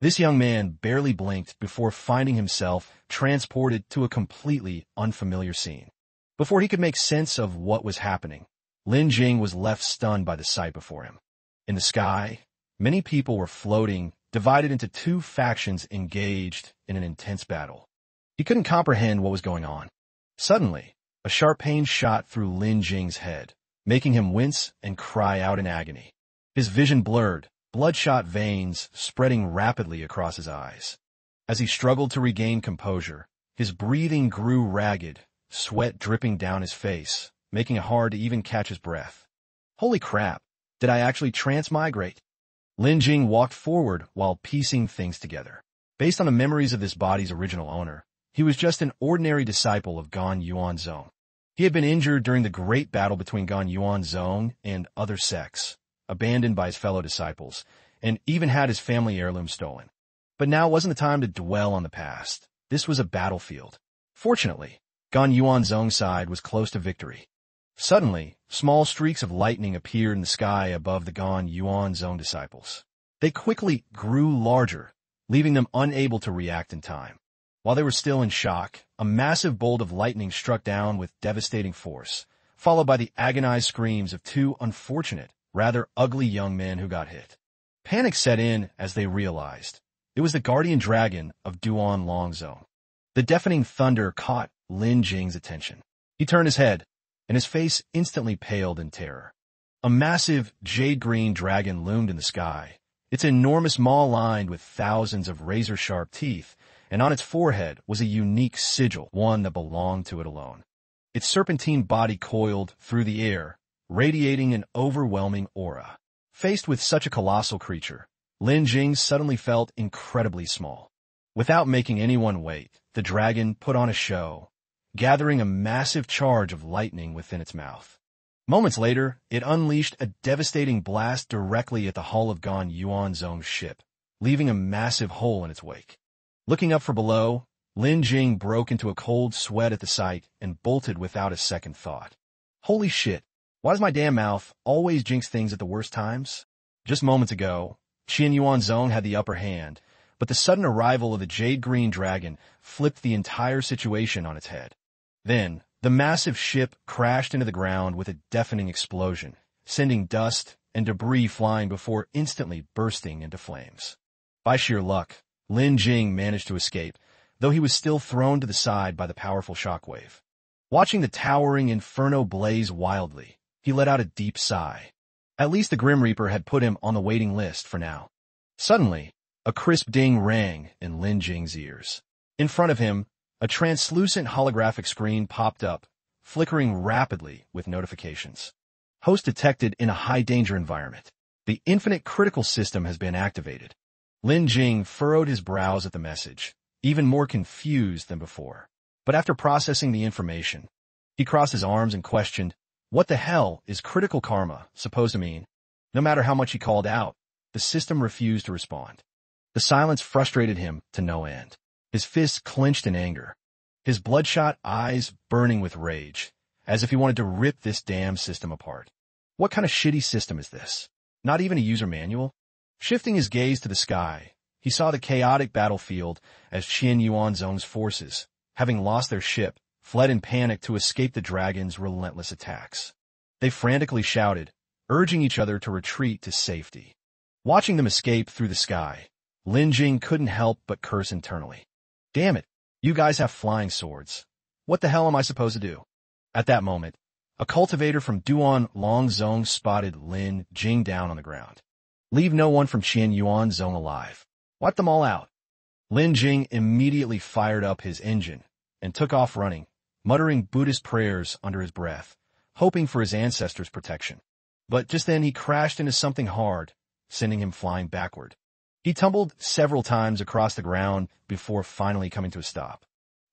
This young man barely blinked before finding himself transported to a completely unfamiliar scene. Before he could make sense of what was happening, Lin Jing was left stunned by the sight before him. In the sky, many people were floating, divided into two factions engaged in an intense battle. He couldn't comprehend what was going on. Suddenly, a sharp pain shot through Lin Jing's head, making him wince and cry out in agony. His vision blurred, bloodshot veins spreading rapidly across his eyes. As he struggled to regain composure, his breathing grew ragged, sweat dripping down his face, making it hard to even catch his breath. Holy crap, did I actually transmigrate? Lin Jing walked forward while piecing things together. Based on the memories of this body's original owner, he was just an ordinary disciple of Gan Yuanzong. He had been injured during the great battle between Gan Yuanzong and other sects, abandoned by his fellow disciples, and even had his family heirloom stolen. But now wasn't the time to dwell on the past. This was a battlefield. Fortunately, Gan Yuanzong's side was close to victory. Suddenly, small streaks of lightning appeared in the sky above the Gan Yuanzong disciples. They quickly grew larger, leaving them unable to react in time. While they were still in shock, a massive bolt of lightning struck down with devastating force, followed by the agonized screams of two unfortunate, rather ugly young men who got hit. Panic set in as they realized it was the guardian dragon of Duan Longzong. The deafening thunder caught Lin Jing's attention. He turned his head, and his face instantly paled in terror. A massive jade-green dragon loomed in the sky, its enormous maw lined with thousands of razor-sharp teeth, and on its forehead was a unique sigil, one that belonged to it alone. Its serpentine body coiled through the air, radiating an overwhelming aura. Faced with such a colossal creature, Lin Jing suddenly felt incredibly small. Without making anyone wait, the dragon put on a show, gathering a massive charge of lightning within its mouth. Moments later, it unleashed a devastating blast directly at the hull of Gan Yuanzong's ship, leaving a massive hole in its wake. Looking up from below, Lin Jing broke into a cold sweat at the sight and bolted without a second thought. Holy shit, why does my damn mouth always jinx things at the worst times? Just moments ago, Qian Yuanzong had the upper hand, but the sudden arrival of the jade-green dragon flipped the entire situation on its head. Then, the massive ship crashed into the ground with a deafening explosion, sending dust and debris flying before instantly bursting into flames. By sheer luck, Lin Jing managed to escape, though he was still thrown to the side by the powerful shockwave. Watching the towering inferno blaze wildly, he let out a deep sigh. At least the Grim Reaper had put him on the waiting list for now. Suddenly, a crisp ding rang in Lin Jing's ears. In front of him, a translucent holographic screen popped up, flickering rapidly with notifications. Host detected in a high-danger environment. The infinite critical system has been activated. Lin Jing furrowed his brows at the message, even more confused than before. But after processing the information, he crossed his arms and questioned, what the hell is critical karma supposed to mean? No matter how much he called out, the system refused to respond. The silence frustrated him to no end. His fists clenched in anger, his bloodshot eyes burning with rage, as if he wanted to rip this damn system apart. What kind of shitty system is this? Not even a user manual? Shifting his gaze to the sky, he saw the chaotic battlefield as Qian Yuanzong's forces, having lost their ship, fled in panic to escape the dragon's relentless attacks. They frantically shouted, urging each other to retreat to safety. Watching them escape through the sky, Lin Jing couldn't help but curse internally. Damn it, you guys have flying swords. What the hell am I supposed to do? At that moment, a cultivator from Duan Longzong spotted Lin Jing down on the ground. Leave no one from Qian Yuanzong alive. Wipe them all out. Lin Jing immediately fired up his engine and took off running, muttering Buddhist prayers under his breath, hoping for his ancestors' protection. But just then he crashed into something hard, sending him flying backward. He tumbled several times across the ground before finally coming to a stop.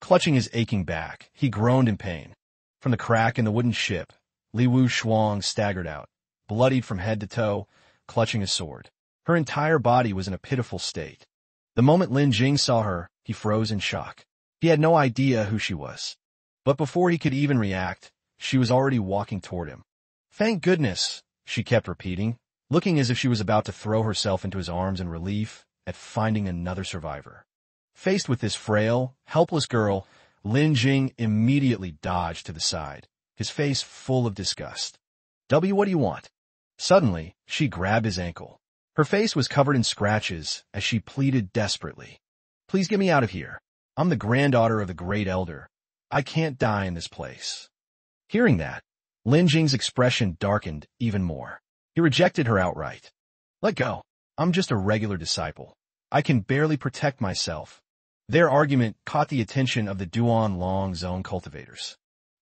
Clutching his aching back, he groaned in pain. From the crack in the wooden ship, Li Wu Shuang staggered out, bloodied from head to toe, clutching a sword. Her entire body was in a pitiful state. The moment Lin Jing saw her, he froze in shock. He had no idea who she was. But before he could even react, she was already walking toward him. Thank goodness, she kept repeating, looking as if she was about to throw herself into his arms in relief at finding another survivor. Faced with this frail, helpless girl, Lin Jing immediately dodged to the side, his face full of disgust. What do you want? Suddenly, she grabbed his ankle. Her face was covered in scratches as she pleaded desperately. Please get me out of here. I'm the granddaughter of the great elder. I can't die in this place. Hearing that, Lin Jing's expression darkened even more. He rejected her outright. Let go. I'm just a regular disciple. I can barely protect myself. Their argument caught the attention of the Duan Long Zone cultivators.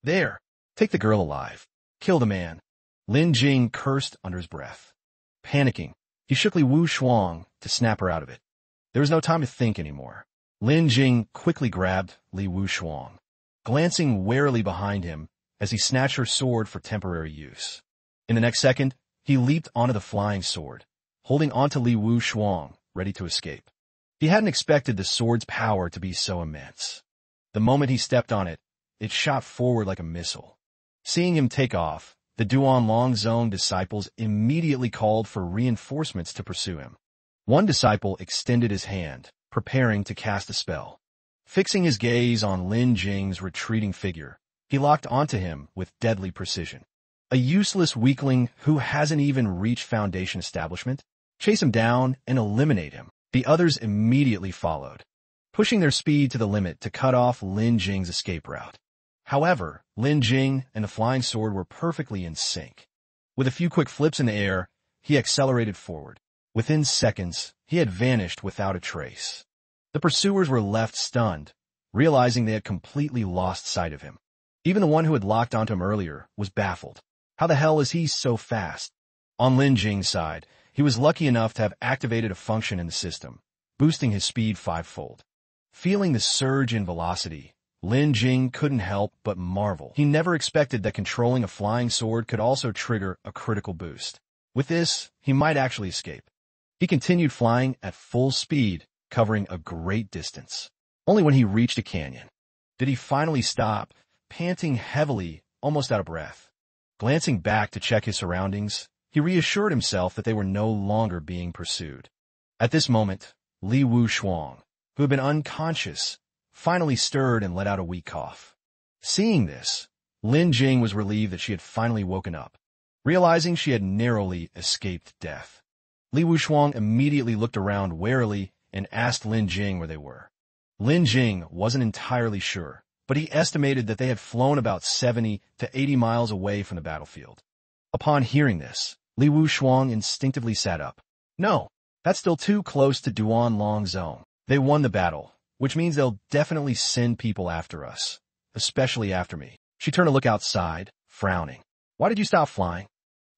There, take the girl alive. Kill the man. Lin Jing cursed under his breath. Panicking, he shook Li Wu Shuang to snap her out of it. There was no time to think anymore. Lin Jing quickly grabbed Li Wu Shuang, glancing warily behind him as he snatched her sword for temporary use. In the next second, he leaped onto the flying sword, holding onto Li Wu Shuang, ready to escape. He hadn't expected the sword's power to be so immense. The moment he stepped on it, it shot forward like a missile. Seeing him take off, the Duan Long Zone disciples immediately called for reinforcements to pursue him. One disciple extended his hand, preparing to cast a spell. Fixing his gaze on Lin Jing's retreating figure, he locked onto him with deadly precision. A useless weakling who hasn't even reached Foundation establishment? Chase him down and eliminate him. The others immediately followed, pushing their speed to the limit to cut off Lin Jing's escape route. However, Lin Jing and the flying sword were perfectly in sync. With a few quick flips in the air, he accelerated forward. Within seconds, he had vanished without a trace. The pursuers were left stunned, realizing they had completely lost sight of him. Even the one who had locked onto him earlier was baffled. How the hell is he so fast? On Lin Jing's side, he was lucky enough to have activated a function in the system, boosting his speed fivefold. Feeling the surge in velocity, Lin Jing couldn't help but marvel. He never expected that controlling a flying sword could also trigger a critical boost. With this, he might actually escape. He continued flying at full speed, covering a great distance. Only when he reached a canyon did he finally stop, panting heavily, almost out of breath. Glancing back to check his surroundings, he reassured himself that they were no longer being pursued. At this moment, Li Wu Shuang, who had been unconscious, finally stirred and let out a weak cough. Seeing this, Lin Jing was relieved that she had finally woken up, realizing she had narrowly escaped death. Li Wu Shuang immediately looked around warily and asked Lin Jing where they were. Lin Jing wasn't entirely sure, but he estimated that they had flown about 70 to 80 miles away from the battlefield. Upon hearing this, Li Wu Shuang instinctively sat up. No, that's still too close to Duan Long Zone. They won the battle, which means they'll definitely send people after us, especially after me. She turned to look outside, frowning. Why did you stop flying?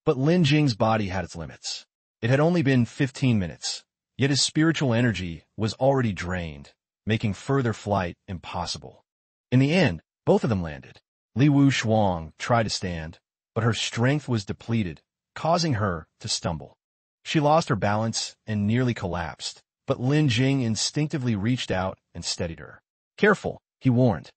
But Lin Jing's body had its limits. It had only been 15 minutes, yet his spiritual energy was already drained, making further flight impossible. In the end, both of them landed. Li Wu Shuang tried to stand, but her strength was depleted, causing her to stumble. She lost her balance and nearly collapsed, but Lin Jing instinctively reached out and steadied her. Careful, he warned.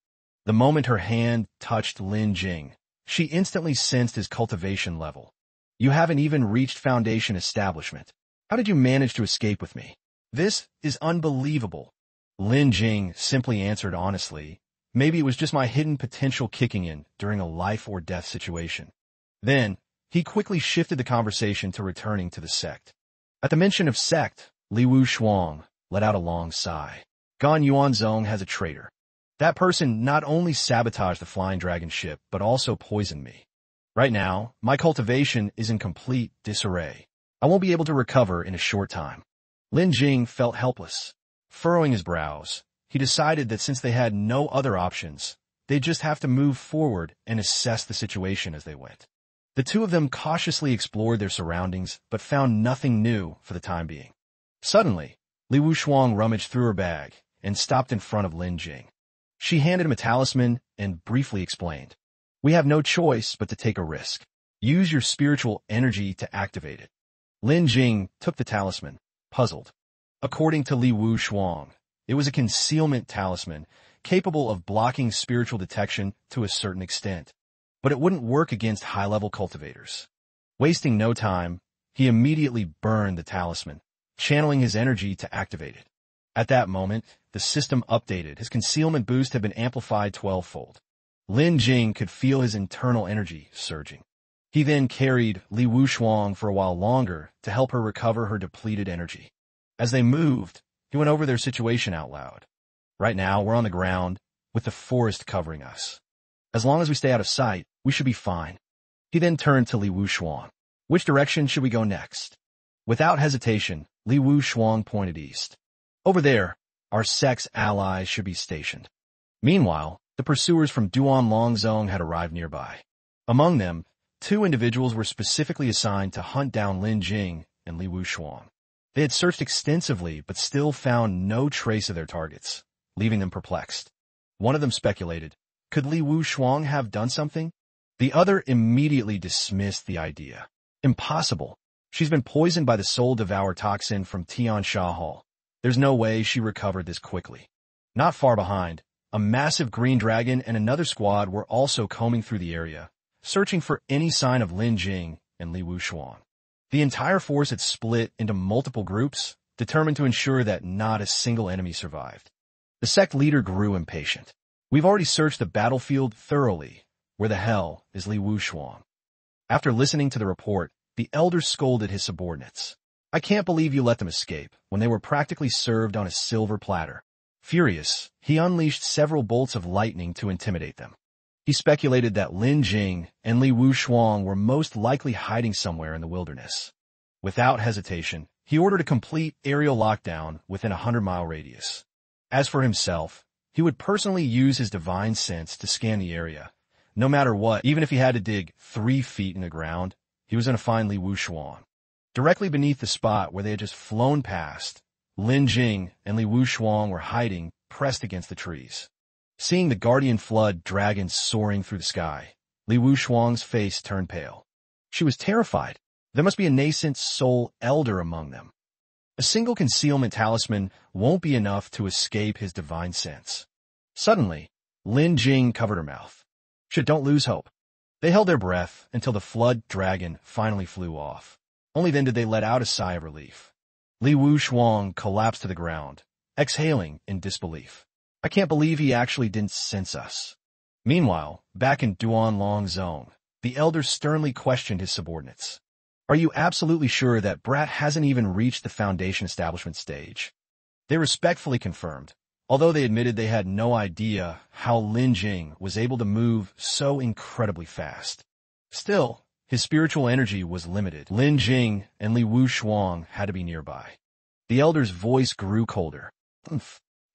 The moment her hand touched Lin Jing, she instantly sensed his cultivation level. You haven't even reached Foundation establishment. How did you manage to escape with me? This is unbelievable. Lin Jing simply answered honestly, maybe it was just my hidden potential kicking in during a life-or-death situation. Then, he quickly shifted the conversation to returning to the sect. At the mention of sect, Li Wu Shuang let out a long sigh. Gan Yuanzong has a traitor. That person not only sabotaged the Flying Dragon ship, but also poisoned me. Right now, my cultivation is in complete disarray. I won't be able to recover in a short time. Lin Jing felt helpless. Furrowing his brows, he decided that since they had no other options, they'd just have to move forward and assess the situation as they went. The two of them cautiously explored their surroundings, but found nothing new for the time being. Suddenly, Li Wu Shuang rummaged through her bag and stopped in front of Lin Jing. She handed him a talisman and briefly explained, "We have no choice but to take a risk. Use your spiritual energy to activate it." Lin Jing took the talisman, puzzled. According to Li Wu Shuang, it was a concealment talisman capable of blocking spiritual detection to a certain extent, but it wouldn't work against high-level cultivators. Wasting no time, he immediately burned the talisman, channeling his energy to activate it. At that moment, the system updated. His concealment boost had been amplified 12-fold. Lin Jing could feel his internal energy surging. He then carried Li Wushuang for a while longer to help her recover her depleted energy. As they moved, he went over their situation out loud. Right now, we're on the ground, with the forest covering us. As long as we stay out of sight, we should be fine. He then turned to Li Wushuang. Which direction should we go next? Without hesitation, Li Wushuang pointed east. Over there, our sect's allies should be stationed. Meanwhile, the pursuers from Duan Longzong had arrived nearby. Among them, 2 individuals were specifically assigned to hunt down Lin Jing and Li Wushuang. They had searched extensively but still found no trace of their targets, leaving them perplexed. One of them speculated, could Li Wushuang have done something? The other immediately dismissed the idea. Impossible. She's been poisoned by the soul devour toxin from Tian Sha Hall. There's no way she recovered this quickly. Not far behind, a massive green dragon and another squad were also combing through the area, searching for any sign of Lin Jing and Li Wushuang. The entire force had split into multiple groups, determined to ensure that not a single enemy survived. The sect leader grew impatient. We've already searched the battlefield thoroughly. Where the hell is Li Wushuang? After listening to the report, the elder scolded his subordinates. I can't believe you let them escape when they were practically served on a silver platter. Furious, he unleashed several bolts of lightning to intimidate them. He speculated that Lin Jing and Li Wushuang were most likely hiding somewhere in the wilderness. Without hesitation, he ordered a complete aerial lockdown within a 100-mile radius. As for himself, he would personally use his divine sense to scan the area. No matter what, even if he had to dig 3 feet in the ground, he was going to find Li Wushuang. Directly beneath the spot where they had just flown past, Lin Jing and Li Wushuang were hiding, pressed against the trees. Seeing the guardian flood dragon soaring through the sky, Li Wushuang's face turned pale. She was terrified. There must be a nascent soul elder among them. A single concealment talisman won't be enough to escape his divine sense. Suddenly, Lin Jing covered her mouth. Don't lose hope. They held their breath until the flood dragon finally flew off. Only then did they let out a sigh of relief. Li Wushuang collapsed to the ground, exhaling in disbelief. I can't believe he actually didn't sense us. Meanwhile, back in Duan Longzong, the elder sternly questioned his subordinates. Are you absolutely sure that Brat hasn't even reached the foundation establishment stage? They respectfully confirmed, although they admitted they had no idea how Lin Jing was able to move so incredibly fast. Still, his spiritual energy was limited. Lin Jing and Li Wushuang had to be nearby. The elder's voice grew colder.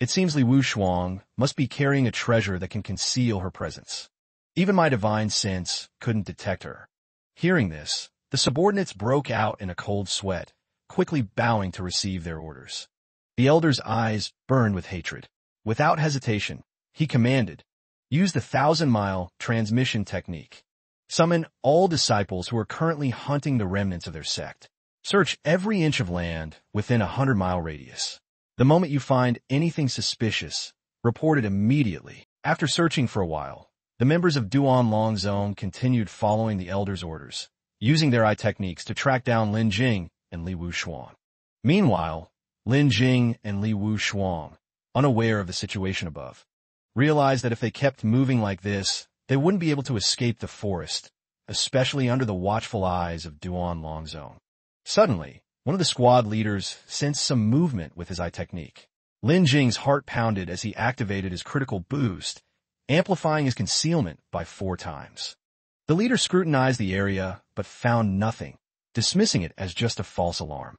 It seems Li Wushuang must be carrying a treasure that can conceal her presence. Even my divine sense couldn't detect her. Hearing this, the subordinates broke out in a cold sweat, quickly bowing to receive their orders. The elder's eyes burned with hatred. Without hesitation, he commanded, use the 1,000-mile transmission technique. Summon all disciples who are currently hunting the remnants of their sect. Search every inch of land within a 100-mile radius. The moment you find anything suspicious, report it immediately. After searching for a while, the members of Duan Longzong continued following the elder's orders, using their eye techniques to track down Lin Jing and Li Wushuang. Meanwhile, Lin Jing and Li Wushuang, unaware of the situation above, realized that if they kept moving like this, they wouldn't be able to escape the forest, especially under the watchful eyes of Duan Longzong. Suddenly, one of the squad leaders sensed some movement with his eye technique. Lin Jing's heart pounded as he activated his critical boost, amplifying his concealment by 4 times. The leader scrutinized the area, but found nothing, dismissing it as just a false alarm.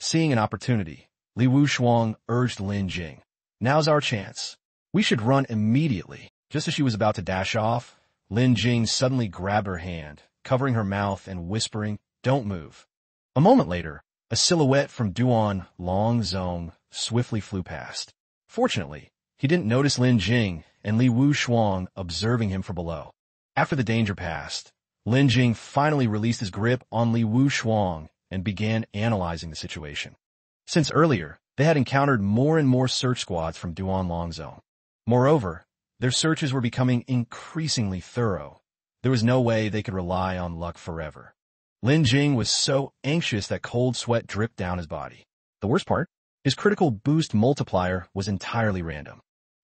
Seeing an opportunity, Li Wushuang urged Lin Jing, now's our chance. We should run immediately. Just as she was about to dash off, Lin Jing suddenly grabbed her hand, covering her mouth and whispering, don't move. A moment later, a silhouette from Duan Longzong swiftly flew past. Fortunately, he didn't notice Lin Jing and Li Wushuang observing him from below. After the danger passed, Lin Jing finally released his grip on Li Wushuang and began analyzing the situation. Since earlier, they had encountered more and more search squads from Duan Longzong. Moreover, their searches were becoming increasingly thorough. There was no way they could rely on luck forever. Lin Jing was so anxious that cold sweat dripped down his body. The worst part? His critical boost multiplier was entirely random.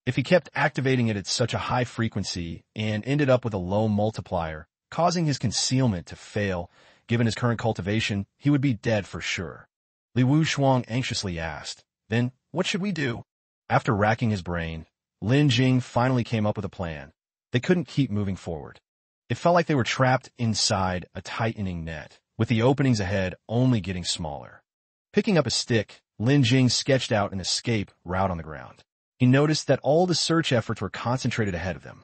If he kept activating it at such a high frequency and ended up with a low multiplier, causing his concealment to fail, given his current cultivation, he would be dead for sure. Li Wuxiang anxiously asked, "Then, what should we do?" After racking his brain, Lin Jing finally came up with a plan. They couldn't keep moving forward. It felt like they were trapped inside a tightening net, with the openings ahead only getting smaller. Picking up a stick, Lin Jing sketched out an escape route on the ground. He noticed that all the search efforts were concentrated ahead of them.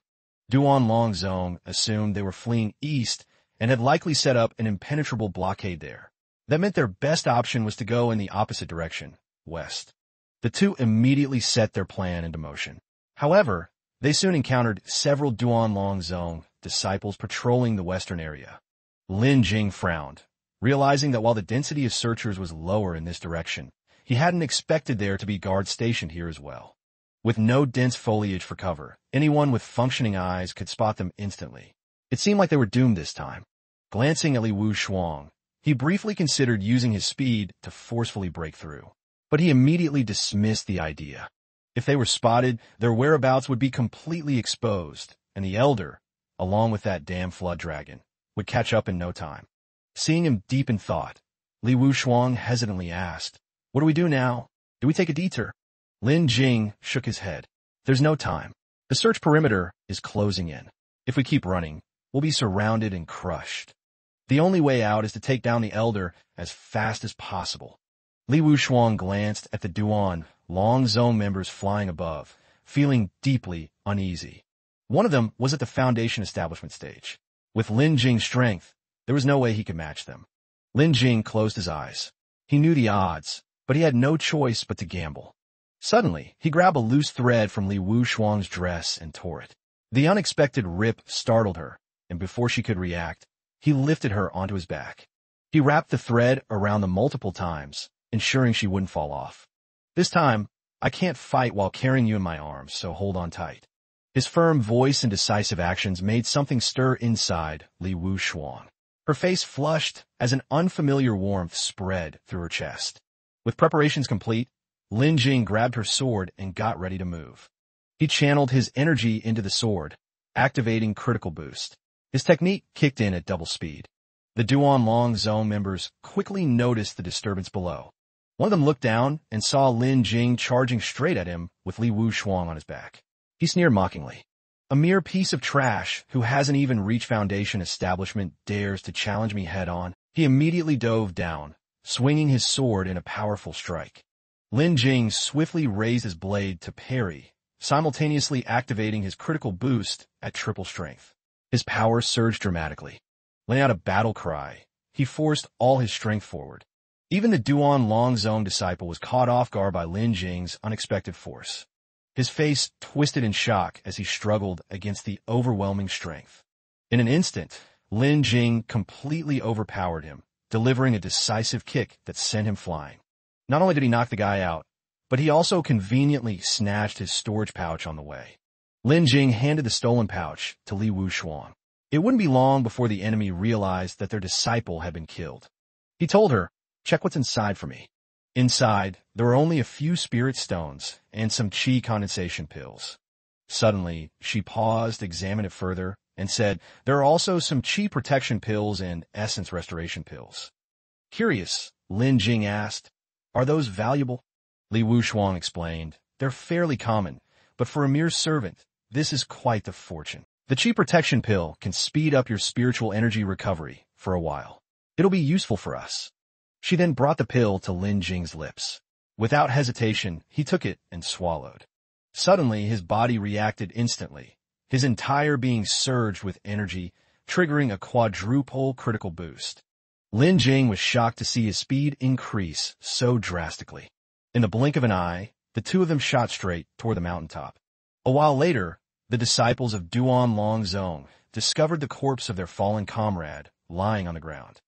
Duan Longzong assumed they were fleeing east and had likely set up an impenetrable blockade there. That meant their best option was to go in the opposite direction, west. The two immediately set their plan into motion. However, they soon encountered several Duan Longzong disciples patrolling the western area. Lin Jing frowned, realizing that while the density of searchers was lower in this direction, he hadn't expected there to be guards stationed here as well. With no dense foliage for cover, anyone with functioning eyes could spot them instantly. It seemed like they were doomed this time. Glancing at Li Wuxiang, he briefly considered using his speed to forcefully break through. But he immediately dismissed the idea. If they were spotted, their whereabouts would be completely exposed, and the Elder, along with that damn flood dragon, would catch up in no time. Seeing him deep in thought, Li Wuxiang hesitantly asked, "What do we do now? Do we take a detour?" Lin Jing shook his head. "There's no time. The search perimeter is closing in. If we keep running, we'll be surrounded and crushed. The only way out is to take down the Elder as fast as possible." Li Wuxiang glanced at the Duan Longzong members flying above, feeling deeply uneasy. One of them was at the Foundation establishment stage. With Lin Jing's strength, there was no way he could match them. Lin Jing closed his eyes. He knew the odds, but he had no choice but to gamble. Suddenly, he grabbed a loose thread from Li Wuxiang's dress and tore it. The unexpected rip startled her, and before she could react, he lifted her onto his back. He wrapped the thread around them multiple times, ensuring she wouldn't fall off. "This time, I can't fight while carrying you in my arms, so hold on tight." His firm voice and decisive actions made something stir inside Li Wuxiang. Her face flushed as an unfamiliar warmth spread through her chest. With preparations complete, Lin Jing grabbed her sword and got ready to move. He channeled his energy into the sword, activating critical boost. His technique kicked in at double speed. The Duan Longzong members quickly noticed the disturbance below. One of them looked down and saw Lin Jing charging straight at him with Li Wuxiang on his back. He sneered mockingly. "A mere piece of trash who hasn't even reached Foundation establishment dares to challenge me head-on." He immediately dove down, swinging his sword in a powerful strike. Lin Jing swiftly raised his blade to parry, simultaneously activating his critical boost at triple strength. His power surged dramatically. Letting out a battle cry, he forced all his strength forward. Even the Duan Longzong disciple was caught off guard by Lin Jing's unexpected force. His face twisted in shock as he struggled against the overwhelming strength. In an instant, Lin Jing completely overpowered him, delivering a decisive kick that sent him flying. Not only did he knock the guy out, but he also conveniently snatched his storage pouch on the way. Lin Jing handed the stolen pouch to Li Wuxiang. It wouldn't be long before the enemy realized that their disciple had been killed. He told her, "Check what's inside for me." Inside, there were only a few spirit stones and some chi condensation pills. Suddenly, she paused, examined it further, and said, "There are also some chi protection pills and essence restoration pills." Curious, Lin Jing asked, "Are those valuable?" Li Wuxiang explained, "They're fairly common, but for a mere servant, this is quite the fortune. The chi protection pill can speed up your spiritual energy recovery for a while. It'll be useful for us." She then brought the pill to Lin Jing's lips. Without hesitation, he took it and swallowed. Suddenly, his body reacted instantly. His entire being surged with energy, triggering a quadruple critical boost. Lin Jing was shocked to see his speed increase so drastically. In the blink of an eye, the two of them shot straight toward the mountaintop. A while later, the disciples of Duan Longzong discovered the corpse of their fallen comrade lying on the ground.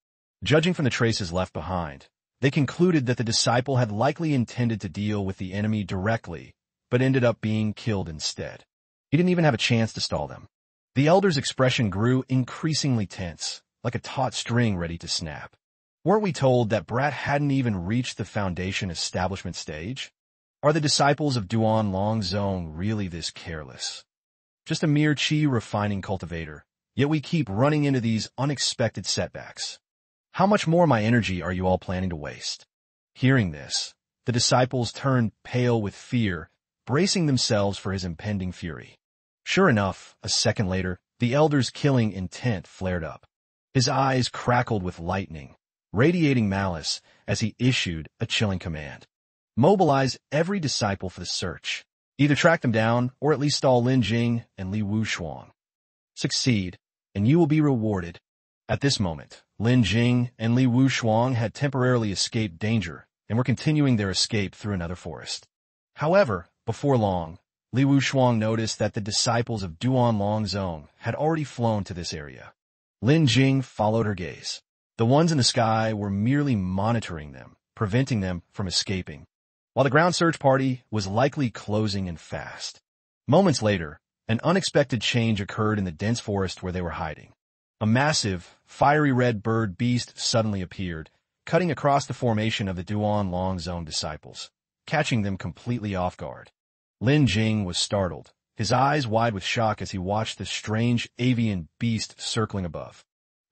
Judging from the traces left behind, they concluded that the disciple had likely intended to deal with the enemy directly, but ended up being killed instead. He didn't even have a chance to stall them. The elder's expression grew increasingly tense, like a taut string ready to snap. Weren't we told that Brat hadn't even reached the foundation establishment stage? Are the disciples of Duan Longzong really this careless? Just a mere chi refining cultivator, yet we keep running into these unexpected setbacks. How much more of my energy are you all planning to waste? Hearing this, the disciples turned pale with fear, bracing themselves for his impending fury. Sure enough, a second later, the elder's killing intent flared up. His eyes crackled with lightning, radiating malice as he issued a chilling command. Mobilize every disciple for the search. Either track them down, or at least stall Lin Jing and Li Wushuang. Succeed, and you will be rewarded. At this moment, Lin Jing and Li Wushuang had temporarily escaped danger and were continuing their escape through another forest. However, before long, Li Wushuang noticed that the disciples of Duan Longzong had already flown to this area. Lin Jing followed her gaze. The ones in the sky were merely monitoring them, preventing them from escaping, while the ground search party was likely closing in fast. Moments later, an unexpected change occurred in the dense forest where they were hiding. A massive, fiery red bird beast suddenly appeared, cutting across the formation of the Duan Longzong disciples, catching them completely off guard. Lin Jing was startled, his eyes wide with shock as he watched the strange avian beast circling above.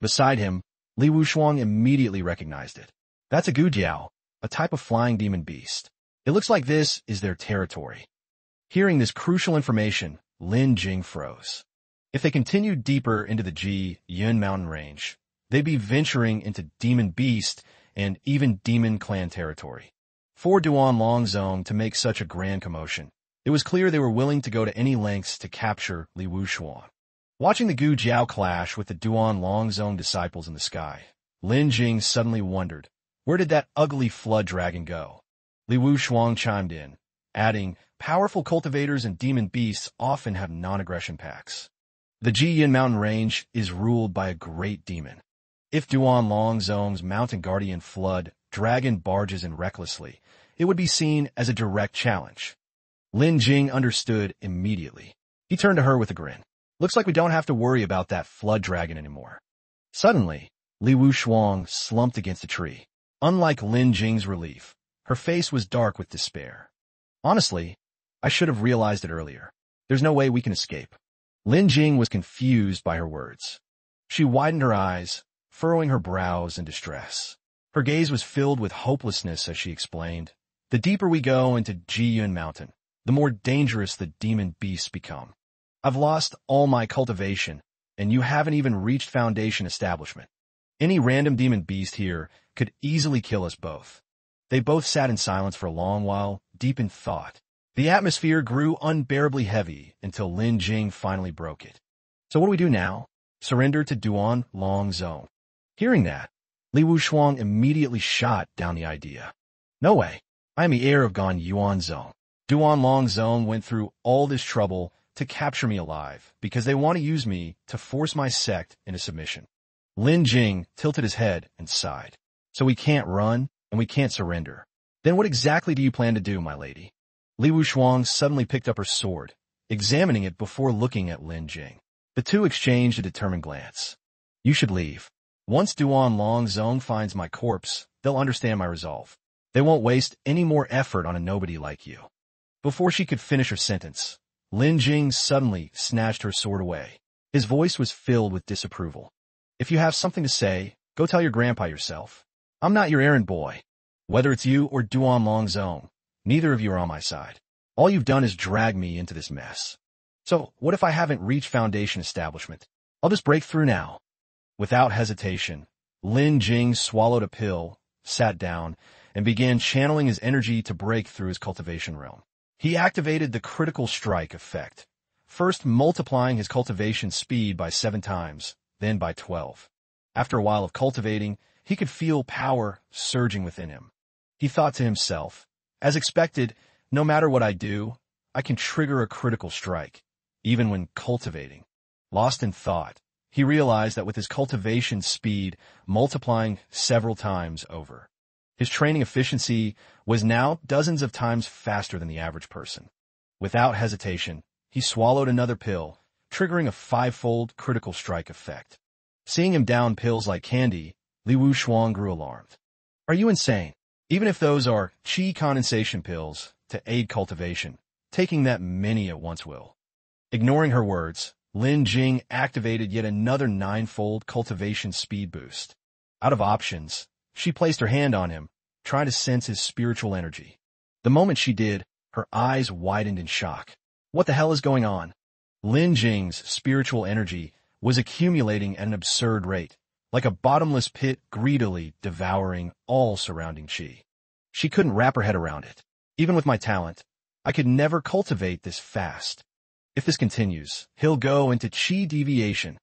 Beside him, Li Wushuang immediately recognized it. That's a gujiao, a type of flying demon beast. It looks like this is their territory. Hearing this crucial information, Lin Jing froze. If they continued deeper into the Ji Yun mountain range, they'd be venturing into demon beast and even demon clan territory. For Duan Longzong to make such a grand commotion, it was clear they were willing to go to any lengths to capture Li Wushuang. Watching the Gu Jiao clash with the Duan Longzong disciples in the sky, Lin Jing suddenly wondered, where did that ugly flood dragon go? Li Wushuang chimed in, adding, powerful cultivators and demon beasts often have non-aggression pacts. The Jiyin mountain range is ruled by a great demon. If Duan Longzong's mountain guardian flood dragon barges in recklessly, it would be seen as a direct challenge. Lin Jing understood immediately. He turned to her with a grin. Looks like we don't have to worry about that flood dragon anymore. Suddenly, Li Wushuang slumped against a tree. Unlike Lin Jing's relief, her face was dark with despair. Honestly, I should have realized it earlier. There's no way we can escape. Lin Jing was confused by her words. She widened her eyes, furrowing her brows in distress. Her gaze was filled with hopelessness as she explained, the deeper we go into Jiyun Mountain, the more dangerous the demon beasts become. I've lost all my cultivation, and you haven't even reached foundation establishment. Any random demon beast here could easily kill us both. They both sat in silence for a long while, deep in thought. The atmosphere grew unbearably heavy until Lin Jing finally broke it. So what do we do now? Surrender to Duan Longzong. Hearing that, Li Wushuang immediately shot down the idea. No way. I am the heir of Gan Yuanzong. Duan Longzong went through all this trouble to capture me alive because they want to use me to force my sect into submission. Lin Jing tilted his head and sighed. So we can't run? And we can't surrender. Then what exactly do you plan to do, my lady? Li Wushuang suddenly picked up her sword, examining it before looking at Lin Jing. The two exchanged a determined glance. You should leave. Once Duan Longzong finds my corpse, they'll understand my resolve. They won't waste any more effort on a nobody like you. Before she could finish her sentence, Lin Jing suddenly snatched her sword away. His voice was filled with disapproval. If you have something to say, go tell your grandpa yourself. I'm not your errand boy. Whether it's you or Duan Longzong, neither of you are on my side. All you've done is drag me into this mess. So, what if I haven't reached foundation establishment? I'll just break through now. Without hesitation, Lin Jing swallowed a pill, sat down, and began channeling his energy to break through his cultivation realm. He activated the critical strike effect, first multiplying his cultivation speed by 7 times, then by 12. After a while of cultivating, he could feel power surging within him. He thought to himself, as expected, no matter what I do, I can trigger a critical strike, even when cultivating. Lost in thought, he realized that with his cultivation speed multiplying several times over, his training efficiency was now dozens of times faster than the average person. Without hesitation, he swallowed another pill, triggering a 5-fold critical strike effect. Seeing him down pills like candy, Li Wuxuang grew alarmed. Are you insane? Even if those are qi condensation pills to aid cultivation, taking that many at once will. Ignoring her words, Lin Jing activated yet another ninefold cultivation speed boost. Out of options, she placed her hand on him, trying to sense his spiritual energy. The moment she did, her eyes widened in shock. What the hell is going on? Lin Jing's spiritual energy was accumulating at an absurd rate, like a bottomless pit greedily devouring all surrounding qi. She couldn't wrap her head around it. Even with my talent, I could never cultivate this fast. If this continues, he'll go into qi deviation.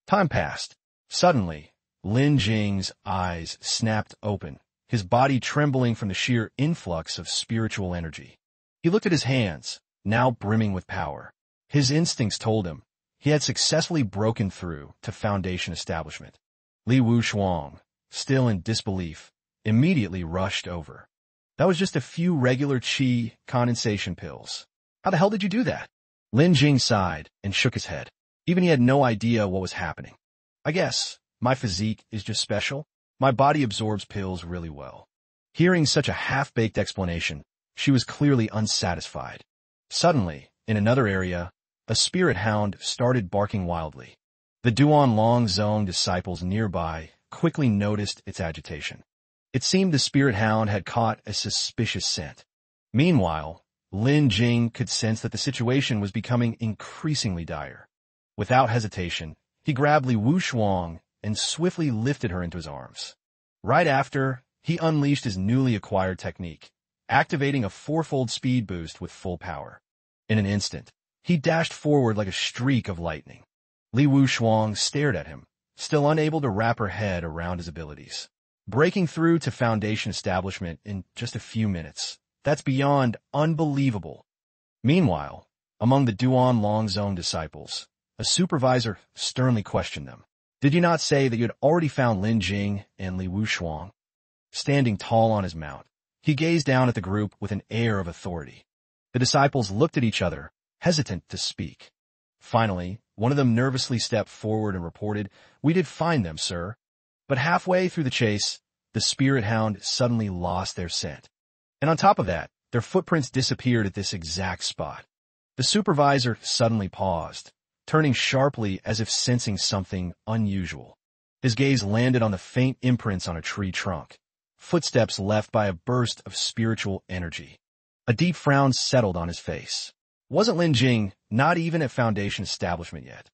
Time passed. Suddenly, Lin Jing's eyes snapped open, his body trembling from the sheer influx of spiritual energy. He looked at his hands, now brimming with power. His instincts told him he had successfully broken through to foundation establishment. Li Wuxuang, still in disbelief, immediately rushed over. That was just a few regular qi condensation pills. How the hell did you do that? Lin Jing sighed and shook his head. Even he had no idea what was happening. I guess my physique is just special. My body absorbs pills really well. Hearing such a half-baked explanation, she was clearly unsatisfied. Suddenly, in another area, a spirit hound started barking wildly. The Duan Long Zone disciples nearby quickly noticed its agitation. It seemed the spirit hound had caught a suspicious scent. Meanwhile, Lin Jing could sense that the situation was becoming increasingly dire. Without hesitation, he grabbed Li Wuxuang and swiftly lifted her into his arms. Right after, he unleashed his newly acquired technique, activating a fourfold speed boost with full power. In an instant, he dashed forward like a streak of lightning. Li Wuxuang stared at him, still unable to wrap her head around his abilities. Breaking through to foundation establishment in just a few minutes. That's beyond unbelievable. Meanwhile, among the Duan Long Zone disciples, a supervisor sternly questioned them. Did you not say that you had already found Lin Jing and Li Wuxuang? Standing tall on his mount, he gazed down at the group with an air of authority. The disciples looked at each other, hesitant to speak. Finally, one of them nervously stepped forward and reported, "We did find them, sir." But halfway through the chase, the spirit hound suddenly lost their scent. And on top of that, their footprints disappeared at this exact spot. The supervisor suddenly paused, turning sharply as if sensing something unusual. His gaze landed on the faint imprints on a tree trunk, footsteps left by a burst of spiritual energy. A deep frown settled on his face. Wasn't Lin Jing not even at foundation establishment yet?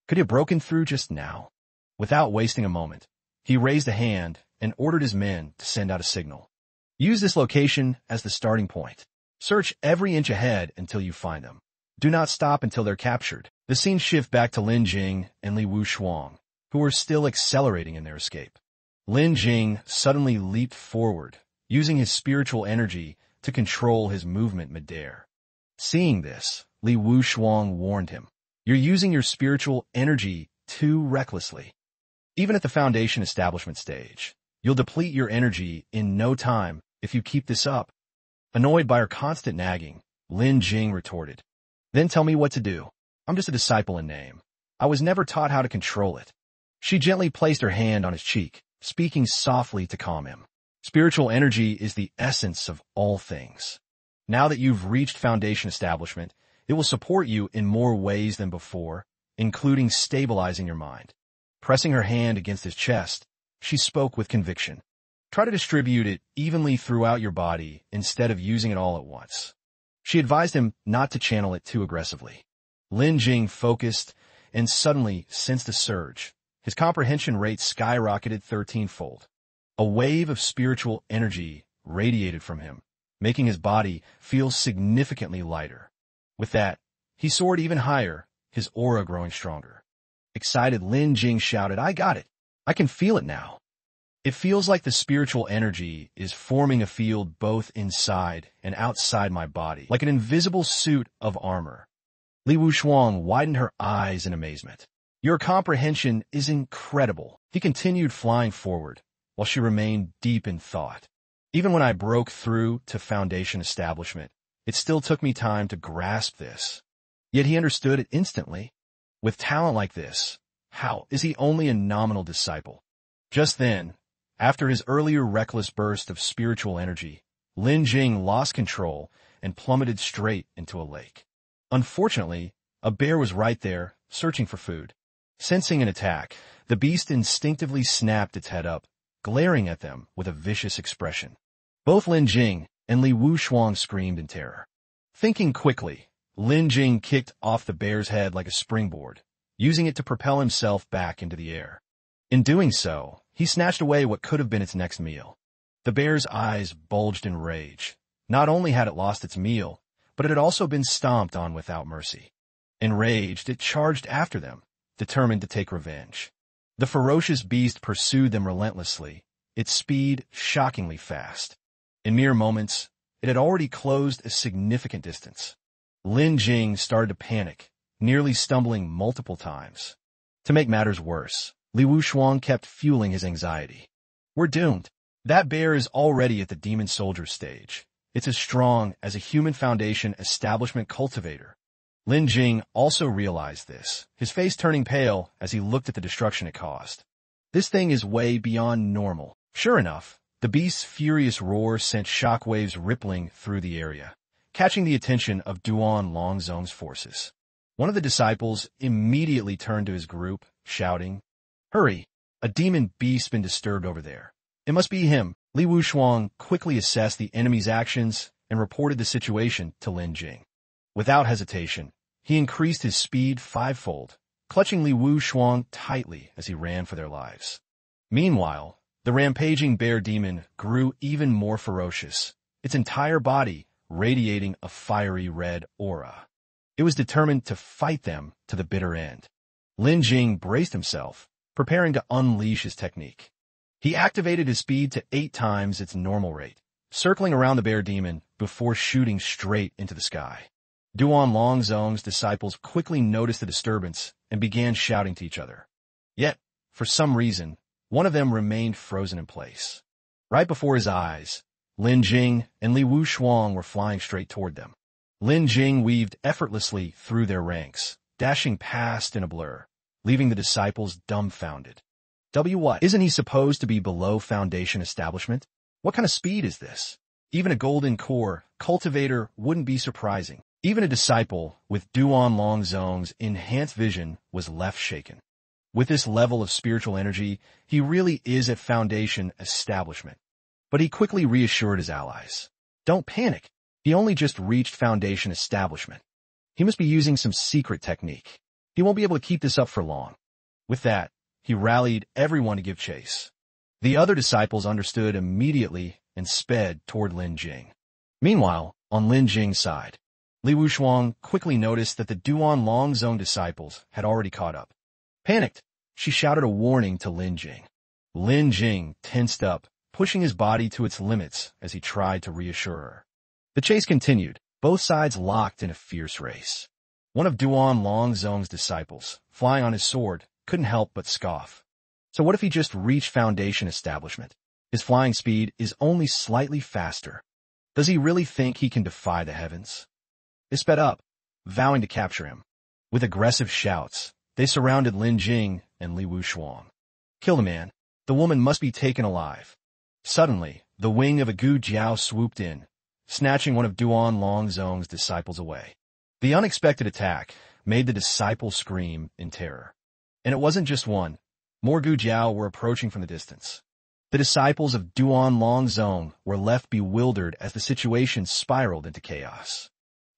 Could he have broken through just now? Without wasting a moment, he raised a hand and ordered his men to send out a signal. Use this location as the starting point. Search every inch ahead until you find them. Do not stop until they're captured. The scene shifted back to Lin Jing and Li Wuxuang, who were still accelerating in their escape. Lin Jing suddenly leaped forward, using his spiritual energy to control his movement midair. Seeing this, Li Wuxuang warned him, "You're using your spiritual energy too recklessly. Even at the foundation establishment stage, you'll deplete your energy in no time if you keep this up." Annoyed by her constant nagging, Lin Jing retorted, "Then tell me what to do. I'm just a disciple in name. I was never taught how to control it." She gently placed her hand on his cheek, speaking softly to calm him. Spiritual energy is the essence of all things. Now that you've reached foundation establishment, it will support you in more ways than before, including stabilizing your mind. Pressing her hand against his chest, she spoke with conviction. Try to distribute it evenly throughout your body instead of using it all at once. She advised him not to channel it too aggressively. Lin Jing focused and suddenly sensed a surge. His comprehension rate skyrocketed 13-fold. A wave of spiritual energy radiated from him, making his body feel significantly lighter. With that, he soared even higher, his aura growing stronger. Excited, Lin Jing shouted, "I got it! I can feel it now. It feels like the spiritual energy is forming a field both inside and outside my body, like an invisible suit of armor." Li Wuxuang widened her eyes in amazement. "Your comprehension is incredible." He continued flying forward, while she remained deep in thought. "Even when I broke through to foundation establishment, it still took me time to grasp this." Yet he understood it instantly. With talent like this, how is he only a nominal disciple? Just then, After his earlier reckless burst of spiritual energy, Lin Jing lost control and plummeted straight into a lake. Unfortunately, a bear was right there, searching for food. Sensing an attack, the beast instinctively snapped its head up, glaring at them with a vicious expression. Both Lin Jing and Li Wushuang screamed in terror. Thinking quickly, Lin Jing kicked off the bear's head like a springboard, using it to propel himself back into the air. In doing so, he snatched away what could have been its next meal. The bear's eyes bulged in rage. Not only had it lost its meal, but it had also been stomped on without mercy. Enraged, it charged after them, determined to take revenge. The ferocious beast pursued them relentlessly, its speed shockingly fast. In mere moments, it had already closed a significant distance. Lin Jing started to panic, nearly stumbling multiple times. To make matters worse, Li Wushuang kept fueling his anxiety. We're doomed. That bear is already at the demon soldier stage. It's as strong as a human foundation establishment cultivator. Lin Jing also realized this, his face turning pale as he looked at the destruction it caused. This thing is way beyond normal. Sure enough, the beast's furious roar sent shockwaves rippling through the area, catching the attention of Duan Longzong's forces. One of the disciples immediately turned to his group, shouting, "Hurry! A demon beast's been disturbed over there. It must be him." Li Wushuang quickly assessed the enemy's actions and reported the situation to Lin Jing. Without hesitation, he increased his speed fivefold, clutching Li Wushuang tightly as he ran for their lives. Meanwhile, the rampaging bear demon grew even more ferocious, its entire body radiating a fiery red aura. It was determined to fight them to the bitter end. Lin Jing braced himself, preparing to unleash his technique. He activated his speed to 8 times its normal rate, circling around the bear demon before shooting straight into the sky. Duan Longzong's disciples quickly noticed the disturbance and began shouting to each other. Yet, for some reason, one of them remained frozen in place. Right before his eyes, Lin Jing and Li Wushuang were flying straight toward them. Lin Jing weaved effortlessly through their ranks, dashing past in a blur, leaving the disciples dumbfounded. What? Isn't he supposed to be below Foundation establishment? What kind of speed is this? Even a golden core cultivator wouldn't be surprising. Even a disciple with Duan Longzong's enhanced vision was left shaken. With this level of spiritual energy, he really is at Foundation establishment. But he quickly reassured his allies. Don't panic. He only just reached Foundation establishment. He must be using some secret technique. He won't be able to keep this up for long. With that, he rallied everyone to give chase. The other disciples understood immediately and sped toward Lin Jing. Meanwhile, on Lin Jing's side, Li Wushuang quickly noticed that the Duan Longzong disciples had already caught up. Panicked, she shouted a warning to Lin Jing. Lin Jing tensed up, pushing his body to its limits as he tried to reassure her. The chase continued, both sides locked in a fierce race. One of Duan Longzong's disciples, flying on his sword, couldn't help but scoff. So what if he just reached Foundation establishment? His flying speed is only slightly faster. Does he really think he can defy the heavens? They sped up, vowing to capture him. With aggressive shouts, they surrounded Lin Jing and Li Wushuang. Kill the man. The woman must be taken alive. Suddenly, the wing of a Gu Jiao swooped in, snatching one of Duan Longzong's disciples away. The unexpected attack made the disciple scream in terror. And it wasn't just one. More Gu Jiao were approaching from the distance. The disciples of Duan Longzong were left bewildered as the situation spiraled into chaos.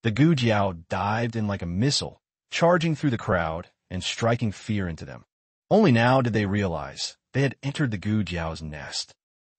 The Gu Jiao dived in like a missile, charging through the crowd and striking fear into them. Only now did they realize they had entered the Gu Jiao's nest.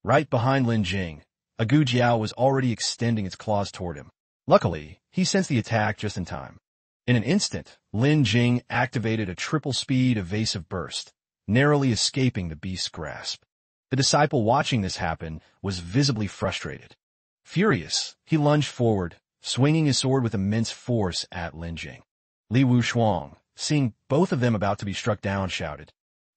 Right behind Lin Jing, a Gu Jiao was already extending its claws toward him. Luckily, he sensed the attack just in time. In an instant, Lin Jing activated a triple-speed evasive burst, narrowly escaping the beast's grasp. The disciple watching this happen was visibly frustrated. Furious, he lunged forward, swinging his sword with immense force at Lin Jing. Li Wushuang, seeing both of them about to be struck down, shouted,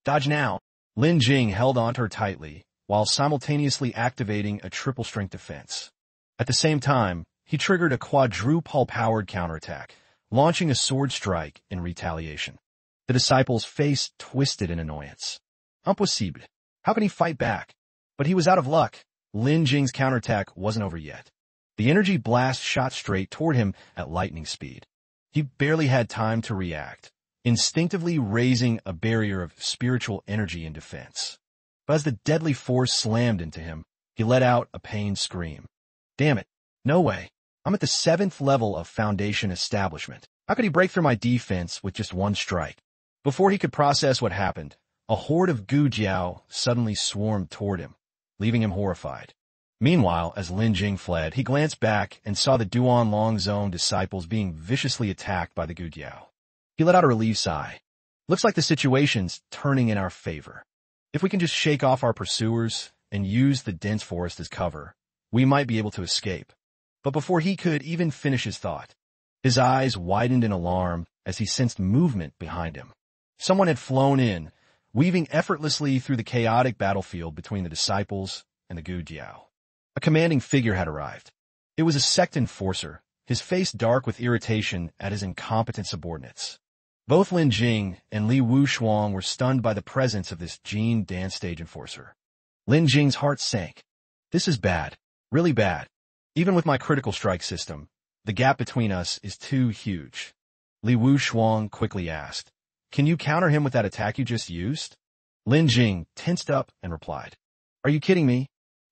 "Dodge now!" Lin Jing held onto her tightly, while simultaneously activating a triple-strength defense. At the same time, he triggered a quadruple-powered counterattack, launching a sword strike in retaliation. The disciple's face twisted in annoyance. Impossible. How can he fight back? But he was out of luck. Lin Jing's counterattack wasn't over yet. The energy blast shot straight toward him at lightning speed. He barely had time to react, instinctively raising a barrier of spiritual energy in defense. But as the deadly force slammed into him, he let out a pained scream. Damn it. No way. I'm at the 7th level of Foundation Establishment. How could he break through my defense with just one strike? Before he could process what happened, a horde of Gu Jiao suddenly swarmed toward him, leaving him horrified. Meanwhile, as Lin Jing fled, he glanced back and saw the Duan Long Zone disciples being viciously attacked by the Gu Jiao. He let out a relieved sigh. Looks like the situation's turning in our favor. If we can just shake off our pursuers and use the dense forest as cover, we might be able to escape. But before he could even finish his thought, his eyes widened in alarm as he sensed movement behind him. Someone had flown in, weaving effortlessly through the chaotic battlefield between the disciples and the Gu Jiao. A commanding figure had arrived. It was a sect enforcer, his face dark with irritation at his incompetent subordinates. Both Lin Jing and Li Wushuang were stunned by the presence of this Jin dance stage enforcer. Lin Jing's heart sank. This is bad, really bad. Even with my critical strike system, the gap between us is too huge. Li Wushuang quickly asked, Can you counter him with that attack you just used? Lin Jing tensed up and replied, Are you kidding me?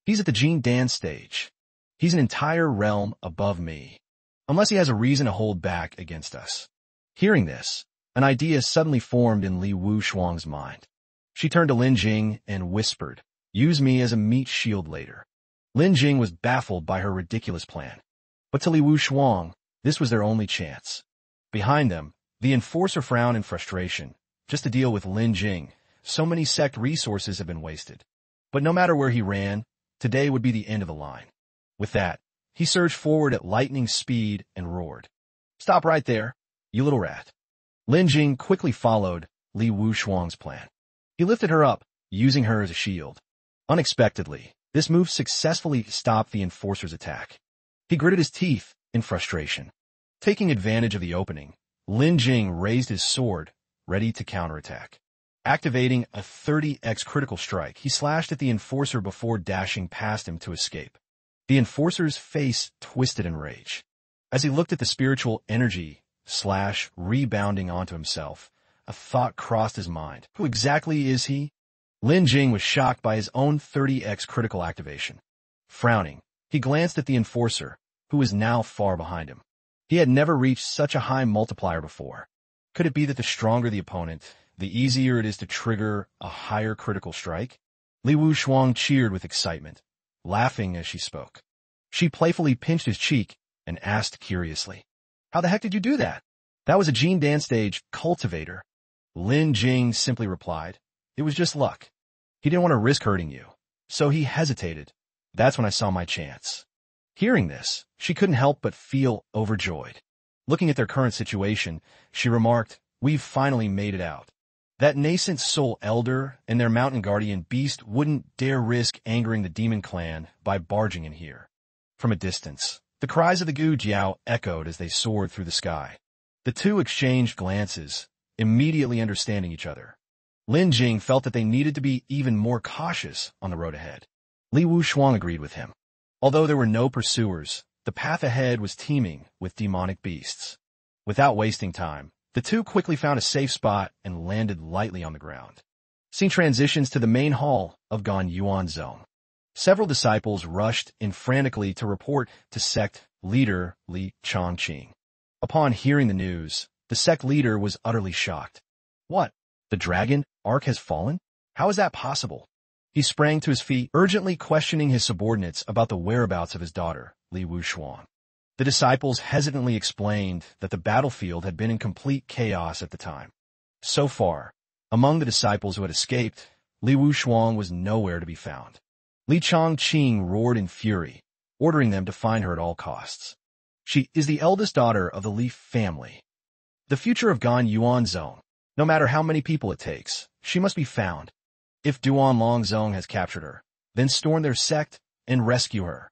He's at the Jin dance stage. He's an entire realm above me. Unless he has a reason to hold back against us. Hearing this, an idea suddenly formed in Li Wushuang's mind. She turned to Lin Jing and whispered, Use me as a meat shield later. Lin Jing was baffled by her ridiculous plan. But to Li Wushuang, this was their only chance. Behind them, the enforcer frowned in frustration. Just to deal with Lin Jing, so many sect resources have been wasted. But no matter where he ran, today would be the end of the line. With that, he surged forward at lightning speed and roared. Stop right there, you little rat. Lin Jing quickly followed Li Wushuang's plan. He lifted her up, using her as a shield. Unexpectedly, this move successfully stopped the enforcer's attack. He gritted his teeth in frustration. Taking advantage of the opening, Lin Jing raised his sword, ready to counterattack. Activating a 30x critical strike, he slashed at the enforcer before dashing past him to escape. The enforcer's face twisted in rage. As he looked at the spiritual energy rebounding onto himself, a thought crossed his mind. Who exactly is he? Lin Jing was shocked by his own 30x critical activation. Frowning, he glanced at the enforcer, who was now far behind him. He had never reached such a high multiplier before. Could it be that the stronger the opponent, the easier it is to trigger a higher critical strike? Li Wushuang cheered with excitement, laughing as she spoke. She playfully pinched his cheek and asked curiously, How the heck did you do that? That was a Jin dance stage cultivator. Lin Jing simply replied, It was just luck. He didn't want to risk hurting you, so he hesitated. That's when I saw my chance. Hearing this, she couldn't help but feel overjoyed. Looking at their current situation, she remarked, We've finally made it out. That nascent soul elder and their mountain guardian beast wouldn't dare risk angering the demon clan by barging in here. From a distance, the cries of the Gu Jiao echoed as they soared through the sky. The two exchanged glances, immediately understanding each other. Lin Jing felt that they needed to be even more cautious on the road ahead. Li Wushuang agreed with him. Although there were no pursuers, the path ahead was teeming with demonic beasts. Without wasting time, the two quickly found a safe spot and landed lightly on the ground. Scene transitions to the main hall of Ganyuan Zone. Several disciples rushed in frantically to report to sect leader Li Chongqing. Upon hearing the news, the sect leader was utterly shocked. What? The dragon arc has fallen? How is that possible? He sprang to his feet, urgently questioning his subordinates about the whereabouts of his daughter, Li Wushuang. The disciples hesitantly explained that the battlefield had been in complete chaos at the time. So far, among the disciples who had escaped, Li Wushuang was nowhere to be found. Li Chongqing roared in fury, ordering them to find her at all costs. She is the eldest daughter of the Li family. The future of Ganyuan Zone. No matter how many people it takes, she must be found. If Duan Long Zone has captured her, then storm their sect and rescue her.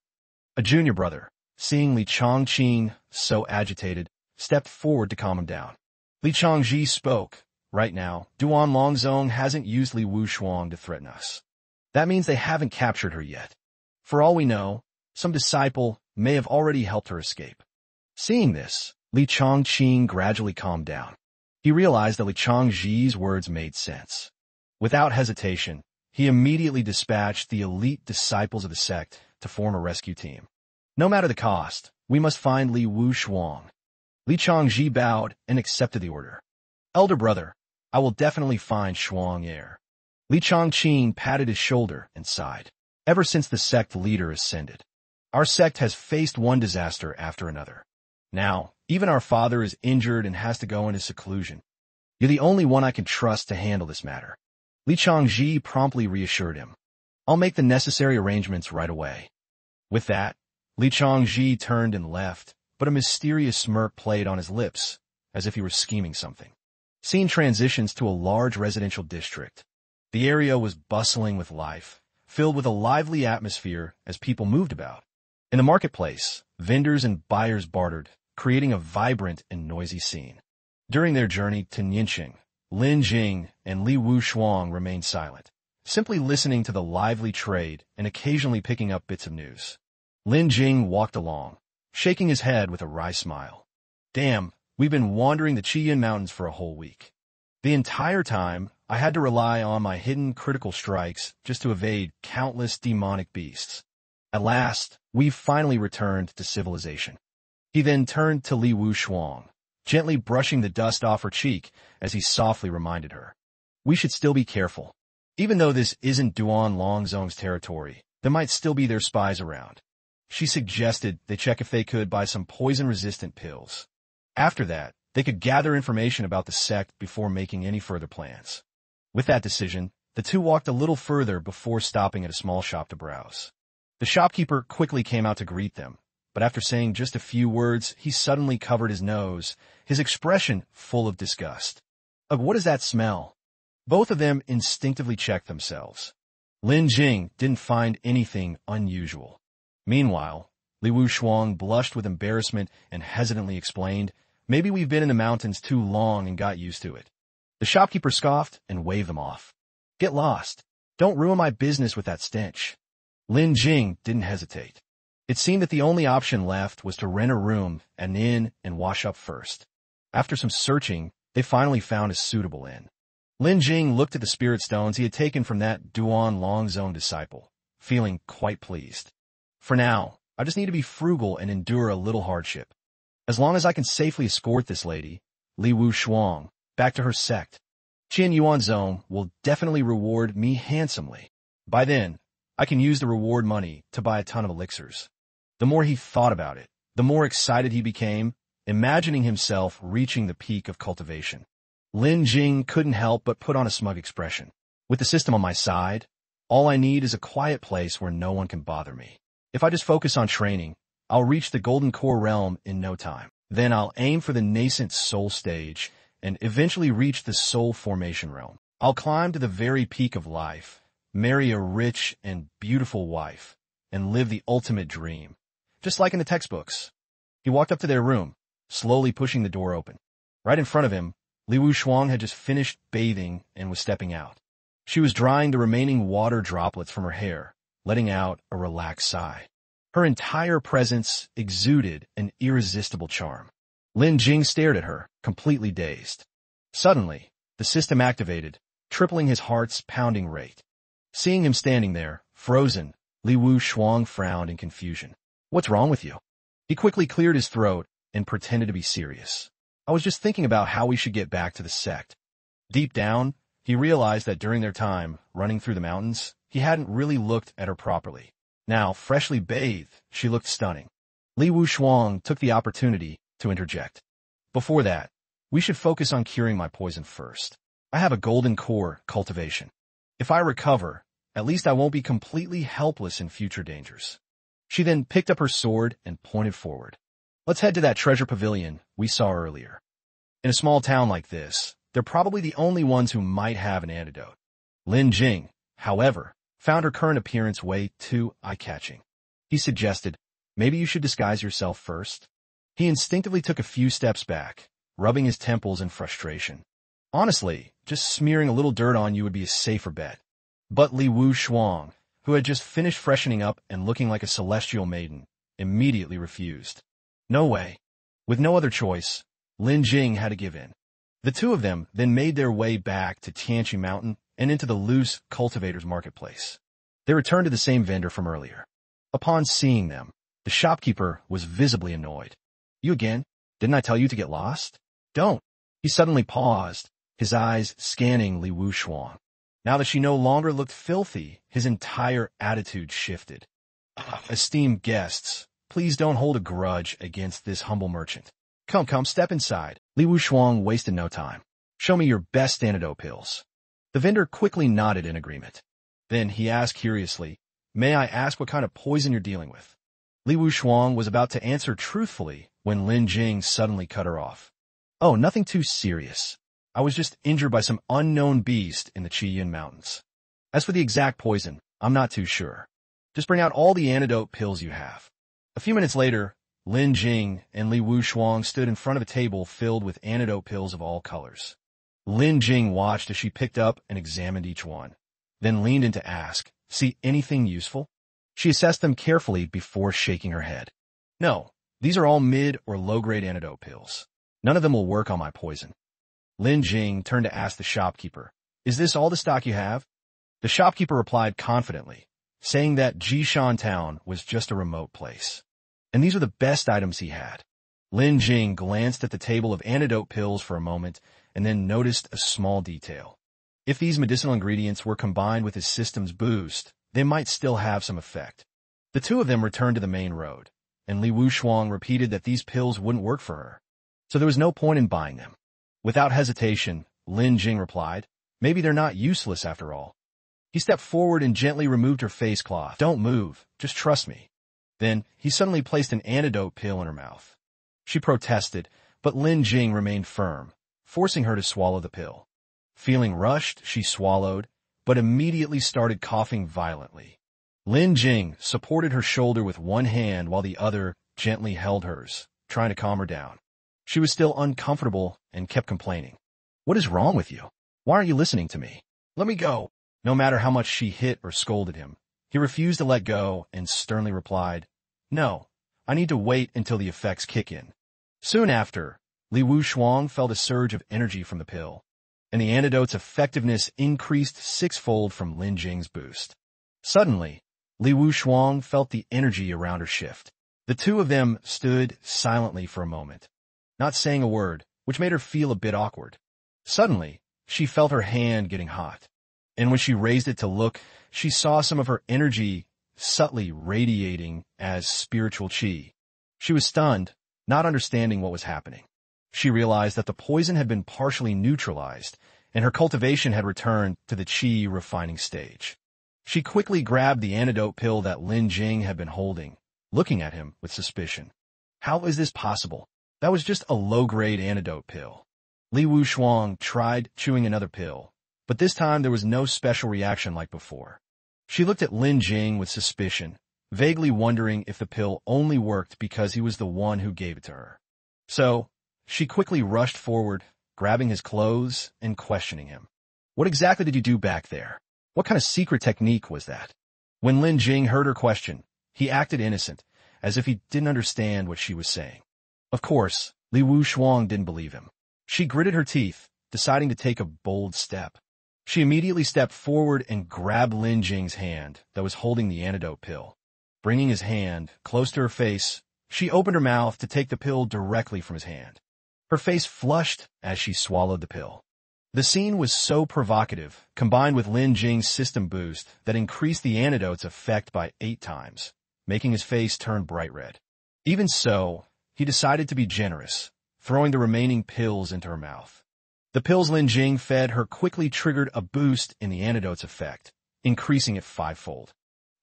A junior brother, seeing Li Chongqing so agitated, stepped forward to calm him down. Li Chongji spoke. Right now, Duan Long Zone hasn't used Li Wushuang to threaten us. That means they haven't captured her yet. For all we know, some disciple may have already helped her escape. Seeing this, Li Chongqing gradually calmed down. He realized that Li Chongji's words made sense. Without hesitation, he immediately dispatched the elite disciples of the sect to form a rescue team. No matter the cost, we must find Li Wushuang. Li Chongji bowed and accepted the order. Elder brother, I will definitely find Shuang Er. Li Chongqing patted his shoulder and sighed. Ever since the sect leader ascended, our sect has faced one disaster after another. Now, even our father is injured and has to go into seclusion. You're the only one I can trust to handle this matter. Li Chongji promptly reassured him. I'll make the necessary arrangements right away. With that, Li Chongji turned and left, but a mysterious smirk played on his lips, as if he were scheming something. Scene transitions to a large residential district. The area was bustling with life, filled with a lively atmosphere as people moved about. In the marketplace, vendors and buyers bartered, creating a vibrant and noisy scene. During their journey to Nianqing, Lin Jing and Li Wushuang remained silent, simply listening to the lively trade and occasionally picking up bits of news. Lin Jing walked along, shaking his head with a wry smile. Damn, we've been wandering the Qiyin Mountains for a whole week. The entire time, I had to rely on my hidden critical strikes just to evade countless demonic beasts. At last, we've finally returned to civilization. He then turned to Li Wushuang, gently brushing the dust off her cheek as he softly reminded her. We should still be careful. Even though this isn't Duan Longzong's territory, there might still be their spies around. She suggested they check if they could buy some poison-resistant pills. After that, they could gather information about the sect before making any further plans. With that decision, the two walked a little further before stopping at a small shop to browse. The shopkeeper quickly came out to greet them, but after saying just a few words, he suddenly covered his nose, his expression full of disgust. Ugh, what is that smell? Both of them instinctively checked themselves. Lin Jing didn't find anything unusual. Meanwhile, Li Wushuang blushed with embarrassment and hesitantly explained, maybe we've been in the mountains too long and got used to it. The shopkeeper scoffed and waved them off. Get lost. Don't ruin my business with that stench. Lin Jing didn't hesitate. It seemed that the only option left was to rent a room at an inn and wash up first. After some searching, they finally found a suitable inn. Lin Jing looked at the spirit stones he had taken from that Duan Longzong disciple, feeling quite pleased. For now, I just need to be frugal and endure a little hardship. As long as I can safely escort this lady, Li Wushuang, back to her sect, Qin Yuanzong will definitely reward me handsomely. By then, I can use the reward money to buy a ton of elixirs. The more he thought about it, the more excited he became, imagining himself reaching the peak of cultivation. Lin Jing couldn't help but put on a smug expression. With the system on my side, all I need is a quiet place where no one can bother me. If I just focus on training, I'll reach the Golden Core realm in no time. Then I'll aim for the nascent soul stage and eventually reach the soul formation realm. I'll climb to the very peak of life, marry a rich and beautiful wife, and live the ultimate dream, just like in the textbooks. He walked up to their room, slowly pushing the door open. Right in front of him, Li Wushuang had just finished bathing and was stepping out. She was drying the remaining water droplets from her hair, letting out a relaxed sigh. Her entire presence exuded an irresistible charm. Lin Jing stared at her, completely dazed. Suddenly, the system activated, tripling his heart's pounding rate. Seeing him standing there, frozen, Li Wushuang frowned in confusion. What's wrong with you? He quickly cleared his throat and pretended to be serious. I was just thinking about how we should get back to the sect. Deep down, he realized that during their time running through the mountains, he hadn't really looked at her properly. Now, freshly bathed, she looked stunning. Li Wushuang took the opportunity to interject. Before that, we should focus on curing my poison first. I have a golden core cultivation. If I recover, at least I won't be completely helpless in future dangers. She then picked up her sword and pointed forward. Let's head to that treasure pavilion we saw earlier. In a small town like this, they're probably the only ones who might have an antidote. Lin Jing, however, found her current appearance way too eye-catching. He suggested, maybe you should disguise yourself first. He instinctively took a few steps back, rubbing his temples in frustration. Honestly, just smearing a little dirt on you would be a safer bet. But Li Wu Shuang, who had just finished freshening up and looking like a celestial maiden, immediately refused. No way. With no other choice, Lin Jing had to give in. The two of them then made their way back to Tianqi Mountain and into the loose cultivators marketplace. They returned to the same vendor from earlier. Upon seeing them, the shopkeeper was visibly annoyed. You again? Didn't I tell you to get lost? Don't. He suddenly paused, his eyes scanning Li Wu Shuang. Now that she no longer looked filthy, his entire attitude shifted. Esteemed guests, please don't hold a grudge against this humble merchant. Come, step inside. Li Wu Shuang wasted no time. Show me your best antidote pills. The vendor quickly nodded in agreement. Then he asked curiously, May I ask what kind of poison you're dealing with? Li Wu Shuang was about to answer truthfully when Lin Jing suddenly cut her off. Oh, nothing too serious. I was just injured by some unknown beast in the Qiyin Mountains. As for the exact poison, I'm not too sure. Just bring out all the antidote pills you have. A few minutes later, Lin Jing and Li Wu Shuang stood in front of a table filled with antidote pills of all colors. Lin Jing watched as she picked up and examined each one, then leaned in to ask, See anything useful? She assessed them carefully before shaking her head. No, these are all mid or low-grade antidote pills. None of them will work on my poison. Lin Jing turned to ask the shopkeeper, Is this all the stock you have? The shopkeeper replied confidently, saying that Jishan Town was just a remote place. And these were the best items he had. Lin Jing glanced at the table of antidote pills for a moment and then noticed a small detail. If these medicinal ingredients were combined with his system's boost, they might still have some effect. The two of them returned to the main road, and Li Wu Shuang repeated that these pills wouldn't work for her. So there was no point in buying them. Without hesitation, Lin Jing replied, Maybe they're not useless after all. He stepped forward and gently removed her face cloth. Don't move, just trust me. Then, he suddenly placed an antidote pill in her mouth. She protested, but Lin Jing remained firm, forcing her to swallow the pill. Feeling rushed, she swallowed, but immediately started coughing violently. Lin Jing supported her shoulder with one hand while the other gently held hers, trying to calm her down. She was still uncomfortable and kept complaining. What is wrong with you? Why aren't you listening to me? Let me go. No matter how much she hit or scolded him, he refused to let go and sternly replied, No, I need to wait until the effects kick in. Soon after, Li Wu Shuang felt a surge of energy from the pill, and the antidote's effectiveness increased sixfold from Lin Jing's boost. Suddenly, Li Wu Shuang felt the energy around her shift. The two of them stood silently for a moment, not saying a word, which made her feel a bit awkward. Suddenly, she felt her hand getting hot, and when she raised it to look, she saw some of her energy subtly radiating as spiritual qi. She was stunned, not understanding what was happening. She realized that the poison had been partially neutralized, and her cultivation had returned to the qi refining stage. She quickly grabbed the antidote pill that Lin Jing had been holding, looking at him with suspicion. How is this possible? That was just a low-grade antidote pill. Li Wu Shuang tried chewing another pill, but this time there was no special reaction like before. She looked at Lin Jing with suspicion, vaguely wondering if the pill only worked because he was the one who gave it to her. So, she quickly rushed forward, grabbing his clothes and questioning him. What exactly did you do back there? What kind of secret technique was that? When Lin Jing heard her question, he acted innocent, as if he didn't understand what she was saying. Of course, Li Wu Shuang didn't believe him. She gritted her teeth, deciding to take a bold step. She immediately stepped forward and grabbed Lin Jing's hand that was holding the antidote pill. Bringing his hand close to her face, she opened her mouth to take the pill directly from his hand. Her face flushed as she swallowed the pill. The scene was so provocative, combined with Lin Jing's system boost, that increased the antidote's effect by 8 times, making his face turn bright red. Even so, he decided to be generous, throwing the remaining pills into her mouth. The pills Lin Jing fed her quickly triggered a boost in the antidote's effect, increasing it 5-fold.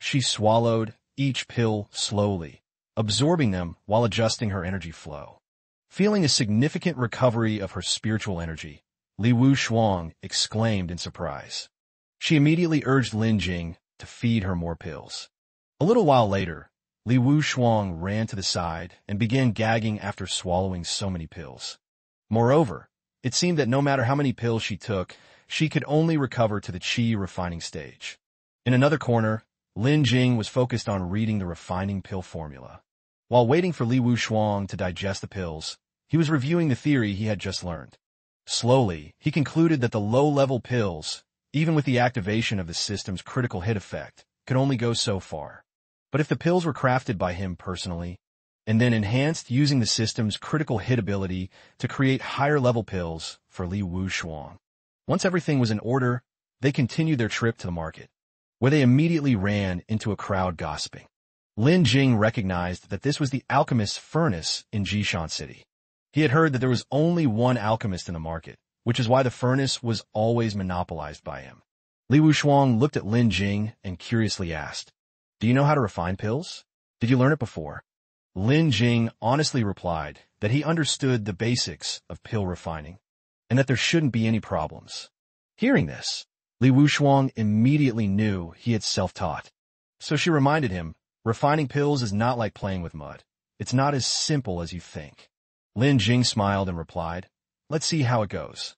She swallowed each pill slowly, absorbing them while adjusting her energy flow. Feeling a significant recovery of her spiritual energy, Li Wu Shuang exclaimed in surprise. She immediately urged Lin Jing to feed her more pills. A little while later, Li Wu Shuang ran to the side and began gagging after swallowing so many pills. Moreover, It seemed that no matter how many pills she took, she could only recover to the qi refining stage. In another corner, Lin Jing was focused on reading the refining pill formula. While waiting for Li Wushuang to digest the pills, he was reviewing the theory he had just learned. Slowly, he concluded that the low-level pills, even with the activation of the system's critical hit effect, could only go so far. But if the pills were crafted by him personally, and then enhanced using the system's critical hit ability to create higher-level pills for Li Wushuang. Once everything was in order, they continued their trip to the market, where they immediately ran into a crowd gossiping. Lin Jing recognized that this was the alchemist's furnace in Jishan City. He had heard that there was only one alchemist in the market, which is why the furnace was always monopolized by him. Li Wushuang looked at Lin Jing and curiously asked, "Do you know how to refine pills? Did you learn it before?" Lin Jing honestly replied that he understood the basics of pill refining, and that there shouldn't be any problems. Hearing this, Li Wushuang immediately knew he had self-taught. So she reminded him, refining pills is not like playing with mud. It's not as simple as you think. Lin Jing smiled and replied, "Let's see how it goes."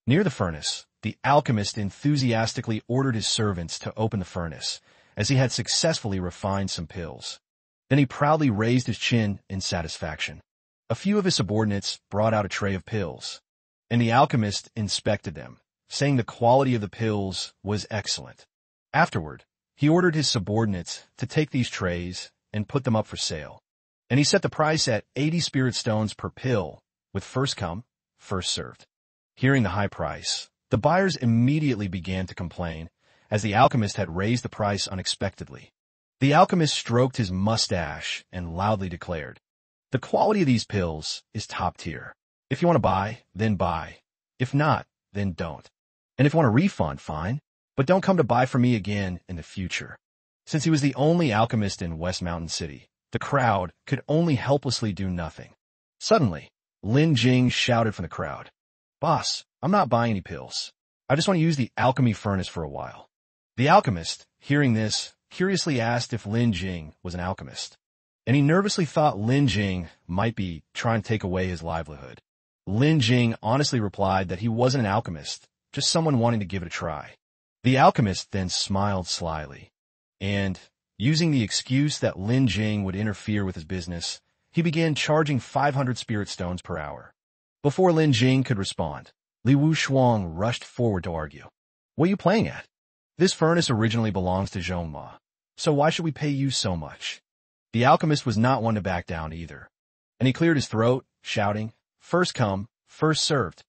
Near the furnace, the alchemist enthusiastically ordered his servants to open the furnace, as he had successfully refined some pills. Then he proudly raised his chin in satisfaction. A few of his subordinates brought out a tray of pills, and the alchemist inspected them, saying the quality of the pills was excellent. Afterward, he ordered his subordinates to take these trays and put them up for sale, and he set the price at 80 spirit stones per pill, with first come, first served. Hearing the high price, the buyers immediately began to complain, as the alchemist had raised the price unexpectedly. The alchemist stroked his mustache and loudly declared, "The quality of these pills is top tier. If you want to buy, then buy. If not, then don't. And if you want a refund, fine, but don't come to buy from me again in the future." Since he was the only alchemist in West Mountain City, the crowd could only helplessly do nothing. Suddenly, Lin Jing shouted from the crowd, "Boss, I'm not buying any pills. I just want to use the alchemy furnace for a while." The alchemist, hearing this, curiously asked if Lin Jing was an alchemist, and he nervously thought Lin Jing might be trying to take away his livelihood. Lin Jing honestly replied that he wasn't an alchemist, just someone wanting to give it a try. The alchemist then smiled slyly, and, using the excuse that Lin Jing would interfere with his business, he began charging 500 spirit stones per hour. Before Lin Jing could respond, Li Wushuang rushed forward to argue. "What are you playing at? This furnace originally belongs to Zhongma, so why should we pay you so much?" The alchemist was not one to back down either, and he cleared his throat, shouting, "First come, first served.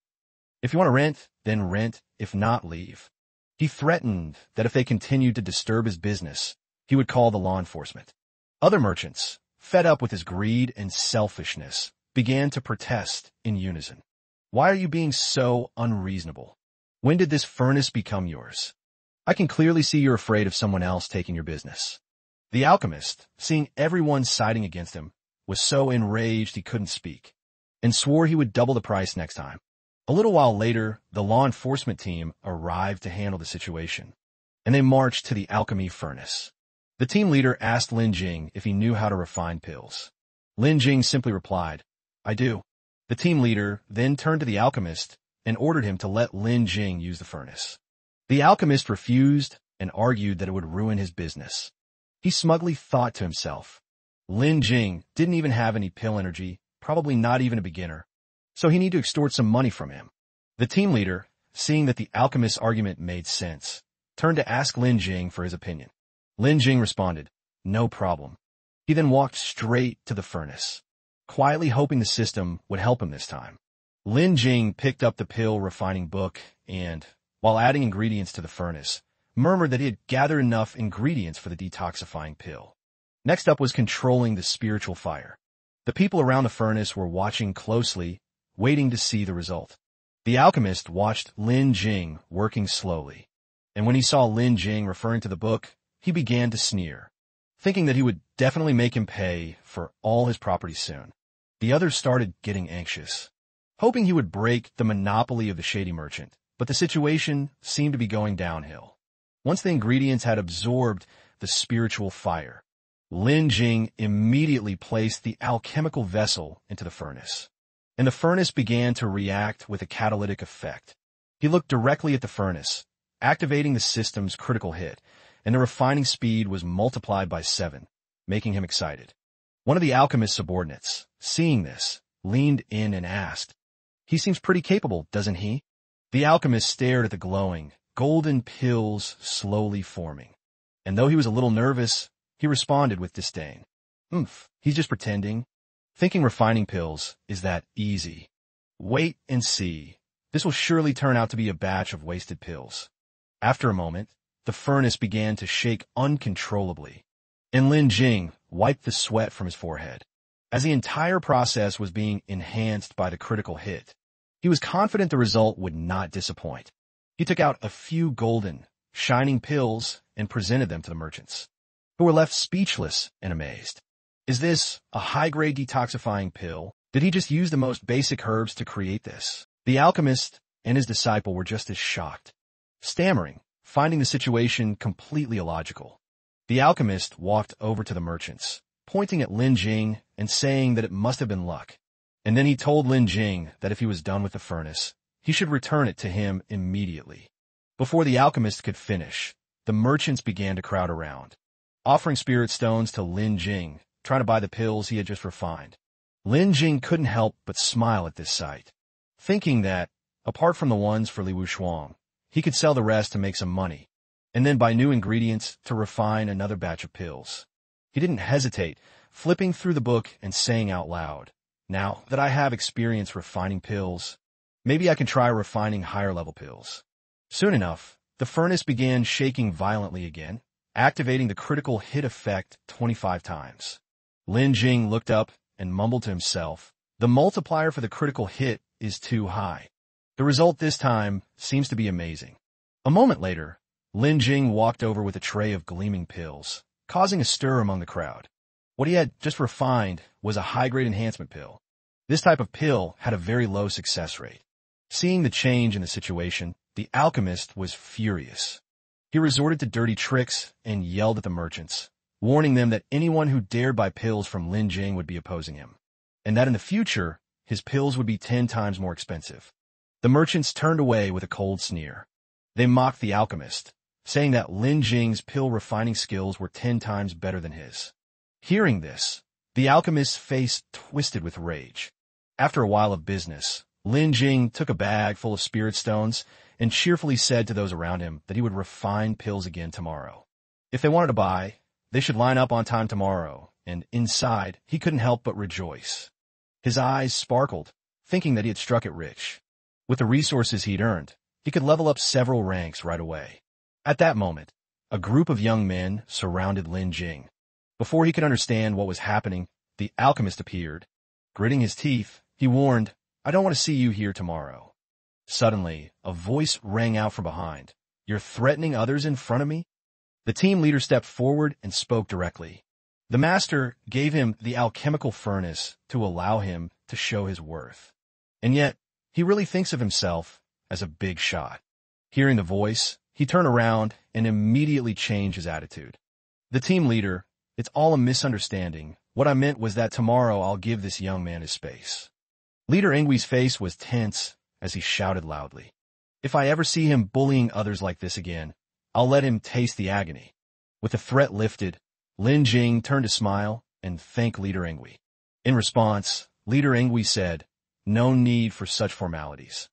If you want to rent, then rent, if not, leave." He threatened that if they continued to disturb his business, he would call the law enforcement. Other merchants, fed up with his greed and selfishness, began to protest in unison. "Why are you being so unreasonable? When did this furnace become yours? I can clearly see you're afraid of someone else taking your business." The alchemist, seeing everyone siding against him, was so enraged he couldn't speak, and swore he would double the price next time. A little while later, the law enforcement team arrived to handle the situation, and they marched to the alchemy furnace. The team leader asked Lin Jing if he knew how to refine pills. Lin Jing simply replied, "I do." The team leader then turned to the alchemist and ordered him to let Lin Jing use the furnace. The alchemist refused and argued that it would ruin his business. He smugly thought to himself, Lin Jing didn't even have any pill energy, probably not even a beginner, so he needed to extort some money from him. The team leader, seeing that the alchemist's argument made sense, turned to ask Lin Jing for his opinion. Lin Jing responded, "No problem." He then walked straight to the furnace, quietly hoping the system would help him this time. Lin Jing picked up the pill refining book and, while adding ingredients to the furnace, murmured that he had gathered enough ingredients for the detoxifying pill. Next up was controlling the spiritual fire. The people around the furnace were watching closely, waiting to see the result. The alchemist watched Lin Jing working slowly, and when he saw Lin Jing referring to the book, he began to sneer, thinking that he would definitely make him pay for all his property soon. The others started getting anxious, hoping he would break the monopoly of the shady merchant, but the situation seemed to be going downhill. Once the ingredients had absorbed the spiritual fire, Lin Jing immediately placed the alchemical vessel into the furnace. and the furnace began to react with a catalytic effect. He looked directly at the furnace, activating the system's critical hit, and the refining speed was multiplied by 7, making him excited. One of the alchemist's subordinates, seeing this, leaned in and asked, "He seems pretty capable, doesn't he?" The alchemist stared at the glowing, golden pills slowly forming. And though he was a little nervous, he responded with disdain. He's just pretending. Thinking refining pills is that easy. Wait and see. This will surely turn out to be a batch of wasted pills. After a moment, the furnace began to shake uncontrollably, and Lin Jing wiped the sweat from his forehead. As the entire process was being enhanced by the critical hit, he was confident the result would not disappoint. He took out a few golden, shining pills and presented them to the merchants, who were left speechless and amazed. Is this a high-grade detoxifying pill? Did he just use the most basic herbs to create this? The alchemist and his disciple were just as shocked, stammering, finding the situation completely illogical. The alchemist walked over to the merchants, pointing at Lin Jing and saying that it must have been luck. And then he told Lin Jing that if he was done with the furnace, he should return it to him immediately. Before the alchemist could finish, the merchants began to crowd around, offering spirit stones to Lin Jing, trying to buy the pills he had just refined. Lin Jing couldn't help but smile at this sight, thinking that, apart from the ones for Li Wushuang, he could sell the rest to make some money, and then buy new ingredients to refine another batch of pills. He didn't hesitate, flipping through the book and saying out loud, "Now that I have experience refining pills, maybe I can try refining higher-level pills." Soon enough, the furnace began shaking violently again, activating the critical hit effect 25 times. Lin Jing looked up and mumbled to himself, "The multiplier for the critical hit is too high." The result this time seems to be amazing. A moment later, Lin Jing walked over with a tray of gleaming pills, causing a stir among the crowd. What he had just refined was a high-grade enhancement pill. This type of pill had a very low success rate. Seeing the change in the situation, the alchemist was furious. He resorted to dirty tricks and yelled at the merchants, warning them that anyone who dared buy pills from Lin Jing would be opposing him, and that in the future, his pills would be 10 times more expensive. The merchants turned away with a cold sneer. They mocked the alchemist, saying that Lin Jing's pill refining skills were 10 times better than his. Hearing this, the alchemist's face twisted with rage. After a while of business, Lin Jing took a bag full of spirit stones and cheerfully said to those around him that he would refine pills again tomorrow. If they wanted to buy, they should line up on time tomorrow, and inside, he couldn't help but rejoice. His eyes sparkled, thinking that he had struck it rich. With the resources he'd earned, he could level up several ranks right away. At that moment, a group of young men surrounded Lin Jing. Before he could understand what was happening, the alchemist appeared. Gritting his teeth, he warned, "I don't want to see you here tomorrow." Suddenly, a voice rang out from behind. "You're threatening others in front of me?" The team leader stepped forward and spoke directly. The master gave him the alchemical furnace to allow him to show his worth. And yet, he really thinks of himself as a big shot. Hearing the voice, he turned around and immediately changed his attitude. The team leader, "It's all a misunderstanding. What I meant was that tomorrow I'll give this young man his space." Leader Ingwe's face was tense as he shouted loudly, "If I ever see him bullying others like this again, I'll let him taste the agony." With the threat lifted, Lin Jing turned to smile and thank Leader Ingwe. In response, Leader Ingwe said, "No need for such formalities."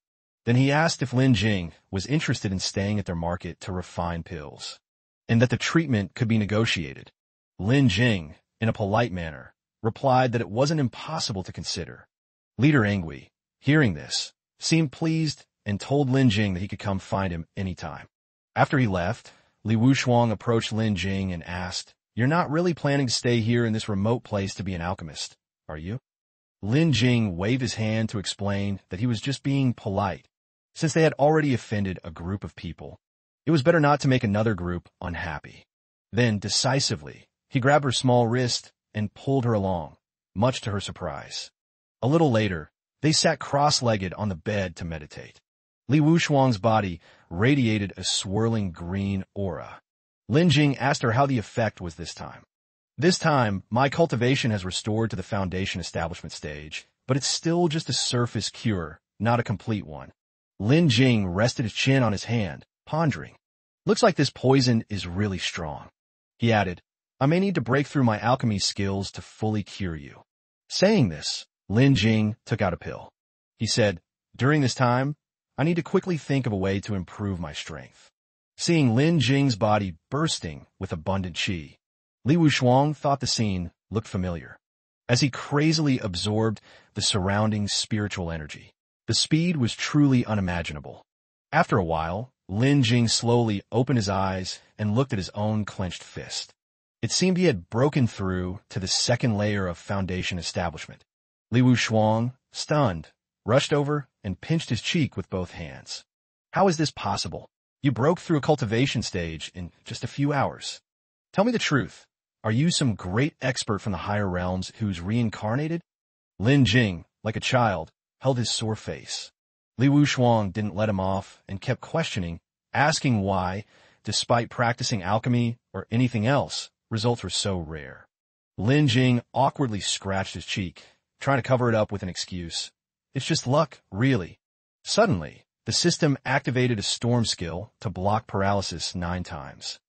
Then he asked if Lin Jing was interested in staying at their market to refine pills, and that the treatment could be negotiated. Lin Jing, in a polite manner, replied that it wasn't impossible to consider. Leader Ingwe, hearing this, seemed pleased and told Lin Jing that he could come find him anytime. After he left, Li Wushuang approached Lin Jing and asked, "You're not really planning to stay here in this remote place to be an alchemist, are you?" Lin Jing waved his hand to explain that he was just being polite, since they had already offended a group of people. It was better not to make another group unhappy. Then, decisively, he grabbed her small wrist and pulled her along, much to her surprise. A little later, they sat cross-legged on the bed to meditate. Li Wushuang's body radiated a swirling green aura. Lin Jing asked her how the effect was this time. "This time, my cultivation has restored to the foundation establishment stage, but it's still just a surface cure, not a complete one. Lin Jing rested his chin on his hand, pondering. Looks like this poison is really strong. He added, I may need to break through my alchemy skills to fully cure you. Saying this, Lin Jing took out a pill. He said, during this time, I need to quickly think of a way to improve my strength. Seeing Lin Jing's body bursting with abundant qi, Li Wushuang thought the scene looked familiar. As he crazily absorbed the surrounding spiritual energy, the speed was truly unimaginable. After a while, Lin Jing slowly opened his eyes and looked at his own clenched fist. It seemed he had broken through to the second layer of foundation establishment. Li Wushuang, stunned, rushed over and pinched his cheek with both hands. How is this possible? You broke through a cultivation stage in just a few hours. Tell me the truth. Are you some great expert from the higher realms who's reincarnated? Lin Jing, like a child, held his sore face. Li Wushuang didn't let him off and kept questioning, asking why, despite practicing alchemy or anything else, results were so rare. Lin Jing awkwardly scratched his cheek, trying to cover it up with an excuse. It's just luck, really. Suddenly, the system activated a storm skill to block paralysis 9 times.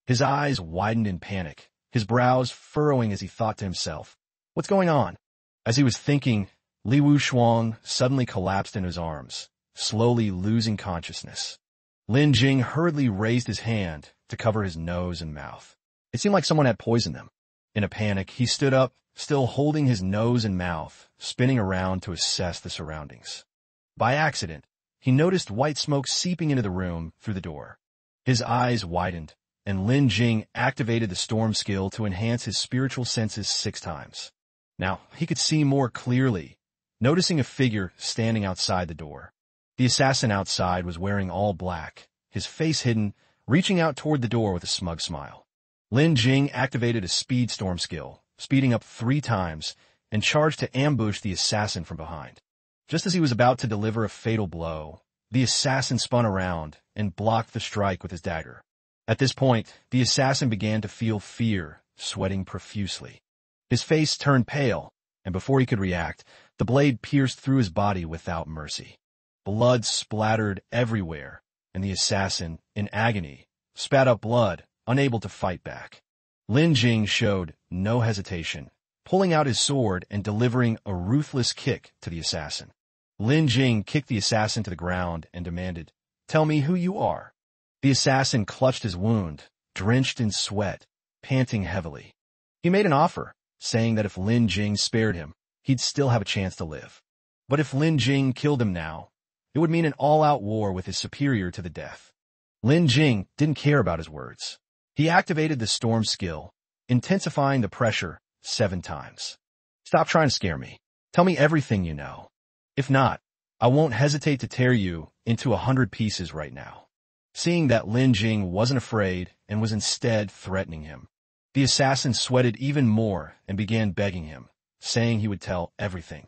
His eyes widened in panic, his brows furrowing as he thought to himself, what's going on? As he was thinking, Li Wushuang suddenly collapsed in his arms, slowly losing consciousness. Lin Jing hurriedly raised his hand to cover his nose and mouth. It seemed like someone had poisoned them. In a panic, he stood up, still holding his nose and mouth, spinning around to assess the surroundings. By accident, he noticed white smoke seeping into the room through the door. His eyes widened, and Lin Jing activated the storm skill to enhance his spiritual senses 6 times. Now, he could see more clearly, noticing a figure standing outside the door. The assassin outside was wearing all black, his face hidden, reaching out toward the door with a smug smile. Lin Jing activated a speed storm skill, speeding up 3 times, and charged to ambush the assassin from behind. Just as he was about to deliver a fatal blow, the assassin spun around and blocked the strike with his dagger. At this point, the assassin began to feel fear, sweating profusely. His face turned pale, and before he could react, the blade pierced through his body without mercy. Blood splattered everywhere, and the assassin, in agony, spat up blood, unable to fight back. Lin Jing showed no hesitation, pulling out his sword and delivering a ruthless kick to the assassin. Lin Jing kicked the assassin to the ground and demanded, "Tell me who you are." The assassin clutched his wound, drenched in sweat, panting heavily. He made an offer, saying that if Lin Jing spared him, he'd still have a chance to live. But if Lin Jing killed him now, it would mean an all-out war with his superior to the death. Lin Jing didn't care about his words. He activated the storm skill, intensifying the pressure 7 times. Stop trying to scare me. Tell me everything you know. If not, I won't hesitate to tear you into 100 pieces right now. Seeing that Lin Jing wasn't afraid and was instead threatening him, the assassin sweated even more and began begging him, saying he would tell everything.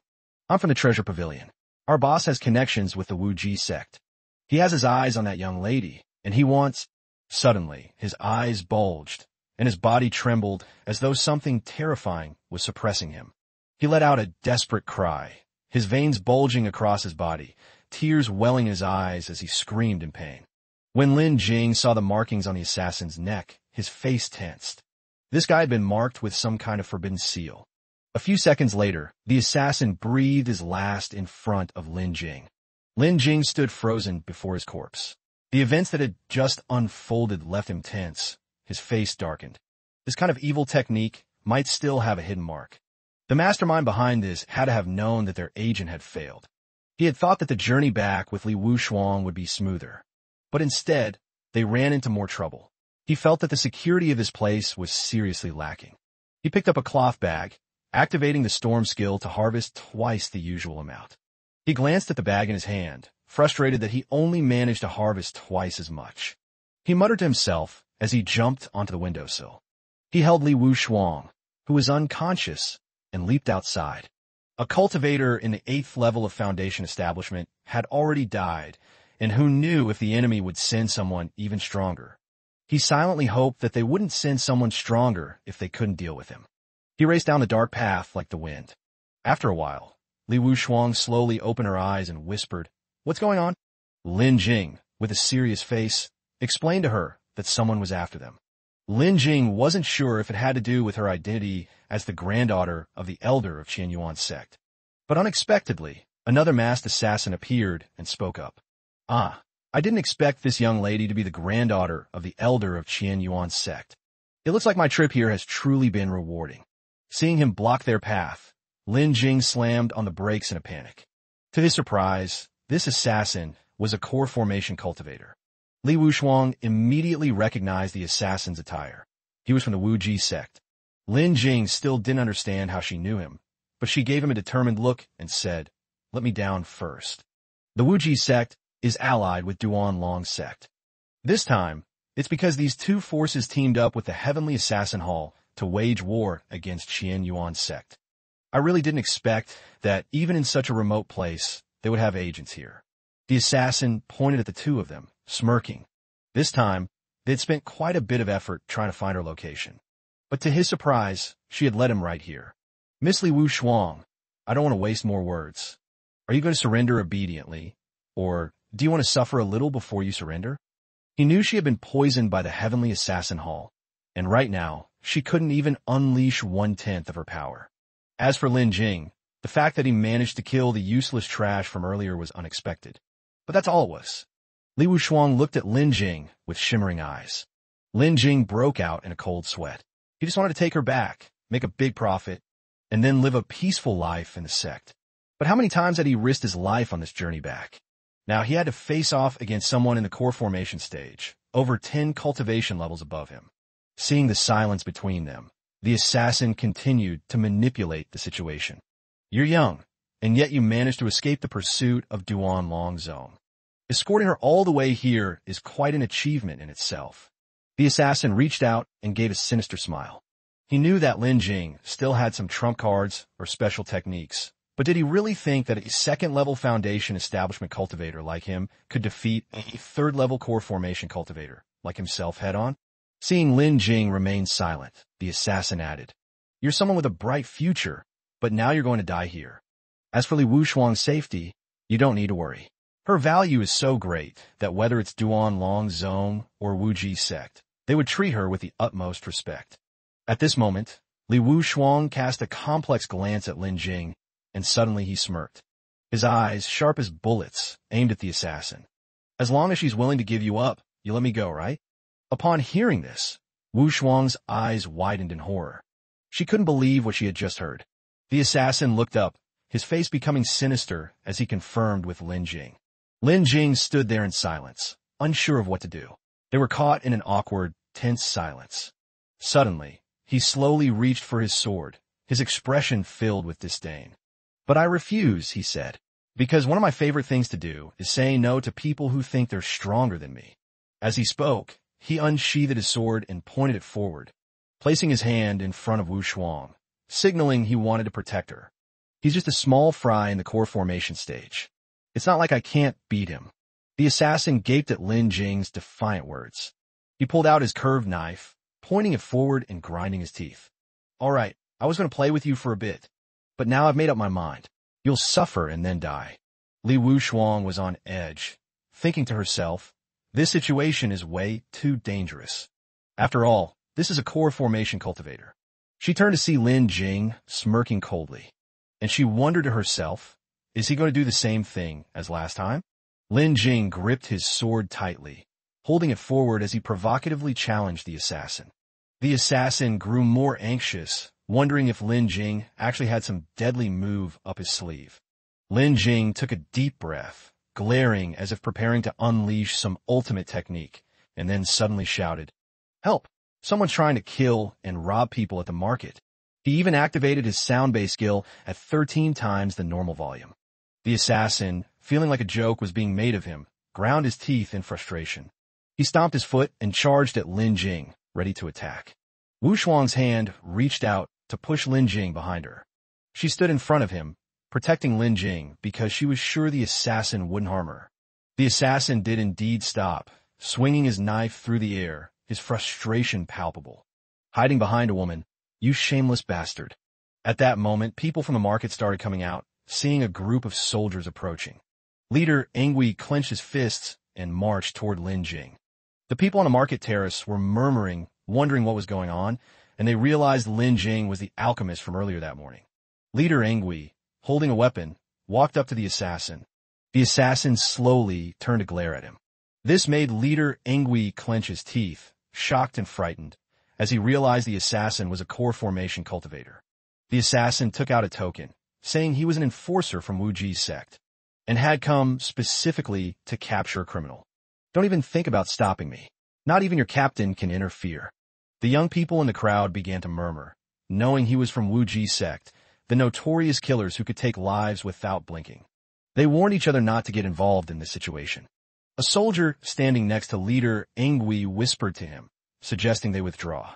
I'm from the Treasure Pavilion. Our boss has connections with the Wu Ji sect. He has his eyes on that young lady, and he wants... Suddenly, his eyes bulged, and his body trembled as though something terrifying was suppressing him. He let out a desperate cry, his veins bulging across his body, tears welling in his eyes as he screamed in pain. When Lin Jing saw the markings on the assassin's neck, his face tensed. This guy had been marked with some kind of forbidden seal. A few seconds later, the assassin breathed his last in front of Lin Jing. Lin Jing stood frozen before his corpse. The events that had just unfolded left him tense, his face darkened. This kind of evil technique might still have a hidden mark. The mastermind behind this had to have known that their agent had failed. He had thought that the journey back with Li Wushuang would be smoother. But instead, they ran into more trouble. He felt that the security of his place was seriously lacking. He picked up a cloth bag, activating the storm skill to harvest twice the usual amount. He glanced at the bag in his hand, frustrated that he only managed to harvest twice as much. He muttered to himself as he jumped onto the windowsill. He held Li Wushuang, who was unconscious, and leaped outside. A cultivator in the 8th level of Foundation establishment had already died, and who knew if the enemy would send someone even stronger. He silently hoped that they wouldn't send someone stronger if they couldn't deal with him. He raced down the dark path like the wind. After a while, Li Wuxuang slowly opened her eyes and whispered, "What's going on?" Lin Jing, with a serious face, explained to her that someone was after them. Lin Jing wasn't sure if it had to do with her identity as the granddaughter of the elder of Qian Yuan's sect. But unexpectedly, another masked assassin appeared and spoke up. "Ah, I didn't expect this young lady to be the granddaughter of the elder of Qian Yuan's sect. It looks like my trip here has truly been rewarding." Seeing him block their path, Lin Jing slammed on the brakes in a panic. To his surprise, this assassin was a core formation cultivator. Li Wuxuang immediately recognized the assassin's attire. He was from the Wuji sect. Lin Jing still didn't understand how she knew him, but she gave him a determined look and said, "Let me down first." The Wuji sect is allied with Duan Long's sect. This time, it's because these two forces teamed up with the Heavenly Assassin Hall to wage war against Qian Yuan's sect. I really didn't expect that even in such a remote place, they would have agents here. The assassin pointed at the two of them, smirking. This time, they'd spent quite a bit of effort trying to find her location. But to his surprise, she had led him right here. "Miss Li Wuxuang, I don't want to waste more words. Are you going to surrender obediently? Or do you want to suffer a little before you surrender?" He knew she had been poisoned by the Heavenly Assassin Hall, and right now, she couldn't even unleash 1/10 of her power. As for Lin Jing, the fact that he managed to kill the useless trash from earlier was unexpected. But that's all it was. Li Wuxuang looked at Lin Jing with shimmering eyes. Lin Jing broke out in a cold sweat. He just wanted to take her back, make a big profit, and then live a peaceful life in the sect. But how many times had he risked his life on this journey back? Now he had to face off against someone in the core formation stage, over 10 cultivation levels above him. Seeing the silence between them, the assassin continued to manipulate the situation. "You're young, and yet you managed to escape the pursuit of Duan Long's zone. Escorting her all the way here is quite an achievement in itself." The assassin reached out and gave a sinister smile. He knew that Lin Jing still had some trump cards or special techniques, but did he really think that a second-level foundation establishment cultivator like him could defeat a third-level core formation cultivator like himself head-on? Seeing Lin Jing remain silent, the assassin added, "You're someone with a bright future, but now you're going to die here. As for Li Wuxuang's safety, you don't need to worry. Her value is so great that whether it's Duan Long's zone or Wuji sect, they would treat her with the utmost respect." At this moment, Li Wuxuang cast a complex glance at Lin Jing, and suddenly he smirked. His eyes, sharp as bullets, aimed at the assassin. "As long as she's willing to give you up, you let me go, right?" Upon hearing this, Wuxuang's eyes widened in horror. She couldn't believe what she had just heard. The assassin looked up, his face becoming sinister as he confirmed with Lin Jing. Lin Jing stood there in silence, unsure of what to do. They were caught in an awkward, tense silence. Suddenly, he slowly reached for his sword, his expression filled with disdain. "But I refuse," he said, "because one of my favorite things to do is saying no to people who think they're stronger than me." As he spoke, he unsheathed his sword and pointed it forward, placing his hand in front of Wuxuang, signaling he wanted to protect her. "He's just a small fry in the core formation stage. It's not like I can't beat him." The assassin gaped at Lin Jing's defiant words. He pulled out his curved knife, pointing it forward and grinding his teeth. "All right, I was going to play with you for a bit, but now I've made up my mind. You'll suffer and then die." Li Wuxuang was on edge, thinking to herself, this situation is way too dangerous. After all, this is a core formation cultivator. She turned to see Lin Jing smirking coldly, and she wondered to herself, is he going to do the same thing as last time? Lin Jing gripped his sword tightly, holding it forward as he provocatively challenged the assassin. The assassin grew more anxious, wondering if Lin Jing actually had some deadly move up his sleeve. Lin Jing took a deep breath, glaring as if preparing to unleash some ultimate technique, and then suddenly shouted, "Help! Someone's trying to kill and rob people at the market." He even activated his sound bass skill at 13 times the normal volume. The assassin, feeling like a joke was being made of him, ground his teeth in frustration. He stomped his foot and charged at Lin Jing, ready to attack. Wuxuang's hand reached out to push Lin Jing behind her. She stood in front of him, protecting Lin Jing because she was sure the assassin wouldn't harm her. The assassin did indeed stop, swinging his knife through the air, his frustration palpable. Hiding behind a woman, "You shameless bastard." At that moment, people from the market started coming out, seeing a group of soldiers approaching. Leader Engui clenched his fists and marched toward Lin Jing. The people on the market terrace were murmuring, wondering what was going on, and they realized Lin Jing was the alchemist from earlier that morning. Leader Engui, holding a weapon, walked up to the assassin. The assassin slowly turned to glare at him. This made Leader Engui clench his teeth, shocked and frightened, as he realized the assassin was a core formation cultivator. The assassin took out a token, saying he was an enforcer from Wu Ji's sect, and had come specifically to capture a criminal. Don't even think about stopping me. Not even your captain can interfere. The young people in the crowd began to murmur, knowing he was from Wu Ji's sect, the notorious killers who could take lives without blinking. They warned each other not to get involved in this situation. A soldier standing next to Leader Engui whispered to him, suggesting they withdraw.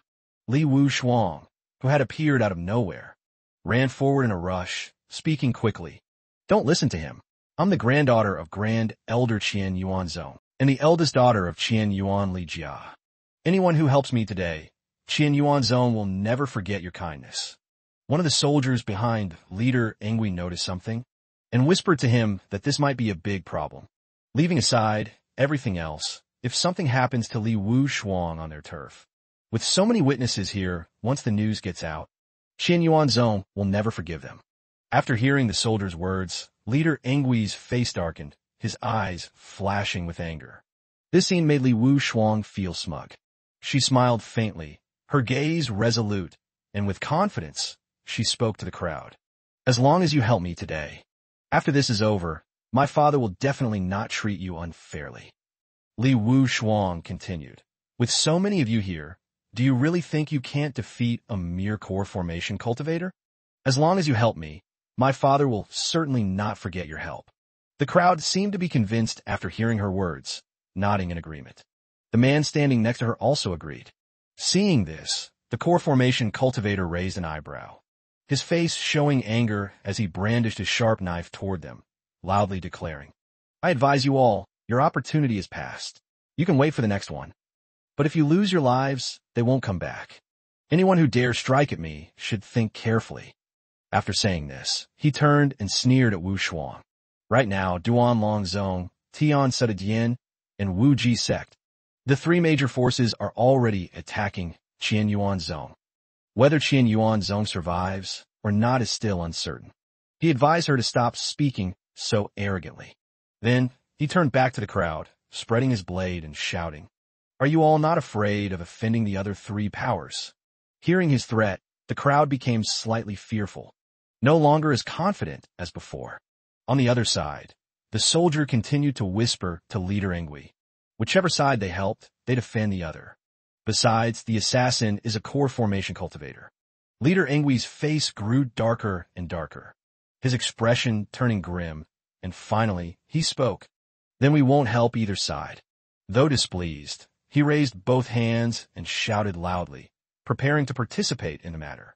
Li Wu Shuang, who had appeared out of nowhere, ran forward in a rush, speaking quickly. Don't listen to him. I'm the granddaughter of Grand Elder Qian Yuanzong, and the eldest daughter of Qian Yuan Li Jia. Anyone who helps me today, Qian Yuanzong will never forget your kindness. One of the soldiers behind Leader Engui noticed something, and whispered to him that this might be a big problem. Leaving aside everything else, if something happens to Li Wu Shuang on their turf, with so many witnesses here, once the news gets out, Qian Yuanzong will never forgive them. After hearing the soldier's words, Leader Engui's face darkened, his eyes flashing with anger. This scene made Li Wu Shuang feel smug. She smiled faintly, her gaze resolute, and with confidence, she spoke to the crowd. As long as you help me today, after this is over, my father will definitely not treat you unfairly. Li Wu Shuang continued. With so many of you here, do you really think you can't defeat a mere core formation cultivator? As long as you help me, my father will certainly not forget your help. The crowd seemed to be convinced after hearing her words, nodding in agreement. The man standing next to her also agreed. Seeing this, the core formation cultivator raised an eyebrow, his face showing anger as he brandished his sharp knife toward them, loudly declaring, I advise you all, your opportunity is past. You can wait for the next one. But if you lose your lives, they won't come back. Anyone who dares strike at me should think carefully. After saying this, he turned and sneered at Wu Shuang. Right now, Duan Longzong, Tian Sutadian, and Wu Ji sect, the three major forces are already attacking Qian Yuanzong. Whether Qian Yuanzong survives or not is still uncertain. He advised her to stop speaking so arrogantly. Then, he turned back to the crowd, spreading his blade and shouting, Are you all not afraid of offending the other three powers? Hearing his threat, the crowd became slightly fearful, no longer as confident as before. On the other side, the soldier continued to whisper to Leader Engui. Whichever side they helped, they defend the other. Besides, the assassin is a core formation cultivator. Leader Engui's face grew darker and darker, his expression turning grim, and finally, he spoke. Then we won't help either side. Though displeased, he raised both hands and shouted loudly, preparing to participate in the matter.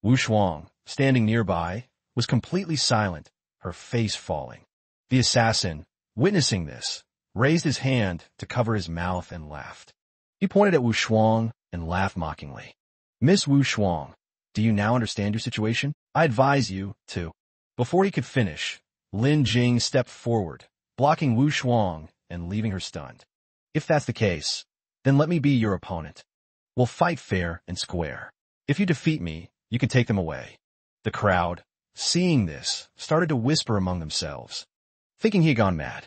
Wu Shuang, standing nearby, was completely silent, her face falling. The assassin, witnessing this, raised his hand to cover his mouth and laughed. He pointed at Wu Shuang and laughed mockingly. Miss Wu Shuang, do you now understand your situation? I advise you to. Before he could finish, Lin Jing stepped forward, blocking Wu Shuang and leaving her stunned. If that's the case, then let me be your opponent. We'll fight fair and square. If you defeat me, you can take them away. The crowd, seeing this, started to whisper among themselves, thinking he had gone mad.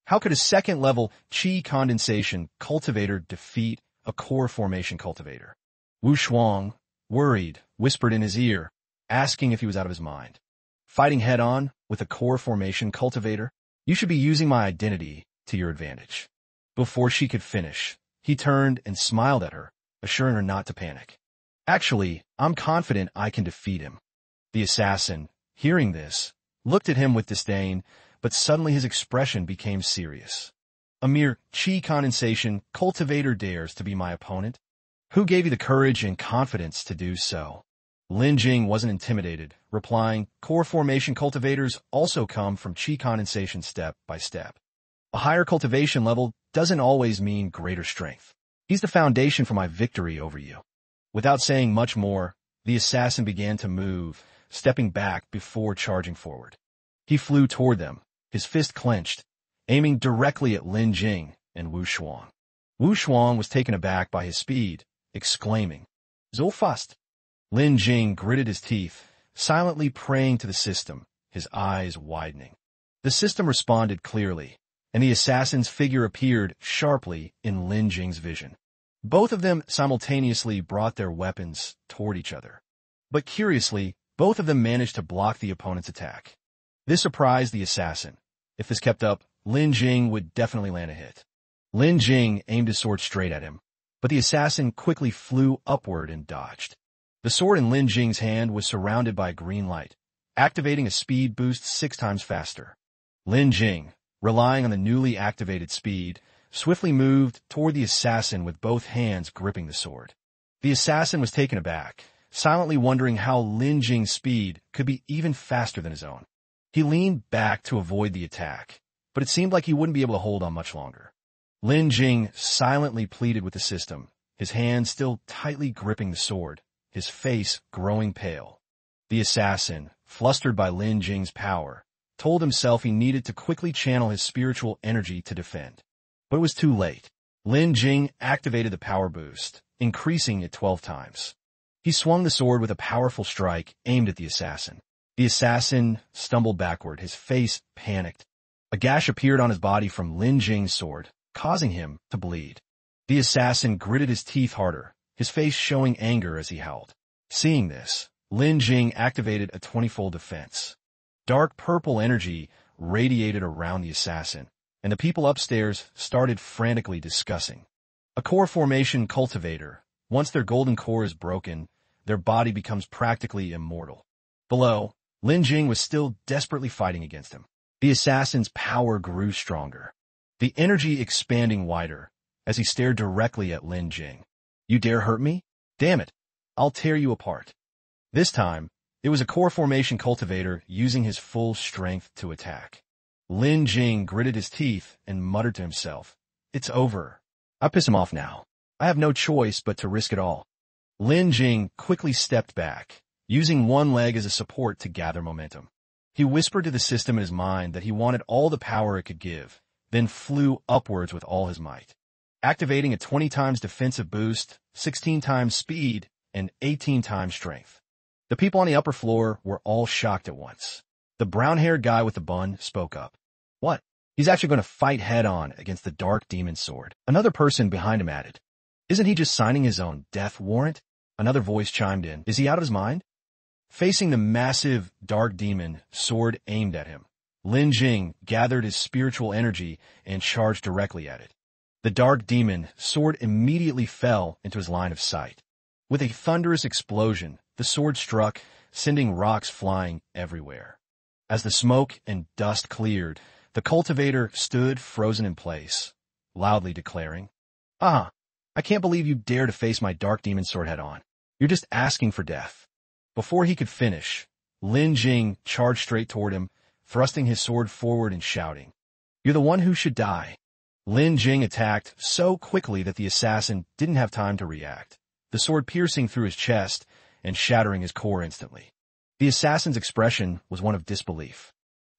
How could a second-level qi condensation cultivator defeat a core formation cultivator? Wu Shuang, worried, whispered in his ear, asking if he was out of his mind. Fighting head-on with a core formation cultivator? You should be using my identity to your advantage. Before she could finish, he turned and smiled at her, assuring her not to panic. Actually, I'm confident I can defeat him. The assassin, hearing this, looked at him with disdain, but suddenly his expression became serious. A mere qi condensation cultivator dares to be my opponent? Who gave you the courage and confidence to do so? Lin Jing wasn't intimidated, replying, core formation cultivators also come from qi condensation step by step. A higher cultivation level doesn't always mean greater strength. He's the foundation for my victory over you. Without saying much more, the assassin began to move, stepping back before charging forward. He flew toward them, his fist clenched, aiming directly at Lin Jing and Wu Shuang. Wu Shuang was taken aback by his speed, exclaiming, "So fast!" Lin Jing gritted his teeth, silently praying to the system, his eyes widening. The system responded clearly, and the assassin's figure appeared sharply in Lin Jing's vision. Both of them simultaneously brought their weapons toward each other. But curiously, both of them managed to block the opponent's attack. This surprised the assassin. If this kept up, Lin Jing would definitely land a hit. Lin Jing aimed his sword straight at him, but the assassin quickly flew upward and dodged. The sword in Lin Jing's hand was surrounded by a green light, activating a speed boost 6 times faster. Lin Jing, relying on the newly activated speed, swiftly moved toward the assassin with both hands gripping the sword. The assassin was taken aback, silently wondering how Lin Jing's speed could be even faster than his own. He leaned back to avoid the attack, but it seemed like he wouldn't be able to hold on much longer. Lin Jing silently pleaded with the system, his hands still tightly gripping the sword, his face growing pale. The assassin, flustered by Lin Jing's power, told himself he needed to quickly channel his spiritual energy to defend. But it was too late. Lin Jing activated the power boost, increasing it 12 times. He swung the sword with a powerful strike aimed at the assassin. The assassin stumbled backward, his face panicked. A gash appeared on his body from Lin Jing's sword, causing him to bleed. The assassin gritted his teeth harder, his face showing anger as he howled. Seeing this, Lin Jing activated a 20-fold defense. Dark purple energy radiated around the assassin, and the people upstairs started frantically discussing. A core formation cultivator. Once their golden core is broken, their body becomes practically immortal. Below, Lin Jing was still desperately fighting against him. The assassin's power grew stronger, the energy expanding wider as he stared directly at Lin Jing. "You dare hurt me? Damn it, I'll tear you apart." This time, it was a core formation cultivator using his full strength to attack. Lin Jing gritted his teeth and muttered to himself, "It's over. I piss him off now. I have no choice but to risk it all." Lin Jing quickly stepped back, using one leg as a support to gather momentum. He whispered to the system in his mind that he wanted all the power it could give, then flew upwards with all his might, activating a 20 times defensive boost, 16 times speed, and 18 times strength. The people on the upper floor were all shocked at once. The brown-haired guy with the bun spoke up. "What? He's actually going to fight head-on against the dark demon sword." Another person behind him added, "Isn't he just signing his own death warrant?" Another voice chimed in, "Is he out of his mind?" Facing the massive dark demon sword aimed at him, Lin Jing gathered his spiritual energy and charged directly at it. The dark demon sword immediately fell into his line of sight. With a thunderous explosion, the sword struck, sending rocks flying everywhere. As the smoke and dust cleared, the cultivator stood frozen in place, loudly declaring, "Ah, I can't believe you dare to face my dark demon sword head-on. You're just asking for death." Before he could finish, Lin Jing charged straight toward him, thrusting his sword forward and shouting, "You're the one who should die." Lin Jing attacked so quickly that the assassin didn't have time to react, the sword piercing through his chest and shattering his core instantly. The assassin's expression was one of disbelief.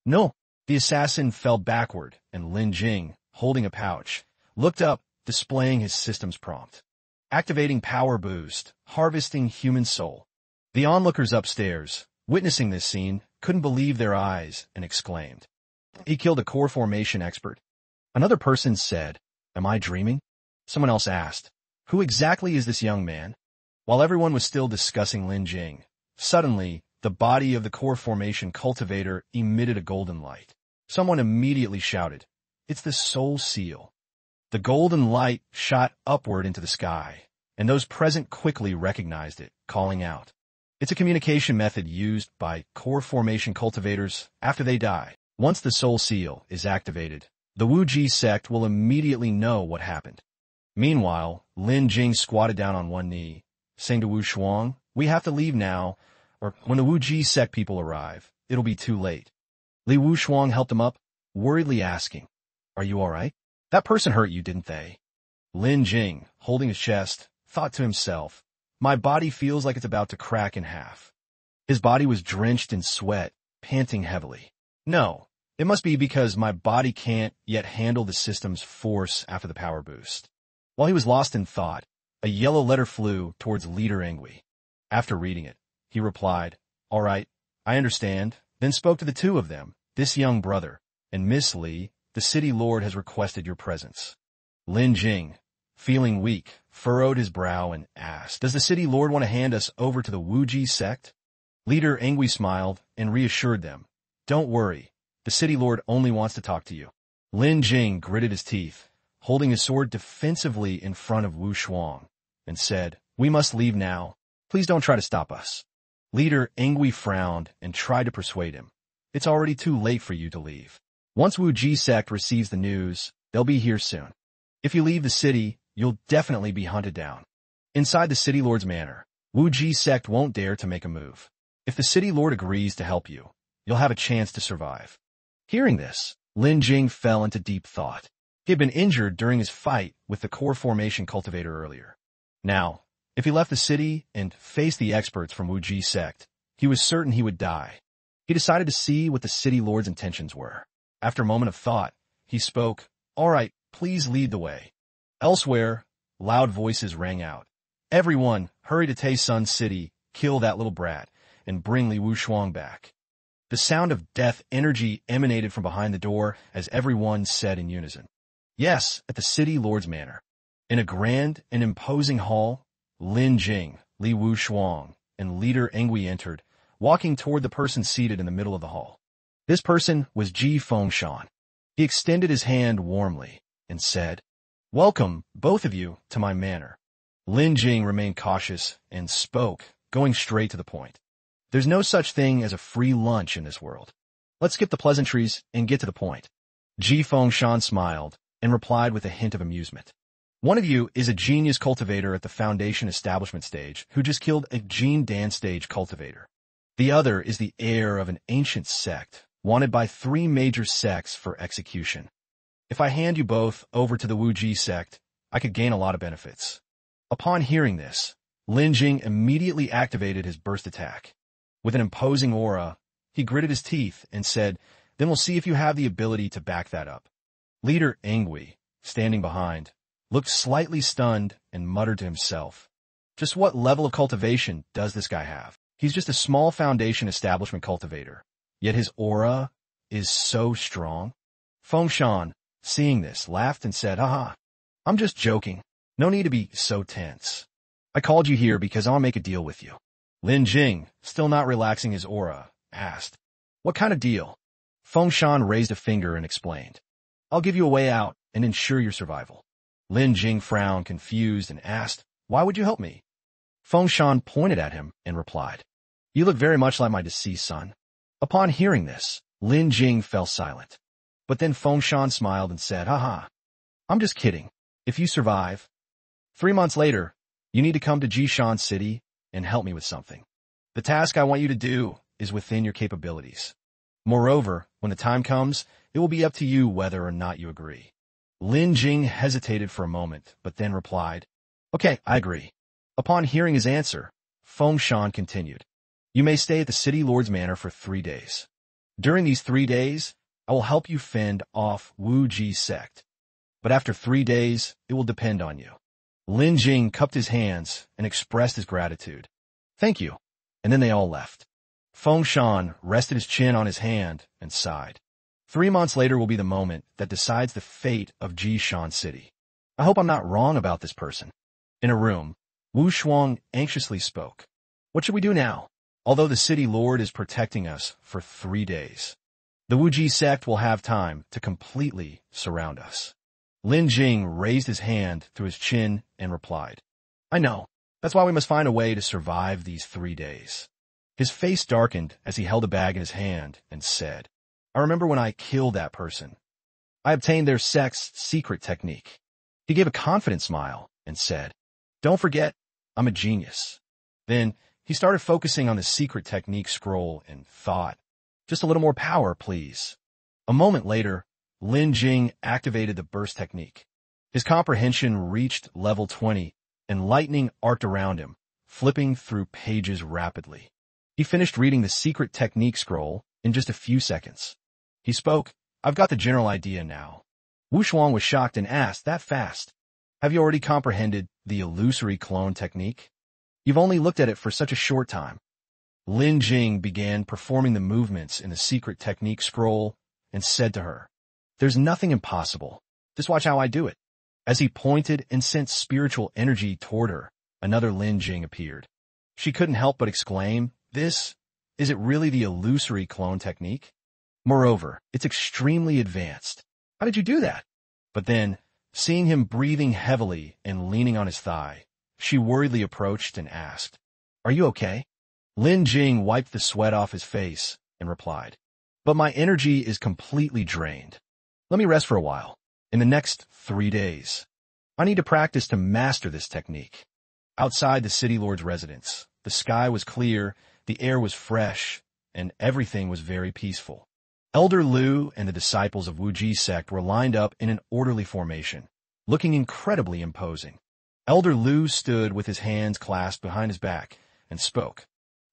"No!" The assassin fell backward, and Lin Jing, holding a pouch, looked up, displaying his system's prompt. Activating power boost, harvesting human soul. The onlookers upstairs, witnessing this scene, couldn't believe their eyes and exclaimed, "He killed a core formation expert." Another person said, "Am I dreaming?" Someone else asked, "Who exactly is this young man?" While everyone was still discussing Lin Jing, suddenly, the body of the core formation cultivator emitted a golden light. Someone immediately shouted, "It's the soul seal." The golden light shot upward into the sky, and those present quickly recognized it, calling out. It's a communication method used by core formation cultivators after they die. Once the soul seal is activated, the Wu Ji sect will immediately know what happened. Meanwhile, Lin Jing squatted down on one knee, saying to Wu Shuang, "We have to leave now, or when the Wu Ji sect people arrive, it'll be too late." Li Wu Shuang helped him up, worriedly asking, "Are you all right? That person hurt you, didn't they?" Lin Jing, holding his chest, thought to himself, "My body feels like it's about to crack in half." His body was drenched in sweat, panting heavily. No, it must be because my body can't yet handle the system's force after the power boost. While he was lost in thought, a yellow letter flew towards Leader Engui. After reading it, he replied, "All right, I understand," then spoke to the two of them. "This young brother and Miss Li, the city lord has requested your presence." Lin Jing, feeling weak, furrowed his brow and asked, "Does the city lord want to hand us over to the Wuji sect?" Leader Engui smiled and reassured them, "Don't worry, the city lord only wants to talk to you." Lin Jing gritted his teeth, holding his sword defensively in front of Wu Shuang, and said, "We must leave now. Please don't try to stop us." Leader Engui frowned and tried to persuade him. "It's already too late for you to leave. Once Wu Ji sect receives the news, they'll be here soon. If you leave the city, you'll definitely be hunted down. Inside the city lord's manor, Wu Ji sect won't dare to make a move. If the city lord agrees to help you, you'll have a chance to survive." Hearing this, Lin Jing fell into deep thought. He had been injured during his fight with the core formation cultivator earlier. Now, if he left the city and faced the experts from Wu Ji sect, he was certain he would die. He decided to see what the city lord's intentions were. After a moment of thought, he spoke, "All right, please lead the way." Elsewhere, loud voices rang out. "Everyone, hurry to Taesun City, kill that little brat, and bring Li Wushuang back." The sound of death energy emanated from behind the door as everyone said in unison, "Yes," at the city lord's manor. In a grand and imposing hall, Lin Jing, Li Wushuang, and Leader Engui entered, walking toward the person seated in the middle of the hall. This person was Ji Fengshan. He extended his hand warmly and said, "Welcome, both of you, to my manor." Lin Jing remained cautious and spoke, going straight to the point. "There's no such thing as a free lunch in this world. Let's skip the pleasantries and get to the point." Ji Fengshan smiled and replied with a hint of amusement. "One of you is a genius cultivator at the foundation establishment stage who just killed a gene dance stage cultivator. The other is the heir of an ancient sect, wanted by 3 major sects for execution. If I hand you both over to the Wu Ji sect, I could gain a lot of benefits." Upon hearing this, Lin Jing immediately activated his burst attack. With an imposing aura, he gritted his teeth and said, "Then we'll see if you have the ability to back that up." Leader Engui, standing behind, looked slightly stunned and muttered to himself, "Just what level of cultivation does this guy have? He's just a small foundation establishment cultivator, yet his aura is so strong." Fengshan, seeing this, laughed and said, "Haha, I'm just joking. No need to be so tense. I called you here because I want to make a deal with you." Lin Jing, still not relaxing his aura, asked, "What kind of deal?" Fengshan raised a finger and explained, "I'll give you a way out and ensure your survival." Lin Jing frowned, confused, and asked, "Why would you help me?" Fengshan pointed at him and replied, "You look very much like my deceased son." Upon hearing this, Lin Jing fell silent. But then Fengshan smiled and said, "Haha, I'm just kidding. If you survive, 3 months later, you need to come to Jishan City and help me with something. The task I want you to do is within your capabilities. Moreover, when the time comes, it will be up to you whether or not you agree." Lin Jing hesitated for a moment, but then replied, "Okay, I agree." Upon hearing his answer, Fengshan continued, "You may stay at the city lord's manor for 3 days. During these 3 days, I will help you fend off Wu Ji sect. But after 3 days, it will depend on you." Lin Jing cupped his hands and expressed his gratitude. "Thank you." And then they all left. Fengshan rested his chin on his hand and sighed. 3 months later will be the moment that decides the fate of Jishan City. I hope I'm not wrong about this person. In a room, Wu Shuang anxiously spoke. "What should we do now? Although the city lord is protecting us for 3 days, the Wu Ji sect will have time to completely surround us." Lin Jing raised his hand to his chin and replied, "I know. That's why we must find a way to survive these 3 days." His face darkened as he held a bag in his hand and said, "I remember when I killed that person. I obtained their sect's secret technique." He gave a confident smile and said, "Don't forget, I'm a genius." Then he started focusing on the secret technique scroll and thought, "Just a little more power, please." A moment later, Lin Jing activated the burst technique. His comprehension reached level 20, and lightning arced around him, flipping through pages rapidly. He finished reading the secret technique scroll in just a few seconds. He spoke, I've got the general idea now. Wu Shuang was shocked and asked, that fast? Have you already comprehended the illusory clone technique? You've only looked at it for such a short time. Lin Jing began performing the movements in the secret technique scroll and said to her, there's nothing impossible. Just watch how I do it. As he pointed and sent spiritual energy toward her, another Lin Jing appeared. She couldn't help but exclaim, is it really the illusory clone technique? Moreover, it's extremely advanced. How did you do that? But then, seeing him breathing heavily and leaning on his thigh, she worriedly approached and asked, are you okay? Lin Jing wiped the sweat off his face and replied, but my energy is completely drained. Let me rest for a while. In the next 3 days, I need to practice to master this technique. Outside the city lord's residence, the sky was clear, the air was fresh, and everything was very peaceful. Elder Lu and the disciples of Wuji sect were lined up in an orderly formation, looking incredibly imposing. Elder Lu stood with his hands clasped behind his back and spoke.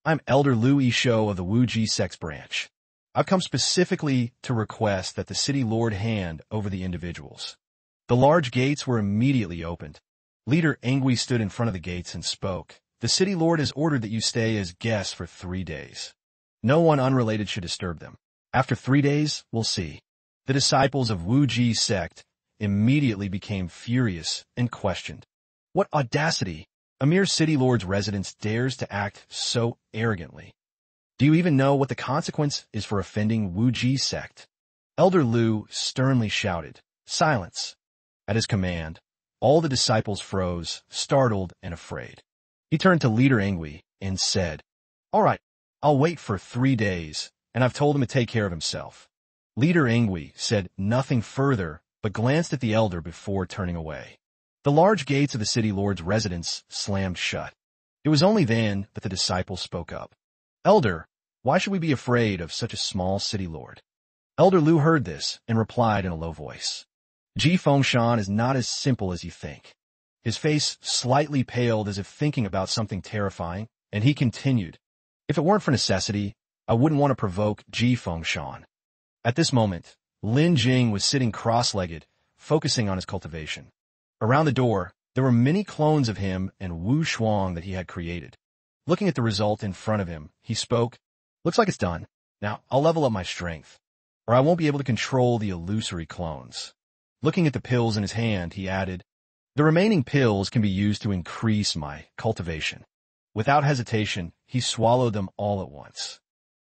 I'm Elder Lu Yishou of the Wuji sect branch. I've come specifically to request that the city lord hand over the individuals. The large gates were immediately opened. Leader Engui stood in front of the gates and spoke. The city lord has ordered that you stay as guests for 3 days. No one unrelated should disturb them. After 3 days, we'll see. The disciples of Wuji sect immediately became furious and questioned. What audacity! A mere city lord's residence dares to act so arrogantly. Do you even know what the consequence is for offending Wuji sect? Elder Lu sternly shouted, silence. At his command, all the disciples froze, startled and afraid. He turned to Leader Engui and said, all right, I'll wait for 3 days, and I've told him to take care of himself. Leader Engui said nothing further, but glanced at the elder before turning away. The large gates of the city lord's residence slammed shut. It was only then that the disciples spoke up. Elder, why should we be afraid of such a small city lord? Elder Lu heard this and replied in a low voice. Ji Fengshan is not as simple as you think. His face slightly paled as if thinking about something terrifying, and he continued, if it weren't for necessity, I wouldn't want to provoke Ji Fengshan. At this moment, Lin Jing was sitting cross-legged, focusing on his cultivation. Around the door, there were many clones of him and Wu Shuang that he had created. Looking at the result in front of him, he spoke, looks like it's done. Now, I'll level up my strength, or I won't be able to control the illusory clones. Looking at the pills in his hand, he added, the remaining pills can be used to increase my cultivation. Without hesitation, he swallowed them all at once.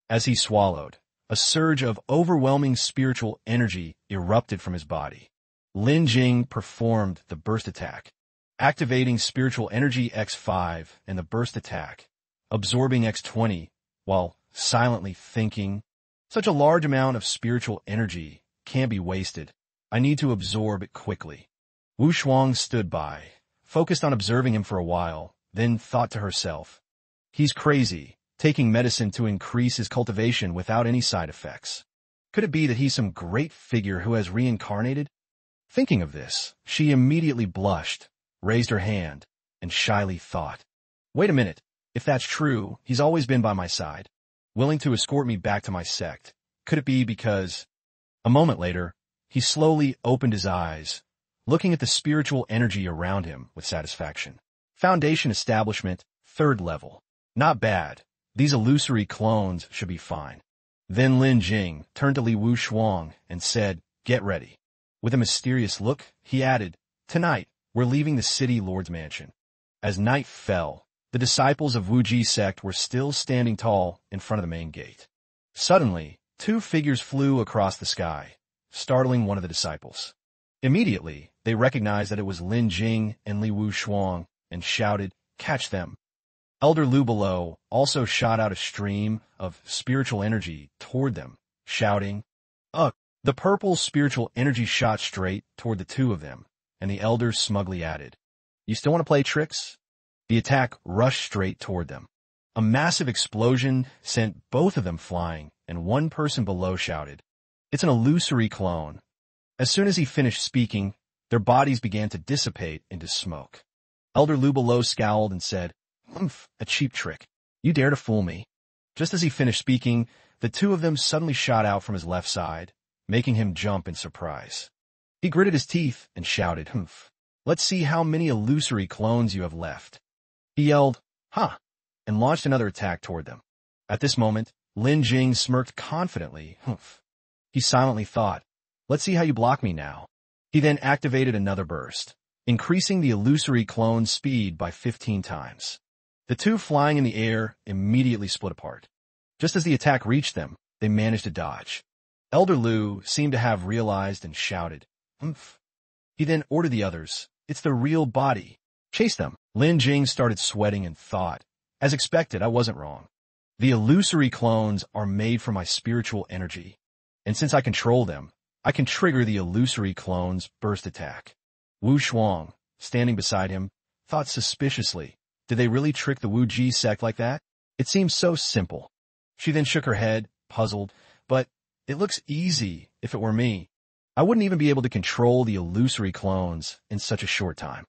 As he swallowed, a surge of overwhelming spiritual energy erupted from his body. Lin Jing performed the burst attack, activating spiritual energy X5 and the burst attack, absorbing X20, while silently thinking, such a large amount of spiritual energy can't be wasted. I need to absorb it quickly. Wu Shuang stood by, focused on observing him for a while, then thought to herself, he's crazy, taking medicine to increase his cultivation without any side effects. Could it be that he's some great figure who has reincarnated? Thinking of this, she immediately blushed, raised her hand, and shyly thought, wait a minute, if that's true, he's always been by my side, willing to escort me back to my sect. Could it be because... A moment later, he slowly opened his eyes, looking at the spiritual energy around him with satisfaction. Foundation establishment, 3rd level. Not bad. These illusory clones should be fine. Then Lin Jing turned to Li Wu Shuang and said, get ready. With a mysterious look, he added, tonight, we're leaving the city lord's mansion. As night fell, the disciples of Wuji sect were still standing tall in front of the main gate. Suddenly, 2 figures flew across the sky, startling one of the disciples. Immediately, they recognized that it was Lin Jing and Li Wu Shuang and shouted, catch them. Elder Lu below also shot out a stream of spiritual energy toward them, shouting, ugh! The purple spiritual energy shot straight toward the 2 of them, and the elder smugly added, you still want to play tricks? The attack rushed straight toward them. A massive explosion sent both of them flying, and one person below shouted, it's an illusory clone. As soon as he finished speaking, their bodies began to dissipate into smoke. Elder Lu below scowled and said, humph, a cheap trick. You dare to fool me. Just as he finished speaking, the 2 of them suddenly shot out from his left side, making him jump in surprise. He gritted his teeth and shouted, "Humph! Let's see how many illusory clones you have left." He yelled, "Huh!" and launched another attack toward them. At this moment, Lin Jing smirked confidently, "Humph." He silently thought, "Let's see how you block me now." He then activated another burst, increasing the illusory clone's speed by 15 times. The two flying in the air immediately split apart. Just as the attack reached them, they managed to dodge. Elder Lu seemed to have realized and shouted, "Humph." He then ordered the others, "It's the real body. Chase them." Lin Jing started sweating and thought, "As expected, I wasn't wrong. The illusory clones are made from my spiritual energy, and since I control them, I can trigger the illusory clone's burst attack." Wu Shuang, standing beside him, thought suspiciously, did they really trick the Wu Ji sect like that? It seems so simple. She then shook her head, puzzled, "But it looks easy if it were me. I wouldn't even be able to control the illusory clones in such a short time.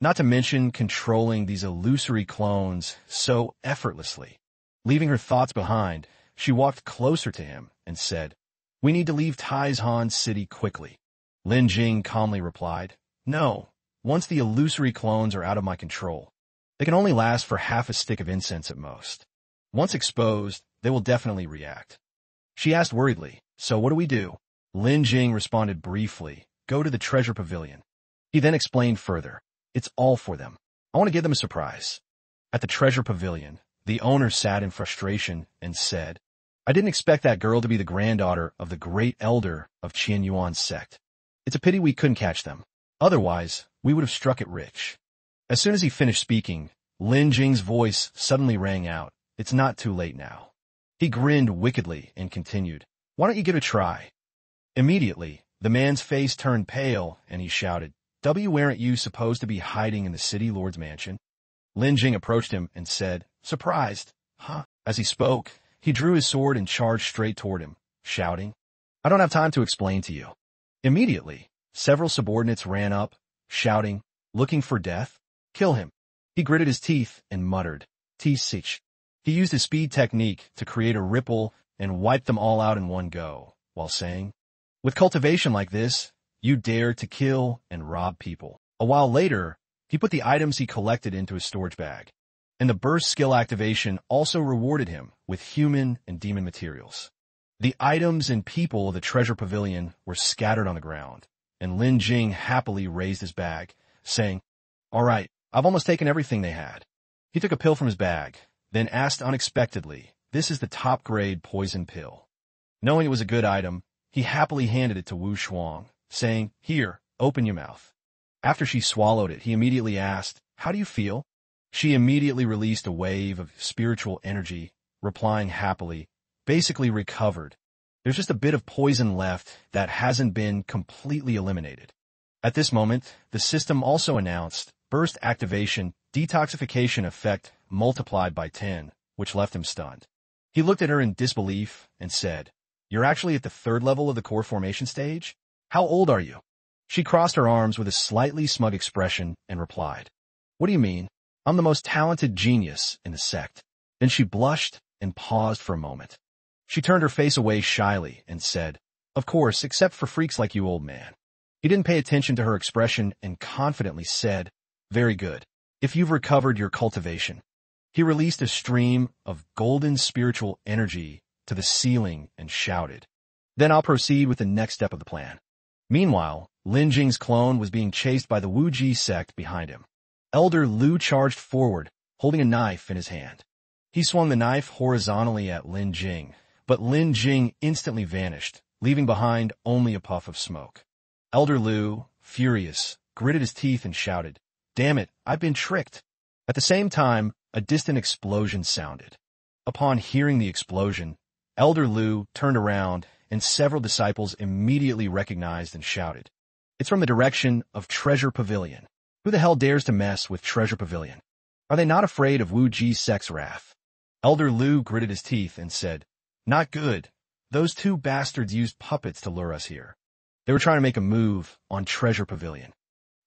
Not to mention controlling these illusory clones so effortlessly." Leaving her thoughts behind, she walked closer to him and said, "We need to leave Taizhan City quickly." Lin Jing calmly replied, "No, once the illusory clones are out of my control, they can only last for half a stick of incense at most. Once exposed, they will definitely react." She asked worriedly, "So what do we do?" Lin Jing responded briefly, "Go to the treasure pavilion." He then explained further, "It's all for them. I want to give them a surprise." At the treasure pavilion, the owner sat in frustration and said, "I didn't expect that girl to be the granddaughter of the great elder of Qian Yuan's sect. It's a pity we couldn't catch them. Otherwise, we would have struck it rich." As soon as he finished speaking, Lin Jing's voice suddenly rang out, "It's not too late now." He grinned wickedly and continued, "Why don't you give it a try?" Immediately, the man's face turned pale and he shouted, "Aren't you supposed to be hiding in the city lord's mansion?" Lin Jing approached him and said, "Surprised, huh?" As he spoke, he drew his sword and charged straight toward him, shouting, "I don't have time to explain to you." Immediately, several subordinates ran up, shouting, "Looking for death? Kill him." He gritted his teeth and muttered, "T-sich." He used his speed technique to create a ripple and wipe them all out in one go, while saying, "With cultivation like this, you dare to kill and rob people." A while later, he put the items he collected into his storage bag, and the burst skill activation also rewarded him with human and demon materials. The items and people of the treasure pavilion were scattered on the ground, and Lin Jing happily raised his bag, saying, "All right, I've almost taken everything they had." He took a pill from his bag, then asked unexpectedly, "This is the top-grade poison pill." Knowing it was a good item, he happily handed it to Wu Shuang, saying, "Here, open your mouth." After she swallowed it, he immediately asked, "How do you feel?" She immediately released a wave of spiritual energy, replying happily, "Basically recovered. There's just a bit of poison left that hasn't been completely eliminated." At this moment, the system also announced burst activation detoxification effect multiplied by 10, which left him stunned. He looked at her in disbelief and said, "You're actually at the third level of the core formation stage? How old are you?" She crossed her arms with a slightly smug expression and replied, "What do you mean? I'm the most talented genius in the sect." Then she blushed and paused for a moment. She turned her face away shyly and said, "Of course, except for freaks like you, old man." He didn't pay attention to her expression and confidently said, "Very good. If you've recovered your cultivation." He released a stream of golden spiritual energy to the ceiling and shouted, "Then I'll proceed with the next step of the plan." Meanwhile, Lin Jing's clone was being chased by the Wu Ji sect behind him. Elder Lu charged forward, holding a knife in his hand. He swung the knife horizontally at Lin Jing, but Lin Jing instantly vanished, leaving behind only a puff of smoke. Elder Lu, furious, gritted his teeth and shouted, "Damn it, I've been tricked." At the same time, a distant explosion sounded. Upon hearing the explosion, Elder Lu turned around and several disciples immediately recognized and shouted, "It's from the direction of Treasure Pavilion. Who the hell dares to mess with Treasure Pavilion? Are they not afraid of Wu Ji's sex wrath?" Elder Lu gritted his teeth and said, "Not good. Those two bastards used puppets to lure us here. They were trying to make a move on Treasure Pavilion."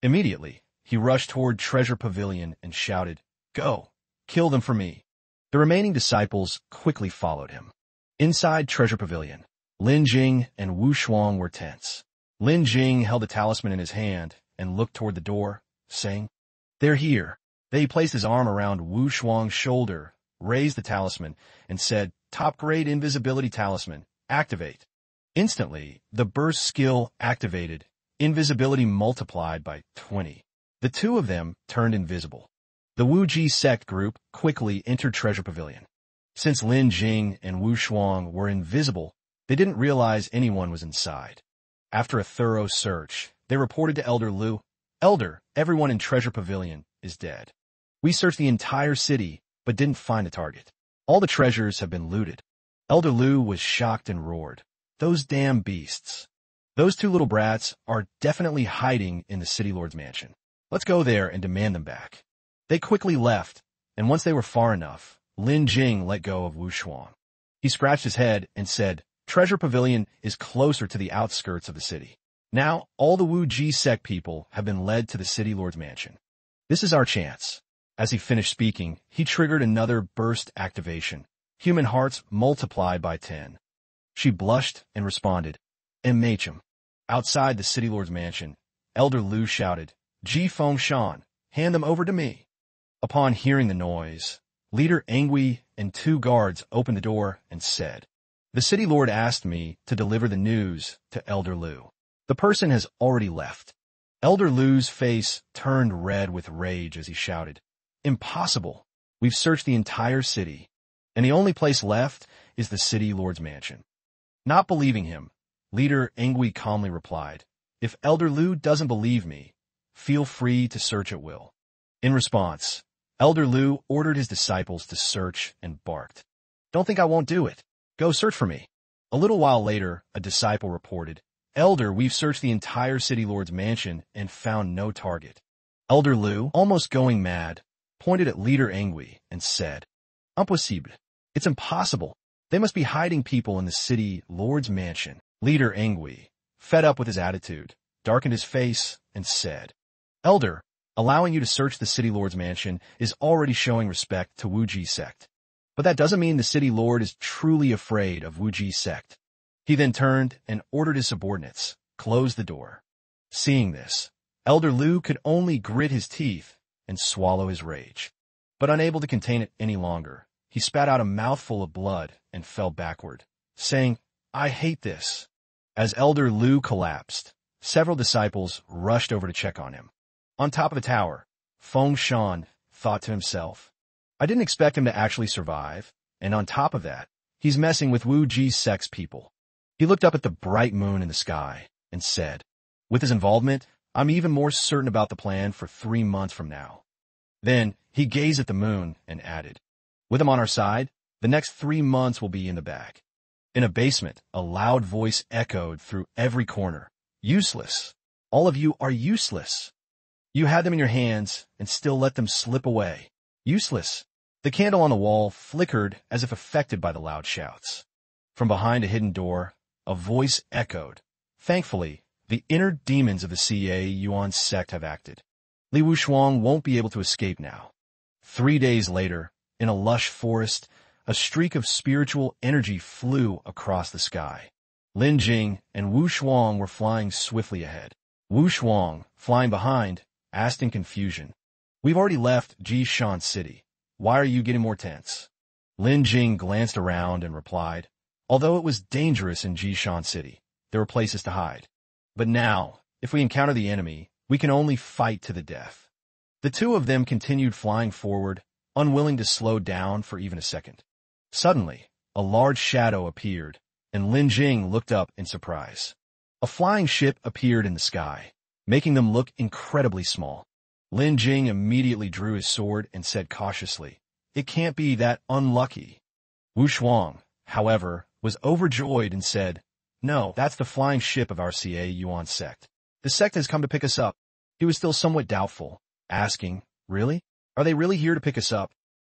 Immediately, he rushed toward Treasure Pavilion and shouted, "Go! Kill them for me." The remaining disciples quickly followed him. Inside Treasure Pavilion, Lin Jing and Wu Shuang were tense. Lin Jing held the talisman in his hand and looked toward the door, saying, "They're here." Then he placed his arm around Wu Shuang's shoulder, raised the talisman, and said, "Top-grade invisibility talisman, activate." Instantly, the burst skill activated, invisibility multiplied by 20. The two of them turned invisible. The Wu Ji sect group quickly entered Treasure Pavilion. Since Lin Jing and Wu Shuang were invisible, they didn't realize anyone was inside. After a thorough search, they reported to Elder Lu, "Elder, everyone in Treasure Pavilion is dead. We searched the entire city, but didn't find a target. All the treasures have been looted." Elder Lu was shocked and roared, "Those damn beasts. Those two little brats are definitely hiding in the City Lord's mansion. Let's go there and demand them back." They quickly left, and once they were far enough, Lin Jing let go of Wu Shuang. He scratched his head and said, "Treasure Pavilion is closer to the outskirts of the city. Now, all the Wu Ji sect people have been led to the City Lord's mansion. This is our chance." As he finished speaking, he triggered another burst activation. Human hearts multiplied by 10. She blushed and responded, "Mhm." Outside the City Lord's mansion, Elder Lu shouted, "Ji Feng Shan, hand them over to me." Upon hearing the noise, Leader Engui and two guards opened the door and said, "The City Lord asked me to deliver the news to Elder Lu. The person has already left." Elder Lu's face turned red with rage as he shouted, "Impossible! We've searched the entire city, and the only place left is the City Lord's mansion." Not believing him, Leader Engui calmly replied, "If Elder Lu doesn't believe me, feel free to search at will." In response, Elder Lu ordered his disciples to search and barked, "Don't think I won't do it. Go search for me." A little while later, a disciple reported, "Elder, we've searched the entire City Lord's mansion and found no target." Elder Lu, almost going mad, pointed at Leader Engui and said, "Impossible. It's impossible. They must be hiding people in the City Lord's mansion." Leader Engui, fed up with his attitude, darkened his face and said, "Elder, allowing you to search the City Lord's mansion is already showing respect to Wu Ji sect. But that doesn't mean the City Lord is truly afraid of Wu Ji sect." He then turned and ordered his subordinates, "Close the door." Seeing this, Elder Lu could only grit his teeth and swallow his rage. But unable to contain it any longer, he spat out a mouthful of blood and fell backward, saying, "I hate this." As Elder Lu collapsed, several disciples rushed over to check on him. On top of the tower, Feng Shan thought to himself, "I didn't expect him to actually survive, and on top of that, he's messing with Wu Ji sect's people." He looked up at the bright moon in the sky and said, "With his involvement, I'm even more certain about the plan for 3 months from now." Then he gazed at the moon and added, "With him on our side, the next 3 months will be in the bag." In a basement, a loud voice echoed through every corner, "Useless! All of you are useless! You had them in your hands and still let them slip away. Useless!" The candle on the wall flickered as if affected by the loud shouts. From behind a hidden door, a voice echoed, "Thankfully, the inner demons of the CA Yuan sect have acted. Li Wuxuang won't be able to escape now." 3 days later, in a lush forest, a streak of spiritual energy flew across the sky. Lin Jing and Wu Shuang were flying swiftly ahead. Wu Shuang, flying behind, asked in confusion, "We've already left Jishan City. Why are you getting more tense?" Lin Jing glanced around and replied, "Although it was dangerous in Jishan City, there were places to hide. But now, if we encounter the enemy, we can only fight to the death." The two of them continued flying forward, unwilling to slow down for even a second. Suddenly, a large shadow appeared, and Lin Jing looked up in surprise. A flying ship appeared in the sky, making them look incredibly small. Lin Jing immediately drew his sword and said cautiously, "It can't be that unlucky." Wu Shuang, however, was overjoyed and said, "No, that's the flying ship of our CA Yuan sect. The sect has come to pick us up." He was still somewhat doubtful, asking, "Really? Are they really here to pick us up?"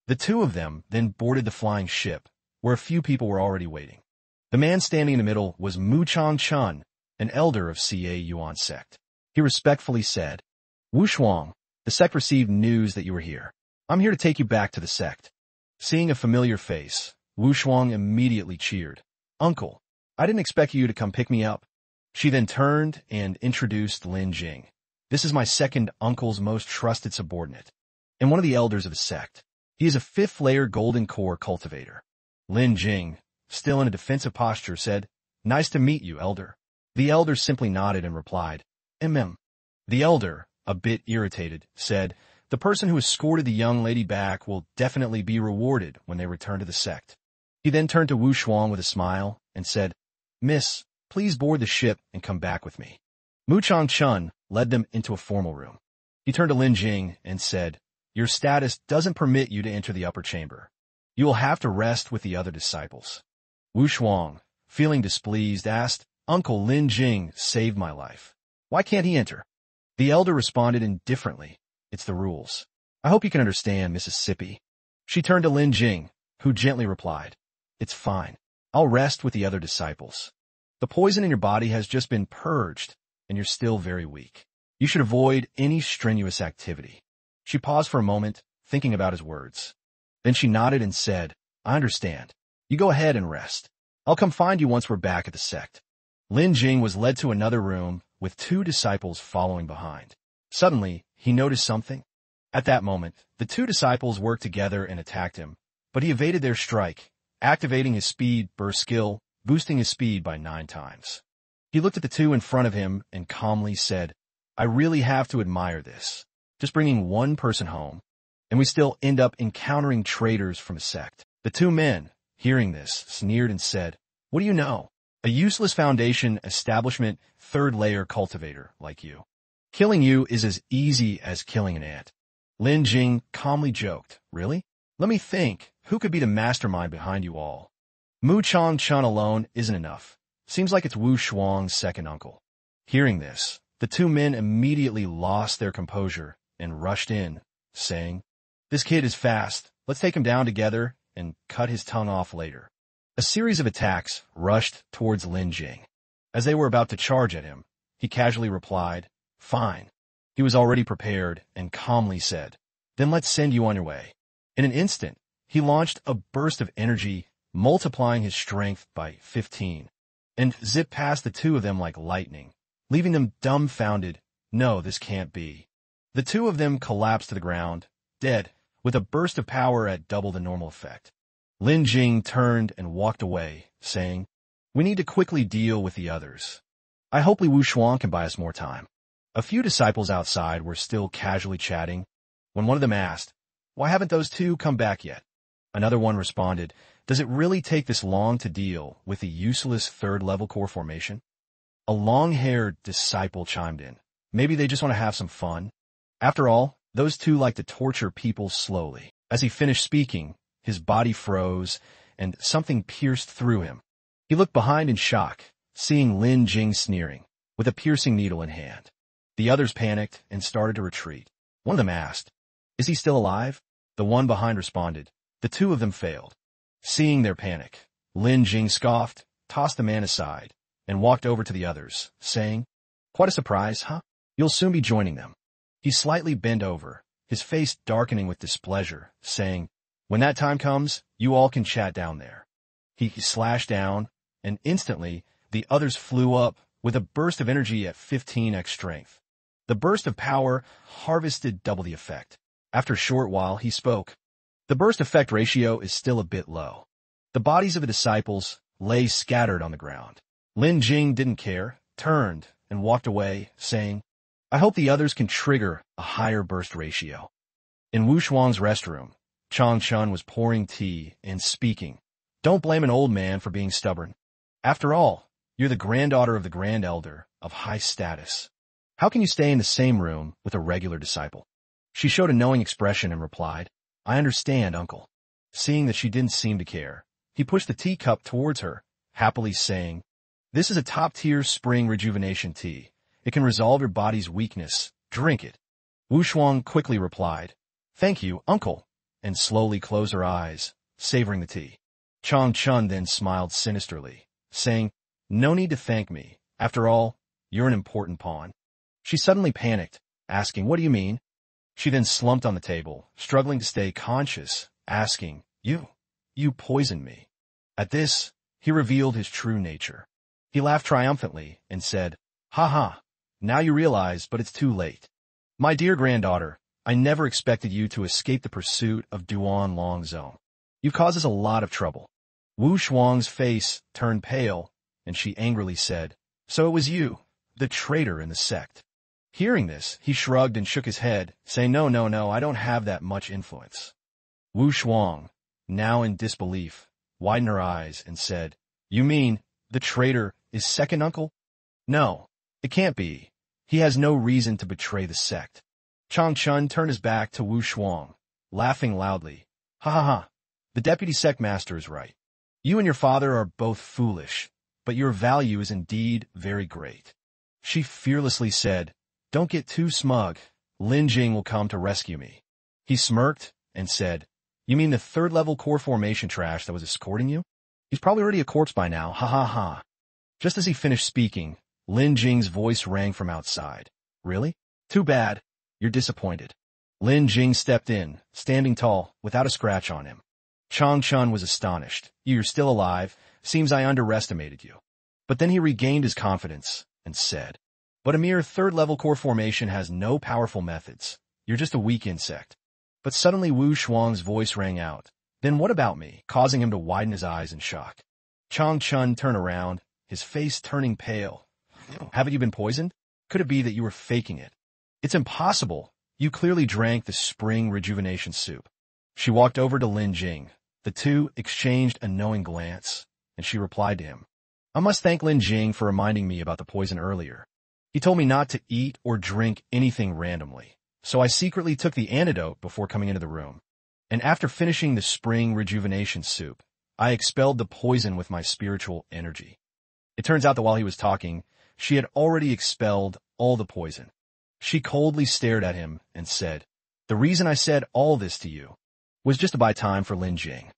The two of them then boarded the flying ship, where a few people were already waiting. The man standing in the middle was Mu Chang Chun, an elder of CA Yuan sect. He respectfully said, "Wu Shuang, the sect received news that you were here. I'm here to take you back to the sect." Seeing a familiar face, Wu Shuang immediately cheered, "Uncle, I didn't expect you to come pick me up. She then turned and introduced Lin Jing. This is my second uncle's most trusted subordinate, and one of the elders of his sect. He is a fifth-layer golden core cultivator. Lin Jing, still in a defensive posture, said, "Nice to meet you, elder." The elder simply nodded and replied, "Mm." The elder, a bit irritated, said, "The person who escorted the young lady back will definitely be rewarded when they return to the sect." He then turned to Wu Shuang with a smile and said, "Miss, please board the ship and come back with me." Mu Changchun led them into a formal room. He turned to Lin Jing and said, "Your status doesn't permit you to enter the upper chamber. You will have to rest with the other disciples." Wu Shuang, feeling displeased, asked, "Uncle Lin Jing saved my life. Why can't he enter?" The elder responded indifferently, "It's the rules. I hope you can understand, Mississippi." She turned to Lin Jing, who gently replied, "It's fine. I'll rest with the other disciples. The poison in your body has just been purged, and you're still very weak. You should avoid any strenuous activity." She paused for a moment, thinking about his words. Then she nodded and said, "I understand. You go ahead and rest. I'll come find you once we're back at the sect." Lin Jing was led to another room, with two disciples following behind. Suddenly, he noticed something. At that moment, the two disciples worked together and attacked him, but he evaded their strike, activating his speed burst skill, boosting his speed by 9 times. He looked at the two in front of him and calmly said, "I really have to admire this. Just bringing one person home, and we still end up encountering traitors from a sect." The two men, hearing this, sneered and said, "What do you know? A useless foundation establishment third-layer cultivator like you. Killing you is as easy as killing an ant." Lin Jing calmly joked, "Really? Let me think. Who could be the mastermind behind you all? Mu Changchun alone isn't enough. Seems like it's Wu Shuang's second uncle." Hearing this, the two men immediately lost their composure and rushed in, saying, "This kid is fast. Let's take him down together and cut his tongue off later." A series of attacks rushed towards Lin Jing. As they were about to charge at him, he casually replied, "Fine." He was already prepared and calmly said, "Then let's send you on your way." In an instant, he launched a burst of energy, multiplying his strength by 15, and zipped past the two of them like lightning, leaving them dumbfounded. No, this can't be. The two of them collapsed to the ground, dead, with a burst of power at double the normal effect. Lin Jing turned and walked away, saying, "We need to quickly deal with the others. I hope Wu Shuang can buy us more time." A few disciples outside were still casually chatting, when one of them asked, "Why haven't those two come back yet?" Another one responded, "Does it really take this long to deal with the useless third-level core formation?" A long-haired disciple chimed in, "Maybe they just want to have some fun. After all, those two like to torture people slowly." As he finished speaking, his body froze, and something pierced through him. He looked behind in shock, seeing Lin Jing sneering, with a piercing needle in hand. The others panicked and started to retreat. One of them asked, "Is he still alive?" The one behind responded, "The two of them failed." Seeing their panic, Lin Jing scoffed, tossed the man aside, and walked over to the others, saying, "Quite a surprise, huh? You'll soon be joining them." He slightly bent over, his face darkening with displeasure, saying, "When that time comes, you all can chat down there." He slashed down, and instantly, the others flew up with a burst of energy at 15x strength. The burst of power harvested double the effect. After a short while, he spoke. "The burst effect ratio is still a bit low." The bodies of the disciples lay scattered on the ground. Lin Jing didn't care, turned, and walked away, saying, "I hope the others can trigger a higher burst ratio." In Wu Shuang's restroom, Chang Chun was pouring tea and speaking. "Don't blame an old man for being stubborn. After all, you're the granddaughter of the grand elder of high status. How can you stay in the same room with a regular disciple?" She showed a knowing expression and replied, "I understand, uncle." Seeing that she didn't seem to care, he pushed the teacup towards her, happily saying, "This is a top-tier spring rejuvenation tea. It can resolve your body's weakness. Drink it." Wu Shuang quickly replied, "Thank you, uncle," and slowly closed her eyes, savoring the tea. Chang Chun then smiled sinisterly, saying, "No need to thank me. After all, you're an important pawn." She suddenly panicked, asking, "What do you mean?" She then slumped on the table, struggling to stay conscious, asking, You poisoned me." At this, he revealed his true nature. He laughed triumphantly and said, "Ha ha, now you realize, but it's too late. My dear granddaughter, I never expected you to escape the pursuit of Duan Longzong. You've caused us a lot of trouble." Wu Shuang's face turned pale, and she angrily said, "So it was you, the traitor in the sect." Hearing this, he shrugged and shook his head, saying, No, I don't have that much influence." Wu Shuang, now in disbelief, widened her eyes and said, "You mean the traitor is second uncle?" "No, it can't be. He has no reason to betray the sect." Chang Chun turned his back to Wu Shuang, laughing loudly. "Ha ha ha, the deputy sect master is right. You and your father are both foolish, but your value is indeed very great." She fearlessly said, "Don't get too smug. Lin Jing will come to rescue me." He smirked and said, "You mean the third-level core formation trash that was escorting you? He's probably already a corpse by now, ha ha ha." Just as he finished speaking, Lin Jing's voice rang from outside. "Really? Too bad. You're disappointed." Lin Jing stepped in, standing tall, without a scratch on him. Chang Chun was astonished. "You're still alive. Seems I underestimated you." But then he regained his confidence and said, "But a mere third-level core formation has no powerful methods. You're just a weak insect." But suddenly Wu Shuang's voice rang out, "Then what about me?" causing him to widen his eyes in shock. Chang Chun turned around, his face turning pale. "Haven't you been poisoned? Could it be that you were faking it?" "It's impossible. You clearly drank the spring rejuvenation soup." She walked over to Lin Jing. The two exchanged a knowing glance, and she replied to him, "I must thank Lin Jing for reminding me about the poison earlier. He told me not to eat or drink anything randomly, so I secretly took the antidote before coming into the room. And after finishing the spring rejuvenation soup, I expelled the poison with my spiritual energy." It turns out that while he was talking, she had already expelled all the poison. She coldly stared at him and said, "The reason I said all this to you was just to buy time for Lin Jing."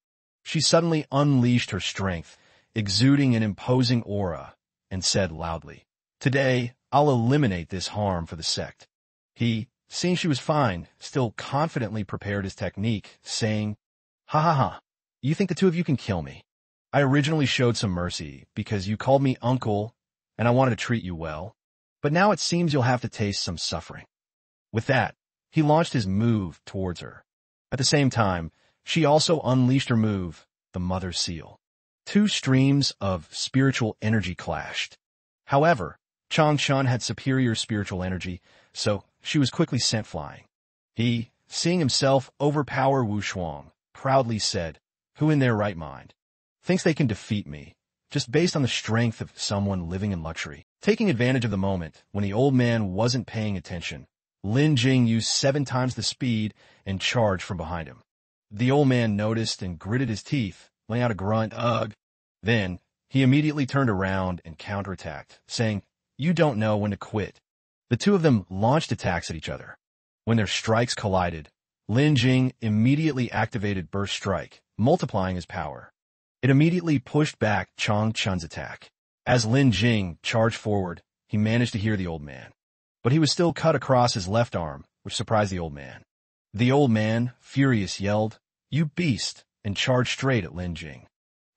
She suddenly unleashed her strength, exuding an imposing aura, and said loudly, "Today, I'll eliminate this harm for the sect." He, seeing she was fine, still confidently prepared his technique, saying, "Ha ha ha, you think the two of you can kill me? I originally showed some mercy because you called me uncle and I wanted to treat you well, but now it seems you'll have to taste some suffering." With that, he launched his move towards her. At the same time, she also unleashed her move, the Mother Seal. Two streams of spiritual energy clashed. However, Chang Chun had superior spiritual energy, so she was quickly sent flying. He, seeing himself overpower Wu Shuang, proudly said, "Who in their right mind thinks they can defeat me, just based on the strength of someone living in luxury?" Taking advantage of the moment, when the old man wasn't paying attention, Lin Jing used 7 times the speed and charged from behind him. The old man noticed and gritted his teeth, letting out a grunt, "Ugh." Then, he immediately turned around and counterattacked, saying, "You don't know when to quit." The two of them launched attacks at each other. When their strikes collided, Lin Jing immediately activated Burst Strike, multiplying his power. It immediately pushed back Chang Chun's attack. As Lin Jing charged forward, he managed to hear the old man. But he was still cut across his left arm, which surprised the old man. The old man, furious, yelled, "You beast," and charged straight at Lin Jing.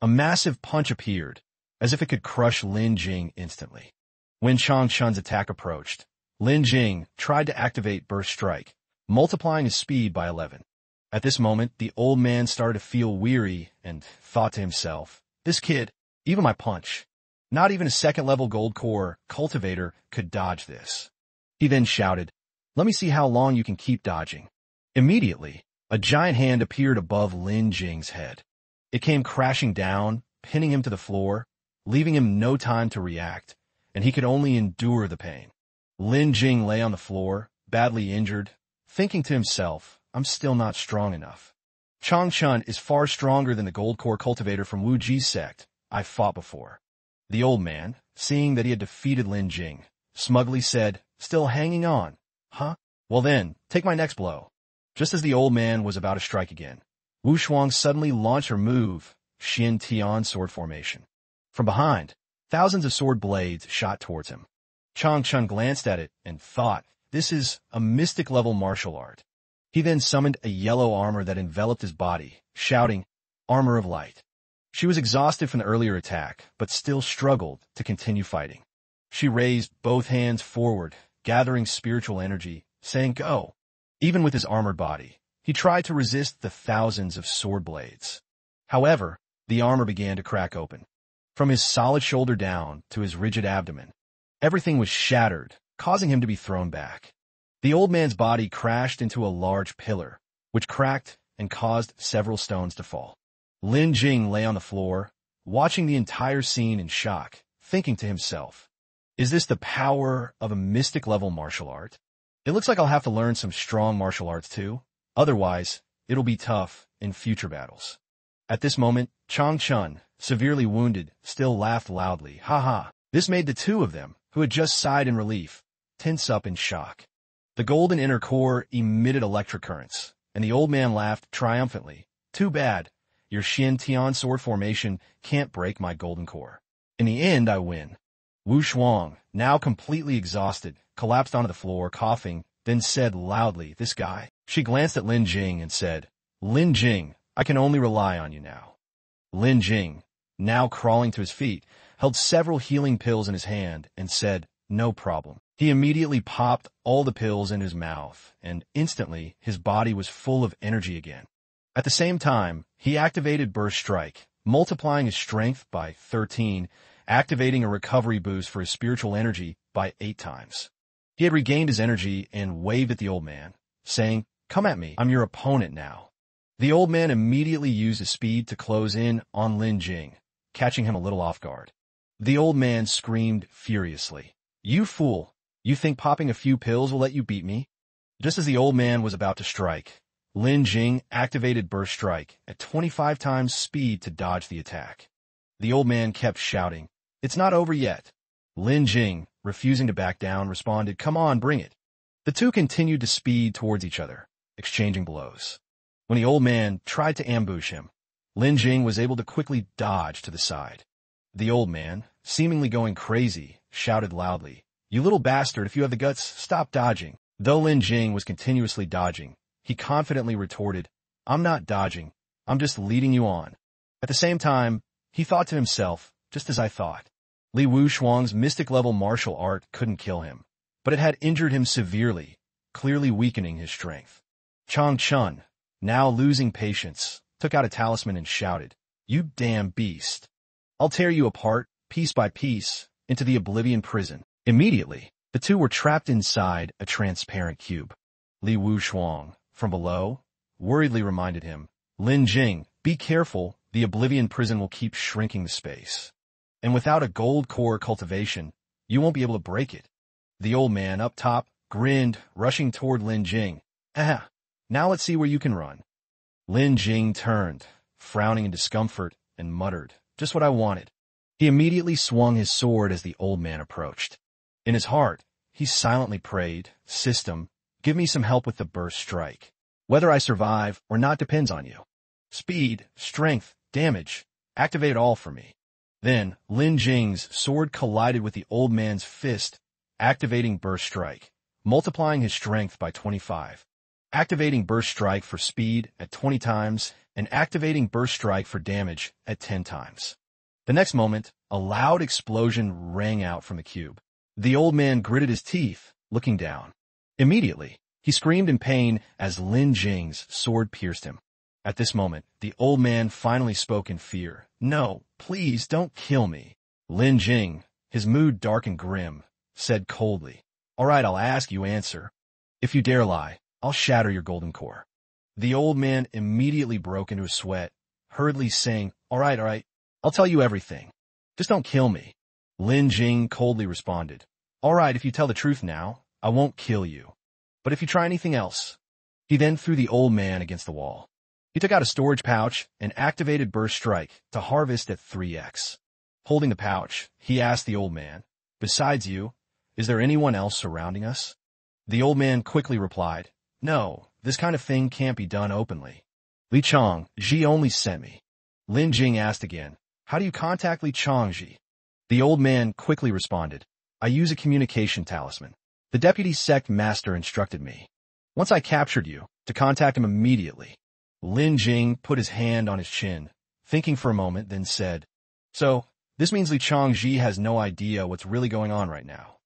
A massive punch appeared, as if it could crush Lin Jing instantly. When Chang Chun's attack approached, Lin Jing tried to activate Burst Strike, multiplying his speed by 11. At this moment, the old man started to feel weary and thought to himself, "This kid, even my punch, not even a second-level gold core cultivator could dodge this." He then shouted, "Let me see how long you can keep dodging." Immediately, a giant hand appeared above Lin Jing's head. It came crashing down, pinning him to the floor, leaving him no time to react, and he could only endure the pain. Lin Jing lay on the floor, badly injured, thinking to himself, "I'm still not strong enough. Chang Chun is far stronger than the gold core cultivator from Wu Ji's sect I fought before." The old man, seeing that he had defeated Lin Jing, smugly said, "Still hanging on, huh? Well then, take my next blow." Just as the old man was about to strike again, Wu Shuang suddenly launched her move, Xin Tian sword formation. From behind, thousands of sword blades shot towards him. Chang Chun glanced at it and thought, "This is a mystic-level martial art." He then summoned a yellow armor that enveloped his body, shouting, "Armor of Light." She was exhausted from the earlier attack, but still struggled to continue fighting. She raised both hands forward, gathering spiritual energy, saying, "Go." Even with his armored body, he tried to resist the thousands of sword blades. However, the armor began to crack open. From his solid shoulder down to his rigid abdomen, everything was shattered, causing him to be thrown back. The old man's body crashed into a large pillar, which cracked and caused several stones to fall. Lin Jing lay on the floor, watching the entire scene in shock, thinking to himself, "Is this the power of a mystic-level martial art? It looks like I'll have to learn some strong martial arts too. Otherwise, it'll be tough in future battles." At this moment, Chang Chun, severely wounded, still laughed loudly. "Ha ha." This made the two of them, who had just sighed in relief, tense up in shock. The golden inner core emitted electric currents, and the old man laughed triumphantly. "Too bad. Your Xin Tian sword formation can't break my golden core. In the end, I win." Wu Shuang, now completely exhausted, collapsed onto the floor, coughing, then said loudly, "This guy." She glanced at Lin Jing and said, "Lin Jing, I can only rely on you now." Lin Jing, now crawling to his feet, held several healing pills in his hand and said, "No problem." He immediately popped all the pills in his mouth, and instantly his body was full of energy again. At the same time, he activated Burst Strike, multiplying his strength by 13, activating a recovery boost for his spiritual energy by 8 times. He had regained his energy and waved at the old man, saying, "Come at me, I'm your opponent now." The old man immediately used his speed to close in on Lin Jing, catching him a little off guard. The old man screamed furiously, "You fool! You think popping a few pills will let you beat me?" Just as the old man was about to strike, Lin Jing activated Burst Strike at 25 times speed to dodge the attack. The old man kept shouting, "It's not over yet." Lin Jing, refusing to back down, responded, "Come on, bring it." The two continued to speed towards each other, exchanging blows. When the old man tried to ambush him, Lin Jing was able to quickly dodge to the side. The old man, seemingly going crazy, shouted loudly, "You little bastard, if you have the guts, stop dodging." Though Lin Jing was continuously dodging, he confidently retorted, "I'm not dodging, I'm just leading you on." At the same time, he thought to himself, "Just as I thought." Li Wu Shuang's mystic-level martial art couldn't kill him, but it had injured him severely, clearly weakening his strength. Chang Chun, now losing patience, took out a talisman and shouted, "You damn beast! I'll tear you apart, piece by piece, into the Oblivion prison." Immediately, the two were trapped inside a transparent cube. Li Wu Shuang, from below, worriedly reminded him, "Lin Jing, be careful, the Oblivion prison will keep shrinking the space. And without a gold core cultivation, you won't be able to break it." The old man up top grinned, rushing toward Lin Jing. "Ah, now let's see where you can run." Lin Jing turned, frowning in discomfort, and muttered, "Just what I wanted." He immediately swung his sword as the old man approached. In his heart, he silently prayed, "System, give me some help with the Burst Strike. Whether I survive or not depends on you. Speed, strength, damage, activate it all for me." Then, Lin Jing's sword collided with the old man's fist, activating Burst Strike, multiplying his strength by 25, activating Burst Strike for speed at 20 times, and activating Burst Strike for damage at 10 times. The next moment, a loud explosion rang out from the cube. The old man gritted his teeth, looking down. Immediately, he screamed in pain as Lin Jing's sword pierced him. At this moment, the old man finally spoke in fear. "No, please don't kill me." Lin Jing, his mood dark and grim, said coldly, "All right, I'll ask you answer. If you dare lie, I'll shatter your golden core." The old man immediately broke into a sweat, hurriedly saying, all right, I'll tell you everything. Just don't kill me." Lin Jing coldly responded, "All right, if you tell the truth now, I won't kill you. But if you try anything else..." He then threw the old man against the wall. He took out a storage pouch and activated Burst Strike to harvest at 3x. Holding the pouch, he asked the old man, "Besides you, is there anyone else surrounding us?" The old man quickly replied, "No, this kind of thing can't be done openly. Li Changji only sent me." Lin Jing asked again, "How do you contact Li Changji?" The old man quickly responded, "I use a communication talisman. The deputy sect master instructed me. Once I captured you, to contact him immediately." Lin Jing put his hand on his chin, thinking for a moment, then said, "So, this means Li Changji has no idea what's really going on right now.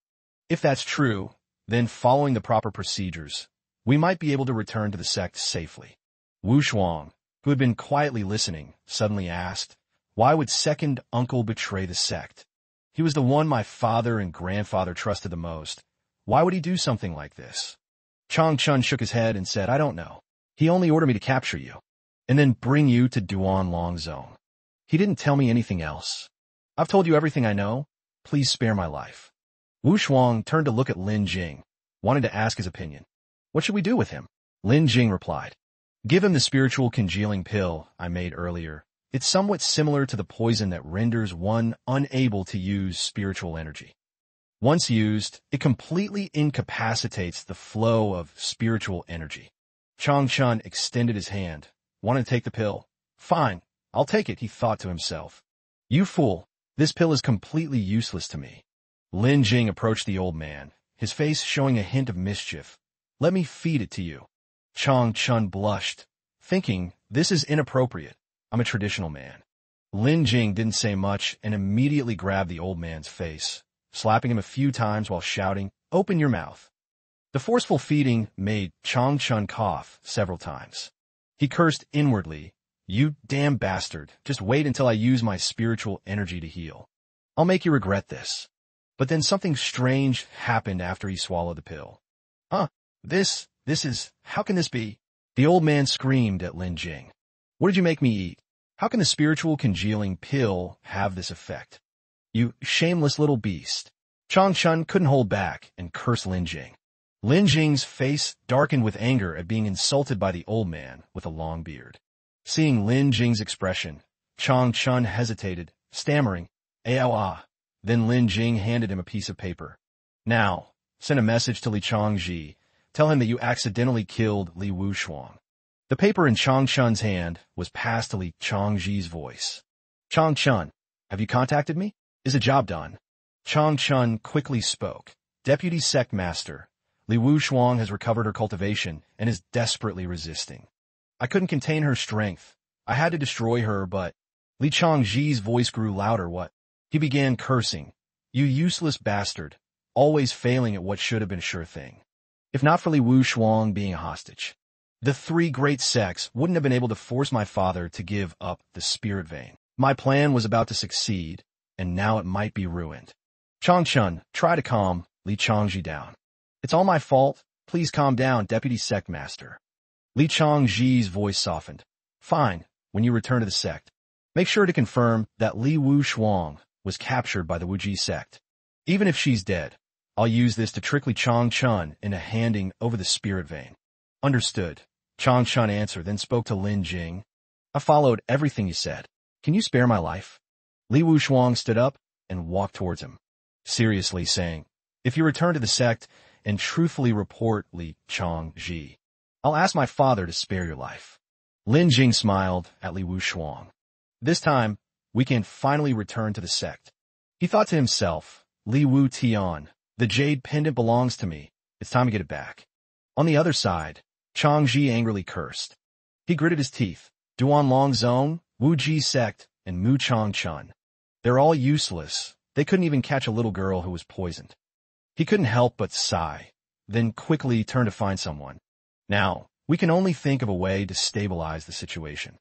If that's true, then following the proper procedures, we might be able to return to the sect safely." Wu Shuang, who had been quietly listening, suddenly asked, "Why would second uncle betray the sect? He was the one my father and grandfather trusted the most. Why would he do something like this?" Chang Chun shook his head and said, "I don't know. He only ordered me to capture you, and then bring you to Duan Long Zone. He didn't tell me anything else. I've told you everything I know. Please spare my life." Wu Shuang turned to look at Lin Jing, wanting to ask his opinion. "What should we do with him?" Lin Jing replied, "Give him the spiritual congealing pill I made earlier. It's somewhat similar to the poison that renders one unable to use spiritual energy. Once used, it completely incapacitates the flow of spiritual energy." Chang Chun extended his hand, wanting to take the pill. "Fine, I'll take it," he thought to himself. "You fool, this pill is completely useless to me." Lin Jing approached the old man, his face showing a hint of mischief. "Let me feed it to you." Chang Chun blushed, thinking, "This is inappropriate. I'm a traditional man." Lin Jing didn't say much and immediately grabbed the old man's face, slapping him a few times while shouting, "Open your mouth." The forceful feeding made Chang Chun cough several times. He cursed inwardly, "You damn bastard, just wait until I use my spiritual energy to heal. I'll make you regret this." But then something strange happened after he swallowed the pill. This is, how can this be?" The old man screamed at Lin Jing. "What did you make me eat? How can the spiritual congealing pill have this effect? You shameless little beast." Chang Chun couldn't hold back and cursed Lin Jing. Lin Jing's face darkened with anger at being insulted by the old man with a long beard. Seeing Lin Jing's expression, Chang Chun hesitated, stammering, "Ah." Then Lin Jing handed him a piece of paper. "Now, send a message to Li Changji. Tell him that you accidentally killed Li Wu Shuang." The paper in Chang Chun's hand was passed to Li Changji's voice. "Chang Chun, have you contacted me? Is the job done?" Chang Chun quickly spoke. "Deputy Sect Master, Li Wu Shuang has recovered her cultivation and is desperately resisting. I couldn't contain her strength. I had to destroy her, but..." Li Changji's voice grew louder. "What?" He began cursing. "You useless bastard, always failing at what should have been a sure thing. If not for Li Wu Shuang being a hostage, the three great sects wouldn't have been able to force my father to give up the spirit vein. My plan was about to succeed, and now it might be ruined." Chang Chun, try to calm Li Changji down. "It's all my fault. Please calm down, Deputy Sect Master." Li Changji's voice softened. "Fine, when you return to the sect, make sure to confirm that Li Wu Shuang was captured by the Wuji sect. Even if she's dead, I'll use this to trick Li Chang Chun into handing over the spirit vein." "Understood," Chang Chun answered, then spoke to Lin Jing. "I followed everything you said. Can you spare my life?" Li Wu Shuang stood up and walked towards him, seriously saying, "If you return to the sect and truthfully report Li Changji, I'll ask my father to spare your life." Lin Jing smiled at Li Wu Shuang. "This time, we can finally return to the sect." He thought to himself, "Li Wu Tian, the jade pendant belongs to me. It's time to get it back." On the other side, Changji angrily cursed. He gritted his teeth. Duan Long Zone, Wu Ji sect, and Mu Chang Chun. They're all useless. They couldn't even catch a little girl who was poisoned. He couldn't help but sigh, then quickly turn to find someone. Now, we can only think of a way to stabilize the situation.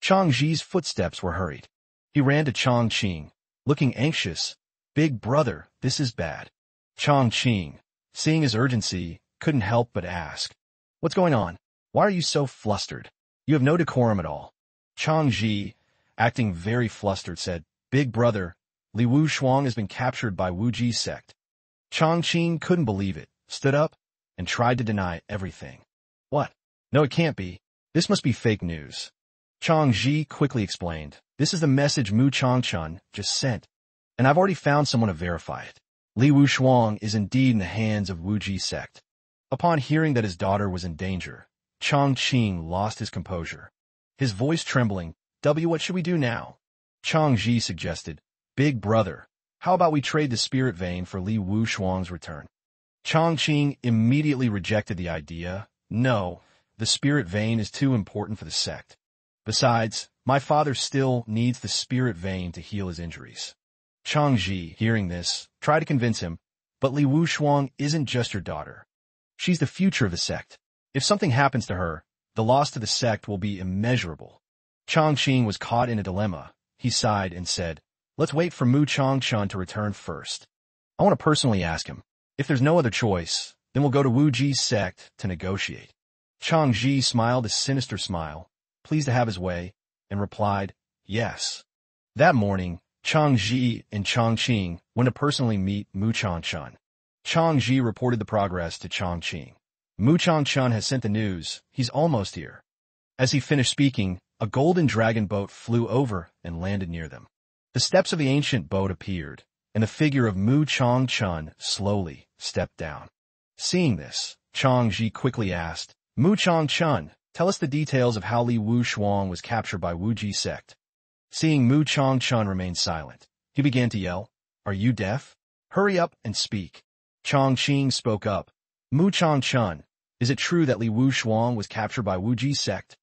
Changji's footsteps were hurried. He ran to Chang Qing, looking anxious. "Big brother, this is bad." Chang Qing, seeing his urgency, couldn't help but ask, "What's going on? Why are you so flustered? You have no decorum at all." Changji, acting very flustered, said, "Big brother, Li Wu Shuang has been captured by Wu Ji sect." Chang Qing couldn't believe it, stood up, and tried to deny everything. "What? No, it can't be. This must be fake news." Chang Ji quickly explained, "This is the message Mu Chang Chun just sent, and I've already found someone to verify it. Li Wu Shuang is indeed in the hands of Wu Ji sect." Upon hearing that his daughter was in danger, Chang Qing lost his composure. His voice trembling, What should we do now?" Chang Ji suggested, "Big brother, how about we trade the spirit vein for Li Wu Shuang's return?" Chang Qing immediately rejected the idea. "No, the spirit vein is too important for the sect. Besides, my father still needs the spirit vein to heal his injuries. Chang Ji, hearing this, tried to convince him, but Li Wushuang isn't just your daughter. She's the future of the sect. If something happens to her, the loss to the sect will be immeasurable. Chang Qing was caught in a dilemma. He sighed and said, let's wait for Mu Changchun to return first. I want to personally ask him. If there's no other choice, then we'll go to Wu Ji's sect to negotiate. Chang Ji smiled a sinister smile, pleased to have his way, and replied, yes. That morning, Chang Ji and Chang Qing went to personally meet Mu Changchun. Chang Ji reported the progress to Chang Qing. Mu Changchun has sent the news. He's almost here. As he finished speaking, a golden dragon boat flew over and landed near them. The steps of the ancient boat appeared, and the figure of Mu Changchun slowly stepped down. Seeing this, Chang Ji quickly asked, Mu Changchun, tell us the details of how Li Wushuang was captured by Wu Ji sect. Seeing Mu Changchun remain silent, he began to yell, are you deaf? Hurry up and speak. Chang Qing spoke up. Mu Changchun, is it true that Li Wushuang was captured by Wu Ji sect?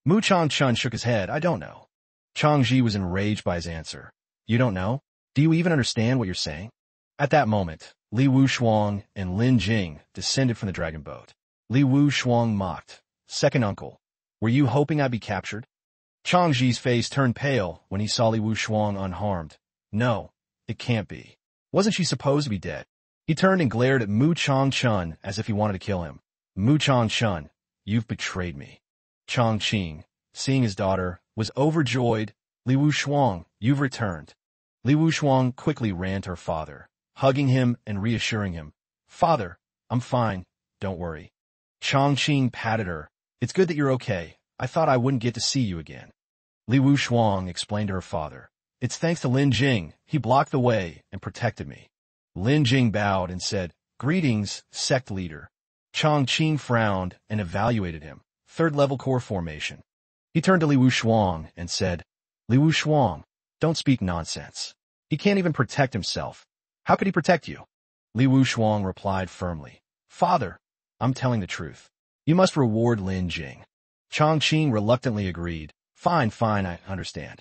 Mu Changchun shook his head, I don't know. Chang Ji was enraged by his answer. You don't know? Do you even understand what you're saying? At that moment, Li Wushuang and Lin Jing descended from the dragon boat. Li Wushuang mocked. Second uncle, were you hoping I'd be captured? Chang Ji's face turned pale when he saw Li Wushuang unharmed. No, it can't be. Wasn't she supposed to be dead? He turned and glared at Mu Changchun as if he wanted to kill him. Mu Changchun, you've betrayed me. Chang Qing, seeing his daughter, was overjoyed. Li Wushuang, you've returned. Li Wushuang quickly ran to her father, hugging him and reassuring him. Father, I'm fine, don't worry. Chang Qing patted her. It's good that you're okay. I thought I wouldn't get to see you again. Li Wushuang explained to her father. It's thanks to Lin Jing. He blocked the way and protected me. Lin Jing bowed and said, greetings, sect leader. Chang Qing frowned and evaluated him. Third-level core formation. He turned to Li Wushuang and said, Li Wushuang, don't speak nonsense. He can't even protect himself. How could he protect you? Li Wushuang replied firmly. Father, I'm telling the truth. You must reward Lin Jing. Chang Qing reluctantly agreed. Fine, I understand.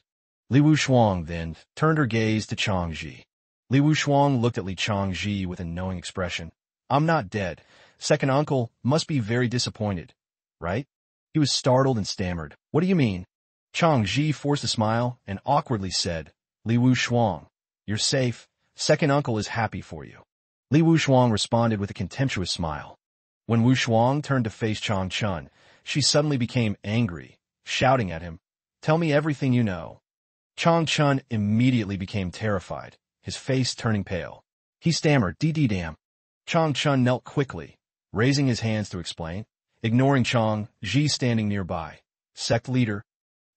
Li Wushuang then turned her gaze to Chang Ji. Li Wushuang looked at Li Chang Ji with a knowing expression. I'm not dead. Second uncle must be very disappointed, right? He was startled and stammered. What do you mean? Chang Ji forced a smile and awkwardly said, Li Wushuang, you're safe. Second uncle is happy for you. Li Wushuang responded with a contemptuous smile. When Wushuang turned to face Chang Chun, she suddenly became angry, shouting at him, tell me everything you know. Chang Chun immediately became terrified, his face turning pale. He stammered, damn. Chang Chun knelt quickly, raising his hands to explain, ignoring Chang Ji standing nearby. Sect leader.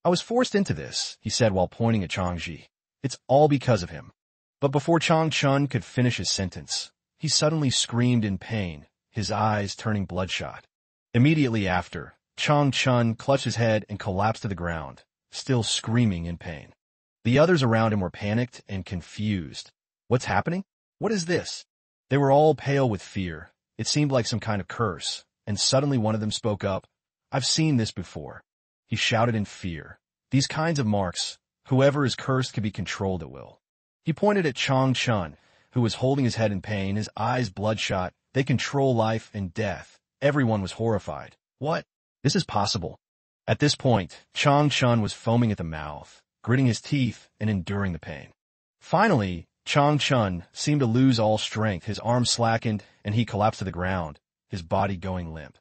I was forced into this, he said while pointing at Chang Ji. It's all because of him. But before Chang Chun could finish his sentence, he suddenly screamed in pain, his eyes turning bloodshot. Immediately after, Chang Chun clutched his head and collapsed to the ground, still screaming in pain. The others around him were panicked and confused. What's happening? What is this? They were all pale with fear. It seemed like some kind of curse, and suddenly one of them spoke up. I've seen this before. He shouted in fear. These kinds of marks, whoever is cursed can be controlled at will. He pointed at Chang Chun, who was holding his head in pain, his eyes bloodshot. They control life and death. Everyone was horrified. What? This is possible. At this point, Chang Chun was foaming at the mouth, gritting his teeth and enduring the pain. Finally, Chang Chun seemed to lose all strength. His arms slackened and he collapsed to the ground, his body going limp.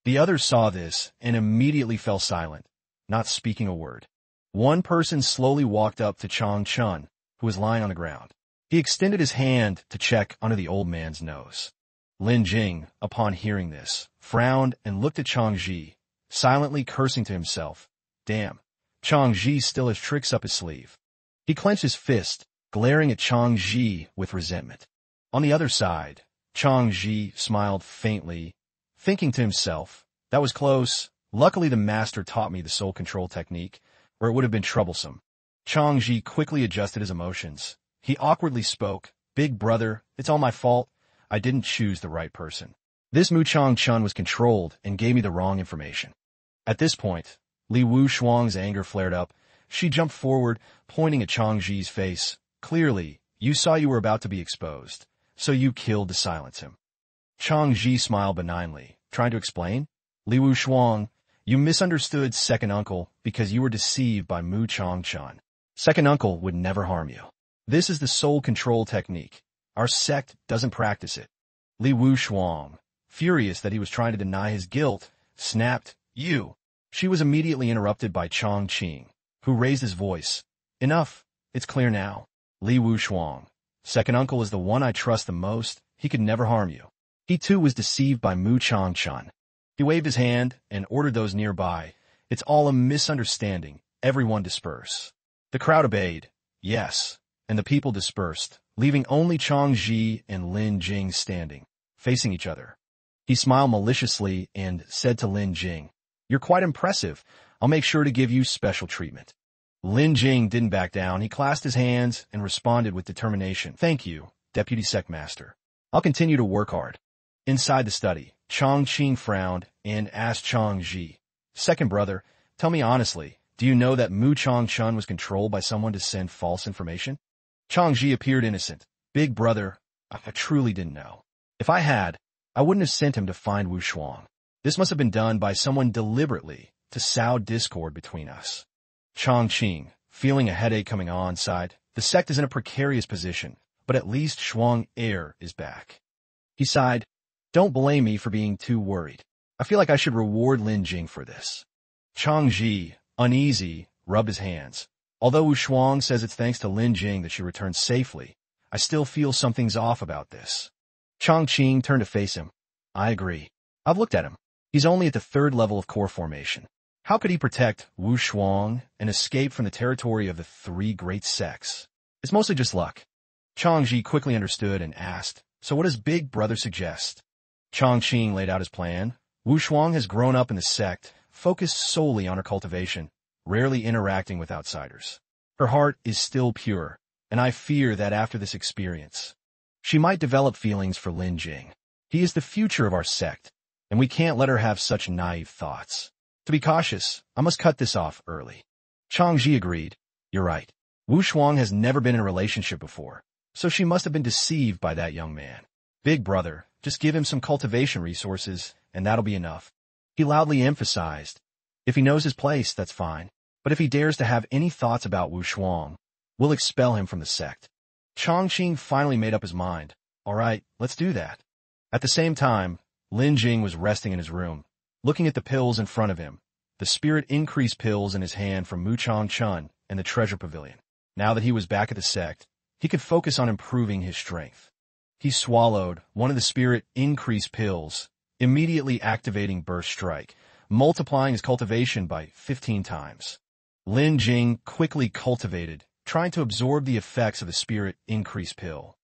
The others saw this and immediately fell silent, not speaking a word. One person slowly walked up to Chang Chun, who was lying on the ground. He extended his hand to check under the old man's nose. Lin Jing, upon hearing this, frowned and looked at Chang Ji, silently cursing to himself. Damn, Chang Ji still has tricks up his sleeve. He clenched his fist, glaring at Chang Ji with resentment. On the other side, Chang Ji smiled faintly, thinking to himself, that was close. Luckily the master taught me the soul control technique, or it would have been troublesome. Chang Ji quickly adjusted his emotions. He awkwardly spoke, Big brother, it's all my fault. I didn't choose the right person. This Mu Chang Chun was controlled and gave me the wrong information. At this point, Li Wuxuang's anger flared up. She jumped forward, pointing at Chang Ji's face. Clearly, you saw you were about to be exposed, so you killed to silence him. Chang Ji smiled benignly, trying to explain. Li Wuxuang, you misunderstood second uncle because you were deceived by Mu Changchun. Second uncle would never harm you. This is the soul control technique. Our sect doesn't practice it. Li Wuxuang, furious that he was trying to deny his guilt, snapped, You. She was immediately interrupted by Chong Qing, who raised his voice. Enough. It's clear now. Li Wuxuang. Second uncle is the one I trust the most. He could never harm you. He too was deceived by Mu Changchun. He waved his hand and ordered those nearby. It's all a misunderstanding. Everyone disperse. The crowd obeyed. Yes. And the people dispersed, leaving only Chang Ji and Lin Jing standing, facing each other. He smiled maliciously and said to Lin Jing, You're quite impressive. I'll make sure to give you special treatment. Lin Jing didn't back down. He clasped his hands and responded with determination. Thank you, Deputy Sectmaster. I'll continue to work hard. Inside the study, Chang Qing frowned and asked Chang Ji, Second brother, tell me honestly, do you know that Mu Changchun was controlled by someone to send false information? Chang Ji appeared innocent. Big brother, I truly didn't know. If I had, I wouldn't have sent him to find Wu Shuang. This must have been done by someone deliberately to sow discord between us. Chang Qing, feeling a headache coming on, sighed. The sect is in a precarious position, but at least Shuang Heir is back. He sighed. Don't blame me for being too worried. I feel like I should reward Lin Jing for this. Chang Ji, uneasy, rubbed his hands. Although Wu Shuang says it's thanks to Lin Jing that she returned safely, I still feel something's off about this. Chang Qing turned to face him. I agree. I've looked at him. He's only at the third level of core formation. How could he protect Wu Shuang and escape from the territory of the three great sects? It's mostly just luck. Chang Ji quickly understood and asked, So what does Big Brother suggest? Chang Qing laid out his plan. Wu Shuang has grown up in the sect, focused solely on her cultivation, rarely interacting with outsiders. Her heart is still pure, and I fear that after this experience, she might develop feelings for Lin Jing. He is the future of our sect, and we can't let her have such naive thoughts. To be cautious, I must cut this off early. Chang Ji agreed. You're right. Wu Shuang has never been in a relationship before, so she must have been deceived by that young man. Big brother, just give him some cultivation resources, and that'll be enough. He loudly emphasized. If he knows his place, that's fine. But if he dares to have any thoughts about Wu Shuang, we'll expel him from the sect. Chang Qing finally made up his mind. All right, let's do that. At the same time, Lin Jing was resting in his room, looking at the pills in front of him, the spirit increase pills in his hand from Mu Changchun and the treasure pavilion. Now that he was back at the sect, he could focus on improving his strength. He swallowed one of the spirit increase pills, immediately activating Burst Strike, multiplying his cultivation by 15 times. Lin Jing quickly cultivated, trying to absorb the effects of the spirit increase pill.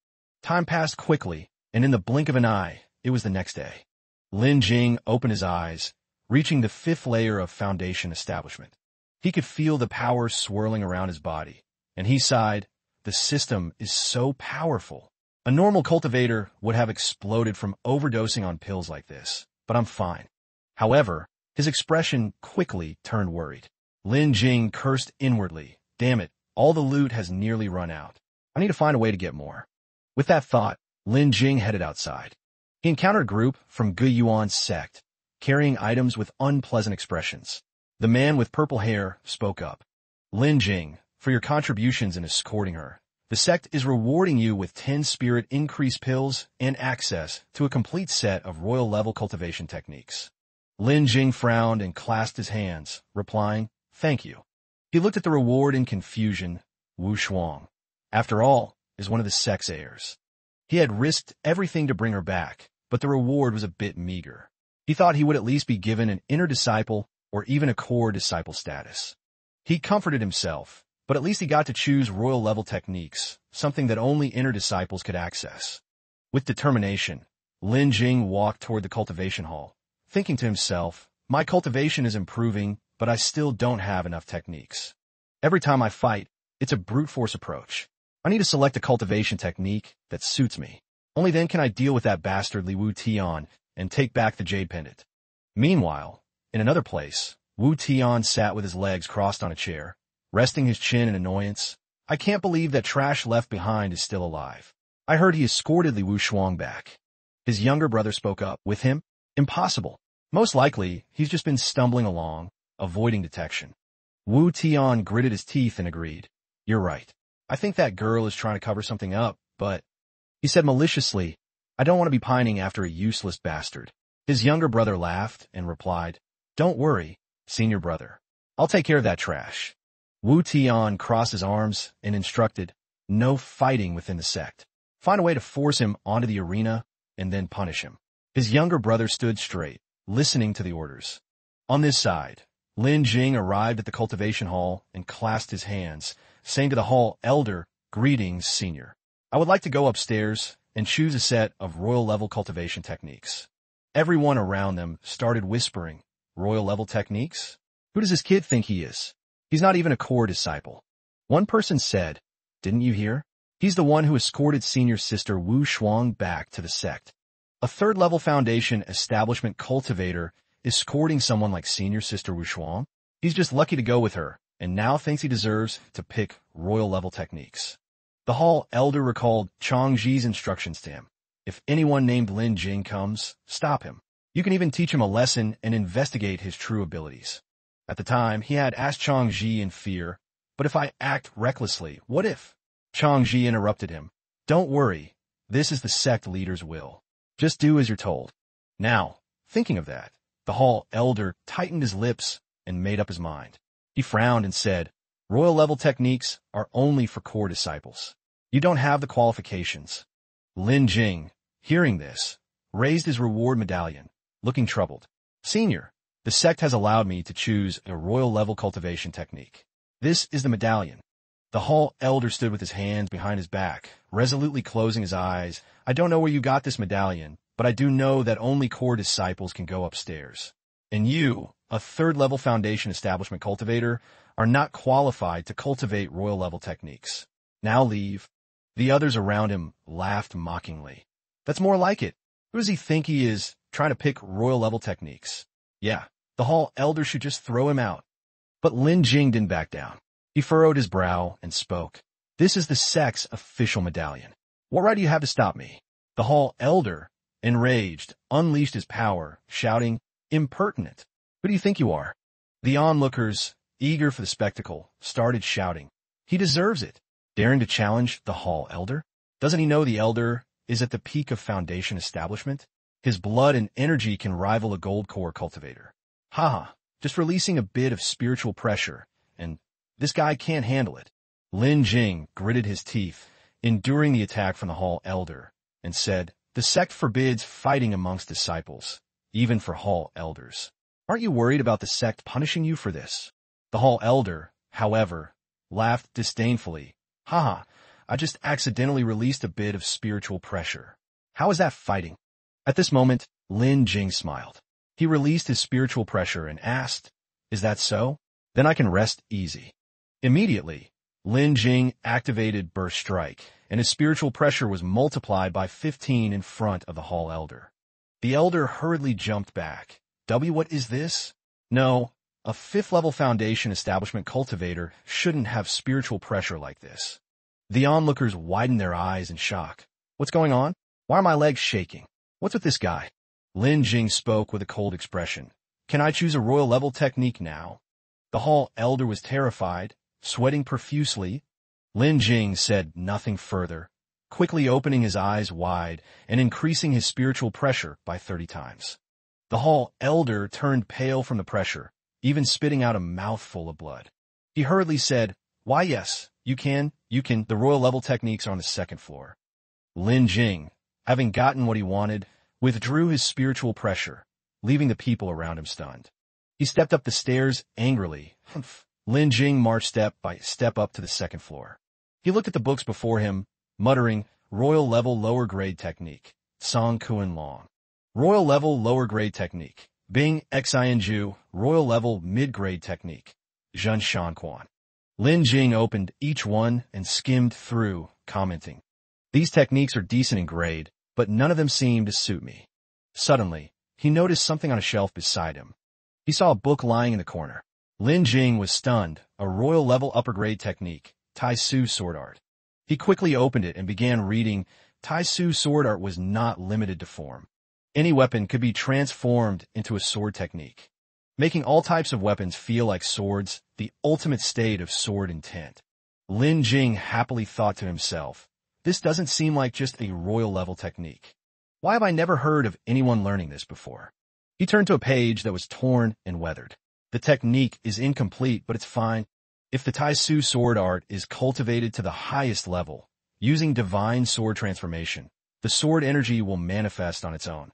Time passed quickly, and in the blink of an eye, it was the next day. Lin Jing opened his eyes, reaching the 5th layer of foundation establishment. He could feel the power swirling around his body, and he sighed, the system is so powerful. A normal cultivator would have exploded from overdosing on pills like this, but I'm fine. However, his expression quickly turned worried. Lin Jing cursed inwardly. Damn it, all the loot has nearly run out. I need to find a way to get more. With that thought, Lin Jing headed outside. He encountered a group from Gu Yuan's sect, carrying items with unpleasant expressions. The man with purple hair spoke up. Lin Jing, for your contributions in escorting her, the sect is rewarding you with 10 spirit increase pills and access to a complete set of royal-level cultivation techniques. Lin Jing frowned and clasped his hands, replying, Thank you. He looked at the reward in confusion. Wu Shuang, after all, is one of the sect's heirs. He had risked everything to bring her back, but the reward was a bit meager. He thought he would at least be given an inner disciple or even a core disciple status. He comforted himself, but at least he got to choose royal-level techniques, something that only inner disciples could access. With determination, Lin Jing walked toward the cultivation hall, thinking to himself, my cultivation is improving, but I still don't have enough techniques. Every time I fight, it's a brute force approach. I need to select a cultivation technique that suits me. Only then can I deal with that bastard Li Wu Tian and take back the jade pendant. Meanwhile, in another place, Wu Tian sat with his legs crossed on a chair, resting his chin in annoyance. I can't believe that trash left behind is still alive. I heard he escorted Li Wuxuang back. His younger brother spoke up. With him? Impossible. Most likely, he's just been stumbling along, avoiding detection. Wu Tian gritted his teeth and agreed. You're right. I think that girl is trying to cover something up, but... He said maliciously, I don't want to be pining after a useless bastard. His younger brother laughed and replied, Don't worry, senior brother. I'll take care of that trash. Wu Tian crossed his arms and instructed, no fighting within the sect. Find a way to force him onto the arena and then punish him. His younger brother stood straight, listening to the orders. On this side, Lin Jing arrived at the cultivation hall and clasped his hands, saying to the hall elder, Greetings, senior. I would like to go upstairs and choose a set of royal-level cultivation techniques. Everyone around them started whispering, royal-level techniques? Who does this kid think he is? He's not even a core disciple. One person said, Didn't you hear? He's the one who escorted senior sister Wu Shuang back to the sect. A third-level foundation establishment cultivator escorting someone like senior sister Wu Shuang? He's just lucky to go with her, and now thinks he deserves to pick royal-level techniques. The hall elder recalled Chang Ji's instructions to him. If anyone named Lin Jing comes, stop him. You can even teach him a lesson and investigate his true abilities. At the time, he had asked Chang Ji in fear, but if I act recklessly, what if? Chang Ji interrupted him. Don't worry, this is the sect leader's will. Just do as you're told. Now, thinking of that, the hall elder tightened his lips and made up his mind. He frowned and said, Royal-level techniques are only for core disciples. You don't have the qualifications. Lin Jing, hearing this, raised his reward medallion, looking troubled. Senior, the sect has allowed me to choose a royal-level cultivation technique. This is the medallion. The hall elder stood with his hands behind his back, resolutely closing his eyes. I don't know where you got this medallion, but I do know that only core disciples can go upstairs. And you, a third-level foundation establishment cultivator, are not qualified to cultivate royal-level techniques. Now leave. The others around him laughed mockingly. That's more like it. Who does he think he is, trying to pick royal-level techniques? Yeah, the hall elder should just throw him out. But Lin Jing didn't back down. He furrowed his brow and spoke. This is the sect's official medallion. What right do you have to stop me? The hall elder, enraged, unleashed his power, shouting, Impertinent! Who do you think you are? The onlookers, eager for the spectacle, started shouting. He deserves it. Daring to challenge the hall elder? Doesn't he know the elder is at the peak of foundation establishment? His blood and energy can rival a gold core cultivator. Ha! Just releasing a bit of spiritual pressure, and this guy can't handle it. Lin Jing gritted his teeth, enduring the attack from the hall elder, and said, The sect forbids fighting amongst disciples, even for hall elders. Aren't you worried about the sect punishing you for this? The hall elder, however, laughed disdainfully. Ha! I just accidentally released a bit of spiritual pressure. How is that fighting? At this moment, Lin Jing smiled. He released his spiritual pressure and asked, Is that so? Then I can rest easy. Immediately, Lin Jing activated Burst Strike, and his spiritual pressure was multiplied by 15 in front of the hall elder. The elder hurriedly jumped back. What is this? No, a fifth-level foundation establishment cultivator shouldn't have spiritual pressure like this. The onlookers widened their eyes in shock. What's going on? Why are my legs shaking? What's with this guy? Lin Jing spoke with a cold expression. Can I choose a royal-level technique now? The hall elder was terrified, sweating profusely. Lin Jing said nothing further, quickly opening his eyes wide and increasing his spiritual pressure by 30 times. The hall elder turned pale from the pressure, even spitting out a mouthful of blood. He hurriedly said, Why yes, you can, the royal-level techniques are on the second floor. Lin Jing, having gotten what he wanted, withdrew his spiritual pressure, leaving the people around him stunned. He stepped up the stairs angrily. Humph. Lin Jing marched step by step up to the second floor. He looked at the books before him, muttering, Royal-level lower-grade technique, Song Kuan Long. Royal-level lower-grade technique, Bing Xinju, Royal-level mid-grade technique, Zhen Shanquan. Lin Jing opened each one and skimmed through, commenting, These techniques are decent in grade, but none of them seem to suit me. Suddenly, he noticed something on a shelf beside him. He saw a book lying in the corner. Lin Jing was stunned, a royal-level upper-grade technique, Tai Su sword art. He quickly opened it and began reading. Tai Su sword art was not limited to form. Any weapon could be transformed into a sword technique, making all types of weapons feel like swords, the ultimate state of sword intent. Lin Jing happily thought to himself, this doesn't seem like just a royal-level technique. Why have I never heard of anyone learning this before? He turned to a page that was torn and weathered. The technique is incomplete, but it's fine. If the Tai Su sword art is cultivated to the highest level, using divine sword transformation, the sword energy will manifest on its own.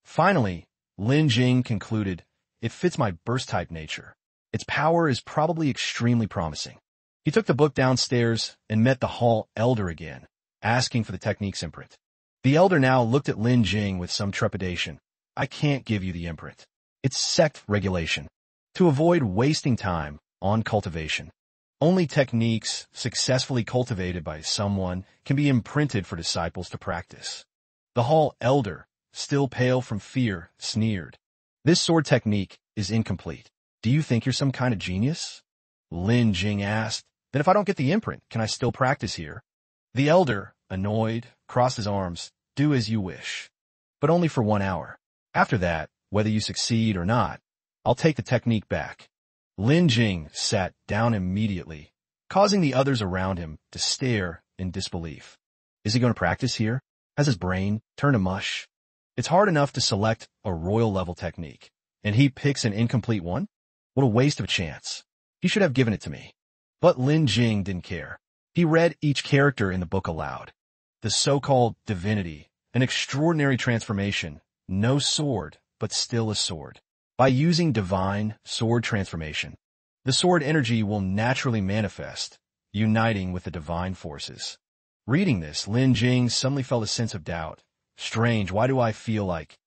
Finally, Lin Jing concluded, it fits my burst-type nature. Its power is probably extremely promising. He took the book downstairs and met the hall elder again, asking for the technique's imprint. The elder now looked at Lin Jing with some trepidation. I can't give you the imprint. It's sect regulation. To avoid wasting time on cultivation, only techniques successfully cultivated by someone can be imprinted for disciples to practice. The hall elder, still pale from fear, sneered. This sword technique is incomplete. Do you think you're some kind of genius? Lin Jing asked. Then if I don't get the imprint, can I still practice here? The elder, annoyed, crossed his arms. Do as you wish. But only for 1 hour. After that, whether you succeed or not, I'll take the technique back. Lin Jing sat down immediately, causing the others around him to stare in disbelief. Is he going to practice here? Has his brain turned to mush? It's hard enough to select a royal-level technique, and he picks an incomplete one? What a waste of a chance. He should have given it to me. But Lin Jing didn't care. He read each character in the book aloud. The so-called divinity, an extraordinary transformation, no sword, but still a sword. By using divine sword transformation, the sword energy will naturally manifest, uniting with the divine forces. Reading this, Lin Jing suddenly felt a sense of doubt. Strange, why do I feel like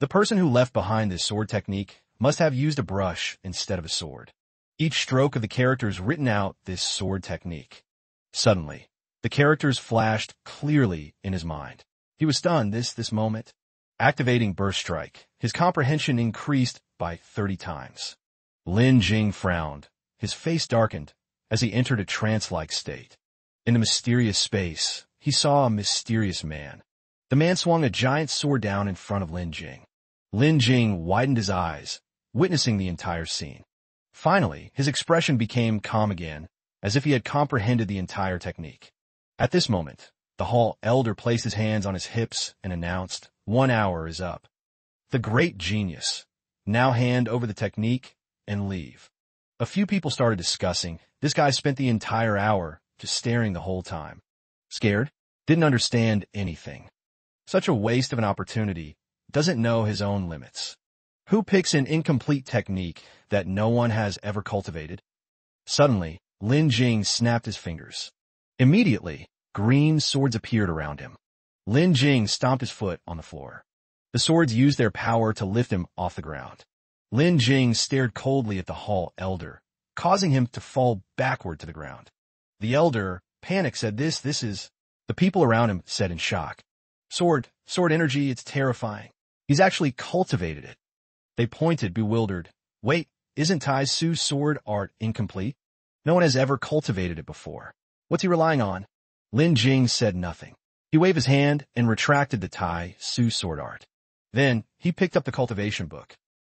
the person who left behind this sword technique must have used a brush instead of a sword? Each stroke of the characters written out this sword technique. Suddenly, the characters flashed clearly in his mind. He was stunned this moment. Activating Burst Strike, his comprehension increased by 30 times. Lin Jing frowned. His face darkened as he entered a trance-like state. In the mysterious space, he saw a mysterious man. The man swung a giant sword down in front of Lin Jing. Lin Jing widened his eyes, witnessing the entire scene. Finally, his expression became calm again, as if he had comprehended the entire technique. At this moment, the hall elder placed his hands on his hips and announced, 1 hour is up. The great genius. Now hand over the technique and leave. A few people started discussing. This guy spent the entire hour just staring the whole time. Scared? Didn't understand anything. Such a waste of an opportunity. Doesn't know his own limits. Who picks an incomplete technique that no one has ever cultivated? Suddenly, Lin Jing snapped his fingers. Immediately, green swords appeared around him. Lin Jing stomped his foot on the floor. The swords used their power to lift him off the ground. Lin Jing stared coldly at the hall elder, causing him to fall backward to the ground. The elder, panicked, said this is... The people around him said in shock. Sword energy, it's terrifying. He's actually cultivated it. They pointed, bewildered. Wait, isn't Tai Su's sword art incomplete? No one has ever cultivated it before. What's he relying on? Lin Jing said nothing. He waved his hand and retracted the Tai Su sword art. Then, he picked up the cultivation book.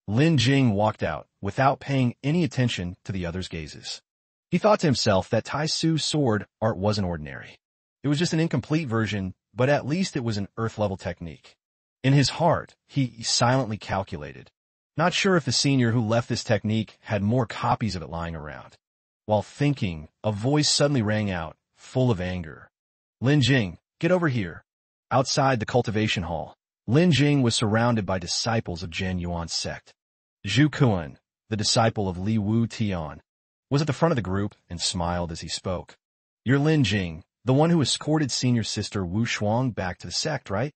Lin Jing walked out, without paying any attention to the others' gazes. He thought to himself that Tai Su's sword art wasn't ordinary. It was just an incomplete version, but at least it was an earth-level technique. In his heart, he silently calculated. Not sure if the senior who left this technique had more copies of it lying around. While thinking, a voice suddenly rang out, full of anger. Lin Jing, get over here. Outside the cultivation hall, Lin Jing was surrounded by disciples of Zhen Yuan's sect. Zhu Kuan, the disciple of Li Wu Tian, was at the front of the group and smiled as he spoke. You're Lin Jing, the one who escorted senior sister Wu Shuang back to the sect, right?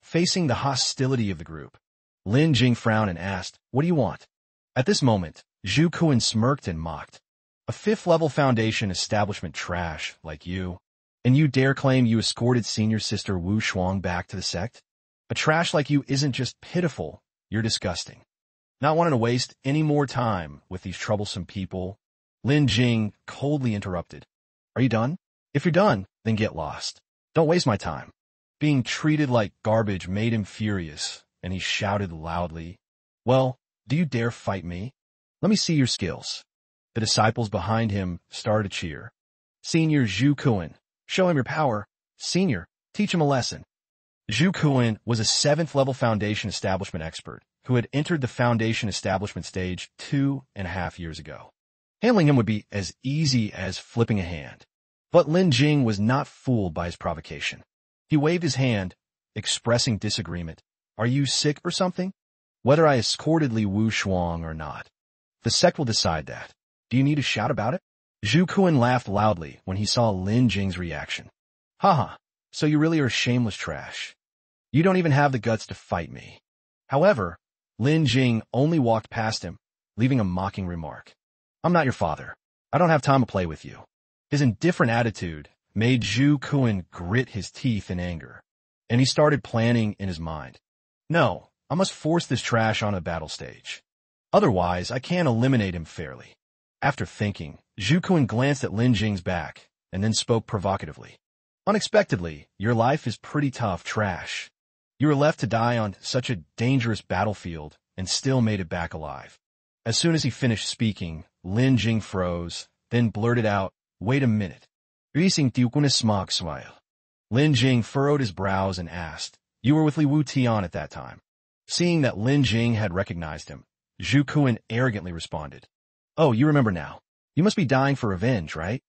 Facing the hostility of the group, Lin Jing frowned and asked, what do you want? At this moment, Zhu Kuan smirked and mocked. A 5th-level foundation establishment trash like you, and you dare claim you escorted senior sister Wu Shuang back to the sect? A trash like you isn't just pitiful, you're disgusting. Not wanting to waste any more time with these troublesome people, Lin Jing coldly interrupted. Are you done? If you're done, then get lost. Don't waste my time. Being treated like garbage made him furious, and he shouted loudly, Well, do you dare fight me? Let me see your skills. The disciples behind him started to cheer. Senior Zhu Kuan, show him your power. Senior, teach him a lesson. Zhu Kuan was a 7th-level foundation establishment expert who had entered the foundation establishment stage 2.5 years ago. Handling him would be as easy as flipping a hand. But Lin Jing was not fooled by his provocation. He waved his hand, expressing disagreement. Are you sick or something? Whether I escorted Li Wu Shuang or not. The sect will decide that. Do you need to shout about it? Zhu Kuan laughed loudly when he saw Lin Jing's reaction. Haha, so you really are shameless trash. You don't even have the guts to fight me. However, Lin Jing only walked past him, leaving a mocking remark. I'm not your father. I don't have time to play with you. His indifferent attitude made Zhu Kuan grit his teeth in anger, and he started planning in his mind. No, I must force this trash on a battle stage. Otherwise, I can't eliminate him fairly. After thinking, Zhu Kuan glanced at Lin Jing's back and then spoke provocatively. Unexpectedly, your life is pretty tough trash. You were left to die on such a dangerous battlefield and still made it back alive. As soon as he finished speaking, Lin Jing froze, then blurted out, Wait a minute. Lin Jing furrowed his brows and asked, You were with Li Wu Tian at that time. Seeing that Lin Jing had recognized him, Zhu Kuan arrogantly responded. Oh, you remember now. You must be dying for revenge, right?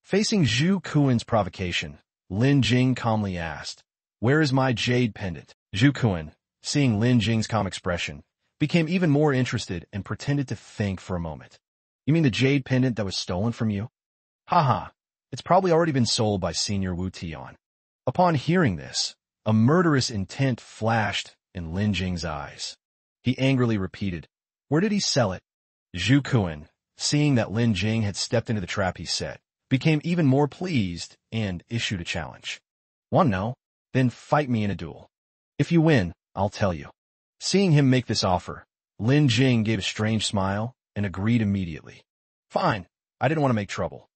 Facing Zhu Kuan's provocation, Lin Jing calmly asked, Where is my jade pendant? Zhu Kuan, seeing Lin Jing's calm expression, became even more interested and pretended to think for a moment. You mean the jade pendant that was stolen from you? Haha, it's probably already been sold by Senior Wu Tian. Upon hearing this, a murderous intent flashed in Lin Jing's eyes. He angrily repeated, Where did he sell it? Zhu Kuan, seeing that Lin Jing had stepped into the trap he set, became even more pleased and issued a challenge. Want to know? Then fight me in a duel. If you win, I'll tell you. Seeing him make this offer, Lin Jing gave a strange smile and agreed immediately. Fine, I didn't want to make trouble.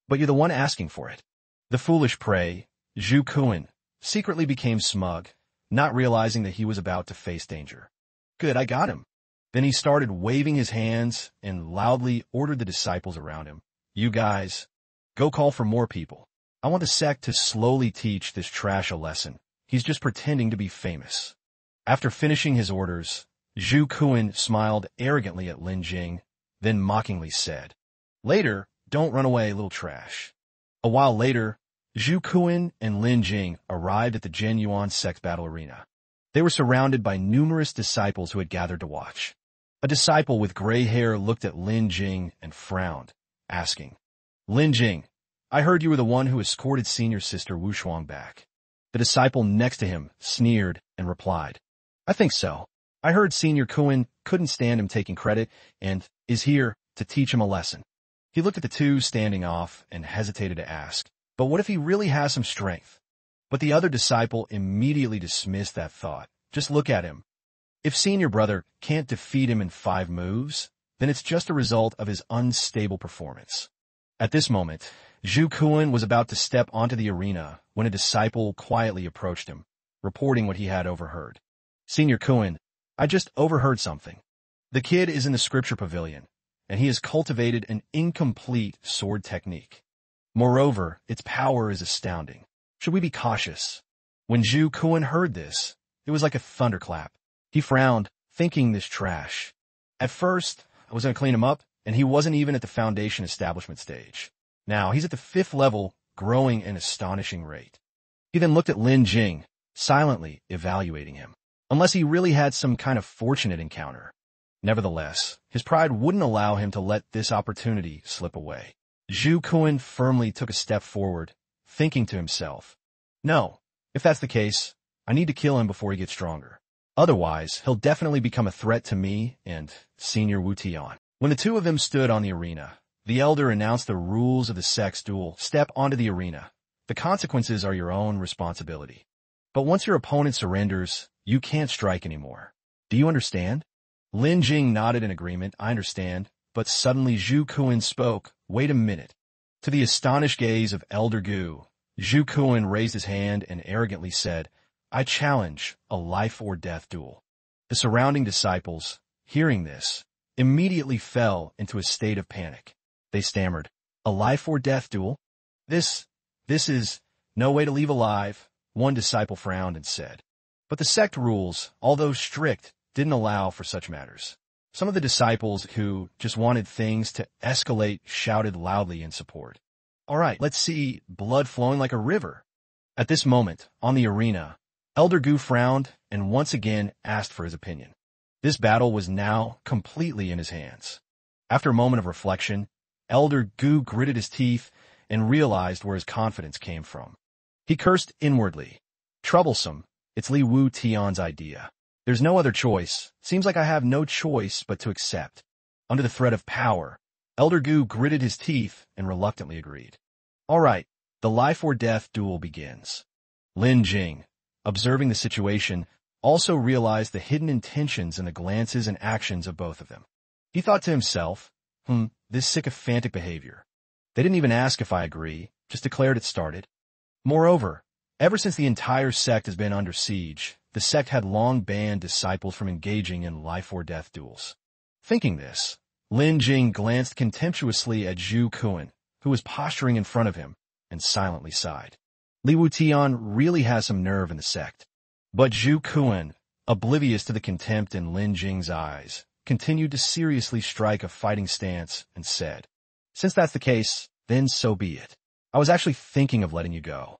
But you're the one asking for it. The foolish prey, Zhu Kuan, secretly became smug, not realizing that he was about to face danger. Good, I got him. Then he started waving his hands and loudly ordered the disciples around him. You guys, go call for more people. I want the sect to slowly teach this trash a lesson. He's just pretending to be famous. After finishing his orders, Zhu Kuan smiled arrogantly at Lin Jing, then mockingly said, Later, don't run away, little trash. A while later, Zhu Kuan and Lin Jing arrived at the Zhen Yuan sect battle arena. They were surrounded by numerous disciples who had gathered to watch. A disciple with gray hair looked at Lin Jing and frowned, asking, Lin Jing, I heard you were the one who escorted senior sister Wu Shuang back. The disciple next to him sneered and replied, I think so. I heard Senior Kuan couldn't stand him taking credit and is here to teach him a lesson. He looked at the two standing off and hesitated to ask, but what if he really has some strength? But the other disciple immediately dismissed that thought. Just look at him. If senior brother can't defeat him in 5 moves, then it's just a result of his unstable performance. At this moment, Zhu Kuan was about to step onto the arena when a disciple quietly approached him, reporting what he had overheard. Senior Kuan, I just overheard something. The kid is in the scripture pavilion, and he has cultivated an incomplete sword technique. Moreover, its power is astounding. Should we be cautious? When Zhu Kuan heard this, it was like a thunderclap. He frowned, thinking this trash. At first, I was going to clean him up, and he wasn't even at the foundation establishment stage. Now, he's at the 5th level, growing at an astonishing rate. He then looked at Lin Jing, silently evaluating him, unless he really had some kind of fortunate encounter. Nevertheless, his pride wouldn't allow him to let this opportunity slip away. Zhu Kuan firmly took a step forward, thinking to himself, No, if that's the case, I need to kill him before he gets stronger. Otherwise, he'll definitely become a threat to me and Senior Wu Tian. When the two of them stood on the arena, the elder announced the rules of the sect's duel. Step onto the arena. The consequences are your own responsibility. But once your opponent surrenders, you can't strike anymore. Do you understand? Lin Jing nodded in agreement. I understand. But suddenly Zhu Kuan spoke. Wait a minute. To the astonished gaze of Elder Gu, Zhu Kuan raised his hand and arrogantly said, I challenge a life-or-death duel. The surrounding disciples, hearing this, immediately fell into a state of panic. They stammered, a life-or-death duel? This is no way to leave alive, one disciple frowned and said. But the sect rules, although strict, didn't allow for such matters. Some of the disciples who just wanted things to escalate shouted loudly in support. All right, let's see blood flowing like a river. At this moment, on the arena, Elder Gu frowned and once again asked for his opinion. This battle was now completely in his hands. After a moment of reflection, Elder Gu gritted his teeth and realized where his confidence came from. He cursed inwardly. Troublesome, it's Li Wu Tian's idea. There's no other choice. Seems like I have no choice but to accept. Under the threat of power, Elder Gu gritted his teeth and reluctantly agreed. All right, the life-or-death duel begins. Lin Jing, observing the situation, also realized the hidden intentions in the glances and actions of both of them. He thought to himself, this sycophantic behavior. They didn't even ask if I agree, just declared it started. Moreover, ever since the entire sect has been under siege, the sect had long banned disciples from engaging in life-or-death duels. Thinking this, Lin Jing glanced contemptuously at Zhu Kuan, who was posturing in front of him, and silently sighed. Li Wu Tian really has some nerve in the sect. But Zhu Kuan, oblivious to the contempt in Lin Jing's eyes, continued to seriously strike a fighting stance and said, Since that's the case, then so be it. I was actually thinking of letting you go.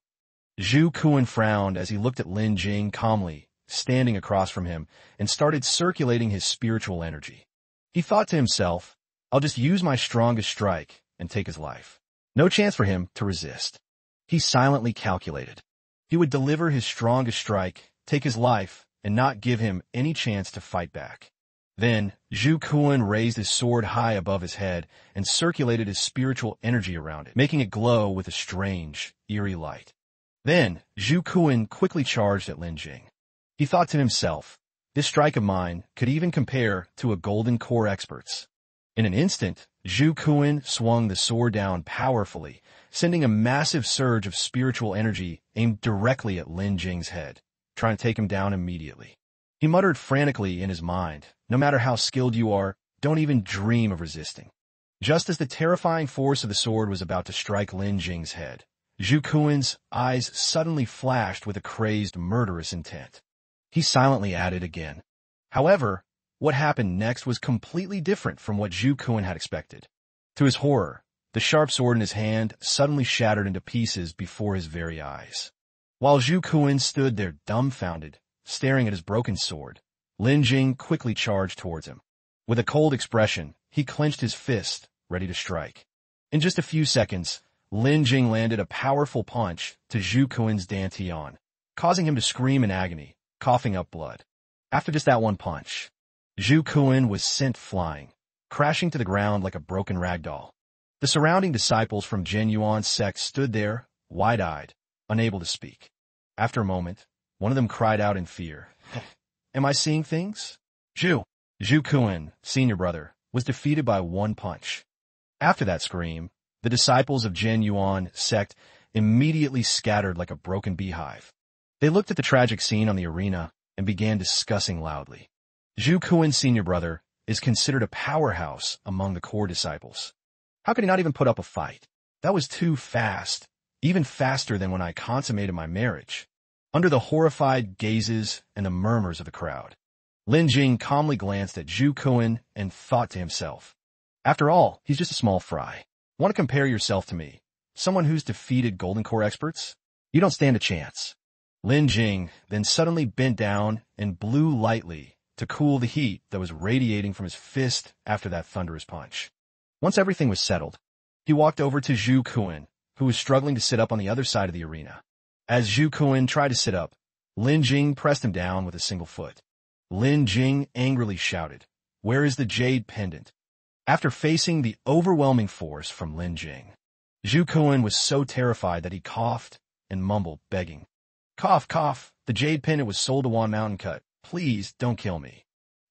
Zhu Kuan frowned as he looked at Lin Jing calmly, standing across from him, and started circulating his spiritual energy. He thought to himself, I'll just use my strongest strike and take his life. No chance for him to resist. He silently calculated. He would deliver his strongest strike, take his life, and not give him any chance to fight back. Then, Zhu Kuan raised his sword high above his head and circulated his spiritual energy around it, making it glow with a strange, eerie light. Then, Zhu Kuan quickly charged at Lin Jing. He thought to himself, this strike of mine could even compare to a golden core expert's. In an instant, Zhu Kuan swung the sword down powerfully, sending a massive surge of spiritual energy aimed directly at Lin Jing's head, trying to take him down immediately. He muttered frantically in his mind, no matter how skilled you are, don't even dream of resisting. Just as the terrifying force of the sword was about to strike Lin Jing's head, Zhu Kuan's eyes suddenly flashed with a crazed, murderous intent. He silently added again. However, what happened next was completely different from what Zhu Kuan had expected. To his horror, the sharp sword in his hand suddenly shattered into pieces before his very eyes. While Zhu Kuan stood there dumbfounded, staring at his broken sword, Lin Jing quickly charged towards him. With a cold expression, he clenched his fist, ready to strike. In just a few seconds, Lin Jing landed a powerful punch to Zhu Kuan's dantian, causing him to scream in agony, coughing up blood. After just that one punch, Zhu Kuan was sent flying, crashing to the ground like a broken rag doll. The surrounding disciples from Jin Yuan's sect stood there, wide-eyed, unable to speak. After a moment, one of them cried out in fear. Am I seeing things? Zhu Kuan, senior brother, was defeated by one punch. After that scream, the disciples of Jin Yuan sect immediately scattered like a broken beehive. They looked at the tragic scene on the arena and began discussing loudly. Zhu Kuan's senior brother is considered a powerhouse among the core disciples. How could he not even put up a fight? That was too fast, even faster than when I consummated my marriage. Under the horrified gazes and the murmurs of the crowd, Lin Jing calmly glanced at Zhu Kuan and thought to himself, after all, he's just a small fry. Want to compare yourself to me, someone who's defeated Golden Core experts? You don't stand a chance. Lin Jing then suddenly bent down and blew lightly to cool the heat that was radiating from his fist after that thunderous punch. Once everything was settled, he walked over to Zhu Kuan, who was struggling to sit up on the other side of the arena. As Zhu Kuan tried to sit up, Lin Jing pressed him down with a single foot. Lin Jing angrily shouted, "Where is the jade pendant?" After facing the overwhelming force from Lin Jing, Zhu Kuan was so terrified that he coughed and mumbled, begging, "Cough, cough, the jade pendant was sold to Wan Mountain Cut. Please don't kill me."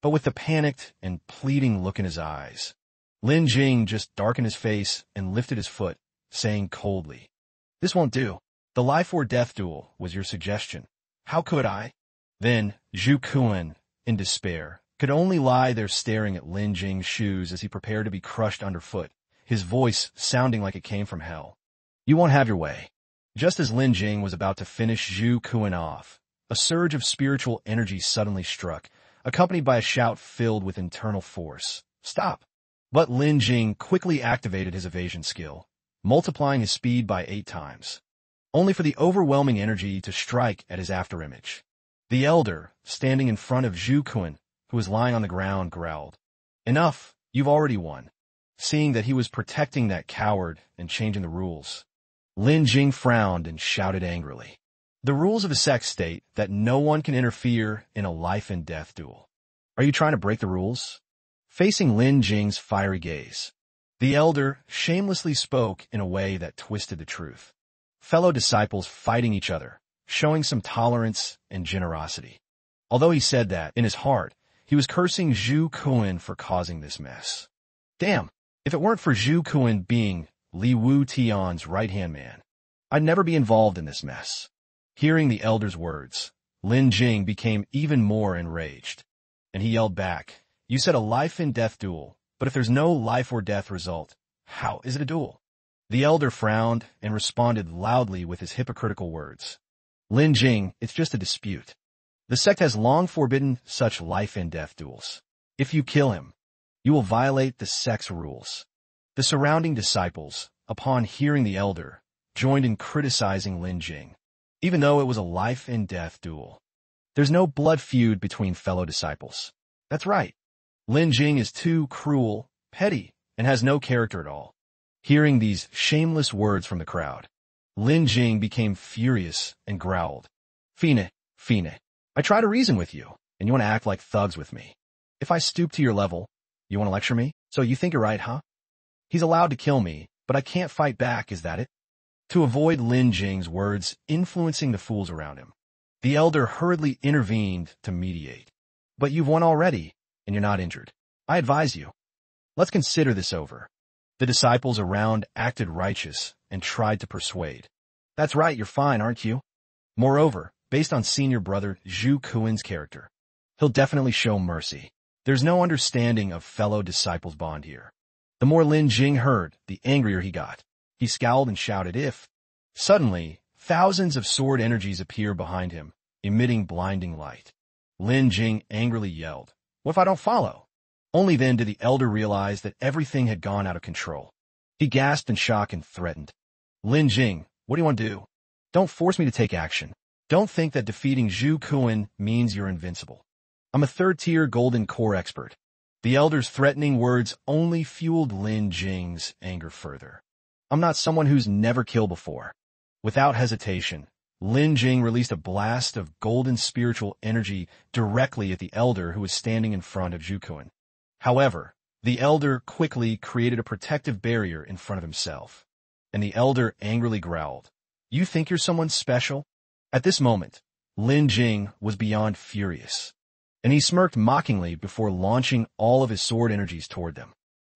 but with the panicked and pleading look in his eyes. Lin Jing just darkened his face and lifted his foot, saying coldly, "This won't do. The life or death duel was your suggestion. How could I?" Then Zhu Kuan, in despair, could only lie there staring at Lin Jing's shoes as he prepared to be crushed underfoot, his voice sounding like it came from hell. "You won't have your way." Just as Lin Jing was about to finish Zhu Kuan off, a surge of spiritual energy suddenly struck, accompanied by a shout filled with internal force. "Stop!" But Lin Jing quickly activated his evasion skill, multiplying his speed by 8 times, only for the overwhelming energy to strike at his afterimage. The elder, standing in front of Zhu Kuan, who was lying on the ground, growled, "Enough, you've already won." Seeing that he was protecting that coward and changing the rules, Lin Jing frowned and shouted angrily, "The rules of the sect state that no one can interfere in a life-and-death duel. Are you trying to break the rules?" Facing Lin Jing's fiery gaze, the elder shamelessly spoke in a way that twisted the truth. Fellow disciples fighting each other, showing some tolerance and generosity. Although he said that, in his heart, he was cursing Zhu Kuan for causing this mess. Damn, if it weren't for Zhu Kuan being Li Wu Tian's right-hand man, I'd never be involved in this mess. Hearing the elder's words, Lin Jing became even more enraged, and he yelled back, "You said a life-and-death duel, but if there's no life or death result, how is it a duel?" The elder frowned and responded loudly with his hypocritical words. "Lin Jing, it's just a dispute. The sect has long forbidden such life-and-death duels. If you kill him, you will violate the sect's rules." The surrounding disciples, upon hearing the elder, joined in criticizing Lin Jing, even though it was a life-and-death duel. There's no blood feud between fellow disciples. That's right. Lin Jing is too cruel, petty, and has no character at all. Hearing these shameless words from the crowd, Lin Jing became furious and growled, Fine, I try to reason with you, and you want to act like thugs with me. If I stoop to your level, you want to lecture me? So you think you're right, huh? He's allowed to kill me, but I can't fight back, is that it?" To avoid Lin Jing's words influencing the fools around him, the elder hurriedly intervened to mediate. "But you've won already, and you're not injured. I advise you. Let's consider this over." The disciples around acted righteous and tried to persuade. "That's right, you're fine, aren't you? Moreover, based on senior brother Zhu Kuan's character, he'll definitely show mercy. There's no understanding of fellow disciples' bond here." The more Lin Jing heard, the angrier he got. He scowled and shouted, "If..." Suddenly, thousands of sword energies appear behind him, emitting blinding light. Lin Jing angrily yelled, "What if I don't follow?" Only then did the elder realize that everything had gone out of control. He gasped in shock and threatened, "Lin Jing, what do you want to do? Don't force me to take action. Don't think that defeating Zhu Kuan means you're invincible. I'm a third-tier golden core expert." The elder's threatening words only fueled Lin Jing's anger further. "I'm not someone who's never killed before." Without hesitation, Lin Jing released a blast of golden spiritual energy directly at the elder who was standing in front of Zhu Kuan. However, the elder quickly created a protective barrier in front of himself, and the elder angrily growled, "You think you're someone special?" At this moment, Lin Jing was beyond furious, and he smirked mockingly before launching all of his sword energies toward them.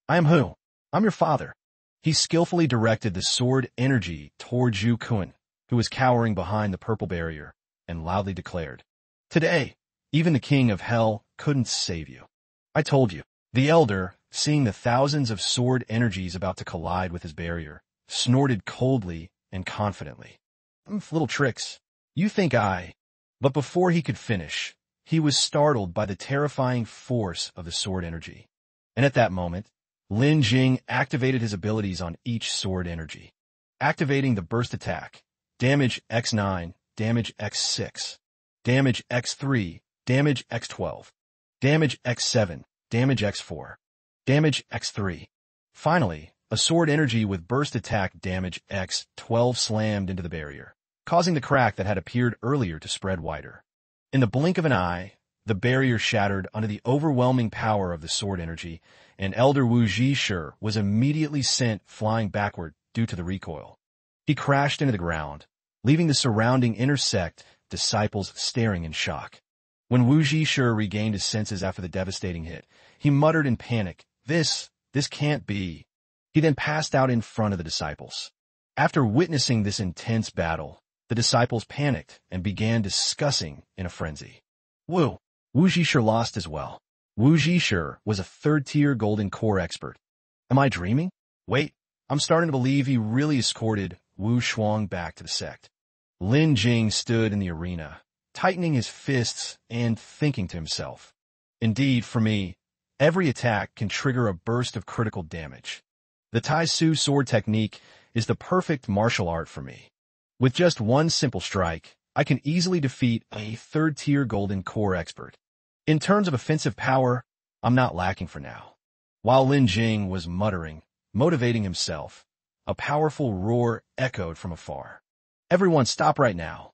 "I am who? I'm your father." He skillfully directed the sword energy toward Zhu Kuan, who was cowering behind the purple barrier, and loudly declared, "Today, even the king of hell couldn't save you. I told you." The elder, seeing the thousands of sword energies about to collide with his barrier, snorted coldly and confidently, "Little tricks. You think I..." But before he could finish, he was startled by the terrifying force of the sword energy. And at that moment, Lin Jing activated his abilities on each sword energy, activating the burst attack, damage X9, damage X6, damage X3, damage X12, damage X7, damage X4, damage X3. Finally, a sword energy with burst attack damage X12 slammed into the barrier, causing the crack that had appeared earlier to spread wider. In the blink of an eye, the barrier shattered under the overwhelming power of the sword energy, and Elder Wu Zhishe was immediately sent flying backward due to the recoil. He crashed into the ground, leaving the surrounding intersect disciples staring in shock. When Wu Zhishe regained his senses after the devastating hit, he muttered in panic, This can't be. He then passed out in front of the disciples. After witnessing this intense battle, the disciples panicked and began discussing in a frenzy. Wu Zhishe lost as well. Wu Zhishe was a third-tier golden core expert. Am I dreaming? Wait, I'm starting to believe he really escorted Wu Shuang back to the sect. Lin Jing stood in the arena, tightening his fists and thinking to himself. Indeed, for me, every attack can trigger a burst of critical damage. The Tai Su sword technique is the perfect martial art for me. With just one simple strike, I can easily defeat a third-tier golden core expert. In terms of offensive power, I'm not lacking for now. While Lin Jing was muttering, motivating himself, a powerful roar echoed from afar. Everyone stop right now.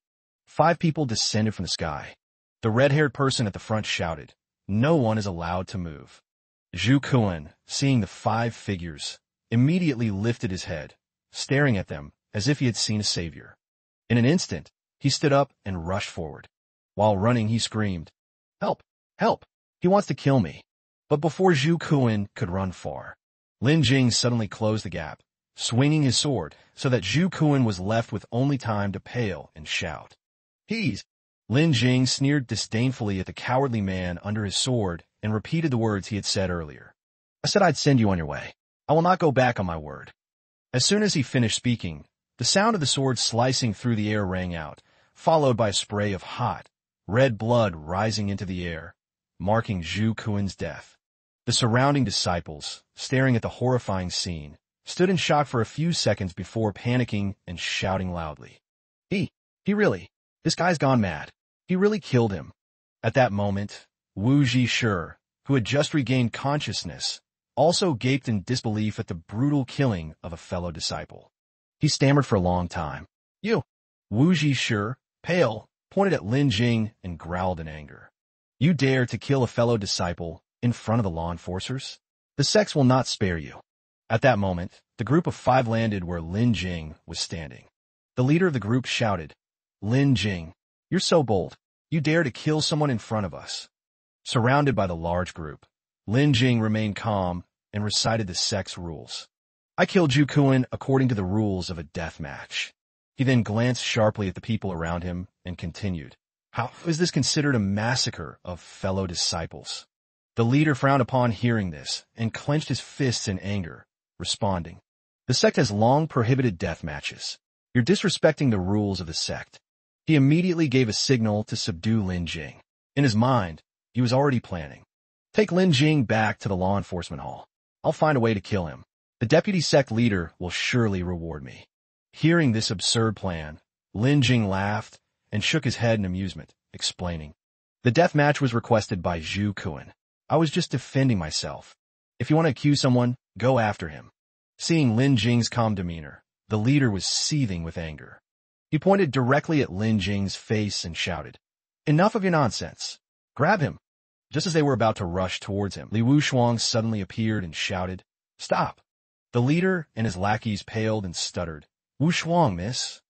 5 people descended from the sky. The red-haired person at the front shouted, No one is allowed to move. Zhu Kuan, seeing the 5 figures, immediately lifted his head, staring at them as if he had seen a savior. In an instant, he stood up and rushed forward. While running, he screamed, Help! Help! He wants to kill me. But before Zhu Kuan could run far, Lin Jing suddenly closed the gap, swinging his sword so that Zhu Kuan was left with only time to pale and shout. He's... Lin Jing sneered disdainfully at the cowardly man under his sword and repeated the words he had said earlier. I said I'd send you on your way. I will not go back on my word. As soon as he finished speaking, the sound of the sword slicing through the air rang out, followed by a spray of hot, red blood rising into the air, marking Zhu Kuan's death. The surrounding disciples, staring at the horrifying scene, stood in shock for a few seconds before panicking and shouting loudly. This guy's gone mad. He really killed him. At that moment, Wu Zhishe, who had just regained consciousness, also gaped in disbelief at the brutal killing of a fellow disciple. He stammered for a long time. You! Wu Zhishe, pale, pointed at Lin Jing and growled in anger. You dare to kill a fellow disciple in front of the law enforcers? The sects will not spare you. At that moment, the group of 5 landed where Lin Jing was standing. The leader of the group shouted, Lin Jing, you're so bold. You dare to kill someone in front of us. Surrounded by the large group, Lin Jing remained calm and recited the sect's rules. I killed Zhu Kuan according to the rules of a death match. He then glanced sharply at the people around him and continued. How is this considered a massacre of fellow disciples? The leader frowned upon hearing this and clenched his fists in anger, responding. The sect has long prohibited death matches. You're disrespecting the rules of the sect. He immediately gave a signal to subdue Lin Jing. In his mind, he was already planning. Take Lin Jing back to the law enforcement hall. I'll find a way to kill him. The deputy sect leader will surely reward me. Hearing this absurd plan, Lin Jing laughed and shook his head in amusement, explaining. The death match was requested by Zhu Kuan. I was just defending myself. If you want to accuse someone, go after him. Seeing Lin Jing's calm demeanor, the leader was seething with anger. He pointed directly at Lin Jing's face and shouted, Enough of your nonsense. Grab him. Just as they were about to rush towards him, Wu Shuang suddenly appeared and shouted, Stop. The leader and his lackeys paled and stuttered. Wu Shuang, miss.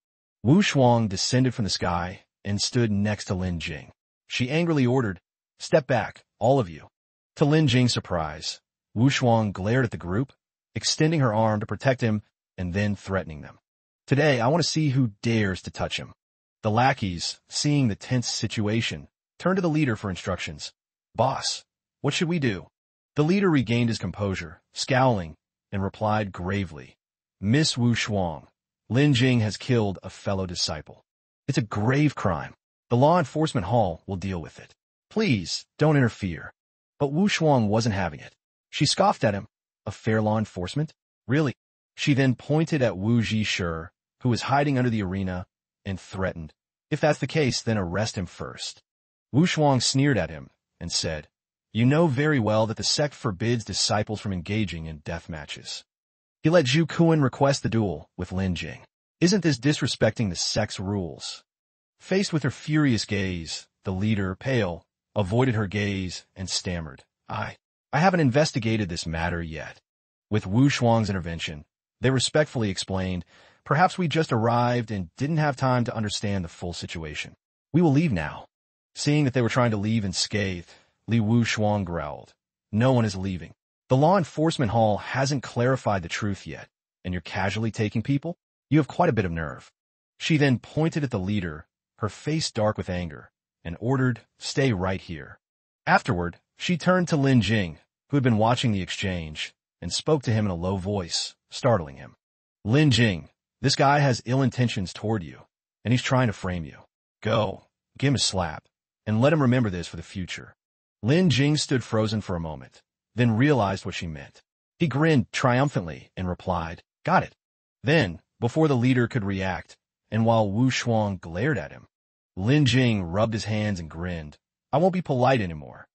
Wu Shuang descended from the sky and stood next to Lin Jing. She angrily ordered, Step back, all of you. To Lin Jing's surprise, Wu Shuang glared at the group, extending her arm to protect him and then threatening them. Today, I want to see who dares to touch him. The lackeys, seeing the tense situation, turned to the leader for instructions. Boss, what should we do? The leader regained his composure, scowling, and replied gravely. Miss Wu Shuang, Lin Jing has killed a fellow disciple. It's a grave crime. The law enforcement hall will deal with it. Please, don't interfere. But Wu Shuang wasn't having it. She scoffed at him. A fair law enforcement? Really? She then pointed at Wu Zhishe, who was hiding under the arena, and threatened, If that's the case, then arrest him first. Wu Shuang sneered at him and said, You know very well that the sect forbids disciples from engaging in death matches. He let Zhu Kuan request the duel with Lin Jing. Isn't this disrespecting the sect's rules? Faced with her furious gaze, the leader, pale, avoided her gaze and stammered, I haven't investigated this matter yet. With Wu Shuang's intervention, they respectfully explained, Perhaps we just arrived and didn't have time to understand the full situation. We will leave now. Seeing that they were trying to leave unscathed, Li Wuxuang growled, "No one is leaving. The law enforcement hall hasn't clarified the truth yet, and you're casually taking people? You have quite a bit of nerve." She then pointed at the leader, her face dark with anger, and ordered, "Stay right here." Afterward, she turned to Lin Jing, who had been watching the exchange, and spoke to him in a low voice, startling him. "Lin Jing, this guy has ill intentions toward you, and he's trying to frame you. Go, give him a slap, and let him remember this for the future." Lin Jing stood frozen for a moment, then realized what she meant. He grinned triumphantly and replied, "Got it." Then, before the leader could react, and while Wu Shuang glared at him, Lin Jing rubbed his hands and grinned, "I won't be polite anymore."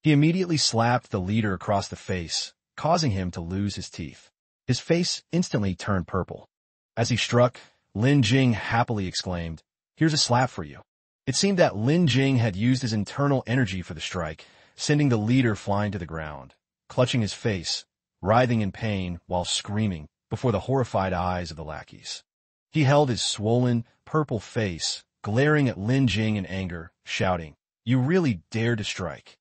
He immediately slapped the leader across the face, causing him to lose his teeth. His face instantly turned purple. As he struck, Lin Jing happily exclaimed, "Here's a slap for you." It seemed that Lin Jing had used his internal energy for the strike, sending the leader flying to the ground, clutching his face, writhing in pain while screaming before the horrified eyes of the lackeys. He held his swollen, purple face, glaring at Lin Jing in anger, shouting, "You really dare to strike."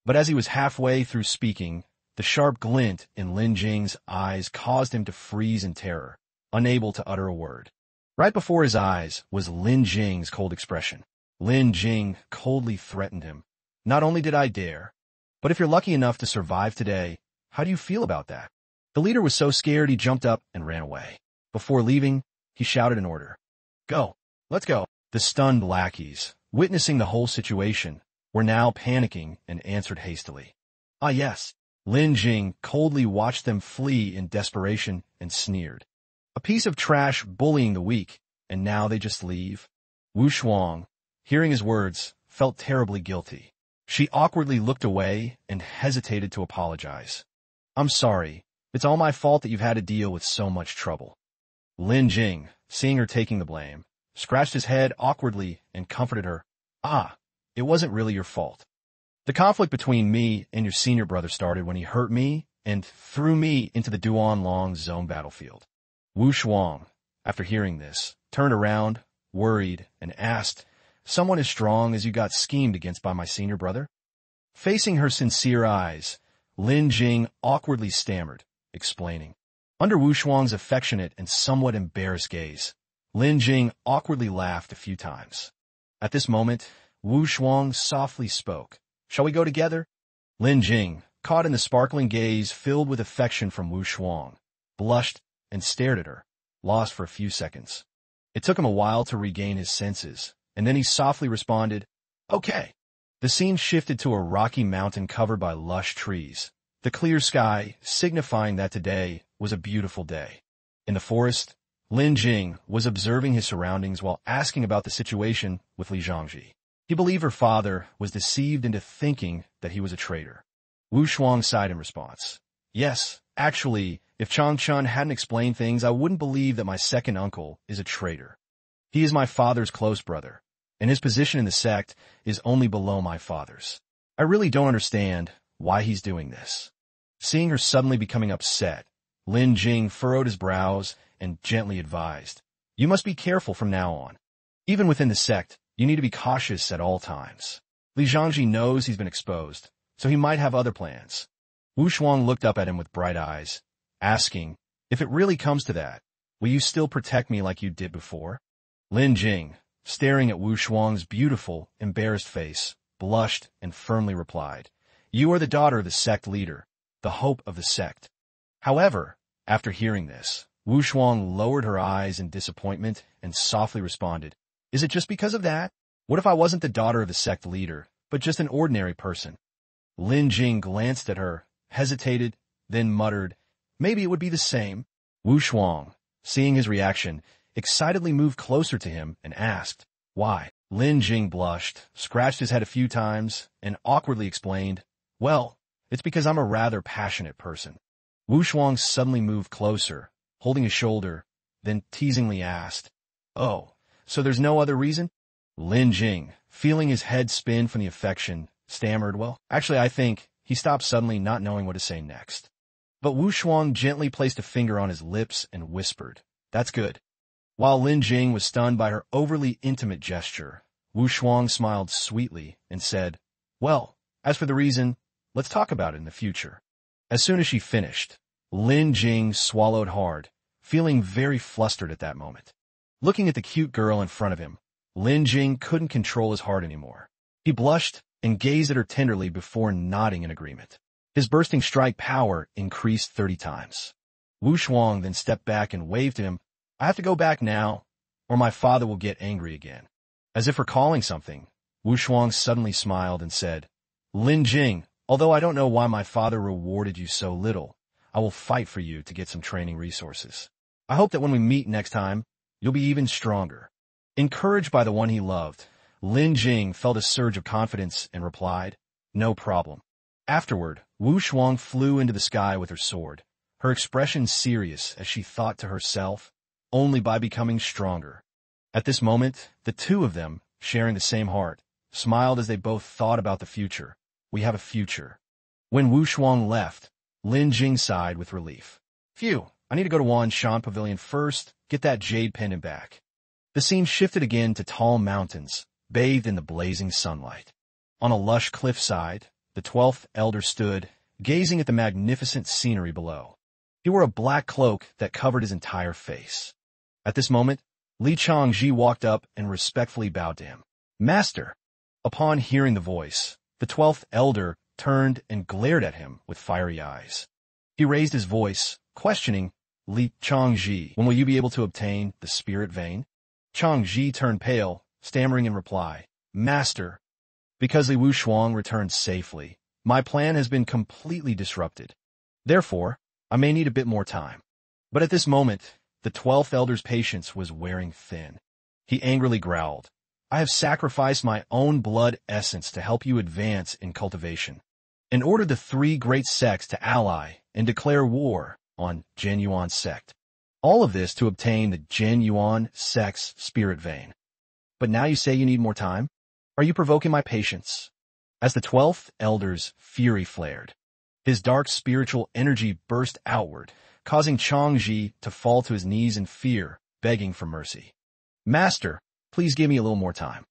But as he was halfway through speaking, the sharp glint in Lin Jing's eyes caused him to freeze in terror, unable to utter a word. Right before his eyes was Lin Jing's cold expression. Lin Jing coldly threatened him. "Not only did I dare, but if you're lucky enough to survive today, how do you feel about that?" The leader was so scared he jumped up and ran away. Before leaving, he shouted an order. "Go! Let's go!" The stunned lackeys, witnessing the whole situation, were now panicking and answered hastily. "Ah, yes." Lin Jing coldly watched them flee in desperation and sneered. "A piece of trash bullying the weak, and now they just leave?" Wu Shuang, hearing his words, felt terribly guilty. She awkwardly looked away and hesitated to apologize. "I'm sorry. It's all my fault that you've had to deal with so much trouble." Lin Jing, seeing her taking the blame, scratched his head awkwardly and comforted her. "Ah, it wasn't really your fault. The conflict between me and your senior brother started when he hurt me and threw me into the Duanlong zone battlefield." Wu Shuang, after hearing this, turned around, worried, and asked, "Someone as strong as you got schemed against by my senior brother?" Facing her sincere eyes, Lin Jing awkwardly stammered, explaining. Under Wu Shuang's affectionate and somewhat embarrassed gaze, Lin Jing awkwardly laughed a few times. At this moment, Wu Shuang softly spoke. "Shall we go together?" Lin Jing, caught in the sparkling gaze filled with affection from Wu Shuang, blushed and stared at her, lost for a few seconds. It took him a while to regain his senses, and then he softly responded, "Okay." The scene shifted to a rocky mountain covered by lush trees, the clear sky signifying that today was a beautiful day. In the forest, Lin Jing was observing his surroundings while asking about the situation with Li Zhangji. He believed her father was deceived into thinking that he was a traitor. Wu Shuang sighed in response. "Yes, actually, if Chang Chun hadn't explained things, I wouldn't believe that my second uncle is a traitor. He is my father's close brother, and his position in the sect is only below my father's. I really don't understand why he's doing this." Seeing her suddenly becoming upset, Lin Jing furrowed his brows and gently advised, "You must be careful from now on. Even within the sect, you need to be cautious at all times. Li Zhangji knows he's been exposed, so he might have other plans." Wu Shuang looked up at him with bright eyes, asking, "If it really comes to that, will you still protect me like you did before?" Lin Jing, staring at Wu Shuang's beautiful, embarrassed face, blushed and firmly replied, "You are the daughter of the sect leader, the hope of the sect." However, after hearing this, Wu Shuang lowered her eyes in disappointment and softly responded, "Is it just because of that? What if I wasn't the daughter of the sect leader, but just an ordinary person?" Lin Jing glanced at her, hesitated, then muttered, "Maybe it would be the same." Wu Shuang, seeing his reaction, excitedly moved closer to him and asked, "Why?" Lin Jing blushed, scratched his head a few times, and awkwardly explained, "Well, it's because I'm a rather passionate person." Wu Shuang suddenly moved closer, holding his shoulder, then teasingly asked, "Oh, so there's no other reason?" Lin Jing, feeling his head spin from the affection, stammered, "Well, actually I think," he stopped suddenly, not knowing what to say next. But Wu Shuang gently placed a finger on his lips and whispered, "That's good." While Lin Jing was stunned by her overly intimate gesture, Wu Shuang smiled sweetly and said, "Well, as for the reason, let's talk about it in the future." As soon as she finished, Lin Jing swallowed hard, feeling very flustered at that moment. Looking at the cute girl in front of him, Lin Jing couldn't control his heart anymore. He blushed and gazed at her tenderly before nodding in agreement. His bursting strike power increased 30 times. Wu Shuang then stepped back and waved to him, "I have to go back now, or my father will get angry again." As if recalling something, Wu Shuang suddenly smiled and said, "Lin Jing, although I don't know why my father rewarded you so little, I will fight for you to get some training resources. I hope that when we meet next time, you'll be even stronger." Encouraged by the one he loved, Lin Jing felt a surge of confidence and replied, "No problem." Afterward, Wu Shuang flew into the sky with her sword, her expression serious as she thought to herself, only by becoming stronger. At this moment, the two of them, sharing the same heart, smiled as they both thought about the future. We have a future. When Wu Shuang left, Lin Jing sighed with relief. Phew, I need to go to Wan Shan Pavilion first, get that jade pendant back. The scene shifted again to tall mountains, bathed in the blazing sunlight. On a lush cliffside, the 12th elder stood, gazing at the magnificent scenery below. He wore a black cloak that covered his entire face. At this moment, Li Changji walked up and respectfully bowed to him. "Master!" Upon hearing the voice, the 12th elder turned and glared at him with fiery eyes. He raised his voice, questioning, "Li Changji, when will you be able to obtain the spirit vein?" Changji turned pale, stammering in reply, "Master, because Li Wu Shuang returned safely, my plan has been completely disrupted. Therefore, I may need a bit more time." But at this moment, the 12th elder's patience was wearing thin. He angrily growled, "I have sacrificed my own blood essence to help you advance in cultivation, and ordered the 3 great sects to ally and declare war on Genyuan sect. All of this to obtain the Genyuan sect's spirit vein. But now you say you need more time? Are you provoking my patience?" As the 12th elder's fury flared, his dark spiritual energy burst outward, causing Changji to fall to his knees in fear, begging for mercy. "Master, please give me a little more time."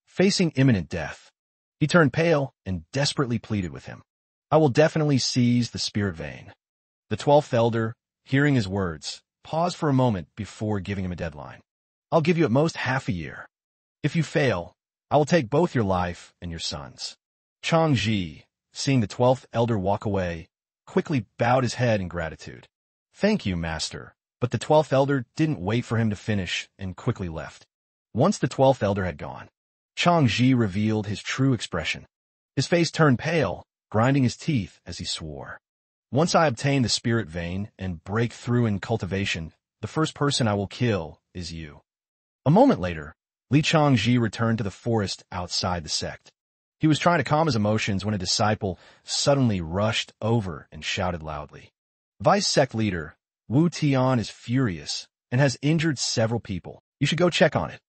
Facing imminent death, he turned pale and desperately pleaded with him, "I will definitely seize the spirit vein." The 12th elder, hearing his words, paused for a moment before giving him a deadline. "I'll give you at most half a year. If you fail, I will take both your life and your son's." Changji, seeing the 12th elder walk away, quickly bowed his head in gratitude. "Thank you, master." But the 12th elder didn't wait for him to finish and quickly left. Once the 12th elder had gone, Changji revealed his true expression. His face turned pale, grinding his teeth as he swore, "Once I obtain the spirit vein and break through in cultivation, the first person I will kill is you." A moment later, Li Changji returned to the forest outside the sect. He was trying to calm his emotions when a disciple suddenly rushed over and shouted loudly, "Vice sect leader, Wu Tian is furious and has injured several people. You should go check on it."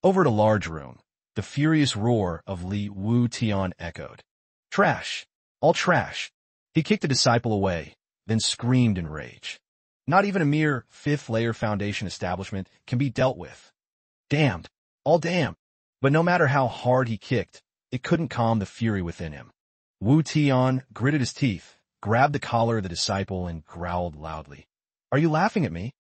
Over at a large room, the furious roar of Li Wu Tian echoed, "Trash! All trash!" He kicked the disciple away, then screamed in rage. "Not even a mere 5th-layer foundation establishment can be dealt with. Damned! All damned!" But no matter how hard he kicked, it couldn't calm the fury within him. Wu Tian gritted his teeth, grabbed the collar of the disciple, and growled loudly, "Are you laughing at me?"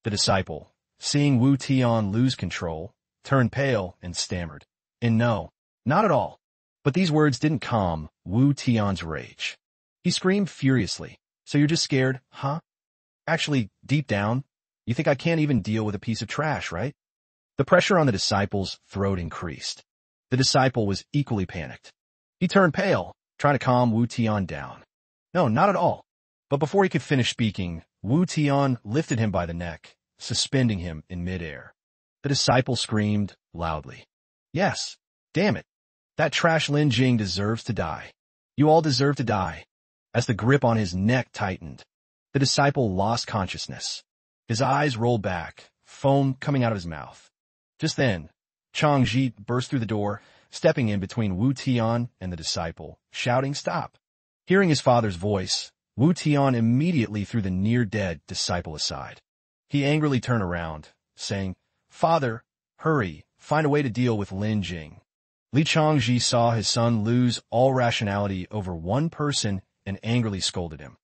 The disciple, seeing Wu Tian lose control, turned pale and stammered, "And no, not at all." But these words didn't calm Wu Tian's rage. He screamed furiously, "So you're just scared, huh? Actually, deep down, you think I can't even deal with a piece of trash, right?" The pressure on the disciple's throat increased. The disciple was equally panicked. He turned pale, trying to calm Wu Tian down. "No, not at all." But before he could finish speaking, Wu Tian lifted him by the neck, suspending him in midair. The disciple screamed loudly, "Yes, damn it. That trash Lin Jing deserves to die. You all deserve to die." As the grip on his neck tightened, the disciple lost consciousness. His eyes rolled back, foam coming out of his mouth. Just then, Changji burst through the door, stepping in between Wu Tian and the disciple, shouting, "Stop!" Hearing his father's voice, Wu Tian immediately threw the near-dead disciple aside. He angrily turned around, saying, "Father, hurry, find a way to deal with Lin Jing. Li Changji saw his son lose all rationality over one person and angrily scolded him.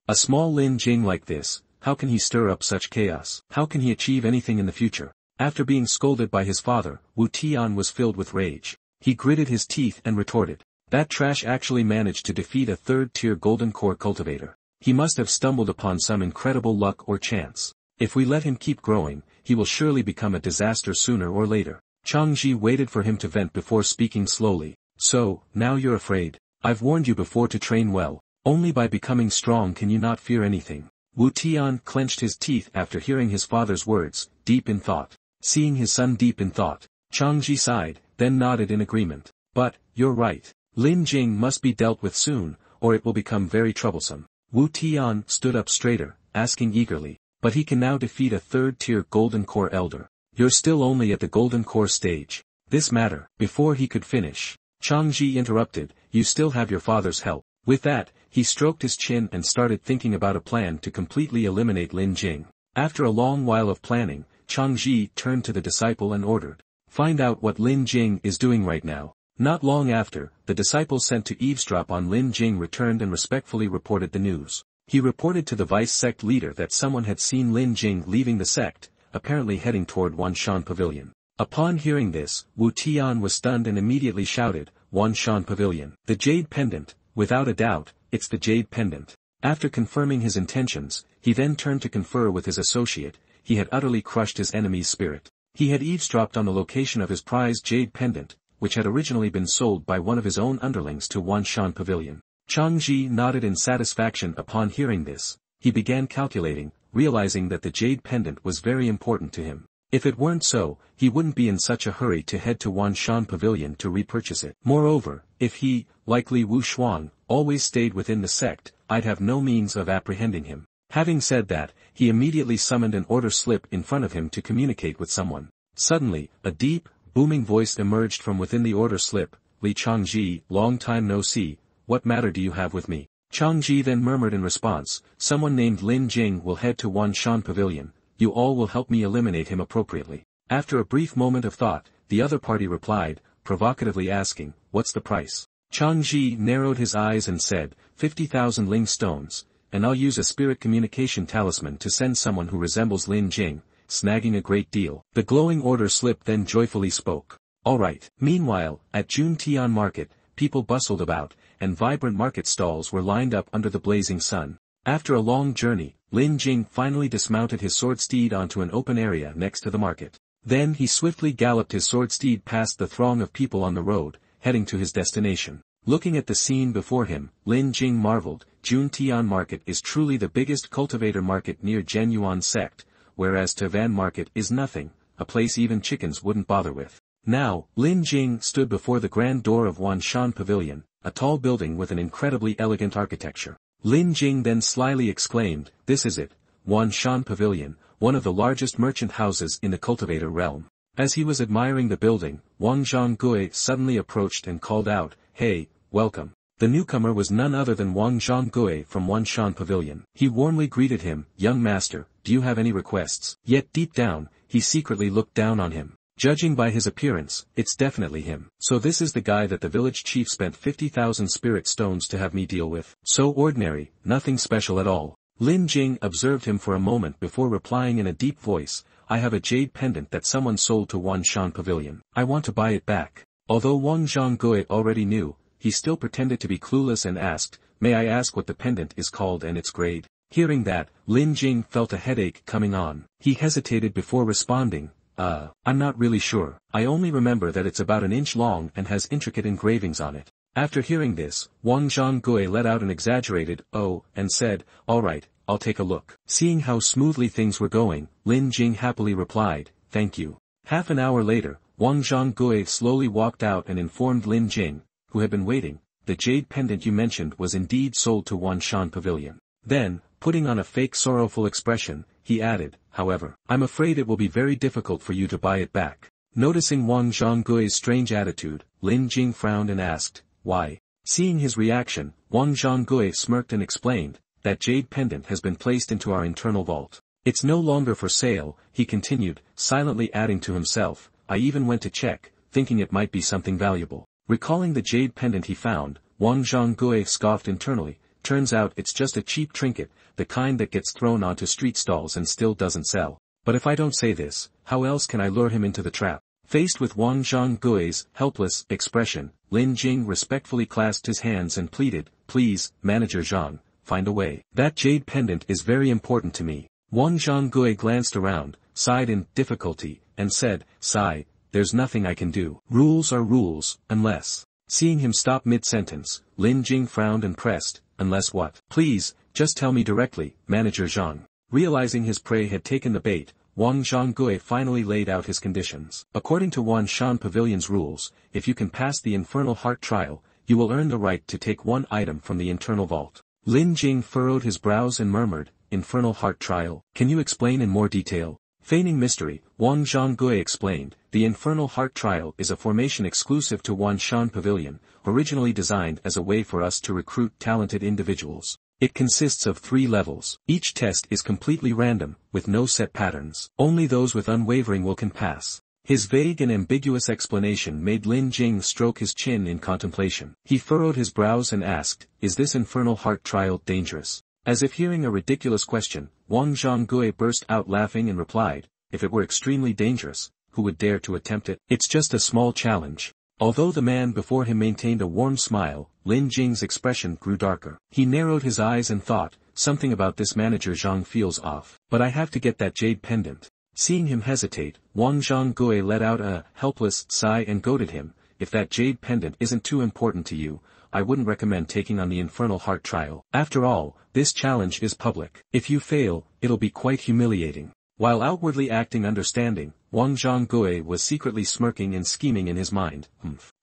A small Lin Jing like this, how can he stir up such chaos? How can he achieve anything in the future? After being scolded by his father, Wu Tian was filled with rage. He gritted his teeth and retorted. That trash actually managed to defeat a third-tier golden core cultivator. He must have stumbled upon some incredible luck or chance. If we let him keep growing, he will surely become a disaster sooner or later. Changji waited for him to vent before speaking slowly. So, now you're afraid. I've warned you before to train well. Only by becoming strong can you not fear anything. Wu Tian clenched his teeth after hearing his father's words, deep in thought. Seeing his son deep in thought, Changji sighed, then nodded in agreement. But, you're right. Lin Jing must be dealt with soon, or it will become very troublesome. Wu Tian stood up straighter, asking eagerly. But he can now defeat a third-tier golden core elder. You're still only at the golden core stage. This matter. Before he could finish, Changji interrupted, you still have your father's help. With that, he stroked his chin and started thinking about a plan to completely eliminate Lin Jing. After a long while of planning, Changji turned to the disciple and ordered, find out what Lin Jing is doing right now. Not long after, the disciple sent to eavesdrop on Lin Jing returned and respectfully reported the news. He reported to the vice sect leader that someone had seen Lin Jing leaving the sect, apparently heading toward Wanshan Pavilion. Upon hearing this, Wu Tian was stunned and immediately shouted, Wanshan Pavilion. The jade pendant, without a doubt, it's the jade pendant. After confirming his intentions, he then turned to confer with his associate. He had utterly crushed his enemy's spirit. He had eavesdropped on the location of his prized jade pendant, which had originally been sold by one of his own underlings to Wanshan Pavilion. Changji nodded in satisfaction upon hearing this. He began calculating, realizing that the jade pendant was very important to him. If it weren't so, he wouldn't be in such a hurry to head to Wanshan Pavilion to repurchase it. Moreover, if he, like Li Wuxuan, always stayed within the sect, I'd have no means of apprehending him. Having said that, he immediately summoned an order slip in front of him to communicate with someone. Suddenly, a deep, booming voice emerged from within the order slip. Li Changji, long time no see, what matter do you have with me? Changji then murmured in response, someone named Lin Jing will head to Wanshan Pavilion, you all will help me eliminate him appropriately. After a brief moment of thought, the other party replied, provocatively asking, what's the price? Changji narrowed his eyes and said, 50,000 Ling stones, and I'll use a spirit communication talisman to send someone who resembles Lin Jing, snagging a great deal. The glowing order slip then joyfully spoke. All right. Meanwhile, at Juntian Market, people bustled about, and vibrant market stalls were lined up under the blazing sun. After a long journey, Lin Jing finally dismounted his sword steed onto an open area next to the market. Then he swiftly galloped his sword steed past the throng of people on the road, heading to his destination. Looking at the scene before him, Lin Jing marveled, Juntian Market is truly the biggest cultivator market near Genyuan sect, whereas Tavan Market is nothing, a place even chickens wouldn't bother with. Now, Lin Jing stood before the grand door of Wanshan Pavilion, a tall building with an incredibly elegant architecture. Lin Jing then slyly exclaimed, this is it, Wanshan Pavilion, one of the largest merchant houses in the cultivator realm. As he was admiring the building, Wang Zhonggui suddenly approached and called out, hey, welcome. The newcomer was none other than Wang Zhonggui from Wanshan Pavilion. He warmly greeted him, young master, do you have any requests? Yet deep down, he secretly looked down on him. Judging by his appearance, it's definitely him. So this is the guy that the village chief spent 50,000 spirit stones to have me deal with. So ordinary, nothing special at all. Lin Jing observed him for a moment before replying in a deep voice, I have a jade pendant that someone sold to Wanshan Pavilion. I want to buy it back. Although Wang Zhonggui already knew, he still pretended to be clueless and asked, may I ask what the pendant is called and its grade? Hearing that, Lin Jing felt a headache coming on. He hesitated before responding, I'm not really sure. I only remember that it's about an inch long and has intricate engravings on it. After hearing this, Wang Zhonggui let out an exaggerated, oh, and said, alright, I'll take a look. Seeing how smoothly things were going, Lin Jing happily replied, thank you. Half an hour later, Wang Zhonggui slowly walked out and informed Lin Jing, who had been waiting, the jade pendant you mentioned was indeed sold to Wanshan Pavilion. Then, putting on a fake sorrowful expression, he added, however, I'm afraid it will be very difficult for you to buy it back. Noticing Wang Zhonggui's strange attitude, Lin Jing frowned and asked, why? Seeing his reaction, Wang Zhonggui smirked and explained, that jade pendant has been placed into our internal vault. It's no longer for sale, he continued, silently adding to himself, I even went to check, thinking it might be something valuable. Recalling the jade pendant he found, Wang Zhonggui scoffed internally, turns out it's just a cheap trinket, the kind that gets thrown onto street stalls and still doesn't sell. But if I don't say this, how else can I lure him into the trap? Faced with Wang Zhonggui's helpless expression, Lin Jing respectfully clasped his hands and pleaded, "Please, Manager Zhang, find a way. That jade pendant is very important to me." Wang Zhonggui glanced around, sighed in difficulty, and said, "Sigh, there's nothing I can do. Rules are rules, unless." Seeing him stop mid-sentence, Lin Jing frowned and pressed, "Unless what? Please, just tell me directly, Manager Zhang." Realizing his prey had taken the bait, Wang Zhonggui finally laid out his conditions. According to Wanshan Pavilion's rules, if you can pass the Infernal Heart trial, you will earn the right to take one item from the internal vault. Lin Jing furrowed his brows and murmured, "Infernal Heart trial? Can you explain in more detail?" Feigning mystery, Wang Zhonggui explained, "The Infernal Heart trial is a formation exclusive to Wanshan Pavilion, originally designed as a way for us to recruit talented individuals. It consists of 3 levels. Each test is completely random, with no set patterns. Only those with unwavering will can pass." His vague and ambiguous explanation made Lin Jing stroke his chin in contemplation. He furrowed his brows and asked, "Is this Infernal Heart trial dangerous?" As if hearing a ridiculous question, Wang Zhonggui burst out laughing and replied, "If it were extremely dangerous, who would dare to attempt it? It's just a small challenge." Although the man before him maintained a warm smile, Lin Jing's expression grew darker. He narrowed his eyes and thought, "Something about this Manager Zhang feels off. But I have to get that jade pendant." Seeing him hesitate, Wang Zhonggui let out a helpless sigh and goaded him, "If that jade pendant isn't too important to you, I wouldn't recommend taking on the Infernal Heart trial. After all, this challenge is public. If you fail, it'll be quite humiliating." While outwardly acting understanding, Wang Zhonggui was secretly smirking and scheming in his mind.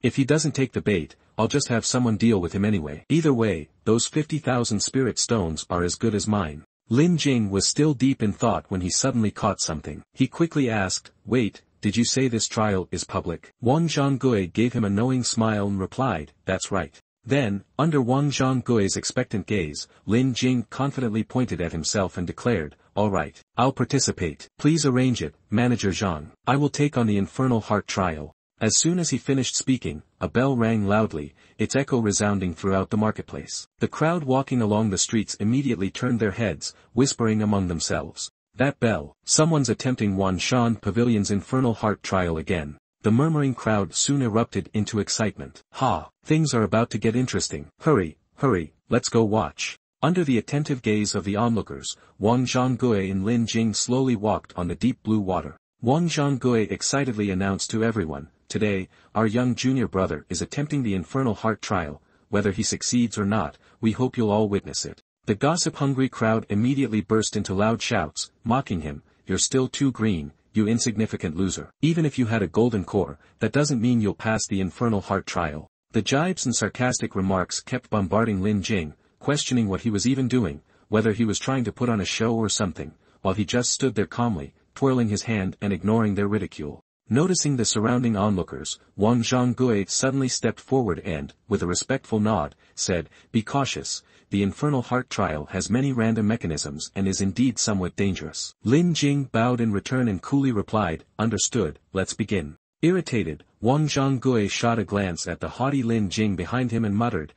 If he doesn't take the bait, I'll just have someone deal with him anyway. Either way, those 50,000 spirit stones are as good as mine. Lin Jing was still deep in thought when he suddenly caught something. He quickly asked, "Wait, did you say this trial is public?" Wang Zhonggui gave him a knowing smile and replied, "That's right." Then, under Wang Zhonggui's expectant gaze, Lin Jing confidently pointed at himself and declared, "All right, I'll participate. Please arrange it, Manager Zhang. I will take on the Infernal Heart trial." As soon as he finished speaking, a bell rang loudly, its echo resounding throughout the marketplace. The crowd walking along the streets immediately turned their heads, whispering among themselves, "That bell, someone's attempting Wanshan Pavilion's Infernal Heart trial again." The murmuring crowd soon erupted into excitement. "Ha! Things are about to get interesting. Hurry, hurry, let's go watch." Under the attentive gaze of the onlookers, Wang Zhonggui and Lin Jing slowly walked on the deep blue water. Wang Zhonggui excitedly announced to everyone, "Today, our young junior brother is attempting the Infernal Heart trial. Whether he succeeds or not, we hope you'll all witness it." The gossip-hungry crowd immediately burst into loud shouts, mocking him, "You're still too green, you insignificant loser. Even if you had a golden core, that doesn't mean you'll pass the Infernal Heart trial." The jibes and sarcastic remarks kept bombarding Lin Jing, questioning what he was even doing, whether he was trying to put on a show or something, while he just stood there calmly, twirling his hand and ignoring their ridicule. Noticing the surrounding onlookers, Wang Zhonggui suddenly stepped forward and, with a respectful nod, said, "Be cautious, the Infernal Heart trial has many random mechanisms and is indeed somewhat dangerous." Lin Jing bowed in return and coolly replied, "Understood, let's begin." Irritated, Wang Zhonggui shot a glance at the haughty Lin Jing behind him and muttered,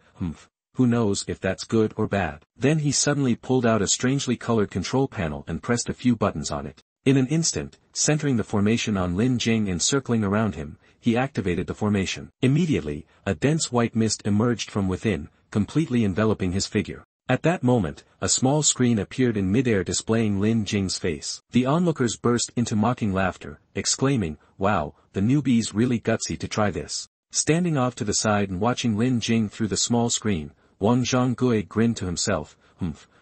"Who knows if that's good or bad." Then he suddenly pulled out a strangely colored control panel and pressed a few buttons on it. In an instant, centering the formation on Lin Jing and circling around him, he activated the formation. Immediately, a dense white mist emerged from within, completely enveloping his figure. At that moment, a small screen appeared in midair displaying Lin Jing's face. The onlookers burst into mocking laughter, exclaiming, "Wow, the newbie's really gutsy to try this." Standing off to the side and watching Lin Jing through the small screen, Wang Zhonggui grinned to himself,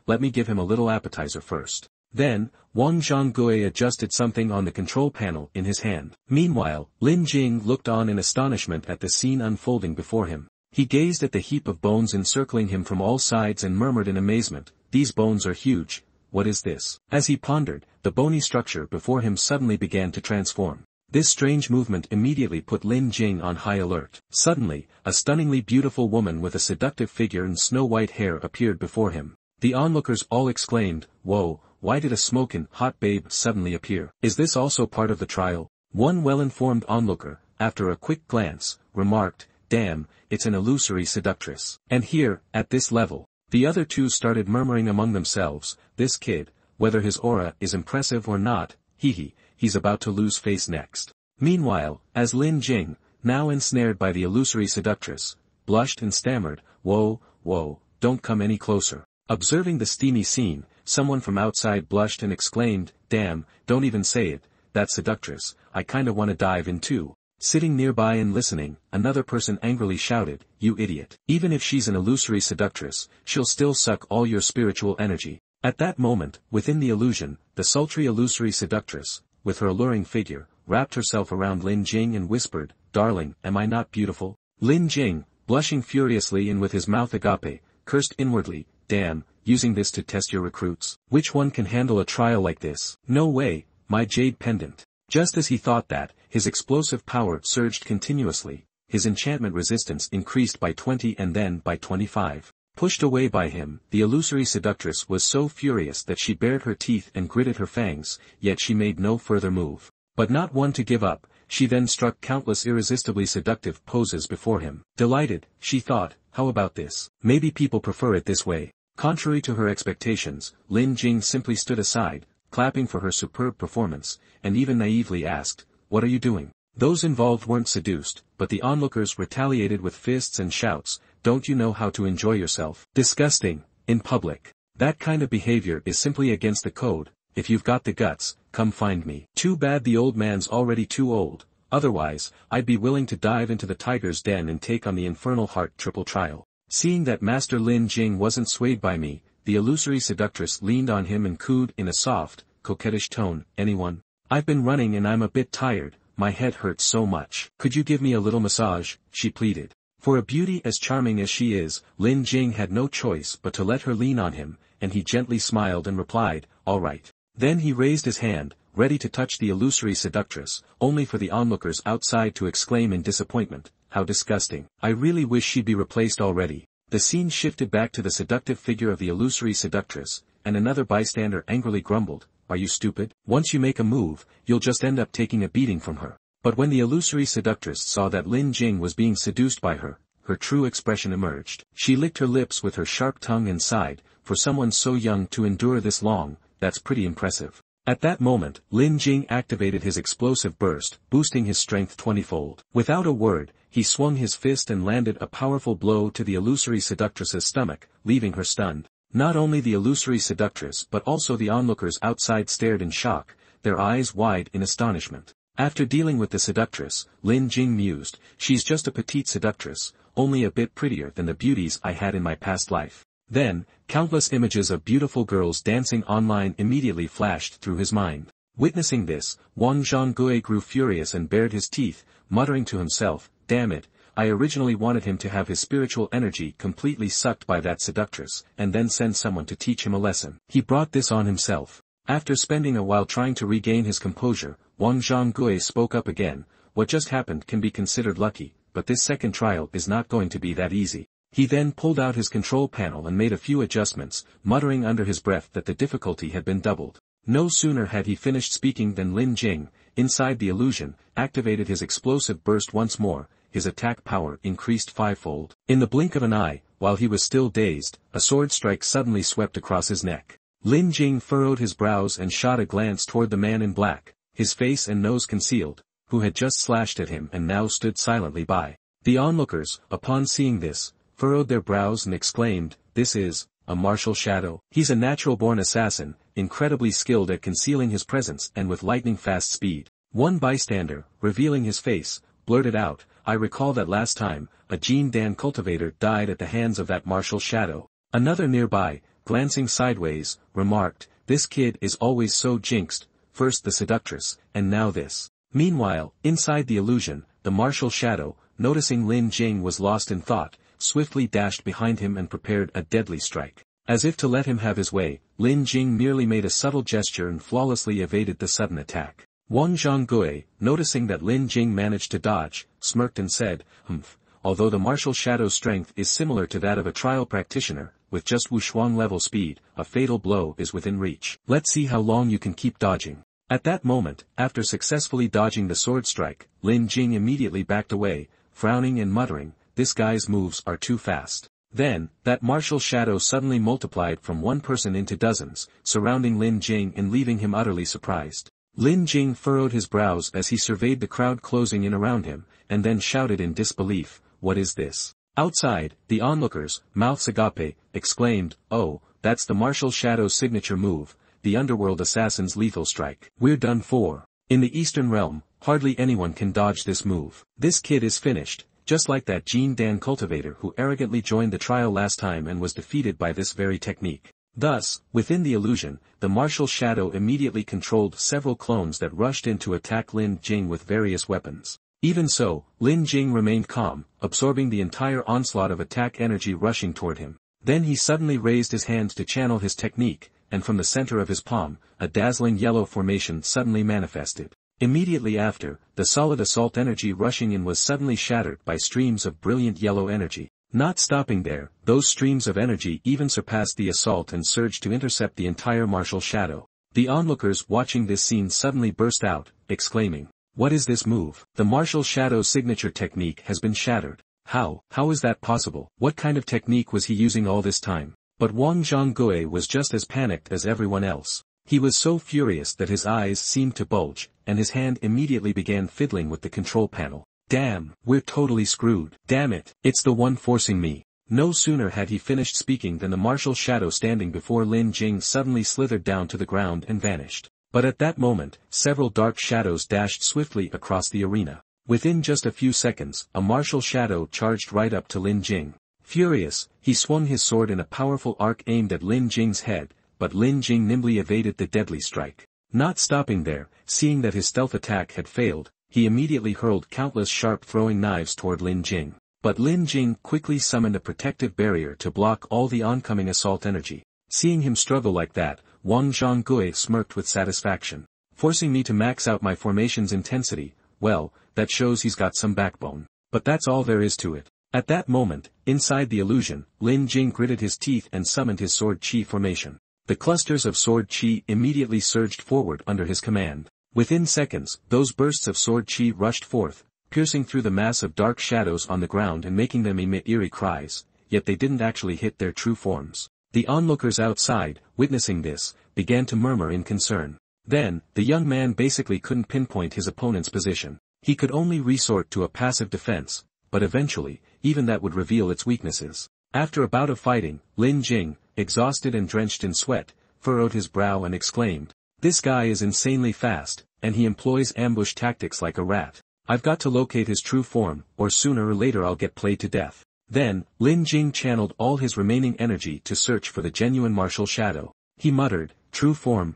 let me give him a little appetizer first." Then, Wang Zhonggui adjusted something on the control panel in his hand. Meanwhile, Lin Jing looked on in astonishment at the scene unfolding before him. He gazed at the heap of bones encircling him from all sides and murmured in amazement, "These bones are huge. What is this?" As he pondered, the bony structure before him suddenly began to transform. This strange movement immediately put Lin Jing on high alert. Suddenly, a stunningly beautiful woman with a seductive figure and snow-white hair appeared before him. The onlookers all exclaimed, "Whoa, why did a smokin' hot babe suddenly appear? Is this also part of the trial?" One well-informed onlooker, after a quick glance, remarked, "Damn, it's an illusory seductress." And here, at this level, the other two started murmuring among themselves, "This kid, whether his aura is impressive or not, he's about to lose face next." Meanwhile, as Lin Jing, now ensnared by the illusory seductress, blushed and stammered, Whoa, don't come any closer." Observing the steamy scene, someone from outside blushed and exclaimed, "Damn, don't even say it, that seductress, I kinda wanna dive in too." Sitting nearby and listening, another person angrily shouted, "You idiot. Even if she's an illusory seductress, she'll still suck all your spiritual energy." At that moment, within the illusion, the sultry illusory seductress, with her alluring figure, wrapped herself around Lin Jing and whispered, "Darling, am I not beautiful?" Lin Jing, blushing furiously and with his mouth agape, cursed inwardly, "Damn, using this to test your recruits? Which one can handle a trial like this? No way, my jade pendant." Just as he thought that, his explosive power surged continuously, his enchantment resistance increased by 20 and then by 25. Pushed away by him, the illusory seductress was so furious that she bared her teeth and gritted her fangs, yet she made no further move. But not one to give up, she then struck countless irresistibly seductive poses before him. Delighted, she thought, how about this? Maybe people prefer it this way. Contrary to her expectations, Lin Jing simply stood aside, clapping for her superb performance, and even naively asked, "What are you doing?" Those involved weren't seduced, but the onlookers retaliated with fists and shouts, "Don't you know how to enjoy yourself? Disgusting, in public. That kind of behavior is simply against the code. If you've got the guts, come find me." Too bad the old man's already too old, otherwise, I'd be willing to dive into the tiger's den and take on the infernal heart triple trial. Seeing that Master Lin Jing wasn't swayed by me, the illusory seductress leaned on him and cooed in a soft, coquettish tone, "Anyone? I've been running and I'm a bit tired, my head hurts so much. Could you give me a little massage?" she pleaded. For a beauty as charming as she is, Lin Jing had no choice but to let her lean on him, and he gently smiled and replied, "All right." Then he raised his hand, ready to touch the illusory seductress, only for the onlookers outside to exclaim in disappointment, "How disgusting. I really wish she'd be replaced already." The scene shifted back to the seductive figure of the illusory seductress, and another bystander angrily grumbled, "Are you stupid? Once you make a move, you'll just end up taking a beating from her." But when the illusory seductress saw that Lin Jing was being seduced by her, her true expression emerged. She licked her lips with her sharp tongue and sighed, "For someone so young to endure this long, that's pretty impressive." At that moment, Lin Jing activated his explosive burst, boosting his strength 20-fold. Without a word, he swung his fist and landed a powerful blow to the illusory seductress's stomach, leaving her stunned. Not only the illusory seductress but also the onlookers outside stared in shock, their eyes wide in astonishment. After dealing with the seductress, Lin Jing mused, "She's just a petite seductress, only a bit prettier than the beauties I had in my past life." Then, countless images of beautiful girls dancing online immediately flashed through his mind. Witnessing this, Wang Zhonggui grew furious and bared his teeth, muttering to himself, "Damn it, I originally wanted him to have his spiritual energy completely sucked by that seductress, and then send someone to teach him a lesson. He brought this on himself." After spending a while trying to regain his composure, Wang Zhonggui spoke up again, "What just happened can be considered lucky, but this second trial is not going to be that easy." He then pulled out his control panel and made a few adjustments, muttering under his breath that the difficulty had been doubled. No sooner had he finished speaking than Lin Jing, inside the illusion, activated his explosive burst once more, his attack power increased 5-fold. In the blink of an eye, while he was still dazed, a sword strike suddenly swept across his neck. Lin Jing furrowed his brows and shot a glance toward the man in black, his face and nose concealed, who had just slashed at him and now stood silently by. The onlookers, upon seeing this, furrowed their brows and exclaimed, "This is a martial shadow. He's a natural-born assassin, incredibly skilled at concealing his presence and with lightning-fast speed." One bystander, revealing his face, blurted out, "I recall that last time, a Jin Dan cultivator died at the hands of that martial shadow." Another nearby, glancing sideways, remarked, "This kid is always so jinxed, first the seductress, and now this." Meanwhile, inside the illusion, the martial shadow, noticing Lin Jing was lost in thought, swiftly dashed behind him and prepared a deadly strike. As if to let him have his way, Lin Jing merely made a subtle gesture and flawlessly evaded the sudden attack. Wang Zhonggui, noticing that Lin Jing managed to dodge, smirked and said, "Humph, although the martial shadow's strength is similar to that of a trial practitioner, with just Wushuang level speed, a fatal blow is within reach. Let's see how long you can keep dodging." At that moment, after successfully dodging the sword strike, Lin Jing immediately backed away, frowning and muttering, "This guy's moves are too fast." Then, that martial shadow suddenly multiplied from one person into dozens, surrounding Lin Jing and leaving him utterly surprised. Lin Jing furrowed his brows as he surveyed the crowd closing in around him, and then shouted in disbelief, "What is this?" Outside, the onlookers, mouths agape, exclaimed, "Oh, that's the martial shadow's signature move, the underworld assassin's lethal strike. We're done for. In the Eastern Realm, hardly anyone can dodge this move. This kid is finished, just like that Jin Dan cultivator who arrogantly joined the trial last time and was defeated by this very technique." Thus, within the illusion, the martial shadow immediately controlled several clones that rushed in to attack Lin Jing with various weapons. Even so, Lin Jing remained calm, absorbing the entire onslaught of attack energy rushing toward him. Then he suddenly raised his hand to channel his technique, and from the center of his palm, a dazzling yellow formation suddenly manifested. Immediately after, the solid assault energy rushing in was suddenly shattered by streams of brilliant yellow energy. Not stopping there, those streams of energy even surpassed the assault and surged to intercept the entire martial shadow. The onlookers watching this scene suddenly burst out, exclaiming, "What is this move? The martial shadow's signature technique has been shattered. How is that possible? What kind of technique was he using all this time?" But Wang Zhonggue was just as panicked as everyone else. He was so furious that his eyes seemed to bulge, and his hand immediately began fiddling with the control panel. "Damn, we're totally screwed. Damn it, it's the one forcing me." No sooner had he finished speaking than the martial shadow standing before Lin Jing suddenly slithered down to the ground and vanished. But at that moment, several dark shadows dashed swiftly across the arena. Within just a few seconds, a martial shadow charged right up to Lin Jing. Furious, he swung his sword in a powerful arc aimed at Lin Jing's head, but Lin Jing nimbly evaded the deadly strike. Not stopping there, seeing that his stealth attack had failed, he immediately hurled countless sharp throwing knives toward Lin Jing. But Lin Jing quickly summoned a protective barrier to block all the oncoming assault energy. Seeing him struggle like that, Wang Zhonggue smirked with satisfaction. "Forcing me to max out my formation's intensity, well, that shows he's got some backbone. But that's all there is to it." At that moment, inside the illusion, Lin Jing gritted his teeth and summoned his sword chi formation. The clusters of sword chi immediately surged forward under his command. Within seconds, those bursts of sword chi rushed forth, piercing through the mass of dark shadows on the ground and making them emit eerie cries, yet they didn't actually hit their true forms. The onlookers outside, witnessing this, began to murmur in concern. Then, the young man basically couldn't pinpoint his opponent's position. He could only resort to a passive defense, but eventually, even that would reveal its weaknesses. After a bout of fighting, Lin Jing, exhausted and drenched in sweat, furrowed his brow and exclaimed, "This guy is insanely fast, and he employs ambush tactics like a rat. I've got to locate his true form, or sooner or later I'll get played to death." Then, Lin Jing channeled all his remaining energy to search for the genuine martial shadow. He muttered, true form,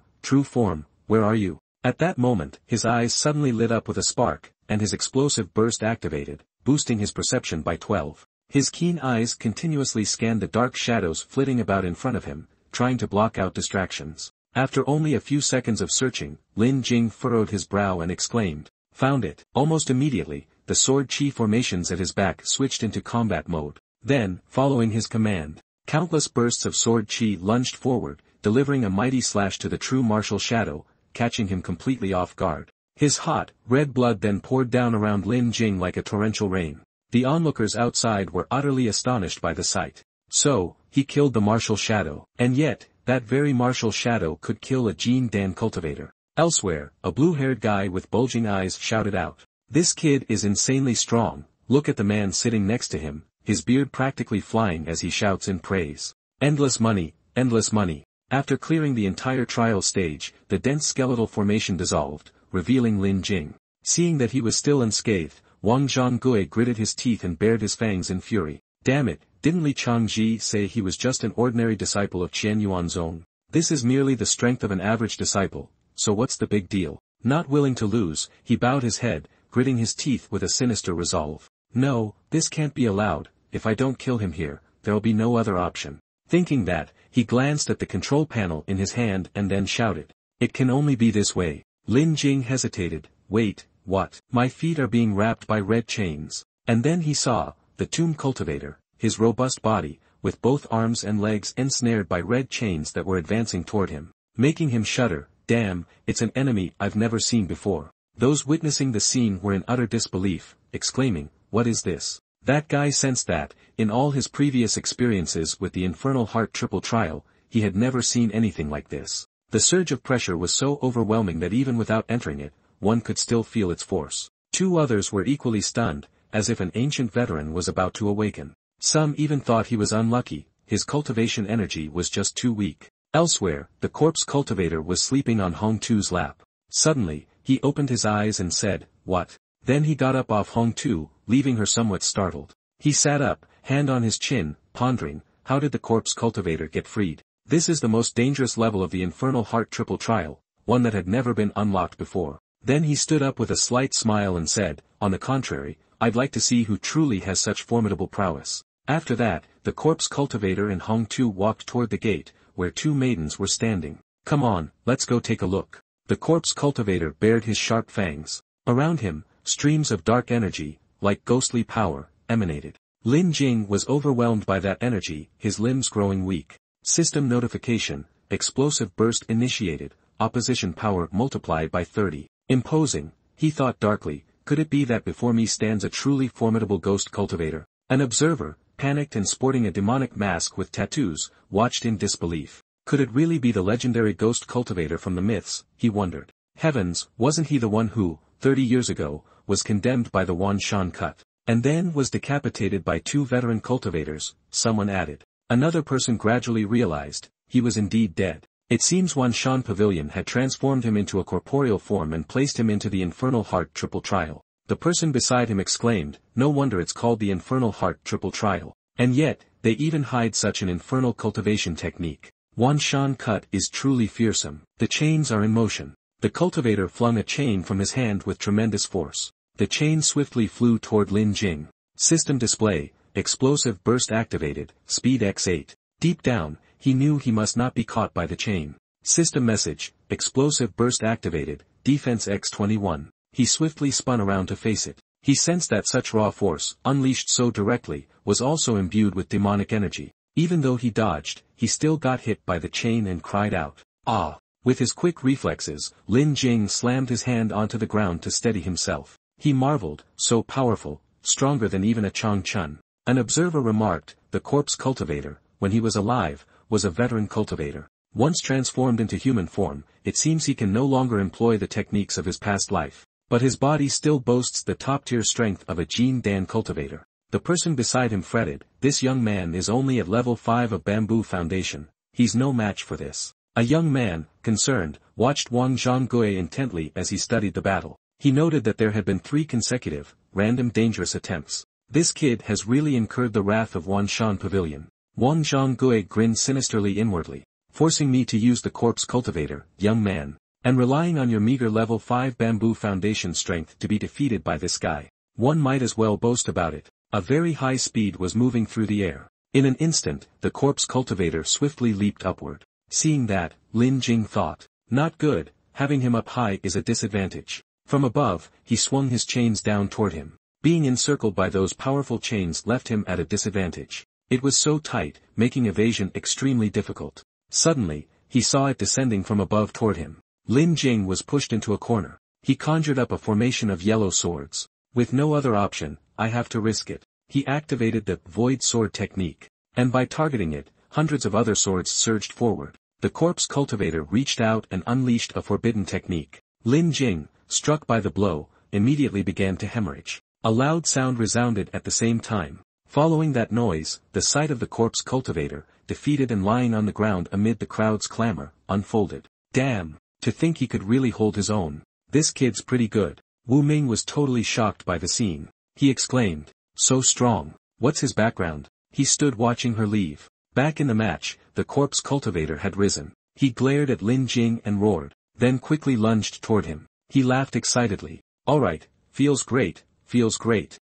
where are you?" At that moment, his eyes suddenly lit up with a spark, and his explosive burst activated, boosting his perception by 12. His keen eyes continuously scanned the dark shadows flitting about in front of him, trying to block out distractions. After only a few seconds of searching, Lin Jing furrowed his brow and exclaimed, "Found it." Almost immediately, the sword chi formations at his back switched into combat mode. Then, following his command, countless bursts of sword chi lunged forward, delivering a mighty slash to the true martial shadow, catching him completely off guard. His hot, red blood then poured down around Lin Jing like a torrential rain. The onlookers outside were utterly astonished by the sight. So, he killed the martial shadow. And yet, that very martial shadow could kill a Jin Dan cultivator. Elsewhere, a blue-haired guy with bulging eyes shouted out, "This kid is insanely strong. Look at the man sitting next to him, his beard practically flying as he shouts in praise. Endless money, endless money." After clearing the entire trial stage, the dense skeletal formation dissolved, revealing Lin Jing. Seeing that he was still unscathed, Wang Zhonggue gritted his teeth and bared his fangs in fury. "Damn it, didn't Li Changji say he was just an ordinary disciple of Qian Yuanzong? This is merely the strength of an average disciple, so what's the big deal?" Not willing to lose, he bowed his head, gritting his teeth with a sinister resolve. "No, this can't be allowed. If I don't kill him here, there'll be no other option." Thinking that, he glanced at the control panel in his hand and then shouted, "It can only be this way." Lin Jing hesitated. "Wait, what? My feet are being wrapped by red chains." And then he saw, the tomb cultivator, his robust body, with both arms and legs ensnared by red chains that were advancing toward him. Making him shudder, Damn, it's an enemy I've never seen before. Those witnessing the scene were in utter disbelief, exclaiming, what is this? That guy sensed that, in all his previous experiences with the Infernal Heart Triple Trial, he had never seen anything like this. The surge of pressure was so overwhelming that even without entering it, one could still feel its force. Two others were equally stunned, as if an ancient veteran was about to awaken. Some even thought he was unlucky, his cultivation energy was just too weak. Elsewhere, the corpse cultivator was sleeping on Hong Tu's lap. Suddenly, he opened his eyes and said, what? Then he got up off Hong Tu, leaving her somewhat startled. He sat up, hand on his chin, pondering, how did the corpse cultivator get freed? This is the most dangerous level of the Infernal Heart Triple Trial, one that had never been unlocked before. Then he stood up with a slight smile and said, on the contrary, I'd like to see who truly has such formidable prowess. After that, the corpse cultivator and Hong Tu walked toward the gate, where two maidens were standing. Come on, let's go take a look. The corpse cultivator bared his sharp fangs. Around him, streams of dark energy, like ghostly power, emanated. Lin Jing was overwhelmed by that energy, his limbs growing weak. System notification, explosive burst initiated, opposition power multiplied by 30. Imposing, he thought darkly, could it be that before me stands a truly formidable ghost cultivator? An observer, panicked and sporting a demonic mask with tattoos, watched in disbelief. Could it really be the legendary ghost cultivator from the myths, he wondered. Heavens, wasn't he the one who, 30 years ago, was condemned by the Wan Shan cut, and then was decapitated by two veteran cultivators, someone added. Another person gradually realized, he was indeed dead. It seems Wan Shan Pavilion had transformed him into a corporeal form and placed him into the Infernal Heart Triple Trial. The person beside him exclaimed, no wonder it's called the Infernal Heart Triple Trial. And yet, they even hide such an infernal cultivation technique. Wan Shan cut is truly fearsome. The chains are in motion. The cultivator flung a chain from his hand with tremendous force. The chain swiftly flew toward Lin Jing. System display, explosive burst activated, speed x8. Deep down, he knew he must not be caught by the chain. System message, explosive burst activated, defense x21. He swiftly spun around to face it. He sensed that such raw force, unleashed so directly, was also imbued with demonic energy. Even though he dodged, he still got hit by the chain and cried out, ah! With his quick reflexes, Lin Jing slammed his hand onto the ground to steady himself. He marveled, so powerful, stronger than even a Chang Chun. An observer remarked, the corpse cultivator, when he was alive, was a veteran cultivator. Once transformed into human form, it seems he can no longer employ the techniques of his past life. But his body still boasts the top-tier strength of a Jin Dan cultivator. The person beside him fretted, this young man is only at level 5 of Bamboo Foundation. He's no match for this. A young man, concerned, watched Wang Zhonggui intently as he studied the battle. He noted that there had been 3 consecutive, random dangerous attempts. This kid has really incurred the wrath of Wan Shan Pavilion. Wang Zhonggui grinned sinisterly inwardly. Forcing me to use the corpse cultivator, young man. And relying on your meager level 5 Bamboo Foundation strength to be defeated by this guy. One might as well boast about it. A very high speed was moving through the air. In an instant, the corpse cultivator swiftly leaped upward. Seeing that, Lin Jing thought, not good, having him up high is a disadvantage. From above, he swung his chains down toward him. Being encircled by those powerful chains left him at a disadvantage. It was so tight, making evasion extremely difficult. Suddenly, he saw it descending from above toward him. Lin Jing was pushed into a corner. He conjured up a formation of yellow swords. With no other option, I have to risk it. He activated the void sword technique. And by targeting it, hundreds of other swords surged forward. The corpse cultivator reached out and unleashed a forbidden technique. Lin Jing, struck by the blow, immediately began to hemorrhage. A loud sound resounded at the same time. Following that noise, the sight of the corpse cultivator, defeated and lying on the ground amid the crowd's clamor, unfolded. Damn, to think he could really hold his own. This kid's pretty good. Wu Ming was totally shocked by the scene. He exclaimed, so strong. What's his background? He stood watching her leave. Back in the match, the corpse cultivator had risen. He glared at Lin Jing and roared, then quickly lunged toward him. He laughed excitedly. Alright, feels great,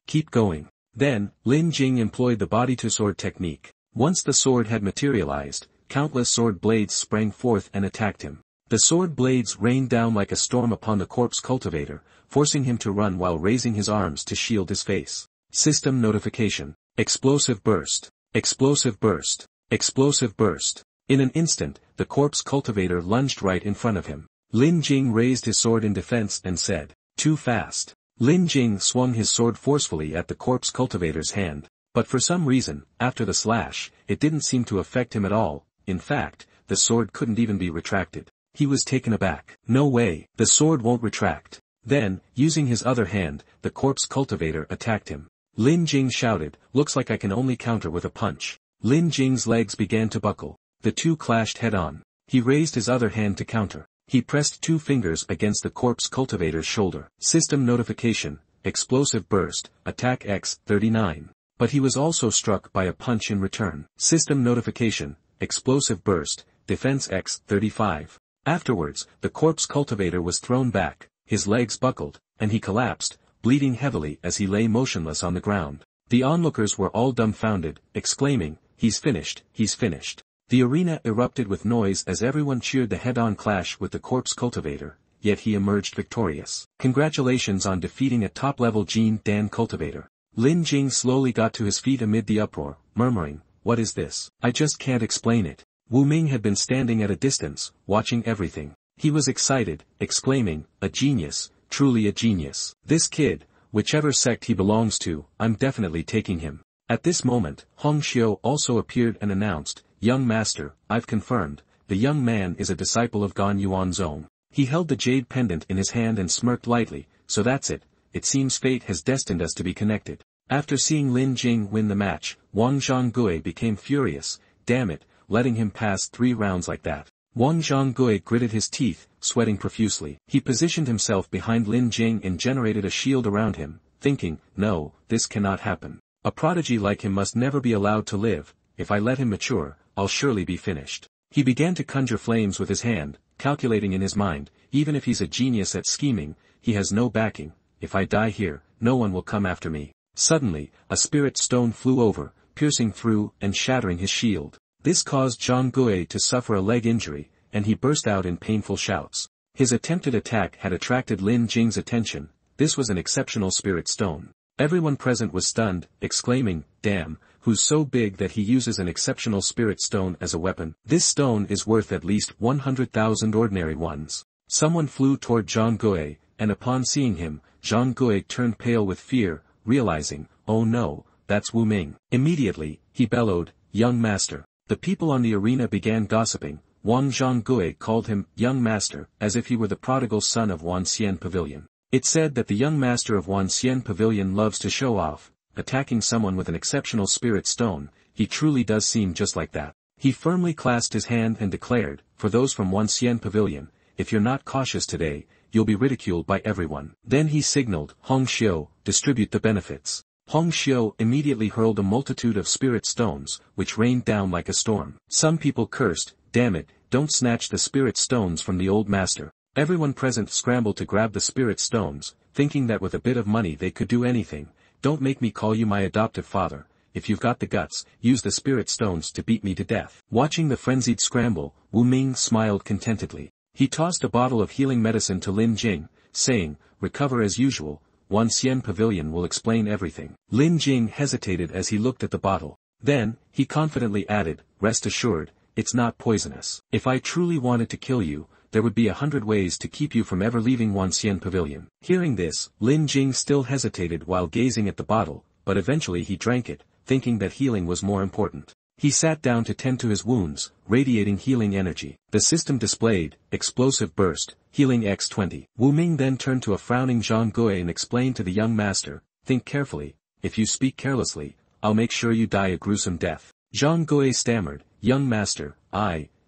keep going. Then, Lin Jing employed the body-to-sword technique. Once the sword had materialized, countless sword blades sprang forth and attacked him. The sword blades rained down like a storm upon the corpse cultivator, forcing him to run while raising his arms to shield his face. System notification. Explosive burst. Explosive burst. Explosive burst. In an instant, the corpse cultivator lunged right in front of him. Lin Jing raised his sword in defense and said, "Too fast." Lin Jing swung his sword forcefully at the corpse cultivator's hand. But for some reason, after the slash, it didn't seem to affect him at all. In fact, the sword couldn't even be retracted. He was taken aback. No way, the sword won't retract. Then, using his other hand, the corpse cultivator attacked him. Lin Jing shouted, "Looks like I can only counter with a punch." Lin Jing's legs began to buckle. The two clashed head-on. He raised his other hand to counter. He pressed 2 fingers against the corpse cultivator's shoulder. System notification, explosive burst, attack X39. But he was also struck by a punch in return. System notification, explosive burst, defense X35. Afterwards, the corpse cultivator was thrown back, his legs buckled, and he collapsed, bleeding heavily as he lay motionless on the ground. The onlookers were all dumbfounded, exclaiming, "He's finished, he's finished." The arena erupted with noise as everyone cheered the head-on clash with the corpse cultivator, yet he emerged victorious. Congratulations on defeating a top-level Gene Dan cultivator. Lin Jing slowly got to his feet amid the uproar, murmuring, "What is this? I just can't explain it." Wu Ming had been standing at a distance, watching everything. He was excited, exclaiming, "A genius, truly a genius. This kid, whichever sect he belongs to, I'm definitely taking him." At this moment, Hong Xiu also appeared and announced, "Young master, I've confirmed, the young man is a disciple of Gan Yuanzong." He held the jade pendant in his hand and smirked lightly, "So that's it, it seems fate has destined us to be connected." After seeing Lin Jing win the match, Wang Zhonggui became furious, "Damn it, letting him pass 3 rounds like that." Wang Zhonggui gritted his teeth, sweating profusely. He positioned himself behind Lin Jing and generated a shield around him, thinking, "No, this cannot happen. A prodigy like him must never be allowed to live. If I let him mature, I'll surely be finished." He began to conjure flames with his hand, calculating in his mind, "Even if he's a genius at scheming, he has no backing. If I die here, no one will come after me." Suddenly, a spirit stone flew over, piercing through and shattering his shield. This caused Zhang Gui to suffer a leg injury, and he burst out in painful shouts. His attempted attack had attracted Lin Jing's attention. This was an exceptional spirit stone. Everyone present was stunned, exclaiming, "Damn, who's so big that he uses an exceptional spirit stone as a weapon? This stone is worth at least 100,000 ordinary ones." Someone flew toward Zhang Gui, and upon seeing him, Zhang Gui turned pale with fear, realizing, "Oh no, that's Wu Ming." Immediately, he bellowed, "Young master." The people on the arena began gossiping. Wang Zhonggui called him young master, as if he were the prodigal son of Wanxian Pavilion. It said that the young master of Wanxian Pavilion loves to show off, attacking someone with an exceptional spirit stone. He truly does seem just like that. He firmly clasped his hand and declared, "For those from Wanxian Pavilion, if you're not cautious today, you'll be ridiculed by everyone." Then he signaled, "Hong Xiu, distribute the benefits." Hong Xiu immediately hurled a multitude of spirit stones, which rained down like a storm. Some people cursed, "Damn it, don't snatch the spirit stones from the old master." Everyone present scrambled to grab the spirit stones, thinking that with a bit of money they could do anything. "Don't make me call you my adoptive father. If you've got the guts, use the spirit stones to beat me to death." Watching the frenzied scramble, Wu Ming smiled contentedly. He tossed a bottle of healing medicine to Lin Jing, saying, "Recover as usual. Wanxian Pavilion will explain everything." Lin Jing hesitated as he looked at the bottle. Then, he confidently added, "Rest assured, it's not poisonous. If I truly wanted to kill you, there would be 100 ways to keep you from ever leaving Wanxian Pavilion." Hearing this, Lin Jing still hesitated while gazing at the bottle, but eventually he drank it, thinking that healing was more important. He sat down to tend to his wounds, radiating healing energy. The system displayed, explosive burst, healing X20. Wu Ming then turned to a frowning Zhang Gui and explained to the young master, "Think carefully, if you speak carelessly, I'll make sure you die a gruesome death." Zhang Gui stammered, "Young master,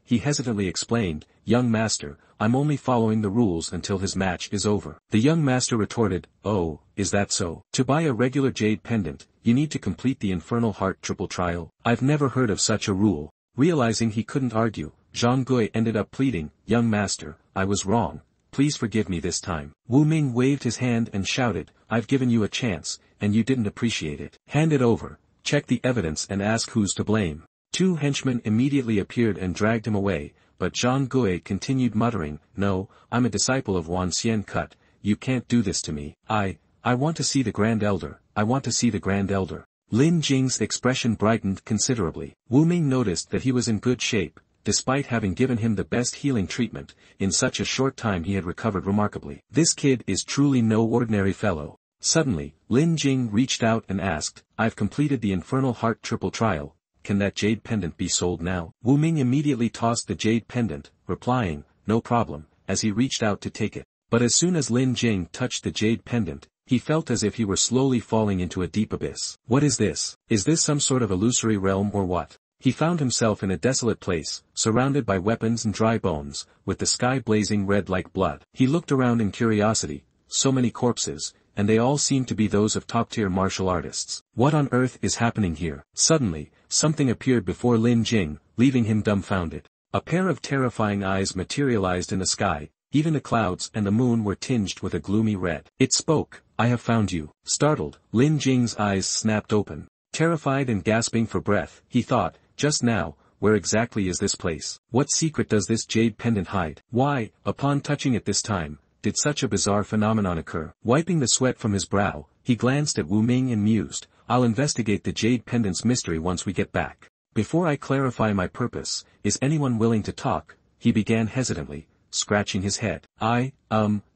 he hesitantly explained, "Young master, I'm only following the rules until his match is over." The young master retorted, "Oh, is that so? To buy a regular jade pendant, you need to complete the Infernal Heart triple trial. I've never heard of such a rule." Realizing he couldn't argue, Zhang Gui ended up pleading, "Young master, I was wrong. Please forgive me this time." Wu Ming waved his hand and shouted, "I've given you a chance, and you didn't appreciate it. Hand it over, check the evidence and ask who's to blame." 2 henchmen immediately appeared and dragged him away, but Zhang Gui continued muttering, "No, I'm a disciple of Wanxian Cut, you can't do this to me. I want to see the Grand Elder, I want to see the Grand Elder." Lin Jing's expression brightened considerably. Wu Ming noticed that he was in good shape, despite having given him the best healing treatment, in such a short time he had recovered remarkably. This kid is truly no ordinary fellow. Suddenly, Lin Jing reached out and asked, I've completed the Infernal Heart triple trial, can that jade pendant be sold now? Wu Ming immediately tossed the jade pendant, replying, no problem, as he reached out to take it. But as soon as Lin Jing touched the jade pendant, he felt as if he were slowly falling into a deep abyss. What is this? Is this some sort of illusory realm or what? He found himself in a desolate place, surrounded by weapons and dry bones, with the sky blazing red like blood. He looked around in curiosity, so many corpses, and they all seemed to be those of top-tier martial artists. What on earth is happening here? Suddenly, something appeared before Lin Jing, leaving him dumbfounded. A pair of terrifying eyes materialized in the sky, even the clouds and the moon were tinged with a gloomy red. It spoke, I have found you. Startled, Lin Jing's eyes snapped open. Terrified and gasping for breath, he thought, just now, where exactly is this place? What secret does this jade pendant hide? Why, upon touching it this time, did such a bizarre phenomenon occur? Wiping the sweat from his brow, he glanced at Wu Ming and mused, I'll investigate the jade pendant's mystery once we get back. Before I clarify my purpose, is anyone willing to talk? He began hesitantly, scratching his head.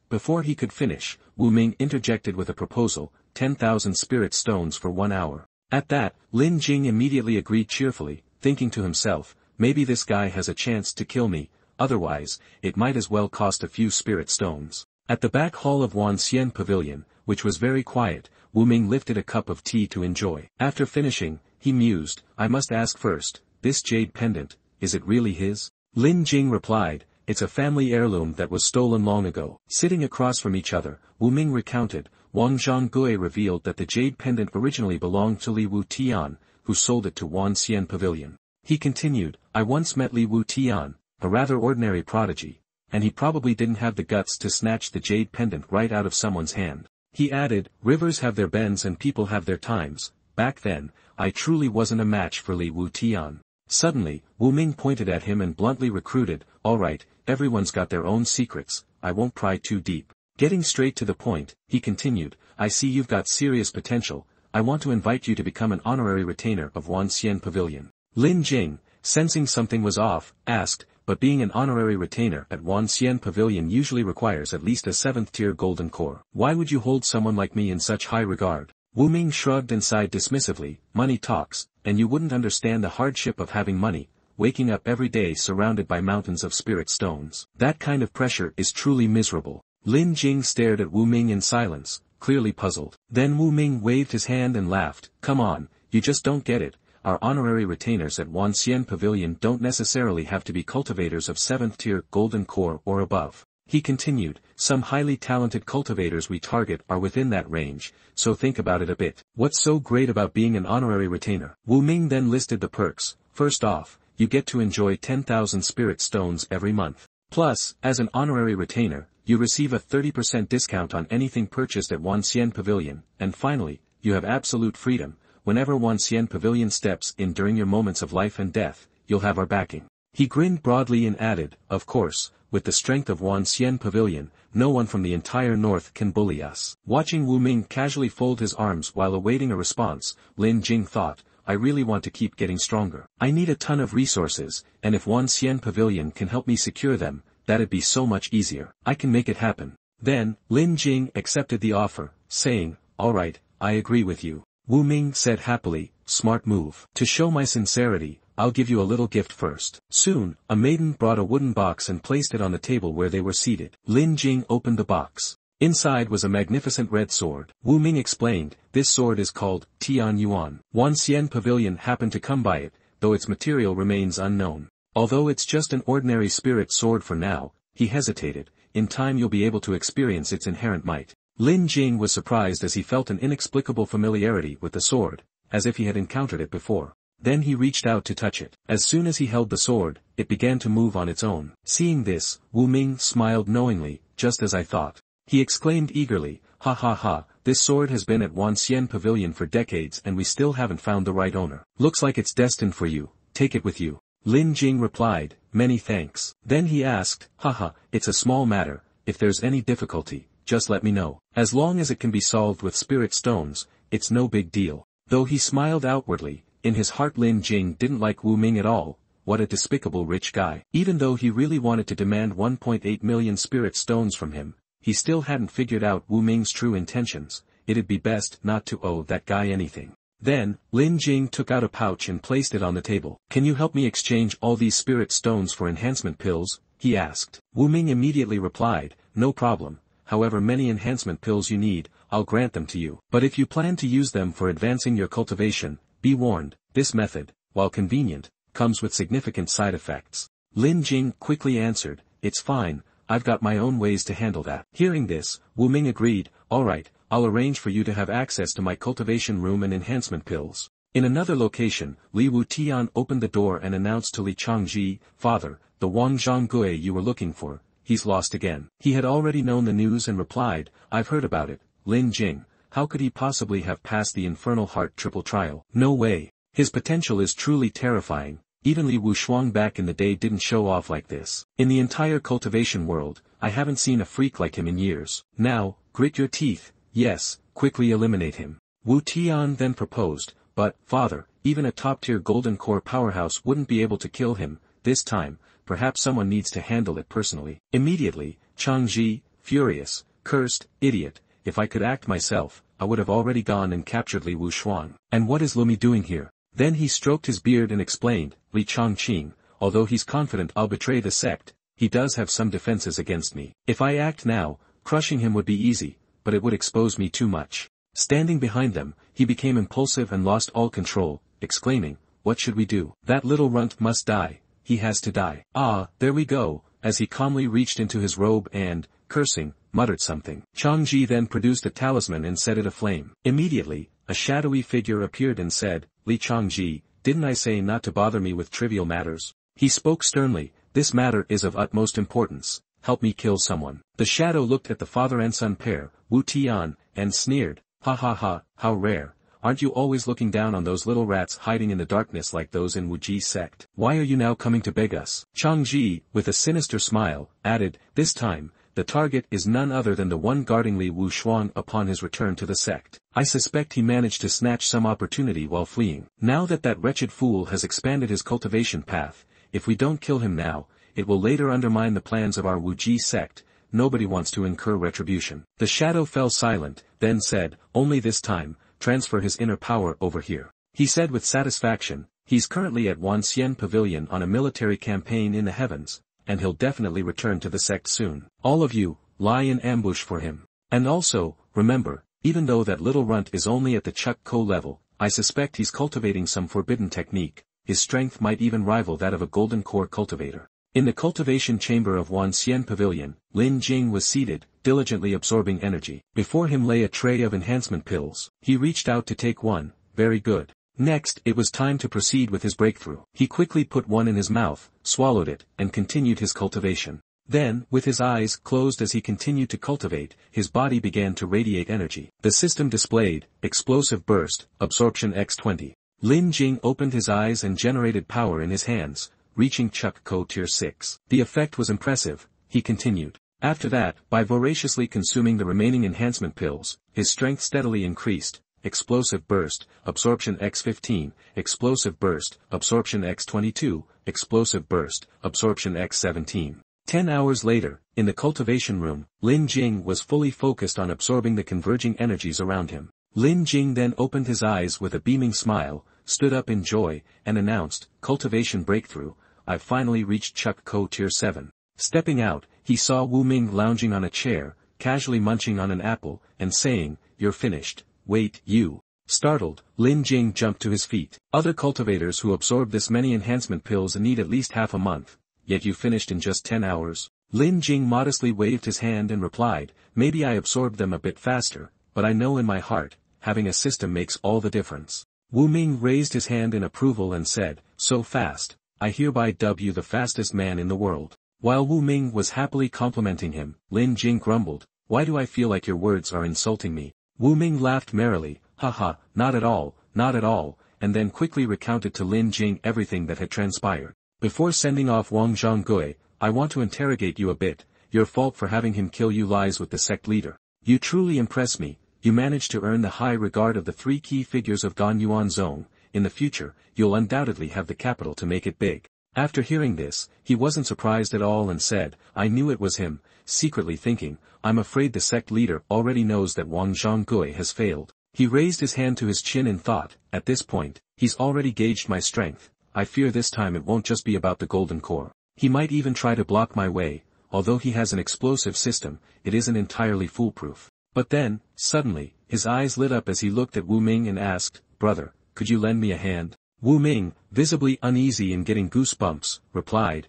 Before he could finish, Wu Ming interjected with a proposal, 10,000 spirit stones for 1 hour. At that, Lin Jing immediately agreed cheerfully, thinking to himself, maybe this guy has a chance to kill me, otherwise, it might as well cost a few spirit stones. At the back hall of Wan Xian Pavilion, which was very quiet, Wu Ming lifted a cup of tea to enjoy. After finishing, he mused, I must ask first, this jade pendant, is it really his? Lin Jing replied, it's a family heirloom that was stolen long ago. Sitting across from each other, Wu Ming recounted, Wang Zhonggui revealed that the jade pendant originally belonged to Li Wu Tian, who sold it to Wan Xian Pavilion. He continued, I once met Li Wu Tian, a rather ordinary prodigy, and he probably didn't have the guts to snatch the jade pendant right out of someone's hand. He added, rivers have their bends and people have their times. Back then, I truly wasn't a match for Li Wu Tian. Suddenly, Wu Ming pointed at him and bluntly recruited, alright, everyone's got their own secrets, I won't pry too deep. Getting straight to the point, he continued, I see you've got serious potential, I want to invite you to become an honorary retainer of Wan Xian Pavilion. Lin Jing, sensing something was off, asked, but being an honorary retainer at Wan Xian Pavilion usually requires at least a 7th-tier golden core. Why would you hold someone like me in such high regard? Wu Ming shrugged and sighed dismissively, money talks, and you wouldn't understand the hardship of having money, waking up every day surrounded by mountains of spirit stones. That kind of pressure is truly miserable. Lin Jing stared at Wu Ming in silence, clearly puzzled. Then Wu Ming waved his hand and laughed, come on, you just don't get it. Our honorary retainers at Wan Xian Pavilion don't necessarily have to be cultivators of 7th-tier golden core or above. He continued, some highly talented cultivators we target are within that range, so think about it a bit. What's so great about being an honorary retainer? Wu Ming then listed the perks. First off, you get to enjoy 10,000 spirit stones every month. Plus, as an honorary retainer, you receive a 30% discount on anything purchased at Wan Xian Pavilion, and finally, you have absolute freedom. Whenever Wan Xian Pavilion steps in during your moments of life and death, you'll have our backing. He grinned broadly and added, of course, with the strength of Wan Xian Pavilion, no one from the entire north can bully us. Watching Wu Ming casually fold his arms while awaiting a response, Lin Jing thought, I really want to keep getting stronger. I need a ton of resources, and if Wan Xian Pavilion can help me secure them, that'd be so much easier. I can make it happen. Then, Lin Jing accepted the offer, saying, alright, I agree with you. Wu Ming said happily, smart move. To show my sincerity, I'll give you a little gift first. Soon, a maiden brought a wooden box and placed it on the table where they were seated. Lin Jing opened the box. Inside was a magnificent red sword. Wu Ming explained, this sword is called Tian Yuan. Wan Xian Pavilion happened to come by it, though its material remains unknown. Although it's just an ordinary spirit sword for now, he hesitated, in time you'll be able to experience its inherent might. Lin Jing was surprised as he felt an inexplicable familiarity with the sword, as if he had encountered it before. Then he reached out to touch it. As soon as he held the sword, it began to move on its own. Seeing this, Wu Ming smiled knowingly, just as I thought. He exclaimed eagerly, ha ha ha, this sword has been at Wan Xian Pavilion for decades and we still haven't found the right owner. Looks like it's destined for you, take it with you. Lin Jing replied, many thanks. Then he asked, haha, it's a small matter, if there's any difficulty, just let me know. As long as it can be solved with spirit stones, it's no big deal. Though he smiled outwardly, in his heart Lin Jing didn't like Wu Ming at all, what a despicable rich guy. Even though he really wanted to demand 1.8 million spirit stones from him, he still hadn't figured out Wu Ming's true intentions. It'd be best not to owe that guy anything. Then, Lin Jing took out a pouch and placed it on the table. "Can you help me exchange all these spirit stones for enhancement pills?" he asked. Wu Ming immediately replied, "No problem. However many enhancement pills you need, I'll grant them to you. But if you plan to use them for advancing your cultivation, be warned, this method, while convenient, comes with significant side effects." Lin Jing quickly answered, "It's fine, I've got my own ways to handle that." Hearing this, Wu Ming agreed, "Alright, I'll arrange for you to have access to my cultivation room and enhancement pills." In another location, Li Wutian opened the door and announced to Li Changji, "Father, the Wang Zhonggui you were looking for, he's lost again." He had already known the news and replied, "I've heard about it, Lin Jing. How could he possibly have passed the Infernal Heart triple trial? No way. His potential is truly terrifying. Even Li Wushuang back in the day didn't show off like this. In the entire cultivation world, I haven't seen a freak like him in years. Now, grit your teeth, yes, quickly eliminate him." Wu Tian then proposed, "But, father, even a top-tier golden core powerhouse wouldn't be able to kill him, this time, perhaps someone needs to handle it personally." Immediately, Changji, furious, cursed, "Idiot, if I could act myself, I would have already gone and captured Li Wushuang. And what is Lumi doing here?" Then he stroked his beard and explained, "Li Changqing, although he's confident I'll betray the sect, he does have some defenses against me. If I act now, crushing him would be easy, but it would expose me too much." Standing behind them, he became impulsive and lost all control, exclaiming, "What should we do? That little runt must die, he has to die." "Ah, there we go," as he calmly reached into his robe and, cursing, muttered something. Changji then produced a talisman and set it aflame. Immediately, a shadowy figure appeared and said, "Li Changji, didn't I say not to bother me with trivial matters?" He spoke sternly, "This matter is of utmost importance, help me kill someone." The shadow looked at the father and son pair, Wu Tian, and sneered, "Ha ha ha, how rare, aren't you always looking down on those little rats hiding in the darkness like those in Wuji's sect? Why are you now coming to beg us?" Changji, with a sinister smile, added, "This time, the target is none other than the one guarding Li Wushuang upon his return to the sect. I suspect he managed to snatch some opportunity while fleeing. Now that wretched fool has expanded his cultivation path, if we don't kill him now, it will later undermine the plans of our Wuji sect. Nobody wants to incur retribution." The shadow fell silent, then said, "Only this time, transfer his inner power over here." He said with satisfaction, "He's currently at Wanxian Pavilion on a military campaign in the heavens, and he'll definitely return to the sect soon. All of you, lie in ambush for him. And also, remember, even though that little runt is only at the Chuk Ko level, I suspect he's cultivating some forbidden technique. His strength might even rival that of a golden core cultivator." In the cultivation chamber of Wanxian Pavilion, Lin Jing was seated, diligently absorbing energy. Before him lay a tray of enhancement pills. He reached out to take one. Very good. Next, it was time to proceed with his breakthrough. He quickly put one in his mouth, swallowed it, and continued his cultivation. Then, with his eyes closed as he continued to cultivate, his body began to radiate energy. The system displayed, explosive burst, absorption x20. Lin Jing opened his eyes and generated power in his hands, reaching Chuk Ko Tier 6. The effect was impressive, he continued. After that, by voraciously consuming the remaining enhancement pills, his strength steadily increased. Explosive burst, absorption x15, explosive burst, absorption x22, explosive burst, absorption x17. 10 hours later, in the cultivation room, Lin Jing was fully focused on absorbing the converging energies around him. Lin Jing then opened his eyes with a beaming smile, stood up in joy, and announced, "Cultivation breakthrough, I've finally reached Chuk Ko Tier 7. Stepping out, he saw Wu Ming lounging on a chair, casually munching on an apple, and saying, "You're finished. Wait, you." Startled, Lin Jing jumped to his feet. "Other cultivators who absorb this many enhancement pills need at least half a month, yet you finished in just 10 hours. Lin Jing modestly waved his hand and replied, "Maybe I absorbed them a bit faster, but I know in my heart, having a system makes all the difference." Wu Ming raised his hand in approval and said, "So fast, I hereby dub you the fastest man in the world." While Wu Ming was happily complimenting him, Lin Jing grumbled, "Why do I feel like your words are insulting me?" Wu Ming laughed merrily, "Haha, not at all, and then quickly recounted to Lin Jing everything that had transpired. "Before sending off Wang Zhonggui, I want to interrogate you a bit. Your fault for having him kill you lies with the sect leader. You truly impress me. You managed to earn the high regard of the 3 key figures of Ganyuan Zone. In the future, you'll undoubtedly have the capital to make it big. After hearing this, he wasn't surprised at all and said, I knew it was him, secretly thinking, I'm afraid the sect leader already knows that Wang Zhonggui has failed. He raised his hand to his chin and thought, at this point, he's already gauged my strength. I fear this time it won't just be about the golden core. He might even try to block my way. Although he has an explosive system, it isn't entirely foolproof. But then, suddenly, his eyes lit up as he looked at Wu Ming and asked, Brother, could you lend me a hand? Wu Ming, visibly uneasy and getting goosebumps, replied,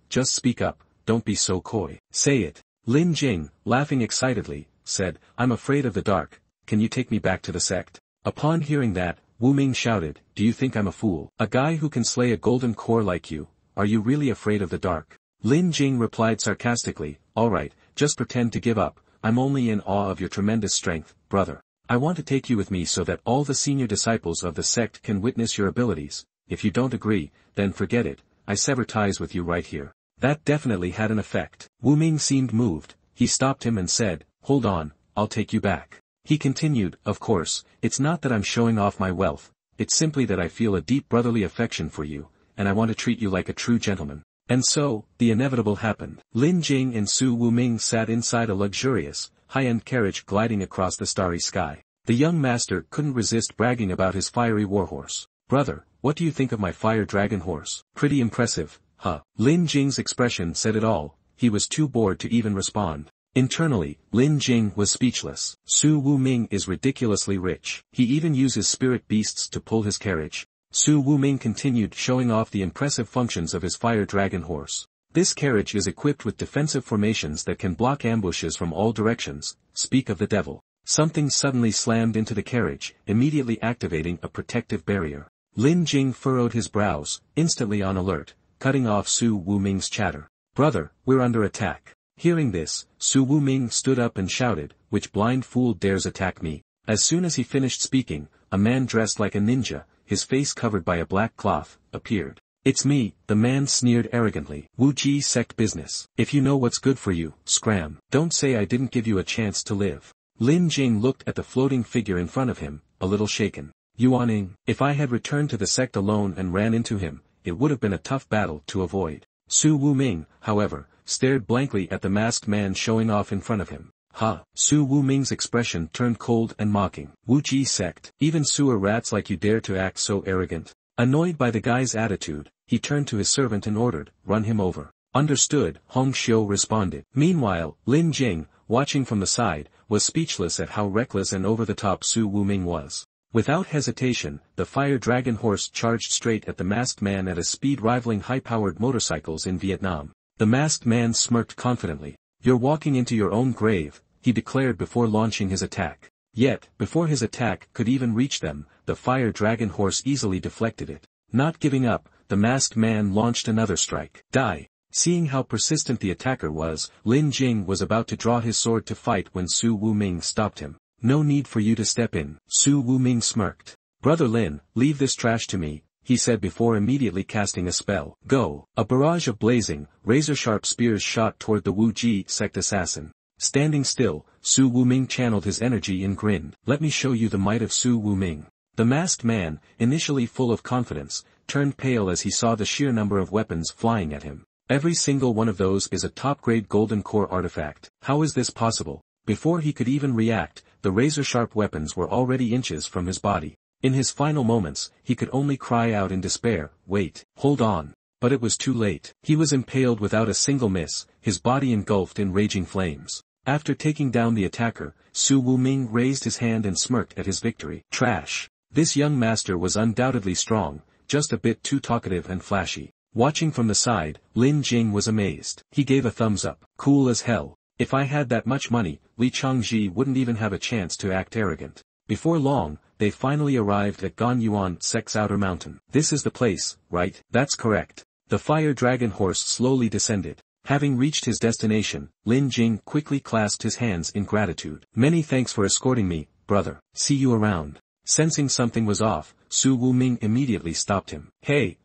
just speak up, don't be so coy. Say it. Lin Jing, laughing excitedly, said, I'm afraid of the dark, can you take me back to the sect? Upon hearing that, Wu Ming shouted, do you think I'm a fool? A guy who can slay a golden core like you, are you really afraid of the dark? Lin Jing replied sarcastically, alright, just pretend to give up, I'm only in awe of your tremendous strength, brother. I want to take you with me so that all the senior disciples of the sect can witness your abilities. If you don't agree, then forget it, I sever ties with you right here. That definitely had an effect. Wu Ming seemed moved, he stopped him and said, hold on, I'll take you back. He continued, of course, it's not that I'm showing off my wealth, it's simply that I feel a deep brotherly affection for you, and I want to treat you like a true gentleman. And so, the inevitable happened. Lin Jing and Su Wuming sat inside a luxurious, high-end carriage gliding across the starry sky. The young master couldn't resist bragging about his fiery warhorse. Brother, what do you think of my fire dragon horse? Pretty impressive, huh? Lin Jing's expression said it all, he was too bored to even respond. Internally, Lin Jing was speechless. Su Wuming is ridiculously rich. He even uses spirit beasts to pull his carriage. Su Wuming continued showing off the impressive functions of his fire dragon horse. This carriage is equipped with defensive formations that can block ambushes from all directions. Speak of the devil. Something suddenly slammed into the carriage, immediately activating a protective barrier. Lin Jing furrowed his brows, instantly on alert, cutting off Su Wuming's chatter. Brother, we're under attack. Hearing this, Su Wuming stood up and shouted, which blind fool dares attack me? As soon as he finished speaking, a man dressed like a ninja, his face covered by a black cloth, appeared. It's me, the man sneered arrogantly. Wu Ji sect business. If you know what's good for you, scram. Don't say I didn't give you a chance to live. Lin Jing looked at the floating figure in front of him, a little shaken. Yuaning, if I had returned to the sect alone and ran into him, it would have been a tough battle to avoid. Su Wuming, however, stared blankly at the masked man showing off in front of him. Ha! Su Wuming's expression turned cold and mocking. Wu Ji sect. Even sewer rats like you dare to act so arrogant. Annoyed by the guy's attitude, he turned to his servant and ordered, run him over. Understood, Hong Xiu responded. Meanwhile, Lin Jing, watching from the side, was speechless at how reckless and over-the-top Su Wuming was. Without hesitation, the fire dragon horse charged straight at the masked man at a speed rivaling high-powered motorcycles in Vietnam. The masked man smirked confidently. You're walking into your own grave, he declared before launching his attack. Yet, before his attack could even reach them, the fire dragon horse easily deflected it. Not giving up, the masked man launched another strike. Die! Seeing how persistent the attacker was, Lin Jing was about to draw his sword to fight when Su Wuming stopped him. No need for you to step in. Su Wuming smirked. Brother Lin, leave this trash to me, he said before immediately casting a spell. Go! A barrage of blazing, razor-sharp spears shot toward the Wu Ji sect assassin. Standing still, Su Wuming channeled his energy and grinned. Let me show you the might of Su Wuming. The masked man, initially full of confidence, turned pale as he saw the sheer number of weapons flying at him. Every single one of those is a top-grade golden core artifact. How is this possible? Before he could even react, the razor-sharp weapons were already inches from his body. In his final moments, he could only cry out in despair, wait, hold on. But it was too late. He was impaled without a single miss, his body engulfed in raging flames. After taking down the attacker, Su Wuming raised his hand and smirked at his victory. Trash. This young master was undoubtedly strong, just a bit too talkative and flashy. Watching from the side, Lin Jing was amazed. He gave a thumbs up. Cool as hell. If I had that much money, Li Changji wouldn't even have a chance to act arrogant. Before long, they finally arrived at Gonyuan Sect's outer mountain. This is the place, right? That's correct. The fire dragon horse slowly descended. Having reached his destination, Lin Jing quickly clasped his hands in gratitude. Many thanks for escorting me, brother. See you around. Sensing something was off, Su Wuming immediately stopped him. Hey,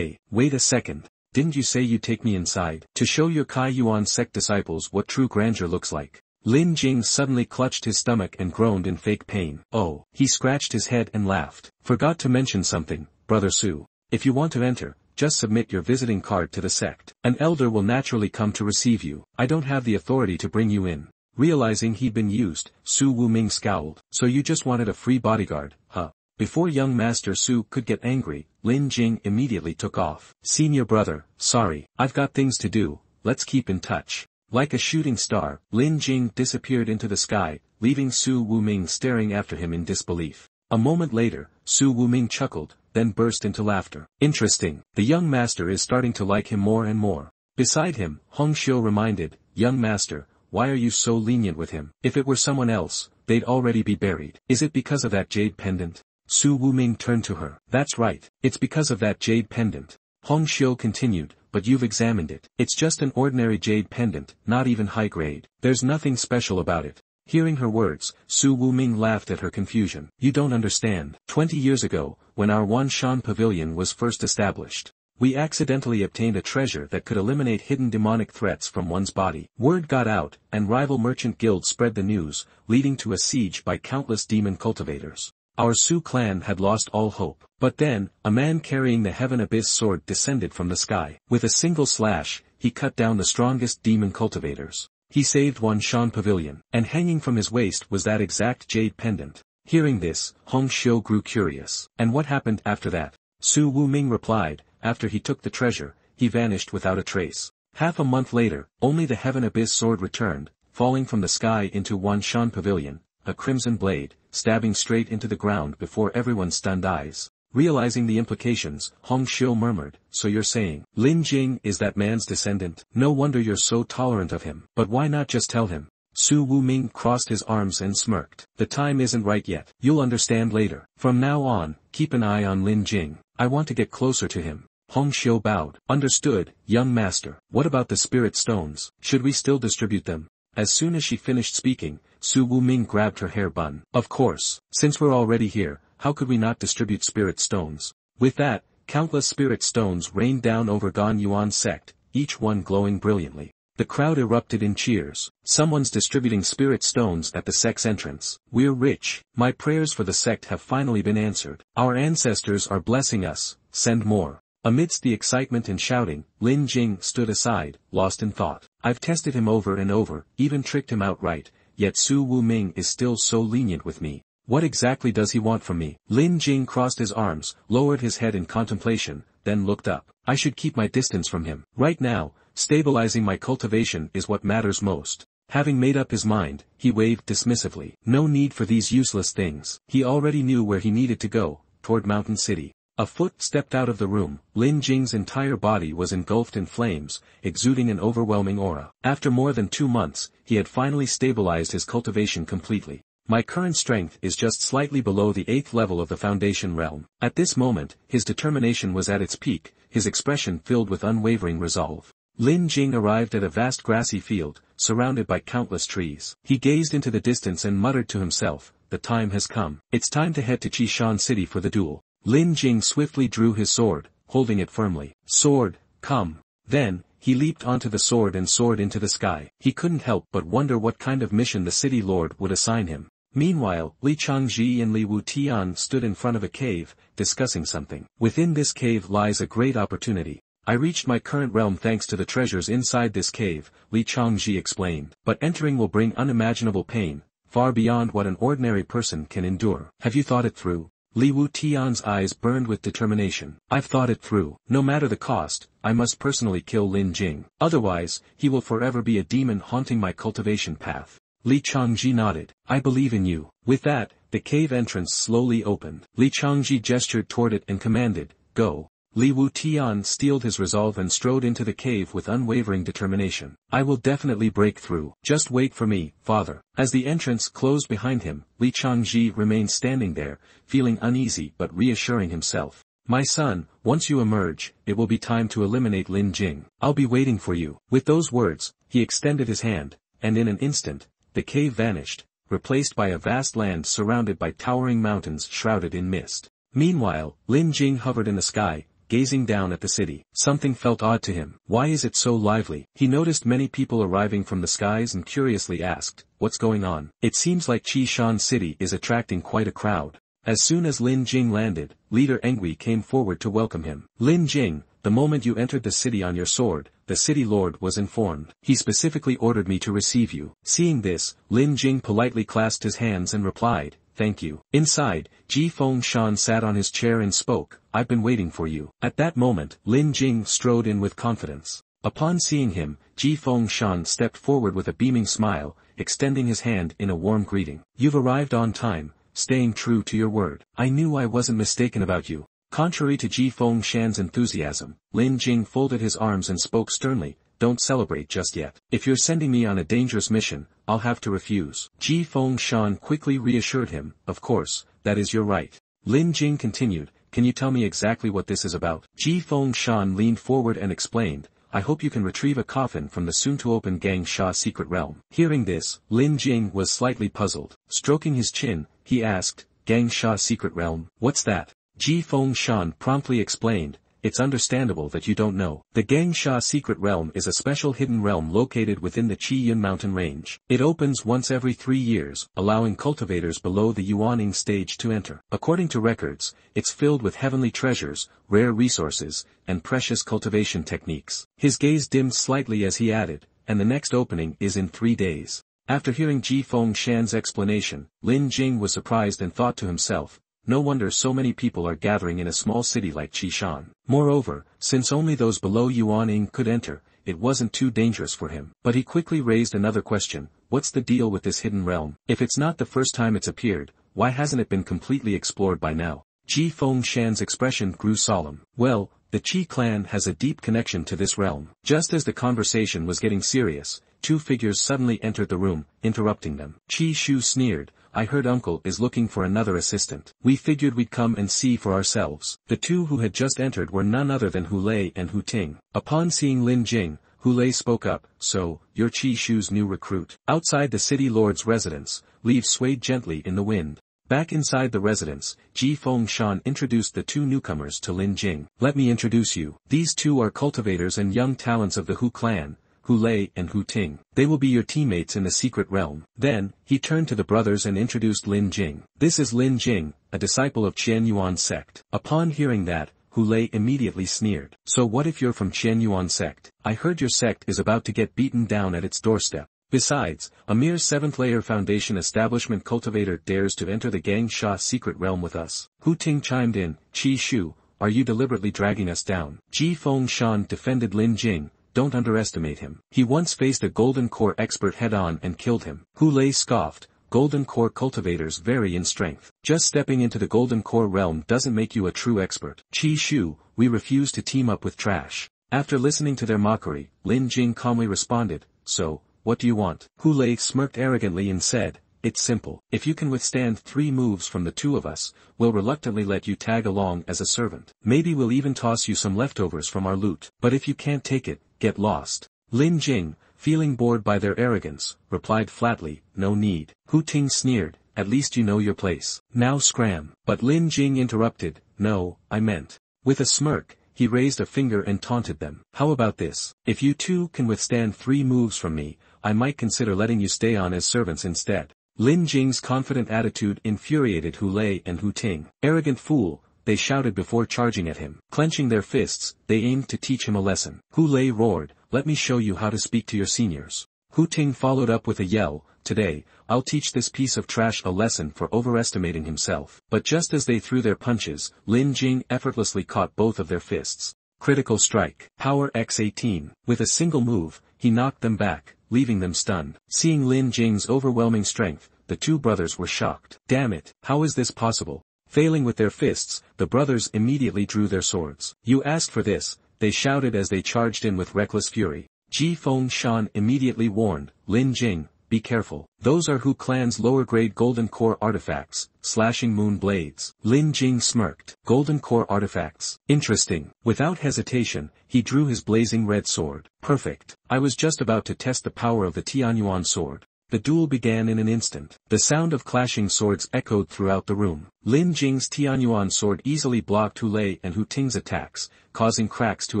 wait a second. Didn't you say you'd take me inside? To show your Kai Yuan sect disciples what true grandeur looks like. Lin Jing suddenly clutched his stomach and groaned in fake pain. Oh, he scratched his head and laughed. Forgot to mention something, brother Su. If you want to enter, just submit your visiting card to the sect. An elder will naturally come to receive you. I don't have the authority to bring you in. Realizing he'd been used, Su Wuming scowled. So you just wanted a free bodyguard, huh? Before young Master Su could get angry, Lin Jing immediately took off. Senior brother, sorry, I've got things to do, let's keep in touch. Like a shooting star, Lin Jing disappeared into the sky, leaving Su Wuming staring after him in disbelief. A moment later, Su Wuming chuckled, then burst into laughter. Interesting, the young master is starting to like him more and more. Beside him, Hong Xiu reminded, young master, why are you so lenient with him? If it were someone else, they'd already be buried. Is it because of that jade pendant? Su Wuming turned to her. That's right, it's because of that jade pendant. Hong Xiu continued, but you've examined it. It's just an ordinary jade pendant, not even high grade. There's nothing special about it. Hearing her words, Su Wuming laughed at her confusion. You don't understand. 20 years ago, when our Wanshan Pavilion was first established, we accidentally obtained a treasure that could eliminate hidden demonic threats from one's body. Word got out, and rival merchant guilds spread the news, leading to a siege by countless demon cultivators. Our Su clan had lost all hope. But then, a man carrying the Heaven Abyss sword descended from the sky. With a single slash, he cut down the strongest demon cultivators. He saved Wanshan Pavilion, and hanging from his waist was that exact jade pendant. Hearing this, Hong Xiu grew curious. And what happened after that? Su Wuming replied, after he took the treasure, he vanished without a trace. Half a month later, only the Heaven Abyss sword returned, falling from the sky into Wanshan Pavilion, a crimson blade, stabbing straight into the ground before everyone's stunned eyes. Realizing the implications, Hong Xiu murmured, so you're saying, Lin Jing is that man's descendant? No wonder you're so tolerant of him. But why not just tell him? Su Wuming crossed his arms and smirked. The time isn't right yet. You'll understand later. From now on, keep an eye on Lin Jing. I want to get closer to him. Hong Xiu bowed. Understood, young master. What about the spirit stones? Should we still distribute them? As soon as she finished speaking, Su Wuming grabbed her hair bun. Of course, since we're already here, how could we not distribute spirit stones? With that, countless spirit stones rained down over Gan Yuan's sect, each one glowing brilliantly. The crowd erupted in cheers. Someone's distributing spirit stones at the sect's entrance. We're rich. My prayers for the sect have finally been answered. Our ancestors are blessing us. Send more. Amidst the excitement and shouting, Lin Jing stood aside, lost in thought. I've tested him over and over, even tricked him outright, yet Su Wuming is still so lenient with me. What exactly does he want from me? Lin Jing crossed his arms, lowered his head in contemplation, then looked up. I should keep my distance from him. Right now, stabilizing my cultivation is what matters most. Having made up his mind, he waved dismissively. No need for these useless things. He already knew where he needed to go, toward Mountain City. A foot stepped out of the room. Lin Jing's entire body was engulfed in flames, exuding an overwhelming aura. After more than 2 months, he had finally stabilized his cultivation completely. My current strength is just slightly below the 8th level of the Foundation realm. At this moment, his determination was at its peak, his expression filled with unwavering resolve. Lin Jing arrived at a vast grassy field, surrounded by countless trees. He gazed into the distance and muttered to himself, the time has come. It's time to head to Qishan City for the duel. Lin Jing swiftly drew his sword, holding it firmly. Sword, come. Then, he leaped onto the sword and soared into the sky. He couldn't help but wonder what kind of mission the city lord would assign him. Meanwhile, Li Changji and Li Wutian stood in front of a cave, discussing something. Within this cave lies a great opportunity. I reached my current realm thanks to the treasures inside this cave, Li Changji explained. But entering will bring unimaginable pain, far beyond what an ordinary person can endure. Have you thought it through? Li Wutian's eyes burned with determination. I've thought it through. No matter the cost, I must personally kill Lin Jing. Otherwise, he will forever be a demon haunting my cultivation path. Li Changji nodded. I believe in you. With that, the cave entrance slowly opened. Li Changji gestured toward it and commanded, go. Li Wutian steeled his resolve and strode into the cave with unwavering determination. I will definitely break through. Just wait for me, father. As the entrance closed behind him, Li Changji remained standing there, feeling uneasy but reassuring himself. My son, once you emerge, it will be time to eliminate Lin Jing. I'll be waiting for you. With those words, he extended his hand, and in an instant, the cave vanished, replaced by a vast land surrounded by towering mountains shrouded in mist. Meanwhile, Lin Jing hovered in the sky, gazing down at the city. Something felt odd to him. Why is it so lively? He noticed many people arriving from the skies and curiously asked, what's going on? It seems like Qishan City is attracting quite a crowd. As soon as Lin Jing landed, Leader Engui came forward to welcome him. Lin Jing, the moment you entered the city on your sword, the city lord was informed. He specifically ordered me to receive you. Seeing this, Lin Jing politely clasped his hands and replied, "Thank you." Inside, Ji Fengshan sat on his chair and spoke, "I've been waiting for you." At that moment, Lin Jing strode in with confidence. Upon seeing him, Ji Fengshan stepped forward with a beaming smile, extending his hand in a warm greeting. "You've arrived on time, staying true to your word. I knew I wasn't mistaken about you." Contrary to Ji Fengshan's enthusiasm, Lin Jing folded his arms and spoke sternly, "Don't celebrate just yet. If you're sending me on a dangerous mission, I'll have to refuse." Ji Fengshan quickly reassured him, "Of course, that is your right." Lin Jing continued, "Can you tell me exactly what this is about?" Ji Fengshan leaned forward and explained, "I hope you can retrieve a coffin from the soon-to-open Gang Sha secret realm." Hearing this, Lin Jing was slightly puzzled. Stroking his chin, he asked, "Gang Sha secret realm? What's that?" Ji Fengshan promptly explained, "It's understandable that you don't know. The Gang Sha secret realm is a special hidden realm located within the Qiyun mountain range. It opens once every 3 years, allowing cultivators below the Yuaning stage to enter. According to records, it's filled with heavenly treasures, rare resources, and precious cultivation techniques." His gaze dimmed slightly as he added, "And the next opening is in 3 days. After hearing Ji Fengshan's explanation, Lin Jing was surprised and thought to himself, "No wonder so many people are gathering in a small city like Qishan." Moreover, since only those below Yuaning could enter, it wasn't too dangerous for him. But he quickly raised another question, "What's the deal with this hidden realm? If it's not the first time it's appeared, why hasn't it been completely explored by now?" Ji Fengshan's expression grew solemn. "Well, the Qi clan has a deep connection to this realm." Just as the conversation was getting serious, 2 figures suddenly entered the room, interrupting them. Qi Shu sneered, "I heard uncle is looking for another assistant. We figured we'd come and see for ourselves." The 2 who had just entered were none other than Hu Lei and Hu Ting. Upon seeing Lin Jing, Hu Lei spoke up, "So, you're Qi Shu's new recruit." Outside the city lord's residence, leaves swayed gently in the wind. Back inside the residence, Ji Fengshan introduced the 2 newcomers to Lin Jing. "Let me introduce you. These 2 are cultivators and young talents of the Hu clan, Hu Lei and Hu Ting. They will be your teammates in the secret realm." Then, he turned to the brothers and introduced Lin Jing. "This is Lin Jing, a disciple of Qianyuan sect." Upon hearing that, Hu Lei immediately sneered. "So what if you're from Qianyuan sect? I heard your sect is about to get beaten down at its doorstep. Besides, a mere 7th-layer foundation establishment cultivator dares to enter the Gang Sha secret realm with us." Hu Ting chimed in, "Qi Shu, are you deliberately dragging us down?" Ji Fengshan defended Lin Jing, "Don't underestimate him. He once faced a Golden Core expert head-on and killed him." Hu Lei scoffed, "Golden Core cultivators vary in strength. Just stepping into the Golden Core realm doesn't make you a true expert. Qi Shu, we refuse to team up with trash." After listening to their mockery, Lin Jing calmly responded, "So, what do you want?" Hu Lei smirked arrogantly and said, "It's simple. If you can withstand 3 moves from the 2 of us, we'll reluctantly let you tag along as a servant. Maybe we'll even toss you some leftovers from our loot. But if you can't take it, get lost." Lin Jing, feeling bored by their arrogance, replied flatly, "No need." Hu Ting sneered, "At least you know your place. Now scram." But Lin Jing interrupted, "No, I meant." With a smirk, he raised a finger and taunted them. "How about this? If you 2 can withstand 3 moves from me, I might consider letting you stay on as servants instead." Lin Jing's confident attitude infuriated Hu Lei and Hu Ting. "Arrogant fool," they shouted before charging at him. Clenching their fists, they aimed to teach him a lesson. Hu Lei roared, "Let me show you how to speak to your seniors." Hu Ting followed up with a yell, "Today, I'll teach this piece of trash a lesson for overestimating himself." But just as they threw their punches, Lin Jing effortlessly caught both of their fists. Critical strike. Power X18. With a single move, he knocked them back, leaving them stunned. Seeing Lin Jing's overwhelming strength, the 2 brothers were shocked. "Damn it, how is this possible?" Failing with their fists, the brothers immediately drew their swords. "You asked for this," they shouted as they charged in with reckless fury. Ji Fengshan immediately warned, "Lin Jing, be careful. Those are Hu clan's lower-grade Golden Core artifacts, slashing moon blades." Lin Jing smirked. "Golden Core artifacts? Interesting." Without hesitation, he drew his blazing red sword. "Perfect. I was just about to test the power of the Tianyuan sword." The duel began in an instant. The sound of clashing swords echoed throughout the room. Lin Jing's Tianyuan sword easily blocked Hu Lei and Hu Ting's attacks, causing cracks to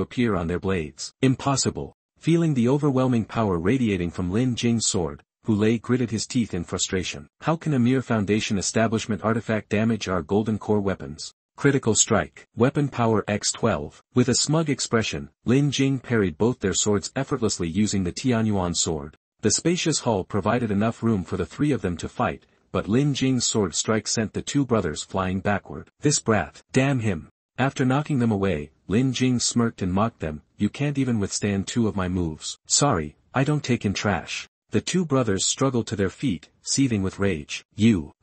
appear on their blades. "Impossible." Feeling the overwhelming power radiating from Lin Jing's sword, Hu Lei gritted his teeth in frustration. How can a mere Foundation establishment artifact damage our golden core weapons? Critical strike. Weapon power x12. With a smug expression, Lin Jing parried both their swords effortlessly using the Tianyuan sword. The spacious hall provided enough room for the three of them to fight, but Lin Jing's sword strike sent the two brothers flying backward. This brat. Damn him. After knocking them away, Lin Jing smirked and mocked them. You can't even withstand two of my moves. Sorry, I don't take in trash. The two brothers struggled to their feet, seething with rage.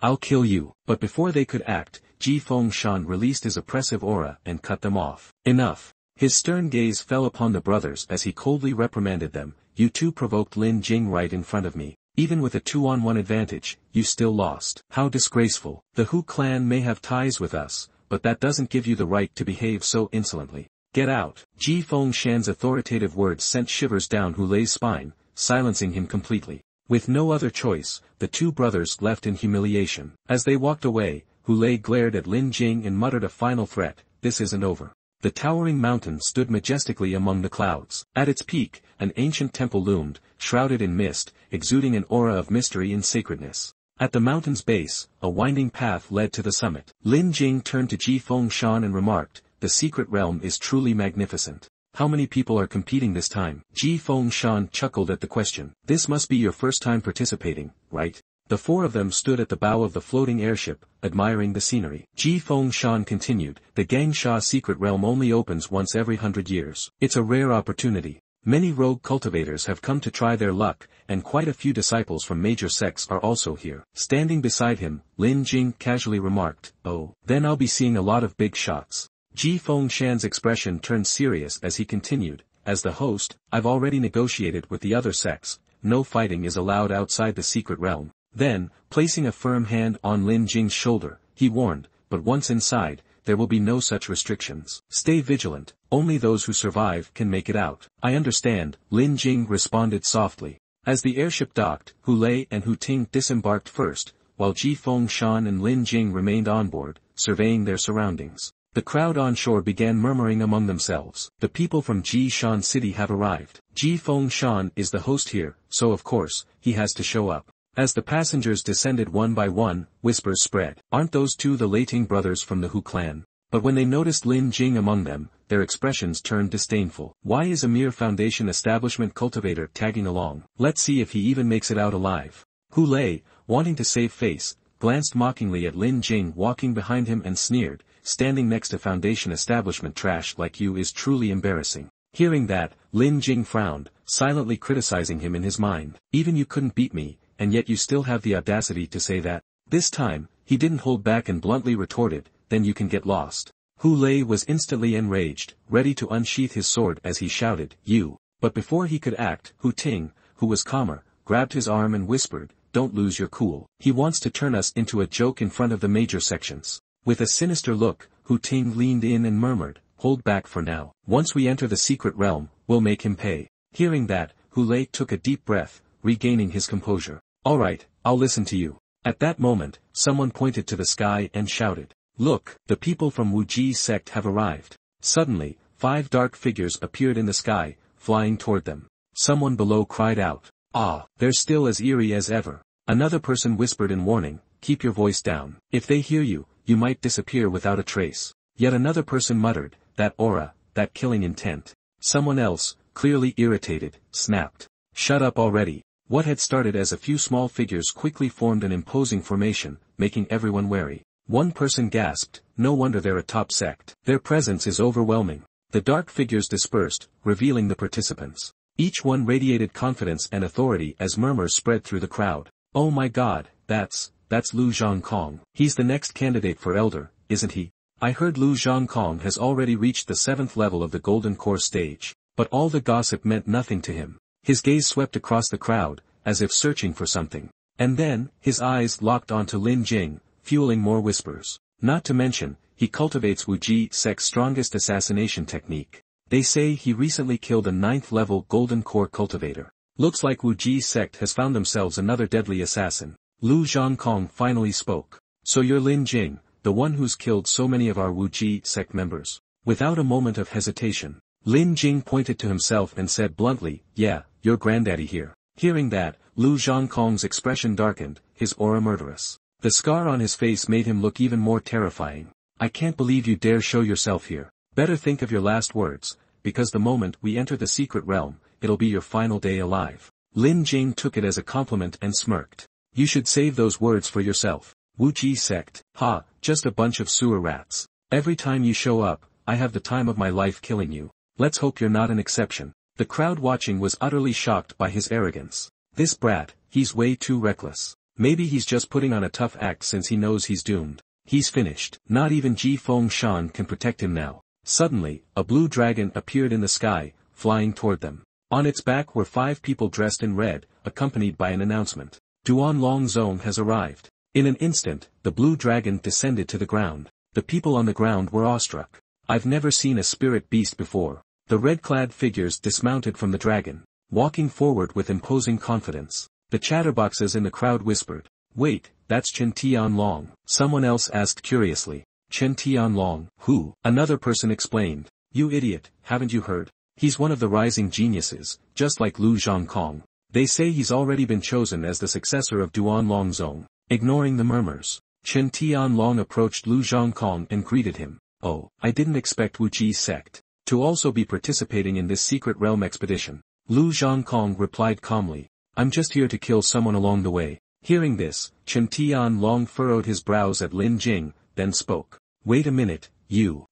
I'll kill you. But before they could act, Ji Fengshan released his oppressive aura and cut them off. Enough. His stern gaze fell upon the brothers as he coldly reprimanded them. You two provoked Lin Jing right in front of me. Even with a 2-on-1 advantage, you still lost. How disgraceful. The Hu clan may have ties with us, but that doesn't give you the right to behave so insolently. Get out. Ji Fengshan's authoritative words sent shivers down Hu Lei's spine, silencing him completely. With no other choice, the two brothers left in humiliation. As they walked away, Hu Lei glared at Lin Jing and muttered a final threat. This isn't over. The towering mountain stood majestically among the clouds. At its peak, an ancient temple loomed, shrouded in mist, exuding an aura of mystery and sacredness. At the mountain's base, a winding path led to the summit. Lin Jing turned to Ji Fengshan and remarked, the secret realm is truly magnificent. How many people are competing this time? Ji Fengshan chuckled at the question. This must be your first time participating, right? The four of them stood at the bow of the floating airship, admiring the scenery. Ji Fengshan continued, the Gangsha secret realm only opens once every 100 years. It's a rare opportunity. Many rogue cultivators have come to try their luck, and quite a few disciples from major sects are also here. Standing beside him, Lin Jing casually remarked, oh, then I'll be seeing a lot of big shots. Ji Fengshan's expression turned serious as he continued, as the host, I've already negotiated with the other sects. No fighting is allowed outside the secret realm. Then, placing a firm hand on Lin Jing's shoulder, he warned, but once inside, there will be no such restrictions. Stay vigilant, only those who survive can make it out. I understand, Lin Jing responded softly. As the airship docked, Hu Lei and Hu Ting disembarked first, while Ji Fengshan and Lin Jing remained on board, surveying their surroundings. The crowd on shore began murmuring among themselves. The people from Jishan City have arrived. Ji Fengshan is the host here, so of course, he has to show up. As the passengers descended one by one, whispers spread. Aren't those two the Leiting brothers from the Hu clan? But when they noticed Lin Jing among them, their expressions turned disdainful. Why is a mere Foundation establishment cultivator tagging along? Let's see if he even makes it out alive. Hu Lei, wanting to save face, glanced mockingly at Lin Jing walking behind him and sneered, standing next to Foundation establishment trash like you is truly embarrassing. Hearing that, Lin Jing frowned, silently criticizing him in his mind. Even you couldn't beat me, and yet you still have the audacity to say that. This time, he didn't hold back and bluntly retorted, then you can get lost. Hu Lei was instantly enraged, ready to unsheath his sword as he shouted, you. But before he could act, Hu Ting, who was calmer, grabbed his arm and whispered, don't lose your cool. He wants to turn us into a joke in front of the major sections. With a sinister look, Hu Ting leaned in and murmured, hold back for now. Once we enter the secret realm, we'll make him pay. Hearing that, Hu Lei took a deep breath, regaining his composure. All right, I'll listen to you. At that moment, someone pointed to the sky and shouted, look, the people from Wu Ji's sect have arrived. Suddenly, 5 dark figures appeared in the sky, flying toward them. Someone below cried out, ah, they're still as eerie as ever. Another person whispered in warning, keep your voice down. If they hear you, you might disappear without a trace. Yet another person muttered, that aura, that killing intent. Someone else, clearly irritated, snapped, shut up already. What had started as a few small figures quickly formed an imposing formation, making everyone wary. One person gasped, no wonder they're a top sect. Their presence is overwhelming. The dark figures dispersed, revealing the participants. Each one radiated confidence and authority as murmurs spread through the crowd. Oh my god, that's Lu Zhongkong. He's the next candidate for elder, isn't he? I heard Lu Zhongkong has already reached the 7th level of the Golden Core stage. But all the gossip meant nothing to him. His gaze swept across the crowd, as if searching for something. And then, his eyes locked onto Lin Jing, fueling more whispers. Not to mention, he cultivates Wu Ji sect's strongest assassination technique. They say he recently killed a 9th level Golden Core cultivator. Looks like Wu Ji sect has found themselves another deadly assassin. Lu Zhongkong finally spoke. So you're Lin Jing, the one who's killed so many of our Wu Ji sect members. Without a moment of hesitation, Lin Jing pointed to himself and said bluntly, yeah, your granddaddy here. Hearing that, Lu Zhongkong's expression darkened, his aura murderous. The scar on his face made him look even more terrifying. I can't believe you dare show yourself here. Better think of your last words, because the moment we enter the secret realm, it'll be your final day alive. Lin Jing took it as a compliment and smirked. You should save those words for yourself. Wu Ji sect. Ha, just a bunch of sewer rats. Every time you show up, I have the time of my life killing you. Let's hope you're not an exception. The crowd watching was utterly shocked by his arrogance. This brat, he's way too reckless. Maybe he's just putting on a tough act since he knows he's doomed. He's finished. Not even Ji Feng Shan can protect him now. Suddenly, a blue dragon appeared in the sky, flying toward them. On its back were 5 people dressed in red, accompanied by an announcement. Duan Long Zong has arrived. In an instant, the blue dragon descended to the ground. The people on the ground were awestruck. I've never seen a spirit beast before. The red-clad figures dismounted from the dragon, walking forward with imposing confidence. The chatterboxes in the crowd whispered, "Wait, that's Chen Tianlong." Someone else asked curiously, "Chen Tianlong, who?" Another person explained, "You idiot, haven't you heard? He's one of the rising geniuses, just like Lu Zhongkong. They say he's already been chosen as the successor of Duan Longzong." Ignoring the murmurs, Chen Tianlong approached Lu Zhongkong and greeted him. "Oh, I didn't expect Wu Ji's sect to also be participating in this secret realm expedition." Lu Zhongkong replied calmly, "I'm just here to kill someone along the way." Hearing this, Chen Tianlong furrowed his brows at Lin Jing, then spoke. "Wait a minute,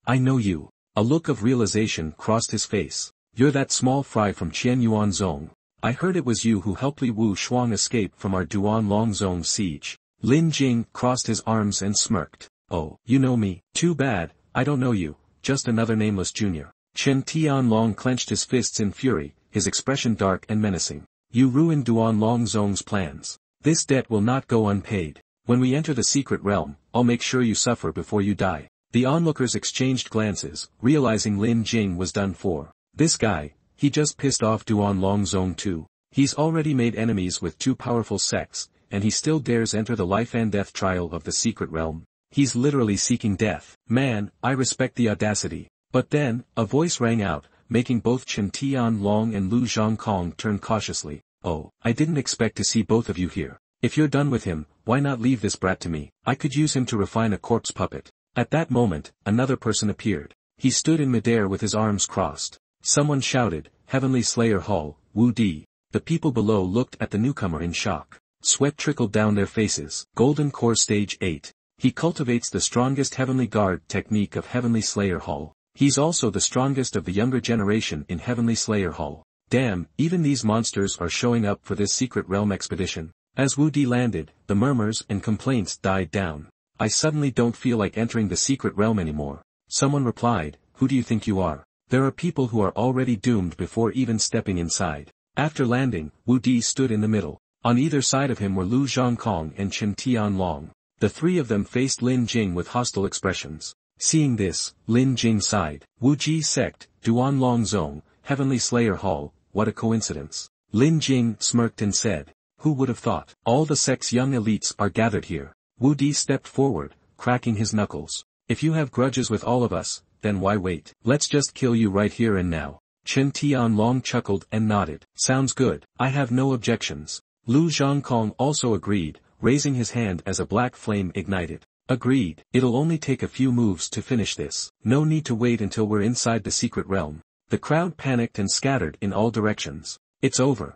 I know you." A look of realization crossed his face. "You're that small fry from Qianyuan Zong. I heard it was you who helped Li Wu Shuang escape from our Duan Longzong siege." Lin Jing crossed his arms and smirked. "Oh, you know me? Too bad, I don't know you, just another nameless junior." Chen Tianlong clenched his fists in fury, his expression dark and menacing. "You ruined Duan Longzong's plans. This debt will not go unpaid. When we enter the secret realm, I'll make sure you suffer before you die." The onlookers exchanged glances, realizing Lin Jing was done for. This guy, he just pissed off Duan Longzong too. He's already made enemies with 2 powerful sects, and he still dares enter the life and death trial of the secret realm. He's literally seeking death. Man, I respect the audacity. But then, a voice rang out, making both Chen Tianlong and Lu Zhongkong turn cautiously. "Oh, I didn't expect to see both of you here. If you're done with him, why not leave this brat to me? I could use him to refine a corpse puppet." At that moment, another person appeared. He stood in midair with his arms crossed. Someone shouted, "Heavenly Slayer Hall, Wu Di." The people below looked at the newcomer in shock. Sweat trickled down their faces. Golden Core Stage 8. He cultivates the strongest Heavenly Guard technique of Heavenly Slayer Hall. He's also the strongest of the younger generation in Heavenly Slayer Hall. Damn, even these monsters are showing up for this secret realm expedition. As Wu Di landed, the murmurs and complaints died down. "I suddenly don't feel like entering the secret realm anymore." Someone replied, "Who do you think you are? There are people who are already doomed before even stepping inside." After landing, Wu Di stood in the middle. On either side of him were Lu Zhongkong and Chen Tianlong. The 3 of them faced Lin Jing with hostile expressions. Seeing this, Lin Jing sighed. "Wu Ji sect, Duan Longzong, Heavenly Slayer Hall, what a coincidence." Lin Jing smirked and said, "Who would have thought? All the sect's young elites are gathered here." Wu Di stepped forward, cracking his knuckles. "If you have grudges with all of us, then why wait? Let's just kill you right here and now." Chen Tianlong chuckled and nodded. "Sounds good, I have no objections." Lu Zhongkong also agreed, raising his hand as a black flame ignited. "Agreed, it'll only take a few moves to finish this. No need to wait until we're inside the secret realm." The crowd panicked and scattered in all directions. It's over,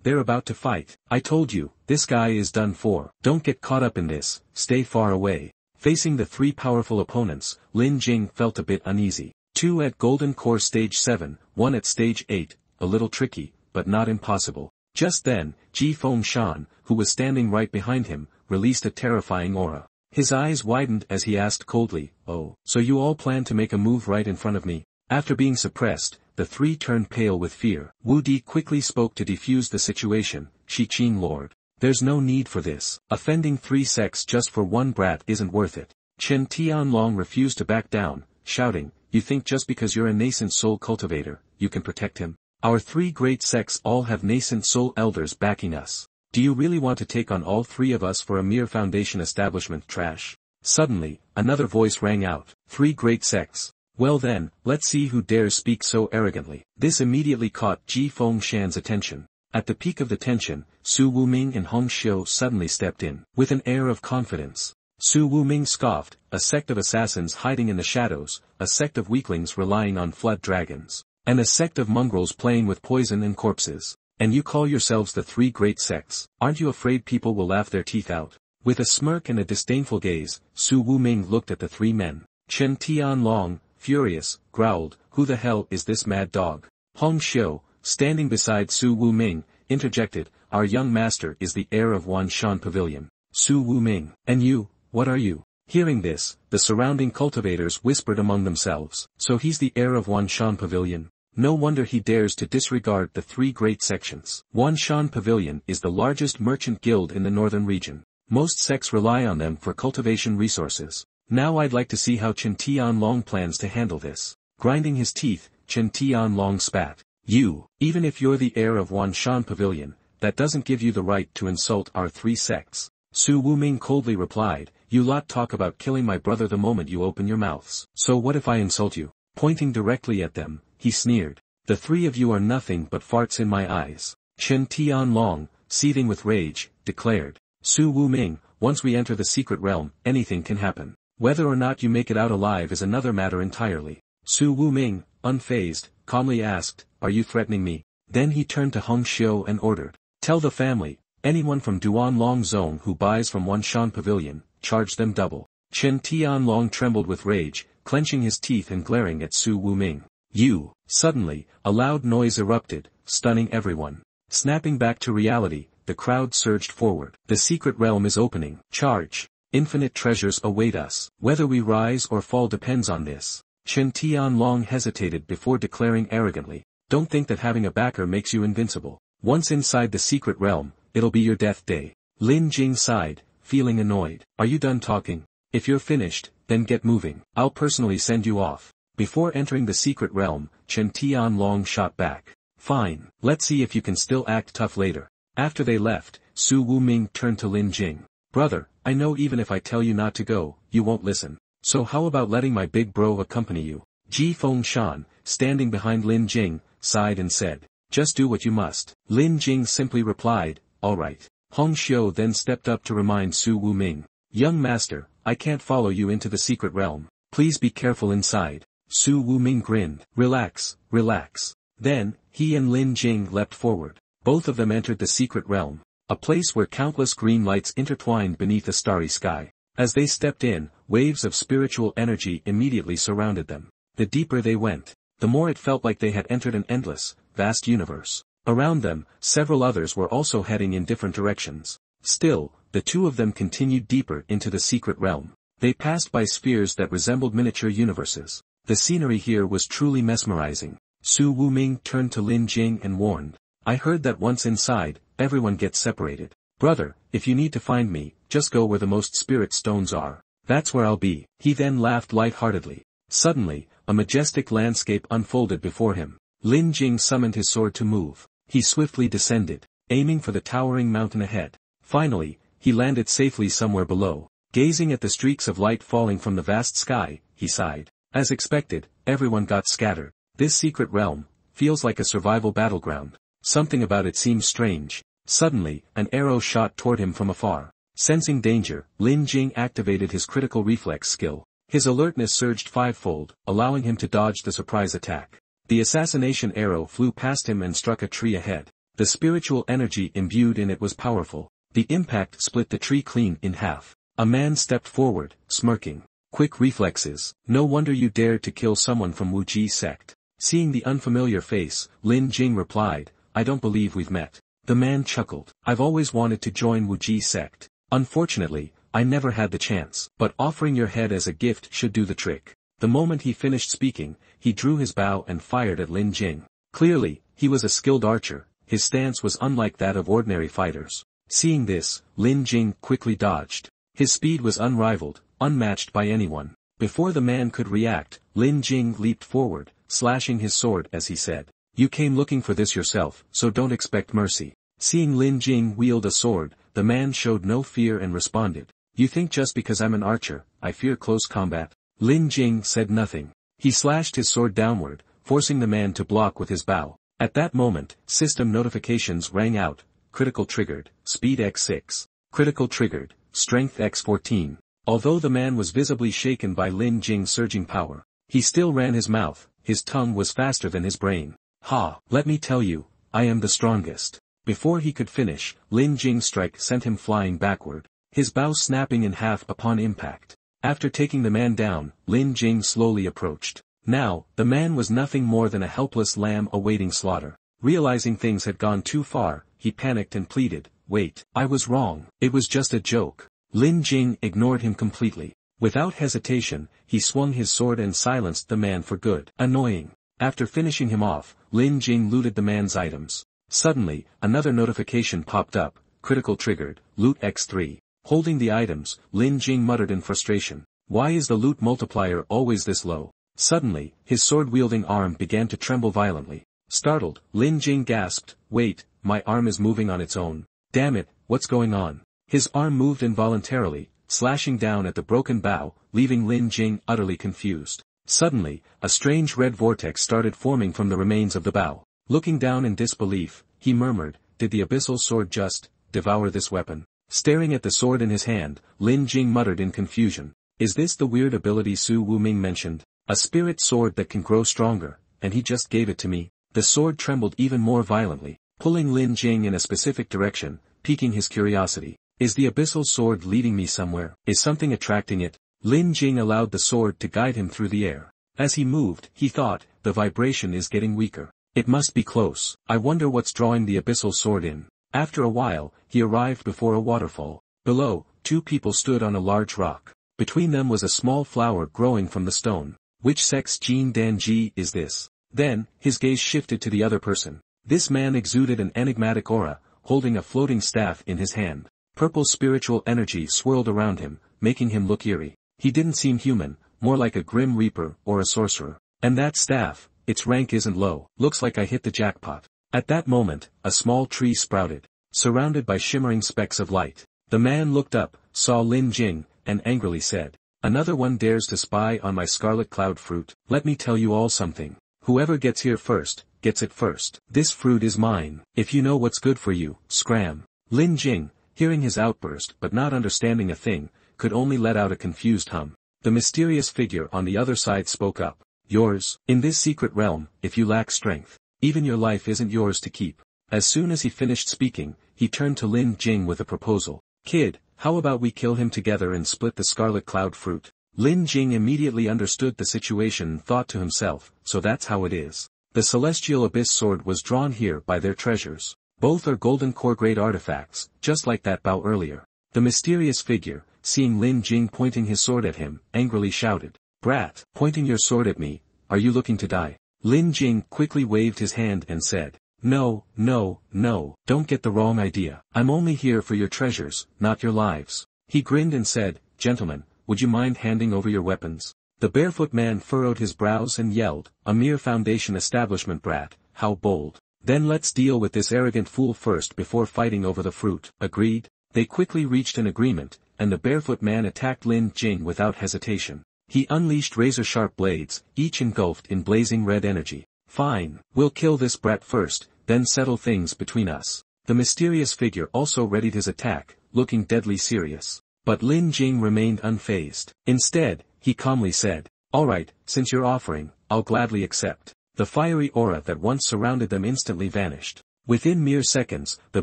they're about to fight. "I told you, this guy is done for. Don't get caught up in this, stay far away." Facing the 3 powerful opponents, Lin Jing felt a bit uneasy. 2 at Golden Core Stage 7, 1 at Stage 8, a little tricky, but not impossible. Just then, Ji Feng Shan, who was standing right behind him, released a terrifying aura. His eyes widened as he asked coldly, "Oh, so you all plan to make a move right in front of me?" After being suppressed, the 3 turned pale with fear. Wu Di quickly spoke to defuse the situation, "Shi-Qing Lord. There's no need for this. Offending 3 sects just for 1 brat isn't worth it." Chen Tianlong refused to back down, shouting, "You think just because you're a nascent soul cultivator, you can protect him? Our 3 great sects all have nascent soul elders backing us. Do you really want to take on all 3 of us for a mere foundation establishment trash?" Suddenly, another voice rang out, 3 great sects. Well then, let's see who dares speak so arrogantly. This immediately caught Ji Feng Shan's attention. At the peak of the tension, Su Wuming and Hong Xiu suddenly stepped in. With an air of confidence, Su Wuming scoffed, "A sect of assassins hiding in the shadows, a sect of weaklings relying on flood dragons, and a sect of mongrels playing with poison and corpses. And you call yourselves the three great sects. Aren't you afraid people will laugh their teeth out?" With a smirk and a disdainful gaze, Su Wuming looked at the three men. Chen Tianlong, furious, growled, "Who the hell is this mad dog?" Hong Xiu, standing beside Su Wuming, interjected, "Our young master is the heir of Wanshan Pavilion." Su Wuming, "And you, what are you?" Hearing this, the surrounding cultivators whispered among themselves, "So he's the heir of Wanshan Pavilion? No wonder he dares to disregard the three great sections." Wanshan Pavilion is the largest merchant guild in the northern region. Most sects rely on them for cultivation resources. Now I'd like to see how Chen Tianlong plans to handle this. Grinding his teeth, Chen Tianlong spat. "You, even if you're the heir of Wanshan Pavilion, that doesn't give you the right to insult our three sects." Su Wuming coldly replied, "You lot talk about killing my brother the moment you open your mouths. So what if I insult you?" Pointing directly at them, he sneered. "The three of you are nothing but farts in my eyes." Chen Tianlong, seething with rage, declared. "Su Wuming, once we enter the secret realm, anything can happen. Whether or not you make it out alive is another matter entirely." Su Wuming, unfazed, calmly asked, "Are you threatening me?" Then he turned to Hong Xiu and ordered, "Tell the family, anyone from Duanlong Zone who buys from Wanshan Pavilion, charge them double." Chen Tianlong trembled with rage, clenching his teeth and glaring at Su Wuming. "You!" Suddenly, a loud noise erupted, stunning everyone. Snapping back to reality, the crowd surged forward. "The secret realm is opening. Charge! Infinite treasures await us. Whether we rise or fall depends on this." Chen Tianlong hesitated before declaring arrogantly, "Don't think that having a backer makes you invincible. Once inside the secret realm, it'll be your death day." Lin Jing sighed, feeling annoyed. "Are you done talking? If you're finished, then get moving. I'll personally send you off." Before entering the secret realm, Chen Tianlong shot back. "Fine, let's see if you can still act tough later." After they left, Su Wuming turned to Lin Jing. "Brother, I know even if I tell you not to go, you won't listen. So how about letting my big bro accompany you?" Ji Fengshan, standing behind Lin Jing, sighed and said, "Just do what you must." Lin Jing simply replied, "All right." Hong Xiu then stepped up to remind Su Wuming, "Young master, I can't follow you into the secret realm. Please be careful inside." Su Wuming grinned. "Relax, relax." Then, he and Lin Jing leapt forward. Both of them entered the secret realm, a place where countless green lights intertwined beneath a starry sky. As they stepped in, waves of spiritual energy immediately surrounded them. The deeper they went, the more it felt like they had entered an endless, vast universe. Around them, several others were also heading in different directions. Still, the two of them continued deeper into the secret realm. They passed by spheres that resembled miniature universes. The scenery here was truly mesmerizing. Su Wuming turned to Lin Jing and warned, "I heard that once inside, everyone gets separated. Brother, if you need to find me, just go where the most spirit stones are. That's where I'll be." He then laughed lightheartedly. Suddenly, a majestic landscape unfolded before him. Lin Jing summoned his sword to move. He swiftly descended, aiming for the towering mountain ahead. Finally, he landed safely somewhere below. Gazing at the streaks of light falling from the vast sky, he sighed. As expected, everyone got scattered. This secret realm feels like a survival battleground. Something about it seems strange. Suddenly, an arrow shot toward him from afar. Sensing danger, Lin Jing activated his critical reflex skill. His alertness surged fivefold, allowing him to dodge the surprise attack. The assassination arrow flew past him and struck a tree ahead. The spiritual energy imbued in it was powerful. The impact split the tree clean in half. A man stepped forward, smirking. "Quick reflexes. No wonder you dared to kill someone from Wuji sect." Seeing the unfamiliar face, Lin Jing replied, "I don't believe we've met." The man chuckled. "I've always wanted to join Wuji sect. Unfortunately, I never had the chance. But offering your head as a gift should do the trick." The moment he finished speaking, he drew his bow and fired at Lin Jing. Clearly, he was a skilled archer. His stance was unlike that of ordinary fighters. Seeing this, Lin Jing quickly dodged. His speed was unrivaled, unmatched by anyone. Before the man could react, Lin Jing leaped forward, slashing his sword as he said, "You came looking for this yourself, so don't expect mercy." Seeing Lin Jing wield a sword, the man showed no fear and responded, "You think just because I'm an archer, I fear close combat?" Lin Jing said nothing. He slashed his sword downward, forcing the man to block with his bow. At that moment, system notifications rang out, critical triggered, speed x6, critical triggered, strength x14. Although the man was visibly shaken by Lin Jing's surging power, he still ran his mouth, his tongue was faster than his brain. Ha! Let me tell you, I am the strongest. Before he could finish, Lin Jing's strike sent him flying backward, his bow snapping in half upon impact. After taking the man down, Lin Jing slowly approached. Now, the man was nothing more than a helpless lamb awaiting slaughter. Realizing things had gone too far, he panicked and pleaded, "Wait, I was wrong. It was just a joke." Lin Jing ignored him completely. Without hesitation, he swung his sword and silenced the man for good. Annoying. After finishing him off, Lin Jing looted the man's items. Suddenly, another notification popped up, critical triggered, loot x3. Holding the items, Lin Jing muttered in frustration. Why is the loot multiplier always this low? Suddenly, his sword-wielding arm began to tremble violently. Startled, Lin Jing gasped, "Wait, my arm is moving on its own. Damn it, what's going on?" His arm moved involuntarily, slashing down at the broken bow, leaving Lin Jing utterly confused. Suddenly, a strange red vortex started forming from the remains of the bow. Looking down in disbelief, he murmured, "Did the abyssal sword just devour this weapon?" Staring at the sword in his hand, Lin Jing muttered in confusion. Is this the weird ability Su Wuming mentioned? A spirit sword that can grow stronger, and he just gave it to me? The sword trembled even more violently, pulling Lin Jing in a specific direction, piquing his curiosity. Is the abyssal sword leading me somewhere? Is something attracting it? Lin Jing allowed the sword to guide him through the air. As he moved, he thought, the vibration is getting weaker. It must be close. I wonder what's drawing the abyssal sword in. After a while, he arrived before a waterfall. Below, two people stood on a large rock. Between them was a small flower growing from the stone. Which sex Jin Danji is this? Then, his gaze shifted to the other person. This man exuded an enigmatic aura, holding a floating staff in his hand. Purple spiritual energy swirled around him, making him look eerie. He didn't seem human, more like a grim reaper or a sorcerer. And that staff, its rank isn't low. Looks like I hit the jackpot. At that moment, a small tree sprouted, surrounded by shimmering specks of light. The man looked up, saw Lin Jing, and angrily said, "Another one dares to spy on my scarlet cloud fruit. Let me tell you all something. Whoever gets here first, gets it first. This fruit is mine. If you know what's good for you, scram." Lin Jing, hearing his outburst but not understanding a thing, could only let out a confused hum. The mysterious figure on the other side spoke up. "Yours. In this secret realm, if you lack strength, even your life isn't yours to keep." As soon as he finished speaking, he turned to Lin Jing with a proposal. "Kid, how about we kill him together and split the scarlet cloud fruit?" Lin Jing immediately understood the situation and thought to himself, so that's how it is. The celestial abyss sword was drawn here by their treasures. Both are golden core grade artifacts, just like that bow earlier. The mysterious figure, seeing Lin Jing pointing his sword at him, angrily shouted, "Brat, pointing your sword at me, are you looking to die?" Lin Jing quickly waved his hand and said, No, don't get the wrong idea. I'm only here for your treasures, not your lives." He grinned and said, "Gentlemen, would you mind handing over your weapons?" The barefoot man furrowed his brows and yelled, "A mere foundation establishment brat, how bold. Then let's deal with this arrogant fool first before fighting over the fruit." Agreed. They quickly reached an agreement, and the barefoot man attacked Lin Jing without hesitation. He unleashed razor-sharp blades, each engulfed in blazing red energy. "Fine, we'll kill this brat first, then settle things between us." The mysterious figure also readied his attack, looking deadly serious. But Lin Jing remained unfazed. Instead, he calmly said, "All right, since you're offering, I'll gladly accept." The fiery aura that once surrounded them instantly vanished. Within mere seconds, the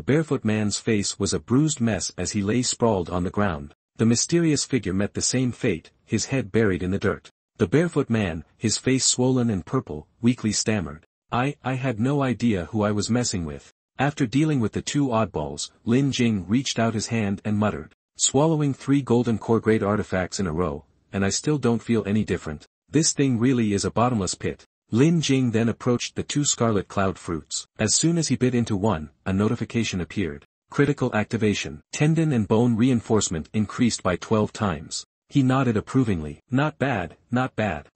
barefoot man's face was a bruised mess as he lay sprawled on the ground. The mysterious figure met the same fate, his head buried in the dirt. The barefoot man, his face swollen and purple, weakly stammered, I had no idea who I was messing with." After dealing with the two oddballs, Lin Jing reached out his hand and muttered, "Swallowing 3 golden core grade artifacts in a row, and I still don't feel any different. This thing really is a bottomless pit." Lin Jing then approached the 2 scarlet cloud fruits. As soon as he bit into one, a notification appeared. Critical activation. Tendon and bone reinforcement increased by 12 times. He nodded approvingly. Not bad.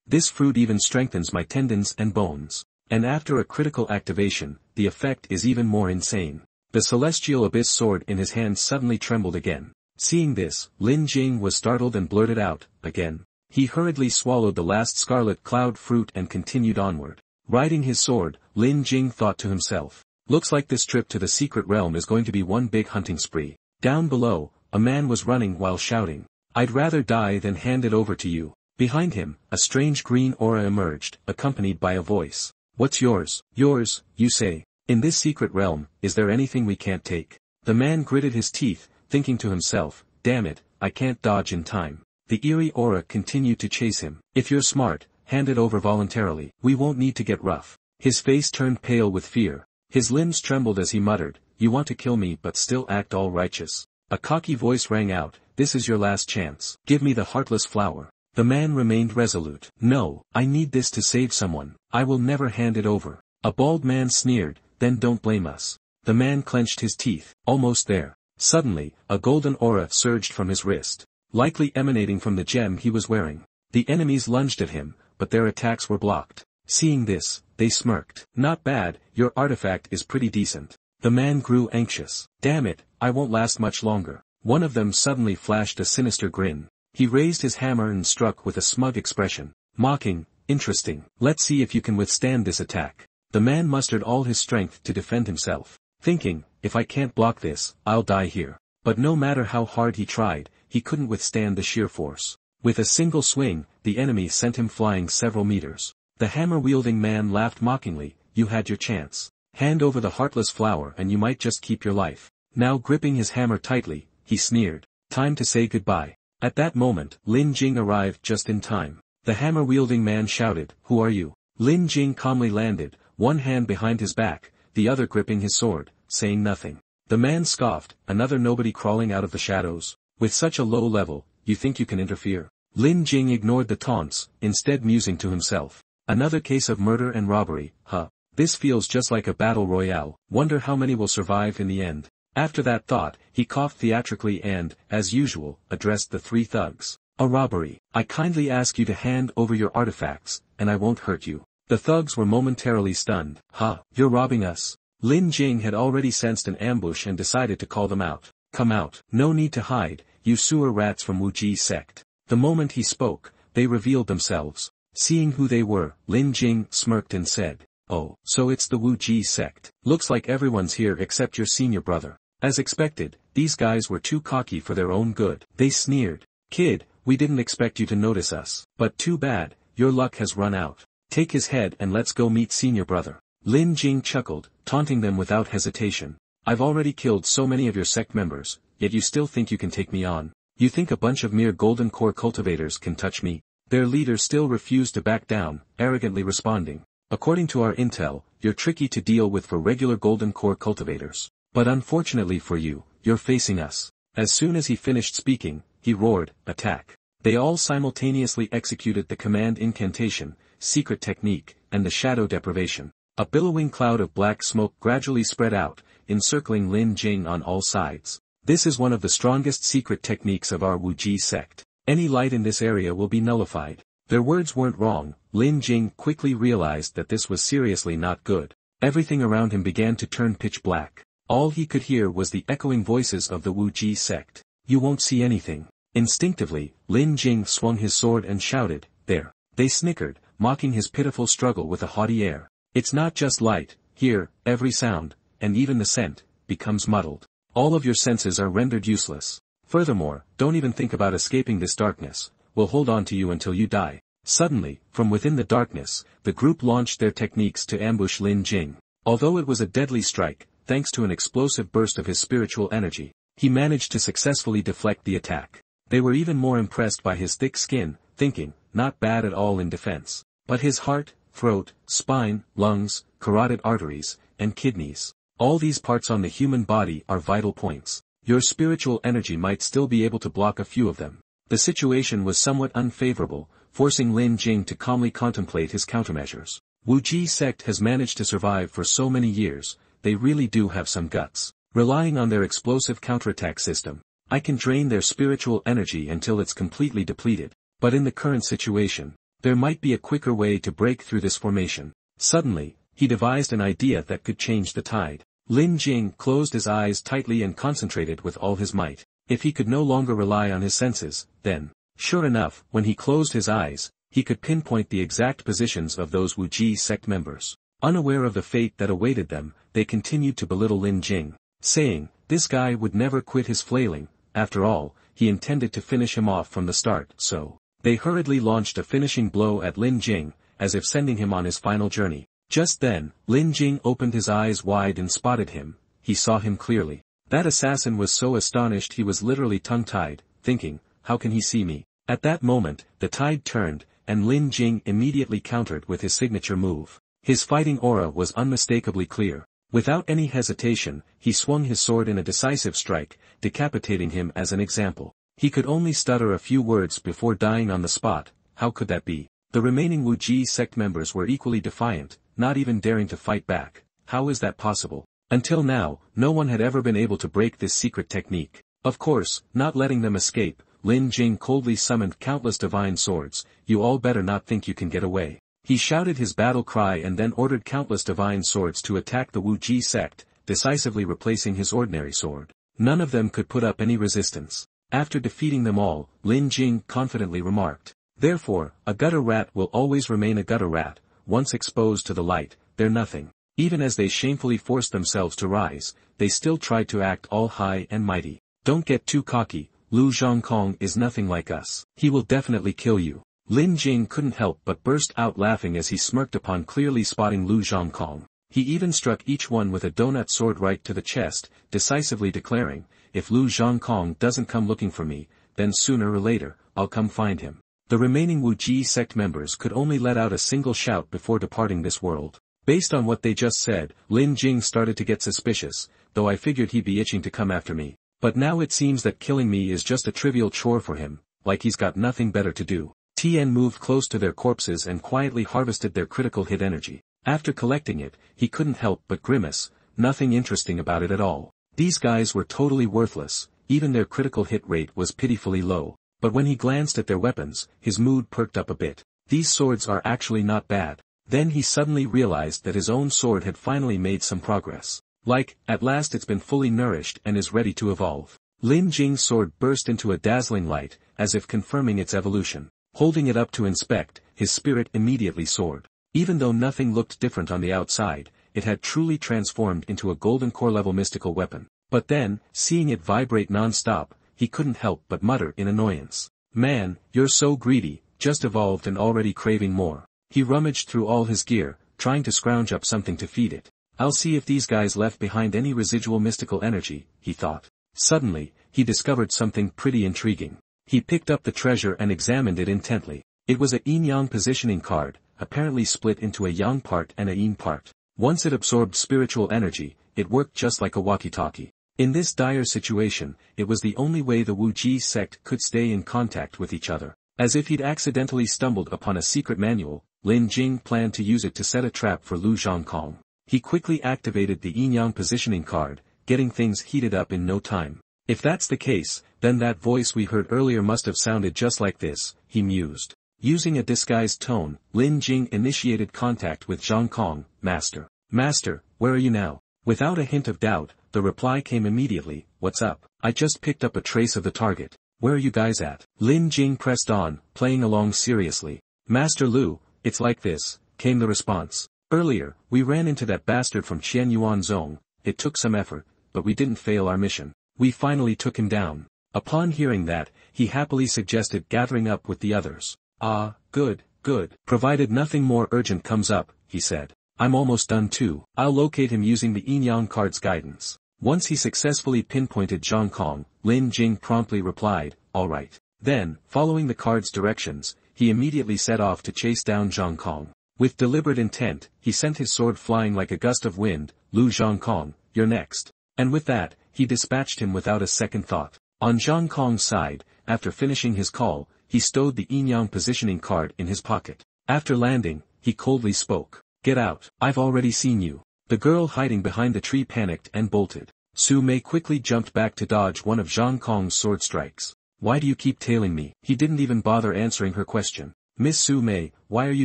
This fruit even strengthens my tendons and bones." And after a critical activation, the effect is even more insane. The celestial abyss sword in his hand suddenly trembled again. Seeing this, Lin Jing was startled and blurted out, "Again." He hurriedly swallowed the last scarlet cloud fruit and continued onward. Riding his sword, Lin Jing thought to himself. Looks like this trip to the secret realm is going to be one big hunting spree. Down below, a man was running while shouting. I'd rather die than hand it over to you. Behind him, a strange green aura emerged, accompanied by a voice. What's yours? Yours, you say. In this secret realm, is there anything we can't take? The man gritted his teeth, thinking to himself, damn it, I can't dodge in time. The eerie aura continued to chase him. If you're smart, hand it over voluntarily. We won't need to get rough. His face turned pale with fear. His limbs trembled as he muttered, you want to kill me but still act all righteous. A cocky voice rang out, this is your last chance. Give me the heartless flower. The man remained resolute. No, I need this to save someone. I will never hand it over. A bald man sneered, then don't blame us. The man clenched his teeth. Almost there. Suddenly, a golden aura surged from his wrist, likely emanating from the gem he was wearing. The enemies lunged at him, but their attacks were blocked. Seeing this, they smirked. Not bad, your artifact is pretty decent. The man grew anxious. Damn it, I won't last much longer. One of them suddenly flashed a sinister grin. He raised his hammer and struck with a smug expression. Mocking, interesting. Let's see if you can withstand this attack. The man mustered all his strength to defend himself, thinking, if I can't block this, I'll die here. But no matter how hard he tried, he couldn't withstand the sheer force. With a single swing, the enemy sent him flying several meters. The hammer-wielding man laughed mockingly, you had your chance. Hand over the heartless flower and you might just keep your life. Now gripping his hammer tightly, he sneered. Time to say goodbye. At that moment, Lin Jing arrived just in time. The hammer-wielding man shouted, who are you? Lin Jing calmly landed, one hand behind his back, the other gripping his sword, saying nothing. The man scoffed, another nobody crawling out of the shadows. With such a low level, you think you can interfere? Lin Jing ignored the taunts, instead musing to himself. Another case of murder and robbery, huh? This feels just like a battle royale, wonder how many will survive in the end. After that thought, he coughed theatrically and, as usual, addressed the three thugs. A robbery. I kindly ask you to hand over your artifacts, and I won't hurt you. The thugs were momentarily stunned. Ha, you're robbing us. Lin Jing had already sensed an ambush and decided to call them out. Come out. No need to hide, you sewer rats from Wuji sect. The moment he spoke, they revealed themselves. Seeing who they were, Lin Jing smirked and said, oh, so it's the Wuji sect. Looks like everyone's here except your senior brother. As expected, these guys were too cocky for their own good. They sneered. Kid, we didn't expect you to notice us. But too bad, your luck has run out. Take his head and let's go meet senior brother. Lin Jing chuckled, taunting them without hesitation. I've already killed so many of your sect members, yet you still think you can take me on. You think a bunch of mere golden core cultivators can touch me? Their leader still refused to back down, arrogantly responding. According to our intel, you're tricky to deal with for regular golden core cultivators. But unfortunately for you, you're facing us. As soon as he finished speaking, he roared, attack. They all simultaneously executed the command incantation, secret technique, and the shadow deprivation. A billowing cloud of black smoke gradually spread out, encircling Lin Jing on all sides. This is one of the strongest secret techniques of our Wuji sect. Any light in this area will be nullified. Their words weren't wrong. Lin Jing quickly realized that this was seriously not good. Everything around him began to turn pitch black. All he could hear was the echoing voices of the Wuji sect. You won't see anything. Instinctively, Lin Jing swung his sword and shouted, there. They snickered, mocking his pitiful struggle with a haughty air. It's not just light, here, every sound, and even the scent, becomes muddled. All of your senses are rendered useless. Furthermore, don't even think about escaping this darkness. We'll hold on to you until you die. Suddenly, from within the darkness, the group launched their techniques to ambush Lin Jing. Although it was a deadly strike, thanks to an explosive burst of his spiritual energy, he managed to successfully deflect the attack. They were even more impressed by his thick skin, thinking, not bad at all in defense. But his heart, throat, spine, lungs, carotid arteries, and kidneys. All these parts on the human body are vital points. Your spiritual energy might still be able to block a few of them. The situation was somewhat unfavorable, forcing Lin Jing to calmly contemplate his countermeasures. Wuji sect has managed to survive for so many years, they really do have some guts. Relying on their explosive counterattack system, I can drain their spiritual energy until it's completely depleted. But in the current situation, there might be a quicker way to break through this formation. Suddenly, he devised an idea that could change the tide. Lin Jing closed his eyes tightly and concentrated with all his might. If he could no longer rely on his senses, then, sure enough, when he closed his eyes, he could pinpoint the exact positions of those Wu Ji sect members. Unaware of the fate that awaited them, they continued to belittle Lin Jing, saying, this guy would never quit his flailing. After all, he intended to finish him off from the start, so they hurriedly launched a finishing blow at Lin Jing, as if sending him on his final journey. Just then, Lin Jing opened his eyes wide and spotted him. He saw him clearly. That assassin was so astonished he was literally tongue-tied, thinking, how can he see me? At that moment, the tide turned, and Lin Jing immediately countered with his signature move. His fighting aura was unmistakably clear. Without any hesitation, he swung his sword in a decisive strike, decapitating him as an example. He could only stutter a few words before dying on the spot. How could that be? The remaining Wu Ji sect members were equally defiant, not even daring to fight back. How is that possible? Until now, no one had ever been able to break this secret technique. Of course, not letting them escape, Lin Jing coldly summoned countless divine swords. You all better not think you can get away. He shouted his battle cry and then ordered countless divine swords to attack the Wu Ji sect, decisively replacing his ordinary sword. None of them could put up any resistance. After defeating them all, Lin Jing confidently remarked, therefore, a gutter rat will always remain a gutter rat. Once exposed to the light, they're nothing. Even as they shamefully forced themselves to rise, they still tried to act all high and mighty. Don't get too cocky, Lu Zhongkong is nothing like us. He will definitely kill you. Lin Jing couldn't help but burst out laughing as he smirked upon clearly spotting Lu Zhongkong. He even struck each one with a donut sword right to the chest, decisively declaring, if Lu Zhongkong doesn't come looking for me, then sooner or later, I'll come find him. The remaining Wu Ji sect members could only let out a single shout before departing this world. Based on what they just said, Lin Jing started to get suspicious, though I figured he'd be itching to come after me. But now it seems that killing me is just a trivial chore for him, like he's got nothing better to do. Tien moved close to their corpses and quietly harvested their critical hit energy. After collecting it, he couldn't help but grimace, nothing interesting about it at all. These guys were totally worthless, even their critical hit rate was pitifully low. But when he glanced at their weapons, his mood perked up a bit. These swords are actually not bad. Then he suddenly realized that his own sword had finally made some progress. Like, at last it's been fully nourished and is ready to evolve. Lin Jing's sword burst into a dazzling light, as if confirming its evolution. Holding it up to inspect, his spirit immediately soared. Even though nothing looked different on the outside, it had truly transformed into a golden core-level mystical weapon. But then, seeing it vibrate non-stop, he couldn't help but mutter in annoyance. Man, you're so greedy, just evolved and already craving more. He rummaged through all his gear, trying to scrounge up something to feed it. I'll see if these guys left behind any residual mystical energy, he thought. Suddenly, he discovered something pretty intriguing. He picked up the treasure and examined it intently. It was a yin-yang positioning card, apparently split into a yang part and a yin part. Once it absorbed spiritual energy, it worked just like a walkie-talkie. In this dire situation, it was the only way the Wu Ji sect could stay in contact with each other. As if he'd accidentally stumbled upon a secret manual, Lin Jing planned to use it to set a trap for Lu Zhongkong. He quickly activated the yin-yang positioning card, getting things heated up in no time. If that's the case, then that voice we heard earlier must have sounded just like this, he mused. Using a disguised tone, Lin Jing initiated contact with Zhongkong. Master. Master, where are you now? Without a hint of doubt, the reply came immediately, what's up? I just picked up a trace of the target. Where are you guys at? Lin Jing pressed on, playing along seriously. Master Lu, it's like this, came the response. Earlier, we ran into that bastard from Qianyuan Zone. It took some effort, but we didn't fail our mission. We finally took him down. Upon hearing that, he happily suggested gathering up with the others. Ah, good, good. Provided nothing more urgent comes up, he said. I'm almost done too. I'll locate him using the yin-yang card's guidance. Once he successfully pinpointed Zhongkong, Lin Jing promptly replied, all right. Then, following the card's directions, he immediately set off to chase down Zhongkong. With deliberate intent, he sent his sword flying like a gust of wind. Lu Zhongkong, you're next. And with that, he dispatched him without a second thought. On Zhongkong's side, after finishing his call, he stowed the yin-yang positioning card in his pocket. After landing, he coldly spoke. Get out, I've already seen you. The girl hiding behind the tree panicked and bolted. Su Mei quickly jumped back to dodge one of Zhongkong's sword strikes. Why do you keep tailing me? He didn't even bother answering her question. Miss Su Mei, why are you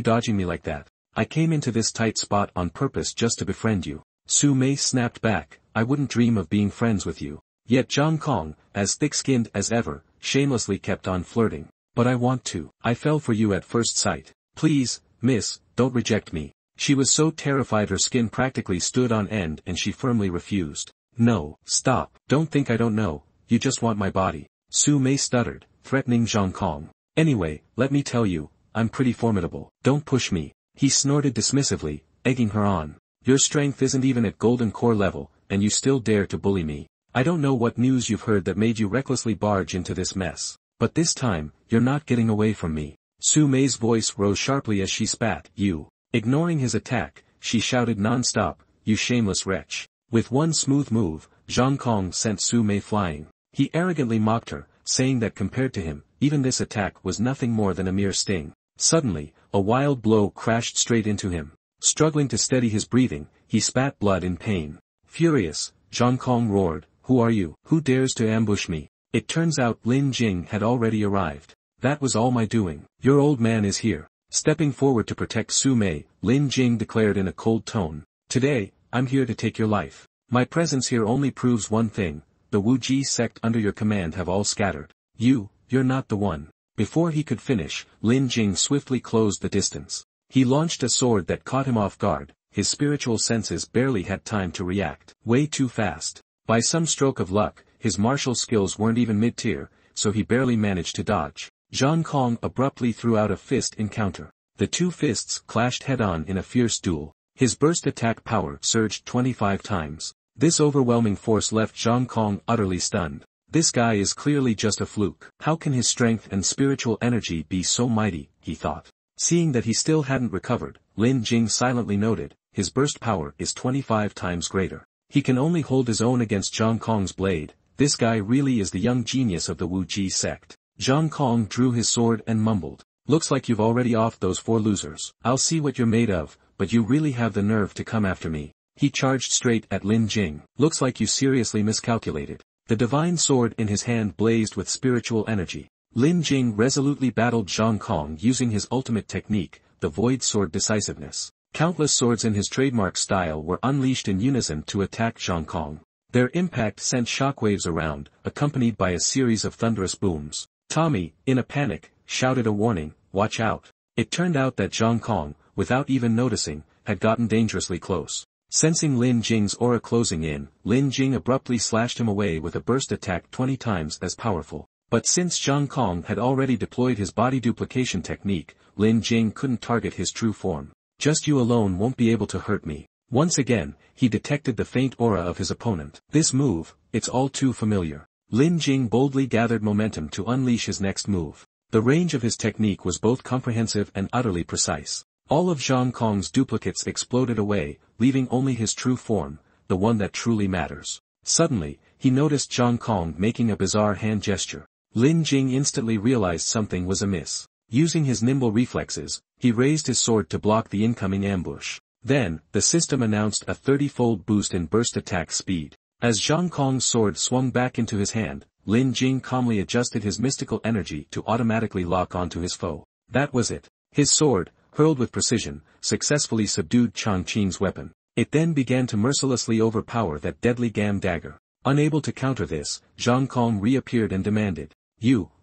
dodging me like that? I came into this tight spot on purpose just to befriend you. Su Mei snapped back, I wouldn't dream of being friends with you. Yet Zhongkong, as thick-skinned as ever, shamelessly kept on flirting. But I want to. I fell for you at first sight. Please, miss, don't reject me. She was so terrified her skin practically stood on end and she firmly refused. No, stop. Don't think I don't know, you just want my body. Su Mei stuttered, threatening Zhang Kong. Anyway, let me tell you, I'm pretty formidable. Don't push me. He snorted dismissively, egging her on. Your strength isn't even at golden core level, and you still dare to bully me. I don't know what news you've heard that made you recklessly barge into this mess. But this time, you're not getting away from me. Su Mei's voice rose sharply as she spat. You. Ignoring his attack, she shouted non-stop, you shameless wretch. With one smooth move, Zhang Kong sent Su Mei flying. He arrogantly mocked her, saying that compared to him, even this attack was nothing more than a mere sting. Suddenly, a wild blow crashed straight into him. Struggling to steady his breathing, he spat blood in pain. Furious, Zhang Kong roared, who are you? Who dares to ambush me? It turns out Lin Jing had already arrived. That was all my doing. Your old man is here. Stepping forward to protect Su Mei, Lin Jing declared in a cold tone. Today, I'm here to take your life. My presence here only proves one thing. The Wu Ji sect under your command have all scattered. You're not the one. Before he could finish, Lin Jing swiftly closed the distance. He launched a sword that caught him off guard. His spiritual senses barely had time to react. Way too fast. By some stroke of luck, his martial skills weren't even mid-tier, so he barely managed to dodge. Zhang Kong abruptly threw out a fist in counter. The two fists clashed head-on in a fierce duel. His burst attack power surged 25 times. This overwhelming force left Zhang Kong utterly stunned. This guy is clearly just a fluke. How can his strength and spiritual energy be so mighty, he thought. Seeing that he still hadn't recovered, Lin Jing silently noted, his burst power is 25 times greater. He can only hold his own against Zhang Kong's blade. This guy really is the young genius of the Wu Ji sect. Zhang Kong drew his sword and mumbled. Looks like you've already offed those 4 losers. I'll see what you're made of, but you really have the nerve to come after me. He charged straight at Lin Jing. Looks like you seriously miscalculated. The divine sword in his hand blazed with spiritual energy. Lin Jing resolutely battled Zhang Kong using his ultimate technique, the Void Sword Decisiveness. Countless swords in his trademark style were unleashed in unison to attack Zhang Kong. Their impact sent shockwaves around, accompanied by a series of thunderous booms. Tommy, in a panic, shouted a warning, watch out. It turned out that Zhang Kong, without even noticing, had gotten dangerously close. Sensing Lin Jing's aura closing in, Lin Jing abruptly slashed him away with a burst attack 20 times as powerful. But since Zhang Kong had already deployed his body duplication technique, Lin Jing couldn't target his true form. Just you alone won't be able to hurt me. Once again, he detected the faint aura of his opponent. This move, it's all too familiar. Lin Jing boldly gathered momentum to unleash his next move. The range of his technique was both comprehensive and utterly precise. All of Zhang Kong's duplicates exploded away, leaving only his true form, the one that truly matters. Suddenly, he noticed Zhang Kong making a bizarre hand gesture. Lin Jing instantly realized something was amiss. Using his nimble reflexes, he raised his sword to block the incoming ambush. Then, the system announced a 30-fold boost in burst attack speed. As Zhang Kong's sword swung back into his hand, Lin Jing calmly adjusted his mystical energy to automatically lock onto his foe. That was it. His sword, hurled with precision, successfully subdued Chang Qing's weapon. It then began to mercilessly overpower that deadly Gam dagger. Unable to counter this, Zhang Kong reappeared and demanded,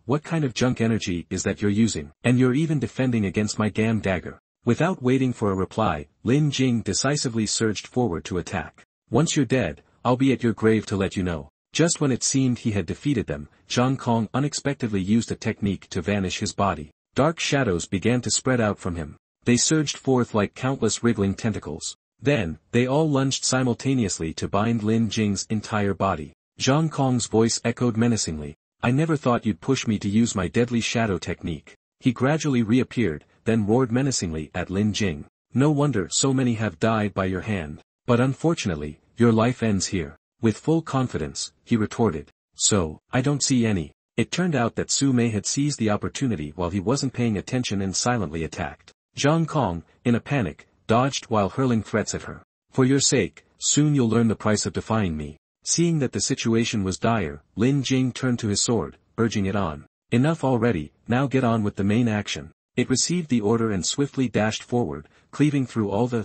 what kind of junk energy is that you're using? And you're even defending against my Gam dagger. Without waiting for a reply, Lin Jing decisively surged forward to attack. Once you're dead, I'll be at your grave to let you know. Just when it seemed he had defeated them, Zhang Kong unexpectedly used a technique to vanish his body. Dark shadows began to spread out from him. They surged forth like countless wriggling tentacles. Then, they all lunged simultaneously to bind Lin Jing's entire body. Zhang Kong's voice echoed menacingly. I never thought you'd push me to use my deadly shadow technique. He gradually reappeared, then roared menacingly at Lin Jing. No wonder so many have died by your hand. But unfortunately, your life ends here. With full confidence, he retorted. So, I don't see any. It turned out that Su Mei had seized the opportunity while he wasn't paying attention and silently attacked. Zhang Kong, in a panic, dodged while hurling threats at her. For your sake, soon you'll learn the price of defying me. Seeing that the situation was dire, Lin Jing turned to his sword, urging it on. Enough already, now get on with the main action. It received the order and swiftly dashed forward, cleaving through all the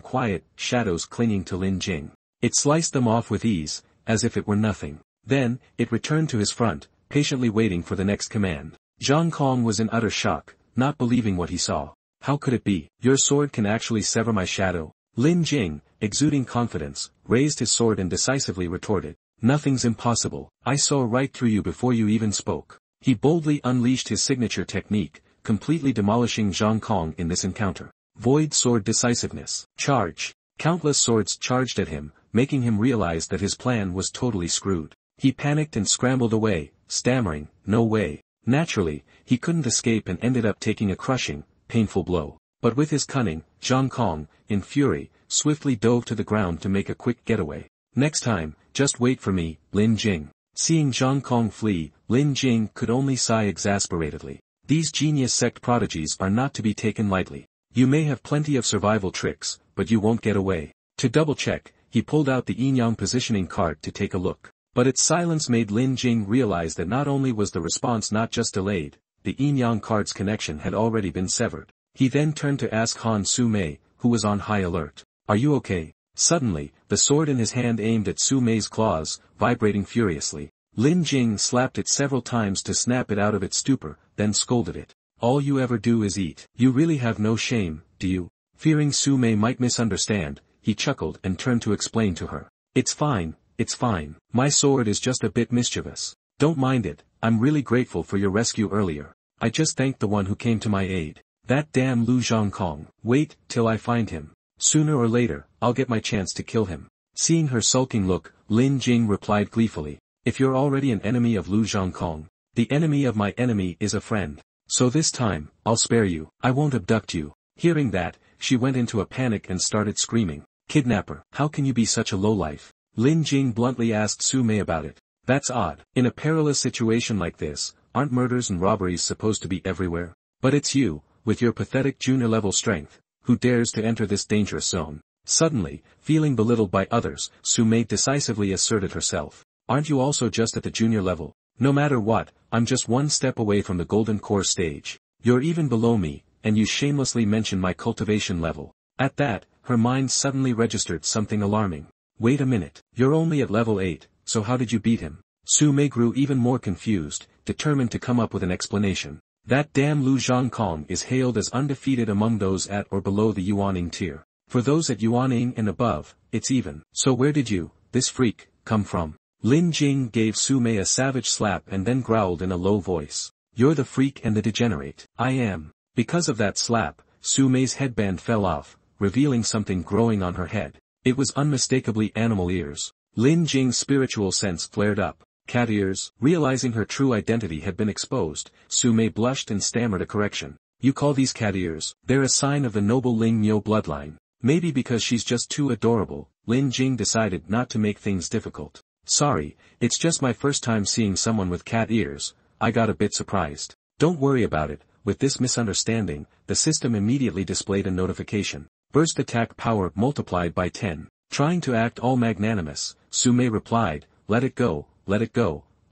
quiet shadows clinging to Lin Jing. It sliced them off with ease, as if it were nothing. Then, it returned to his front, patiently waiting for the next command. Zhang Kong was in utter shock, not believing what he saw. How could it be? Your sword can actually sever my shadow? Lin Jing, exuding confidence, raised his sword and decisively retorted. Nothing's impossible. I saw right through you before you even spoke. He boldly unleashed his signature technique, completely demolishing Zhang Kong in this encounter. Void Sword Decisiveness. Charge. Countless swords charged at him, making him realize that his plan was totally screwed. He panicked and scrambled away, stammering, no way. Naturally, he couldn't escape and ended up taking a crushing, painful blow. But with his cunning, Zhang Kong, in fury, swiftly dove to the ground to make a quick getaway. Next time, just wait for me, Lin Jing. Seeing Zhang Kong flee, Lin Jing could only sigh exasperatedly. These genius sect prodigies are not to be taken lightly. You may have plenty of survival tricks, but you won't get away. To double-check, he pulled out the yin-yang positioning card to take a look. But its silence made Lin Jing realize that not only was the response not just delayed, the yin-yang card's connection had already been severed. He then turned to ask Han Su Mei, who was on high alert. Are you okay? Suddenly, the sword in his hand aimed at Su Mei's claws, vibrating furiously. Lin Jing slapped it several times to snap it out of its stupor, then scolded it. All you ever do is eat. You really have no shame, do you? Fearing Su Mei might misunderstand, he chuckled and turned to explain to her. It's fine, it's fine. My sword is just a bit mischievous. Don't mind it, I'm really grateful for your rescue earlier. I just thanked the one who came to my aid. That damn Lu Zhangkong. Wait, till I find him. Sooner or later, I'll get my chance to kill him. Seeing her sulking look, Lin Jing replied gleefully. If you're already an enemy of Lu Zhangkong, the enemy of my enemy is a friend. So this time, I'll spare you. I won't abduct you. Hearing that, she went into a panic and started screaming. Kidnapper, how can you be such a lowlife? Lin Jing bluntly asked Su Mei about it. That's odd. In a perilous situation like this, aren't murders and robberies supposed to be everywhere? But it's you, with your pathetic junior-level strength, who dares to enter this dangerous zone. Suddenly, feeling belittled by others, Su Mei decisively asserted herself. Aren't you also just at the junior level? No matter what, I'm just one step away from the golden core stage. You're even below me, and you shamelessly mention my cultivation level. At that, her mind suddenly registered something alarming. Wait a minute, you're only at level 8, so how did you beat him? Su Mei grew even more confused, determined to come up with an explanation. That damn Lu Zhangkong is hailed as undefeated among those at or below the Yuaning tier. For those at Yuaning and above, it's even. So where did you, this freak, come from? Lin Jing gave Su Mei a savage slap and then growled in a low voice. You're the freak and the degenerate. I am. Because of that slap, Su Mei's headband fell off, revealing something growing on her head. It was unmistakably animal ears. Lin Jing's spiritual sense flared up. Cat ears. Realizing her true identity had been exposed, Su Mei blushed and stammered a correction. You call these cat ears? They're a sign of the noble Ling Miao bloodline. Maybe because she's just too adorable, Lin Jing decided not to make things difficult. Sorry, it's just my first time seeing someone with cat ears. I got a bit surprised. Don't worry about it. With this misunderstanding, the system immediately displayed a notification. Burst attack power multiplied by 10. Trying to act all magnanimous, Su Mei replied, let it go,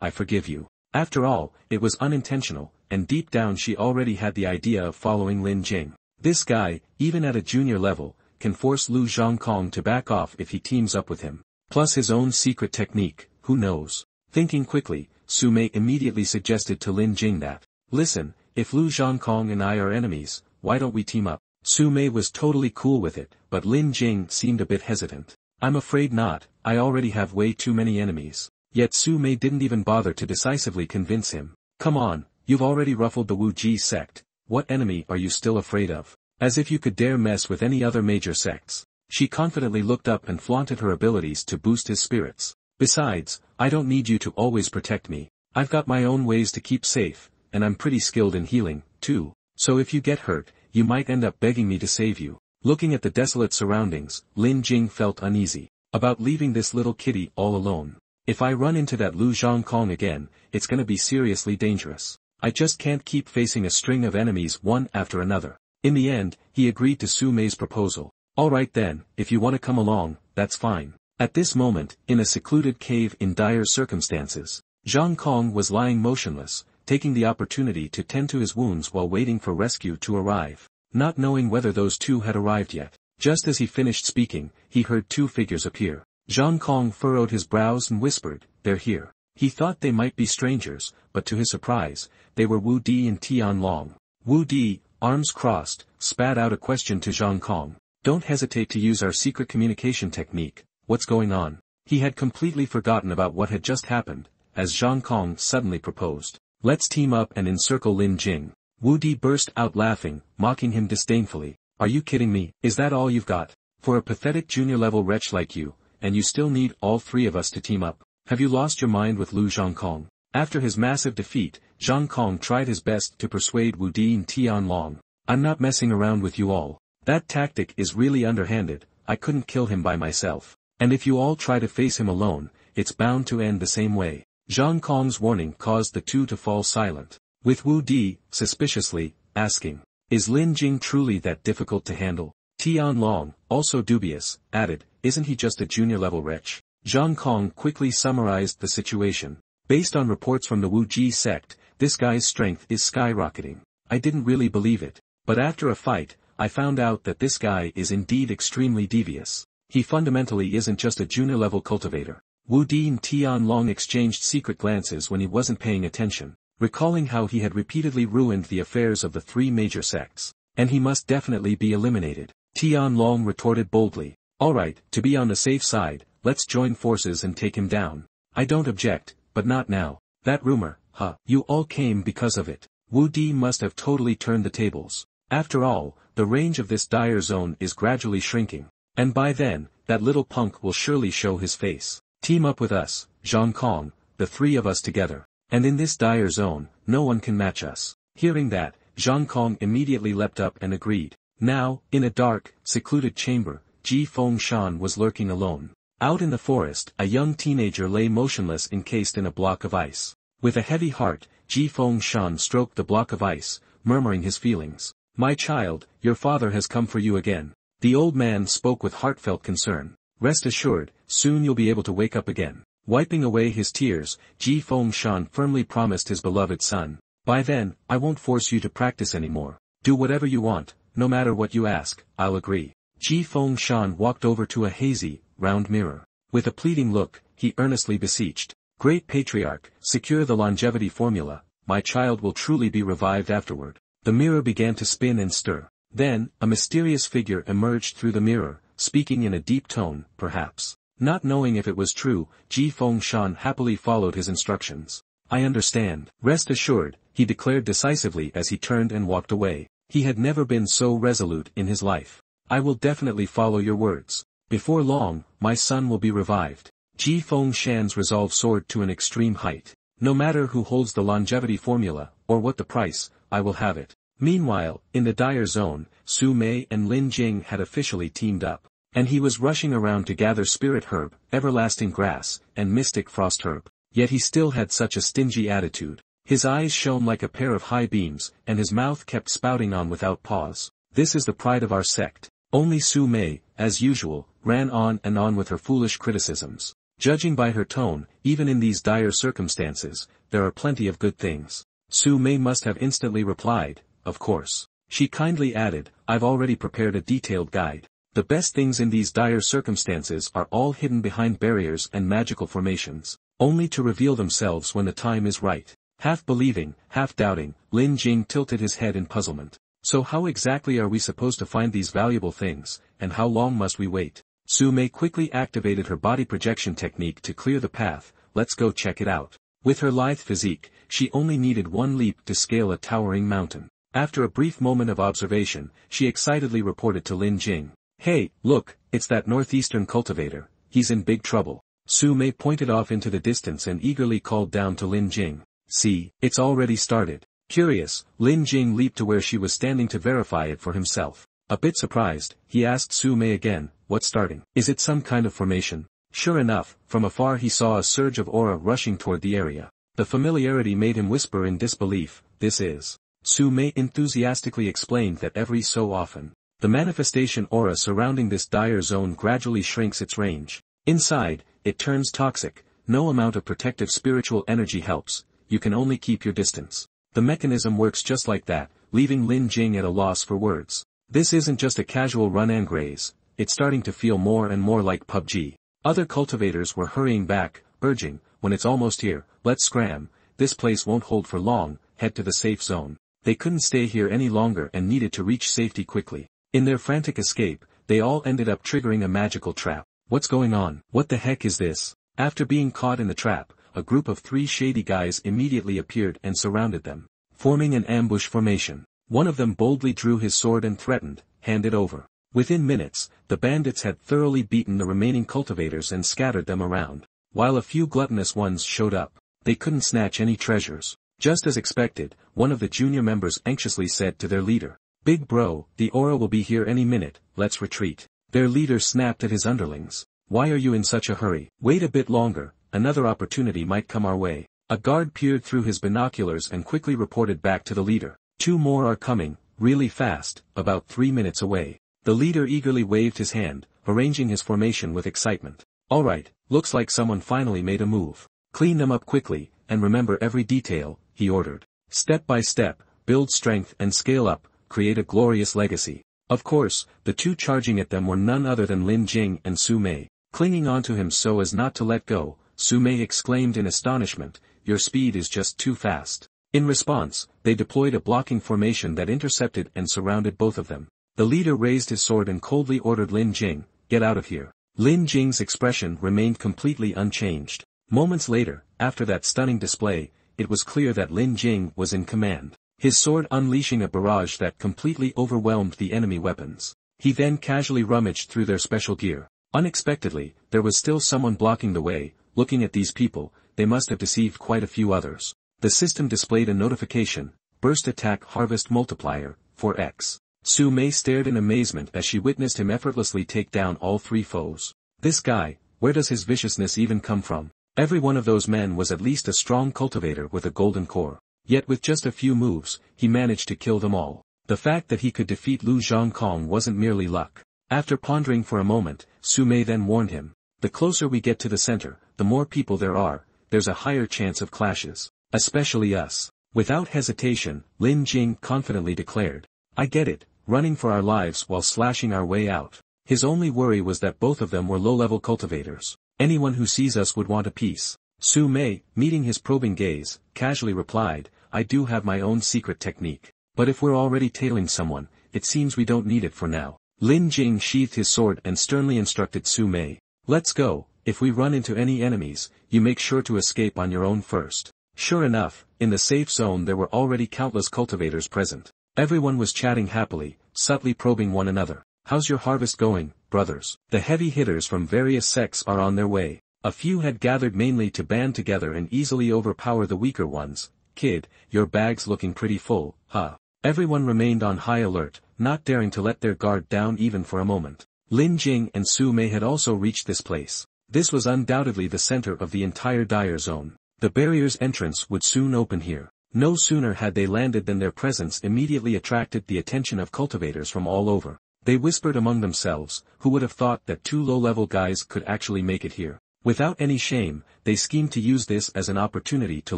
I forgive you. After all, it was unintentional, and deep down she already had the idea of following Lin Jing. This guy, even at a junior level, can force Lu Zhangkong to back off if he teams up with him. Plus his own secret technique, who knows? Thinking quickly, Su Mei immediately suggested to Lin Jing that, listen, if Lu Zhangkong and I are enemies, why don't we team up? Su Mei was totally cool with it, but Lin Jing seemed a bit hesitant. I'm afraid not, I already have way too many enemies. Yet Su Mei didn't even bother to decisively convince him. Come on, you've already ruffled the Wu Ji sect, what enemy are you still afraid of? As if you could dare mess with any other major sects. She confidently looked up and flaunted her abilities to boost his spirits. Besides, I don't need you to always protect me. I've got my own ways to keep safe, and I'm pretty skilled in healing, too. So if you get hurt, you might end up begging me to save you. Looking at the desolate surroundings, Lin Jing felt uneasy about leaving this little kitty all alone. If I run into that Lu Zhangkong again, it's gonna be seriously dangerous. I just can't keep facing a string of enemies one after another. In the end, he agreed to Su Mei's proposal. Alright then, if you want to come along, that's fine. At this moment, in a secluded cave in dire circumstances, Zhang Kong was lying motionless, taking the opportunity to tend to his wounds while waiting for rescue to arrive. Not knowing whether those two had arrived yet. Just as he finished speaking, he heard two figures appear. Zhang Kong furrowed his brows and whispered, they're here. He thought they might be strangers, but to his surprise, they were Wu Di and Tian Long. Wu Di, arms crossed, spat out a question to Zhang Kong. Don't hesitate to use our secret communication technique. What's going on? He had completely forgotten about what had just happened, as Zhang Kong suddenly proposed. Let's team up and encircle Lin Jing. Wu Di burst out laughing, mocking him disdainfully. Are you kidding me? Is that all you've got? For a pathetic junior-level wretch like you, and you still need all three of us to team up? Have you lost your mind with Lu Zhangkong? After his massive defeat, Zhang Kong tried his best to persuade Wu Di and Tian Long. I'm not messing around with you all. That tactic is really underhanded. I couldn't kill him by myself. And if you all try to face him alone, it's bound to end the same way. Zhang Kong's warning caused the two to fall silent, with Wu Di, suspiciously, asking, is Lin Jing truly that difficult to handle? Tian Long, also dubious, added, isn't he just a junior-level wretch? Zhang Kong quickly summarized the situation. Based on reports from the Wu Ji sect, this guy's strength is skyrocketing. I didn't really believe it. But after a fight, I found out that this guy is indeed extremely devious. He fundamentally isn't just a junior-level cultivator. Wu Di and Tian Long exchanged secret glances when he wasn't paying attention, recalling how he had repeatedly ruined the affairs of the three major sects. And he must definitely be eliminated. Tian Long retorted boldly. Alright, to be on the safe side, let's join forces and take him down. I don't object, but not now. That rumor, you all came because of it. Wu Di must have totally turned the tables. After all, the range of this dire zone is gradually shrinking. And by then, that little punk will surely show his face. Team up with us, Zhang Kong, the three of us together. And in this dire zone, no one can match us. Hearing that, Zhang Kong immediately leapt up and agreed. Now, in a dark, secluded chamber, Ji Fengshan was lurking alone. Out in the forest, a young teenager lay motionless encased in a block of ice. With a heavy heart, Ji Fengshan stroked the block of ice, murmuring his feelings. My child, your father has come for you again. The old man spoke with heartfelt concern. Rest assured, soon you'll be able to wake up again. Wiping away his tears, Ji Fengshan firmly promised his beloved son. By then, I won't force you to practice anymore. Do whatever you want, no matter what you ask, I'll agree. Ji Fengshan walked over to a hazy, round mirror. With a pleading look, he earnestly beseeched. Great Patriarch, secure the longevity formula, my child will truly be revived afterward. The mirror began to spin and stir. Then, a mysterious figure emerged through the mirror, speaking in a deep tone, perhaps. Not knowing if it was true, Ji Fengshan happily followed his instructions. I understand. Rest assured, he declared decisively as he turned and walked away. He had never been so resolute in his life. I will definitely follow your words. Before long, my son will be revived. Ji Fengshan's resolve soared to an extreme height. No matter who holds the longevity formula, or what the price, I will have it. Meanwhile, in the dire zone, Su Mei and Lin Jing had officially teamed up. And he was rushing around to gather spirit herb, everlasting grass, and mystic frost herb. Yet he still had such a stingy attitude. His eyes shone like a pair of high beams, and his mouth kept spouting on without pause. This is the pride of our sect. Only Su Mei, as usual, ran on and on with her foolish criticisms. Judging by her tone, even in these dire circumstances, there are plenty of good things. Su Mei must have instantly replied, of course. She kindly added, I've already prepared a detailed guide. The best things in these dire circumstances are all hidden behind barriers and magical formations, only to reveal themselves when the time is right. Half believing, half doubting, Lin Jing tilted his head in puzzlement. So how exactly are we supposed to find these valuable things, and how long must we wait? Su Mei quickly activated her body projection technique to clear the path. Let's go check it out. With her lithe physique, she only needed one leap to scale a towering mountain. After a brief moment of observation, she excitedly reported to Lin Jing. Hey, look, it's that northeastern cultivator. He's in big trouble. Su Mei pointed off into the distance and eagerly called down to Lin Jing. See, it's already started. Curious, Lin Jing leaped to where she was standing to verify it for himself. A bit surprised, he asked Su Mei again, what's starting? Is it some kind of formation? Sure enough, from afar he saw a surge of aura rushing toward the area. The familiarity made him whisper in disbelief, this is. Su Mei enthusiastically explained that every so often, the manifestation aura surrounding this dire zone gradually shrinks its range. Inside, it turns toxic. No amount of protective spiritual energy helps. You can only keep your distance. The mechanism works just like that, leaving Lin Jing at a loss for words. This isn't just a casual run and graze, it's starting to feel more and more like PUBG. Other cultivators were hurrying back, urging, when it's almost here, let's scram, this place won't hold for long, head to the safe zone. They couldn't stay here any longer and needed to reach safety quickly. In their frantic escape, they all ended up triggering a magical trap. What's going on? What the heck is this? After being caught in the trap, a group of 3 shady guys immediately appeared and surrounded them, forming an ambush formation. One of them boldly drew his sword and threatened, hand it over. Within minutes, the bandits had thoroughly beaten the remaining cultivators and scattered them around. While a few gluttonous ones showed up, they couldn't snatch any treasures. Just as expected, one of the junior members anxiously said to their leader, "Big bro, the aura will be here any minute, let's retreat." Their leader snapped at his underlings. "Why are you in such a hurry? Wait a bit longer, another opportunity might come our way." A guard peered through his binoculars and quickly reported back to the leader. "2 more are coming, really fast, about 3 minutes away." The leader eagerly waved his hand, arranging his formation with excitement. "Alright, looks like someone finally made a move. Clean them up quickly, and remember every detail," he ordered. "Step by step, build strength and scale up, create a glorious legacy." Of course, the 2 charging at them were none other than Lin Jing and Su Mei. Clinging onto him so as not to let go, Su Mei exclaimed in astonishment, "Your speed is just too fast." In response, they deployed a blocking formation that intercepted and surrounded both of them. The leader raised his sword and coldly ordered Lin Jing, "Get out of here." Lin Jing's expression remained completely unchanged. Moments later, after that stunning display, it was clear that Lin Jing was in command, his sword unleashing a barrage that completely overwhelmed the enemy weapons. He then casually rummaged through their special gear. Unexpectedly, there was still someone blocking the way. Looking at these people, they must have deceived quite a few others. The system displayed a notification, Burst Attack Harvest Multiplier, 4x. Su Mei stared in amazement as she witnessed him effortlessly take down all 3 foes. This guy, where does his viciousness even come from? Every one of those men was at least a strong cultivator with a golden core. Yet with just a few moves, he managed to kill them all. The fact that he could defeat Lu Zhongkong wasn't merely luck. After pondering for a moment, Su Mei then warned him, "The closer we get to the center, the more people there are, there's a higher chance of clashes. Especially us." Without hesitation, Lin Jing confidently declared, "I get it, running for our lives while slashing our way out." His only worry was that both of them were low-level cultivators. "Anyone who sees us would want a piece." Su Mei, meeting his probing gaze, casually replied, "I do have my own secret technique. But if we're already tailing someone, it seems we don't need it for now." Lin Jing sheathed his sword and sternly instructed Su Mei, "Let's go, if we run into any enemies, you make sure to escape on your own first." Sure enough, in the safe zone there were already countless cultivators present. Everyone was chatting happily, subtly probing one another. "How's your harvest going, brothers?" The heavy hitters from various sects are on their way. A few had gathered mainly to band together and easily overpower the weaker ones. "Kid, your bag's looking pretty full, huh?" Everyone remained on high alert, not daring to let their guard down even for a moment. Lin Jing and Su Mei had also reached this place. This was undoubtedly the center of the entire dire zone. The barrier's entrance would soon open here. No sooner had they landed than their presence immediately attracted the attention of cultivators from all over. They whispered among themselves, who would have thought that 2 low-level guys could actually make it here. Without any shame, they schemed to use this as an opportunity to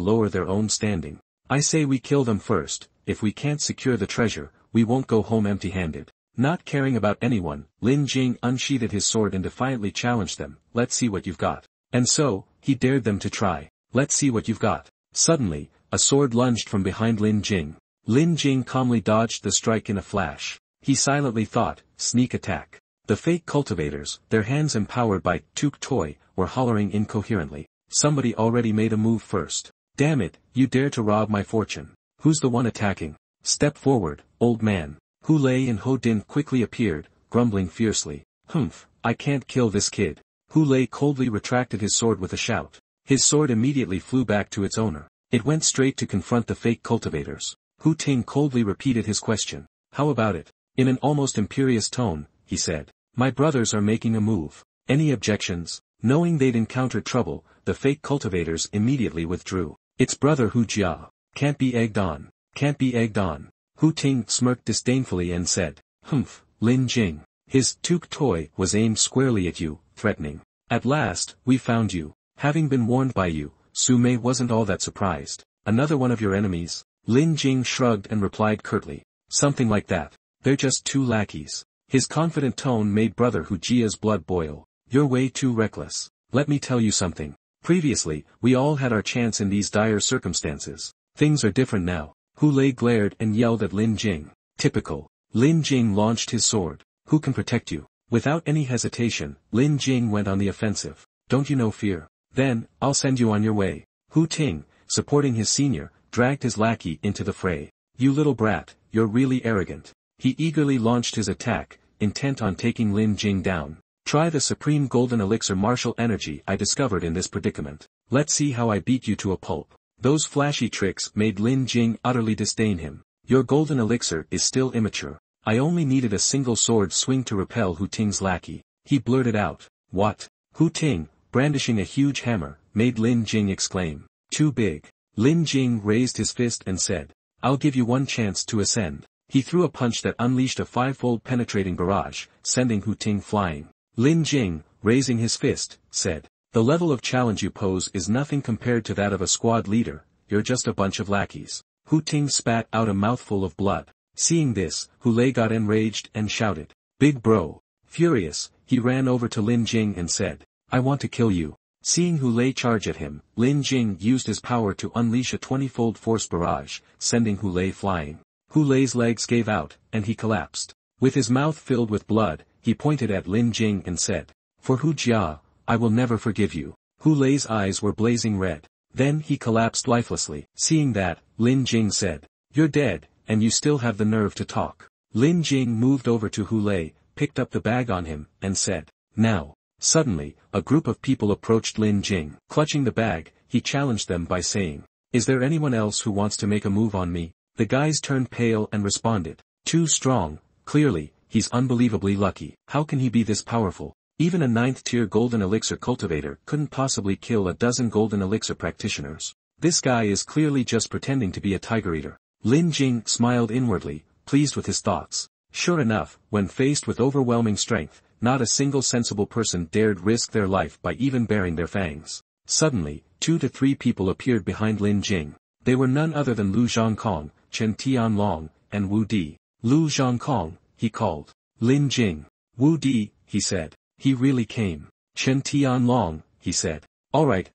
lower their own standing. "I say we kill them first. If we can't secure the treasure, we won't go home empty-handed." Not caring about anyone, Lin Jing unsheathed his sword and defiantly challenged them, "Let's see what you've got." And so, he dared them to try. "Let's see what you've got." Suddenly, a sword lunged from behind Lin Jing. Lin Jing calmly dodged the strike in a flash. He silently thought, "Sneak attack." The fake cultivators, their hands empowered by Tuk Toy, were hollering incoherently. "Somebody already made a move first. Damn it, you dare to rob my fortune. Who's the one attacking? Step forward, old man." Hu Lei and Ho Din quickly appeared, grumbling fiercely. "Humph, I can't kill this kid." Hu Lei coldly retracted his sword with a shout. His sword immediately flew back to its owner. It went straight to confront the fake cultivators. Hu Ting coldly repeated his question. "How about it?" In an almost imperious tone, he said. "My brothers are making a move. Any objections?" Knowing they'd encountered trouble, the fake cultivators immediately withdrew. "It's brother Hu Jia. Can't be egged on. Can't be egged on." Hu Ting smirked disdainfully and said, "Humph, Lin Jing." His Tuk Toy was aimed squarely at you, threatening. "At last, we found you. Having been warned by you." Su Mei wasn't all that surprised. "Another one of your enemies?" Lin Jing shrugged and replied curtly. "Something like that. They're just 2 lackeys." His confident tone made brother Hu Jia's blood boil. "You're way too reckless. Let me tell you something. Previously, we all had our chance in these dire circumstances. Things are different now. Hu Lei glared and yelled at Lin Jing. Typical. Lin Jing launched his sword. Who can protect you? Without any hesitation, Lin Jing went on the offensive. Don't you know fear? Then, I'll send you on your way. Hu Ting, supporting his senior, dragged his lackey into the fray. You little brat, you're really arrogant. He eagerly launched his attack, intent on taking Lin Jing down. Try the supreme golden elixir martial energy I discovered in this predicament. Let's see how I beat you to a pulp. Those flashy tricks made Lin Jing utterly disdain him. Your golden elixir is still immature. I only needed a single sword swing to repel Hu Ting's lackey. He blurted out. What? Hu Ting, brandishing a huge hammer, made Lin Jing exclaim. Too big. Lin Jing raised his fist and said. I'll give you one chance to ascend. He threw a punch that unleashed a five-fold penetrating barrage, sending Hu Ting flying. Lin Jing, raising his fist, said. The level of challenge you pose is nothing compared to that of a squad leader, you're just a bunch of lackeys. Hu Ting spat out a mouthful of blood. Seeing this, Hu Lei got enraged and shouted. Big bro. Furious, he ran over to Lin Jing and said. I want to kill you. Seeing Hu Lei charge at him, Lin Jing used his power to unleash a 20-fold force barrage, sending Hu Lei flying. Hu Lei's legs gave out, and he collapsed. With his mouth filled with blood, he pointed at Lin Jing and said. For Hu Jia, I will never forgive you. Hu Lei's eyes were blazing red. Then he collapsed lifelessly. Seeing that, Lin Jing said. You're dead, and you still have the nerve to talk. Lin Jing moved over to Hu Lei, picked up the bag on him, and said. Now. Suddenly, a group of people approached Lin Jing. Clutching the bag, he challenged them by saying. Is there anyone else who wants to make a move on me? The guys turned pale and responded. Too strong, clearly, he's unbelievably lucky. How can he be this powerful? Even a 9th-tier golden elixir cultivator couldn't possibly kill a dozen golden elixir practitioners. This guy is clearly just pretending to be a tiger eater. Lin Jing smiled inwardly, pleased with his thoughts. Sure enough, when faced with overwhelming strength, not a single sensible person dared risk their life by even baring their fangs. Suddenly, 2 to 3 people appeared behind Lin Jing. They were none other than Lu Zhongkong, Chen Tianlong, and Wu Di. Lu Zhongkong, he called. Lin Jing. Wu Di, he said. He really came. Chen Tianlong, he said. Alright,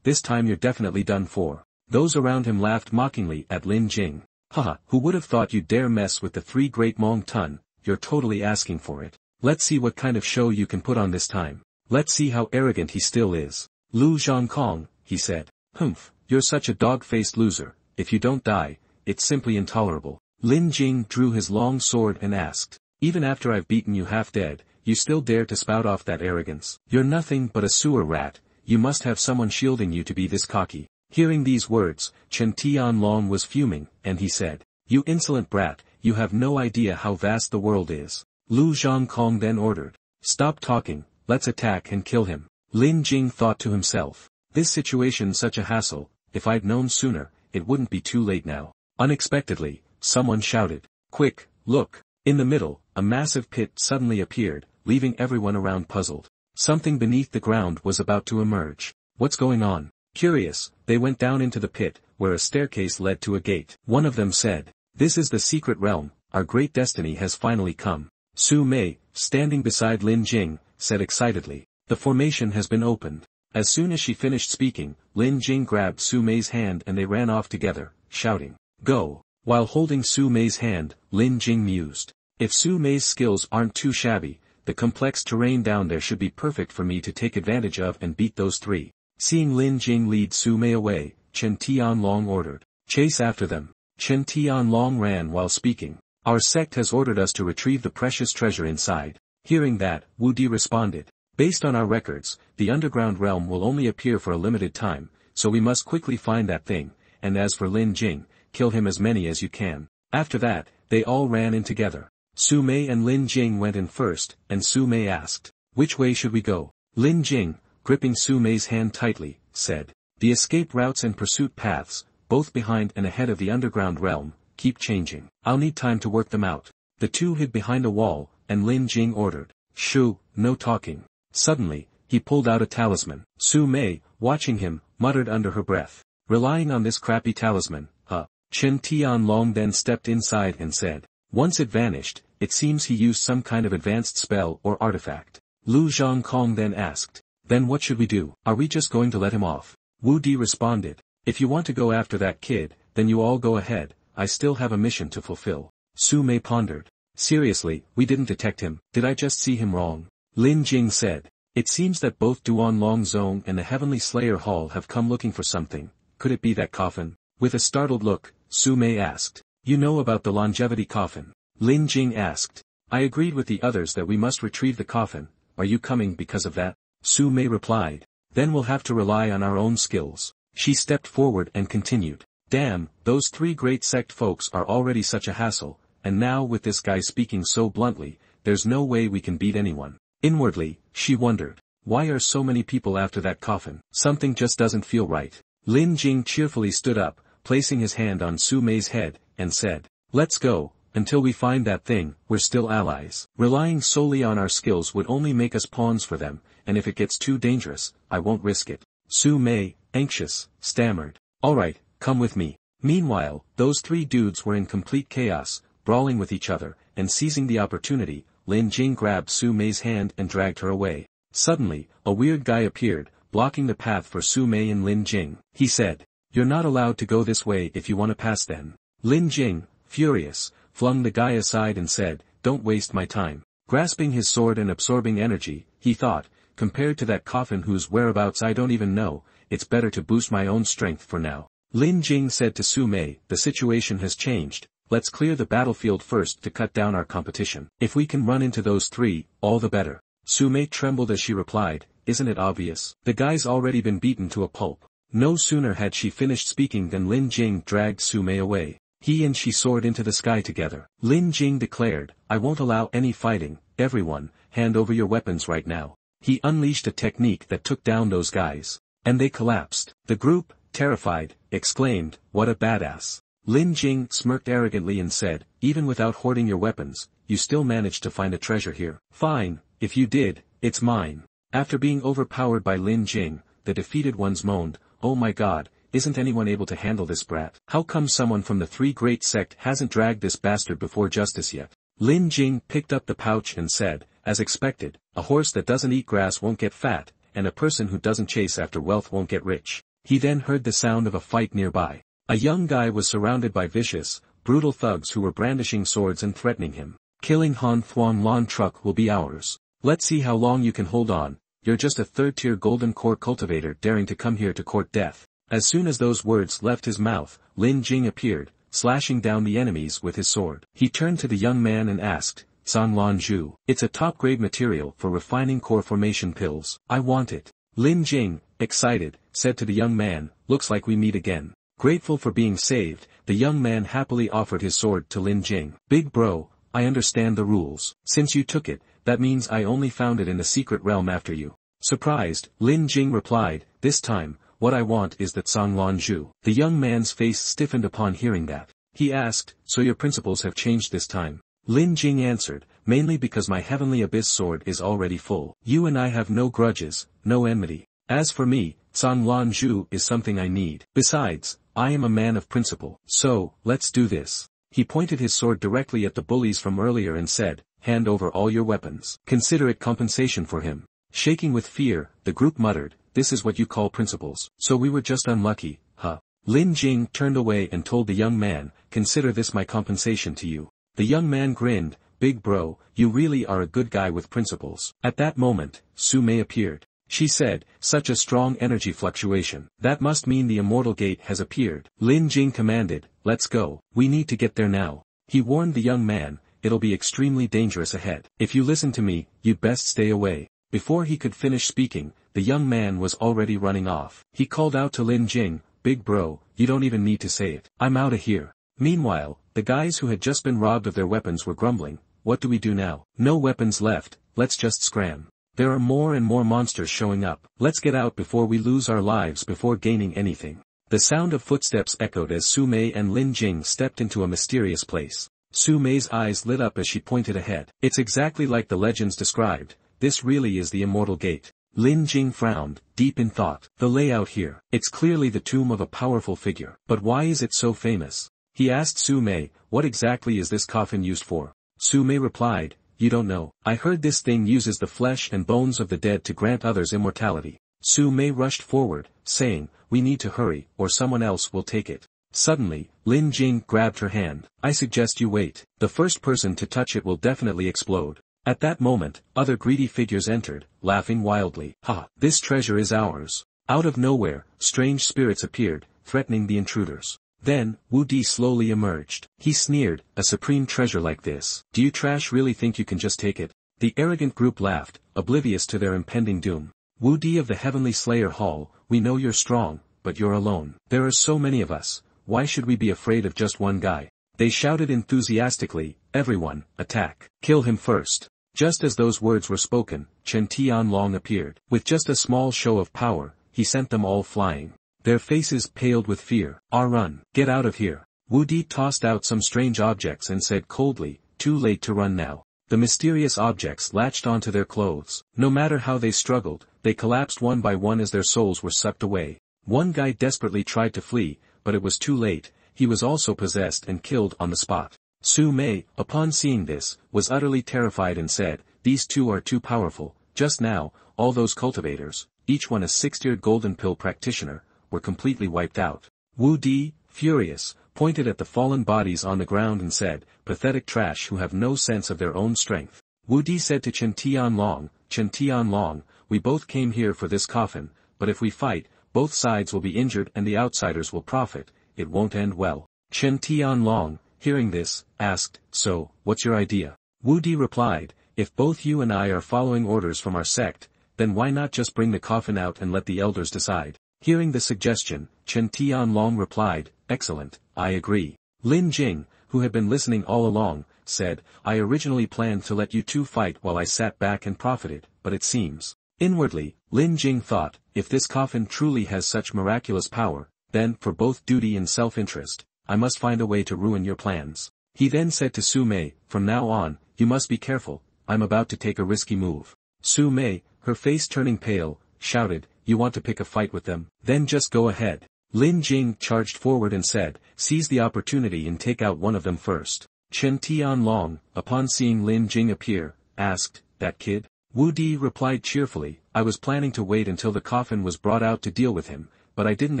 this time you're definitely done for. Those around him laughed mockingly at Lin Jing. Haha, who would have thought you'd dare mess with the 3 great Mong Tun, you're totally asking for it. Let's see what kind of show you can put on this time. Let's see how arrogant he still is. Lu Zhongkong, he said. Humph, you're such a dog-faced loser, if you don't die, it's simply intolerable. Lin Jing drew his long sword and asked. Even after I've beaten you half dead, you still dare to spout off that arrogance. You're nothing but a sewer rat, you must have someone shielding you to be this cocky. Hearing these words, Chen Tianlong was fuming, and he said. You insolent brat, you have no idea how vast the world is. Lu Zhongkong then ordered. Stop talking, let's attack and kill him. Lin Jing thought to himself. This situation's such a hassle, if I'd known sooner, it wouldn't be too late now. Unexpectedly, someone shouted. Quick, look. In the middle, a massive pit suddenly appeared, leaving everyone around puzzled. Something beneath the ground was about to emerge. What's going on? Curious, they went down into the pit, where a staircase led to a gate. One of them said, This is the secret realm, our great destiny has finally come. Su Mei, standing beside Lin Jing, said excitedly, The formation has been opened. As soon as she finished speaking, Lin Jing grabbed Su Mei's hand and they ran off together, shouting, Go! While holding Su Mei's hand, Lin Jing mused. If Su Mei's skills aren't too shabby, the complex terrain down there should be perfect for me to take advantage of and beat those 3. Seeing Lin Jing lead Su Mei away, Chen Tianlong ordered. Chase after them. Chen Tianlong ran while speaking. Our sect has ordered us to retrieve the precious treasure inside. Hearing that, Wu Di responded. Based on our records, the underground realm will only appear for a limited time, so we must quickly find that thing, and as for Lin Jing, kill him as many as you can. After that, they all ran in together. Su Mei and Lin Jing went in first, and Su Mei asked, Which way should we go? Lin Jing, gripping Su Mei's hand tightly, said, The escape routes and pursuit paths, both behind and ahead of the underground realm, keep changing. I'll need time to work them out. The 2 hid behind a wall, and Lin Jing ordered. Shoo, no talking. Suddenly, he pulled out a talisman. Su Mei, watching him, muttered under her breath. Relying on this crappy talisman, huh? Chen Tianlong then stepped inside and said. Once it vanished, it seems he used some kind of advanced spell or artifact. Lu Zhongkong then asked. Then what should we do? Are we just going to let him off? Wu Di responded. If you want to go after that kid, then you all go ahead, I still have a mission to fulfill. Su Mei pondered. Seriously, we didn't detect him, did I just see him wrong? Lin Jing said. It seems that both Duan Long Zong and the Heavenly Slayer Hall have come looking for something. Could it be that coffin? With a startled look, Su Mei asked. You know about the longevity coffin? Lin Jing asked. I agreed with the others that we must retrieve the coffin. Are you coming because of that? Su Mei replied. Then we'll have to rely on our own skills. She stepped forward and continued. Damn, those three great sect folks are already such a hassle, and now with this guy speaking so bluntly, there's no way we can beat anyone. Inwardly, she wondered. Why are so many people after that coffin? Something just doesn't feel right. Lin Jing cheerfully stood up, placing his hand on Su Mei's head, and said. Let's go, until we find that thing, we're still allies. Relying solely on our skills would only make us pawns for them, and if it gets too dangerous, I won't risk it. Su Mei, anxious, stammered. Alright, come with me. Meanwhile, those three dudes were in complete chaos, brawling with each other, and seizing the opportunity, Lin Jing grabbed Su Mei's hand and dragged her away. Suddenly, a weird guy appeared, blocking the path for Su Mei and Lin Jing. He said, You're not allowed to go this way if you want to pass then. Lin Jing, furious, flung the guy aside and said, Don't waste my time. Grasping his sword and absorbing energy, he thought, compared to that coffin whose whereabouts I don't even know, it's better to boost my own strength for now. Lin Jing said to Su Mei, the situation has changed, let's clear the battlefield first to cut down our competition. If we can run into those three, all the better. Su Mei trembled as she replied, Isn't it obvious? The guy's already been beaten to a pulp. No sooner had she finished speaking than Lin Jing dragged Su Mei away. He and she soared into the sky together. Lin Jing declared, I won't allow any fighting, everyone, hand over your weapons right now. He unleashed a technique that took down those guys. And they collapsed. The group, terrified, exclaimed, What a badass. Lin Jing smirked arrogantly and said, Even without hoarding your weapons, you still managed to find a treasure here. Fine, if you did, it's mine. After being overpowered by Lin Jing, the defeated ones moaned, Oh my god, isn't anyone able to handle this brat? How come someone from the three great sect hasn't dragged this bastard before justice yet? Lin Jing picked up the pouch and said, As expected, a horse that doesn't eat grass won't get fat, and a person who doesn't chase after wealth won't get rich. He then heard the sound of a fight nearby. A young guy was surrounded by vicious, brutal thugs who were brandishing swords and threatening him. Killing Han Thuan Lan truck will be ours. Let's see how long you can hold on. You're just a third-tier golden core cultivator daring to come here to court death. As soon as those words left his mouth, Lin Jing appeared, slashing down the enemies with his sword. He turned to the young man and asked, San Lan Zhu. It's a top-grade material for refining core formation pills. I want it. Lin Jing, excited, said to the young man, Looks like we meet again. Grateful for being saved, the young man happily offered his sword to Lin Jing. Big bro, I understand the rules. Since you took it, that means I only found it in the secret realm after you. Surprised, Lin Jing replied, This time, what I want is that San Lan Zhu. The young man's face stiffened upon hearing that. He asked, So your principles have changed this time? Lin Jing answered, Mainly because my heavenly abyss sword is already full. You and I have no grudges, no enmity. As for me, San Lan Zhu is something I need. Besides, I am a man of principle. So, let's do this. He pointed his sword directly at the bullies from earlier and said, Hand over all your weapons. Consider it compensation for him. Shaking with fear, the group muttered, This is what you call principles. So we were just unlucky, huh? Lin Jing turned away and told the young man, Consider this my compensation to you. The young man grinned, Big bro, you really are a good guy with principles. At that moment, Su Mei appeared. She said, Such a strong energy fluctuation. That must mean the immortal gate has appeared. Lin Jing commanded, Let's go. We need to get there now. He warned the young man, It'll be extremely dangerous ahead. If you listen to me, you'd best stay away. Before he could finish speaking, the young man was already running off. He called out to Lin Jing, Big bro, you don't even need to say it. I'm outta here. Meanwhile, the guys who had just been robbed of their weapons were grumbling, What do we do now? No weapons left, let's just scram. There are more and more monsters showing up. Let's get out before we lose our lives before gaining anything. The sound of footsteps echoed as Su Mei and Lin Jing stepped into a mysterious place. Su Mei's eyes lit up as she pointed ahead. It's exactly like the legends described. This really is the immortal gate. Lin Jing frowned, deep in thought. The layout here. It's clearly the tomb of a powerful figure. But why is it so famous? He asked Su Mei, What exactly is this coffin used for? Su Mei replied, you don't know. I heard this thing uses the flesh and bones of the dead to grant others immortality. Su Mei rushed forward, saying, we need to hurry, or someone else will take it. Suddenly, Lin Jing grabbed her hand. I suggest you wait. The first person to touch it will definitely explode. At that moment, other greedy figures entered, laughing wildly. Ha! This treasure is ours. Out of nowhere, strange spirits appeared, threatening the intruders. Then, Wu Di slowly emerged. He sneered, a supreme treasure like this. Do you trash really think you can just take it? The arrogant group laughed, oblivious to their impending doom. Wu Di of the Heavenly Slayer Hall, we know you're strong, but you're alone. There are so many of us, why should we be afraid of just one guy? They shouted enthusiastically, everyone, attack. Kill him first. Just as those words were spoken, Chen Tianlong appeared. With just a small show of power, he sent them all flying. Their faces paled with fear. Run. Get out of here. Wu Di tossed out some strange objects and said coldly, too late to run now. The mysterious objects latched onto their clothes. No matter how they struggled, they collapsed one by one as their souls were sucked away. One guy desperately tried to flee, but it was too late, he was also possessed and killed on the spot. Su Mei, upon seeing this, was utterly terrified and said, these two are too powerful. Just now, all those cultivators, each one a six-tiered golden pill practitioner, were completely wiped out. Wu Di, furious, pointed at the fallen bodies on the ground and said, pathetic trash who have no sense of their own strength. Wu Di said to Chen Tianlong, we both came here for this coffin, but if we fight, both sides will be injured and the outsiders will profit, it won't end well. Chen Tianlong, hearing this, asked, so, what's your idea? Wu Di replied, if both you and I are following orders from our sect, then why not just bring the coffin out and let the elders decide? Hearing the suggestion, Chen Tianlong replied, excellent, I agree. Lin Jing, who had been listening all along, said, I originally planned to let you two fight while I sat back and profited, but it seems. Inwardly, Lin Jing thought, if this coffin truly has such miraculous power, then, for both duty and self-interest, I must find a way to ruin your plans. He then said to Su Mei, from now on, you must be careful, I'm about to take a risky move. Su Mei, her face turning pale, shouted, you want to pick a fight with them? Then just go ahead. Lin Jing charged forward and said, seize the opportunity and take out one of them first. Chen Tianlong, upon seeing Lin Jing appear, asked, that kid? Wu Di replied cheerfully, I was planning to wait until the coffin was brought out to deal with him, but I didn't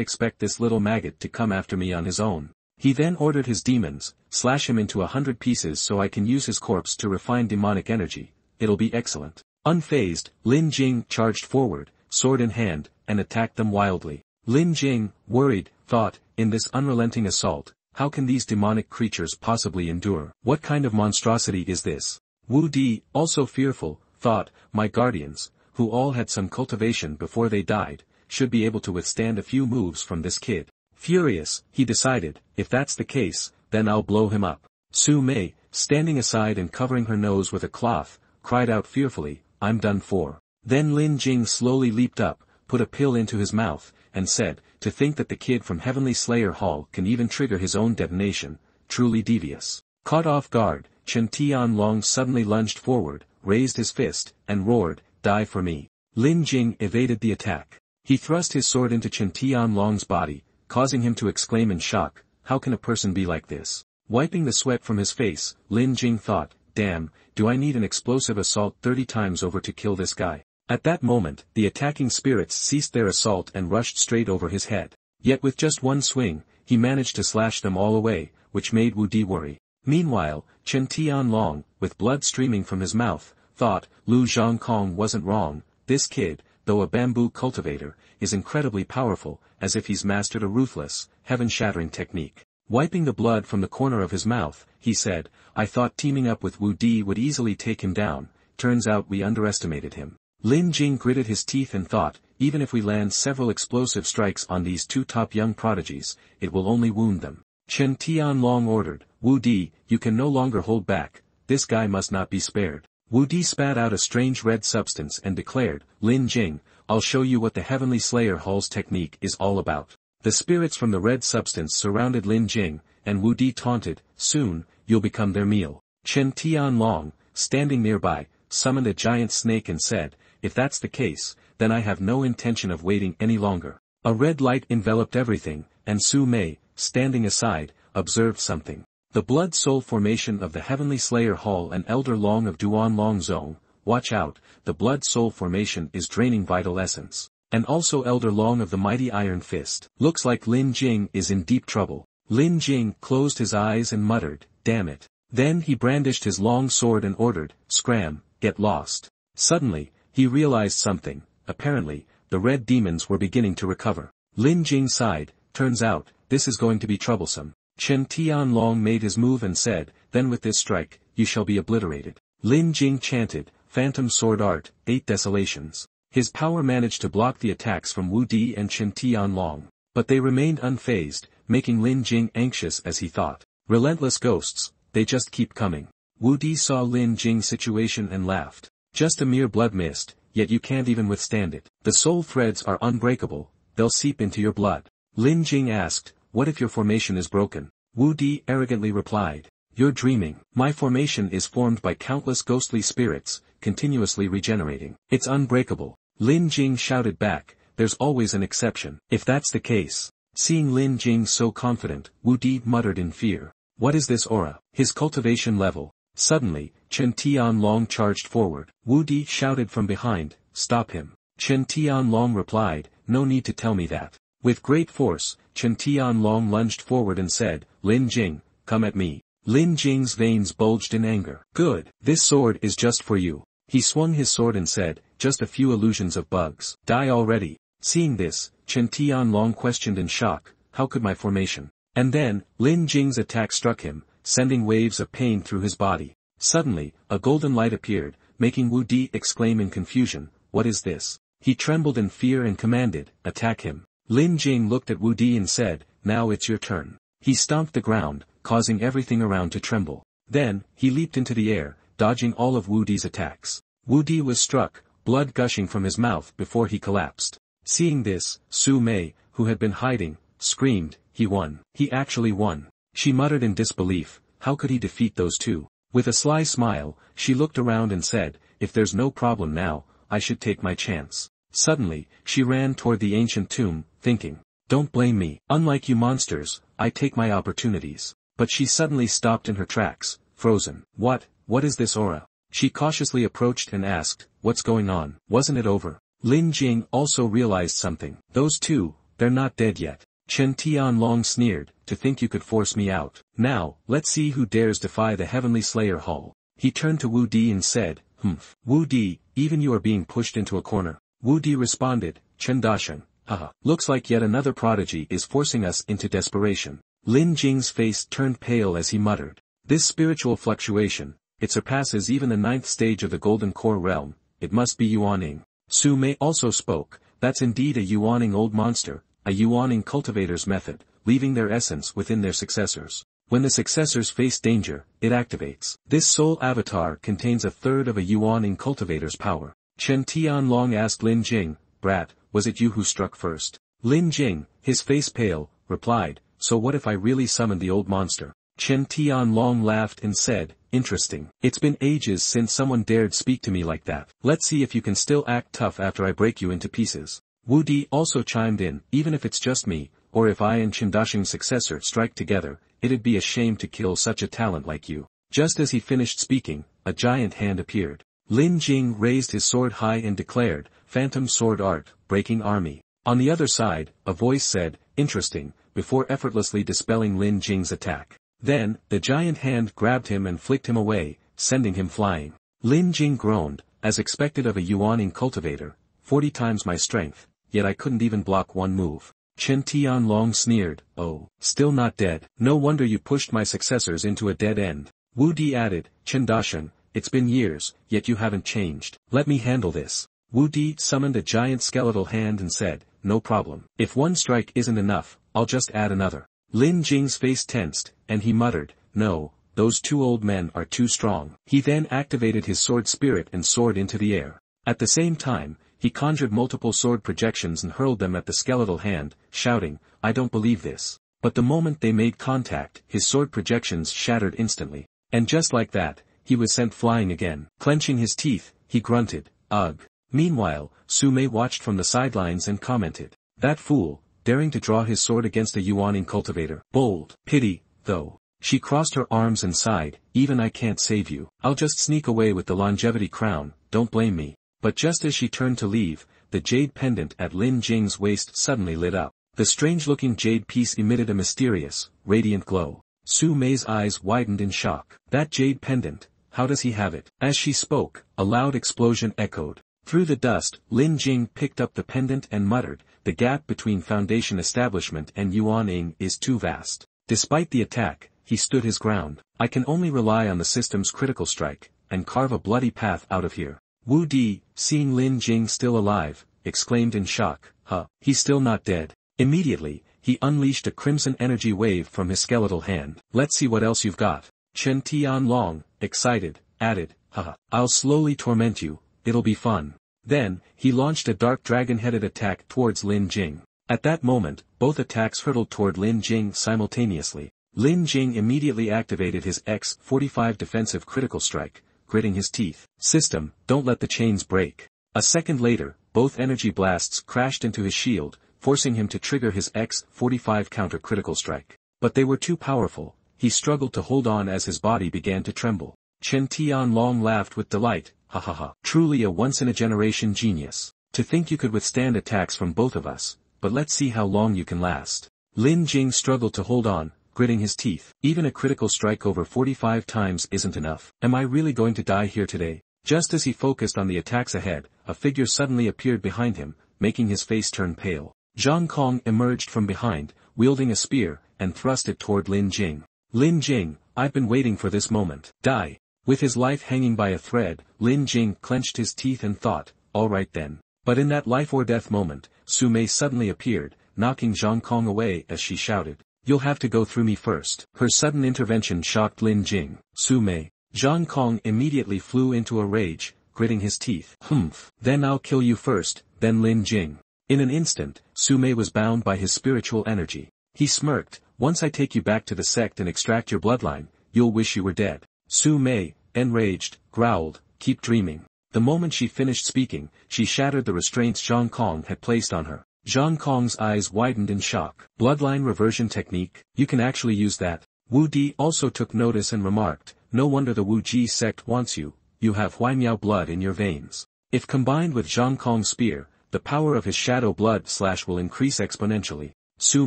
expect this little maggot to come after me on his own. He then ordered his demons, slash him into 100 pieces so I can use his corpse to refine demonic energy. It'll be excellent. Unfazed, Lin Jing charged forward, sword in hand, and attacked them wildly. Lin Jing, worried, thought, in this unrelenting assault, how can these demonic creatures possibly endure? What kind of monstrosity is this? Wu Di, also fearful, thought, my guardians, who all had some cultivation before they died, should be able to withstand a few moves from this kid. Furious, he decided, if that's the case, then I'll blow him up. Su Mei, standing aside and covering her nose with a cloth, cried out fearfully, I'm done for. Then Lin Jing slowly leaped up, put a pill into his mouth, and said, to think that the kid from Heavenly Slayer Hall can even trigger his own detonation, truly devious. Caught off guard, Chen Tianlong suddenly lunged forward, raised his fist, and roared, die for me. Lin Jing evaded the attack. He thrust his sword into Chen Tianlong's body, causing him to exclaim in shock, how can a person be like this? Wiping the sweat from his face, Lin Jing thought, damn, do I need an explosive assault 30 times over to kill this guy? At that moment, the attacking spirits ceased their assault and rushed straight over his head. Yet with just one swing, he managed to slash them all away, which made Wu Di worry. Meanwhile, Chen Tianlong, with blood streaming from his mouth, thought, Lu Zhongkong wasn't wrong, this kid, though a bamboo cultivator, is incredibly powerful, as if he's mastered a ruthless, heaven-shattering technique. Wiping the blood from the corner of his mouth, he said, I thought teaming up with Wu Di would easily take him down, turns out we underestimated him. Lin Jing gritted his teeth and thought, even if we land several explosive strikes on these two top young prodigies, it will only wound them. Chen Tianlong ordered, Wu Di, you can no longer hold back, this guy must not be spared. Wu Di spat out a strange red substance and declared, Lin Jing, I'll show you what the Heavenly Slayer Hall's technique is all about. The spirits from the red substance surrounded Lin Jing, and Wu Di taunted, soon, you'll become their meal. Chen Tianlong, standing nearby, summoned a giant snake and said, if that's the case, then I have no intention of waiting any longer. A red light enveloped everything, and Su Mei, standing aside, observed something. The Blood Soul Formation of the Heavenly Slayer Hall and Elder Long of Duan Long Zone. Watch out, the Blood Soul Formation is draining vital essence. And also Elder Long of the Mighty Iron Fist. Looks like Lin Jing is in deep trouble. Lin Jing closed his eyes and muttered, damn it. Then he brandished his long sword and ordered, scram, get lost. Suddenly, he realized something. Apparently, the red demons were beginning to recover. Lin Jing sighed, turns out, this is going to be troublesome. Chen Tianlong made his move and said, then with this strike, you shall be obliterated. Lin Jing chanted, Phantom Sword Art, 8 Desolations. His power managed to block the attacks from Wu Di and Chen Tianlong. But they remained unfazed, making Lin Jing anxious as he thought. Relentless ghosts, they just keep coming. Wu Di saw Lin Jing's situation and laughed. Just a mere blood mist, yet you can't even withstand it. The soul threads are unbreakable, they'll seep into your blood. Lin Jing asked, what if your formation is broken? Wu Di arrogantly replied, you're dreaming. My formation is formed by countless ghostly spirits, continuously regenerating. It's unbreakable. Lin Jing shouted back, there's always an exception. If that's the case. Seeing Lin Jing so confident, Wu Di muttered in fear. What is this aura? His cultivation level. Suddenly, Chen Tianlong charged forward. Wu Di shouted from behind, stop him. Chen Tianlong replied, no need to tell me that. With great force, Chen Tianlong lunged forward and said, Lin Jing, come at me. Lin Jing's veins bulged in anger. Good, this sword is just for you. He swung his sword and said, just a few illusions of bugs. Die already. Seeing this, Chen Tianlong questioned in shock, how could my formation? And then, Lin Jing's attack struck him, sending waves of pain through his body. Suddenly, a golden light appeared, making Wu Di exclaim in confusion, what is this? He trembled in fear and commanded, attack him. Lin Jing looked at Wu Di and said, now it's your turn. He stomped the ground, causing everything around to tremble. Then, he leaped into the air, dodging all of Wu Di's attacks. Wu Di was struck, blood gushing from his mouth before he collapsed. Seeing this, Su Mei, who had been hiding, screamed, he won. He actually won. She muttered in disbelief, how could he defeat those two? With a sly smile, she looked around and said, if there's no problem now, I should take my chance. Suddenly, she ran toward the ancient tomb, thinking, don't blame me. Unlike you monsters, I take my opportunities. But she suddenly stopped in her tracks, frozen. What is this aura? She cautiously approached and asked, what's going on? Wasn't it over? Lin Jing also realized something. Those two, they're not dead yet. Chen Tianlong sneered, to think you could force me out. Now, let's see who dares defy the Heavenly Slayer Hall. He turned to Wu Di and said, humph. Wu Di, even you are being pushed into a corner. Wu Di responded, Chen Dasheng, haha. Looks like yet another prodigy is forcing us into desperation. Lin Jing's face turned pale as he muttered. This spiritual fluctuation, it surpasses even the 9th stage of the Golden Core realm, it must be Yuaning. Su Mei also spoke, that's indeed a Yuaning old monster, a Yuaning cultivator's method, leaving their essence within their successors. When the successors face danger, it activates. This soul avatar contains a third of a Yuaning cultivator's power. Chen Tianlong asked Lin Jing, brat, was it you who struck first? Lin Jing, his face pale, replied, so what if I really summoned the old monster? Chen Tianlong laughed and said, interesting. It's been ages since someone dared speak to me like that. Let's see if you can still act tough after I break you into pieces. Wu Di also chimed in, even if it's just me, or if I and Chen Dasheng's successor strike together, it'd be a shame to kill such a talent like you. Just as he finished speaking, a giant hand appeared. Lin Jing raised his sword high and declared, Phantom Sword Art, Breaking Army. On the other side, a voice said, interesting, before effortlessly dispelling Lin Jing's attack. Then, the giant hand grabbed him and flicked him away, sending him flying. Lin Jing groaned, as expected of a Yuaning cultivator, 40 times my strength, yet I couldn't even block one move. Chen Tianlong sneered, oh, still not dead. No wonder you pushed my successors into a dead end. Wu Di added, Chen Dasheng, it's been years, yet you haven't changed. Let me handle this. Wu Di summoned a giant skeletal hand and said, no problem. If one strike isn't enough, I'll just add another. Lin Jing's face tensed, and he muttered, no, those two old men are too strong. He then activated his sword spirit and soared into the air. At the same time, he conjured multiple sword projections and hurled them at the skeletal hand, shouting, I don't believe this. But the moment they made contact, his sword projections shattered instantly. And just like that, he was sent flying again. Clenching his teeth, he grunted, ugh. Meanwhile, Su Mei watched from the sidelines and commented, that fool, daring to draw his sword against a Yuaning cultivator. Bold. Pity, though. She crossed her arms and sighed, even I can't save you. I'll just sneak away with the longevity crown, don't blame me. But just as she turned to leave, the jade pendant at Lin Jing's waist suddenly lit up. The strange-looking jade piece emitted a mysterious, radiant glow. Su Mei's eyes widened in shock. That jade pendant, how does he have it? As she spoke, a loud explosion echoed. Through the dust, Lin Jing picked up the pendant and muttered, the gap between Foundation Establishment and Yuaning is too vast. Despite the attack, he stood his ground. I can only rely on the system's critical strike, and carve a bloody path out of here. Wu Di, seeing Lin Jing still alive, exclaimed in shock, huh, he's still not dead. Immediately, he unleashed a crimson energy wave from his skeletal hand. Let's see what else you've got. Chen Tianlong, excited, added, haha, I'll slowly torment you, it'll be fun. Then, he launched a dark dragon-headed attack towards Lin Jing. At that moment, both attacks hurtled toward Lin Jing simultaneously. Lin Jing immediately activated his X-45 defensive critical strike, gritting his teeth. System, don't let the chains break. A second later, both energy blasts crashed into his shield, forcing him to trigger his X-45 counter-critical strike. But they were too powerful, he struggled to hold on as his body began to tremble. Chen Tianlong laughed with delight, ha ha ha. Truly a once-in-a-generation genius. To think you could withstand attacks from both of us, but let's see how long you can last. Lin Jing struggled to hold on, gritting his teeth. Even a critical strike over 45 times isn't enough. Am I really going to die here today? Just as he focused on the attacks ahead, a figure suddenly appeared behind him, making his face turn pale. Zhang Kong emerged from behind, wielding a spear, and thrust it toward Lin Jing. Lin Jing, I've been waiting for this moment. Die. With his life hanging by a thread, Lin Jing clenched his teeth and thought, all right then. But in that life-or-death moment, Su Mei suddenly appeared, knocking Zhang Kong away as she shouted, you'll have to go through me first. Her sudden intervention shocked Lin Jing. Su Mei. Zhang Kong immediately flew into a rage, gritting his teeth. Humph. Then I'll kill you first, then Lin Jing. In an instant, Su Mei was bound by his spiritual energy. He smirked, once I take you back to the sect and extract your bloodline, you'll wish you were dead. Su Mei, enraged, growled, keep dreaming. The moment she finished speaking, she shattered the restraints Zhang Kong had placed on her. Zhang Kong's eyes widened in shock. Bloodline reversion technique, you can actually use that. Wu Di also took notice and remarked, no wonder the Wu Ji sect wants you, you have Huaimiao blood in your veins. If combined with Zhang Kong's spear, the power of his shadow blood slash will increase exponentially. Su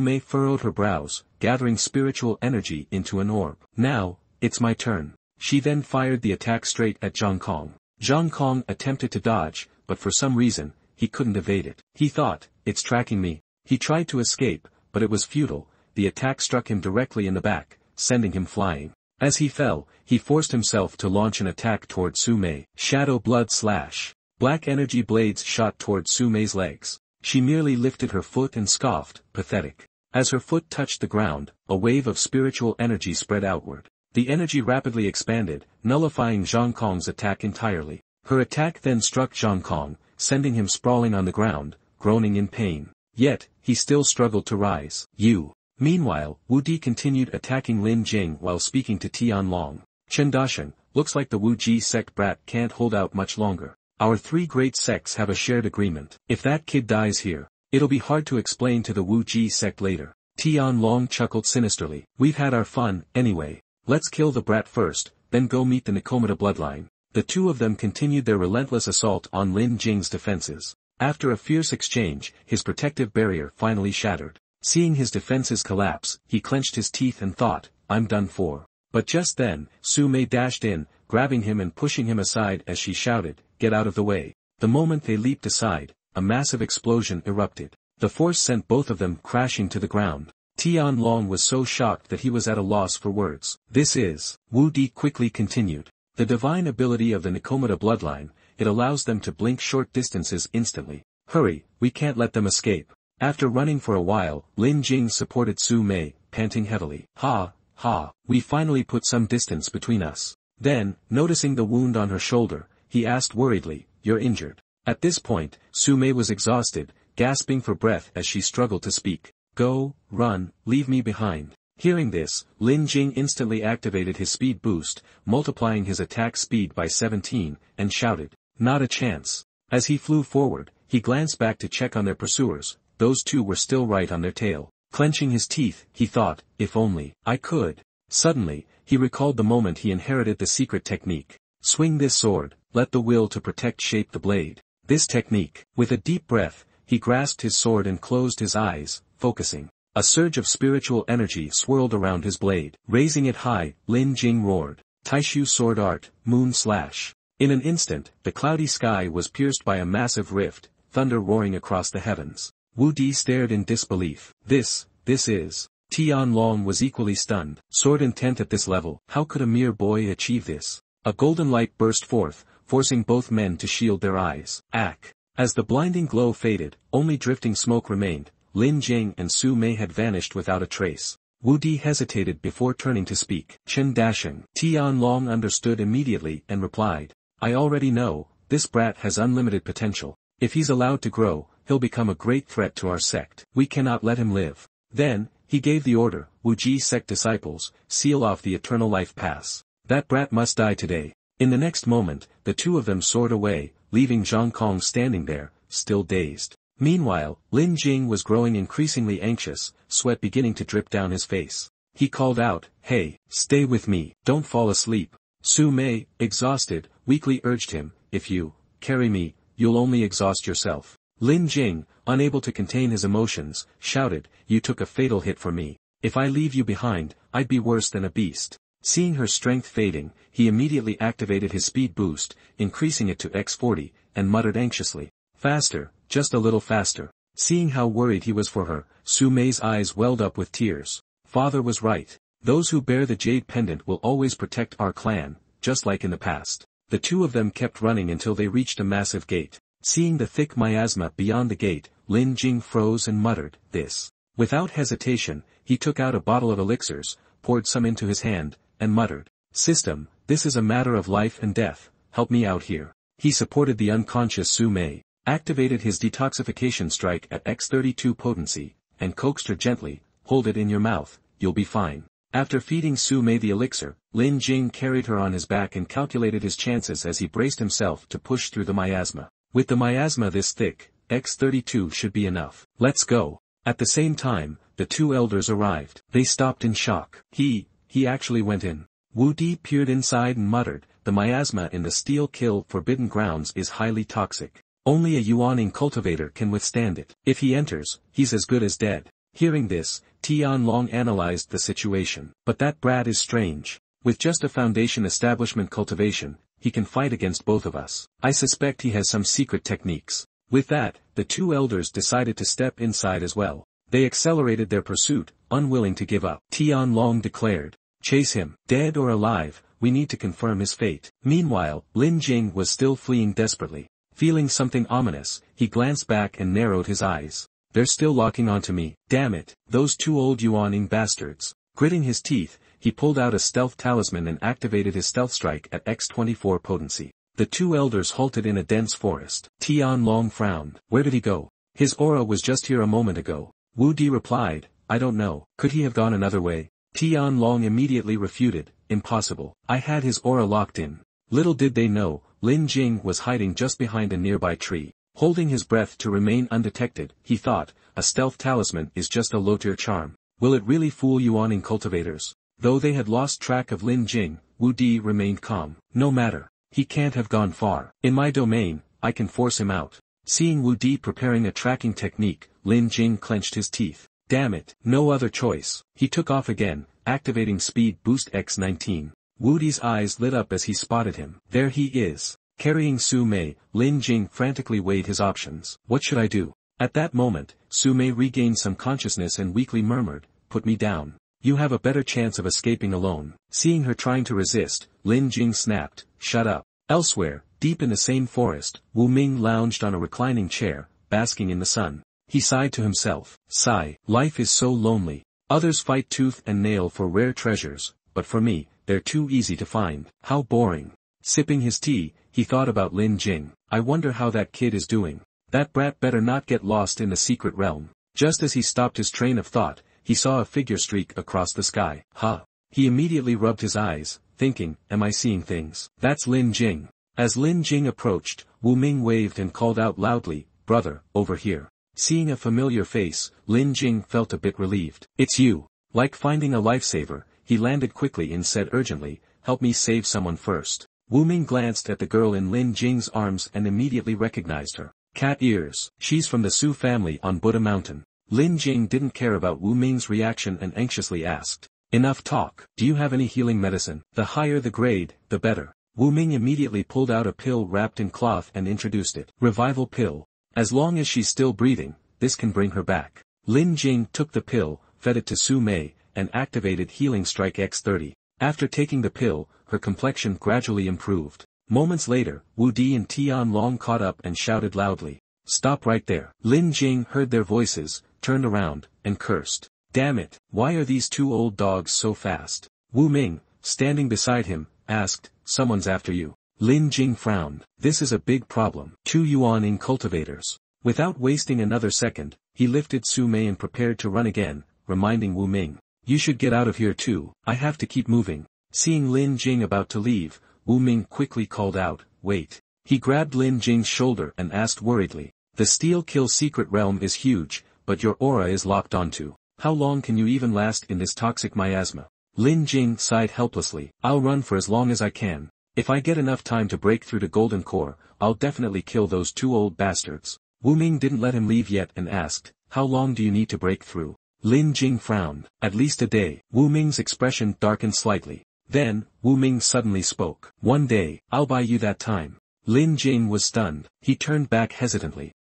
Mei furrowed her brows, gathering spiritual energy into an orb. Now, it's my turn. She then fired the attack straight at Zhang Kong. Zhang Kong attempted to dodge, but for some reason, he couldn't evade it. He thought, it's tracking me. He tried to escape, but it was futile. The attack struck him directly in the back, sending him flying. As he fell, he forced himself to launch an attack toward Su Mei. Shadow blood slash. Black energy blades shot toward Su Mei's legs. She merely lifted her foot and scoffed, pathetic. As her foot touched the ground, a wave of spiritual energy spread outward. The energy rapidly expanded, nullifying Zhang Kong's attack entirely. Her attack then struck Zhang Kong, sending him sprawling on the ground, groaning in pain. Yet, he still struggled to rise. You. Meanwhile, Wu Di continued attacking Lin Jing while speaking to Tianlong. Chen Dasheng, looks like the Wu Ji sect brat can't hold out much longer. Our three great sects have a shared agreement. If that kid dies here, it'll be hard to explain to the Wu Ji sect later. Tianlong chuckled sinisterly. We've had our fun, anyway. Let's kill the brat first, then go meet the Nikomata bloodline. The two of them continued their relentless assault on Lin Jing's defenses. After a fierce exchange, his protective barrier finally shattered. Seeing his defenses collapse, he clenched his teeth and thought, I'm done for. But just then, Su Mei dashed in, grabbing him and pushing him aside as she shouted, get out of the way. The moment they leaped aside, a massive explosion erupted. The force sent both of them crashing to the ground. Tianlong was so shocked that he was at a loss for words. This is, Wu Di quickly continued. The divine ability of the Nikomata bloodline, it allows them to blink short distances instantly. Hurry, we can't let them escape. After running for a while, Lin Jing supported Su Mei, panting heavily. Ha, ha, we finally put some distance between us. Then, noticing the wound on her shoulder, he asked worriedly, you're injured. At this point, Su Mei was exhausted, gasping for breath as she struggled to speak. Go, run, leave me behind. Hearing this, Lin Jing instantly activated his speed boost, multiplying his attack speed by 17, and shouted, not a chance. As he flew forward, he glanced back to check on their pursuers. Those two were still right on their tail. Clenching his teeth, he thought, if only I could. Suddenly, he recalled the moment he inherited the secret technique. Swing this sword, let the will to protect shape the blade. This technique. With a deep breath, he grasped his sword and closed his eyes, focusing. A surge of spiritual energy swirled around his blade. Raising it high, Lin Jing roared. Taishu sword art, moon slash. In an instant, the cloudy sky was pierced by a massive rift, thunder roaring across the heavens. Wu Di stared in disbelief. This is. Tian Long was equally stunned. Sword intent at this level. How could a mere boy achieve this? A golden light burst forth, forcing both men to shield their eyes. Ack. As the blinding glow faded, only drifting smoke remained. Lin Jing and Su Mei had vanished without a trace. Wu Di hesitated before turning to speak. Chen dashing. Tian Long understood immediately and replied. I already know, this brat has unlimited potential. If he's allowed to grow, he'll become a great threat to our sect. We cannot let him live. Then, he gave the order, Wu Ji sect disciples, seal off the eternal life pass. That brat must die today. In the next moment, the two of them soared away, leaving Zhang Kong standing there, still dazed. Meanwhile, Lin Jing was growing increasingly anxious, sweat beginning to drip down his face. He called out, hey, stay with me, don't fall asleep. Su Mei, exhausted, weakly urged him, if you carry me, you'll only exhaust yourself. Lin Jing, unable to contain his emotions, shouted, you took a fatal hit for me. If I leave you behind, I'd be worse than a beast. Seeing her strength fading, he immediately activated his speed boost, increasing it to X40, and muttered anxiously. Faster, just a little faster. Seeing how worried he was for her, Su Mei's eyes welled up with tears. Father was right. Those who bear the jade pendant will always protect our clan, just like in the past. The two of them kept running until they reached a massive gate. Seeing the thick miasma beyond the gate, Lin Jing froze and muttered, this. Without hesitation, he took out a bottle of elixirs, poured some into his hand, and muttered, System, this is a matter of life and death, help me out here. He supported the unconscious Su Mei, activated his detoxification strike at X32 potency, and coaxed her gently, hold it in your mouth, you'll be fine. After feeding Su Mei the elixir, Lin Jing carried her on his back and calculated his chances as he braced himself to push through the miasma. With the miasma this thick, X32 should be enough. Let's go. At the same time, the two elders arrived. They stopped in shock. He actually went in. Wu Di peered inside and muttered, the miasma in the Steel Kill Forbidden Grounds is highly toxic. Only a Yuaning cultivator can withstand it. If he enters, he's as good as dead. Hearing this, Tian Long analyzed the situation. But that brat is strange. With just a foundation establishment cultivation, he can fight against both of us. I suspect he has some secret techniques. With that, the two elders decided to step inside as well. They accelerated their pursuit, unwilling to give up. Tian Long declared, chase him, dead or alive, we need to confirm his fate. Meanwhile, Lin Jing was still fleeing desperately. Feeling something ominous, he glanced back and narrowed his eyes. They're still locking onto me. Damn it, those two old Yuaning bastards. Gritting his teeth, he pulled out a stealth talisman and activated his stealth strike at X24 potency. The two elders halted in a dense forest. Tian Long frowned. Where did he go? His aura was just here a moment ago. Wu Di replied, I don't know. Could he have gone another way? Tian Long immediately refuted, impossible. I had his aura locked in. Little did they know, Lin Jing was hiding just behind a nearby tree. Holding his breath to remain undetected, he thought, a stealth talisman is just a low-tier charm. Will it really fool Yuaning cultivators? Though they had lost track of Lin Jing, Wu Di remained calm. No matter. He can't have gone far. In my domain, I can force him out. Seeing Wu Di preparing a tracking technique, Lin Jing clenched his teeth. Damn it, no other choice. He took off again, activating speed boost X19. Wu Di's eyes lit up as he spotted him. There he is. Carrying Su Mei, Lin Jing frantically weighed his options. What should I do? At that moment, Su Mei regained some consciousness and weakly murmured, put me down. You have a better chance of escaping alone. Seeing her trying to resist, Lin Jing snapped, shut up. Elsewhere, deep in the same forest, Wu Ming lounged on a reclining chair, basking in the sun. He sighed to himself. Sigh, life is so lonely. Others fight tooth and nail for rare treasures, but for me, they're too easy to find. How boring. Sipping his tea, he thought about Lin Jing. I wonder how that kid is doing. That brat better not get lost in the secret realm. Just as he stopped his train of thought, he saw a figure streak across the sky. Huh. He immediately rubbed his eyes, thinking, am I seeing things? That's Lin Jing. As Lin Jing approached, Wu Ming waved and called out loudly, brother, over here. Seeing a familiar face, Lin Jing felt a bit relieved. It's you. Like finding a lifesaver, he landed quickly and said urgently, "Help me save someone first." Wu Ming glanced at the girl in Lin Jing's arms and immediately recognized her. Cat ears. She's from the Su family on Buddha Mountain. Lin Jing didn't care about Wu Ming's reaction and anxiously asked, "Enough talk. Do you have any healing medicine? The higher the grade, the better." Wu Ming immediately pulled out a pill wrapped in cloth and introduced it. Revival pill. As long as she's still breathing, this can bring her back. Lin Jing took the pill, fed it to Su Mei, and activated Healing Strike X30. After taking the pill, her complexion gradually improved. Moments later, Wu Di and Tian Long caught up and shouted loudly, "Stop right there." Lin Jing heard their voices, turned around, and cursed. "Damn it, why are these two old dogs so fast?" Wu Ming, standing beside him, asked, "Someone's after you." Lin Jing frowned. "This is a big problem." 2 yuan in cultivators. Without wasting another second, he lifted Su Mei and prepared to run again, reminding Wu Ming, "You should get out of here too, I have to keep moving." Seeing Lin Jing about to leave, Wu Ming quickly called out, "Wait." He grabbed Lin Jing's shoulder and asked worriedly, "The Steel Kill secret realm is huge, but your aura is locked onto. How long can you even last in this toxic miasma?" Lin Jing sighed helplessly, "I'll run for as long as I can. If I get enough time to break through the golden core, I'll definitely kill those 2 old bastards." Wu Ming didn't let him leave yet and asked, "How long do you need to break through?" Lin Jing frowned. "At least a day." Wu Ming's expression darkened slightly. Then, Wu Ming suddenly spoke. "1 day, I'll buy you that time." Lin Jing was stunned. He turned back hesitantly.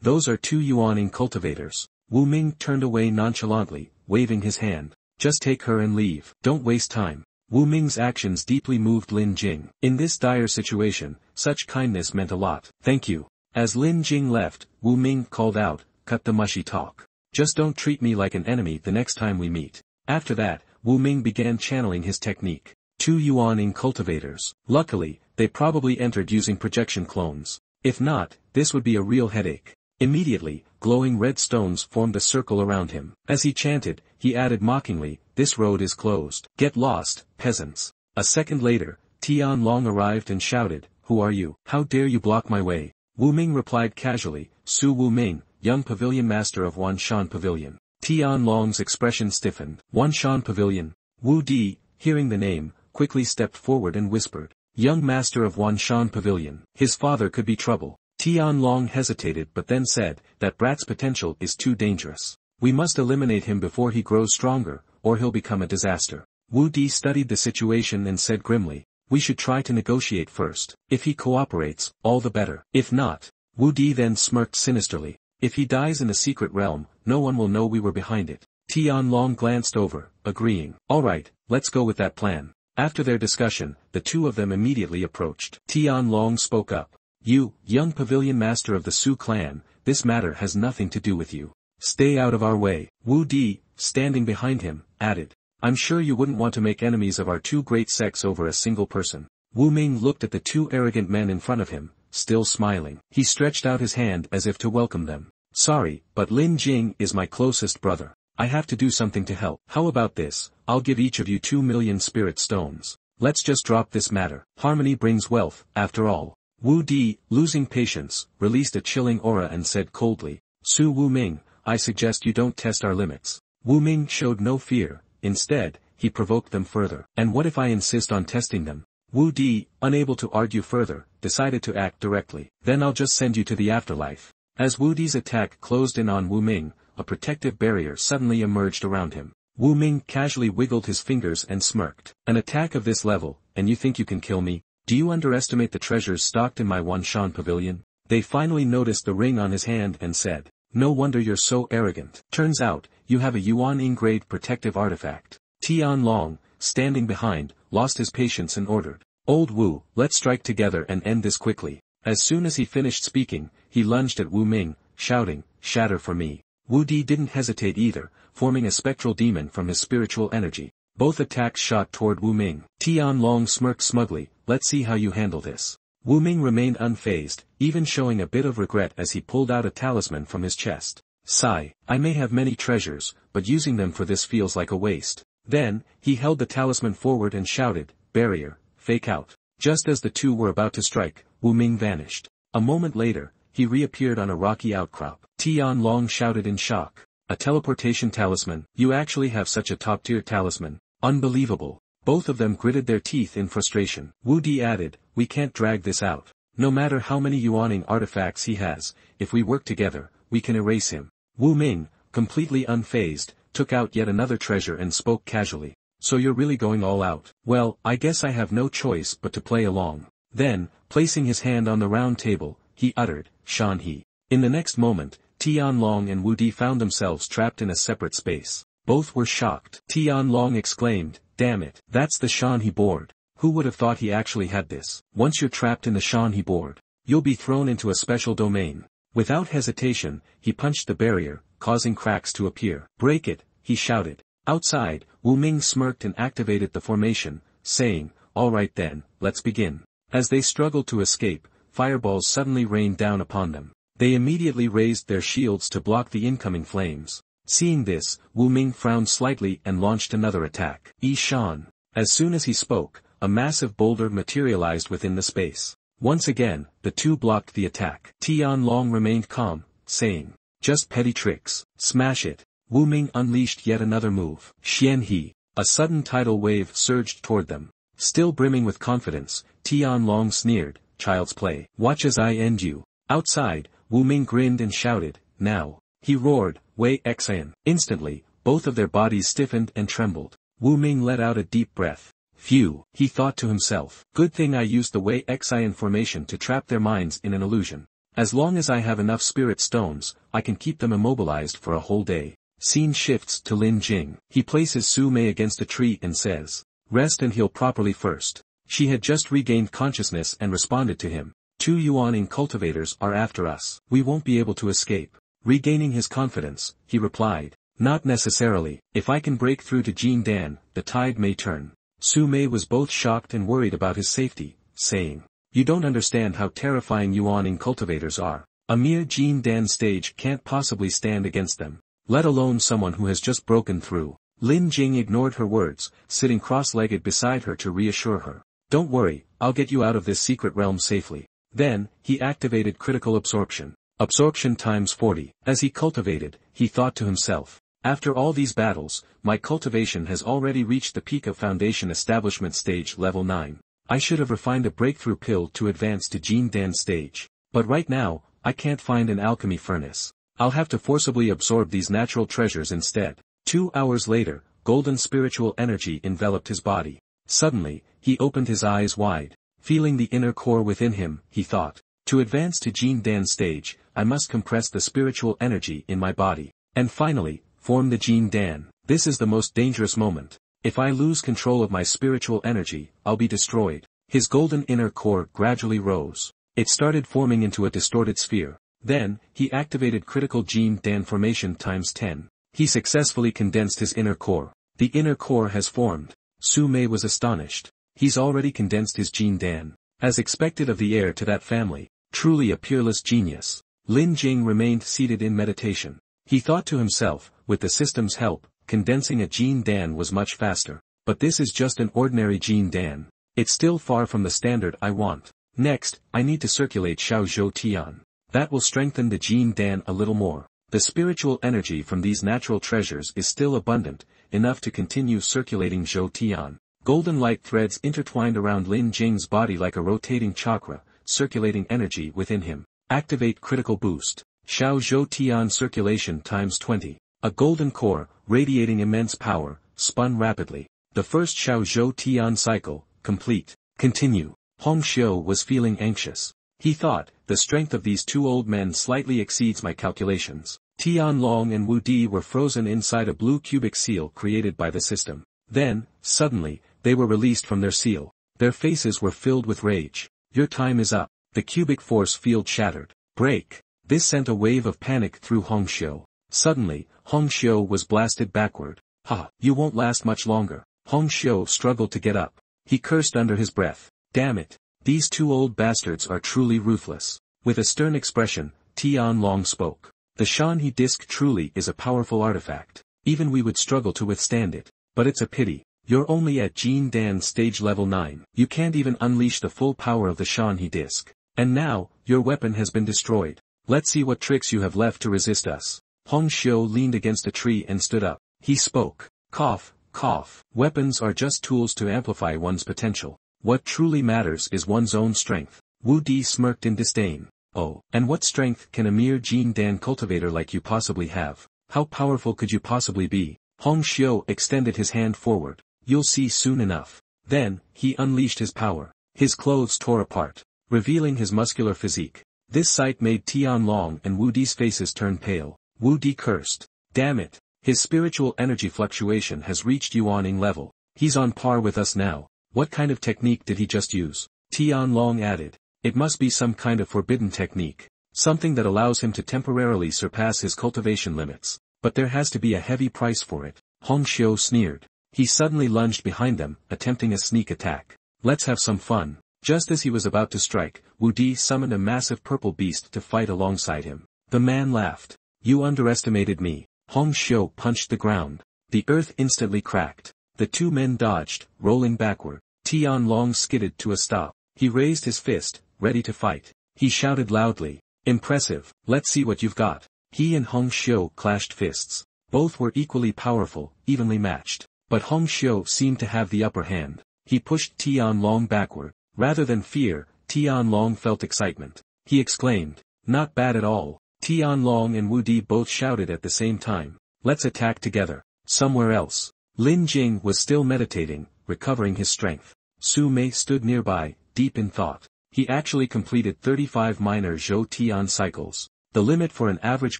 Those are 2 yuan in cultivators." Wu Ming turned away nonchalantly, waving his hand. "Just take her and leave. Don't waste time." Wu Ming's actions deeply moved Lin Jing. In this dire situation, such kindness meant a lot. "Thank you." As Lin Jing left, Wu Ming called out, "Cut the mushy talk. Just don't treat me like an enemy the next time we meet." After that, Wu Ming began channeling his technique. 2 yuan in cultivators. Luckily, they probably entered using projection clones. If not, this would be a real headache. Immediately, glowing red stones formed a circle around him. As he chanted, he added mockingly, "This road is closed. Get lost, peasants." A second later, Tian Long arrived and shouted, "Who are you? How dare you block my way?" Wu Ming replied casually, "Su Wu Ming, young pavilion master of Wanshan Pavilion." Tian Long's expression stiffened. "Wanshan Pavilion?" Wu Di, hearing the name, quickly stepped forward and whispered, "Young master of Wanshan Pavilion. His father could be trouble." Tian Long hesitated but then said, "That brat's potential is too dangerous. We must eliminate him before he grows stronger, or he'll become a disaster." Wu Di studied the situation and said grimly, "We should try to negotiate first. If he cooperates, all the better. If not." Wu Di then smirked sinisterly. "If he dies in the secret realm, no one will know we were behind it." Tian Long glanced over, agreeing. "All right, let's go with that plan." After their discussion, the 2 of them immediately approached. Tian Long spoke up. "You, young pavilion master of the Su clan, this matter has nothing to do with you. Stay out of our way." Wu Di, standing behind him, added, "I'm sure you wouldn't want to make enemies of our 2 great sects over a single person." Wu Ming looked at the 2 arrogant men in front of him, still smiling. He stretched out his hand as if to welcome them. "Sorry, but Lin Jing is my closest brother. I have to do something to help. How about this? I'll give each of you 2 million spirit stones. Let's just drop this matter. Harmony brings wealth, after all." Wu Di, losing patience, released a chilling aura and said coldly, "Su Wu Ming, I suggest you don't test our limits." Wu Ming showed no fear. Instead, he provoked them further. "And what if I insist on testing them?" Wu Di, unable to argue further, decided to act directly. "Then I'll just send you to the afterlife." As Wu Di's attack closed in on Wu Ming, a protective barrier suddenly emerged around him. Wu Ming casually wiggled his fingers and smirked. "An attack of this level, and you think you can kill me? Do you underestimate the treasures stocked in my Wanshan Pavilion?" They finally noticed the ring on his hand and said, "No wonder you're so arrogant. Turns out, you have a Yuan Ing-grade protective artifact." Tian Long, standing behind, lost his patience and ordered, "Old Wu, let's strike together and end this quickly." As soon as he finished speaking, he lunged at Wu Ming, shouting, "Shatter for me." Wu Di didn't hesitate either, forming a spectral demon from his spiritual energy. Both attacks shot toward Wu Ming. Tian Long smirked smugly, "Let's see how you handle this." Wu Ming remained unfazed, even showing a bit of regret as he pulled out a talisman from his chest. "Sigh, I may have many treasures, but using them for this feels like a waste." Then, he held the talisman forward and shouted, "Barrier, fake out." Just as the 2 were about to strike, Wu Ming vanished. A moment later, he reappeared on a rocky outcrop. Tian Long shouted in shock, "A teleportation talisman? You actually have such a top-tier talisman?" Unbelievable. Both of them gritted their teeth in frustration. Wu Di added, we can't drag this out. No matter how many yuaning artifacts he has, if we work together, we can erase him. Wu Ming, completely unfazed, took out yet another treasure and spoke casually. So you're really going all out? Well, I guess I have no choice but to play along. Then, placing his hand on the round table, he uttered, Shan He. In the next moment, Tianlong and Wu Di found themselves trapped in a separate space. Both were shocked. Tianlong exclaimed, damn it, that's the Shan He board. Who would have thought he actually had this? Once you're trapped in the Shan He board, you'll be thrown into a special domain. Without hesitation, he punched the barrier, causing cracks to appear. Break it, he shouted. Outside, Wu Ming smirked and activated the formation, saying, all right then, let's begin. As they struggled to escape, fireballs suddenly rained down upon them. They immediately raised their shields to block the incoming flames. Seeing this, Wu Ming frowned slightly and launched another attack. Yi Shan. As soon as he spoke, a massive boulder materialized within the space. Once again, the two blocked the attack. Tianlong remained calm, saying, just petty tricks. Smash it. Wu Ming unleashed yet another move. Xian He. A sudden tidal wave surged toward them. Still brimming with confidence, Tianlong sneered, child's play. Watch as I end you. Outside, Wu Ming grinned and shouted, now. He roared, Wei Xian. Instantly, both of their bodies stiffened and trembled. Wu Ming let out a deep breath. Phew, he thought to himself. Good thing I used the Wei Xian formation to trap their minds in an illusion. As long as I have enough spirit stones, I can keep them immobilized for a whole day. Scene shifts to Lin Jing. He places Su Mei against a tree and says, rest and heal properly first. She had just regained consciousness and responded to him. 2 Yuaning cultivators are after us. We won't be able to escape. Regaining his confidence, he replied, not necessarily. If I can break through to Jin Dan, the tide may turn. Su Mei was both shocked and worried about his safety, saying, you don't understand how terrifying Yuaning cultivators are. A mere Jin Dan stage can't possibly stand against them. Let alone someone who has just broken through. Lin Jing ignored her words, sitting cross-legged beside her to reassure her. Don't worry, I'll get you out of this secret realm safely. Then, he activated critical absorption. Absorption times 40. As he cultivated, he thought to himself, after all these battles, my cultivation has already reached the peak of foundation establishment stage level 9. I should have refined a breakthrough pill to advance to Jin Dan stage. But right now, I can't find an alchemy furnace. I'll have to forcibly absorb these natural treasures instead. 2 hours later, golden spiritual energy enveloped his body. Suddenly, he opened his eyes wide. Feeling the inner core within him, he thought, to advance to Jin Dan stage, I must compress the spiritual energy in my body. And finally, form the Jin Dan. This is the most dangerous moment. If I lose control of my spiritual energy, I'll be destroyed. His golden inner core gradually rose. It started forming into a distorted sphere. Then, he activated critical Jin Dan formation times 10. He successfully condensed his inner core. The inner core has formed. Su Mei was astonished. He's already condensed his Jin Dan. As expected of the heir to that family. Truly a peerless genius. Lin Jing remained seated in meditation. He thought to himself, with the system's help, condensing a Jin Dan was much faster. But this is just an ordinary Jin Dan. It's still far from the standard I want. Next, I need to circulate Xiao Zhou Tian. That will strengthen the Jin Dan a little more. The spiritual energy from these natural treasures is still abundant, enough to continue circulating Zhou Tian. Golden light threads intertwined around Lin Jing's body like a rotating chakra, circulating energy within him. Activate critical boost. Xiao Zhou Tian circulation times 20. A golden core, radiating immense power, spun rapidly. The first Xiao Zhou Tian cycle, complete. Continue. Hong Xiu was feeling anxious. He thought, the strength of these 2 old men slightly exceeds my calculations. Tianlong and Wu Di were frozen inside a blue cubic seal created by the system. Then, suddenly, they were released from their seal. Their faces were filled with rage. Your time is up. The cubic force field shattered. Break. This sent a wave of panic through Hong Xiu. Suddenly, Hong Xiu was blasted backward. Ha, you won't last much longer. Hong Xiu struggled to get up. He cursed under his breath. Damn it. These 2 old bastards are truly ruthless. With a stern expression, Tianlong spoke. The Shan He disc truly is a powerful artifact. Even we would struggle to withstand it. But it's a pity. You're only at Jin Dan stage level 9. You can't even unleash the full power of the Shan He disc. And now, your weapon has been destroyed. Let's see what tricks you have left to resist us. Hong Xiu leaned against a tree and stood up. He spoke. Cough, Cough. Weapons are just tools to amplify one's potential. What truly matters is one's own strength. Wu Di smirked in disdain. Oh, and what strength can a mere Jin Dan cultivator like you possibly have? How powerful could you possibly be? Hong Xiu extended his hand forward. You'll see soon enough. Then, he unleashed his power. His clothes tore apart, revealing his muscular physique. This sight made Tianlong and Wu Di's faces turn pale. Wu Di cursed. Damn it. His spiritual energy fluctuation has reached Yuaning level. He's on par with us now. What kind of technique did he just use? Tianlong added. It must be some kind of forbidden technique. Something that allows him to temporarily surpass his cultivation limits. But there has to be a heavy price for it. Hong Xiu sneered. He suddenly lunged behind them, attempting a sneak attack. Let's have some fun. Just as he was about to strike, Wu Di summoned a massive purple beast to fight alongside him. The man laughed. You underestimated me. Hong Xiu punched the ground. The earth instantly cracked. The two men dodged, rolling backward. Tianlong skidded to a stop. He raised his fist, ready to fight. He shouted loudly. Impressive, let's see what you've got. He and Hong Xiu clashed fists. Both were equally powerful, evenly matched. But Hong Xiu seemed to have the upper hand. He pushed Tianlong backward. Rather than fear, Tianlong felt excitement. He exclaimed, not bad at all. Tianlong and Wu Di both shouted at the same time. Let's attack together. Somewhere else. Lin Jing was still meditating, recovering his strength. Su Mei stood nearby, deep in thought. He actually completed 35 minor Zhou Tian cycles. The limit for an average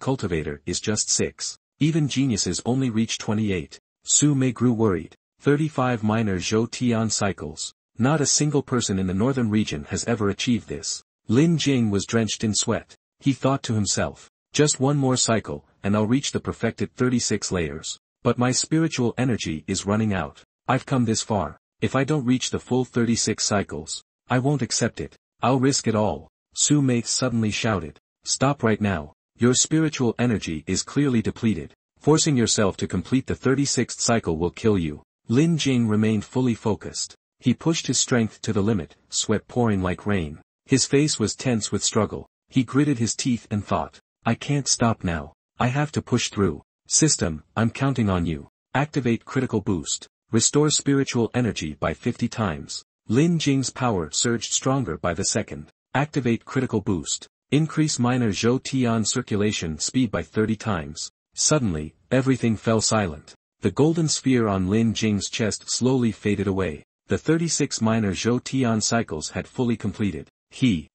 cultivator is just 6. Even geniuses only reach 28. Su Mei grew worried. 35 minor Zhou Tian cycles. Not a single person in the northern region has ever achieved this. Lin Jing was drenched in sweat. He thought to himself, just one more cycle, and I'll reach the perfected 36 layers. But my spiritual energy is running out. I've come this far. If I don't reach the full 36 cycles, I won't accept it. I'll risk it all. Su Mei suddenly shouted. Stop right now. Your spiritual energy is clearly depleted. Forcing yourself to complete the 36th cycle will kill you. Lin Jing remained fully focused. He pushed his strength to the limit, sweat pouring like rain. His face was tense with struggle. He gritted his teeth and thought, I can't stop now. I have to push through. System, I'm counting on you. Activate critical boost. Restore spiritual energy by 50 times. Lin Jing's power surged stronger by the second. Activate critical boost. Increase minor Zhou Tian circulation speed by 30 times. Suddenly, everything fell silent. The golden sphere on Lin Jing's chest slowly faded away. The 36 minor Zhou Tian cycles had fully completed.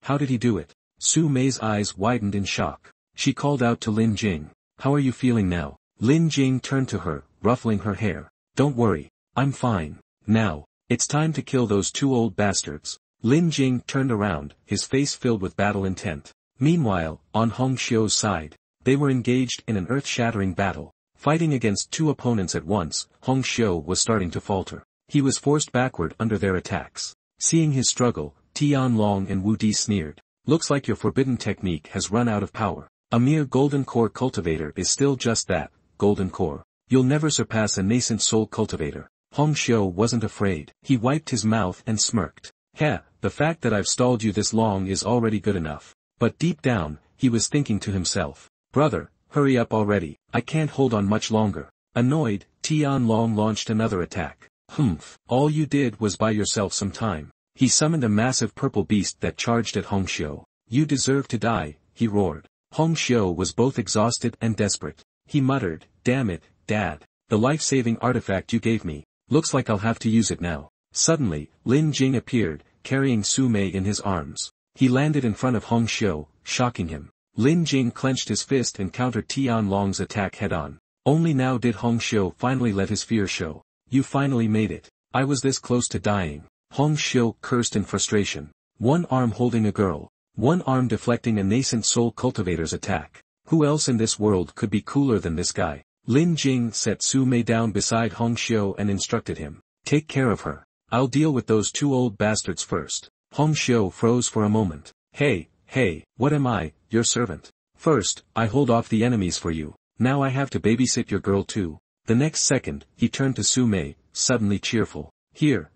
How did he do it? Su Mei's eyes widened in shock. She called out to Lin Jing. How are you feeling now? Lin Jing turned to her, ruffling her hair. Don't worry. I'm fine. Now, it's time to kill those two old bastards. Lin Jing turned around, his face filled with battle intent. Meanwhile, on Hong Xiu's side, they were engaged in an earth-shattering battle. Fighting against two opponents at once, Hong Xiu was starting to falter. He was forced backward under their attacks. Seeing his struggle, Tianlong and Wu Di sneered. Looks like your forbidden technique has run out of power. A mere golden core cultivator is still just that, golden core. You'll never surpass a nascent soul cultivator. Hong Xiu wasn't afraid. He wiped his mouth and smirked. The fact that I've stalled you this long is already good enough. But deep down, he was thinking to himself. Brother, hurry up already. I can't hold on much longer. Annoyed, Tianlong launched another attack. All you did was buy yourself some time. He summoned a massive purple beast that charged at Hong Xiu. You deserve to die, he roared. Hong Xiu was both exhausted and desperate. He muttered, damn it, Dad. The life-saving artifact you gave me. Looks like I'll have to use it now. Suddenly, Lin Jing appeared, carrying Su Mei in his arms. He landed in front of Hong Xiu, shocking him. Lin Jing clenched his fist and countered Tianlong's attack head-on. Only now did Hong Xiu finally let his fear show. You finally made it. I was this close to dying. Hong Xiu cursed in frustration. One arm holding a girl. One arm deflecting a nascent soul cultivator's attack. Who else in this world could be cooler than this guy? Lin Jing set Su Mei down beside Hong Xiu and instructed him. Take care of her. I'll deal with those two old bastards first. Hong Xiu froze for a moment. Hey, what am I, your servant? First, I hold off the enemies for you. Now I have to babysit your girl too. The next second, he turned to Su Mei, suddenly cheerful. Here,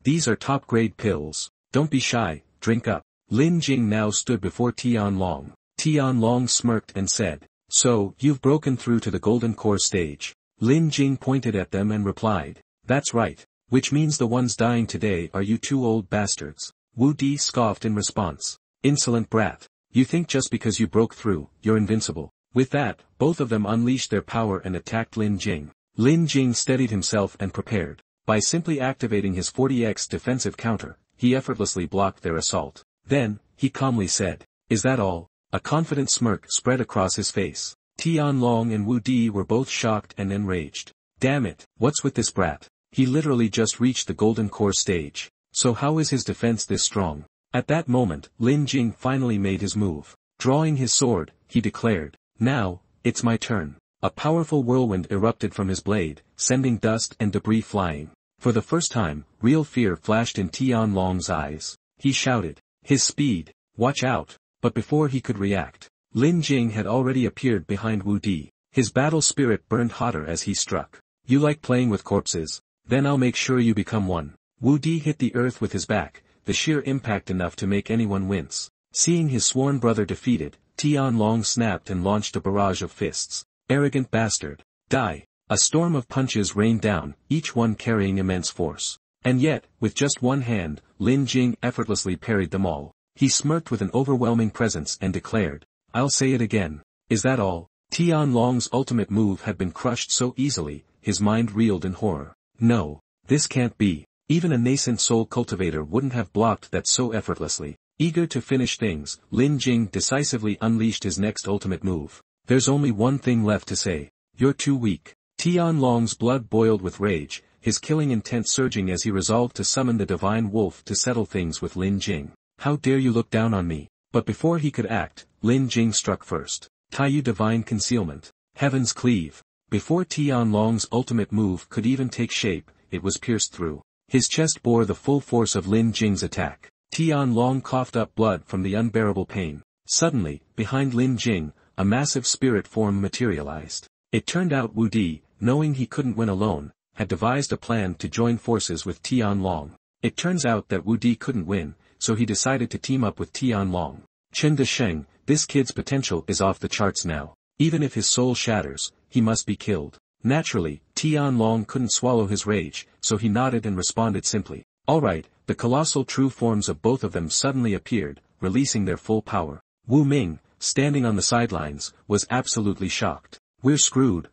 these are top-grade pills. Don't be shy, drink up. Lin Jing now stood before Tianlong. Tianlong smirked and said, so, you've broken through to the golden core stage. Lin Jing pointed at them and replied, "That's right. Which means the ones dying today are you two old bastards." Wu Di scoffed in response. "Insolent brat. You think just because you broke through, you're invincible." With that, both of them unleashed their power and attacked Lin Jing. Lin Jing steadied himself and prepared. By simply activating his 40x defensive counter, he effortlessly blocked their assault. Then, he calmly said, "Is that all?" A confident smirk spread across his face. Tianlong and Wu Di were both shocked and enraged. Damn it, what's with this brat? He literally just reached the golden core stage. So how is his defense this strong? At that moment, Lin Jing finally made his move. Drawing his sword, he declared, "Now, it's my turn." A powerful whirlwind erupted from his blade, sending dust and debris flying. For the first time, real fear flashed in Tianlong's eyes. He shouted, "His speed! Watch out!" But before he could react, Lin Jing had already appeared behind Wu Di. His battle spirit burned hotter as he struck. "You like playing with corpses? Then I'll make sure you become one." Wu Di hit the earth with his back, the sheer impact enough to make anyone wince. Seeing his sworn brother defeated, Tianlong snapped and launched a barrage of fists. "Arrogant bastard. Die." A storm of punches rained down, each one carrying immense force. And yet, with just one hand, Lin Jing effortlessly parried them all. He smirked with an overwhelming presence and declared, "I'll say it again. Is that all?" Tianlong's ultimate move had been crushed so easily, his mind reeled in horror. No, this can't be. Even a nascent soul cultivator wouldn't have blocked that so effortlessly. Eager to finish things, Lin Jing decisively unleashed his next ultimate move. "There's only one thing left to say. You're too weak." Tianlong's blood boiled with rage, his killing intent surging as he resolved to summon the divine wolf to settle things with Lin Jing. "How dare you look down on me?" But before he could act, Lin Jing struck first. Taiyu divine concealment. Heavens cleave. Before Tianlong's ultimate move could even take shape, it was pierced through. His chest bore the full force of Lin Jing's attack. Tianlong coughed up blood from the unbearable pain. Suddenly, behind Lin Jing, a massive spirit form materialized. It turned out Wu Di, knowing he couldn't win alone, had devised a plan to join forces with Tianlong. It turns out that Wu Di couldn't win, so he decided to team up with Tianlong. Chen Desheng, this kid's potential is off the charts now. Even if his soul shatters, he must be killed. Naturally, Tianlong couldn't swallow his rage, so he nodded and responded simply, "All right." The colossal true forms of both of them suddenly appeared, releasing their full power. Wu Ming, standing on the sidelines, was absolutely shocked. We're screwed.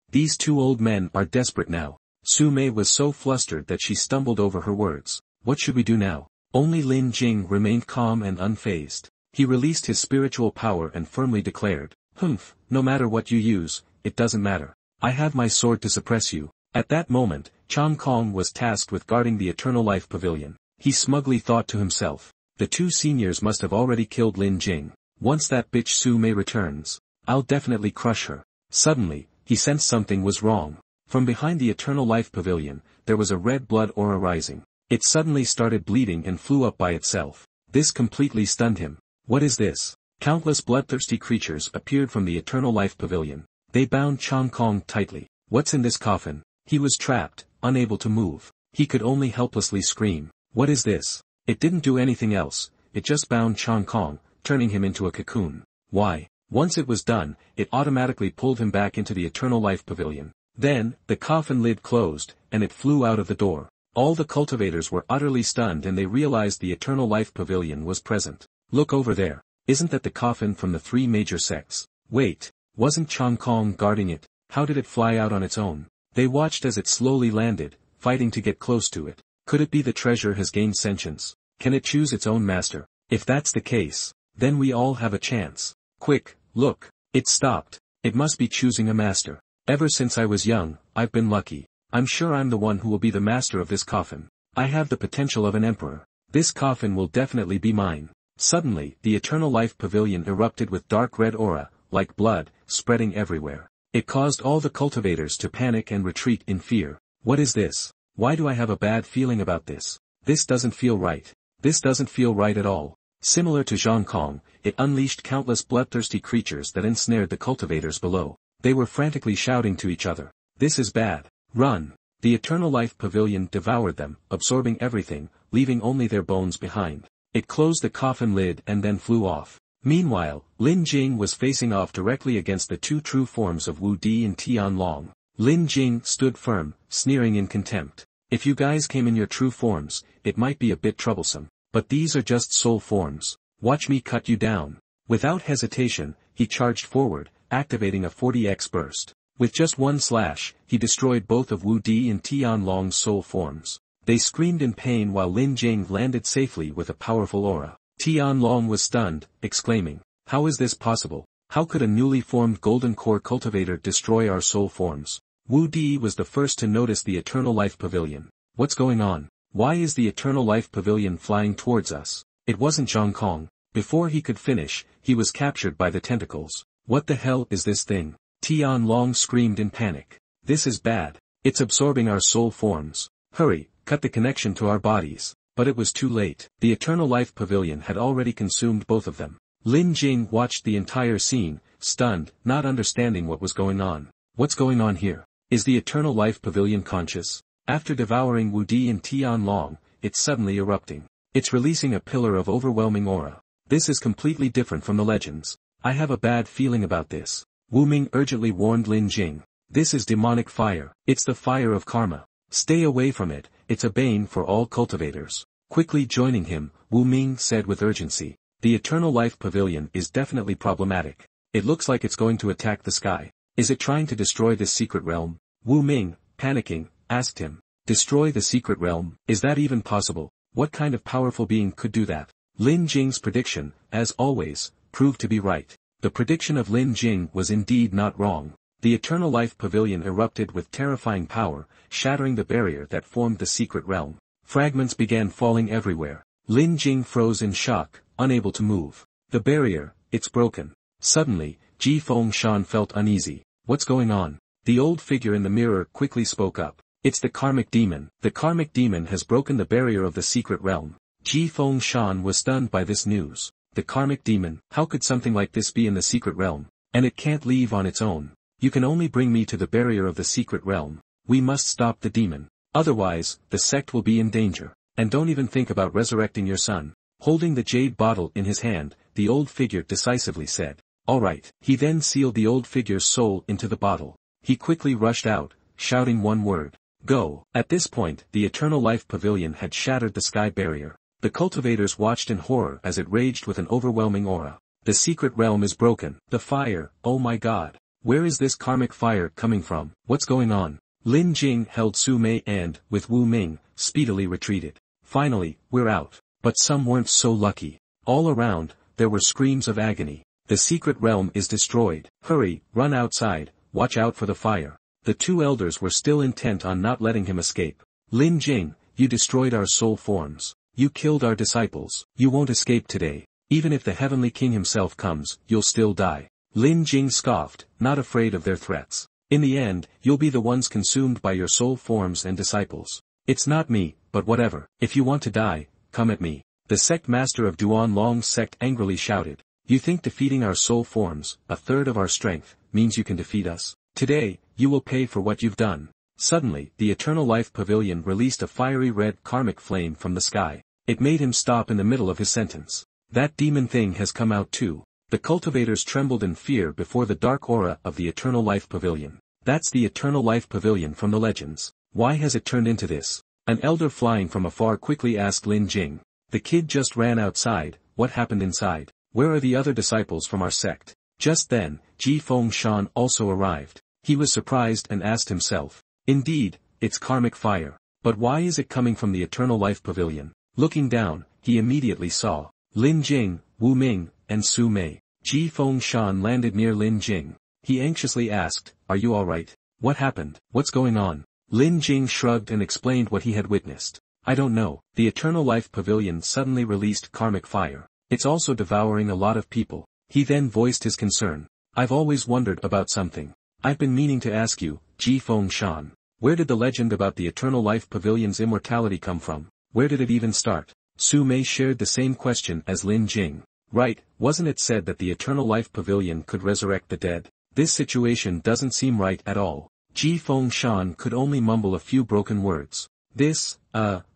These two old men are desperate now." Su Mei was so flustered that she stumbled over her words. "What should we do now?" Only Lin Jing remained calm and unfazed. He released his spiritual power and firmly declared, "Humph, no matter what you use, it doesn't matter. I have my sword to suppress you." At that moment, Chang Kong was tasked with guarding the Eternal Life Pavilion. He smugly thought to himself, "The two seniors must have already killed Lin Jing. Once that bitch Su Mei returns, I'll definitely crush her." Suddenly, he sensed something was wrong. From behind the Eternal Life Pavilion, there was a red blood aura rising. It suddenly started bleeding and flew up by itself. This completely stunned him. "What is this?" Countless bloodthirsty creatures appeared from the Eternal Life Pavilion. They bound Chang Kong tightly. "What's in this coffin?" He was trapped, unable to move. He could only helplessly scream. "What is this?" It didn't do anything else, it just bound Chang Kong, turning him into a cocoon. Why? Once it was done, it automatically pulled him back into the Eternal Life Pavilion. Then, the coffin lid closed, and it flew out of the door. All the cultivators were utterly stunned and they realized the Eternal Life Pavilion was present. "Look over there. Isn't that the coffin from the three major sects?" "Wait, wasn't Chang Kong guarding it? How did it fly out on its own?" They watched as it slowly landed, fighting to get close to it. Could it be the treasure has gained sentience? Can it choose its own master? If that's the case, then we all have a chance. Quick, look, it stopped. It must be choosing a master. Ever since I was young, I've been lucky. I'm sure I'm the one who will be the master of this coffin. I have the potential of an emperor. This coffin will definitely be mine. Suddenly, the Eternal Life Pavilion erupted with dark red aura, like blood, spreading everywhere. It caused all the cultivators to panic and retreat in fear. What is this? Why do I have a bad feeling about this? This doesn't feel right. This doesn't feel right at all. Similar to Zhang Kong, it unleashed countless bloodthirsty creatures that ensnared the cultivators below. They were frantically shouting to each other. "This is bad. Run!" The Eternal Life Pavilion devoured them, absorbing everything, leaving only their bones behind. It closed the coffin lid and then flew off. Meanwhile, Lin Jing was facing off directly against the two true forms of Wu Di and Tianlong. Lin Jing stood firm, sneering in contempt. If you guys came in your true forms, it might be a bit troublesome. But these are just soul forms. Watch me cut you down. Without hesitation, he charged forward, activating a 40x burst. With just one slash, he destroyed both of Wu Di and Tianlong's soul forms. They screamed in pain while Lin Jing landed safely with a powerful aura. Tianlong was stunned, exclaiming, "How is this possible? How could a newly formed golden core cultivator destroy our soul forms?" Wu Di was the first to notice the Eternal Life Pavilion. "What's going on? Why is the Eternal Life Pavilion flying towards us?" It wasn't Zhang Kong. Before he could finish, he was captured by the tentacles. "What the hell is this thing?" Tianlong screamed in panic. "This is bad. It's absorbing our soul forms. Hurry, cut the connection to our bodies." But it was too late. The Eternal Life Pavilion had already consumed both of them. Lin Jing watched the entire scene, stunned, not understanding what was going on. What's going on here? Is the Eternal Life Pavilion conscious? After devouring Wu Di and Tianlong, it's suddenly erupting. It's releasing a pillar of overwhelming aura. This is completely different from the legends. I have a bad feeling about this. Wu Ming urgently warned Lin Jing. This is demonic fire. It's the fire of karma. Stay away from it, it's a bane for all cultivators. Quickly joining him, Wu Ming said with urgency. The Eternal Life Pavilion is definitely problematic. It looks like it's going to attack the sky. Is it trying to destroy this secret realm? Wu Ming, panicking, asked him. Destroy the secret realm? Is that even possible? What kind of powerful being could do that? Lin Jing's prediction, as always, proved to be right. The prediction of Lin Jing was indeed not wrong. The Eternal Life Pavilion erupted with terrifying power, shattering the barrier that formed the secret realm. Fragments began falling everywhere. Lin Jing froze in shock, unable to move. The barrier, it's broken. Suddenly, Ji Fengshan felt uneasy. What's going on? The old figure in the mirror quickly spoke up. It's the karmic demon. The karmic demon has broken the barrier of the secret realm. Ji Fengshan was stunned by this news. The karmic demon, how could something like this be in the secret realm? And it can't leave on its own. You can only bring me to the barrier of the secret realm. We must stop the demon. Otherwise, the sect will be in danger. And don't even think about resurrecting your son. Holding the jade bottle in his hand, the old figure decisively said. All right. He then sealed the old figure's soul into the bottle. He quickly rushed out, shouting one word. Go. At this point, the Eternal Life Pavilion had shattered the sky barrier. The cultivators watched in horror as it raged with an overwhelming aura. The secret realm is broken. The fire, oh my god. Where is this karmic fire coming from? What's going on? Lin Jing held Su Mei and, with Wu Ming, speedily retreated. Finally, we're out. But some weren't so lucky. All around, there were screams of agony. The secret realm is destroyed. Hurry, run outside, watch out for the fire. The two elders were still intent on not letting him escape. Lin Jing, you destroyed our soul forms. You killed our disciples. You won't escape today. Even if the Heavenly King himself comes, you'll still die. Lin Jing scoffed, not afraid of their threats. In the end, you'll be the ones consumed by your soul forms and disciples. It's not me, but whatever. If you want to die, come at me. The sect master of Duan Long's sect angrily shouted. You think defeating our soul forms, a third of our strength, means you can defeat us? Today, you will pay for what you've done. Suddenly, the Eternal Life Pavilion released a fiery red karmic flame from the sky. It made him stop in the middle of his sentence. That demon thing has come out too. The cultivators trembled in fear before the dark aura of the Eternal Life Pavilion. That's the Eternal Life Pavilion from the legends. Why has it turned into this? An elder flying from afar quickly asked Lin Jing. The kid just ran outside. What happened inside? Where are the other disciples from our sect? Just then, Ji Fengshan also arrived. He was surprised and asked himself. Indeed, it's karmic fire. But why is it coming from the Eternal Life Pavilion? Looking down, he immediately saw Lin Jing, Wu Ming, and Su Mei. Ji Fengshan landed near Lin Jing. He anxiously asked, are you alright? What happened? What's going on? Lin Jing shrugged and explained what he had witnessed. I don't know. The Eternal Life Pavilion suddenly released karmic fire. It's also devouring a lot of people. He then voiced his concern. I've always wondered about something. I've been meaning to ask you, Ji Fengshan. Where did the legend about the Eternal Life Pavilion's immortality come from? Where did it even start? Su Mei shared the same question as Lin Jing. Right, wasn't it said that the Eternal Life Pavilion could resurrect the dead? This situation doesn't seem right at all. Ji Fengshan could only mumble a few broken words.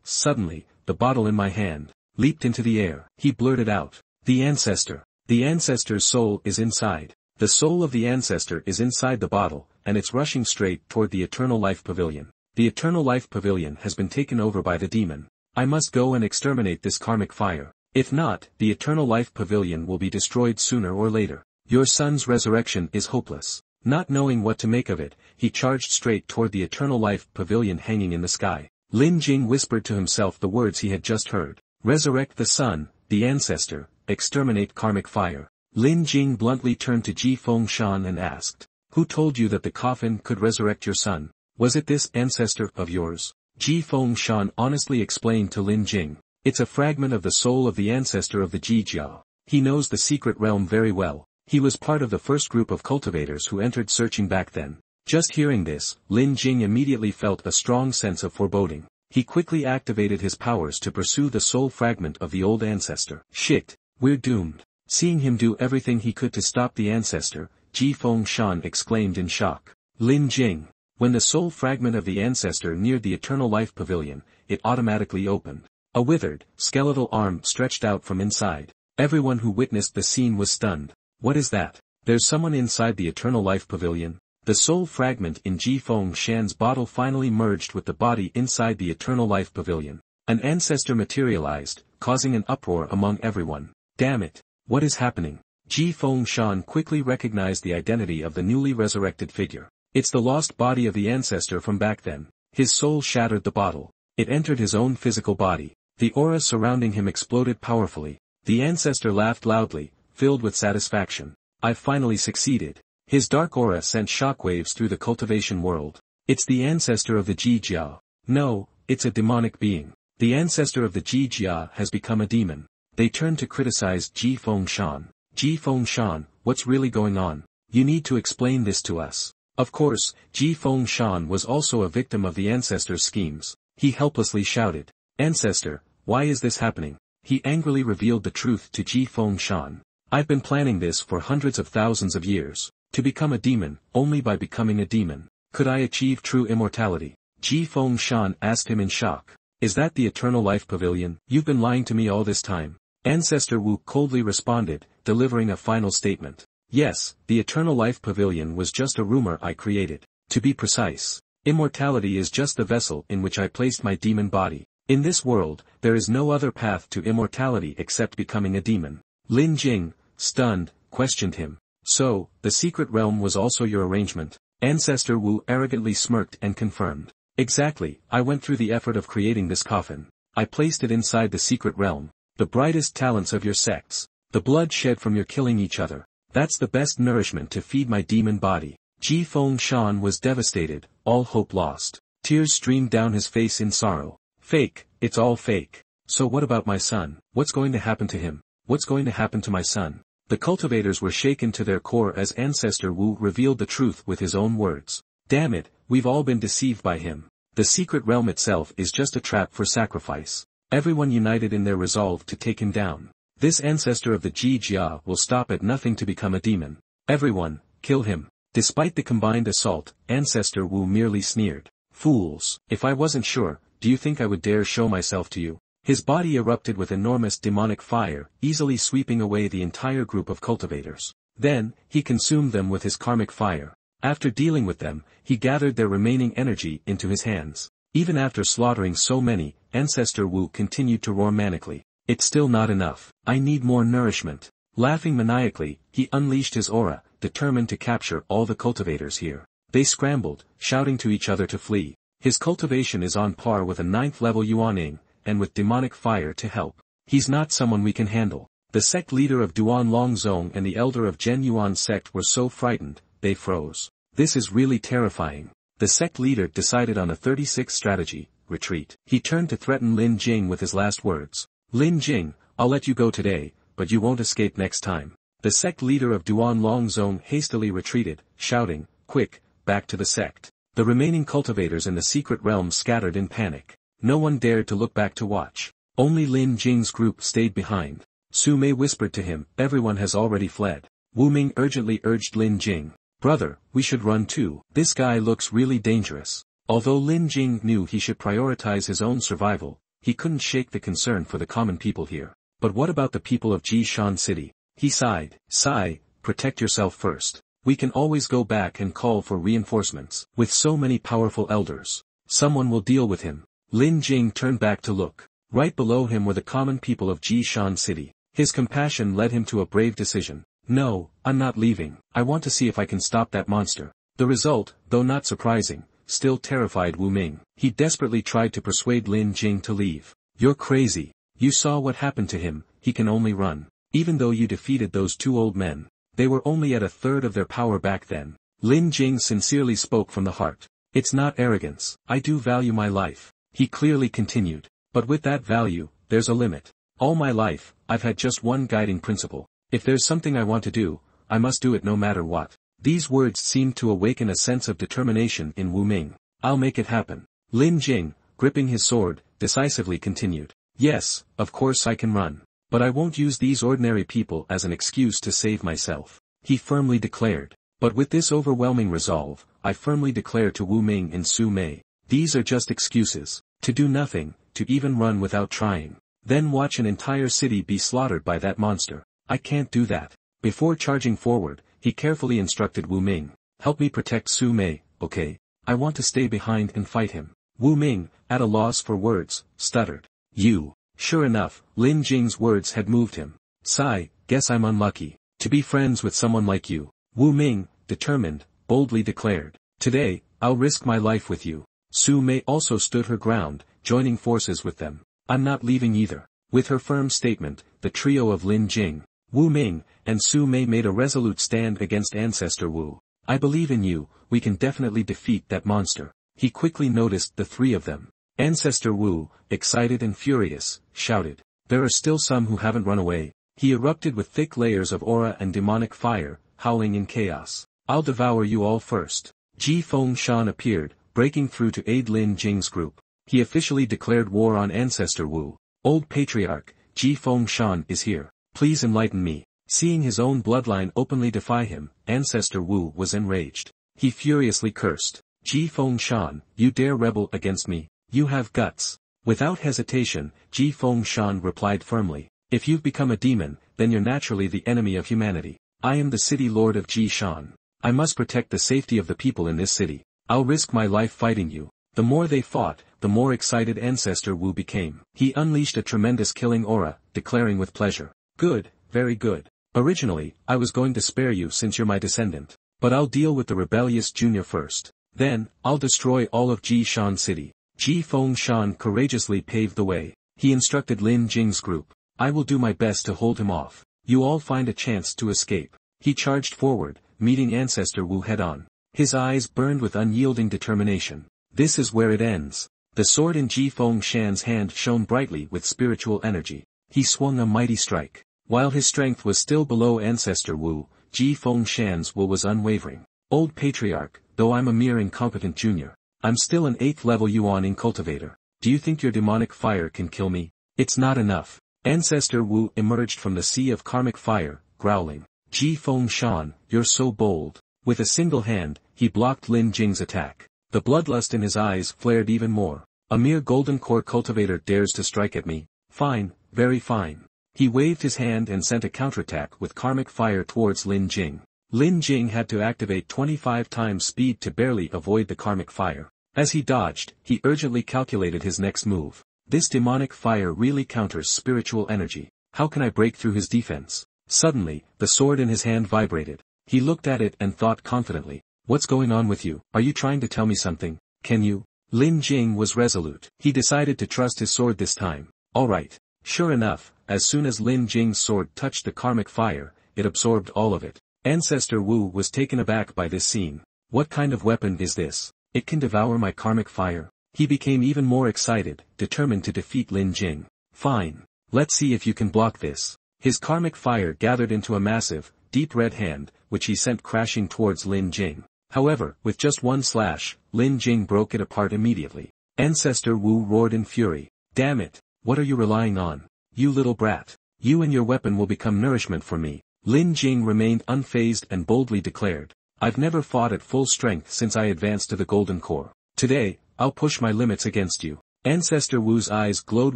Suddenly, the bottle in my hand leaped into the air. He blurted out. The ancestor. The ancestor's soul is inside. The soul of the ancestor is inside the bottle, and it's rushing straight toward the Eternal Life Pavilion. The Eternal Life Pavilion has been taken over by the demon. I must go and exterminate this karmic fire. If not, the Eternal Life Pavilion will be destroyed sooner or later. Your son's resurrection is hopeless. Not knowing what to make of it, he charged straight toward the Eternal Life Pavilion hanging in the sky. Lin Jing whispered to himself the words he had just heard. Resurrect the sun, the ancestor, exterminate karmic fire. Lin Jing bluntly turned to Ji Fengshan and asked, "Who told you that the coffin could resurrect your son? Was it this ancestor of yours?" Ji Fengshan honestly explained to Lin Jing. It's a fragment of the soul of the ancestor of the Jijia. He knows the secret realm very well. He was part of the first group of cultivators who entered searching back then. Just hearing this, Lin Jing immediately felt a strong sense of foreboding. He quickly activated his powers to pursue the soul fragment of the old ancestor. Shit, we're doomed. Seeing him do everything he could to stop the ancestor, Ji Fengshan exclaimed in shock. Lin Jing. When the soul fragment of the ancestor neared the Eternal Life Pavilion, it automatically opened. A withered, skeletal arm stretched out from inside. Everyone who witnessed the scene was stunned. What is that? There's someone inside the Eternal Life Pavilion? The soul fragment in Ji Fengshan's bottle finally merged with the body inside the Eternal Life Pavilion. An ancestor materialized, causing an uproar among everyone. Damn it! What is happening? Ji Fengshan quickly recognized the identity of the newly resurrected figure. It's the lost body of the ancestor from back then. His soul shattered the bottle. It entered his own physical body. The aura surrounding him exploded powerfully. The ancestor laughed loudly, filled with satisfaction. I've finally succeeded. His dark aura sent shockwaves through the cultivation world. It's the ancestor of the Jijia. No, it's a demonic being. The ancestor of the Jijia has become a demon. They turned to criticize Ji Fengshan. Ji Fengshan, what's really going on? You need to explain this to us. Of course, Ji Fengshan was also a victim of the ancestor's schemes. He helplessly shouted, "Ancestor, why is this happening?" He angrily revealed the truth to Ji Fengshan. I've been planning this for hundreds of thousands of years. To become a demon, only by becoming a demon. Could I achieve true immortality? Ji Fengshan asked him in shock. Is that the Eternal Life Pavilion? You've been lying to me all this time. Ancestor Wu coldly responded, delivering a final statement. Yes, the Eternal Life Pavilion was just a rumor I created. To be precise, immortality is just the vessel in which I placed my demon body. In this world, there is no other path to immortality except becoming a demon. Lin Jing, stunned, questioned him. So, the secret realm was also your arrangement? Ancestor Wu arrogantly smirked and confirmed. Exactly, I went through the effort of creating this coffin. I placed it inside the secret realm. The brightest talents of your sects. The blood shed from your killing each other. That's the best nourishment to feed my demon body. Ji Fengshan was devastated, all hope lost. Tears streamed down his face in sorrow. Fake, it's all fake. So what about my son? What's going to happen to him? What's going to happen to my son? The cultivators were shaken to their core as Ancestor Wu revealed the truth with his own words. Damn it, we've all been deceived by him. The secret realm itself is just a trap for sacrifice. Everyone united in their resolve to take him down. This ancestor of the Jijia will stop at nothing to become a demon. Everyone, kill him. Despite the combined assault, Ancestor Wu merely sneered. Fools, if I wasn't sure, do you think I would dare show myself to you? His body erupted with enormous demonic fire, easily sweeping away the entire group of cultivators. Then, he consumed them with his karmic fire. After dealing with them, he gathered their remaining energy into his hands. Even after slaughtering so many, Ancestor Wu continued to roar manically. It's still not enough. I need more nourishment. Laughing maniacally, he unleashed his aura, determined to capture all the cultivators here. They scrambled, shouting to each other to flee. His cultivation is on par with a 9th level Yuaning, and with demonic fire to help. He's not someone we can handle. The sect leader of Duan Longzong and the elder of Zhen Yuan sect were so frightened, they froze. This is really terrifying. The sect leader decided on a 36 strategy, retreat. He turned to threaten Lin Jing with his last words. Lin Jing, I'll let you go today, but you won't escape next time. The sect leader of Duan Longzong hastily retreated, shouting, quick, back to the sect. The remaining cultivators in the secret realm scattered in panic. No one dared to look back to watch. Only Lin Jing's group stayed behind. Su Mei whispered to him, everyone has already fled. Wu Ming urgently urged Lin Jing. Brother, we should run too. This guy looks really dangerous. Although Lin Jing knew he should prioritize his own survival, he couldn't shake the concern for the common people here. But what about the people of Jishan City? He sighed. Sigh, protect yourself first. We can always go back and call for reinforcements. With so many powerful elders, someone will deal with him. Lin Jing turned back to look. Right below him were the common people of Jishan City. His compassion led him to a brave decision. No, I'm not leaving. I want to see if I can stop that monster. The result, though not surprising, still terrified Wu Ming. He desperately tried to persuade Lin Jing to leave. You're crazy. You saw what happened to him, he can only run. Even though you defeated those two old men, they were only at a third of their power back then. Lin Jing sincerely spoke from the heart. It's not arrogance. I do value my life. He clearly continued. But with that value, there's a limit. All my life, I've had just one guiding principle. If there's something I want to do, I must do it no matter what. These words seemed to awaken a sense of determination in Wu Ming. I'll make it happen. Lin Jing, gripping his sword, decisively continued. Yes, of course I can run. But I won't use these ordinary people as an excuse to save myself. He firmly declared. But with this overwhelming resolve, I firmly declare to Wu Ming and Su Mei, these are just excuses. To do nothing, to even run without trying. Then watch an entire city be slaughtered by that monster. I can't do that. Before charging forward, he carefully instructed Wu Ming. Help me protect Su Mei, okay? I want to stay behind and fight him. Wu Ming, at a loss for words, stuttered. You. Sure enough, Lin Jing's words had moved him. Sigh, guess I'm unlucky. To be friends with someone like you. Wu Ming, determined, boldly declared. Today, I'll risk my life with you. Su Mei also stood her ground, joining forces with them. I'm not leaving either. With her firm statement, the trio of Lin Jing, Wu Ming, and Su Mei made a resolute stand against Ancestor Wu. I believe in you, we can definitely defeat that monster. He quickly noticed the three of them. Ancestor Wu, excited and furious, shouted. There are still some who haven't run away. He erupted with thick layers of aura and demonic fire, howling in chaos. I'll devour you all first. Ji Fengshan appeared, breaking through to aid Lin Jing's group. He officially declared war on Ancestor Wu. Old Patriarch, Ji Fengshan is here. Please enlighten me. Seeing his own bloodline openly defy him, Ancestor Wu was enraged. He furiously cursed. Ji Fengshan, you dare rebel against me? You have guts. Without hesitation, Ji Fengshan replied firmly. If you've become a demon, then you're naturally the enemy of humanity. I am the city lord of Jishan. I must protect the safety of the people in this city. I'll risk my life fighting you. The more they fought, the more excited Ancestor Wu became. He unleashed a tremendous killing aura, declaring with pleasure. Good, very good. Originally, I was going to spare you since you're my descendant. But I'll deal with the rebellious junior first. Then, I'll destroy all of Jishan City. Ji Fengshan courageously paved the way. He instructed Lin Jing's group. I will do my best to hold him off. You all find a chance to escape. He charged forward, meeting Ancestor Wu head-on. His eyes burned with unyielding determination. This is where it ends. The sword in Ji Fengshan's hand shone brightly with spiritual energy. He swung a mighty strike. While his strength was still below Ancestor Wu, Ji Fengshan's will was unwavering. Old Patriarch, though I'm a mere incompetent junior, I'm still an 8th level Yuan in Cultivator. Do you think your demonic fire can kill me? It's not enough. Ancestor Wu emerged from the sea of karmic fire, growling. Ji Fengshan, you're so bold. With a single hand, he blocked Lin Jing's attack. The bloodlust in his eyes flared even more. A mere golden core cultivator dares to strike at me. Fine, very fine. He waved his hand and sent a counterattack with karmic fire towards Lin Jing. Lin Jing had to activate 25 times speed to barely avoid the karmic fire. As he dodged, he urgently calculated his next move. This demonic fire really counters spiritual energy. How can I break through his defense? Suddenly, the sword in his hand vibrated. He looked at it and thought confidently. What's going on with you? Are you trying to tell me something? Can you? Lin Jing was resolute. He decided to trust his sword this time. Alright. Sure enough, as soon as Lin Jing's sword touched the karmic fire, it absorbed all of it. Ancestor Wu was taken aback by this scene. What kind of weapon is this? It can devour my karmic fire? He became even more excited, determined to defeat Lin Jing. Fine. Let's see if you can block this. His karmic fire gathered into a massive, deep red hand, which he sent crashing towards Lin Jing. However, with just one slash, Lin Jing broke it apart immediately. Ancestor Wu roared in fury. Damn it! What are you relying on? You little brat. You and your weapon will become nourishment for me. Lin Jing remained unfazed and boldly declared. I've never fought at full strength since I advanced to the Golden Core. Today, I'll push my limits against you. Ancestor Wu's eyes glowed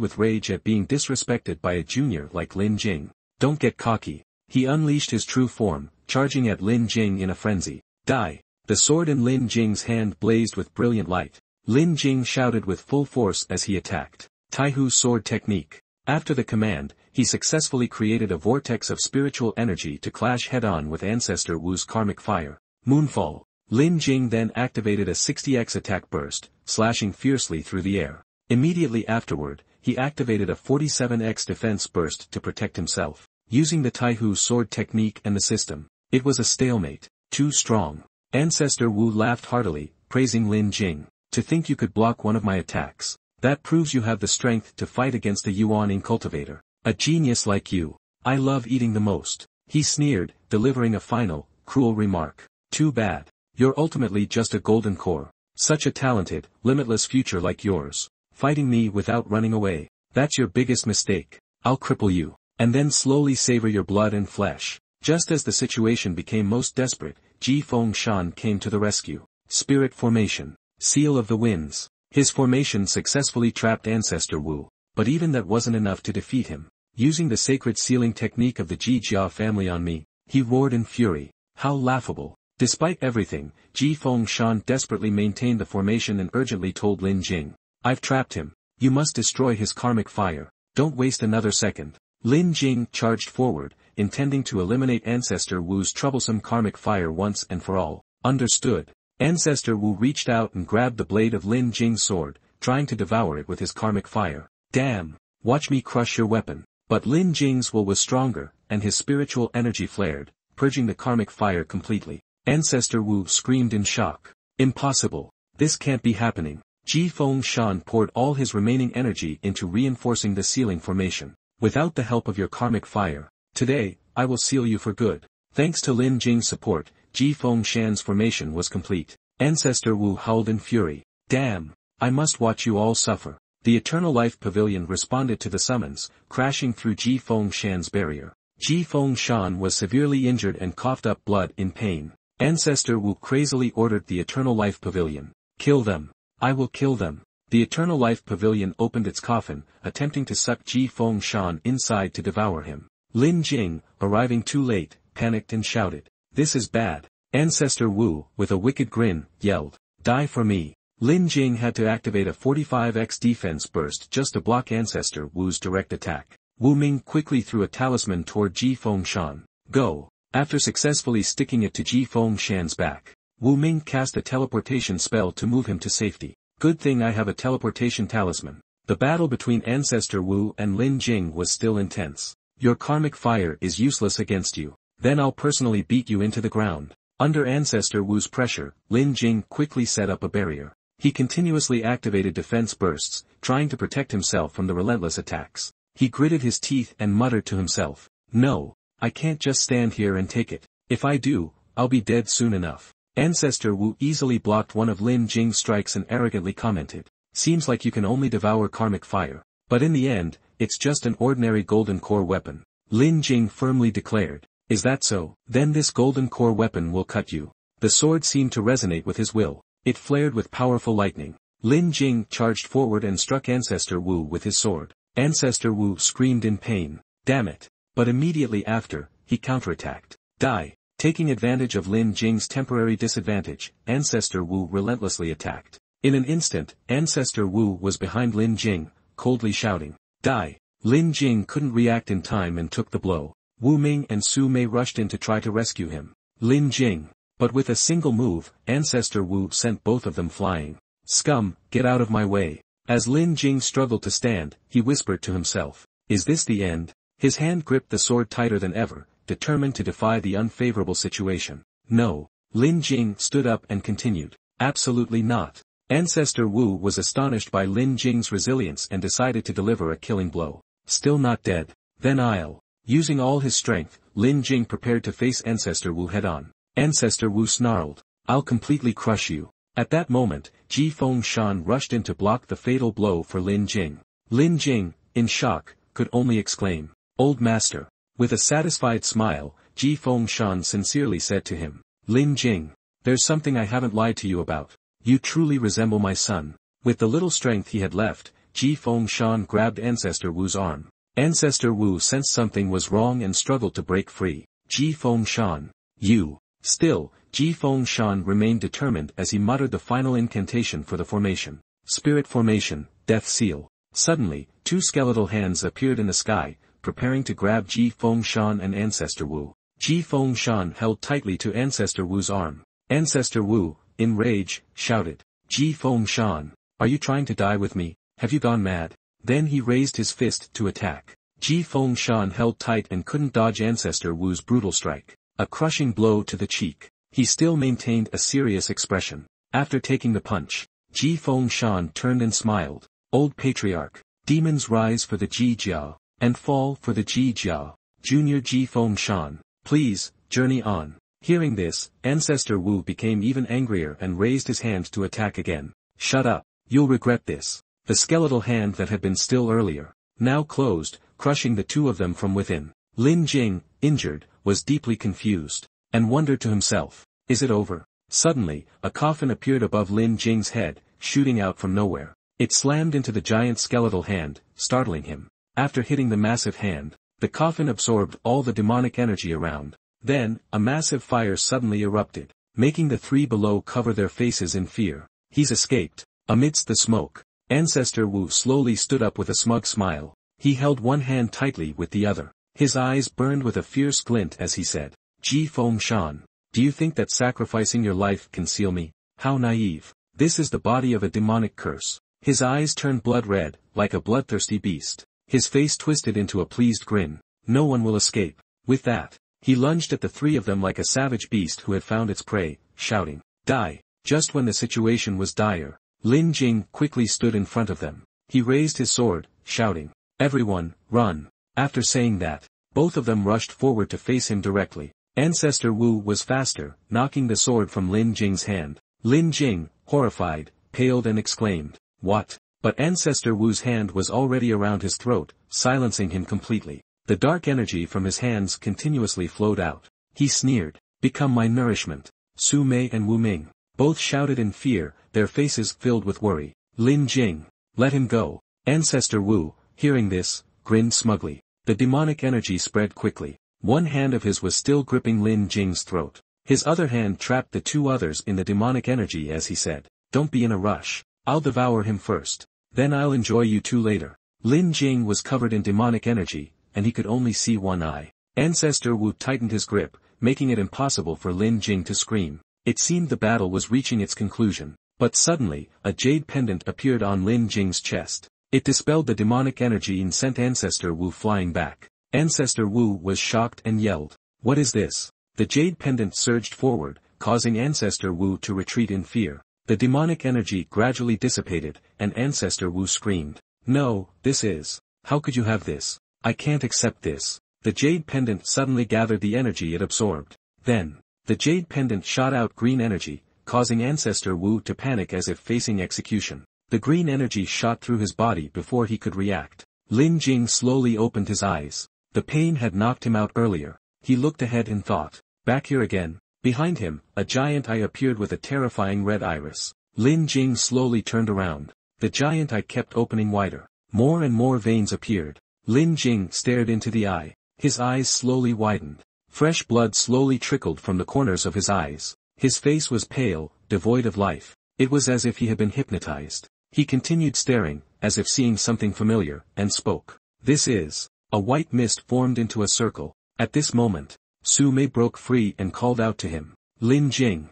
with rage at being disrespected by a junior like Lin Jing. Don't get cocky. He unleashed his true form, charging at Lin Jing in a frenzy. Die! The sword in Lin Jing's hand blazed with brilliant light. Lin Jing shouted with full force as he attacked. Taihu sword technique. After the command, he successfully created a vortex of spiritual energy to clash head-on with Ancestor Wu's karmic fire. Moonfall. Lin Jing then activated a 60x attack burst, slashing fiercely through the air. Immediately afterward, he activated a 47x defense burst to protect himself. Using the Taihu sword technique and the system, it was a stalemate. Too strong. Ancestor Wu laughed heartily, praising Lin Jing. To think you could block one of my attacks. That proves you have the strength to fight against a Yuan cultivator. A genius like you. I love eating the most. He sneered, delivering a final, cruel remark. Too bad. You're ultimately just a golden core. Such a talented, limitless future like yours. Fighting me without running away. That's your biggest mistake. I'll cripple you. And then slowly savor your blood and flesh. Just as the situation became most desperate, Ji Fengshan came to the rescue. Spirit formation. Seal of the Winds. His formation successfully trapped Ancestor Wu, but even that wasn't enough to defeat him. Using the sacred sealing technique of the Ji Jia family on me, he roared in fury. How laughable. Despite everything, Ji Fengshan desperately maintained the formation and urgently told Lin Jing. I've trapped him. You must destroy his karmic fire. Don't waste another second. Lin Jing charged forward, intending to eliminate Ancestor Wu's troublesome karmic fire once and for all. Understood. Ancestor Wu reached out and grabbed the blade of Lin Jing's sword, trying to devour it with his karmic fire. Damn! Watch me crush your weapon. But Lin Jing's will was stronger, and his spiritual energy flared, purging the karmic fire completely. Ancestor Wu screamed in shock. Impossible. This can't be happening. Ji Fengshan poured all his remaining energy into reinforcing the sealing formation. Without the help of your karmic fire, today, I will seal you for good. Thanks to Lin Jing's support, Ji Fengshan's formation was complete. Ancestor Wu howled in fury. Damn! I must watch you all suffer. The Eternal Life Pavilion responded to the summons, crashing through Ji Fengshan's barrier. Ji Fengshan was severely injured and coughed up blood in pain. Ancestor Wu crazily ordered the Eternal Life Pavilion. Kill them. I will kill them. The Eternal Life Pavilion opened its coffin, attempting to suck Ji Fengshan inside to devour him. Lin Jing, arriving too late, panicked and shouted. This is bad. Ancestor Wu, with a wicked grin, yelled. Die for me. Lin Jing had to activate a 45x defense burst just to block Ancestor Wu's direct attack. Wu Ming quickly threw a talisman toward Ji Fengshan. Go. After successfully sticking it to Ji Fengshan's back, Wu Ming cast a teleportation spell to move him to safety. Good thing I have a teleportation talisman. The battle between Ancestor Wu and Lin Jing was still intense. Your karmic fire is useless against you. Then I'll personally beat you into the ground. Under Ancestor Wu's pressure, Lin Jing quickly set up a barrier. He continuously activated defense bursts, trying to protect himself from the relentless attacks. He gritted his teeth and muttered to himself. No, I can't just stand here and take it. If I do, I'll be dead soon enough. Ancestor Wu easily blocked one of Lin Jing's strikes and arrogantly commented. Seems like you can only devour karmic fire. But in the end, it's just an ordinary golden core weapon. Lin Jing firmly declared. Is that so? Then this golden core weapon will cut you. The sword seemed to resonate with his will. It flared with powerful lightning. Lin Jing charged forward and struck Ancestor Wu with his sword. Ancestor Wu screamed in pain. Damn it. But immediately after, he counterattacked. Die. Taking advantage of Lin Jing's temporary disadvantage, Ancestor Wu relentlessly attacked. In an instant, Ancestor Wu was behind Lin Jing, coldly shouting. Die. Lin Jing couldn't react in time and took the blow. Wu Ming and Su Mei rushed in to try to rescue him. Lin Jing. But with a single move, Ancestor Wu sent both of them flying. Scum, get out of my way. As Lin Jing struggled to stand, he whispered to himself. Is this the end? His hand gripped the sword tighter than ever, determined to defy the unfavorable situation. No. Lin Jing stood up and continued. Absolutely not. Ancestor Wu was astonished by Lin Jing's resilience and decided to deliver a killing blow. Still not dead. Then I'll. Using all his strength, Lin Jing prepared to face Ancestor Wu head-on. Ancestor Wu snarled. I'll completely crush you. At that moment, Ji Fengshan rushed in to block the fatal blow for Lin Jing. Lin Jing, in shock, could only exclaim. Old master. With a satisfied smile, Ji Fengshan sincerely said to him. Lin Jing. There's something I haven't lied to you about. You truly resemble my son. With the little strength he had left, Ji Fengshan grabbed Ancestor Wu's arm. Ancestor Wu sensed something was wrong and struggled to break free. Ji Fengshan. You. Still, Ji Feng Shan remained determined as he muttered the final incantation for the formation. Spirit formation, death seal. Suddenly, two skeletal hands appeared in the sky, preparing to grab Ji Feng Shan and Ancestor Wu. Ji Feng Shan held tightly to Ancestor Wu's arm. Ancestor Wu, in rage, shouted, Ji Feng Shan, are you trying to die with me? Have you gone mad? Then he raised his fist to attack. Ji Feng Shan held tight and couldn't dodge Ancestor Wu's brutal strike. A crushing blow to the cheek. He still maintained a serious expression. After taking the punch, Ji Feng Shan turned and smiled. Old Patriarch. Demons rise for the Ji Jiao, and fall for the Ji Jiao. Junior Ji Feng Shan. Please, journey on. Hearing this, Ancestor Wu became even angrier and raised his hand to attack again. Shut up. You'll regret this. The skeletal hand that had been still earlier, now closed, crushing the two of them from within. Lin Jing, injured, was deeply confused, and wondered to himself, is it over? Suddenly, a coffin appeared above Lin Jing's head, shooting out from nowhere. It slammed into the giant skeletal hand, startling him. After hitting the massive hand, the coffin absorbed all the demonic energy around. Then, a massive fire suddenly erupted, making the three below cover their faces in fear. He's escaped. Amidst the smoke, Ancestor Wu slowly stood up with a smug smile. He held one hand tightly with the other. His eyes burned with a fierce glint as he said, Ji Feng Shan, do you think that sacrificing your life can seal me? How naive. This is the body of a demonic curse. His eyes turned blood red, like a bloodthirsty beast. His face twisted into a pleased grin. No one will escape. With that, he lunged at the three of them like a savage beast who had found its prey, shouting, die. Just when the situation was dire, Lin Jing quickly stood in front of them. He raised his sword, shouting, everyone, run. After saying that, both of them rushed forward to face him directly. Ancestor Wu was faster, knocking the sword from Lin Jing's hand. Lin Jing, horrified, paled and exclaimed, what? But Ancestor Wu's hand was already around his throat, silencing him completely. The dark energy from his hands continuously flowed out. He sneered, become my nourishment. Su Mei and Wu Ming both shouted in fear, their faces filled with worry. Lin Jing, let him go. Ancestor Wu, hearing this, grinned smugly. The demonic energy spread quickly. One hand of his was still gripping Lin Jing's throat. His other hand trapped the two others in the demonic energy as he said, don't be in a rush. I'll devour him first. Then I'll enjoy you two later. Lin Jing was covered in demonic energy, and he could only see one eye. Ancestor Wu tightened his grip, making it impossible for Lin Jing to scream. It seemed the battle was reaching its conclusion. But suddenly, a jade pendant appeared on Lin Jing's chest. It dispelled the demonic energy and sent Ancestor Wu flying back. Ancestor Wu was shocked and yelled, what is this? The jade pendant surged forward, causing Ancestor Wu to retreat in fear. The demonic energy gradually dissipated, and Ancestor Wu screamed, no, this is. How could you have this? I can't accept this. The jade pendant suddenly gathered the energy it absorbed. Then, the jade pendant shot out green energy, causing Ancestor Wu to panic as if facing execution. The green energy shot through his body before he could react. Lin Jing slowly opened his eyes. The pain had knocked him out earlier. He looked ahead and thought, back here again. Behind him, a giant eye appeared with a terrifying red iris. Lin Jing slowly turned around. The giant eye kept opening wider. More and more veins appeared. Lin Jing stared into the eye. His eyes slowly widened. Fresh blood slowly trickled from the corners of his eyes. His face was pale, devoid of life. It was as if he had been hypnotized. He continued staring, as if seeing something familiar, and spoke. This is. A white mist formed into a circle. At this moment, Su Mei broke free and called out to him. Lin Jing,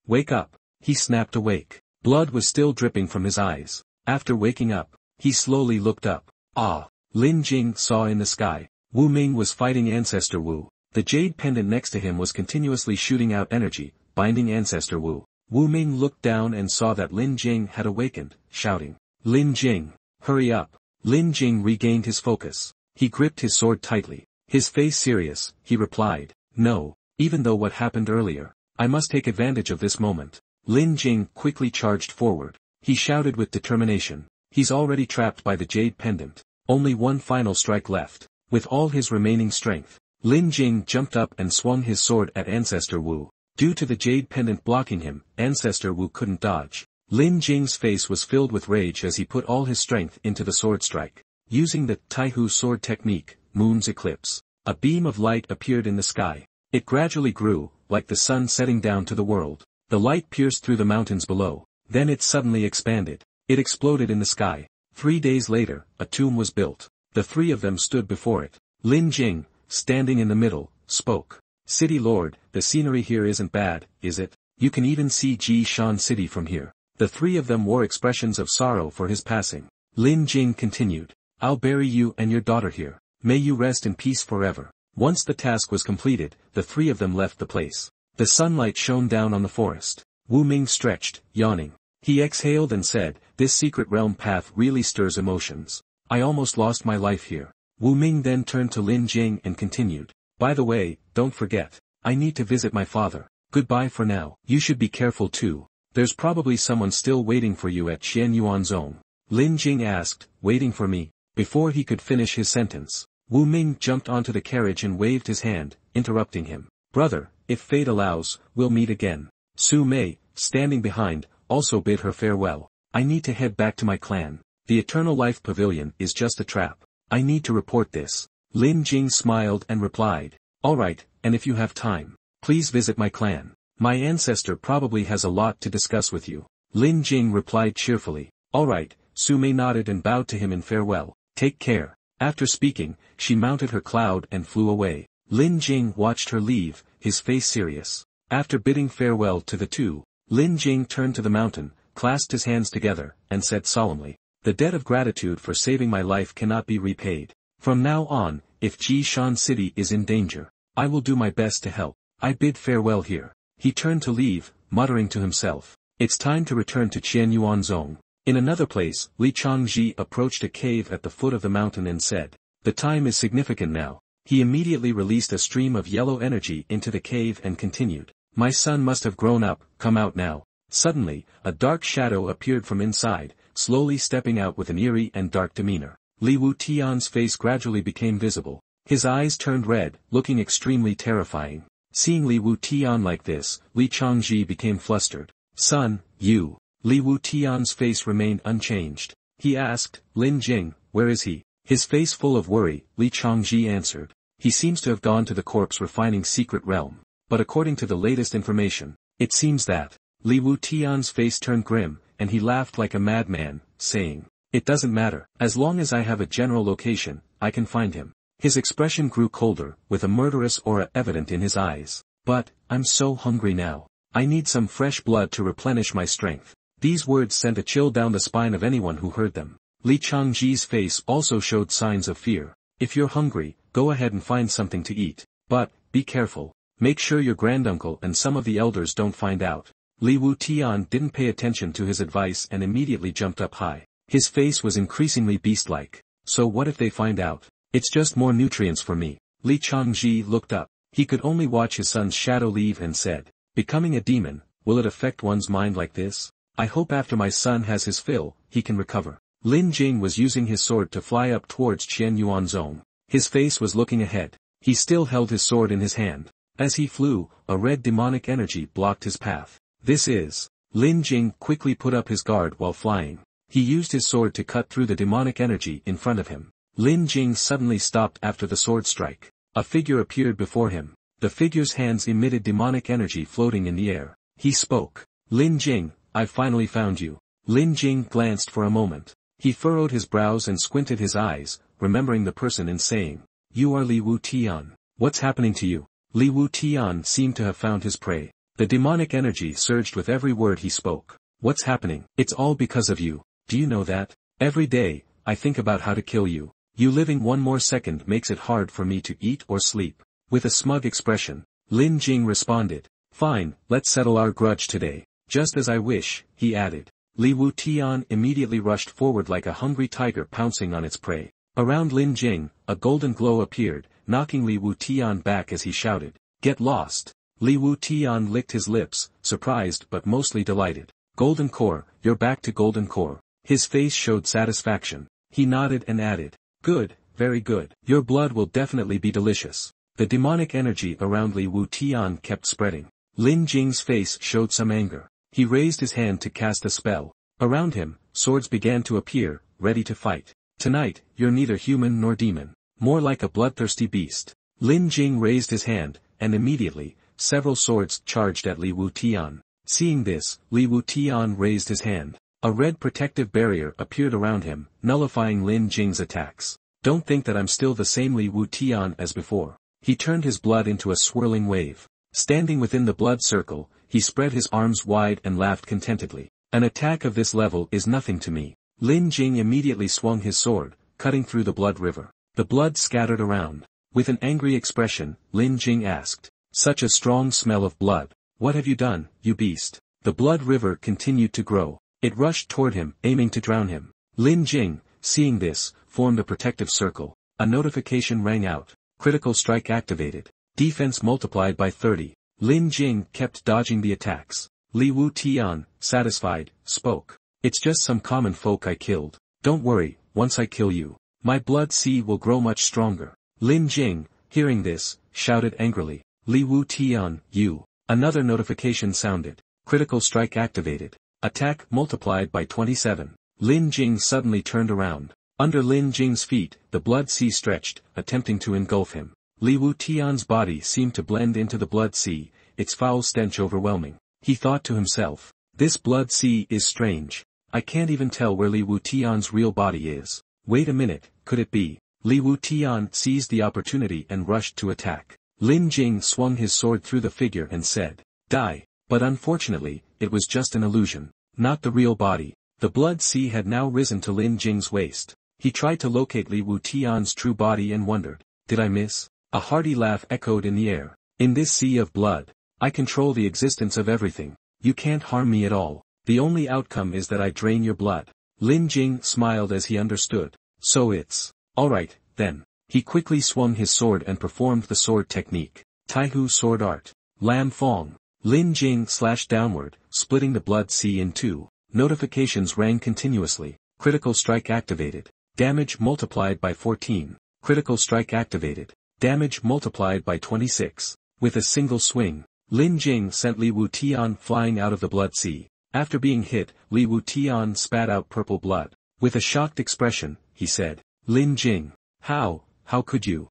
wake up. He snapped awake. Blood was still dripping from his eyes. After waking up, he slowly looked up. Ah! Lin Jing saw in the sky. Wu Ming was fighting Ancestor Wu. The jade pendant next to him was continuously shooting out energy, binding Ancestor Wu. Wu Ming looked down and saw that Lin Jing had awakened, shouting, Lin Jing, hurry up. Lin Jing regained his focus. He gripped his sword tightly. His face serious, he replied, no, even though what happened earlier, I must take advantage of this moment. Lin Jing quickly charged forward. He shouted with determination. He's already trapped by the jade pendant. Only one final strike left. With all his remaining strength, Lin Jing jumped up and swung his sword at Ancestor Wu. Due to the jade pendant blocking him, Ancestor Wu couldn't dodge. Lin Jing's face was filled with rage as he put all his strength into the sword strike. Using the Taihu sword technique, Moon's Eclipse, a beam of light appeared in the sky. It gradually grew, like the sun setting down to the world. The light pierced through the mountains below, then it suddenly expanded. It exploded in the sky. 3 days later, a tomb was built. The three of them stood before it. Lin Jing, standing in the middle, spoke. City Lord, the scenery here isn't bad, is it? You can even see Jishan City from here. The three of them wore expressions of sorrow for his passing. Lin Jing continued. I'll bury you and your daughter here. May you rest in peace forever. Once the task was completed, the three of them left the place. The sunlight shone down on the forest. Wu Ming stretched, yawning. He exhaled and said, this secret realm path really stirs emotions. I almost lost my life here. Wu Ming then turned to Lin Jing and continued. By the way, don't forget. I need to visit my father. Goodbye for now. You should be careful too. There's probably someone still waiting for you at Qianyuan Zone. Lin Jing asked, waiting for me? Before he could finish his sentence, Wu Ming jumped onto the carriage and waved his hand, interrupting him. Brother, if fate allows, we'll meet again. Su Mei, standing behind, also bid her farewell. I need to head back to my clan. The Eternal Life Pavilion is just a trap. I need to report this. Lin Jing smiled and replied. Alright, and if you have time, please visit my clan. My ancestor probably has a lot to discuss with you. Lin Jing replied cheerfully. Alright, Su Mei nodded and bowed to him in farewell. Take care. After speaking, she mounted her cloud and flew away. Lin Jing watched her leave, his face serious. After bidding farewell to the two, Lin Jing turned to the mountain, clasped his hands together, and said solemnly, the debt of gratitude for saving my life cannot be repaid. From now on, if Jishan City is in danger, I will do my best to help. I bid farewell here. He turned to leave, muttering to himself. It's time to return to Qianyuan Zone. In another place, Li Changji approached a cave at the foot of the mountain and said, the time is significant now. He immediately released a stream of yellow energy into the cave and continued. My son must have grown up, come out now. Suddenly, a dark shadow appeared from inside, slowly stepping out with an eerie and dark demeanor. Li Wutian's face gradually became visible. His eyes turned red, looking extremely terrifying. Seeing Li Wutian like this, Li Changji became flustered. Son, you. Li Wutian's face remained unchanged. He asked, Lin Jing, where is he? His face full of worry, Li Changji answered. He seems to have gone to the corpse refining secret realm. But according to the latest information, it seems that. Li Wutian's face turned grim, and he laughed like a madman, saying, it doesn't matter. As long as I have a general location, I can find him. His expression grew colder, with a murderous aura evident in his eyes. But, I'm so hungry now. I need some fresh blood to replenish my strength. These words sent a chill down the spine of anyone who heard them. Li Changji's face also showed signs of fear. If you're hungry, go ahead and find something to eat. But, be careful. Make sure your granduncle and some of the elders don't find out. Li Wutian didn't pay attention to his advice and immediately jumped up high. His face was increasingly beast-like. So what if they find out? It's just more nutrients for me. Li Changji looked up. He could only watch his son's shadow leave and said, becoming a demon, will it affect one's mind like this? I hope after my son has his fill, he can recover. Lin Jing was using his sword to fly up towards Qianyuan Zone. His face was looking ahead. He still held his sword in his hand. As he flew, a red demonic energy blocked his path. This is. Lin Jing quickly put up his guard while flying. He used his sword to cut through the demonic energy in front of him. Lin Jing suddenly stopped after the sword strike. A figure appeared before him. The figure's hands emitted demonic energy floating in the air. He spoke. Lin Jing, I've finally found you. Lin Jing glanced for a moment. He furrowed his brows and squinted his eyes, remembering the person and saying, you are Li Wutian. What's happening to you? Li Wutian seemed to have found his prey. The demonic energy surged with every word he spoke. What's happening? It's all because of you. Do you know that? Every day, I think about how to kill you. You living one more second makes it hard for me to eat or sleep. With a smug expression, Lin Jing responded. Fine, let's settle our grudge today. Just as I wish, he added. Li Wutian immediately rushed forward like a hungry tiger pouncing on its prey. Around Lin Jing, a golden glow appeared, knocking Li Wutian back as he shouted, get lost. Li Wutian licked his lips, surprised but mostly delighted. Golden Core, you're back to Golden Core. His face showed satisfaction. He nodded and added, good, very good. Your blood will definitely be delicious. The demonic energy around Li Wutian kept spreading. Lin Jing's face showed some anger. He raised his hand to cast a spell. Around him, swords began to appear, ready to fight. Tonight, you're neither human nor demon. More like a bloodthirsty beast. Lin Jing raised his hand, and immediately, several swords charged at Li Wutian. Seeing this, Li Wutian raised his hand. A red protective barrier appeared around him, nullifying Lin Jing's attacks. Don't think that I'm still the same Li Wutian as before. He turned his blood into a swirling wave. Standing within the blood circle, he spread his arms wide and laughed contentedly. An attack of this level is nothing to me. Lin Jing immediately swung his sword, cutting through the blood river. The blood scattered around. With an angry expression, Lin Jing asked, "Such a strong smell of blood. What have you done, you beast?" The blood river continued to grow. It rushed toward him, aiming to drown him. Lin Jing, seeing this, formed a protective circle. A notification rang out. Critical strike activated. Defense multiplied by 30. Lin Jing kept dodging the attacks. Li Wutian, satisfied, spoke. "It's just some common folk I killed. Don't worry, once I kill you, my blood sea will grow much stronger." Lin Jing, hearing this, shouted angrily, "Li Wutian, you." Another notification sounded. Critical strike activated. Attack multiplied by 27. Lin Jing suddenly turned around. Under Lin Jing's feet, the blood sea stretched, attempting to engulf him. Li Wutian's body seemed to blend into the blood sea, its foul stench overwhelming. He thought to himself, "This blood sea is strange. I can't even tell where Li Wutian's real body is. Wait a minute, could it be?" Li Wutian seized the opportunity and rushed to attack. Lin Jing swung his sword through the figure and said, "Die." But unfortunately, it was just an illusion, not the real body. The blood sea had now risen to Lin Jing's waist. He tried to locate Li Wutian's true body and wondered, "Did I miss?" A hearty laugh echoed in the air. "In this sea of blood, I control the existence of everything. You can't harm me at all. The only outcome is that I drain your blood." Lin Jing smiled as he understood. "So it's alright, then." He quickly swung his sword and performed the sword technique. Taihu sword art. Lam Fong. Lin Jing slashed downward, splitting the blood sea in two. Notifications rang continuously. Critical strike activated. Damage multiplied by 14. Critical strike activated. Damage multiplied by 26. With a single swing, Lin Jing sent Li Wutian flying out of the blood sea. After being hit, Li Wutian spat out purple blood. With a shocked expression, he said, "Lin Jing, how could you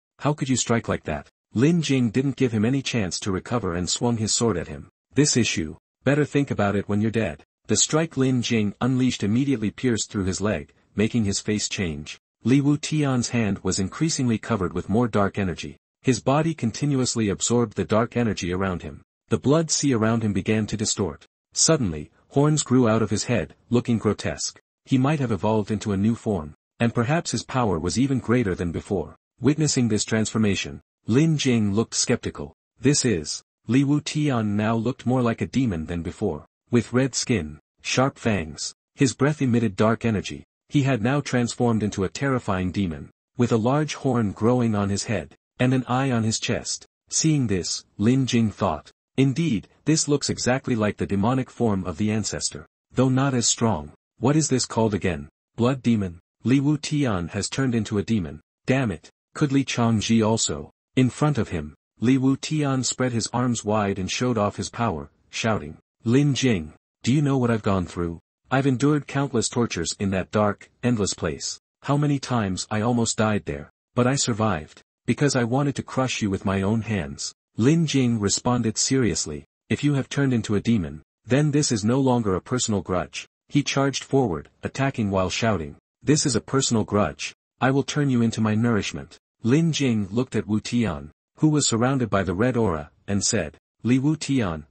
strike like that?" Lin Jing didn't give him any chance to recover and swung his sword at him. "This issue, better think about it when you're dead." The strike Lin Jing unleashed immediately pierced through his leg, making his face change. Li Wutian's hand was increasingly covered with more dark energy. His body continuously absorbed the dark energy around him. The blood sea around him began to distort. Suddenly, horns grew out of his head, looking grotesque. He might have evolved into a new form, and perhaps his power was even greater than before. Witnessing this transformation, Lin Jing looked skeptical. Li Wutian now looked more like a demon than before. With red skin, sharp fangs, his breath emitted dark energy. He had now transformed into a terrifying demon, with a large horn growing on his head, and an eye on his chest. Seeing this, Lin Jing thought, "Indeed, this looks exactly like the demonic form of the ancestor, though not as strong. What is this called again? Blood demon? Li Wutian has turned into a demon. Damn it, could Li Changji also?" In front of him, Li Wutian spread his arms wide and showed off his power, shouting, "Lin Jing, do you know what I've gone through? I've endured countless tortures in that dark, endless place. How many times I almost died there, but I survived, because I wanted to crush you with my own hands." Lin Jing responded seriously, "If you have turned into a demon, then this is no longer a personal grudge." He charged forward, attacking while shouting, "This is a personal grudge. I will turn you into my nourishment." Lin Jing looked at Wutian, who was surrounded by the red aura, and said, "Li Wutian,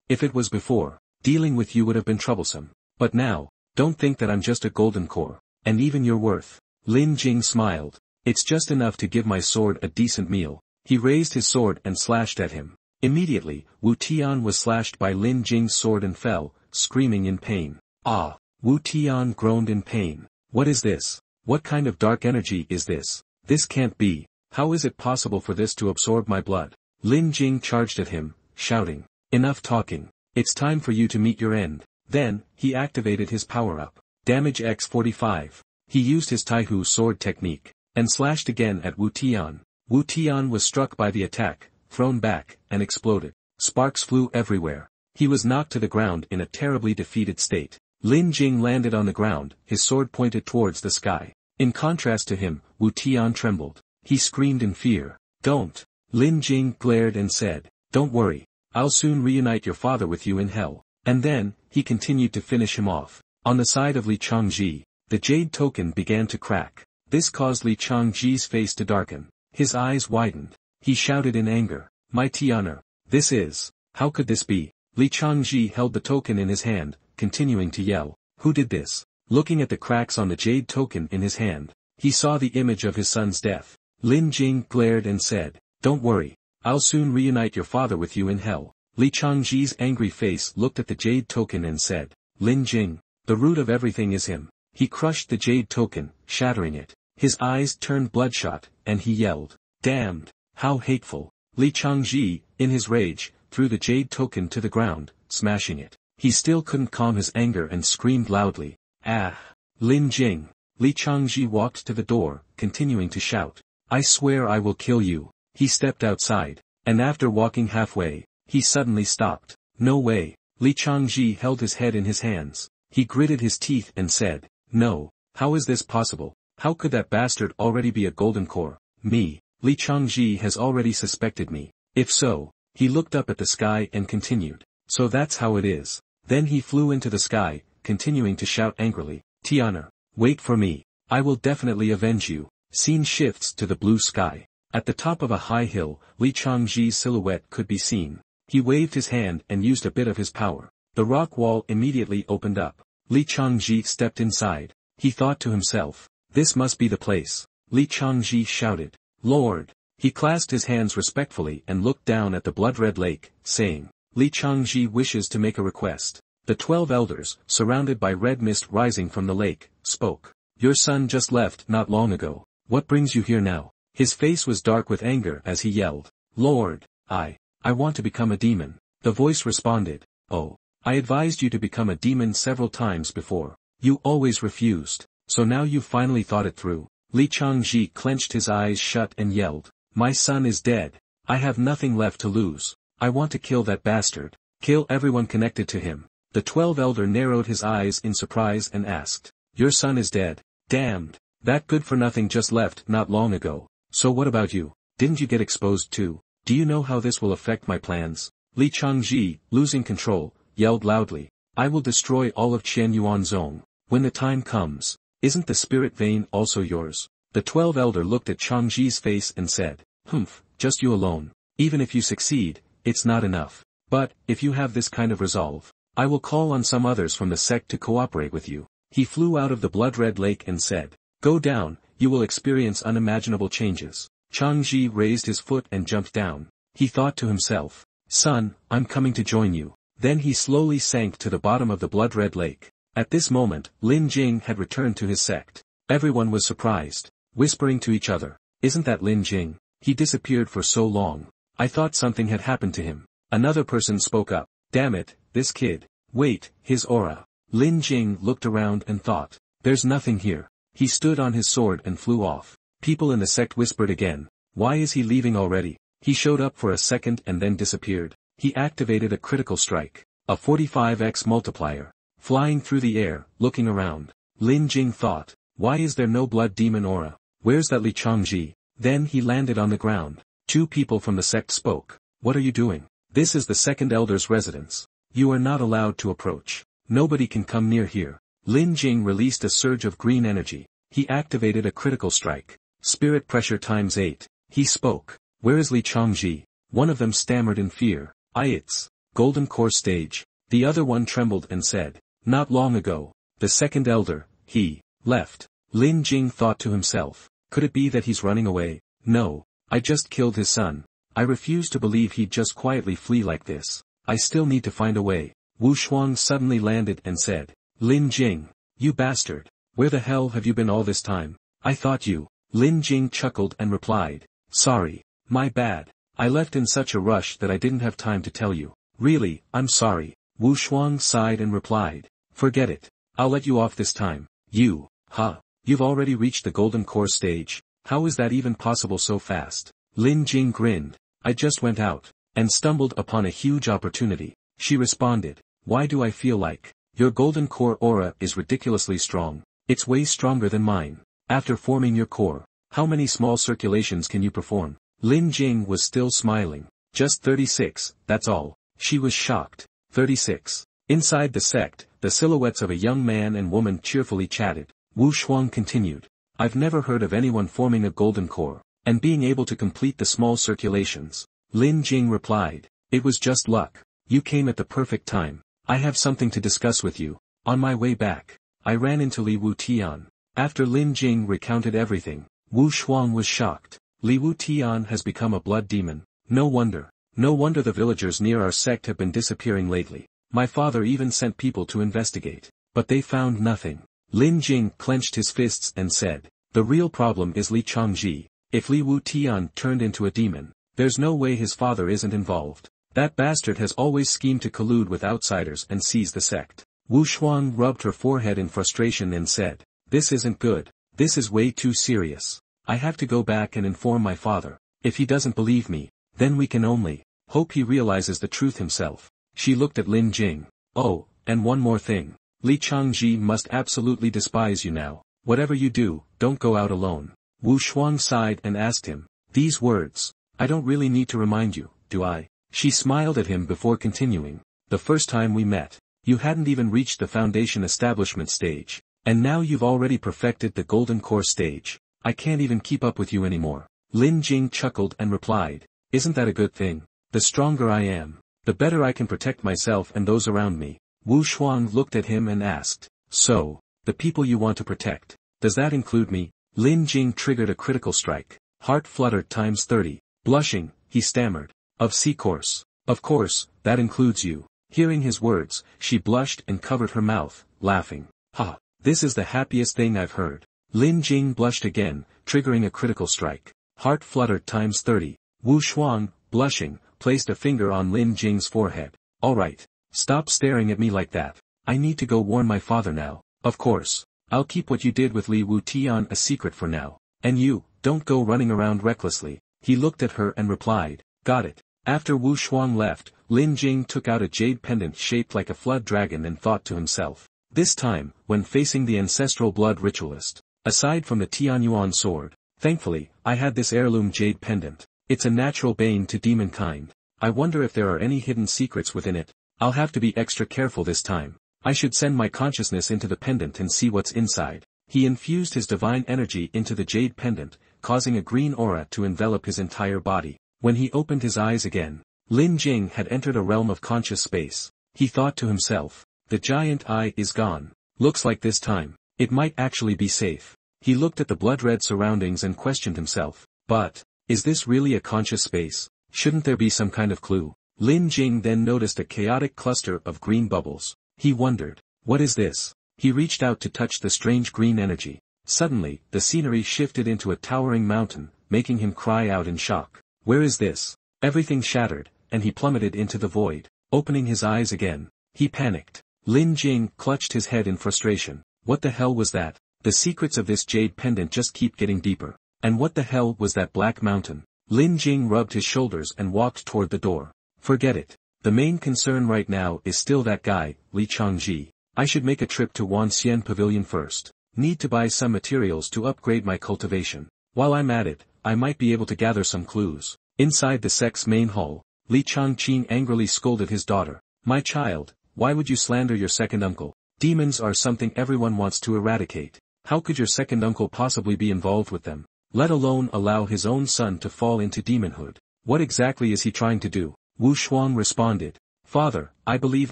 if it was before, dealing with you would have been troublesome. But now, don't think that I'm just a golden core, and even your worth." Lin Jing smiled. "It's just enough to give my sword a decent meal." He raised his sword and slashed at him. Immediately, Wutian was slashed by Lin Jing's sword and fell, screaming in pain. "Ah!" Wutian groaned in pain. "What is this? What kind of dark energy is this? This can't be. How is it possible for this to absorb my blood?" Lin Jing charged at him, shouting, "Enough talking. It's time for you to meet your end." Then, he activated his power-up. Damage X 45. He used his Taihu sword technique, and slashed again at Wutian. Wutian was struck by the attack, thrown back, and exploded. Sparks flew everywhere. He was knocked to the ground in a terribly defeated state. Lin Jing landed on the ground, his sword pointed towards the sky. In contrast to him, Wutian trembled. He screamed in fear. "Don't! Lin Jing glared and said, "Don't worry. I'll soon reunite your father with you in hell." And then, he continued to finish him off. On the side of Li Changji, the jade token began to crack. This caused Li Changji's face to darken. His eyes widened. He shouted in anger, "My Tian'er, this is, how could this be?" Li Changji held the token in his hand, continuing to yell, "Who did this?" Looking at the cracks on the jade token in his hand, he saw the image of his son's death. Lin Jing glared and said, "Don't worry. I'll soon reunite your father with you in hell." Li Changji's angry face looked at the jade token and said, "Lin Jing, the root of everything is him." He crushed the jade token, shattering it. His eyes turned bloodshot, and he yelled, "Damned, how hateful." Li Changji, in his rage, threw the jade token to the ground, smashing it. He still couldn't calm his anger and screamed loudly, "Ah! Lin Jing." Li Changji walked to the door, continuing to shout, "I swear I will kill you." He stepped outside, and after walking halfway, he suddenly stopped. "No way." Li Changji held his head in his hands. He gritted his teeth and said, "No, how is this possible? How could that bastard already be a golden core? Me, Li Changji has already suspected me. If so," he looked up at the sky and continued, "So that's how it is." Then he flew into the sky, continuing to shout angrily, "Tian'er, wait for me. I will definitely avenge you." Scene shifts to the blue sky. At the top of a high hill, Li Changji's silhouette could be seen. He waved his hand and used a bit of his power. The rock wall immediately opened up. Li Changji stepped inside. He thought to himself, "This must be the place." Li Changji shouted, "Lord." He clasped his hands respectfully and looked down at the blood-red lake, saying, "Li Changji wishes to make a request." The 12 elders, surrounded by red mist rising from the lake, spoke. "Your son just left not long ago. What brings you here now?" His face was dark with anger as he yelled, "Lord, I want to become a demon." The voice responded, "Oh, I advised you to become a demon several times before. You always refused, so now you've finally thought it through." Li Changji clenched his eyes shut and yelled, "My son is dead. I have nothing left to lose. I want to kill that bastard. Kill everyone connected to him." The 12 elder narrowed his eyes in surprise and asked, "Your son is dead? Damned. That good-for-nothing just left not long ago. So what about you? Didn't you get exposed too? Do you know how this will affect my plans?" Li Changji, losing control, yelled loudly, "I will destroy all of Qianyuanzong. When the time comes, isn't the spirit vein also yours?" The 12 elder looked at Changji's face and said, "Humph, just you alone. Even if you succeed, it's not enough. But, if you have this kind of resolve, I will call on some others from the sect to cooperate with you." He flew out of the blood-red lake and said, "Go down, you will experience unimaginable changes." Changji raised his foot and jumped down. He thought to himself, "Son, I'm coming to join you." Then he slowly sank to the bottom of the blood-red lake. At this moment, Lin Jing had returned to his sect. Everyone was surprised, whispering to each other, "Isn't that Lin Jing? He disappeared for so long. I thought something had happened to him." Another person spoke up, "Damn it, this kid. Wait, his aura." Lin Jing looked around and thought, "There's nothing here." He stood on his sword and flew off. People in the sect whispered again, "Why is he leaving already?" He showed up for a second and then disappeared. He activated a critical strike, a 45x multiplier. Flying through the air, looking around, Lin Jing thought, "Why is there no blood demon aura? Where's that Li Changji?" Then he landed on the ground. 2 people from the sect spoke, "What are you doing? This is the second elder's residence. You are not allowed to approach. Nobody can come near here." Lin Jing released a surge of green energy. He activated a critical strike. Spirit pressure times 8. He spoke, "Where is Li Changji?" One of them stammered in fear, "It's Golden Core stage." The other one trembled and said, "Not long ago, the second elder, he left." Lin Jing thought to himself, "Could it be that he's running away? No, I just killed his son. I refuse to believe he'd just quietly flee like this. I still need to find a way." Wu Shuang suddenly landed and said, "Lin Jing, you bastard, where the hell have you been all this time? I thought you." Lin Jing chuckled and replied, "Sorry, my bad. I left in such a rush that I didn't have time to tell you. Really, I'm sorry." Wu Shuang sighed and replied, "Forget it. I'll let you off this time." You've already reached the Golden Core stage. How is that even possible so fast?" Lin Jing grinned. "I just went out, and stumbled upon a huge opportunity." She responded, "Why do I feel like your Golden Core aura is ridiculously strong? It's way stronger than mine. After forming your core, how many small circulations can you perform?" Lin Jing was still smiling. Just 36, that's all. She was shocked. 36. Inside the sect, the silhouettes of a young man and woman cheerfully chatted. Wu Shuang continued. I've never heard of anyone forming a golden core, and being able to complete the small circulations. Lin Jing replied. It was just luck. You came at the perfect time. I have something to discuss with you. On my way back, I ran into Li Wutian. After Lin Jing recounted everything, Wu Shuang was shocked. Li Wutian has become a blood demon. No wonder. No wonder the villagers near our sect have been disappearing lately. My father even sent people to investigate. But they found nothing. Lin Jing clenched his fists and said, the real problem is Li Changji. If Li Wutian turned into a demon, there's no way his father isn't involved. That bastard has always schemed to collude with outsiders and seize the sect. Wu Shuang rubbed her forehead in frustration and said, this isn't good. This is way too serious. I have to go back and inform my father. If he doesn't believe me, then we can only hope he realizes the truth himself. She looked at Lin Jing. Oh, and one more thing. Li Changji must absolutely despise you now. Whatever you do, don't go out alone. Wu Shuang sighed and asked him. These words. I don't really need to remind you, do I? She smiled at him before continuing. The first time we met, you hadn't even reached the foundation establishment stage. And now you've already perfected the golden core stage. I can't even keep up with you anymore. Lin Jing chuckled and replied. Isn't that a good thing? The stronger I am, the better I can protect myself and those around me. Wu Shuang looked at him and asked. So, the people you want to protect, does that include me? Lin Jing triggered a critical strike. Heart fluttered times 30. Blushing, he stammered. Of course. Of course, that includes you. Hearing his words, she blushed and covered her mouth, laughing. Ha! This is the happiest thing I've heard. Lin Jing blushed again, triggering a critical strike. Heart fluttered times 30. Wu Shuang, blushing, placed a finger on Lin Jing's forehead. Alright. Stop staring at me like that. I need to go warn my father now. Of course. I'll keep what you did with Li Wutian a secret for now. And you, don't go running around recklessly. He looked at her and replied. Got it. After Wu Shuang left, Lin Jing took out a jade pendant shaped like a flood dragon and thought to himself. This time, when facing the ancestral blood ritualist, aside from the Tianyuan sword, thankfully, I had this heirloom jade pendant. It's a natural bane to demonkind. I wonder if there are any hidden secrets within it. I'll have to be extra careful this time. I should send my consciousness into the pendant and see what's inside. He infused his divine energy into the jade pendant, causing a green aura to envelop his entire body. When he opened his eyes again, Lin Jing had entered a realm of conscious space. He thought to himself, the giant eye is gone. Looks like this time, it might actually be safe. He looked at the blood-red surroundings and questioned himself. But, is this really a conscious space? Shouldn't there be some kind of clue? Lin Jing then noticed a chaotic cluster of green bubbles. He wondered, what is this? He reached out to touch the strange green energy. Suddenly, the scenery shifted into a towering mountain, making him cry out in shock. Where is this? Everything shattered, and he plummeted into the void. Opening his eyes again, he panicked. Lin Jing clutched his head in frustration. What the hell was that? The secrets of this jade pendant just keep getting deeper. And what the hell was that black mountain? Lin Jing rubbed his shoulders and walked toward the door. Forget it. The main concern right now is still that guy, Li Changji. I should make a trip to Wanxian Pavilion first. Need to buy some materials to upgrade my cultivation. While I'm at it, I might be able to gather some clues. Inside the sect's main hall, Li Changqing angrily scolded his daughter. My child, why would you slander your second uncle? Demons are something everyone wants to eradicate. How could your second uncle possibly be involved with them? Let alone allow his own son to fall into demonhood. What exactly is he trying to do? Wu Shuang responded. Father, I believe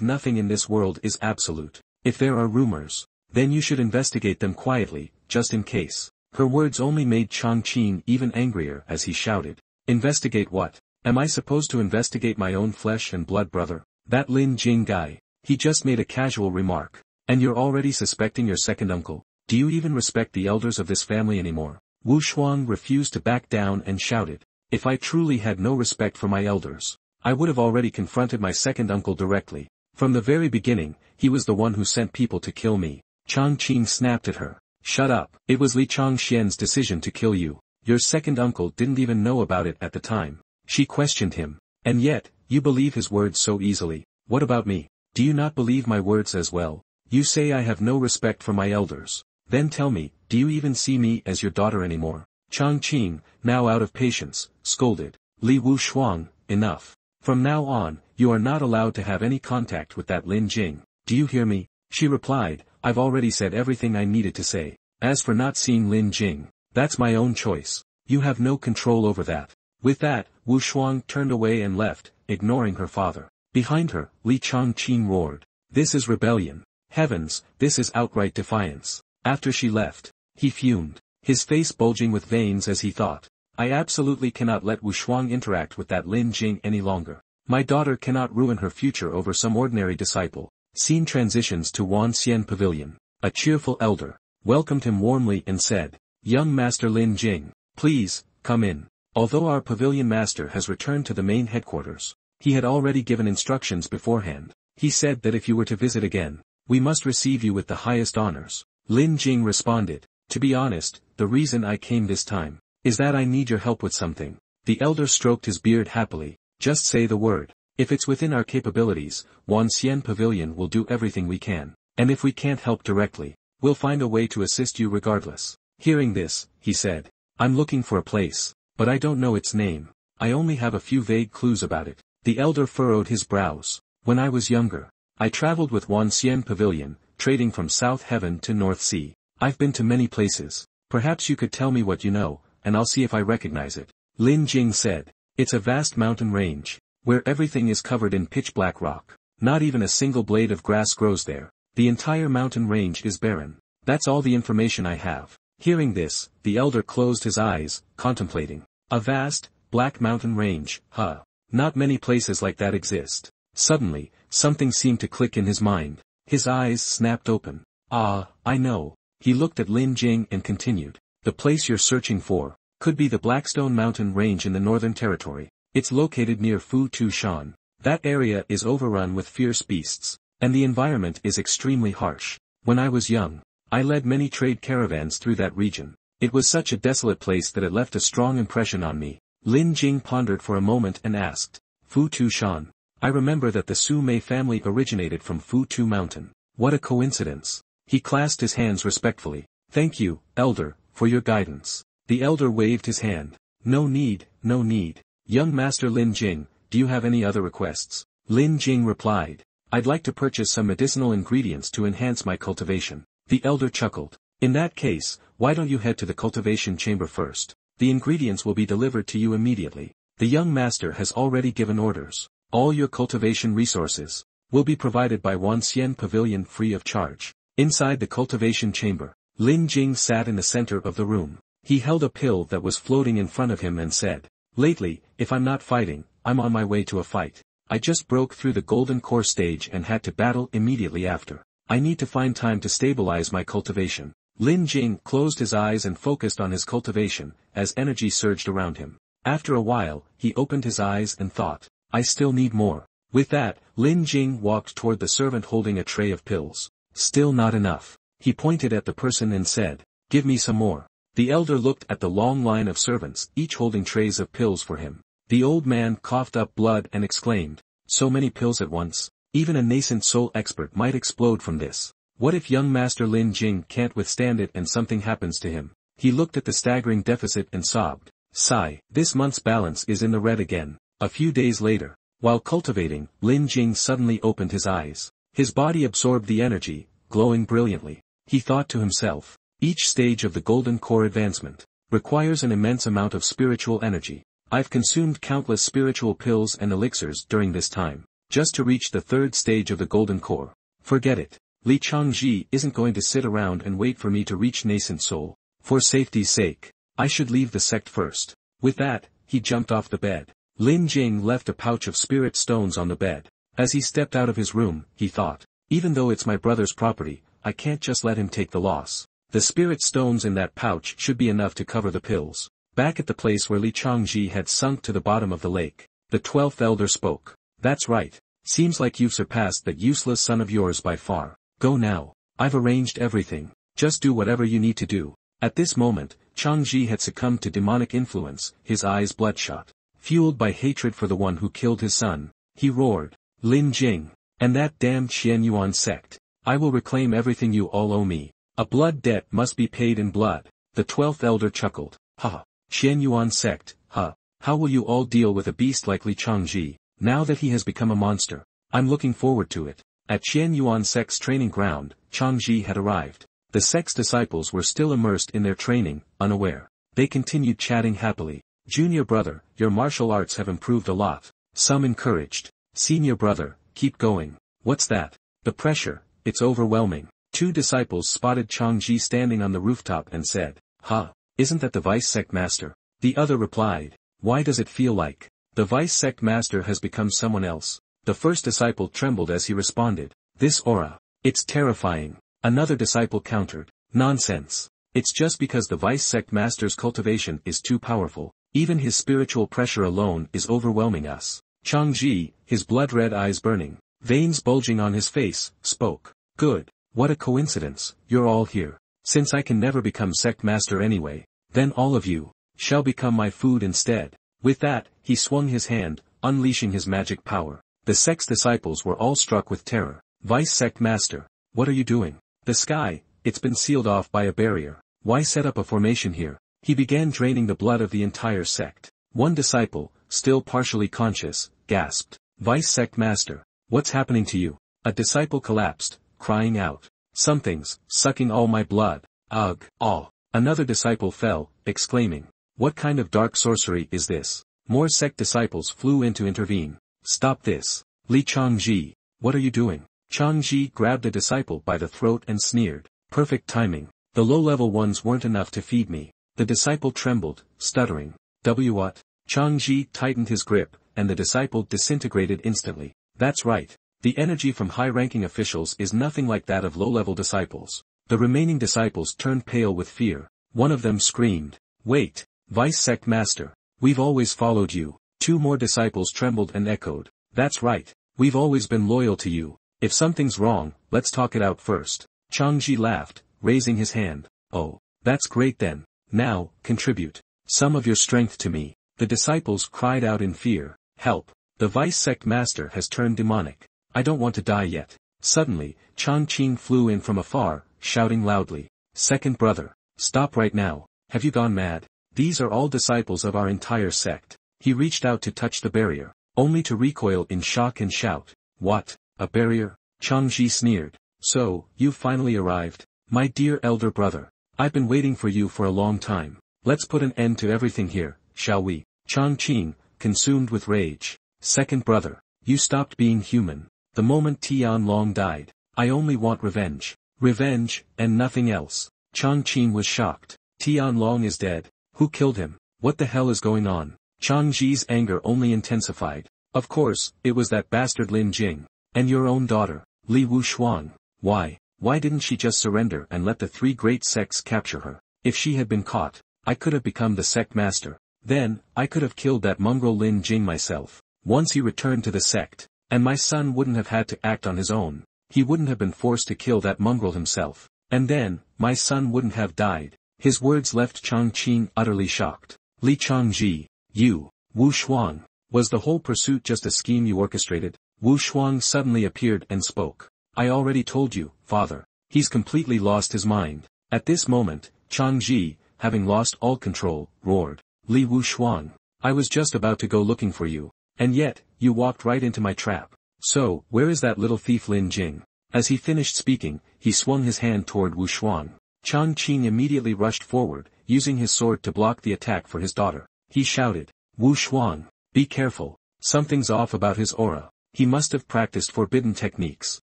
nothing in this world is absolute. If there are rumors, then you should investigate them quietly, just in case. Her words only made Changqing even angrier as he shouted. Investigate what? Am I supposed to investigate my own flesh and blood brother? That Lin Jing guy. He just made a casual remark. And you're already suspecting your second uncle? Do you even respect the elders of this family anymore? Wu Shuang refused to back down and shouted. If I truly had no respect for my elders, I would have already confronted my second uncle directly. From the very beginning, he was the one who sent people to kill me. Changqing snapped at her. Shut up. It was Li Changxian's decision to kill you. Your second uncle didn't even know about it at the time. She questioned him. And yet, you believe his words so easily. What about me? Do you not believe my words as well? You say I have no respect for my elders. Then tell me, do you even see me as your daughter anymore? Changqing, now out of patience, scolded. Li Wushuang, enough. From now on, you are not allowed to have any contact with that Lin Jing. Do you hear me? She replied, I've already said everything I needed to say. As for not seeing Lin Jing, that's my own choice. You have no control over that. With that, Wu Shuang turned away and left, ignoring her father. Behind her, Li Changqing roared. This is rebellion. Heavens, this is outright defiance. After she left, he fumed, his face bulging with veins as he thought. I absolutely cannot let Wu Shuang interact with that Lin Jing any longer. My daughter cannot ruin her future over some ordinary disciple. Scene transitions to Wan Xian Pavilion. A cheerful elder welcomed him warmly and said, Young Master Lin Jing, please, come in. Although our pavilion master has returned to the main headquarters, he had already given instructions beforehand. He said that if you were to visit again, we must receive you with the highest honors. Lin Jing responded, to be honest, the reason I came this time is that I need your help with something. The elder stroked his beard happily. Just say the word. If it's within our capabilities, Wan Xian Pavilion will do everything we can. And if we can't help directly, we'll find a way to assist you regardless. Hearing this, he said, I'm looking for a place, but I don't know its name. I only have a few vague clues about it. The elder furrowed his brows. When I was younger, I traveled with Wan Xian Pavilion, trading from South Heaven to North Sea. I've been to many places. Perhaps you could tell me what you know, and I'll see if I recognize it. Lin Jing said, it's a vast mountain range, where everything is covered in pitch-black rock. Not even a single blade of grass grows there. The entire mountain range is barren. That's all the information I have. Hearing this, the elder closed his eyes, contemplating. A vast, black mountain range, huh? Not many places like that exist. Suddenly, something seemed to click in his mind. His eyes snapped open. Ah, I know. He looked at Lin Jing and continued. The place you're searching for could be the Blackstone Mountain Range in the Northern Territory. It's located near Fu Tu Shan. That area is overrun with fierce beasts, and the environment is extremely harsh. When I was young, I led many trade caravans through that region. It was such a desolate place that it left a strong impression on me. Lin Jing pondered for a moment and asked, Fu Tu Shan. I remember that the Su Mei family originated from Fu Tu Mountain. What a coincidence. He clasped his hands respectfully. Thank you, Elder, for your guidance. The elder waved his hand. No need, no need. Young Master Lin Jing, do you have any other requests? Lin Jing replied. I'd like to purchase some medicinal ingredients to enhance my cultivation. The elder chuckled. In that case, why don't you head to the cultivation chamber first? The ingredients will be delivered to you immediately. The young master has already given orders. All your cultivation resources will be provided by Wan Xian Pavilion free of charge. Inside the cultivation chamber, Lin Jing sat in the center of the room. He held a pill that was floating in front of him and said, Lately, if I'm not fighting, I'm on my way to a fight. I just broke through the golden core stage and had to battle immediately after. I need to find time to stabilize my cultivation. Lin Jing closed his eyes and focused on his cultivation, as energy surged around him. After a while, he opened his eyes and thought, I still need more. With that, Lin Jing walked toward the servant holding a tray of pills. Still not enough. He pointed at the person and said, Give me some more. The elder looked at the long line of servants, each holding trays of pills for him. The old man coughed up blood and exclaimed, So many pills at once. Even a nascent soul expert might explode from this. What if young Master Lin Jing can't withstand it and something happens to him? He looked at the staggering deficit and sobbed. Sigh, this month's balance is in the red again. A few days later, while cultivating, Lin Jing suddenly opened his eyes. His body absorbed the energy, glowing brilliantly. He thought to himself, each stage of the golden core advancement requires an immense amount of spiritual energy. I've consumed countless spiritual pills and elixirs during this time, just to reach the third stage of the golden core. Forget it. Li Changji isn't going to sit around and wait for me to reach nascent soul. For safety's sake, I should leave the sect first. With that, he jumped off the bed. Lin Jing left a pouch of spirit stones on the bed. As he stepped out of his room, he thought, even though it's my brother's property, I can't just let him take the loss. The spirit stones in that pouch should be enough to cover the pills. Back at the place where Li Changji had sunk to the bottom of the lake, the 12th elder spoke. That's right. Seems like you've surpassed that useless son of yours by far. Go now. I've arranged everything. Just do whatever you need to do. At this moment, Changji had succumbed to demonic influence, his eyes bloodshot. Fueled by hatred for the one who killed his son, he roared, Lin Jing, and that damned Xian Yuan sect. I will reclaim everything you all owe me. A blood debt must be paid in blood. The 12th elder chuckled. Ha! Qian Yuan sect, ha! How will you all deal with a beast like Li Changji, now that he has become a monster? I'm looking forward to it. At Qian Yuan sect's training ground, Changji had arrived. The sect's disciples were still immersed in their training, unaware. They continued chatting happily. Junior brother, your martial arts have improved a lot. Some encouraged. Senior brother, keep going. What's that? The pressure, it's overwhelming. Two disciples spotted Changji standing on the rooftop and said, "Ha, isn't that the vice sect master?" The other replied, "Why does it feel like the vice sect master has become someone else?" The first disciple trembled as he responded, "This aura, it's terrifying." Another disciple countered, "Nonsense. It's just because the vice sect master's cultivation is too powerful. Even his spiritual pressure alone is overwhelming us." Changji, his blood-red eyes burning, veins bulging on his face, spoke. "Good. What a coincidence, you're all here. Since I can never become sect master anyway, then all of you shall become my food instead." With that, he swung his hand, unleashing his magic power. The sect's disciples were all struck with terror. "Vice sect master, what are you doing? The sky, it's been sealed off by a barrier. Why set up a formation here?" He began draining the blood of the entire sect. One disciple, still partially conscious, gasped, "Vice sect master, what's happening to you?" A disciple collapsed, crying out, "Something's sucking all my blood. Ugh, aw." Another disciple fell, exclaiming, "What kind of dark sorcery is this?" More sect disciples flew in to intervene. "Stop this. Li Changji, what are you doing?" Changji grabbed the disciple by the throat and sneered, "Perfect timing. The low-level ones weren't enough to feed me." The disciple trembled, stuttering, What? Changji tightened his grip, and the disciple disintegrated instantly. That's right. The energy from high-ranking officials is nothing like that of low-level disciples. The remaining disciples turned pale with fear. One of them screamed, "Wait, Vice Sect Master, we've always followed you." Two more disciples trembled and echoed, "That's right, we've always been loyal to you. If something's wrong, let's talk it out first." Changji laughed, raising his hand. "Oh, that's great then. Now, contribute some of your strength to me." The disciples cried out in fear, "Help! The Vice Sect Master has turned demonic. I don't want to die yet." Suddenly, Changqing flew in from afar, shouting loudly, "Second brother, stop right now, have you gone mad? These are all disciples of our entire sect." He reached out to touch the barrier, only to recoil in shock and shout, "What, a barrier?" Changji sneered, "So, you've finally arrived, my dear elder brother. I've been waiting for you for a long time. Let's put an end to everything here, shall we?" Changqing, consumed with rage, "Second brother, you stopped being human. The moment Tianlong died, I only want revenge. Revenge, and nothing else." Changqing was shocked. "Tianlong is dead. Who killed him? What the hell is going on?" Changji's anger only intensified. "Of course, it was that bastard Lin Jing. And your own daughter, Li Wushuang. Why didn't she just surrender and let the three great sects capture her? If she had been caught, I could have become the sect master. Then, I could have killed that mongrel Lin Jing myself. Once he returned to the sect, and my son wouldn't have had to act on his own. He wouldn't have been forced to kill that mongrel himself. And then, my son wouldn't have died." His words left Changqing utterly shocked. "Li Changji, you, Wu Shuang, was the whole pursuit just a scheme you orchestrated?" Wu Shuang suddenly appeared and spoke. "I already told you, father. He's completely lost his mind." At this moment, Changji, having lost all control, roared, "Li Wushuang, I was just about to go looking for you. And yet, you walked right into my trap. So, where is that little thief Lin Jing?" As he finished speaking, he swung his hand toward Wu Shuang. Changqing immediately rushed forward, using his sword to block the attack for his daughter. He shouted, "Wu Shuang, be careful. Something's off about his aura. He must have practiced forbidden techniques.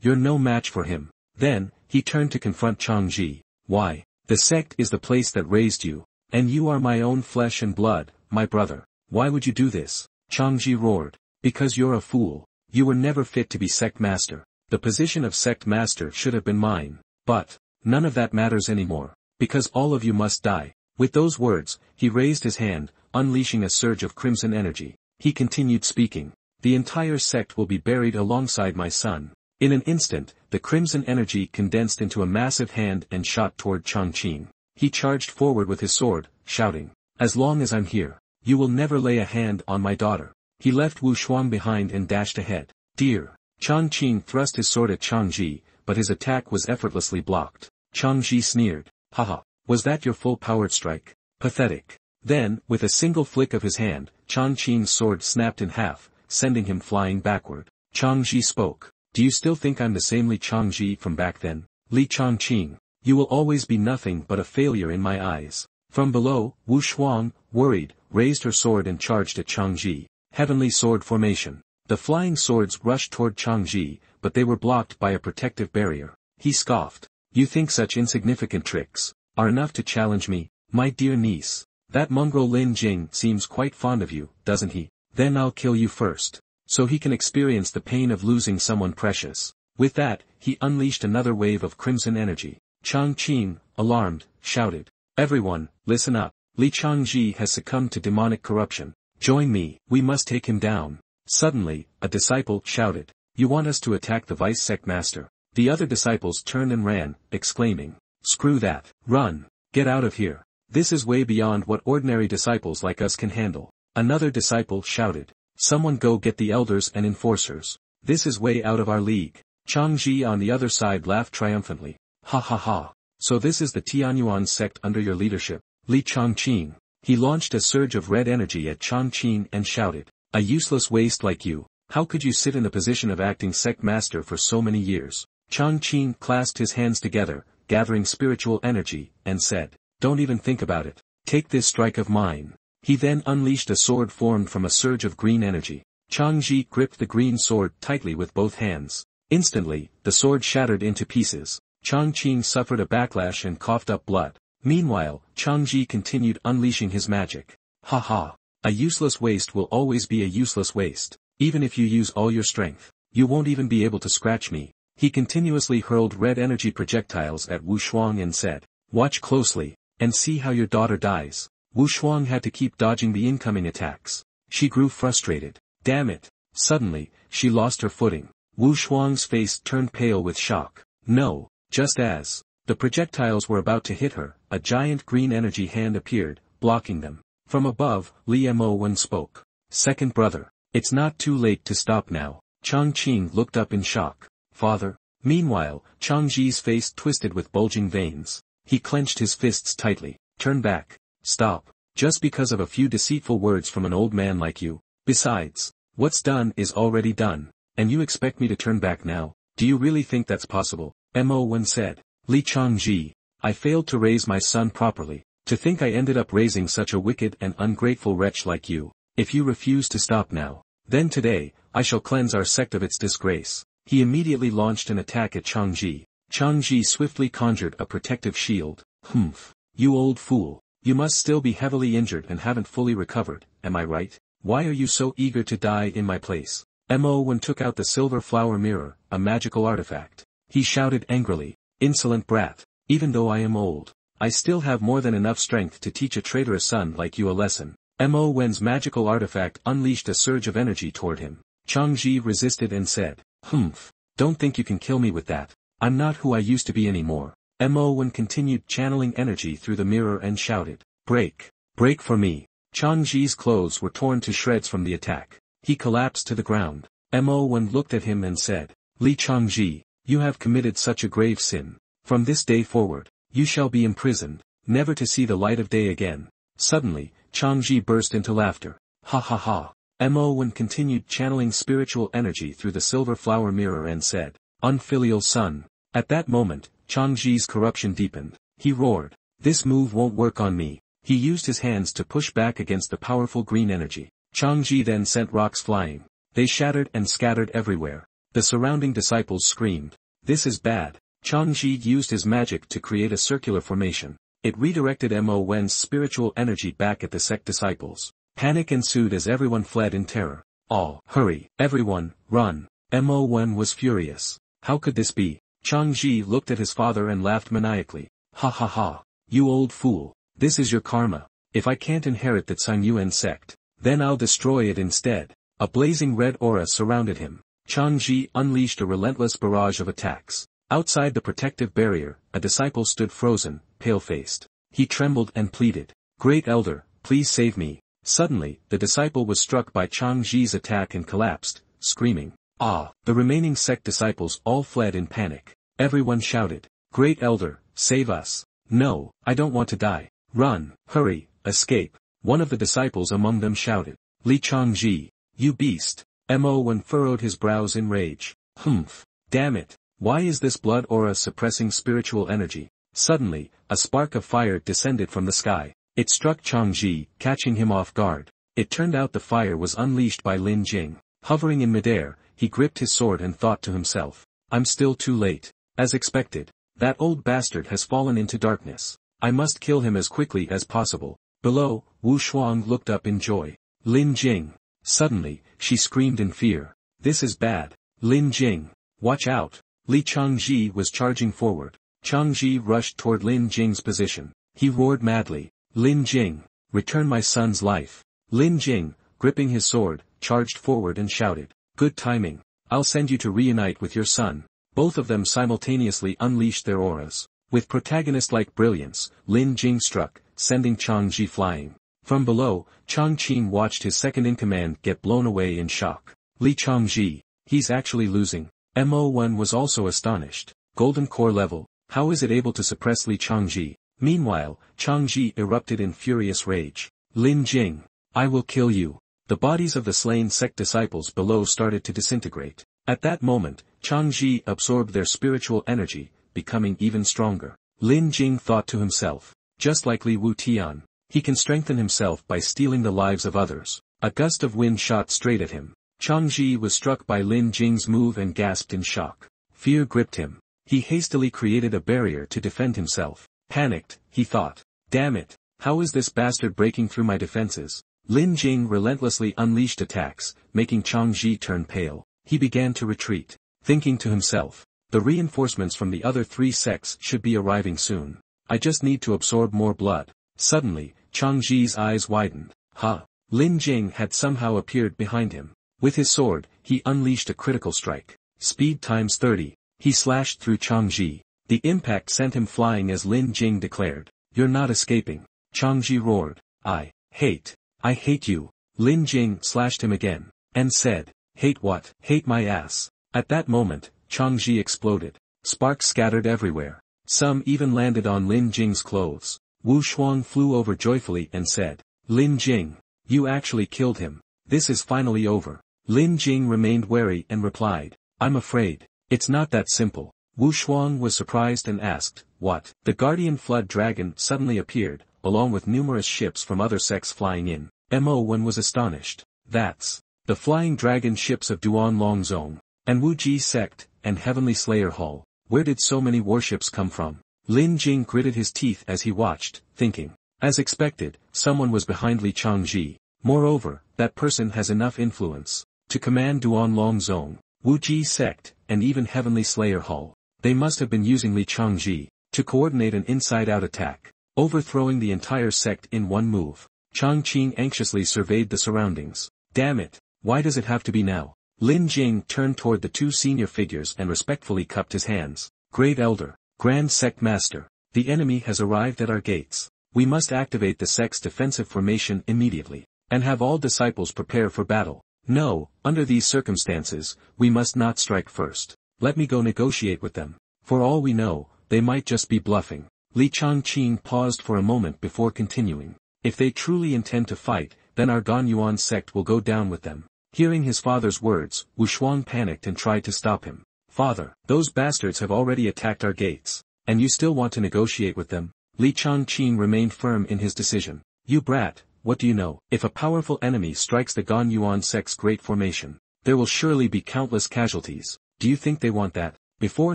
You're no match for him." Then, he turned to confront Changji. "Why? The sect is the place that raised you. And you are my own flesh and blood, my brother. Why would you do this?" Changji roared, "Because you're a fool. You were never fit to be sect master. The position of sect master should have been mine. But, none of that matters anymore. Because all of you must die." With those words, he raised his hand, unleashing a surge of crimson energy. He continued speaking, "The entire sect will be buried alongside my son." In an instant, the crimson energy condensed into a massive hand and shot toward Changqing. He charged forward with his sword, shouting, "As long as I'm here, you will never lay a hand on my daughter." He left Wu Shuang behind and dashed ahead. "Dear." Changqing thrust his sword at Changji, but his attack was effortlessly blocked. Changji sneered, "Haha, was that your full-powered strike? Pathetic." Then, with a single flick of his hand, Changqing's sword snapped in half, sending him flying backward. Changji spoke. Do you still think I'm the same Li Changji from back then? Li Changqing. You will always be nothing but a failure in my eyes. From below, Wu Shuang, worried, raised her sword and charged at Changji. Heavenly sword formation. The flying swords rushed toward Changji, but they were blocked by a protective barrier. He scoffed. You think such insignificant tricks are enough to challenge me, my dear niece? That mongrel Lin Jing seems quite fond of you, doesn't he? Then I'll kill you first, so he can experience the pain of losing someone precious. With that, he unleashed another wave of crimson energy. Changqing, alarmed, shouted. Everyone, listen up. Li Changji has succumbed to demonic corruption. Join me, we must take him down. Suddenly, a disciple shouted. You want us to attack the vice sect master? The other disciples turned and ran, exclaiming. Screw that. Run. Get out of here. This is way beyond what ordinary disciples like us can handle. Another disciple shouted. Someone go get the elders and enforcers. This is way out of our league. Changji on the other side laughed triumphantly. Ha ha ha. So this is the Tianyuan sect under your leadership, Li Changqing. He launched a surge of red energy at Changqing and shouted. A useless waste like you. How could you sit in the position of acting sect master for so many years? Changqing clasped his hands together, gathering spiritual energy, and said. Don't even think about it. Take this strike of mine. He then unleashed a sword formed from a surge of green energy. Changji gripped the green sword tightly with both hands. Instantly, the sword shattered into pieces. Changqing suffered a backlash and coughed up blood. Meanwhile, Changji continued unleashing his magic. Ha ha. A useless waste will always be a useless waste. Even if you use all your strength, you won't even be able to scratch me. He continuously hurled red energy projectiles at Wu Shuang and said, watch closely, and see how your daughter dies. Wu Shuang had to keep dodging the incoming attacks. She grew frustrated. Damn it. Suddenly, she lost her footing. Wu Shuang's face turned pale with shock. No, just as the projectiles were about to hit her, a giant green energy hand appeared, blocking them. From above, Li Mo spoke. Second brother. It's not too late to stop now. Changqing looked up in shock. Father. Meanwhile, Changji's face twisted with bulging veins. He clenched his fists tightly. Turn back. Stop. Just because of a few deceitful words from an old man like you. Besides, what's done is already done. And you expect me to turn back now? Do you really think that's possible? Mo said. Li Changji. I failed to raise my son properly. To think I ended up raising such a wicked and ungrateful wretch like you. If you refuse to stop now, then today, I shall cleanse our sect of its disgrace. He immediately launched an attack at Changji. Changji swiftly conjured a protective shield. Humph. You old fool. You must still be heavily injured and haven't fully recovered, am I right? Why are you so eager to die in my place? Mo took out the silver flower mirror, a magical artifact. He shouted angrily. Insolent brat. Even though I am old, I still have more than enough strength to teach a traitorous son like you a lesson. Mo's magical artifact unleashed a surge of energy toward him. Changji resisted and said, Humph. Don't think you can kill me with that. I'm not who I used to be anymore. Mo continued channeling energy through the mirror and shouted, Break. Break for me. Changji's clothes were torn to shreds from the attack. He collapsed to the ground. Mo looked at him and said, Li Changji, you have committed such a grave sin. From this day forward, you shall be imprisoned, never to see the light of day again. Suddenly, Changji burst into laughter. Ha ha ha. Mo continued channeling spiritual energy through the silver flower mirror and said, Unfilial son. At that moment, Changji's corruption deepened. He roared. This move won't work on me. He used his hands to push back against the powerful green energy. Changji then sent rocks flying. They shattered and scattered everywhere. The surrounding disciples screamed. This is bad. Changji used his magic to create a circular formation. It redirected Mo's spiritual energy back at the sect disciples. Panic ensued as everyone fled in terror. All, hurry, everyone, run. Mo was furious. How could this be? Changji looked at his father and laughed maniacally. Ha ha ha. You old fool. This is your karma. If I can't inherit the Tsang sect, then I'll destroy it instead. A blazing red aura surrounded him. Changji unleashed a relentless barrage of attacks. Outside the protective barrier, a disciple stood frozen, pale-faced. He trembled and pleaded. Great elder, please save me. Suddenly, the disciple was struck by Changji's attack and collapsed, screaming. Ah! The remaining sect disciples all fled in panic. Everyone shouted. Great elder, save us. No, I don't want to die. Run, hurry, escape. One of the disciples among them shouted, "Li Changji, you beast!" Mo1 furrowed his brows in rage. Humph! Damn it! Why is this blood aura suppressing spiritual energy? Suddenly, a spark of fire descended from the sky. It struck Changji, catching him off guard. It turned out the fire was unleashed by Lin Jing. Hovering in midair, he gripped his sword and thought to himself, "I'm still too late." As expected, that old bastard has fallen into darkness. I must kill him as quickly as possible. Below, Wu Shuang looked up in joy. Lin Jing. Suddenly, she screamed in fear. This is bad. Lin Jing. Watch out. Li Changji was charging forward. Changji rushed toward Lin Jing's position. He roared madly, "Lin Jing, return my son's life." Lin Jing, gripping his sword, charged forward and shouted, "Good timing. I'll send you to reunite with your son." Both of them simultaneously unleashed their auras. With protagonist-like brilliance, Lin Jing struck, sending Changji flying. From below, Chang Qin watched his second-in-command get blown away in shock. Li Changji, he's actually losing. Mo1 was also astonished. Golden core level, how is it able to suppress Li Changji? Meanwhile, Changji erupted in furious rage. Lin Jing, I will kill you. The bodies of the slain sect disciples below started to disintegrate. At that moment, Changji absorbed their spiritual energy, becoming even stronger. Lin Jing thought to himself, just like Li Wutian, he can strengthen himself by stealing the lives of others. A gust of wind shot straight at him. Changji was struck by Lin Jing's move and gasped in shock. Fear gripped him. He hastily created a barrier to defend himself. Panicked, he thought, "Damn it, how is this bastard breaking through my defenses?" Lin Jing relentlessly unleashed attacks, making Changji turn pale. He began to retreat, thinking to himself, the reinforcements from the other three sects should be arriving soon. I just need to absorb more blood. Suddenly, Changji's eyes widened. Ha! Lin Jing had somehow appeared behind him. With his sword, he unleashed a critical strike. Speed times 30. He slashed through Changji. The impact sent him flying as Lin Jing declared, "You're not escaping." Changji roared, I hate you." Lin Jing slashed him again, and said, "Hate what? Hate my ass." At that moment, Changji exploded. Sparks scattered everywhere. Some even landed on Lin Jing's clothes. Wu Shuang flew over joyfully and said, "Lin Jing, you actually killed him. This is finally over." Lin Jing remained wary and replied, "I'm afraid. It's not that simple." Wu Shuang was surprised and asked, "What?" The guardian flood dragon suddenly appeared, along with numerous ships from other sects flying in. Mo1 was astonished. That's the flying dragon ships of Duan Long Zone, and Wu Ji sect, and Heavenly Slayer Hall. Where did so many warships come from? Lin Jing gritted his teeth as he watched, thinking. As expected, someone was behind Li Changji. Moreover, that person has enough influence to command Duan Long Zone, Wu Ji sect, and even Heavenly Slayer Hall. They must have been using Li Changji to coordinate an inside-out attack, overthrowing the entire sect in one move. Chang Qing anxiously surveyed the surroundings. Damn it, why does it have to be now? Lin Jing turned toward the two senior figures and respectfully cupped his hands. Great Elder, Grand Sect Master, the enemy has arrived at our gates. We must activate the sect's defensive formation immediately, and have all disciples prepare for battle. No, under these circumstances, we must not strike first. Let me go negotiate with them. For all we know, they might just be bluffing. Li Changqing paused for a moment before continuing. If they truly intend to fight, then our Ganyuan sect will go down with them. Hearing his father's words, Wu Shuang panicked and tried to stop him. Father, those bastards have already attacked our gates, and you still want to negotiate with them? Li Changqing remained firm in his decision. You brat, what do you know? If a powerful enemy strikes the Ganyuan sect's great formation, there will surely be countless casualties. Do you think they want that? Before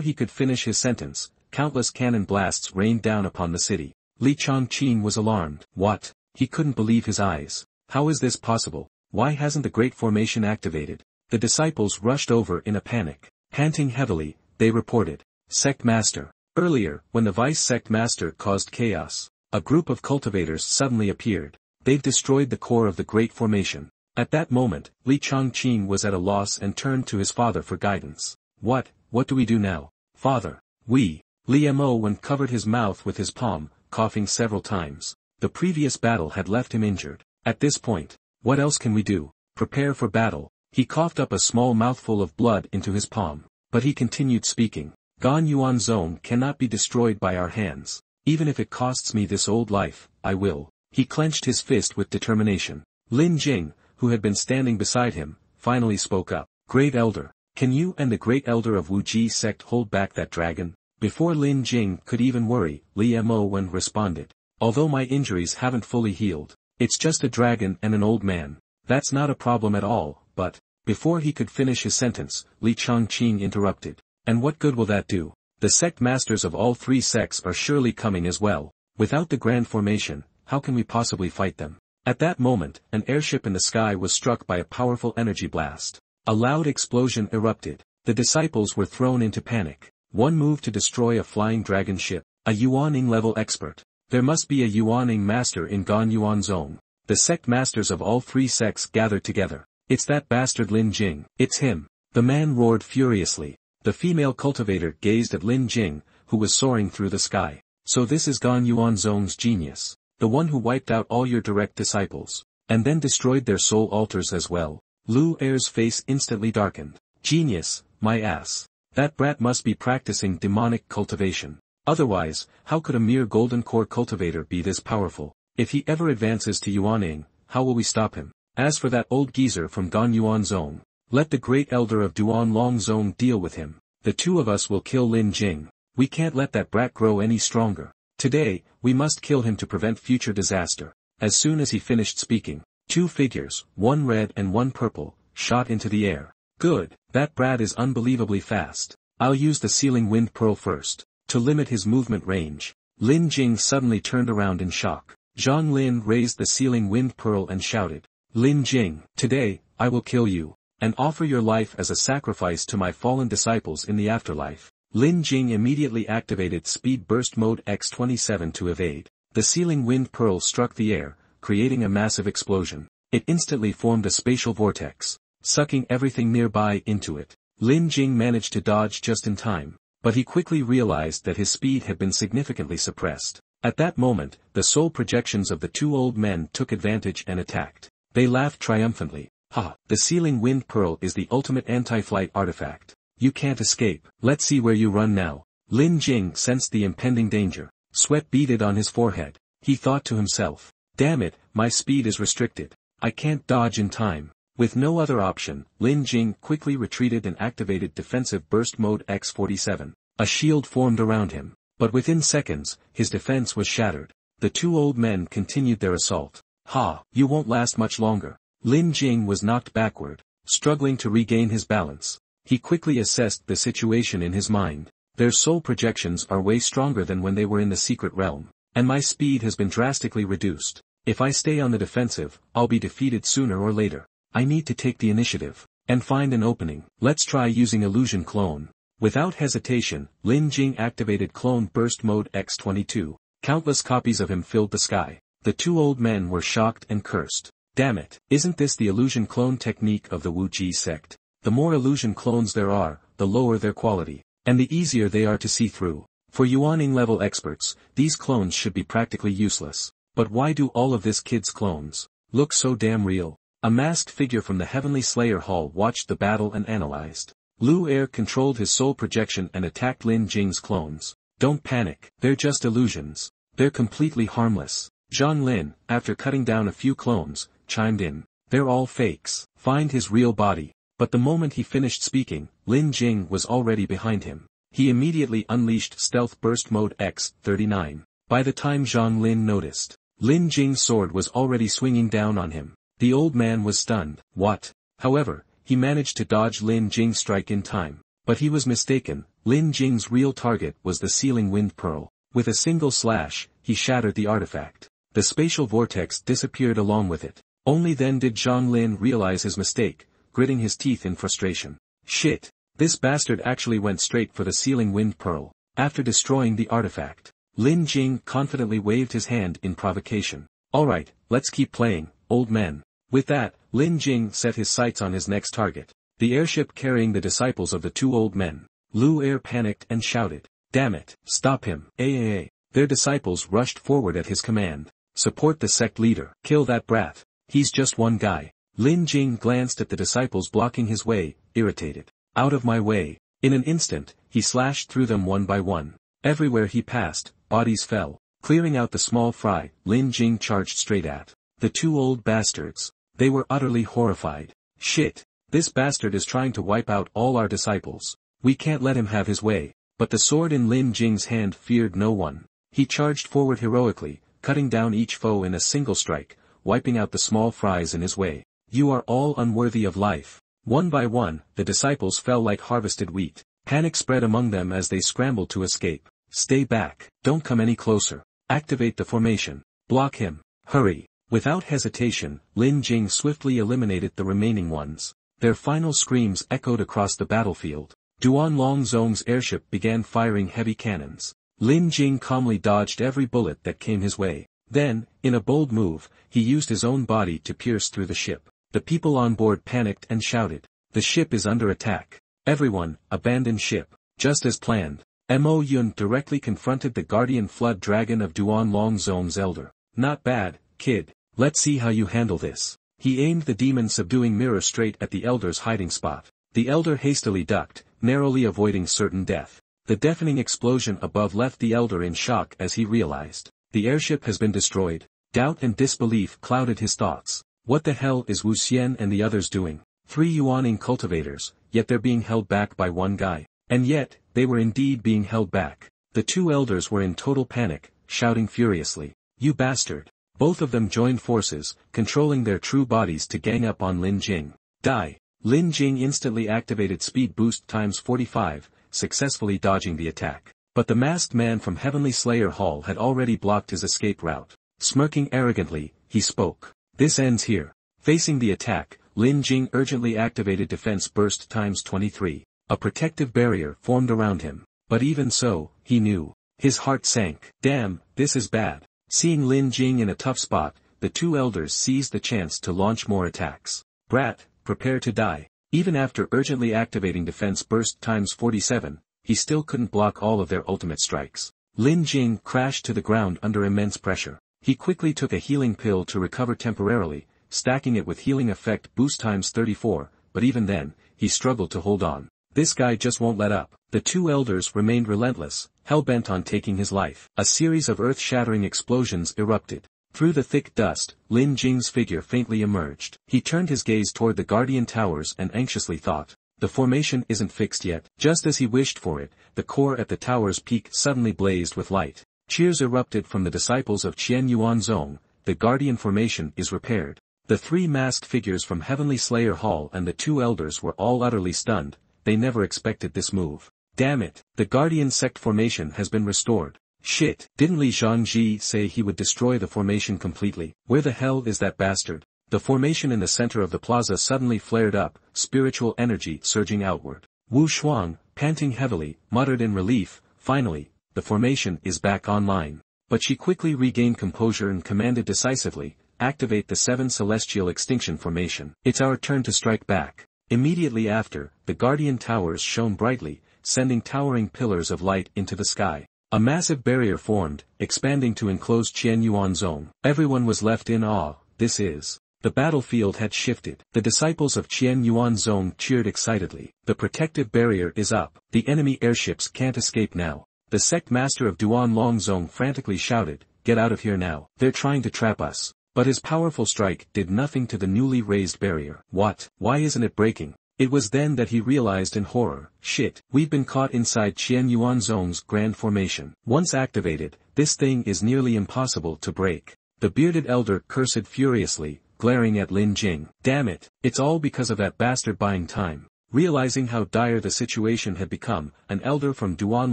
he could finish his sentence, countless cannon blasts rained down upon the city. Li Changqing was alarmed. What? He couldn't believe his eyes. How is this possible? Why hasn't the great formation activated? The disciples rushed over in a panic. Panting heavily, they reported. Sect Master. Earlier, when the Vice Sect Master caused chaos, a group of cultivators suddenly appeared. They've destroyed the core of the great formation. At that moment, Li Changqing was at a loss and turned to his father for guidance. What do we do now? Father, Li Mo1 covered his mouth with his palm, coughing several times. The previous battle had left him injured. At this point, what else can we do? Prepare for battle. He coughed up a small mouthful of blood into his palm, but he continued speaking. Ganyuan Zone cannot be destroyed by our hands. Even if it costs me this old life, I will. He clenched his fist with determination. Lin Jing, who had been standing beside him, finally spoke up. Great Elder, can you and the Great Elder of Wu Ji sect hold back that dragon? Before Lin Jing could even worry, Li Mo Wen responded. Although my injuries haven't fully healed, it's just a dragon and an old man. That's not a problem at all, but... Before he could finish his sentence, Li Changqing interrupted. And what good will that do? The sect masters of all three sects are surely coming as well. Without the grand formation, how can we possibly fight them? At that moment, an airship in the sky was struck by a powerful energy blast. A loud explosion erupted. The disciples were thrown into panic. One moved to destroy a flying dragon ship. A Yuaning level expert. There must be a Yuaning master in Ganyuan Zone. The sect masters of all three sects gathered together. It's that bastard Lin Jing. It's him. The man roared furiously. The female cultivator gazed at Lin Jing, who was soaring through the sky. So this is Ganyuan Zone's genius. The one who wiped out all your direct disciples. And then destroyed their soul altars as well. Lu Er's face instantly darkened. Genius, my ass. That brat must be practicing demonic cultivation. Otherwise, how could a mere golden core cultivator be this powerful? If he ever advances to Yuaning, how will we stop him? As for that old geezer from Ganyuan Zone, let the Great Elder of Duanlong Zone deal with him. The two of us will kill Lin Jing. We can't let that brat grow any stronger. Today, we must kill him to prevent future disaster. As soon as he finished speaking, two figures, one red and one purple, shot into the air. Good, that brat is unbelievably fast. I'll use the Sealing Wind Pearl first, to limit his movement range. Lin Jing suddenly turned around in shock. Zhang Lin raised the Sealing Wind Pearl and shouted. Lin Jing, today, I will kill you, and offer your life as a sacrifice to my fallen disciples in the afterlife. Lin Jing immediately activated Speed Burst Mode X27 to evade. The Sealing Wind Pearl struck the air, creating a massive explosion. It instantly formed a spatial vortex, sucking everything nearby into it. Lin Jing managed to dodge just in time, but he quickly realized that his speed had been significantly suppressed. At that moment, the soul projections of the two old men took advantage and attacked. They laughed triumphantly. Ha! The Sealing Wind Pearl is the ultimate anti-flight artifact. You can't escape. Let's see where you run now. Lin Jing sensed the impending danger. Sweat beaded on his forehead. He thought to himself. Damn it, my speed is restricted. I can't dodge in time. With no other option, Lin Jing quickly retreated and activated Defensive Burst Mode X47. A shield formed around him. But within seconds, his defense was shattered. The two old men continued their assault. Ha! You won't last much longer. Lin Jing was knocked backward, struggling to regain his balance. He quickly assessed the situation in his mind. Their soul projections are way stronger than when they were in the secret realm, and my speed has been drastically reduced. If I stay on the defensive, I'll be defeated sooner or later. I need to take the initiative, and find an opening. Let's try using Illusion Clone. Without hesitation, Lin Jing activated Clone Burst Mode X22. Countless copies of him filled the sky. The two old men were shocked and cursed. Damn it, isn't this the illusion clone technique of the Wu Ji sect? The more illusion clones there are, the lower their quality, and the easier they are to see through. For Yuaning level experts, these clones should be practically useless. But why do all of this kid's clones look so damn real? A masked figure from the Heavenly Slayer Hall watched the battle and analyzed. Lu Er controlled his soul projection and attacked Lin Jing's clones. Don't panic, they're just illusions. They're completely harmless. Zhang Lin, after cutting down a few clones, chimed in. They're all fakes. Find his real body. But the moment he finished speaking, Lin Jing was already behind him. He immediately unleashed Stealth Burst Mode X39. By the time Zhang Lin noticed, Lin Jing's sword was already swinging down on him. The old man was stunned. What? However, he managed to dodge Lin Jing's strike in time. But he was mistaken. Lin Jing's real target was the Sealing Wind Pearl. With a single slash, he shattered the artifact. The spatial vortex disappeared along with it. Only then did Zhang Lin realize his mistake, gritting his teeth in frustration. Shit! This bastard actually went straight for the Sealing Wind Pearl. After destroying the artifact, Lin Jing confidently waved his hand in provocation. Alright, let's keep playing, old men. With that, Lin Jing set his sights on his next target, the airship carrying the disciples of the two old men. Lu Er panicked and shouted. Damn it, stop him. Their disciples rushed forward at his command. Support the sect leader. Kill that brat. He's just one guy. Lin Jing glanced at the disciples blocking his way, irritated. Out of my way. In an instant, he slashed through them one by one. Everywhere he passed, bodies fell. Clearing out the small fry, Lin Jing charged straight at the two old bastards. They were utterly horrified. Shit! This bastard is trying to wipe out all our disciples. We can't let him have his way. But the sword in Lin Jing's hand feared no one. He charged forward heroically, cutting down each foe in a single strike, wiping out the small fries in his way. You are all unworthy of life. One by one, the disciples fell like harvested wheat. Panic spread among them as they scrambled to escape. Stay back. Don't come any closer. Activate the formation. Block him. Hurry. Without hesitation, Lin Jing swiftly eliminated the remaining ones. Their final screams echoed across the battlefield. Duan Longzong's airship began firing heavy cannons. Lin Jing calmly dodged every bullet that came his way. Then, in a bold move, he used his own body to pierce through the ship. The people on board panicked and shouted, "The ship is under attack. Everyone, abandon ship." Just as planned, Mo Yun directly confronted the guardian flood dragon of Duan Longzong's elder. "Not bad, kid. Let's see how you handle this." He aimed the demon-subduing mirror straight at the elder's hiding spot. The elder hastily ducked, narrowly avoiding certain death. The deafening explosion above left the elder in shock as he realized. The airship has been destroyed. Doubt and disbelief clouded his thoughts. What the hell is Wu Xian and the others doing? 3 Yuaning cultivators, yet they're being held back by one guy. And yet, they were indeed being held back. The two elders were in total panic, shouting furiously, "You bastard!" Both of them joined forces, controlling their true bodies to gang up on Lin Jing. Die! Lin Jing instantly activated speed boost times 45, successfully dodging the attack. But the masked man from Heavenly Slayer Hall had already blocked his escape route. Smirking arrogantly, he spoke. "This ends here." Facing the attack, Lin Jing urgently activated defense burst times 23. A protective barrier formed around him. But even so, he knew. His heart sank. Damn, this is bad. Seeing Lin Jing in a tough spot, the two elders seized the chance to launch more attacks. "Brat, prepare to die." Even after urgently activating defense burst times 47, he still couldn't block all of their ultimate strikes. Lin Jing crashed to the ground under immense pressure. He quickly took a healing pill to recover temporarily, stacking it with healing effect boost times 34, but even then, he struggled to hold on. This guy just won't let up. The two elders remained relentless, hell-bent on taking his life. A series of earth-shattering explosions erupted. Through the thick dust, Lin Jing's figure faintly emerged. He turned his gaze toward the guardian towers and anxiously thought, "The formation isn't fixed yet." Just as he wished for it, the core at the tower's peak suddenly blazed with light. Cheers erupted from the disciples of Qian Yuanzong. The guardian formation is repaired. The 3 masked figures from Heavenly Slayer Hall and the 2 elders were all utterly stunned. They never expected this move. Damn it, the guardian sect formation has been restored. Shit, didn't Li Zhangji say he would destroy the formation completely? Where the hell is that bastard? The formation in the center of the plaza suddenly flared up, spiritual energy surging outward. Wu Shuang, panting heavily, muttered in relief, "Finally, the formation is back online." But she quickly regained composure and commanded decisively, "Activate the 7 celestial extinction formation. It's our turn to strike back." Immediately after, the guardian towers shone brightly, sending towering pillars of light into the sky. A massive barrier formed, expanding to enclose Qian Yuanzong. Everyone was left in awe. This is. The battlefield had shifted. The disciples of Qian Yuanzong cheered excitedly. The protective barrier is up. The enemy airships can't escape now. The sect master of Duan Longzong frantically shouted, "Get out of here now. They're trying to trap us." But his powerful strike did nothing to the newly raised barrier. What? Why isn't it breaking? It was then that he realized in horror, "Shit, we've been caught inside Qian Yuanzong's grand formation. Once activated, this thing is nearly impossible to break." The bearded elder cursed furiously, glaring at Lin Jing. "Damn it, it's all because of that bastard buying time." Realizing how dire the situation had become, an elder from Duan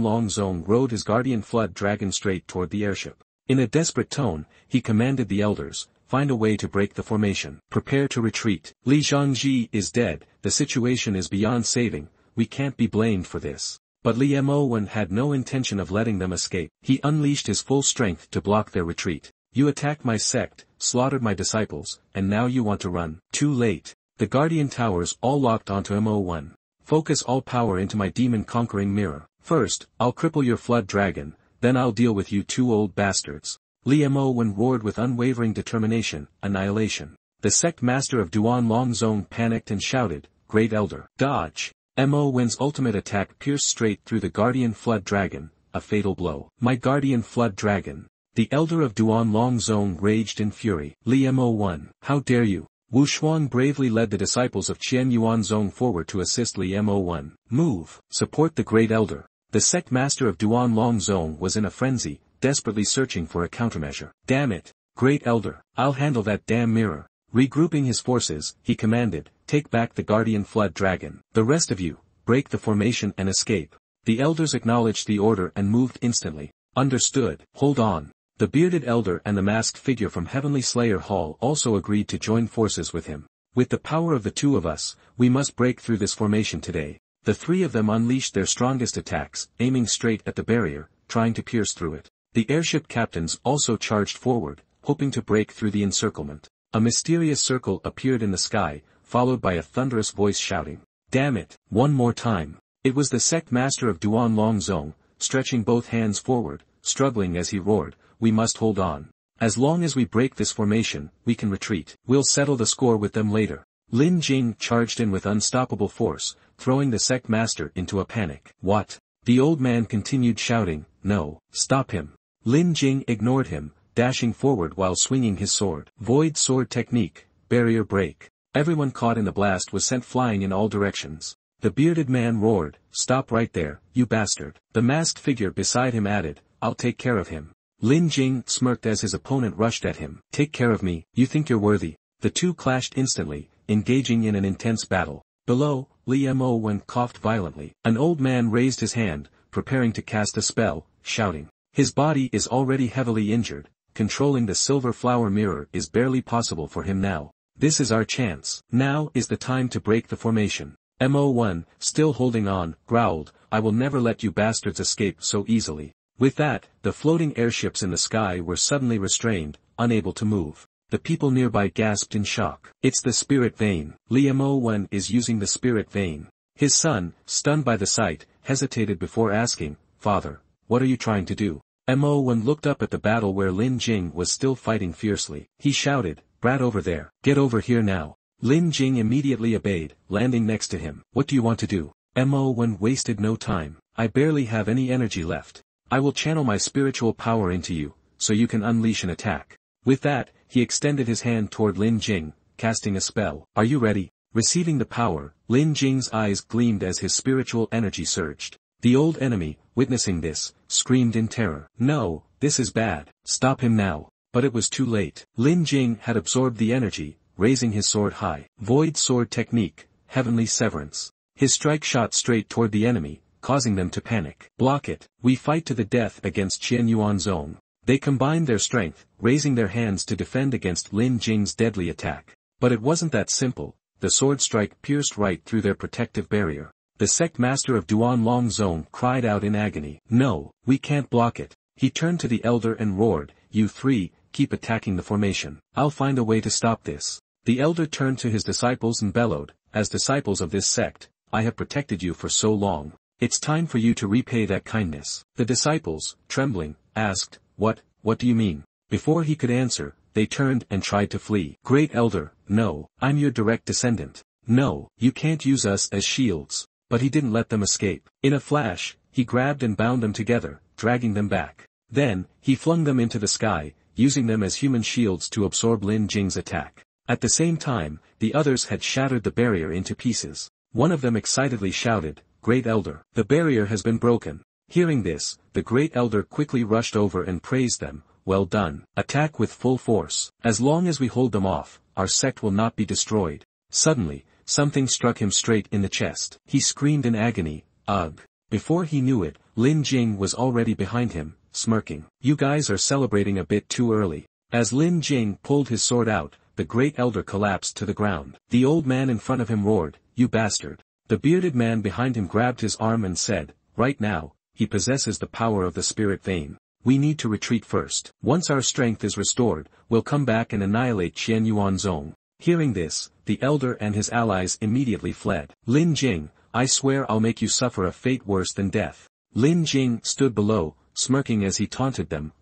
Longzong rode his guardian flood dragon straight toward the airship. In a desperate tone, he commanded the elders, "Find a way to break the formation. Prepare to retreat. Li Zhangji is dead, the situation is beyond saving, we can't be blamed for this." But Li Mowen had no intention of letting them escape. He unleashed his full strength to block their retreat. "You attacked my sect, slaughtered my disciples, and now you want to run. Too late." The guardian towers all locked onto Mo1. "Focus all power into my demon-conquering mirror. First, I'll cripple your flood dragon, then I'll deal with you 2 old bastards." Li Mowen roared with unwavering determination, "Annihilation." The sect master of Duan Longzong panicked and shouted, "Great Elder, dodge!" Mowen's ultimate attack pierced straight through the guardian flood dragon, a fatal blow. "My guardian flood dragon." The elder of Duan Zong raged in fury. Li Mo1, how dare you? Wu Shuang bravely led the disciples of Qian Yuanzong forward to assist Li Mo1. Move, support the great elder. The sect master of Duan Zong was in a frenzy, desperately searching for a countermeasure. Damn it, great elder, I'll handle that damn mirror. Regrouping his forces, he commanded, take back the guardian flood dragon. The rest of you, break the formation and escape. The elders acknowledged the order and moved instantly. Understood. Hold on. The bearded elder and the masked figure from Heavenly Slayer Hall also agreed to join forces with him. With the power of the two of us, we must break through this formation today. The three of them unleashed their strongest attacks, aiming straight at the barrier, trying to pierce through it. The airship captains also charged forward, hoping to break through the encirclement. A mysterious circle appeared in the sky, followed by a thunderous voice shouting, "Damn it, one more time." It was the sect master of Duan Zong, stretching both hands forward, struggling as he roared, "We must hold on. As long as we break this formation, we can retreat. We'll settle the score with them later." Lin Jing charged in with unstoppable force, throwing the sect master into a panic. "What?" The old man continued shouting, "No, stop him." Lin Jing ignored him, dashing forward while swinging his sword. Void sword technique, barrier break. Everyone caught in the blast was sent flying in all directions. The bearded man roared, "Stop right there, you bastard." The masked figure beside him added, "I'll take care of him." Lin Jing smirked as his opponent rushed at him. "Take care of me, you think you're worthy?" The two clashed instantly, engaging in an intense battle. Below, Li Mo coughed violently. An old man raised his hand, preparing to cast a spell, shouting. His body is already heavily injured, controlling the silver flower mirror is barely possible for him now. This is our chance. Now is the time to break the formation. Mo1, still holding on, growled, "I will never let you bastards escape so easily." With that, the floating airships in the sky were suddenly restrained, unable to move. The people nearby gasped in shock. It's the spirit vein. Li Mo1 is using the spirit vein. His son, stunned by the sight, hesitated before asking, "Father, what are you trying to do?" Mo1 looked up at the battle where Lin Jing was still fighting fiercely. He shouted, "Brat over there, get over here now." Lin Jing immediately obeyed, landing next to him. "What do you want to do?" Mo1 wasted no time. "I barely have any energy left. I will channel my spiritual power into you, so you can unleash an attack." With that, he extended his hand toward Lin Jing, casting a spell. "Are you ready?" Receiving the power, Lin Jing's eyes gleamed as his spiritual energy surged. The old enemy, witnessing this, screamed in terror. "No, this is bad. Stop him now." But it was too late. Lin Jing had absorbed the energy, raising his sword high. Void sword technique, heavenly severance. His strike shot straight toward the enemy, causing them to panic. "Block it. We fight to the death against Qian Yuanzong." They combined their strength, raising their hands to defend against Lin Jing's deadly attack. But it wasn't that simple. The sword strike pierced right through their protective barrier. The sect master of Duan Zong cried out in agony. "No, we can't block it." He turned to the elder and roared, "You three, keep attacking the formation. I'll find a way to stop this." The elder turned to his disciples and bellowed, "As disciples of this sect, I have protected you for so long. It's time for you to repay that kindness." The disciples, trembling, asked, What do you mean?" Before he could answer, they turned and tried to flee. "Great elder, no, I'm your direct descendant. No, you can't use us as shields." But he didn't let them escape. In a flash, he grabbed and bound them together, dragging them back. Then, he flung them into the sky, using them as human shields to absorb Lin Jing's attack. At the same time, the others had shattered the barrier into pieces. One of them excitedly shouted, "Great elder, the barrier has been broken." Hearing this, the great elder quickly rushed over and praised them. "Well done. Attack with full force. As long as we hold them off, our sect will not be destroyed." Suddenly, something struck him straight in the chest. He screamed in agony, "Ugh." Before he knew it, Lin Jing was already behind him, smirking. "You guys are celebrating a bit too early." As Lin Jing pulled his sword out, the great elder collapsed to the ground. The old man in front of him roared, "You bastard." The bearded man behind him grabbed his arm and said, "Right now, he possesses the power of the spirit vein. We need to retreat first. Once our strength is restored, we'll come back and annihilate Qian Yuanzong." Hearing this, the elder and his allies immediately fled. "Lin Jing, I swear I'll make you suffer a fate worse than death." Lin Jing stood below, smirking as he taunted them,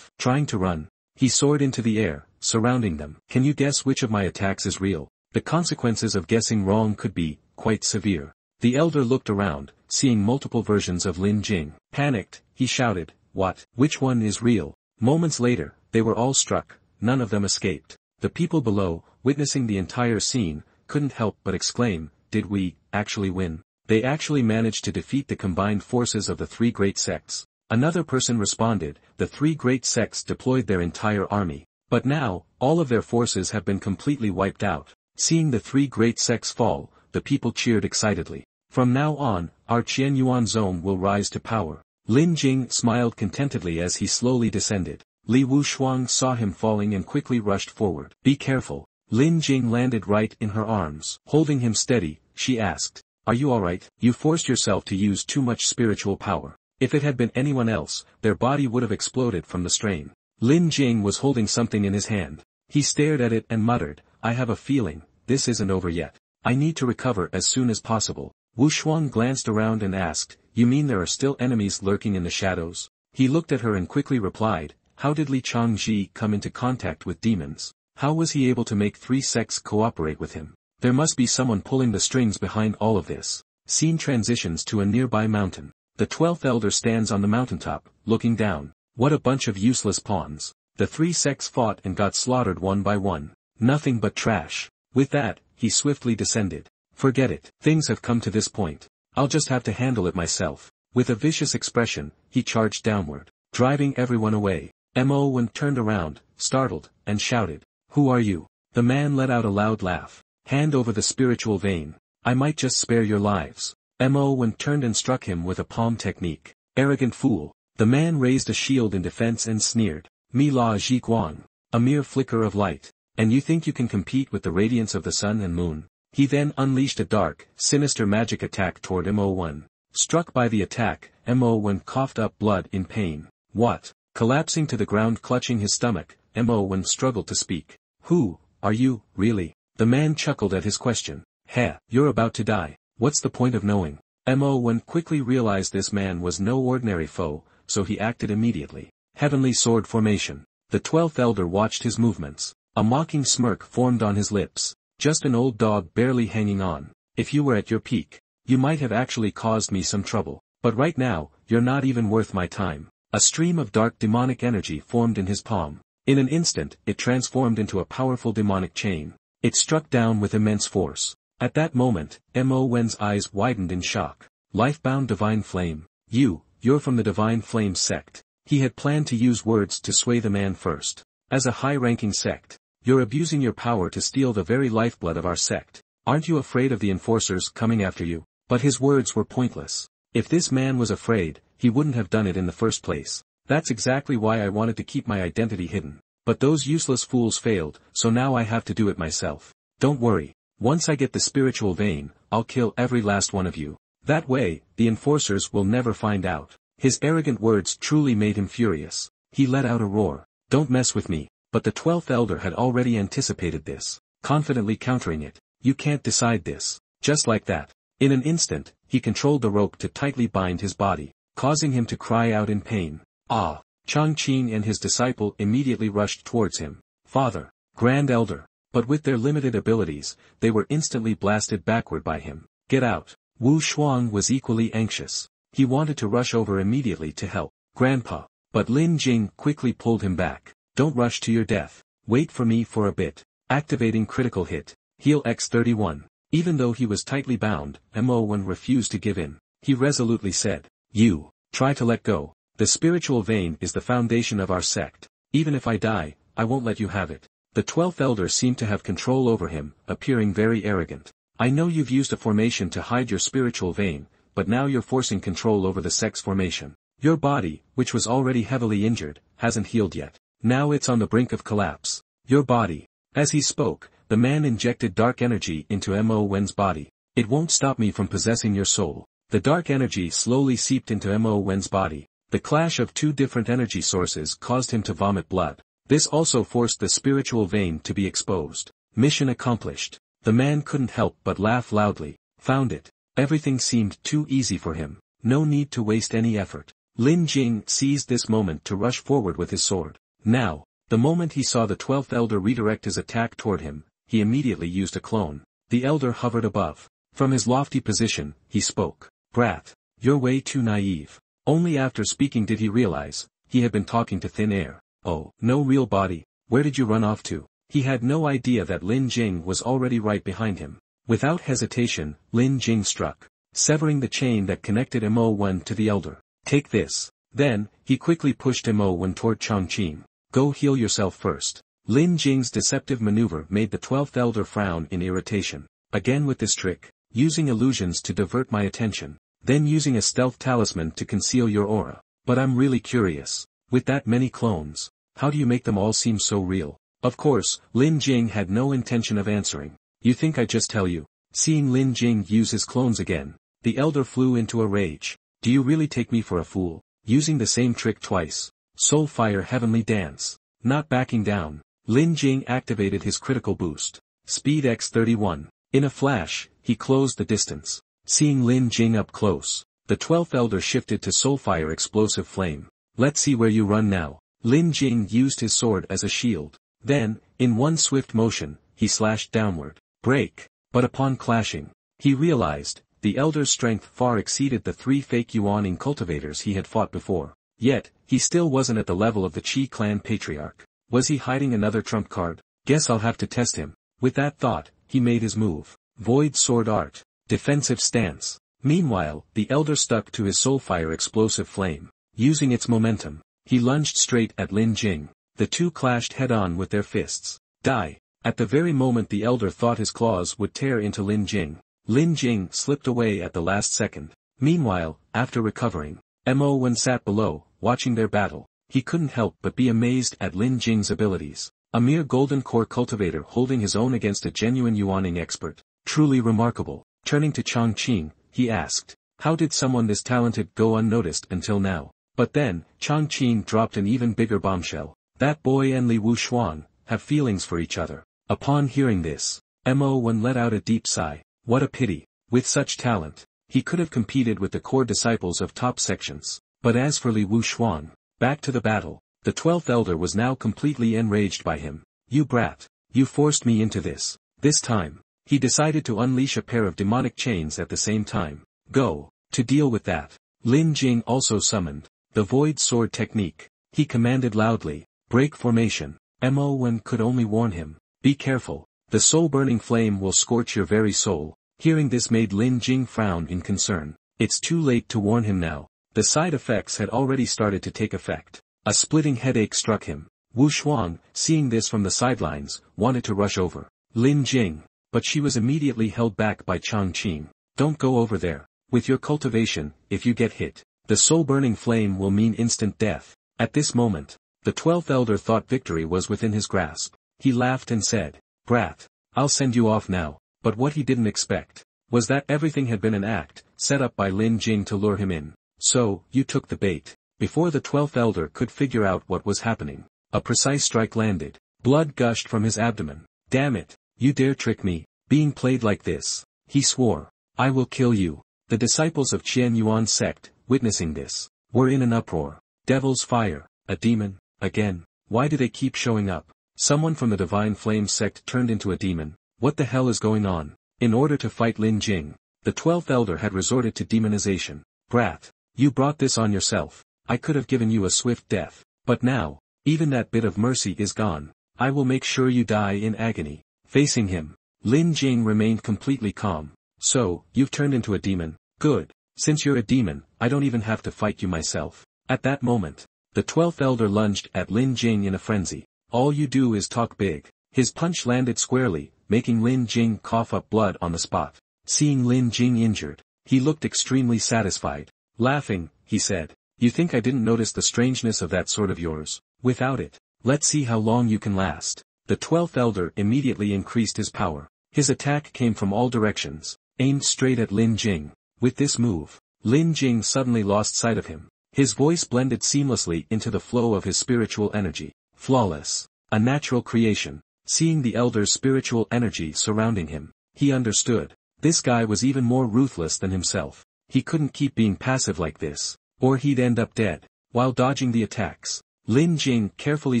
trying to run. He soared into the air, surrounding them. "Can you guess which of my attacks is real?" The consequences of guessing wrong could be quite severe. The elder looked around, seeing multiple versions of Lin Jing. Panicked, he shouted, "What? Which one is real?" Moments later, they were all struck, none of them escaped. The people below, witnessing the entire scene, couldn't help but exclaim, "Did we actually win? They actually managed to defeat the combined forces of the three great sects." Another person responded, "The three great sects deployed their entire army. But now, all of their forces have been completely wiped out." Seeing the three great sects fall, the people cheered excitedly. "From now on, our Qianyuan zone will rise to power." Lin Jing smiled contentedly as he slowly descended. Li Wushuang saw him falling and quickly rushed forward. "Be careful." Lin Jing landed right in her arms. Holding him steady, she asked, "Are you alright? You forced yourself to use too much spiritual power. If it had been anyone else, their body would have exploded from the strain." Lin Jing was holding something in his hand. He stared at it and muttered, "I have a feeling, this isn't over yet. I need to recover as soon as possible." Wu Shuang glanced around and asked, "You mean there are still enemies lurking in the shadows?" He looked at her and quickly replied, "How did Li Changji come into contact with demons? How was he able to make three sects cooperate with him? There must be someone pulling the strings behind all of this." Scene transitions to a nearby mountain. The 12th elder stands on the mountaintop, looking down. What a bunch of useless pawns. The three sects fought and got slaughtered one by one. Nothing but trash. With that, he swiftly descended. "Forget it. Things have come to this point. I'll just have to handle it myself." With a vicious expression, he charged downward, driving everyone away. Mo Wen turned around, startled, and shouted, "Who are you?" The man let out a loud laugh. "Hand over the spiritual vein. I might just spare your lives." Mo Wen turned and struck him with a palm technique. "Arrogant fool." The man raised a shield in defense and sneered. "Mi la ji guang. A mere flicker of light. And you think you can compete with the radiance of the sun and moon?" He then unleashed a dark, sinister magic attack toward Mo Wen. Struck by the attack, Mo Wen coughed up blood in pain. "What?" Collapsing to the ground clutching his stomach, Mo Wen struggled to speak. "Who are you, really?" The man chuckled at his question. "Heh, you're about to die. What's the point of knowing?" Mo Wen quickly realized this man was no ordinary foe, so he acted immediately. Heavenly sword formation. The 12th elder watched his movements. A mocking smirk formed on his lips. "Just an old dog barely hanging on. If you were at your peak, you might have actually caused me some trouble. But right now, you're not even worth my time." A stream of dark demonic energy formed in his palm. In an instant, it transformed into a powerful demonic chain. It struck down with immense force. At that moment, Mo Wen's eyes widened in shock. "Lifebound divine flame. You're from the divine flame sect." He had planned to use words to sway the man first. "As a high-ranking sect, you're abusing your power to steal the very lifeblood of our sect. Aren't you afraid of the enforcers coming after you?" But his words were pointless. If this man was afraid, he wouldn't have done it in the first place. "That's exactly why I wanted to keep my identity hidden. But those useless fools failed, so now I have to do it myself. Don't worry. Once I get the spiritual vein, I'll kill every last one of you. That way, the enforcers will never find out." His arrogant words truly made him furious. He let out a roar. "Don't mess with me." But the 12th elder had already anticipated this, confidently countering it. "You can't decide this." Just like that. In an instant, he controlled the rope to tightly bind his body, causing him to cry out in pain. "Ah!" Changqing and his disciple immediately rushed towards him. "Father, Grand Elder." But with their limited abilities, they were instantly blasted backward by him. "Get out." Wu Shuang was equally anxious. He wanted to rush over immediately to help Grandpa. But Lin Jing quickly pulled him back. "Don't rush to your death. Wait for me for a bit." Activating critical hit. Heal X31. Even though he was tightly bound, Mo Wen refused to give in. He resolutely said, "You, try to let go. The spiritual vein is the foundation of our sect. Even if I die, I won't let you have it." The 12th elder seemed to have control over him, appearing very arrogant. "I know you've used a formation to hide your spiritual vein, but now you're forcing control over the sect's formation. Your body, which was already heavily injured, hasn't healed yet. Now it's on the brink of collapse. Your body." As he spoke, the man injected dark energy into Mo Wen's body. "It won't stop me from possessing your soul." The dark energy slowly seeped into Mo Wen's body. The clash of two different energy sources caused him to vomit blood. This also forced the spiritual vein to be exposed. Mission accomplished. The man couldn't help but laugh loudly. Found it. Everything seemed too easy for him. No need to waste any effort. Lin Jing seized this moment to rush forward with his sword. Now, the moment he saw the 12th elder redirect his attack toward him, he immediately used a clone. The elder hovered above. From his lofty position, he spoke. "Brat, you're way too naive." Only after speaking did he realize, he had been talking to thin air. Oh, no real body, where did you run off to? He had no idea that Lin Jing was already right behind him. Without hesitation, Lin Jing struck, severing the chain that connected Mo1 to the elder. Take this. Then, he quickly pushed Mo1 toward Chongqing. Go heal yourself first. Lin Jing's deceptive maneuver made the 12th elder frown in irritation. Again with this trick, using illusions to divert my attention, then using a stealth talisman to conceal your aura. But I'm really curious. With that many clones, how do you make them all seem so real? Of course, Lin Jing had no intention of answering. You think I'd just tell you? Seeing Lin Jing use his clones again, the elder flew into a rage. Do you really take me for a fool? Using the same trick twice. Soul Fire Heavenly Dance. Not backing down, Lin Jing activated his critical boost. Speed X31. In a flash, he closed the distance. Seeing Lin Jing up close, the 12th elder shifted to Soulfire Explosive Flame. Let's see where you run now. Lin Jing used his sword as a shield. Then, in one swift motion, he slashed downward. Break. But upon clashing, he realized, the elder's strength far exceeded the 3 fake Yuaning cultivators he had fought before. Yet, he still wasn't at the level of the Qi clan patriarch. Was he hiding another trump card? Guess I'll have to test him. With that thought, he made his move. Void Sword Art. Defensive stance. Meanwhile, the elder stuck to his Soulfire Explosive Flame. Using its momentum, he lunged straight at Lin Jing. The two clashed head-on with their fists. Die. At the very moment the elder thought his claws would tear into Lin Jing slipped away at the last second. Meanwhile, after recovering, Mo1 sat below, watching their battle. He couldn't help but be amazed at Lin Jing's abilities. A mere golden core cultivator holding his own against a genuine Yuaning expert. Truly remarkable. Turning to Chongqing, he asked, how did someone this talented go unnoticed until now? But then, Chongqing dropped an even bigger bombshell. That boy and Li Wuxuan have feelings for each other. Upon hearing this, Mo1 let out a deep sigh. What a pity. With such talent, he could have competed with the core disciples of top sections. But as for Li Wuxuan, back to the battle, the 12th elder was now completely enraged by him. You brat. You forced me into this. This time, he decided to unleash a pair of demonic chains at the same time. Go. To deal with that, Lin Jing also summoned the Void Sword technique. He commanded loudly, break formation. Mo1 could only warn him. Be careful. The soul-burning flame will scorch your very soul. Hearing this made Lin Jing frown in concern. It's too late to warn him now. The side effects had already started to take effect. A splitting headache struck him. Wu Shuang, seeing this from the sidelines, wanted to rush over Lin Jing, but she was immediately held back by Chongqing. Don't go over there. With your cultivation, if you get hit, the soul-burning flame will mean instant death. At this moment, the 12th elder thought victory was within his grasp. He laughed and said, brat, I'll send you off now. But what he didn't expect was that everything had been an act set up by Lin Jing to lure him in. So, you took the bait. Before the 12th elder could figure out what was happening, a precise strike landed. Blood gushed from his abdomen. Damn it, you dare trick me, being played like this. He swore, I will kill you. The disciples of Qian Yuan sect, witnessing this, were in an uproar. Devil's fire, a demon, again, why do they keep showing up? Someone from the Divine Flame sect turned into a demon. What the hell is going on? In order to fight Lin Jing, the 12th elder had resorted to demonization. Brat, you brought this on yourself. I could have given you a swift death. But now, even that bit of mercy is gone. I will make sure you die in agony. Facing him, Lin Jing remained completely calm. So, you've turned into a demon. Good. Since you're a demon, I don't even have to fight you myself. At that moment, the 12th elder lunged at Lin Jing in a frenzy. All you do is talk big. His punch landed squarely, making Lin Jing cough up blood on the spot. Seeing Lin Jing injured, he looked extremely satisfied. Laughing, he said, you think I didn't notice the strangeness of that sword of yours? Without it, let's see how long you can last. The 12th elder immediately increased his power. His attack came from all directions, aimed straight at Lin Jing. With this move, Lin Jing suddenly lost sight of him. His voice blended seamlessly into the flow of his spiritual energy. Flawless. A natural creation. Seeing the elder's spiritual energy surrounding him, he understood. This guy was even more ruthless than himself. He couldn't keep being passive like this, or he'd end up dead. While dodging the attacks, Lin Jing carefully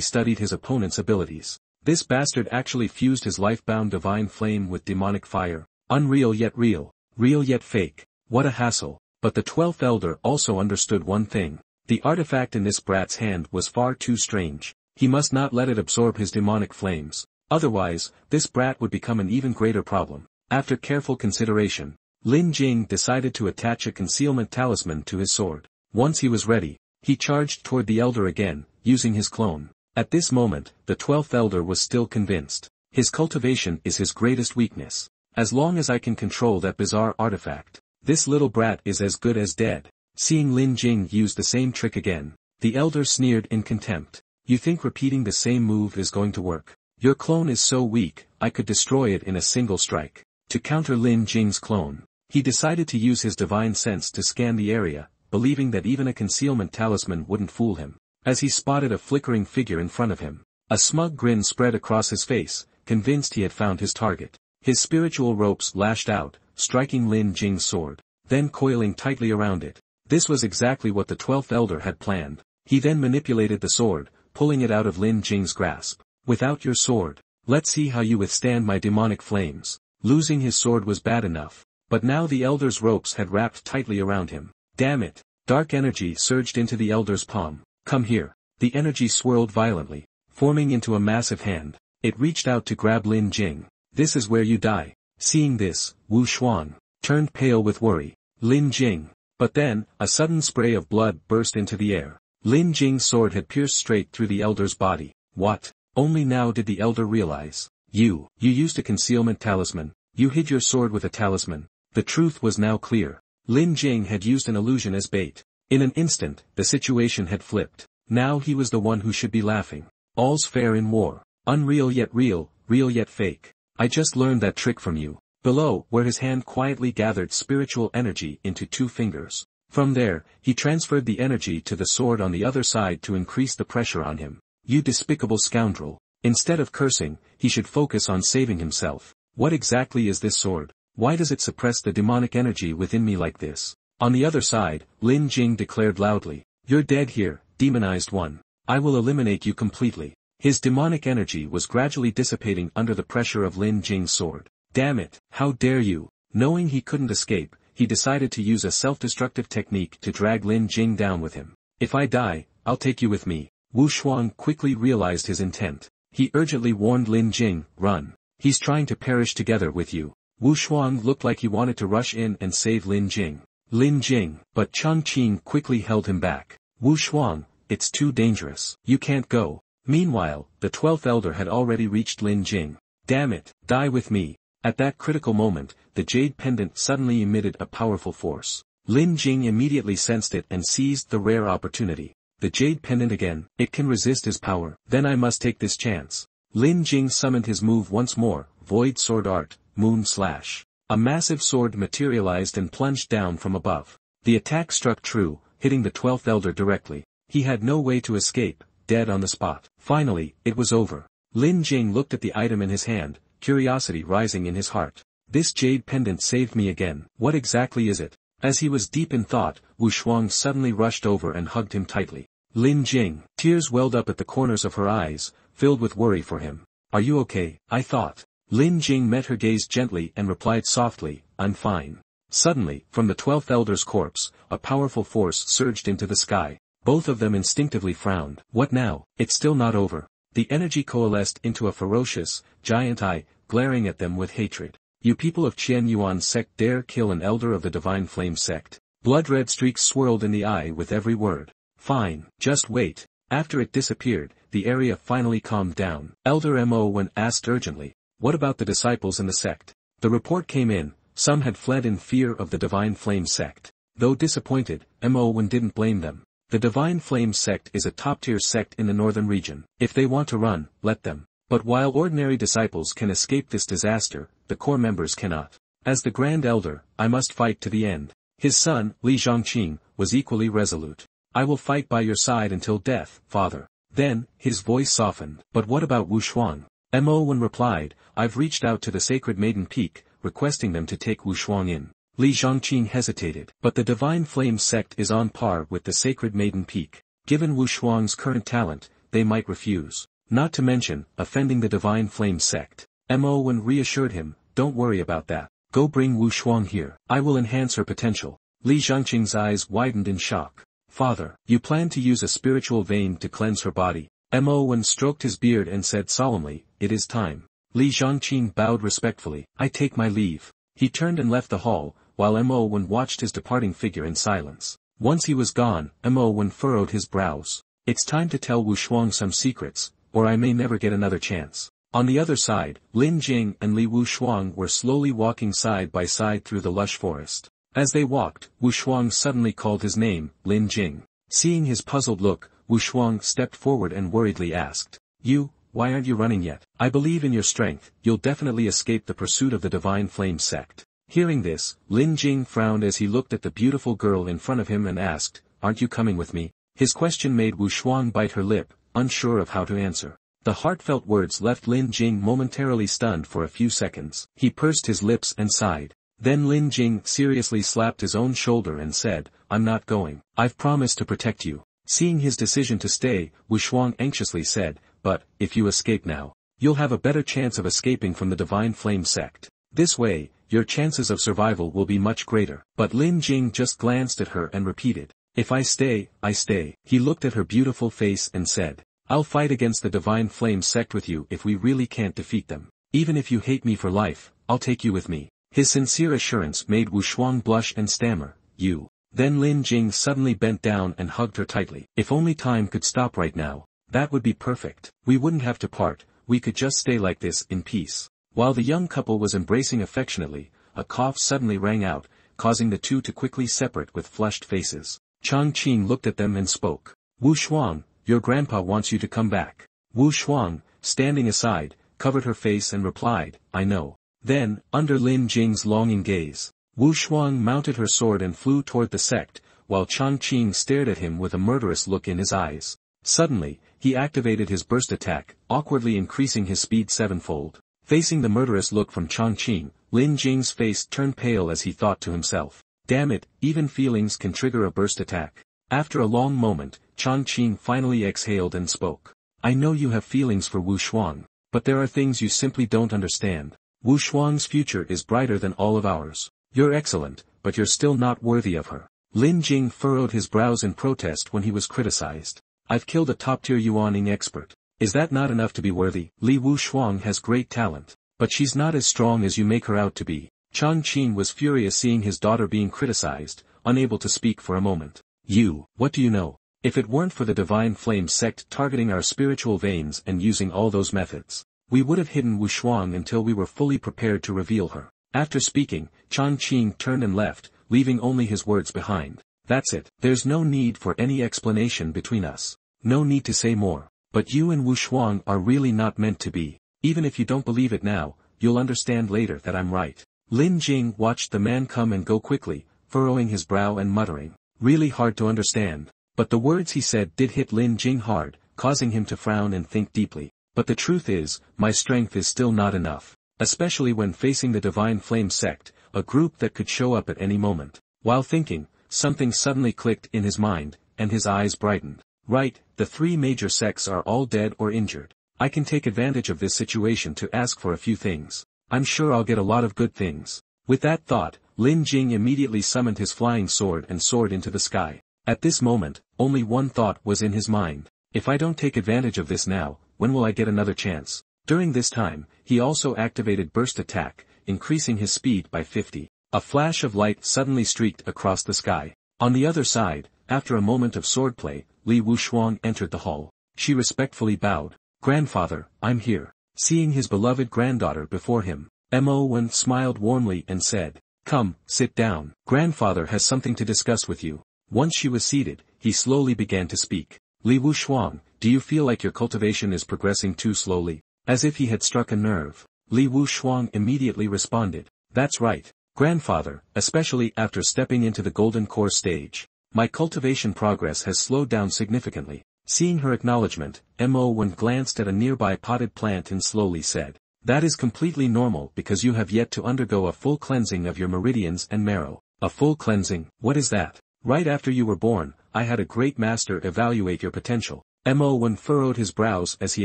studied his opponent's abilities. This bastard actually fused his life-bound divine flame with demonic fire. Unreal yet real. Real yet fake. What a hassle. But the 12th elder also understood one thing. The artifact in this brat's hand was far too strange. He must not let it absorb his demonic flames. Otherwise, this brat would become an even greater problem. After careful consideration, Lin Jing decided to attach a concealment talisman to his sword. Once he was ready, he charged toward the elder again, using his clone. At this moment, the 12th elder was still convinced. His cultivation is his greatest weakness. As long as I can control that bizarre artifact, this little brat is as good as dead. Seeing Lin Jing use the same trick again, the elder sneered in contempt. You think repeating the same move is going to work? Your clone is so weak, I could destroy it in a single strike. To counter Lin Jing's clone, he decided to use his divine sense to scan the area, believing that even a concealment talisman wouldn't fool him. As he spotted a flickering figure in front of him, a smug grin spread across his face, convinced he had found his target. His spiritual ropes lashed out, striking Lin Jing's sword, then coiling tightly around it. This was exactly what the 12th elder had planned. He then manipulated the sword, pulling it out of Lin Jing's grasp. Without your sword, let's see how you withstand my demonic flames. Losing his sword was bad enough, but now the elder's ropes had wrapped tightly around him. Damn it! Dark energy surged into the elder's palm. Come here. The energy swirled violently, forming into a massive hand. It reached out to grab Lin Jing. This is where you die. Seeing this, Wu Xuan turned pale with worry. Lin Jing. But then, a sudden spray of blood burst into the air. Lin Jing's sword had pierced straight through the elder's body. What? Only now did the elder realize. You used a concealment talisman. You hid your sword with a talisman. The truth was now clear. Lin Jing had used an illusion as bait. In an instant, the situation had flipped. Now he was the one who should be laughing. All's fair in war. Unreal yet real, real yet fake. I just learned that trick from you. Below, where his hand quietly gathered spiritual energy into 2 fingers. From there, he transferred the energy to the sword on the other side to increase the pressure on him. You despicable scoundrel. Instead of cursing, he should focus on saving himself. What exactly is this sword? Why does it suppress the demonic energy within me like this? On the other side, Lin Jing declared loudly. You're dead here, demonized one. I will eliminate you completely. His demonic energy was gradually dissipating under the pressure of Lin Jing's sword. Damn it, how dare you? Knowing he couldn't escape, he decided to use a self-destructive technique to drag Lin Jing down with him. If I die, I'll take you with me. Wu Xuan quickly realized his intent. He urgently warned Lin Jing, run. He's trying to perish together with you. Wu Xuan looked like he wanted to rush in and save Lin Jing. But Chang Qing quickly held him back. Wu Xuan, it's too dangerous. You can't go. Meanwhile, the 12th elder had already reached Lin Jing. Damn it, die with me. At that critical moment, the jade pendant suddenly emitted a powerful force. Lin Jing immediately sensed it and seized the rare opportunity. The jade pendant again, it can resist his power. Then I must take this chance. Lin Jing summoned his move once more, Void Sword Art, Moon Slash. A massive sword materialized and plunged down from above. The attack struck true, hitting the 12th elder directly. He had no way to escape, dead on the spot. Finally, it was over. Lin Jing looked at the item in his hand, curiosity rising in his heart. This jade pendant saved me again. What exactly is it? As he was deep in thought, Wu Shuang suddenly rushed over and hugged him tightly. Lin Jing, tears welled up at the corners of her eyes, filled with worry for him. Are you okay? I thought. Lin Jing met her gaze gently and replied softly, I'm fine. Suddenly, from the 12th elder's corpse, a powerful force surged into the sky. Both of them instinctively frowned. What now? It's still not over. The energy coalesced into a ferocious, giant eye, glaring at them with hatred. You people of Qian Yuan sect dare kill an elder of the Divine Flame sect. Blood-red streaks swirled in the eye with every word. Fine, just wait. After it disappeared, the area finally calmed down. Elder Mo Wen asked urgently, what about the disciples in the sect? The report came in, some had fled in fear of the Divine Flame sect. Though disappointed, Mo Wen didn't blame them. The Divine Flame sect is a top-tier sect in the northern region. If they want to run, let them. But while ordinary disciples can escape this disaster, the core members cannot. As the Grand Elder, I must fight to the end. His son, Li Zhongqing, was equally resolute. I will fight by your side until death, father. Then, his voice softened. But what about Wu Shuang? Mo Wen replied, I've reached out to the Sacred Maiden Peak, requesting them to take Wu Shuang in. Li Zhongqing hesitated. But the Divine Flame sect is on par with the Sacred Maiden Peak. Given Wu Shuang's current talent, they might refuse. Not to mention, offending the Divine Flame sect. Mo Wen reassured him, don't worry about that. Go bring Wu Shuang here. I will enhance her potential. Li Zhongqing's eyes widened in shock. Father, you plan to use a spiritual vein to cleanse her body. Mo stroked his beard and said solemnly, "It is time." Li Zhangqing bowed respectfully. "I take my leave." He turned and left the hall, while Mo watched his departing figure in silence. Once he was gone, Mo furrowed his brows. It's time to tell Wu Shuang some secrets, or I may never get another chance. On the other side, Lin Jing and Li Wu Shuang were slowly walking side by side through the lush forest. As they walked, Wu Shuang suddenly called his name, Lin Jing. Seeing his puzzled look, Wu Shuang stepped forward and worriedly asked, "You, why aren't you running yet? I believe in your strength, you'll definitely escape the pursuit of the Divine Flame sect." Hearing this, Lin Jing frowned as he looked at the beautiful girl in front of him and asked, "Aren't you coming with me?" His question made Wu Shuang bite her lip, unsure of how to answer. The heartfelt words left Lin Jing momentarily stunned for a few seconds. He pursed his lips and sighed. Then Lin Jing seriously slapped his own shoulder and said, "I'm not going. I've promised to protect you." Seeing his decision to stay, Wu Shuang anxiously said, "But, if you escape now, you'll have a better chance of escaping from the Divine Flame sect. This way, your chances of survival will be much greater." But Lin Jing just glanced at her and repeated, "If I stay, I stay." He looked at her beautiful face and said, "I'll fight against the Divine Flame sect with you if we really can't defeat them. Even if you hate me for life, I'll take you with me." His sincere assurance made Wu Shuang blush and stammer, "You." Then Lin Jing suddenly bent down and hugged her tightly. "If only time could stop right now, that would be perfect. We wouldn't have to part, we could just stay like this in peace." While the young couple was embracing affectionately, a cough suddenly rang out, causing the two to quickly separate with flushed faces. Chang Qing looked at them and spoke. "Wu Shuang, your grandpa wants you to come back." Wu Shuang, standing aside, covered her face and replied, "I know." Then, under Lin Jing's longing gaze, Wu Shuang mounted her sword and flew toward the sect, while Chang Qing stared at him with a murderous look in his eyes. Suddenly, he activated his burst attack, awkwardly increasing his speed sevenfold. Facing the murderous look from Chang Qing, Lin Jing's face turned pale as he thought to himself, "Damn it, even feelings can trigger a burst attack." After a long moment, Chang Qing finally exhaled and spoke. "I know you have feelings for Wu Shuang, but there are things you simply don't understand. Wu Shuang's future is brighter than all of ours. You're excellent, but you're still not worthy of her." Lin Jing furrowed his brows in protest when he was criticized. "I've killed a top-tier Yuaning expert. Is that not enough to be worthy? Li Wu Shuang has great talent, but she's not as strong as you make her out to be." Chang Qing was furious seeing his daughter being criticized, unable to speak for a moment. "You, what do you know? If it weren't for the Divine Flame sect targeting our spiritual veins and using all those methods, we would have hidden Wu Shuang until we were fully prepared to reveal her." After speaking, Chang Qing turned and left, leaving only his words behind. "That's it. There's no need for any explanation between us. No need to say more. But you and Wu Shuang are really not meant to be. Even if you don't believe it now, you'll understand later that I'm right." Lin Jing watched the man come and go quickly, furrowing his brow and muttering, "Really hard to understand." But the words he said did hit Lin Jing hard, causing him to frown and think deeply. "But the truth is, my strength is still not enough. Especially when facing the Divine Flame sect, a group that could show up at any moment." While thinking, something suddenly clicked in his mind, and his eyes brightened. "Right, the three major sects are all dead or injured. I can take advantage of this situation to ask for a few things. I'm sure I'll get a lot of good things." With that thought, Lin Jing immediately summoned his flying sword and soared into the sky. At this moment, only one thought was in his mind. If I don't take advantage of this now, when will I get another chance? During this time, he also activated burst attack, increasing his speed by 50. A flash of light suddenly streaked across the sky. On the other side, after a moment of swordplay, Li Wu Shuang entered the hall. She respectfully bowed. "Grandfather, I'm here." Seeing his beloved granddaughter before him, Mo smiled warmly and said, "Come, sit down. Grandfather has something to discuss with you." Once she was seated, he slowly began to speak. "Li Wu Shuang, do you feel like your cultivation is progressing too slowly?" As if he had struck a nerve, Li Wu Shuang immediately responded, "That's right, grandfather, especially after stepping into the golden core stage. My cultivation progress has slowed down significantly." Seeing her acknowledgement, Mo glanced at a nearby potted plant and slowly said, "That is completely normal because you have yet to undergo a full cleansing of your meridians and marrow." "A full cleansing, what is that?" "Right after you were born, I had a great master evaluate your potential." Mo furrowed his brows as he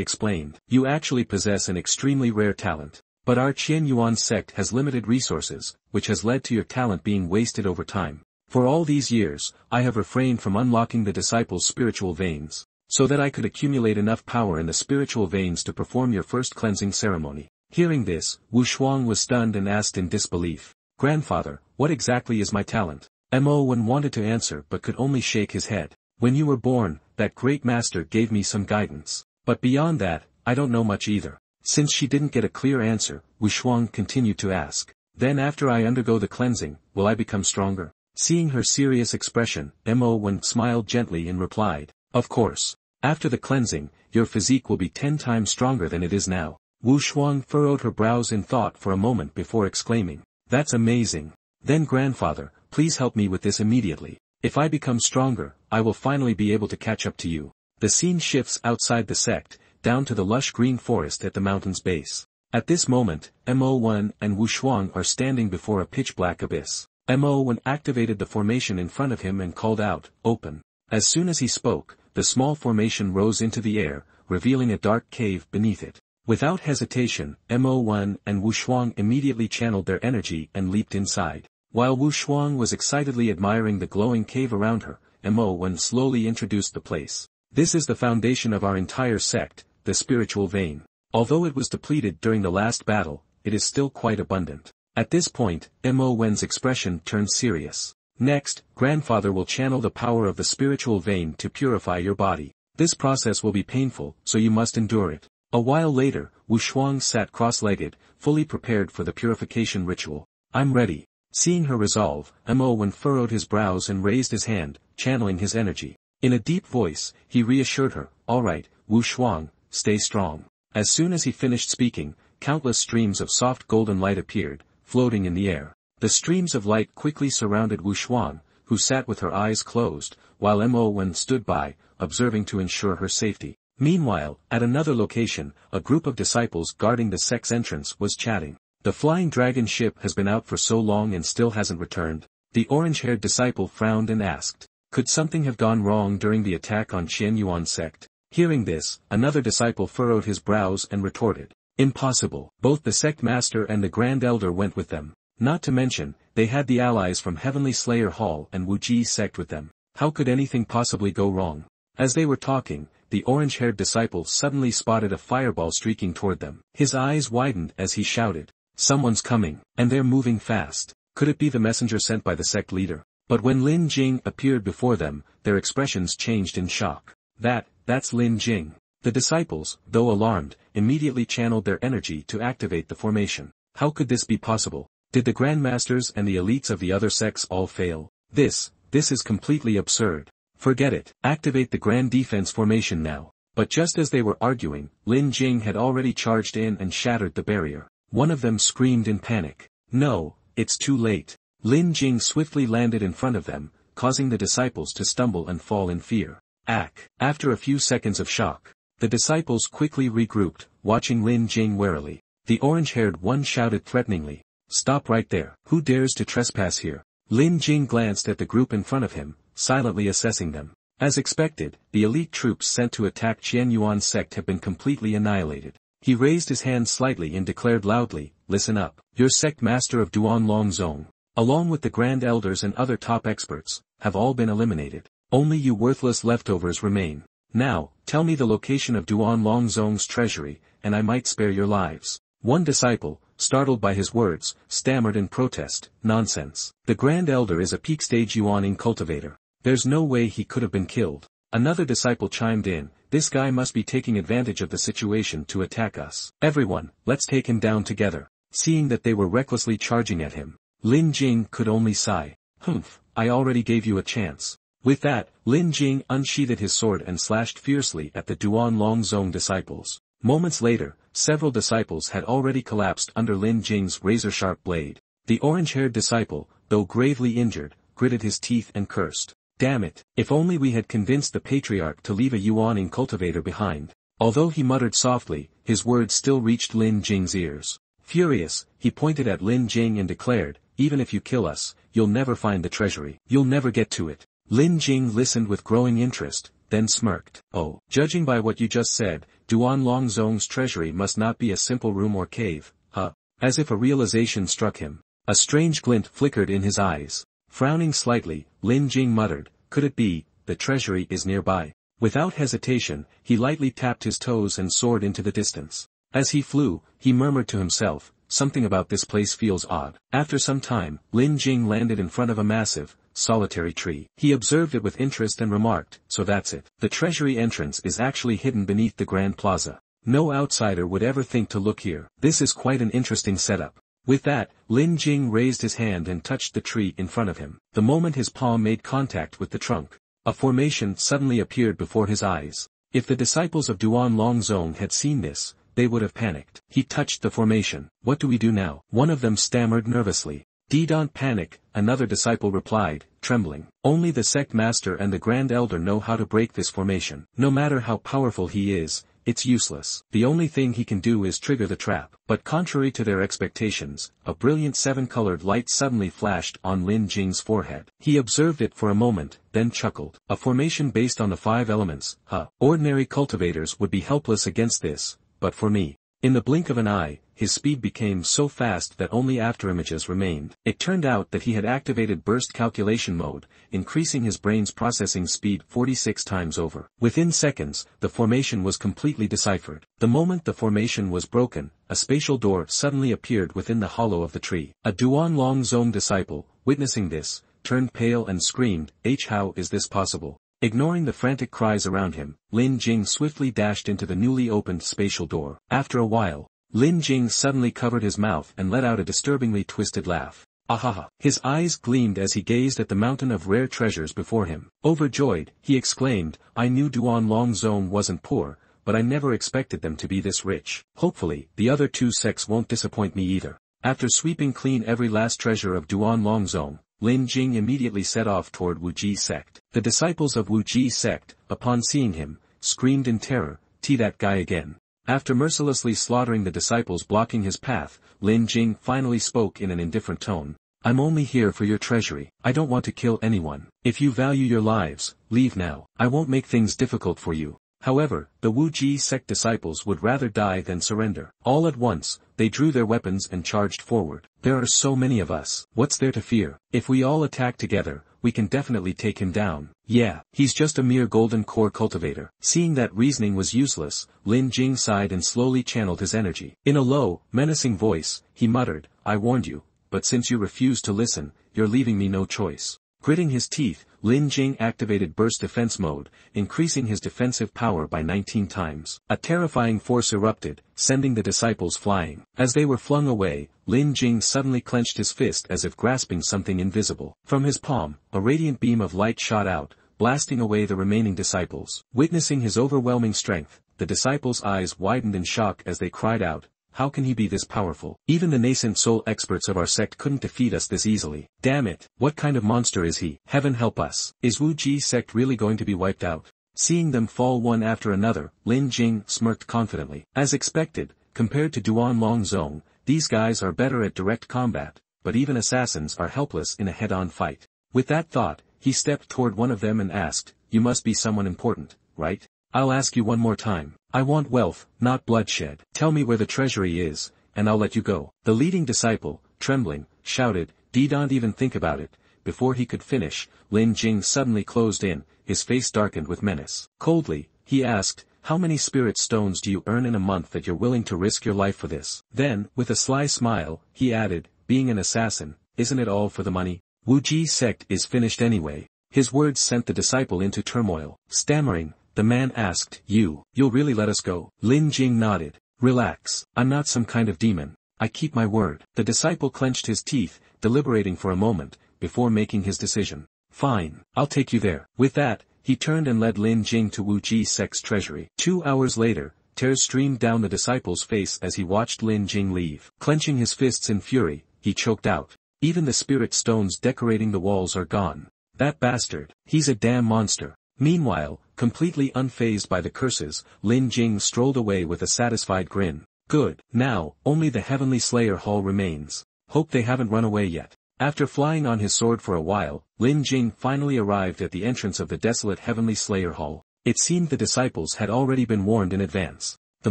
explained, "You actually possess an extremely rare talent. But our Qian Yuan sect has limited resources, which has led to your talent being wasted over time. For all these years, I have refrained from unlocking the disciples' spiritual veins. so that I could accumulate enough power in the spiritual veins to perform your first cleansing ceremony. Hearing this, Wu Shuang was stunned and asked in disbelief, "Grandfather, what exactly is my talent?" Mo1 wanted to answer but could only shake his head. "When you were born, that great master gave me some guidance. But beyond that, I don't know much either." Since she didn't get a clear answer, Wu Shuang continued to ask, "Then after I undergo the cleansing, will I become stronger?" Seeing her serious expression, Mo1 smiled gently and replied, "Of course. After the cleansing, your physique will be 10 times stronger than it is now." Wu Shuang furrowed her brows in thought for a moment before exclaiming, "That's amazing. Then grandfather, please help me with this immediately. If I become stronger, I will finally be able to catch up to you." The scene shifts outside the sect, down to the lush green forest at the mountain's base. At this moment, Mo1 and Wu Shuang are standing before a pitch-black abyss. Mo1 activated the formation in front of him and called out, "Open." As soon as he spoke, the small formation rose into the air, revealing a dark cave beneath it. Without hesitation, Mo1 and Wu Shuang immediately channeled their energy and leaped inside. While Wu Shuang was excitedly admiring the glowing cave around her, Mo1 slowly introduced the place. "This is the foundation of our entire sect, the spiritual vein. Although it was depleted during the last battle, it is still quite abundant." At this point, Mo1's expression turned serious. "Next, grandfather will channel the power of the spiritual vein to purify your body. This process will be painful, so you must endure it." A while later, Wu Shuang sat cross-legged, fully prepared for the purification ritual. "I'm ready." Seeing her resolve, Mo1 furrowed his brows and raised his hand, channeling his energy. In a deep voice, he reassured her, "All right, Wu Shuang, stay strong." As soon as he finished speaking, countless streams of soft golden light appeared, floating in the air. The streams of light quickly surrounded Wu Shuang, who sat with her eyes closed, while Mo1 stood by, observing to ensure her safety. Meanwhile, at another location, a group of disciples guarding the sect's entrance was chatting. "The flying dragon ship has been out for so long and still hasn't returned." The orange-haired disciple frowned and asked, "Could something have gone wrong during the attack on Qianyuan sect?" Hearing this, another disciple furrowed his brows and retorted, "Impossible. Both the sect master and the Grand Elder went with them. Not to mention, they had the allies from Heavenly Slayer Hall and Wuji's sect with them. How could anything possibly go wrong?" As they were talking, the orange-haired disciple suddenly spotted a fireball streaking toward them. His eyes widened as he shouted, "Someone's coming, and they're moving fast. Could it be the messenger sent by the sect leader?" But when Lin Jing appeared before them, their expressions changed in shock. That's Lin Jing." The disciples, though alarmed, immediately channeled their energy to activate the formation. How could this be possible? Did the grandmasters and the elites of the other sects all fail? This is completely absurd. Forget it. Activate the grand defense formation now. But just as they were arguing, Lin Jing had already charged in and shattered the barrier. One of them screamed in panic, "No, it's too late." Lin Jing swiftly landed in front of them, causing the disciples to stumble and fall in fear. After a few seconds of shock, the disciples quickly regrouped, watching Lin Jing warily. The orange-haired one shouted threateningly, "Stop right there. Who dares to trespass here?" Lin Jing glanced at the group in front of him, silently assessing them. As expected, the elite troops sent to attack Qianyuan's sect had been completely annihilated. He raised his hand slightly and declared loudly, "Listen up. Your sect master of Duan Longzong, along with the Grand Elders and other top experts, have all been eliminated. Only you worthless leftovers remain. Now, tell me the location of Duan Longzong's treasury, and I might spare your lives." One disciple, startled by his words, stammered in protest, "Nonsense. The Grand Elder is a peak-stage Yuaning cultivator. There's no way he could have been killed." Another disciple chimed in, "This guy must be taking advantage of the situation to attack us. Everyone, let's take him down together." Seeing that they were recklessly charging at him, Lin Jing could only sigh, "Humph, I already gave you a chance." With that, Lin Jing unsheathed his sword and slashed fiercely at the Duan Longzong disciples. Moments later, several disciples had already collapsed under Lin Jing's razor-sharp blade. The orange-haired disciple, though gravely injured, gritted his teeth and cursed, "Damn it, if only we had convinced the patriarch to leave a Yuaning cultivator behind." Although he muttered softly, his words still reached Lin Jing's ears. Furious, he pointed at Lin Jing and declared, "Even if you kill us, you'll never find the treasury. You'll never get to it." Lin Jing listened with growing interest, then smirked. "Oh, judging by what you just said, Duan Longzong's treasury must not be a simple room or cave, huh?" As if a realization struck him, a strange glint flickered in his eyes. Frowning slightly, Lin Jing muttered, "Could it be, the treasury is nearby?" Without hesitation, he lightly tapped his toes and soared into the distance. As he flew, he murmured to himself, something about this place feels odd. After some time, Lin Jing landed in front of a massive, solitary tree. He observed it with interest and remarked, so that's it. The treasury entrance is actually hidden beneath the Grand Plaza. No outsider would ever think to look here. This is quite an interesting setup. With that, Lin Jing raised his hand and touched the tree in front of him. The moment his palm made contact with the trunk, a formation suddenly appeared before his eyes. If the disciples of Duan Longzong had seen this, they would have panicked. He touched the formation. What do we do now? One of them stammered nervously. Don't panic, another disciple replied, trembling. Only the sect master and the grand elder know how to break this formation. No matter how powerful he is, it's useless. The only thing he can do is trigger the trap. But contrary to their expectations, a brilliant seven-colored light suddenly flashed on Lin Jing's forehead. He observed it for a moment, then chuckled. A formation based on the 5 elements, Ordinary cultivators would be helpless against this, but for me. In the blink of an eye, his speed became so fast that only afterimages remained. It turned out that he had activated burst calculation mode, increasing his brain's processing speed 46 times over. Within seconds, the formation was completely deciphered. The moment the formation was broken, a spatial door suddenly appeared within the hollow of the tree. A Duan Longzong disciple, witnessing this, turned pale and screamed, how is this possible? Ignoring the frantic cries around him, Lin Jing swiftly dashed into the newly opened spatial door. After a while, Lin Jing suddenly covered his mouth and let out a disturbingly twisted laugh. Ahaha! His eyes gleamed as he gazed at the mountain of rare treasures before him. Overjoyed, he exclaimed, I knew Duan Longzong wasn't poor, but I never expected them to be this rich. Hopefully, the other 2 sects won't disappoint me either. After sweeping clean every last treasure of Duan Longzong, Lin Jing immediately set off toward Wuji sect. The disciples of Wuji sect, upon seeing him, screamed in terror, that guy again. After mercilessly slaughtering the disciples blocking his path, Lin Jing finally spoke in an indifferent tone. I'm only here for your treasury. I don't want to kill anyone. If you value your lives, leave now. I won't make things difficult for you. However, the Wuji sect disciples would rather die than surrender. All at once, they drew their weapons and charged forward. There are so many of us. What's there to fear? If we all attack together, we can definitely take him down. Yeah, he's just a mere golden core cultivator. Seeing that reasoning was useless, Lin Jing sighed and slowly channeled his energy. In a low, menacing voice, he muttered, I warned you, but since you refuse to listen, you're leaving me no choice. Gritting his teeth, Lin Jing activated burst defense mode, increasing his defensive power by 19 times. A terrifying force erupted, sending the disciples flying. As they were flung away, Lin Jing suddenly clenched his fist as if grasping something invisible. From his palm, a radiant beam of light shot out, blasting away the remaining disciples. Witnessing his overwhelming strength, the disciples' eyes widened in shock as they cried out, how can he be this powerful? Even the nascent soul experts of our sect couldn't defeat us this easily. Damn it, what kind of monster is he? Heaven help us. Is Wuji sect really going to be wiped out? Seeing them fall one after another, Lin Jing smirked confidently. As expected, compared to Duan Longzong, these guys are better at direct combat, but even assassins are helpless in a head-on fight. With that thought, he stepped toward one of them and asked, you must be someone important, right? I'll ask you one more time. I want wealth, not bloodshed. Tell me where the treasury is, and I'll let you go. The leading disciple, trembling, shouted, don't even think about it. Before he could finish, Lin Jing suddenly closed in, his face darkened with menace. Coldly, he asked, how many spirit stones do you earn in a month that you're willing to risk your life for this? Then, with a sly smile, he added, being an assassin, isn't it all for the money? Wuji sect is finished anyway. His words sent the disciple into turmoil. Stammering, the man asked, you'll really let us go? Lin Jing nodded. Relax, I'm not some kind of demon. I keep my word. The disciple clenched his teeth, deliberating for a moment, before making his decision. Fine, I'll take you there. With that, he turned and led Lin Jing to Wuji sect's treasury. 2 hours later, tears streamed down the disciple's face as he watched Lin Jing leave. Clenching his fists in fury, he choked out. Even the spirit stones decorating the walls are gone. That bastard, he's a damn monster. Meanwhile, completely unfazed by the curses, Lin Jing strolled away with a satisfied grin. Good, now, only the Heavenly Slayer Hall remains. Hope they haven't run away yet. After flying on his sword for a while, Lin Jing finally arrived at the entrance of the desolate Heavenly Slayer Hall. It seemed the disciples had already been warned in advance. The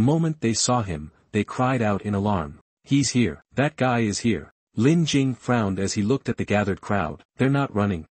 moment they saw him, they cried out in alarm. He's here. That guy is here. Lin Jing frowned as he looked at the gathered crowd. They're not running.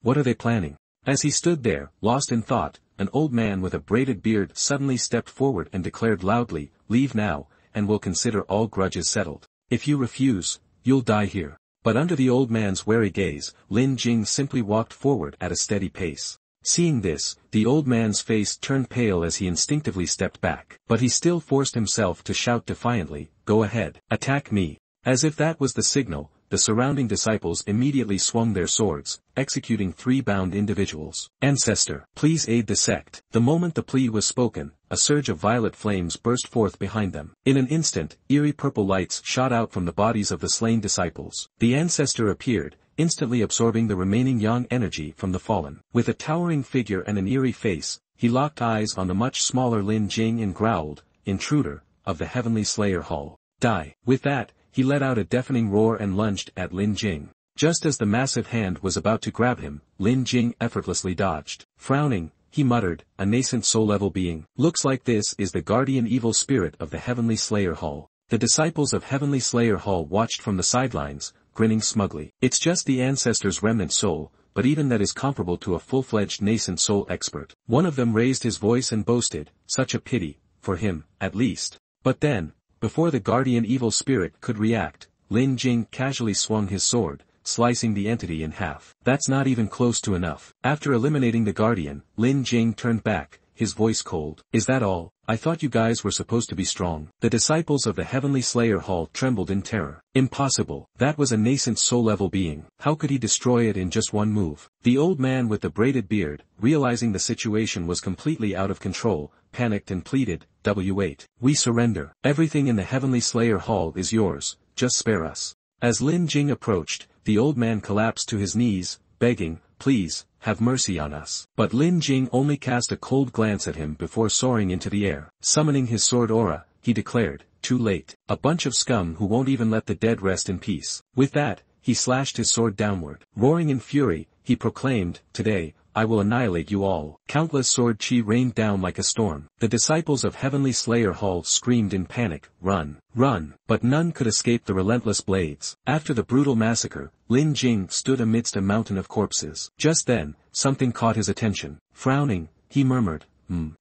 What are they planning? As he stood there, lost in thought, an old man with a braided beard suddenly stepped forward and declared loudly, "Leave now, and we'll consider all grudges settled. If you refuse, you'll die here." But under the old man's wary gaze, Lin Jing simply walked forward at a steady pace. Seeing this, the old man's face turned pale as he instinctively stepped back. But he still forced himself to shout defiantly, "Go ahead, attack me." As if that was the signal, the surrounding disciples immediately swung their swords, executing 3 bound individuals. "Ancestor, please aid the sect." The moment the plea was spoken, a surge of violet flames burst forth behind them. In an instant, eerie purple lights shot out from the bodies of the slain disciples. The ancestor appeared, instantly absorbing the remaining yang energy from the fallen. With a towering figure and an eerie face, he locked eyes on the much smaller Lin Jing and growled, "Intruder, of the Heavenly Slayer Hall. Die." With that, he let out a deafening roar and lunged at Lin Jing. Just as the massive hand was about to grab him, Lin Jing effortlessly dodged. Frowning, he muttered, "A nascent soul-level being. Looks like this is the guardian evil spirit of the Heavenly Slayer Hall." The disciples of Heavenly Slayer Hall watched from the sidelines, grinning smugly. It's just the ancestor's remnant soul, but even that is comparable to a full-fledged nascent soul expert. One of them raised his voice and boasted, "Such a pity, for him, at least." But then, before the guardian evil spirit could react, Lin Jing casually swung his sword, slicing the entity in half. That's not even close to enough. After eliminating the guardian, Lin Jing turned back, his voice cold. "Is that all? I thought you guys were supposed to be strong." The disciples of the Heavenly Slayer Hall trembled in terror. Impossible. That was a nascent soul-level being. How could he destroy it in just one move? The old man with the braided beard, realizing the situation was completely out of control, panicked and pleaded, "W8. We surrender. Everything in the Heavenly Slayer Hall is yours, just spare us." As Lin Jing approached, the old man collapsed to his knees, begging, "Please, have mercy on us." But Lin Jing only cast a cold glance at him before soaring into the air. Summoning his sword aura, he declared, "Too late. A bunch of scum who won't even let the dead rest in peace." With that, he slashed his sword downward. Roaring in fury, he proclaimed, "Today, I will annihilate you all." Countless sword chi rained down like a storm. The disciples of Heavenly Slayer Hall screamed in panic, "Run! Run!" But none could escape the relentless blades. After the brutal massacre, Lin Jing stood amidst a mountain of corpses. Just then, something caught his attention. Frowning, he murmured,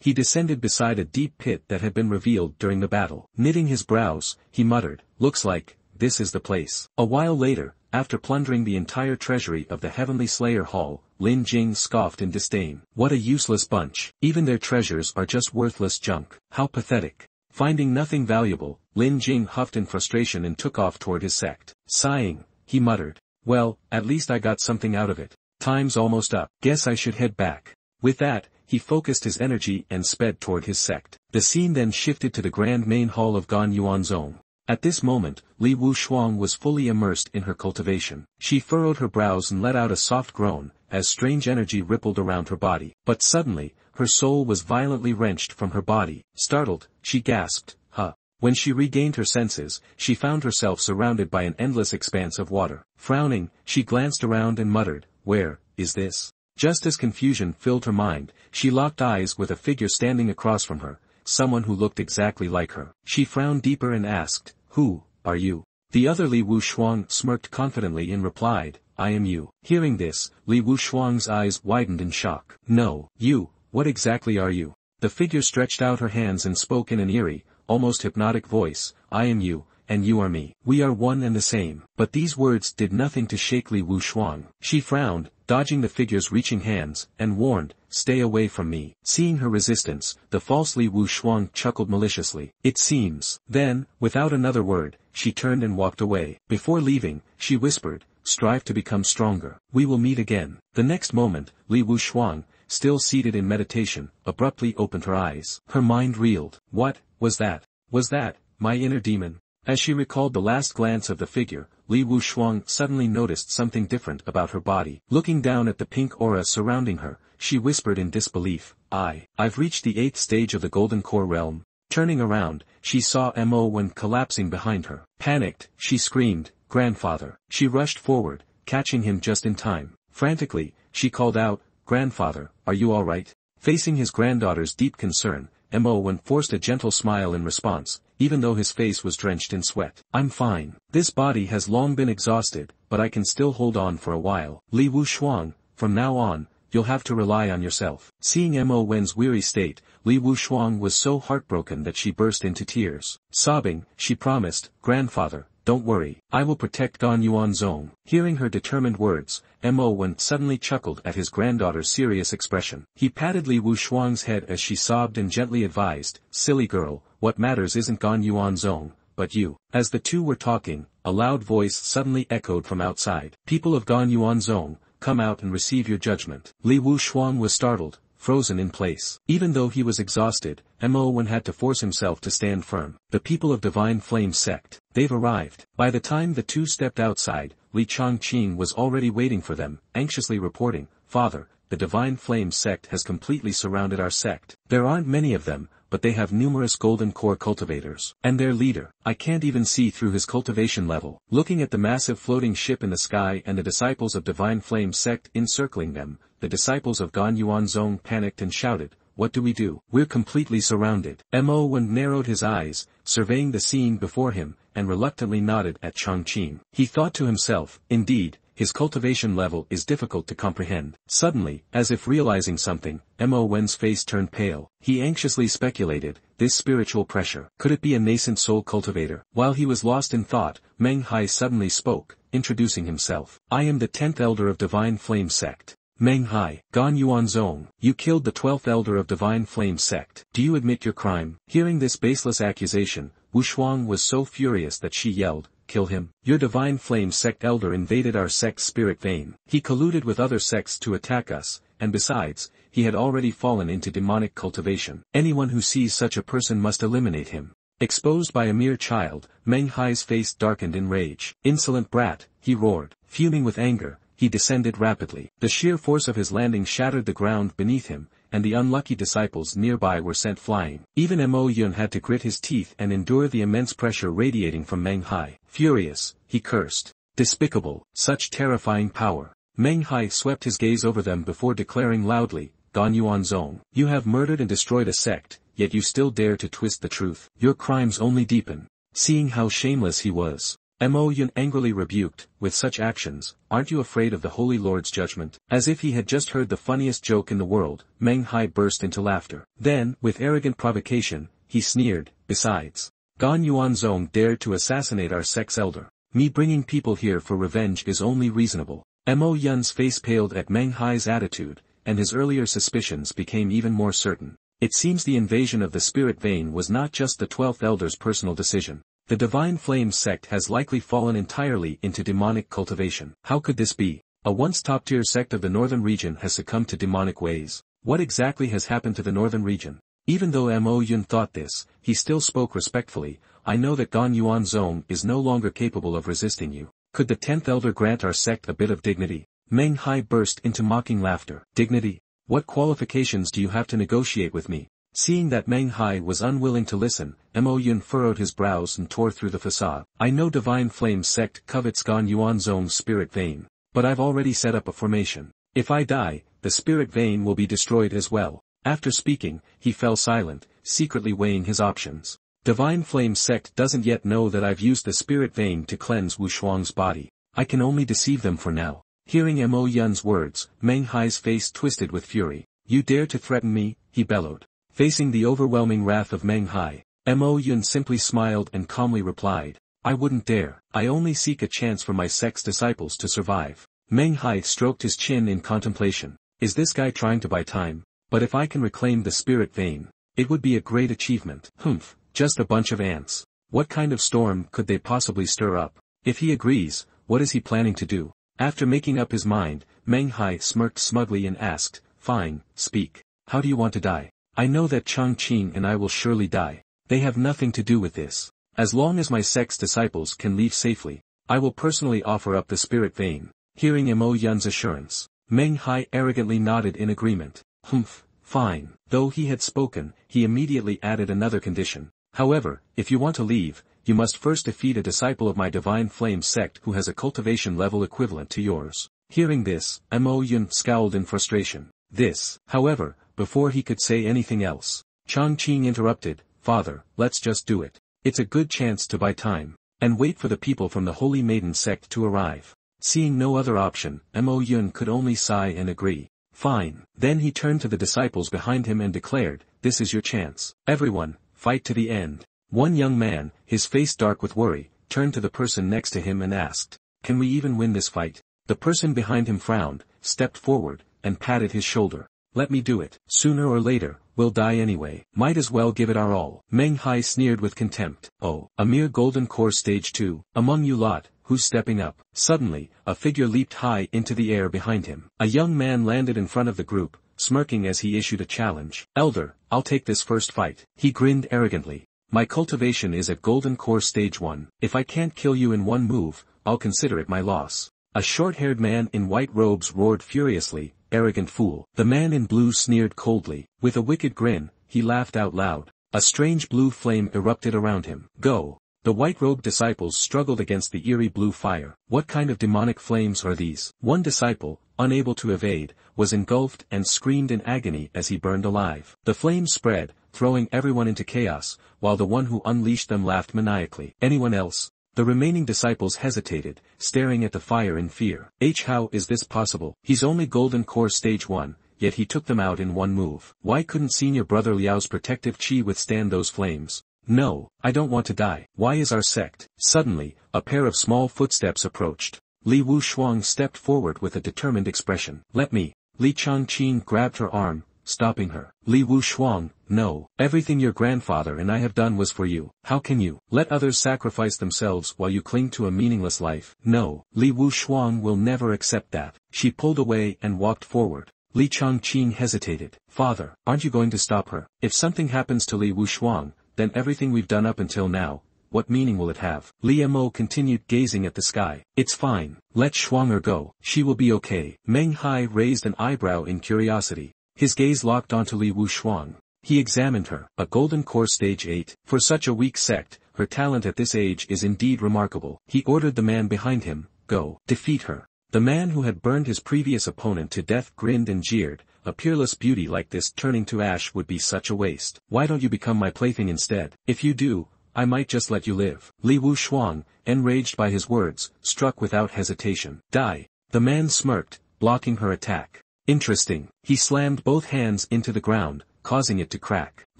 He descended beside a deep pit that had been revealed during the battle. Knitting his brows, he muttered, "Looks like this is the place." A while later, after plundering the entire treasury of the Heavenly Slayer Hall, Lin Jing scoffed in disdain. What a useless bunch. Even their treasures are just worthless junk. How pathetic. Finding nothing valuable, Lin Jing huffed in frustration and took off toward his sect. Sighing, he muttered, "Well, at least I got something out of it. Time's almost up. Guess I should head back." With that, he focused his energy and sped toward his sect. The scene then shifted to the grand main hall of Gan Yuan's Zone. At this moment, Li Wushuang was fully immersed in her cultivation. She furrowed her brows and let out a soft groan, as strange energy rippled around her body. But suddenly, her soul was violently wrenched from her body. Startled, she gasped, "Huh." When she regained her senses, she found herself surrounded by an endless expanse of water. Frowning, she glanced around and muttered, "Where is this?" Just as confusion filled her mind, she locked eyes with a figure standing across from her, someone who looked exactly like her. She frowned deeper and asked, "Who are you?" The other Li Wushuang smirked confidently and replied, "I am you." Hearing this, Li Wushuang's eyes widened in shock. "No, you, what exactly are you?" The figure stretched out her hands and spoke in an eerie, almost hypnotic voice, "I am you, and you are me. We are one and the same." But these words did nothing to shake Li Wushuang. She frowned, dodging the figure's reaching hands, and warned, "Stay away from me." Seeing her resistance, the false Li Wushuang chuckled maliciously. "It seems." Then, without another word, she turned and walked away. Before leaving, she whispered, "Strive to become stronger. We will meet again." The next moment, Li Wushuang, still seated in meditation, abruptly opened her eyes. Her mind reeled. What was that? Was that my inner demon? As she recalled the last glance of the figure, Li Wushuang suddenly noticed something different about her body. Looking down at the pink aura surrounding her, she whispered in disbelief, I've reached the 8th stage of the Golden Core realm." Turning around, she saw Manhwa collapsing behind her. Panicked, she screamed, "Grandfather." She rushed forward, catching him just in time. Frantically, she called out, "Grandfather, are you all right?" Facing his granddaughter's deep concern, Manhwa forced a gentle smile in response, even though his face was drenched in sweat. "I'm fine. This body has long been exhausted, but I can still hold on for a while." Li Wushuang, from now on, you'll have to rely on yourself. Seeing Mo Wen's weary state, Li Wushuang was so heartbroken that she burst into tears. Sobbing, she promised, "Grandfather, don't worry, I will protect Gan Yuanzong." Hearing her determined words, Mo Wen suddenly chuckled at his granddaughter's serious expression. He patted Li Wushuang's head as she sobbed and gently advised, "Silly girl, what matters isn't Gan Yuanzong, but you." As the two were talking, a loud voice suddenly echoed from outside. "People of Gan Yuanzong, come out and receive your judgment." Li Wushuang was startled, frozen in place. Even though he was exhausted, Mo Wen had to force himself to stand firm. "The people of Divine Flame sect, they've arrived." By the time the two stepped outside, Li Chongqing was already waiting for them, anxiously reporting, "Father, the Divine Flame sect has completely surrounded our sect. There aren't many of them, but they have numerous golden core cultivators. And their leader, I can't even see through his cultivation level." Looking at the massive floating ship in the sky and the disciples of Divine Flame sect encircling them, the disciples of Gan Yuanzong panicked and shouted, "What do we do? We're completely surrounded." Mo Wen narrowed his eyes, surveying the scene before him, and reluctantly nodded at Chongqing. He thought to himself, indeed, his cultivation level is difficult to comprehend. Suddenly, as if realizing something, Mo Wen's face turned pale. He anxiously speculated, this spiritual pressure, could it be a nascent soul cultivator? While he was lost in thought, Meng Hai suddenly spoke, introducing himself. "I am the 10th elder of Divine Flame sect. Meng Hai, Gan Yuanzong, you killed the 12th elder of Divine Flame sect. Do you admit your crime?" Hearing this baseless accusation, Wu Shuang was so furious that she yelled, "Kill him. Your Divine Flame sect elder invaded our sect's spirit vein. He colluded with other sects to attack us, and besides, he had already fallen into demonic cultivation. Anyone who sees such a person must eliminate him." Exposed by a mere child, Meng Hai's face darkened in rage. "Insolent brat," he roared. Fuming with anger, he descended rapidly. The sheer force of his landing shattered the ground beneath him, and the unlucky disciples nearby were sent flying. Even Mo Yun had to grit his teeth and endure the immense pressure radiating from Meng Hai. Furious, he cursed. Despicable, such terrifying power. Meng Hai swept his gaze over them before declaring loudly, "Gan Yuanzong, you have murdered and destroyed a sect, yet you still dare to twist the truth. Your crimes only deepen." Seeing how shameless he was, Mo Yun angrily rebuked, "With such actions, aren't you afraid of the Holy Lord's judgment?" As if he had just heard the funniest joke in the world, Meng Hai burst into laughter. Then, with arrogant provocation, he sneered, "Besides, Gan Yuanzong dared to assassinate our sect's elder. Me bringing people here for revenge is only reasonable." Mo Yun's face paled at Meng Hai's attitude, and his earlier suspicions became even more certain. It seems the invasion of the spirit vein was not just the 12th elder's personal decision. The Divine Flame sect has likely fallen entirely into demonic cultivation. How could this be? A once top-tier sect of the northern region has succumbed to demonic ways. What exactly has happened to the northern region? Even though Mo Yun thought this, he still spoke respectfully. "I know that Gan Yuanzong is no longer capable of resisting you. Could the 10th elder grant our sect a bit of dignity?" Meng Hai burst into mocking laughter. "Dignity? What qualifications do you have to negotiate with me?" Seeing that Meng Hai was unwilling to listen, Mo Yun furrowed his brows and tore through the facade. "I know Divine Flame sect covets Gan Yuanzong's spirit vein, but I've already set up a formation. If I die, the spirit vein will be destroyed as well." After speaking, he fell silent, secretly weighing his options. Divine Flame sect doesn't yet know that I've used the spirit vein to cleanse Wu Shuang's body. I can only deceive them for now. Hearing Mo Yun's words, Meng Hai's face twisted with fury. "You dare to threaten me?" he bellowed. Facing the overwhelming wrath of Meng Hai, Mo Yun simply smiled and calmly replied, "I wouldn't dare. I only seek a chance for my sect's disciples to survive." Meng Hai stroked his chin in contemplation. Is this guy trying to buy time? But if I can reclaim the spirit vein, it would be a great achievement. Humph, just a bunch of ants. What kind of storm could they possibly stir up? If he agrees, what is he planning to do? After making up his mind, Meng Hai smirked smugly and asked, "Fine, speak. How do you want to die?" "I know that Chongqing and I will surely die. They have nothing to do with this. As long as my sect's disciples can leave safely, I will personally offer up the spirit vein." Hearing Mo Yun's assurance, Meng Hai arrogantly nodded in agreement. Humph, fine. Though he had spoken, he immediately added another condition. "However, if you want to leave, you must first defeat a disciple of my Divine Flame sect who has a cultivation level equivalent to yours." Hearing this, Mo Yun scowled in frustration. This, however, before he could say anything else, Chongqing interrupted, "Father, let's just do it. It's a good chance to buy time, and wait for the people from the Holy Maiden sect to arrive." Seeing no other option, Mo Yun could only sigh and agree. Fine. Then he turned to the disciples behind him and declared, "This is your chance. Everyone, fight to the end." One young man, his face dark with worry, turned to the person next to him and asked, "Can we even win this fight?" The person behind him frowned, stepped forward, and patted his shoulder. "Let me do it. Sooner or later, we'll die anyway. Might as well give it our all." Meng Hai sneered with contempt. "Oh, a mere golden core stage 2, among you lot, who's stepping up?" Suddenly, a figure leaped high into the air behind him. A young man landed in front of the group, smirking as he issued a challenge. "Elder, I'll take this first fight." He grinned arrogantly. "My cultivation is at golden core stage 1. If I can't kill you in one move, I'll consider it my loss." A short-haired man in white robes roared furiously, "Arrogant fool." The man in blue sneered coldly. With a wicked grin, he laughed out loud. A strange blue flame erupted around him. "Go." The white-robed disciples struggled against the eerie blue fire. What kind of demonic flames are these? One disciple, unable to evade, was engulfed and screamed in agony as he burned alive. The flames spread, throwing everyone into chaos, while the one who unleashed them laughed maniacally. Anyone else? The remaining disciples hesitated, staring at the fire in fear. How is this possible? He's only golden core stage 1, yet he took them out in one move. Why couldn't senior brother Liao's protective chi withstand those flames? No, I don't want to die. Why is our sect? Suddenly, a pair of small footsteps approached. Li Wushuang stepped forward with a determined expression. "Let me." Li Changqing grabbed her arm, stopping her. "Li Wushuang, no. Everything your grandfather and I have done was for you. How can you let others sacrifice themselves while you cling to a meaningless life? No, Li Wushuang will never accept that." She pulled away and walked forward. Li Changqing hesitated. "Father, aren't you going to stop her? If something happens to Li Wushuang, then everything we've done up until now, what meaning will it have?" Li Mo continued gazing at the sky. "It's fine. Let Shuanger go. She will be okay." Meng Hai raised an eyebrow in curiosity. His gaze locked onto Li Wushuang. He examined her. A golden core stage 8. For such a weak sect, her talent at this age is indeed remarkable. He ordered the man behind him, "Go. Defeat her." The man who had burned his previous opponent to death grinned and jeered. "A peerless beauty like this turning to ash would be such a waste. Why don't you become my plaything instead? If you do, I might just let you live." Li Wushuang, enraged by his words, struck without hesitation. "Die." The man smirked, blocking her attack. "Interesting." He slammed both hands into the ground, causing it to crack.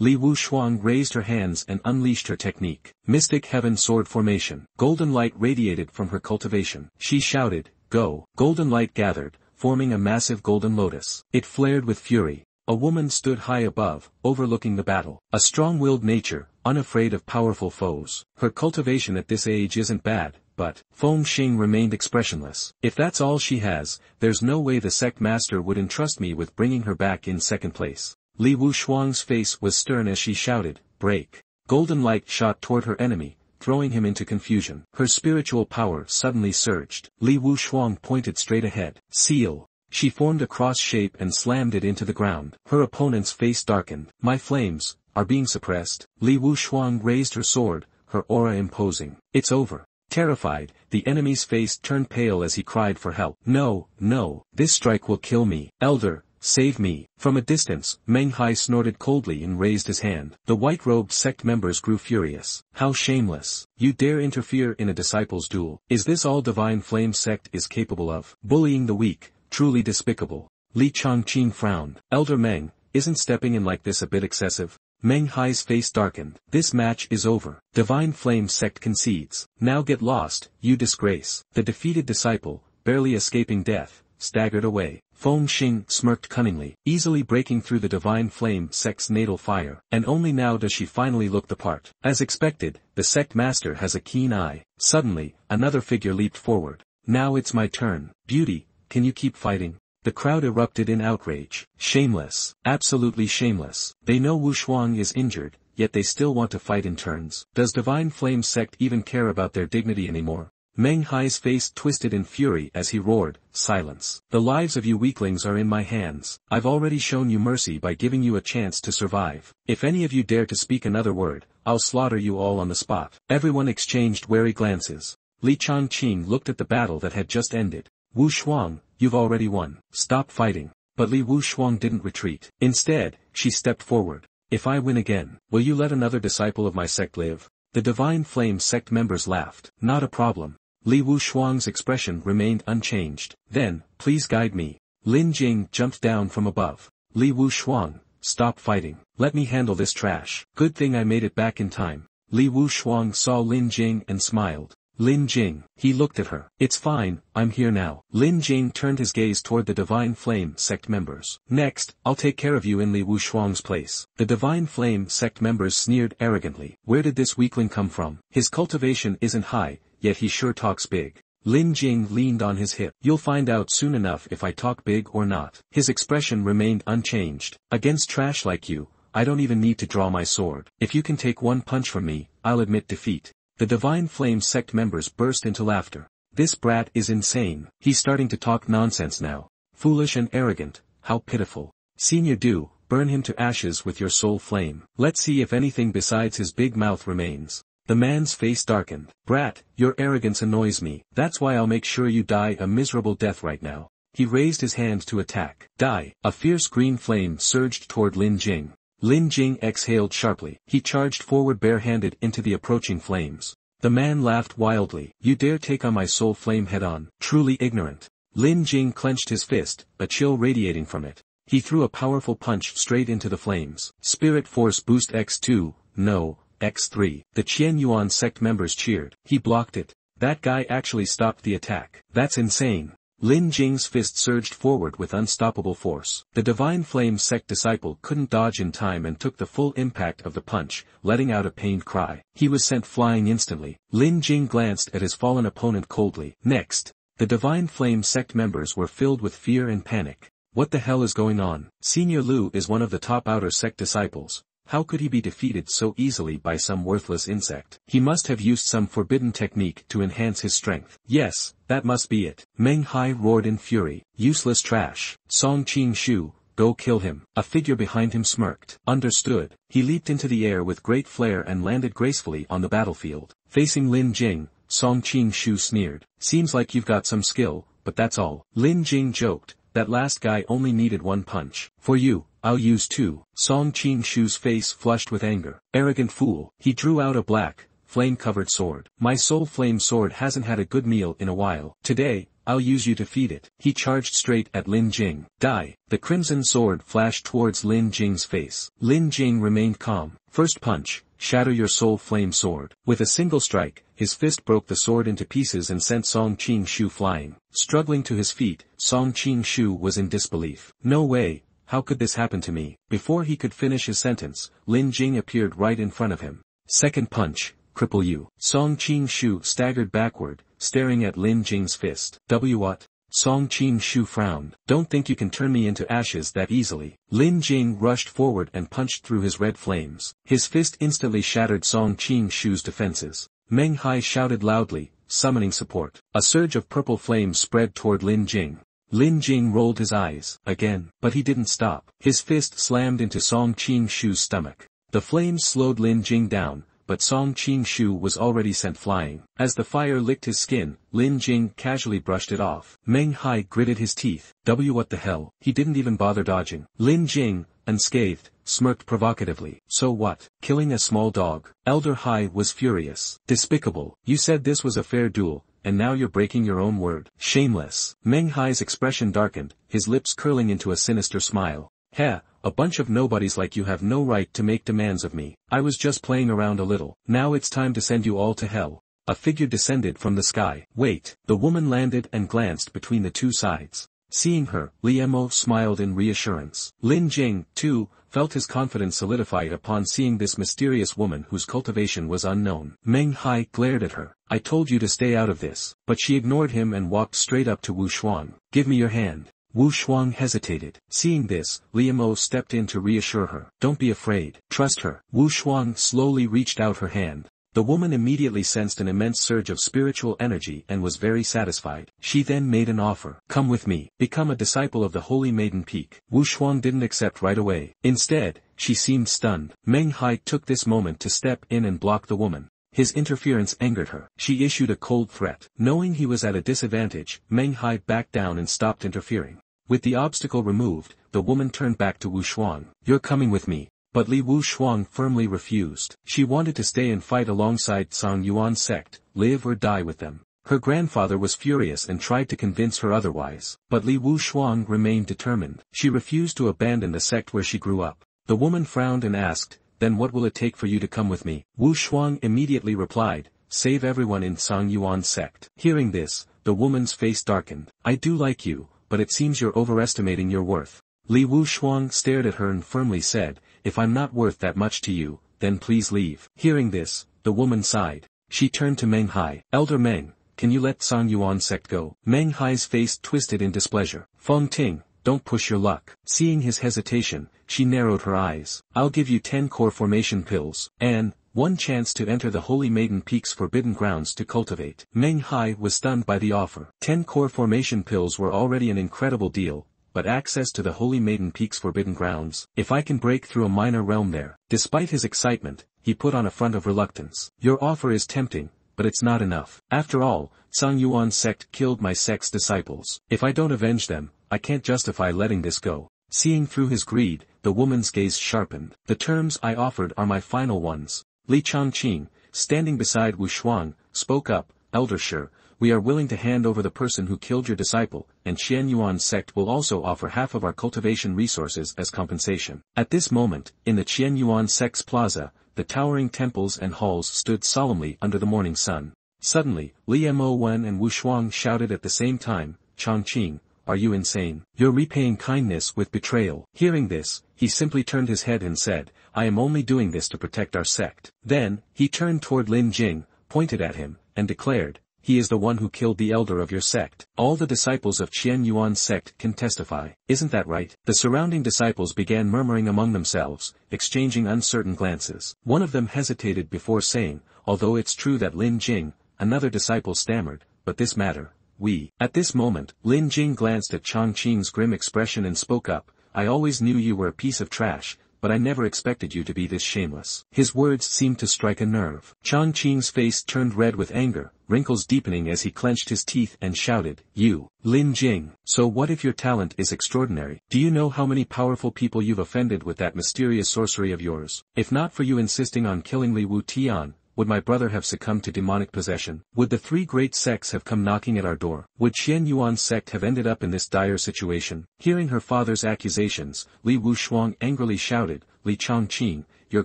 Li Wushuang raised her hands and unleashed her technique. Mystic Heaven Sword Formation. Golden light radiated from her cultivation. She shouted, "Go." Golden light gathered, forming a massive golden lotus. It flared with fury. A woman stood high above, overlooking the battle. A strong-willed nature, unafraid of powerful foes. Her cultivation at this age isn't bad, but Feng Xing remained expressionless. "If that's all she has, there's no way the sect master would entrust me with bringing her back in second place." Li Wushuang's face was stern as she shouted, "Break." Golden light shot toward her enemy, throwing him into confusion. Her spiritual power suddenly surged. Li Wushuang pointed straight ahead. "Seal." She formed a cross shape and slammed it into the ground. Her opponent's face darkened. "My flames are being suppressed." Li Wushuang raised her sword, her aura imposing. "It's over." Terrified, the enemy's face turned pale as he cried for help. "No, no, this strike will kill me. Elder, save me." From a distance, Meng Hai snorted coldly and raised his hand. The white-robed sect members grew furious. "How shameless. You dare interfere in a disciples' duel. Is this all Divine Flame sect is capable of? Bullying the weak, truly despicable." Li Changqing frowned. "Elder Meng, isn't stepping in like this a bit excessive?" Meng Hai's face darkened. "This match is over. Divine Flame sect concedes. Now get lost, you disgrace." The defeated disciple, barely escaping death, staggered away. Feng Xing smirked cunningly, easily breaking through the Divine Flame sect's natal fire. And only now does she finally look the part. As expected, the sect master has a keen eye. Suddenly, another figure leaped forward. "Now it's my turn. Beauty, can you keep fighting?" The crowd erupted in outrage. Shameless. Absolutely shameless. They know Wushuang is injured, yet they still want to fight in turns. Does Divine Flame sect even care about their dignity anymore? Meng Hai's face twisted in fury as he roared, "Silence. The lives of you weaklings are in my hands. I've already shown you mercy by giving you a chance to survive. If any of you dare to speak another word, I'll slaughter you all on the spot." Everyone exchanged wary glances. Li Changqing looked at the battle that had just ended. "Wushuang, you've already won. Stop fighting." But Li Wushuang didn't retreat. Instead, she stepped forward. "If I win again, will you let another disciple of my sect live?" The Divine Flame sect members laughed. "Not a problem." Li Wushuang's expression remained unchanged. "Then, please guide me." Lin Jing jumped down from above. Li Wuxuang, stop fighting. Let me handle this trash. Good thing I made it back in time. Li Wuxuang saw Lin Jing and smiled. Lin Jing, he looked at her. It's fine, I'm here now. Lin Jing turned his gaze toward the Divine Flame sect members. Next, I'll take care of you in Li Wuxuang's place. The Divine Flame sect members sneered arrogantly. Where did this weakling come from? His cultivation isn't high, yet he sure talks big. Lin Jing leaned on his hip. You'll find out soon enough if I talk big or not. His expression remained unchanged. Against trash like you, I don't even need to draw my sword. If you can take one punch from me, I'll admit defeat. The Divine Flame sect members burst into laughter. This brat is insane. He's starting to talk nonsense now. Foolish and arrogant, how pitiful. Senior Do, burn him to ashes with your soul flame. Let's see if anything besides his big mouth remains. The man's face darkened. Brat, your arrogance annoys me. That's why I'll make sure you die a miserable death right now. He raised his hand to attack. Die. A fierce green flame surged toward Lin Jing. Lin Jing exhaled sharply. He charged forward barehanded into the approaching flames. The man laughed wildly. You dare take on my soul flame head-on. Truly ignorant. Lin Jing clenched his fist, a chill radiating from it. He threw a powerful punch straight into the flames. Spirit Force Boost X2, no, X3. The Qian Yuan sect members cheered. He blocked it. That guy actually stopped the attack. That's insane. Lin Jing's fist surged forward with unstoppable force. The Divine Flame sect disciple couldn't dodge in time and took the full impact of the punch, letting out a pained cry. He was sent flying instantly. Lin Jing glanced at his fallen opponent coldly. Next, the Divine Flame sect members were filled with fear and panic. What the hell is going on? Senior Lu is one of the top outer sect disciples. How could he be defeated so easily by some worthless insect? He must have used some forbidden technique to enhance his strength. Yes, that must be it. Meng Hai roared in fury. Useless trash. Song Qing Shu, go kill him. A figure behind him smirked. Understood. He leaped into the air with great flair and landed gracefully on the battlefield. Facing Lin Jing, Song Qing Shu sneered. Seems like you've got some skill, but that's all. Lin Jing joked. That last guy only needed one punch. For you, I'll use two. Song Qing Shu's face flushed with anger. Arrogant fool. He drew out a black, flame-covered sword. My soul flame sword hasn't had a good meal in a while. Today, I'll use you to feed it. He charged straight at Lin Jing. Die. The crimson sword flashed towards Lin Jing's face. Lin Jing remained calm. First punch. Shatter your soul flame sword. With a single strike, his fist broke the sword into pieces and sent Song Qing Shu flying. Struggling to his feet, Song Qing Shu was in disbelief. No way, how could this happen to me? Before he could finish his sentence, Lin Jing appeared right in front of him. Second punch, cripple you. Song Qing Shu staggered backward, staring at Lin Jing's fist. What? Song Qing Shu frowned. Don't think you can turn me into ashes that easily. Lin Jing rushed forward and punched through his red flames. His fist instantly shattered Song Qing Shu's defenses. Meng Hai shouted loudly, summoning support. A surge of purple flames spread toward Lin Jing. Lin Jing rolled his eyes, again, but he didn't stop. His fist slammed into Song Qing Shu's stomach. The flames slowed Lin Jing down, but Song Qing Shu was already sent flying. As the fire licked his skin, Lin Jing casually brushed it off. Meng Hai gritted his teeth. What the hell? He didn't even bother dodging. Lin Jing, unscathed, smirked provocatively. So what? Killing a small dog? Elder Hai was furious. Despicable. You said this was a fair duel, and now you're breaking your own word. Shameless. Meng Hai's expression darkened, his lips curling into a sinister smile. Heh, a bunch of nobodies like you have no right to make demands of me. I was just playing around a little. Now it's time to send you all to hell. A figure descended from the sky. Wait. The woman landed and glanced between the two sides. Seeing her, Liemo smiled in reassurance. Lin Jing, too, felt his confidence solidified upon seeing this mysterious woman whose cultivation was unknown. Meng Hai glared at her. I told you to stay out of this. But she ignored him and walked straight up to Wu Shuang. Give me your hand. Wu Shuang hesitated. Seeing this, Liemo stepped in to reassure her. Don't be afraid. Trust her. Wu Shuang slowly reached out her hand. The woman immediately sensed an immense surge of spiritual energy and was very satisfied. She then made an offer. Come with me. Become a disciple of the Holy Maiden Peak. Wu Shuang didn't accept right away. Instead, she seemed stunned. Meng Hai took this moment to step in and block the woman. His interference angered her. She issued a cold threat. Knowing he was at a disadvantage, Meng Hai backed down and stopped interfering. With the obstacle removed, the woman turned back to Wu Shuang. You're coming with me. But Li Wu Shuang firmly refused. She wanted to stay and fight alongside Song Yuan sect, live or die with them. Her grandfather was furious and tried to convince her otherwise. But Li Wuxuang remained determined. She refused to abandon the sect where she grew up. The woman frowned and asked, "Then what will it take for you to come with me?" Wu Shuang immediately replied, "Save everyone in Sang Yuan's sect." Hearing this, the woman's face darkened. "I do like you, but it seems you're overestimating your worth." Li Wu Shuang stared at her and firmly said, "If I'm not worth that much to you, then please leave." Hearing this, the woman sighed. She turned to Meng Hai. "Elder Meng, can you let Sang Yuan sect go?" Meng Hai's face twisted in displeasure. "Feng Ting, don't push your luck." Seeing his hesitation, she narrowed her eyes. "I'll give you 10 core formation pills, and 1 chance to enter the Holy Maiden Peak's forbidden grounds to cultivate." Meng Hai was stunned by the offer. 10 core formation pills were already an incredible deal, but access to the Holy Maiden Peak's forbidden grounds, if I can break through a minor realm there. Despite his excitement, he put on a front of reluctance. "Your offer is tempting, but it's not enough. After all, Sang Yuan's sect killed my sect's disciples. If I don't avenge them, I can't justify letting this go." Seeing through his greed, the woman's gaze sharpened. "The terms I offered are my final ones." Li Changqing, standing beside Wu Shuang, spoke up, "Elder Shi, we are willing to hand over the person who killed your disciple, and Qian Yuan's sect will also offer half of our cultivation resources as compensation." At this moment, in the Qian Yuan sect's plaza, the towering temples and halls stood solemnly under the morning sun. Suddenly, Li Mo Wen and Wu Shuang shouted at the same time, "Changqing, are you insane? You're repaying kindness with betrayal." Hearing this, he simply turned his head and said, "I am only doing this to protect our sect." Then, he turned toward Lin Jing, pointed at him, and declared, "He is the one who killed the elder of your sect. All the disciples of Qian Yuan's sect can testify. Isn't that right?" The surrounding disciples began murmuring among themselves, exchanging uncertain glances. One of them hesitated before saying, "Although it's true that Lin Jing," another disciple stammered, "but this matter, we." At this moment, Lin Jing glanced at Changqing's grim expression and spoke up, "I always knew you were a piece of trash, but I never expected you to be this shameless." His words seemed to strike a nerve. Changqing's face turned red with anger, wrinkles deepening as he clenched his teeth and shouted, "You, Lin Jing, so what if your talent is extraordinary? Do you know how many powerful people you've offended with that mysterious sorcery of yours? If not for you insisting on killing Li Wu Tian, would my brother have succumbed to demonic possession? Would the 3 great sects have come knocking at our door? Would Qian Yuan's sect have ended up in this dire situation?" Hearing her father's accusations, Li Wuxuang angrily shouted, "Li Changqing, you're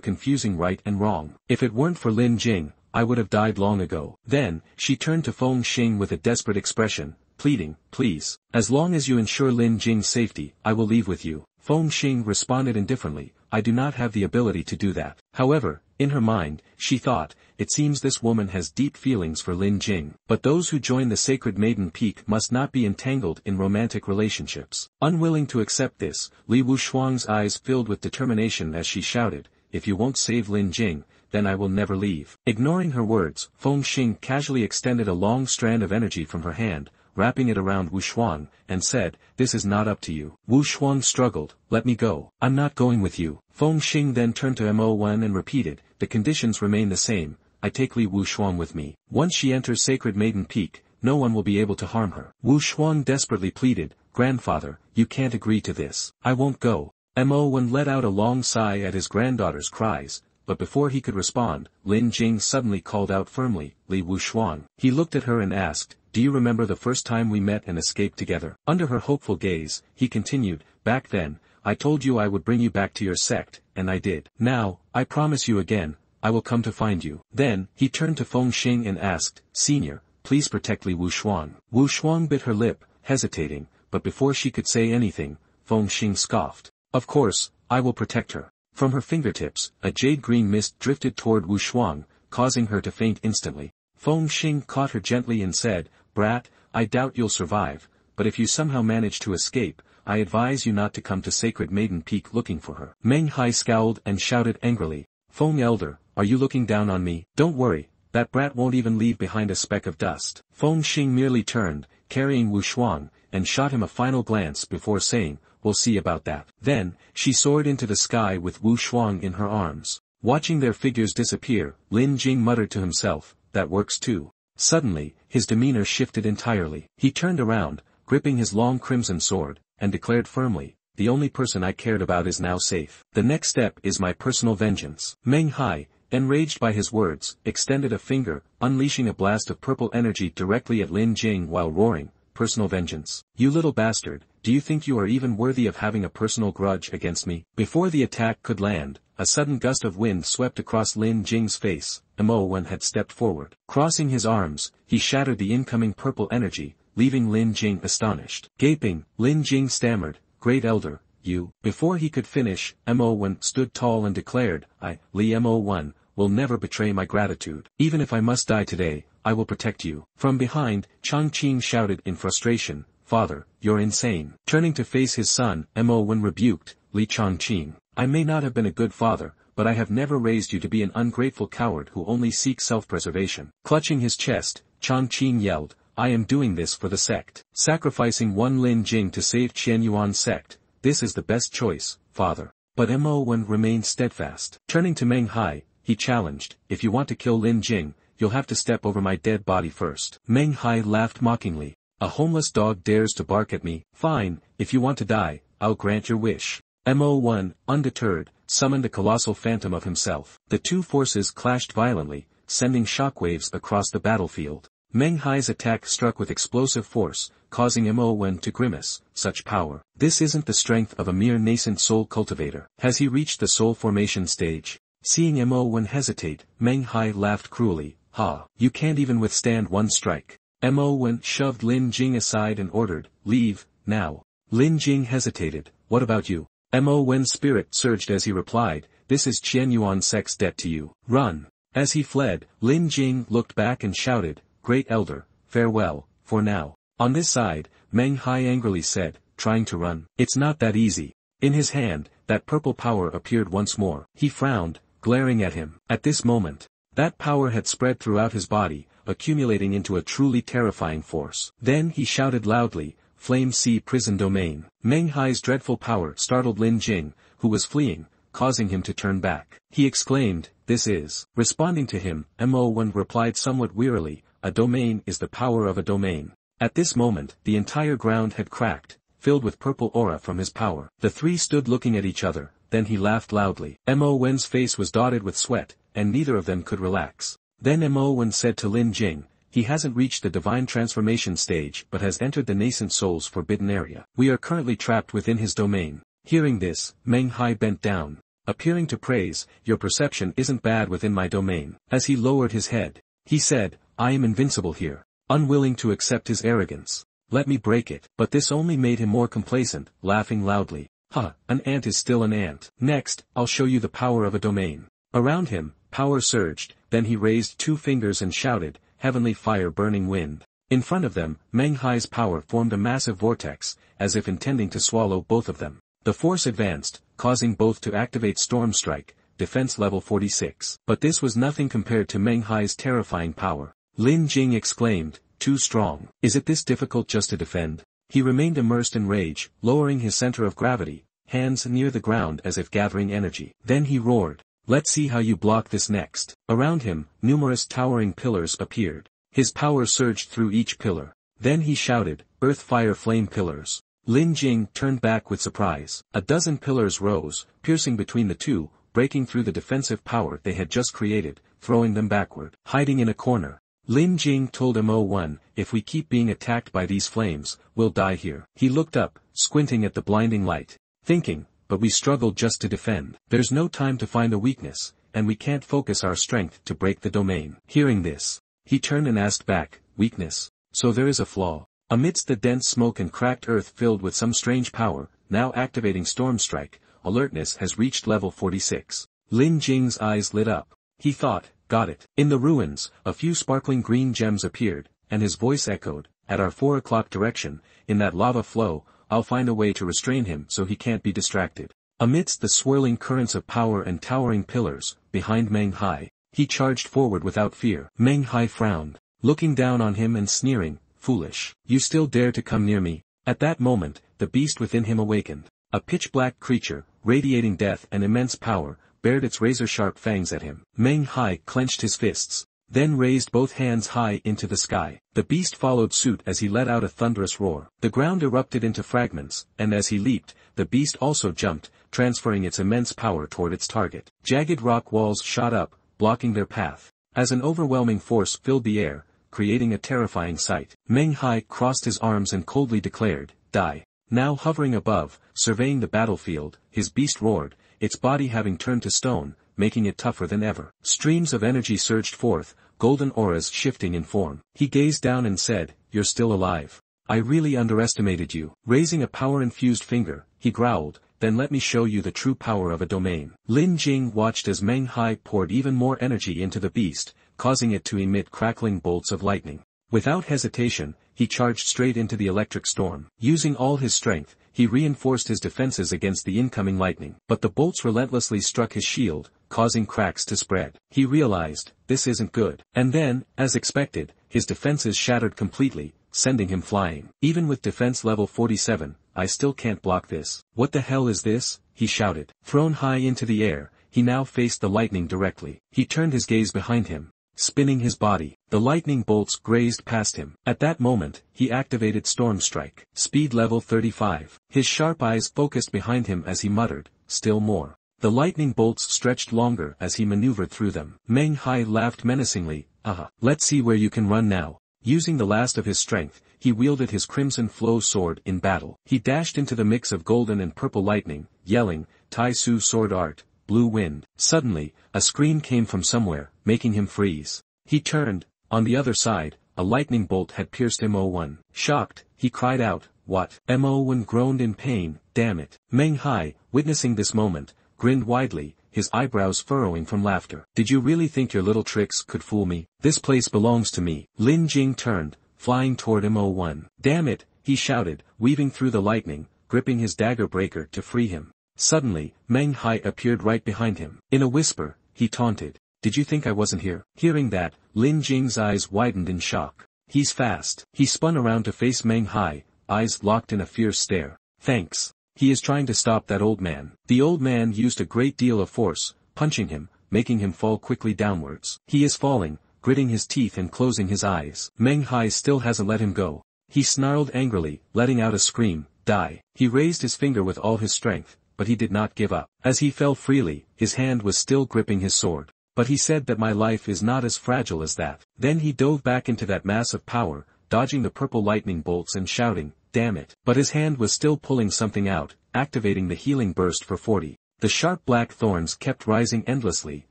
confusing right and wrong. If it weren't for Lin Jing, I would have died long ago." Then, she turned to Feng Xing with a desperate expression, pleading, "Please, as long as you ensure Lin Jing's safety, I will leave with you." Feng Xing responded indifferently, "I do not have the ability to do that." However, in her mind, she thought, "It seems this woman has deep feelings for Lin Jing." But those who join the Sacred Maiden Peak must not be entangled in romantic relationships. Unwilling to accept this, Li Wuxuang's eyes filled with determination as she shouted, "If you won't save Lin Jing, then I will never leave." Ignoring her words, Feng Xing casually extended a long strand of energy from her hand, wrapping it around Wu Shuang, and said, "This is not up to you." Wu Shuang struggled, "Let me go. I'm not going with you." Feng Xing then turned to Mo Wen and repeated, "The conditions remain the same. I take Li Wu Shuang with me. Once she enters Sacred Maiden Peak, no one will be able to harm her." Wu Shuang desperately pleaded, "Grandfather, you can't agree to this. I won't go." Mo Wen let out a long sigh at his granddaughter's cries, but before he could respond, Lin Jing suddenly called out firmly, "Li Wu Shuang." He looked at her and asked, "Do you remember the first time we met and escaped together?" Under her hopeful gaze, he continued, "Back then, I told you I would bring you back to your sect, and I did. Now, I promise you again, I will come to find you." Then, he turned to Feng Xing and asked, "Senior, please protect Li Wu Shuang." Wu Shuang bit her lip, hesitating, but before she could say anything, Feng Xing scoffed, "Of course, I will protect her." From her fingertips, a jade-green mist drifted toward Wu Shuang, causing her to faint instantly. Feng Xing caught her gently and said, "Brat, I doubt you'll survive, but if you somehow manage to escape, I advise you not to come to Sacred Maiden Peak looking for her." Meng Hai scowled and shouted angrily, "Feng Elder, are you looking down on me?" "Don't worry, that brat won't even leave behind a speck of dust." Feng Xing merely turned, carrying Wu Shuang, and shot him a final glance before saying, "We'll see about that." Then, she soared into the sky with Wu Shuang in her arms. Watching their figures disappear, Lin Jing muttered to himself, "That works too." Suddenly, his demeanor shifted entirely. He turned around, gripping his long crimson sword, and declared firmly, "The only person I cared about is now safe. The next step is my personal vengeance." Meng Hai, enraged by his words, extended a finger, unleashing a blast of purple energy directly at Lin Jing while roaring, "Personal vengeance. You little bastard, do you think you are even worthy of having a personal grudge against me?" Before the attack could land, a sudden gust of wind swept across Lin Jing's face. Mo Wen had stepped forward. Crossing his arms, he shattered the incoming purple energy, leaving Lin Jing astonished. Gaping, Lin Jing stammered, "Great Elder, you." Before he could finish, Mo Wen stood tall and declared, "I, Li Mo Wen, will never betray my gratitude. Even if I must die today, I will protect you." From behind, Chang Qing shouted in frustration, "Father, you're insane." Turning to face his son, Mo Wen rebuked, "Li Changqing, I may not have been a good father, but I have never raised you to be an ungrateful coward who only seeks self-preservation." Clutching his chest, Chang Qing yelled, "I am doing this for the sect. Sacrificing one Lin Jing to save Qianyuan sect, this is the best choice, father." But Mo Wen remained steadfast. Turning to Meng Hai, he challenged, "If you want to kill Lin Jing, you'll have to step over my dead body first." Meng Hai laughed mockingly. "A homeless dog dares to bark at me. Fine, if you want to die, I'll grant your wish." Mo Wen, undeterred, summoned a colossal phantom of himself. The two forces clashed violently, sending shockwaves across the battlefield. Meng Hai's attack struck with explosive force, causing Mo Wen to grimace. Such power. This isn't the strength of a mere nascent soul cultivator. Has he reached the soul formation stage? Seeing Mo Wen hesitate, Meng Hai laughed cruelly. "Ha, you can't even withstand one strike." Mo Wen shoved Lin Jing aside and ordered, "Leave, now." Lin Jing hesitated. "What about you?" Mo Wen's spirit surged as he replied, "This is Qianyuan sect's debt to you. Run." As he fled, Lin Jing looked back and shouted, "Great Elder, farewell, for now." On this side, Meng Hai angrily said, trying to run. "It's not that easy." In his hand, that purple power appeared once more. He frowned, glaring at him. At this moment, that power had spread throughout his body, accumulating into a truly terrifying force. Then he shouted loudly, "Flame Sea Prison Domain." Meng Hai's dreadful power startled Lin Jing, who was fleeing, causing him to turn back. He exclaimed, "This is." Responding to him, Mo Wen replied somewhat wearily, "A domain is the power of a domain." At this moment, the entire ground had cracked, filled with purple aura from his power. The three stood looking at each other, then he laughed loudly. Mo Wen's face was dotted with sweat, and neither of them could relax. Then Mo Wen said to Lin Jing, "He hasn't reached the divine transformation stage but has entered the nascent soul's forbidden area. We are currently trapped within his domain." Hearing this, Meng Hai bent down, appearing to praise, "Your perception isn't bad within my domain." As he lowered his head, he said, "I am invincible here." Unwilling to accept his arrogance, "Let me break it." But this only made him more complacent, laughing loudly. "Ha, an ant is still an ant. Next, I'll show you the power of a domain." Around him, power surged, then he raised two fingers and shouted, "Heavenly fire burning wind." In front of them, Meng Hai's power formed a massive vortex, as if intending to swallow both of them. The force advanced, causing both to activate Storm Strike, defense level 46. But this was nothing compared to Meng Hai's terrifying power. Lin Jing exclaimed, "Too strong. Is it this difficult just to defend?" He remained immersed in rage, lowering his center of gravity, hands near the ground as if gathering energy. Then he roared, "Let's see how you block this next." Around him, numerous towering pillars appeared. His power surged through each pillar. Then he shouted, "Earth Fire Flame Pillars." Lin Jing turned back with surprise. A dozen pillars rose, piercing between the two, breaking through the defensive power they had just created, throwing them backward. Hiding in a corner, Lin Jing told Mo Wen, "If we keep being attacked by these flames, we'll die here." He looked up, squinting at the blinding light, thinking, "But we struggled just to defend. There's no time to find a weakness, and we can't focus our strength to break the domain." Hearing this, he turned and asked back, "Weakness? So there is a flaw?" Amidst the dense smoke and cracked earth filled with some strange power, now activating Storm Strike, alertness has reached level 46. Lin Jing's eyes lit up. He thought, "Got it." In the ruins, a few sparkling green gems appeared, and his voice echoed, "At our 4 o'clock direction, in that lava flow, I'll find a way to restrain him so he can't be distracted." Amidst the swirling currents of power and towering pillars, behind Meng Hai, he charged forward without fear. Meng Hai frowned, looking down on him and sneering, "Foolish. You still dare to come near me?" At that moment, the beast within him awakened. A pitch-black creature, radiating death and immense power, bared its razor-sharp fangs at him. Meng Hai clenched his fists, then raised both hands high into the sky. The beast followed suit as he let out a thunderous roar. The ground erupted into fragments, and as he leaped, the beast also jumped, transferring its immense power toward its target. Jagged rock walls shot up, blocking their path. As an overwhelming force filled the air, creating a terrifying sight, Meng Hai crossed his arms and coldly declared, "Die." Now hovering above, surveying the battlefield, his beast roared, its body having turned to stone, making it tougher than ever. Streams of energy surged forth, golden auras shifting in form. He gazed down and said, "You're still alive. I really underestimated you." Raising a power-infused finger, he growled, "Then let me show you the true power of a domain." Lin Jing watched as Meng Hai poured even more energy into the beast, causing it to emit crackling bolts of lightning. Without hesitation, he charged straight into the electric storm. Using all his strength, he reinforced his defenses against the incoming lightning. But the bolts relentlessly struck his shield, causing cracks to spread. He realized, this isn't good. And then, as expected, his defenses shattered completely, sending him flying. Even with defense level 47, I still can't block this. "What the hell is this?" he shouted. Thrown high into the air, he now faced the lightning directly. He turned his gaze behind him. Spinning his body, the lightning bolts grazed past him. At that moment, he activated Storm Strike. Speed level 35. His sharp eyes focused behind him as he muttered, "Still more." The lightning bolts stretched longer as he maneuvered through them. Meng Hai laughed menacingly, "Aha, let's see where you can run now." Using the last of his strength, he wielded his Crimson Flow sword in battle. He dashed into the mix of golden and purple lightning, yelling, "Tai Su Sword Art, Blue Wind." Suddenly, a scream came from somewhere, making him freeze. He turned. On the other side, a lightning bolt had pierced Mo1. Shocked, he cried out, "What?" Mo1 groaned in pain, "Damn it." Meng Hai, witnessing this moment, grinned widely, his eyebrows furrowing from laughter. "Did you really think your little tricks could fool me? This place belongs to me." Lin Jing turned, flying toward Mo1. "Damn it," he shouted, weaving through the lightning, gripping his dagger breaker to free him. Suddenly, Meng Hai appeared right behind him. In a whisper, he taunted, "Did you think I wasn't here?" Hearing that, Lin Jing's eyes widened in shock. "He's fast." He spun around to face Meng Hai, eyes locked in a fierce stare. "Thanks. He is trying to stop that old man." The old man used a great deal of force, punching him, making him fall quickly downwards. He is falling, gritting his teeth and closing his eyes. Meng Hai still hasn't let him go. He snarled angrily, letting out a scream, "Die." He raised his finger with all his strength, but he did not give up. As he fell freely, his hand was still gripping his sword. "But he said that my life is not as fragile as that." Then he dove back into that mass of power, dodging the purple lightning bolts and shouting, "Damn it." But his hand was still pulling something out, activating the healing burst for 40. The sharp black thorns kept rising endlessly,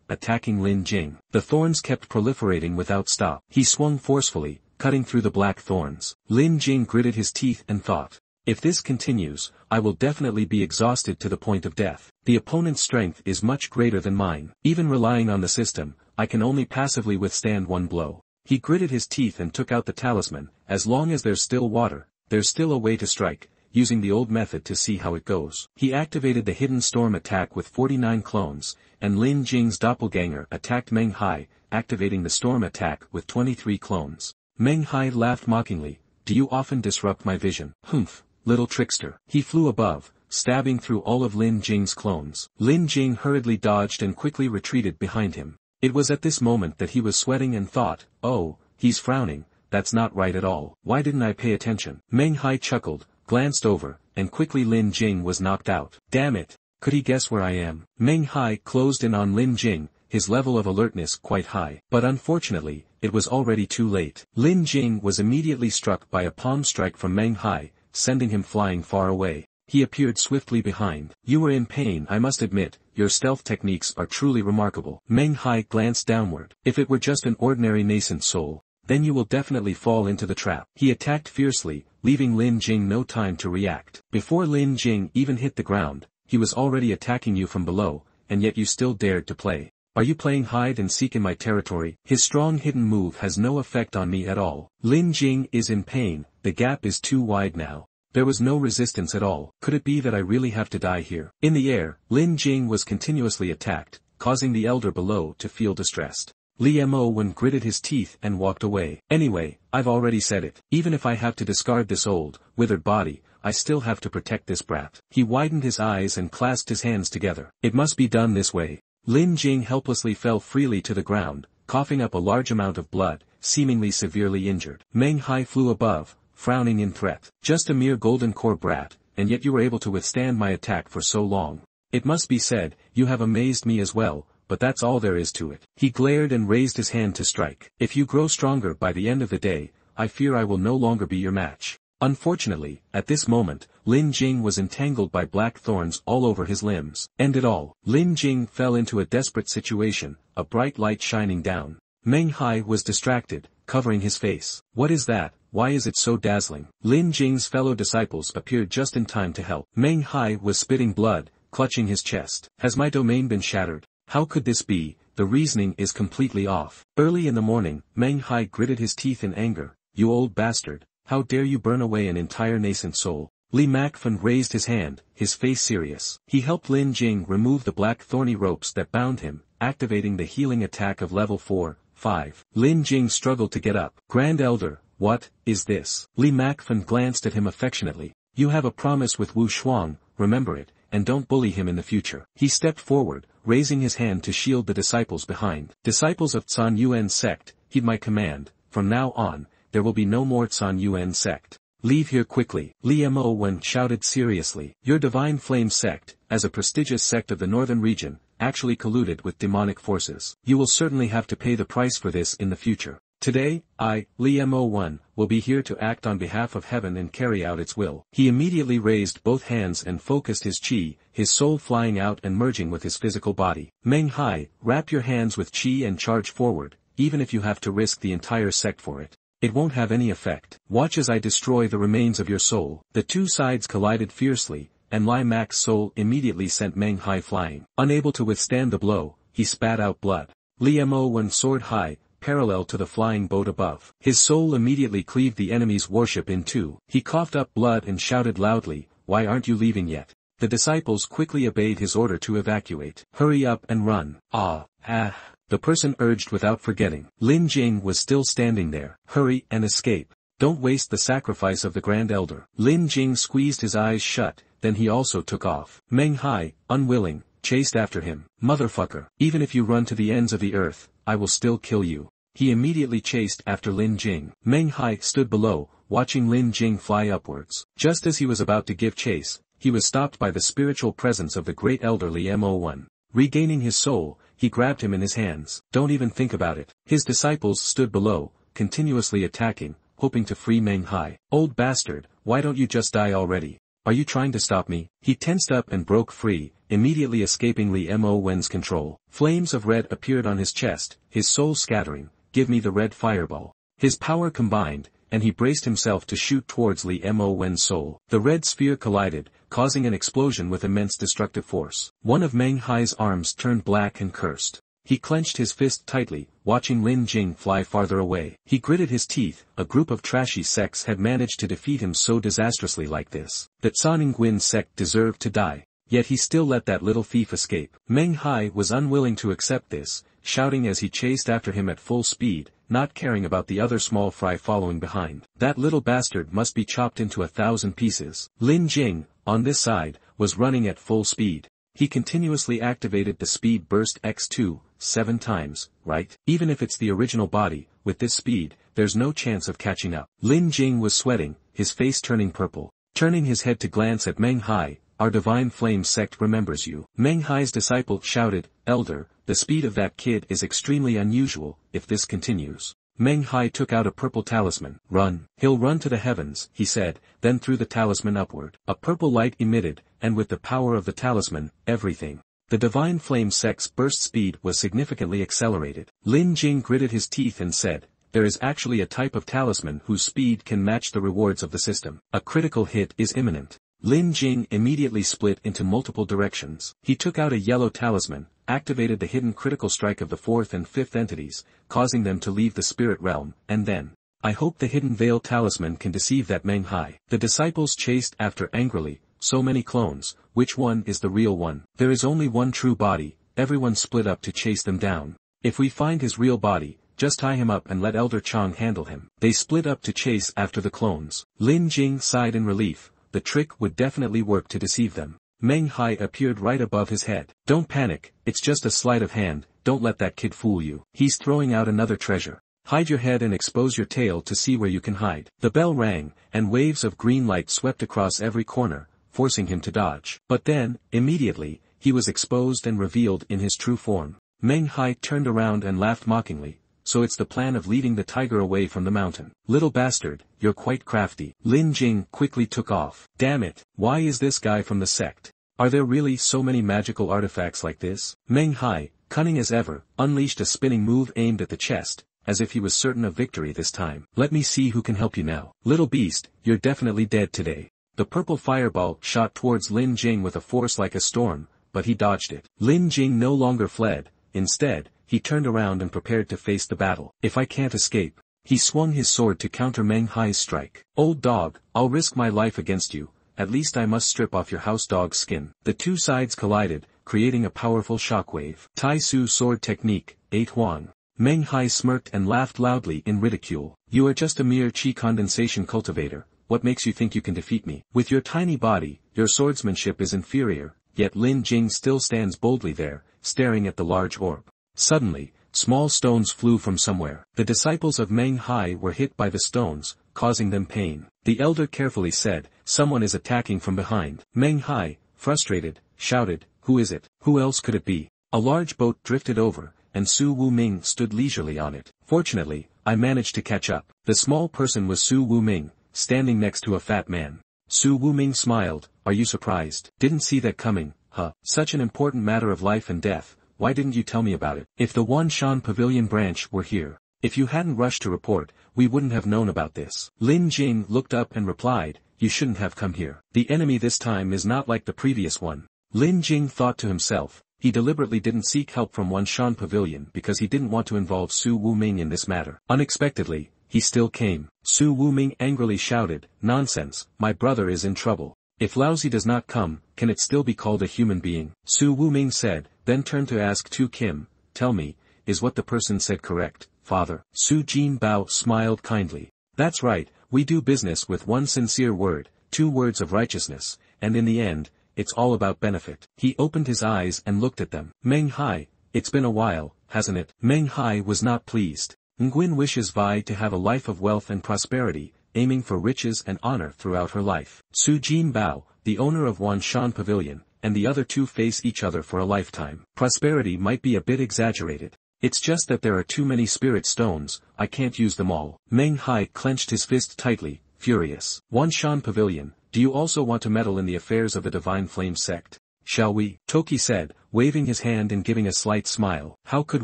attacking Lin Jing. The thorns kept proliferating without stop. He swung forcefully, cutting through the black thorns. Lin Jing gritted his teeth and thought, "If this continues, I will definitely be exhausted to the point of death. The opponent's strength is much greater than mine. Even relying on the system, I can only passively withstand one blow." He gritted his teeth and took out the talisman. "As long as there's still water, there's still a way to strike," using the old method to see how it goes. He activated the hidden storm attack with 49 clones, and Lin Jing's doppelganger attacked Meng Hai, activating the storm attack with 23 clones. Meng Hai laughed mockingly, "Do you often disrupt my vision? Humph, little trickster." He flew above, stabbing through all of Lin Jing's clones. Lin Jing hurriedly dodged and quickly retreated behind him. It was at this moment that he was sweating and thought, "Oh, he's frowning, that's not right at all. Why didn't I pay attention?" Meng Hai chuckled, glanced over, and quickly Lin Jing was knocked out. "Damn it, could he guess where I am?" Meng Hai closed in on Lin Jing, his level of alertness quite high. But unfortunately, it was already too late. Lin Jing was immediately struck by a palm strike from Meng Hai, sending him flying far away. He appeared swiftly behind. "You were in pain, I must admit. Your stealth techniques are truly remarkable." Meng Hai glanced downward. "If it were just an ordinary nascent soul, then you will definitely fall into the trap." He attacked fiercely, leaving Lin Jing no time to react. Before Lin Jing even hit the ground, he was already attacking you from below, and yet you still dared to play. Are you playing hide and seek in my territory? His strong hidden move has no effect on me at all. Lin Jing is in pain, the gap is too wide now. There was no resistance at all. Could it be that I really have to die here? In the air, Lin Jing was continuously attacked, causing the elder below to feel distressed. Li Mo gritted his teeth and walked away. "Anyway, I've already said it. Even if I have to discard this old, withered body, I still have to protect this brat." He widened his eyes and clasped his hands together. "It must be done this way." Lin Jing helplessly fell freely to the ground, coughing up a large amount of blood, seemingly severely injured. Meng Hai flew above, frowning in threat. "Just a mere golden core brat, and yet you were able to withstand my attack for so long. It must be said, you have amazed me as well, but that's all there is to it. He glared and raised his hand to strike. If you grow stronger by the end of the day, I fear I will no longer be your match. Unfortunately, at this moment, Lin Jing was entangled by black thorns all over his limbs. End it all. Lin Jing fell into a desperate situation, a bright light shining down. Meng Hai was distracted, covering his face. What is that? Why is it so dazzling? Lin Jing's fellow disciples appeared just in time to help. Meng Hai was spitting blood, clutching his chest. Has my domain been shattered? How could this be? The reasoning is completely off. Early in the morning, Meng Hai gritted his teeth in anger. You old bastard, how dare you burn away an entire nascent soul? Li Makfan raised his hand, his face serious. He helped Lin Jing remove the black thorny ropes that bound him, activating the healing attack of level 4/5. Lin Jing struggled to get up. Grand Elder, what is this? Li Makfan glanced at him affectionately. You have a promise with Wu Shuang, remember it, and don't bully him in the future. He stepped forward, raising his hand to shield the disciples behind. Disciples of Tsan Yuan sect, heed my command, from now on, there will be no more Tsan Yuan sect. Leave here quickly. Li Mo Wen shouted seriously. Your Divine Flame sect, as a prestigious sect of the northern region, actually colluded with demonic forces. You will certainly have to pay the price for this in the future. Today, I, Li Mo Wen, will be here to act on behalf of heaven and carry out its will. He immediately raised both hands and focused his chi, his soul flying out and merging with his physical body. Meng Hai, wrap your hands with chi and charge forward, even if you have to risk the entire sect for it. It won't have any effect. Watch as I destroy the remains of your soul. The two sides collided fiercely, and Lai Mac's soul immediately sent Meng Hai flying. Unable to withstand the blow, he spat out blood. Li Mo Wen soared high, parallel to the flying boat above. His soul immediately cleaved the enemy's warship in two. He coughed up blood and shouted loudly, why aren't you leaving yet? The disciples quickly obeyed his order to evacuate. Hurry up and run. The person urged without forgetting. Lin Jing was still standing there. Hurry and escape. Don't waste the sacrifice of the Grand Elder. Lin Jing squeezed his eyes shut, then he also took off. Meng Hai, unwilling, chased after him. Motherfucker, even if you run to the ends of the earth, I will still kill you. He immediately chased after Lin Jing. Meng Hai stood below, watching Lin Jing fly upwards. Just as he was about to give chase, he was stopped by the spiritual presence of the great elder Li Mo Wen. Regaining his soul, he grabbed him in his hands. Don't even think about it. His disciples stood below, continuously attacking, hoping to free Meng Hai. Old bastard, why don't you just die already? Are you trying to stop me? He tensed up and broke free, immediately escaping Li Mo Wen's control. Flames of red appeared on his chest, his soul scattering. Give me the red fireball. His power combined, and he braced himself to shoot towards Li Mo Wen's soul. The red sphere collided, causing an explosion with immense destructive force. One of Meng Hai's arms turned black and cursed. He clenched his fist tightly, watching Lin Jing fly farther away. He gritted his teeth. A group of trashy sects had managed to defeat him so disastrously like this. The Tsaninguin sect deserved to die. Yet he still let that little thief escape. Meng Hai was unwilling to accept this, shouting as he chased after him at full speed, not caring about the other small fry following behind. That little bastard must be chopped into 1,000 pieces. Lin Jing, on this side, was running at full speed. He continuously activated the speed burst X2, 7 times, right? Even if it's the original body, with this speed, there's no chance of catching up. Lin Jing was sweating, his face turning purple. Turning his head to glance at Meng Hai, our Divine Flame sect remembers you. Meng Hai's disciple shouted, Elder, the speed of that kid is extremely unusual, if this continues. Meng Hai took out a purple talisman. Run. He'll run to the heavens, he said, then threw the talisman upward. A purple light emitted, and with the power of the talisman, everything. The Divine Flame sect's burst speed was significantly accelerated. Lin Jing gritted his teeth and said, there is actually a type of talisman whose speed can match the rewards of the system. A critical hit is imminent. Lin Jing immediately split into multiple directions. He took out a yellow talisman, activated the hidden critical strike of the 4th and 5th entities, causing them to leave the spirit realm, and then, I hope the hidden veil talisman can deceive that Meng Hai. The disciples chased after angrily, so many clones, which one is the real one? There is only one true body, everyone split up to chase them down. If we find his real body, just tie him up and let Elder Chang handle him. They split up to chase after the clones. Lin Jing sighed in relief. The trick would definitely work to deceive them. Meng Hai appeared right above his head. Don't panic, it's just a sleight of hand, don't let that kid fool you. He's throwing out another treasure. Hide your head and expose your tail to see where you can hide. The bell rang, and waves of green light swept across every corner, forcing him to dodge. But then, immediately, he was exposed and revealed in his true form. Meng Hai turned around and laughed mockingly. So it's the plan of leading the tiger away from the mountain. Little bastard, you're quite crafty. Lin Jing quickly took off. Damn it, why is this guy from the sect? Are there really so many magical artifacts like this? Meng Hai, cunning as ever, unleashed a spinning move aimed at the chest, as if he was certain of victory this time. Let me see who can help you now. Little beast, you're definitely dead today. The purple fireball shot towards Lin Jing with a force like a storm, but he dodged it. Lin Jing no longer fled. Instead, he turned around and prepared to face the battle. If I can't escape. He swung his sword to counter Meng Hai's strike. Old dog, I'll risk my life against you. At least I must strip off your house dog's skin. The two sides collided, creating a powerful shockwave. Tai Su sword technique, 8 Huang. Meng Hai smirked and laughed loudly in ridicule. You are just a mere chi condensation cultivator. What makes you think you can defeat me? With your tiny body, your swordsmanship is inferior, yet Lin Jing still stands boldly there, staring at the large orb. Suddenly, small stones flew from somewhere. The disciples of Meng Hai were hit by the stones, causing them pain. The elder carefully said, someone is attacking from behind. Meng Hai, frustrated, shouted, who is it? Who else could it be? A large boat drifted over, and Su Wuming stood leisurely on it. Fortunately, I managed to catch up. The small person was Su Wuming, standing next to a fat man. Su Wuming smiled, are you surprised? Didn't see that coming, huh? Such an important matter of life and death. Why didn't you tell me about it? If the Wanshan Pavilion branch were here. If you hadn't rushed to report, we wouldn't have known about this. Lin Jing looked up and replied, you shouldn't have come here. The enemy this time is not like the previous one. Lin Jing thought to himself, he deliberately didn't seek help from Wanshan Pavilion because he didn't want to involve Su Wuming in this matter. Unexpectedly, he still came. Su Wuming angrily shouted, nonsense, my brother is in trouble. If Laozi does not come, can it still be called a human being? Su Wuming said, then turned to ask Tu Kim, tell me, is what the person said correct, father? Su Jinbao smiled kindly. That's right, we do business with one sincere word, 2 words of righteousness, and in the end, it's all about benefit. He opened his eyes and looked at them. Meng Hai, it's been a while, hasn't it? Meng Hai was not pleased. Nguyen wishes Vi to have a life of wealth and prosperity, aiming for riches and honor throughout her life. Su Jinbao, the owner of Wanshan Pavilion, and the other two face each other for a lifetime. Prosperity might be a bit exaggerated. It's just that there are too many spirit stones, I can't use them all. Meng Hai clenched his fist tightly, furious. Wanshan Pavilion, do you also want to meddle in the affairs of the Divine Flame sect? Shall we? Toki said, waving his hand and giving a slight smile. How could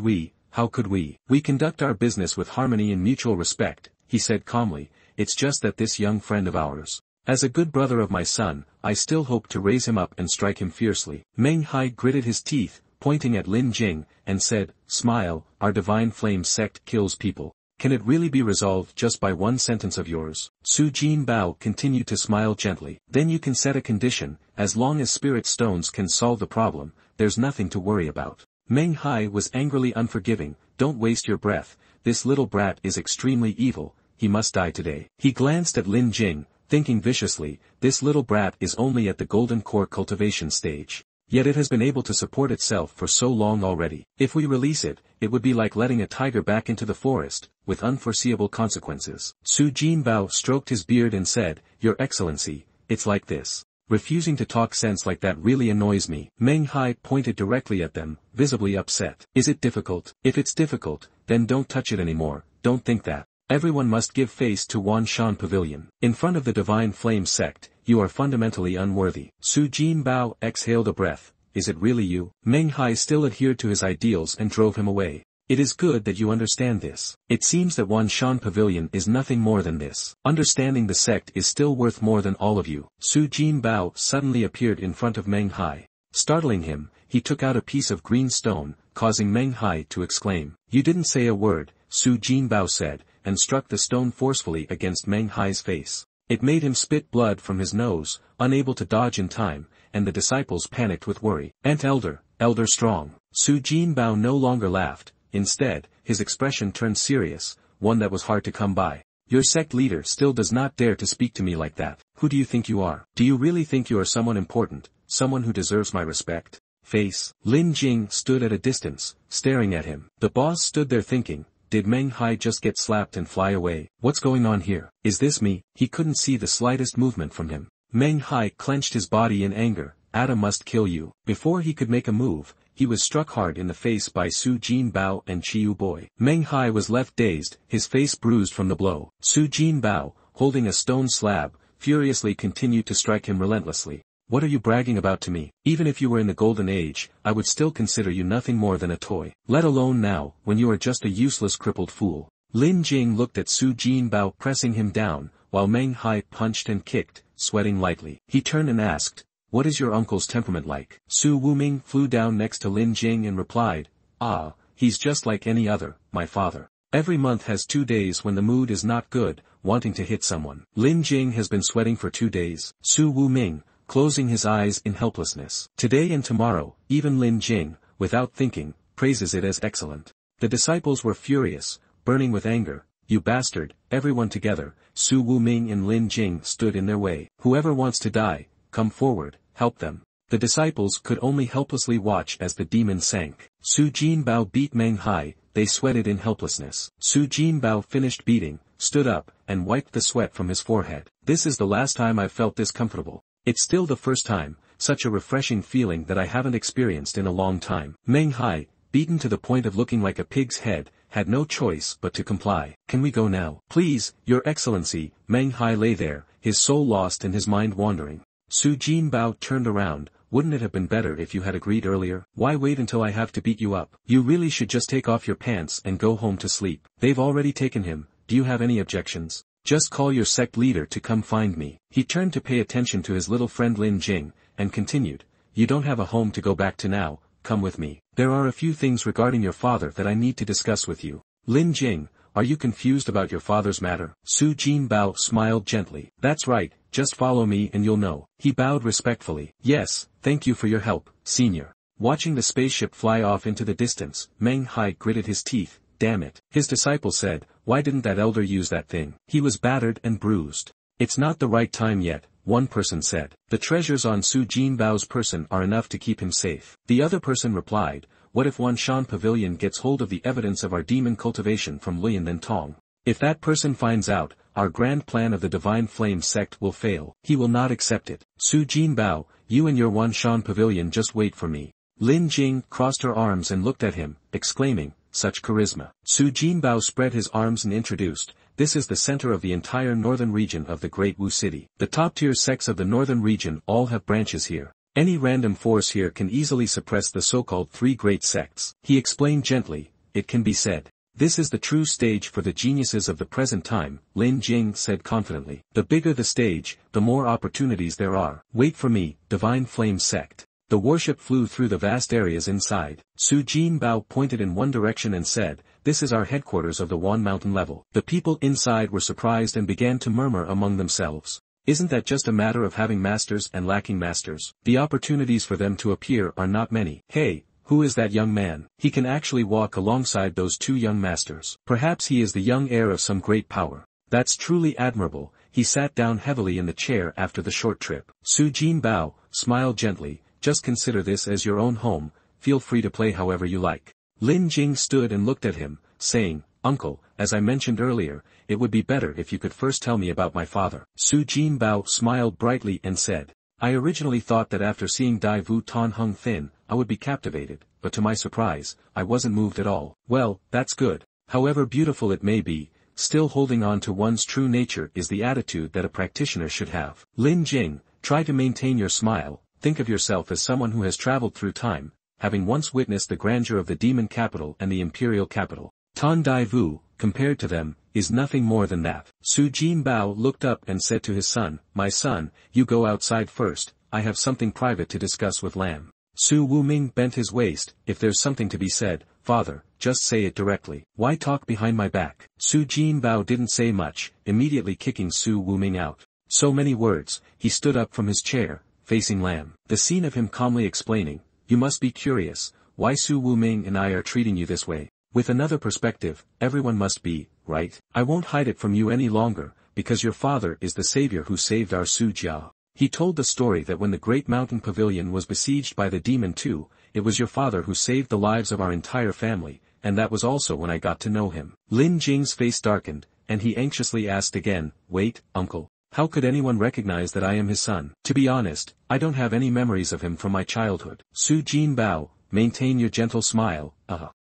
we? How could we? We conduct our business with harmony and mutual respect, he said calmly, it's just that this young friend of ours. As a good brother of my son, I still hope to raise him up and strike him fiercely. Meng Hai gritted his teeth, pointing at Lin Jing, and said, smile, our Divine Flame sect kills people. Can it really be resolved just by one sentence of yours? Su Jinbao continued to smile gently. Then you can set a condition, as long as spirit stones can solve the problem, there's nothing to worry about. Meng Hai was angrily unforgiving, don't waste your breath, this little brat is extremely evil, he must die today. He glanced at Lin Jing, thinking viciously, this little brat is only at the golden core cultivation stage. Yet it has been able to support itself for so long already. If we release it, it would be like letting a tiger back into the forest, with unforeseeable consequences. Su Jinbao stroked his beard and said, Your Excellency, it's like this. Refusing to talk sense like that really annoys me. Meng Hai pointed directly at them, visibly upset. Is it difficult? If it's difficult, then don't touch it anymore, don't think that. Everyone must give face to Wanshan Pavilion. In front of the Divine Flame sect, you are fundamentally unworthy. Su Jinbao exhaled a breath. Is it really you? Meng Hai still adhered to his ideals and drove him away. It is good that you understand this. It seems that Wanshan Pavilion is nothing more than this. Understanding the sect is still worth more than all of you. Su Jinbao suddenly appeared in front of Meng Hai. Startling him, he took out a piece of green stone, causing Meng Hai to exclaim. You didn't say a word, Su Jinbao said, and struck the stone forcefully against Meng Hai's face. It made him spit blood from his nose, unable to dodge in time, and the disciples panicked with worry. Elder strong. Su Jinbao no longer laughed. Instead, his expression turned serious, one that was hard to come by. Your sect leader still does not dare to speak to me like that. Who do you think you are? Do you really think you are someone important, someone who deserves my respect? Face. Lin Jing stood at a distance, staring at him. The boss stood there thinking, did Meng Hai just get slapped and fly away? What's going on here? Is this me? He couldn't see the slightest movement from him. Meng Hai clenched his body in anger, Adam must kill you. Before he could make a move, he was struck hard in the face by Su Jinbao and Chiu Boy. Meng Hai was left dazed, his face bruised from the blow. Su Jinbao, holding a stone slab, furiously continued to strike him relentlessly. What are you bragging about to me? Even if you were in the golden age, I would still consider you nothing more than a toy. Let alone now, when you are just a useless crippled fool. Lin Jing looked at Su Jinbao pressing him down, while Meng Hai punched and kicked, sweating lightly. He turned and asked, "What is your uncle's temperament like?" Su Wuming flew down next to Lin Jing and replied, "Ah, he's just like any other, my father. Every month has 2 days when the mood is not good, wanting to hit someone." Lin Jing has been sweating for 2 days. Su Wuming, closing his eyes in helplessness. Today and tomorrow, even Lin Jing, without thinking, praises it as excellent. The disciples were furious, burning with anger. "You bastard," everyone together, Su Wuming and Lin Jing stood in their way. "Whoever wants to die, come forward, help them." The disciples could only helplessly watch as the demon sank. Su Jinbao beat Meng Hai, they sweated in helplessness. Su Jinbao finished beating, stood up, and wiped the sweat from his forehead. "This is the last time I've felt this comfortable. It's still the first time, such a refreshing feeling that I haven't experienced in a long time." Meng Hai, beaten to the point of looking like a pig's head, had no choice but to comply. "Can we go now?" "Please, Your Excellency." Meng Hai lay there, his soul lost and his mind wandering. Su Jinbao turned around. "Wouldn't it have been better if you had agreed earlier? Why wait until I have to beat you up? You really should just take off your pants and go home to sleep. They've already taken him. Do you have any objections? Just call your sect leader to come find me." He turned to pay attention to his little friend Lin Jing, and continued, "You don't have a home to go back to now, come with me. There are a few things regarding your father that I need to discuss with you." "Lin Jing, are you confused about your father's matter?" Su Jinbao smiled gently. "That's right, just follow me and you'll know." He bowed respectfully. "Yes, thank you for your help, senior." Watching the spaceship fly off into the distance, Meng Hai gritted his teeth. "Damn it." His disciple said, "Why didn't that elder use that thing? He was battered and bruised." "It's not the right time yet," one person said. "The treasures on Su Jinbao's person are enough to keep him safe." The other person replied, "What if Wan Shan Pavilion gets hold of the evidence of our demon cultivation from Lian Then Tong? If that person finds out, our grand plan of the Divine Flame sect will fail. He will not accept it. Su Jinbao, you and your Wan Shan Pavilion just wait for me." Lin Jing crossed her arms and looked at him, exclaiming, "Such charisma." Su Jinbao spread his arms and introduced, "This is the center of the entire northern region of the Great Wu City. The top-tier sects of the northern region all have branches here. Any random force here can easily suppress the so-called 3 great sects." He explained gently, "It can be said. This is the true stage for the geniuses of the present time," Lin Jing said confidently. "The bigger the stage, the more opportunities there are. Wait for me, Divine Flame sect." The warship flew through the vast areas inside. Su Jinbao pointed in one direction and said, "This is our headquarters of the Wan Mountain level." The people inside were surprised and began to murmur among themselves. Isn't that just a matter of having masters and lacking masters? The opportunities for them to appear are not many. Hey, who is that young man? He can actually walk alongside those 2 young masters. Perhaps he is the young heir of some great power. That's truly admirable. He sat down heavily in the chair after the short trip. Su Jinbao smiled gently. "Just consider this as your own home, feel free to play however you like." Lin Jing stood and looked at him, saying, "Uncle, as I mentioned earlier, it would be better if you could first tell me about my father." Su Jinbao smiled brightly and said, "I originally thought that after seeing Dai Vu Tan Hung Thin, I would be captivated, but to my surprise, I wasn't moved at all." "Well, that's good. However beautiful it may be, still holding on to one's true nature is the attitude that a practitioner should have. Lin Jing, try to maintain your smile. Think of yourself as someone who has traveled through time, having once witnessed the grandeur of the demon capital and the imperial capital. Tan Dai Vu, compared to them, is nothing more than that." Su Jinbao looked up and said to his son, "My son, you go outside first, I have something private to discuss with Lam." Su Wuming bent his waist, "If there's something to be said, father, just say it directly. Why talk behind my back?" Su Jinbao didn't say much, immediately kicking Su Wuming out. So many words, he stood up from his chair, facing Lam. The scene of him calmly explaining, "You must be curious, why Su Wuming and I are treating you this way. With another perspective, everyone must be, right? I won't hide it from you any longer, because your father is the savior who saved our Su Jia." He told the story that when the Great Mountain Pavilion was besieged by the demon too, it was your father who saved the lives of our entire family, and that was also when I got to know him. Lin Jing's face darkened, and he anxiously asked again, "Wait, uncle. How could anyone recognize that I am his son? To be honest, I don't have any memories of him from my childhood. Su Jinbao, maintain your gentle smile,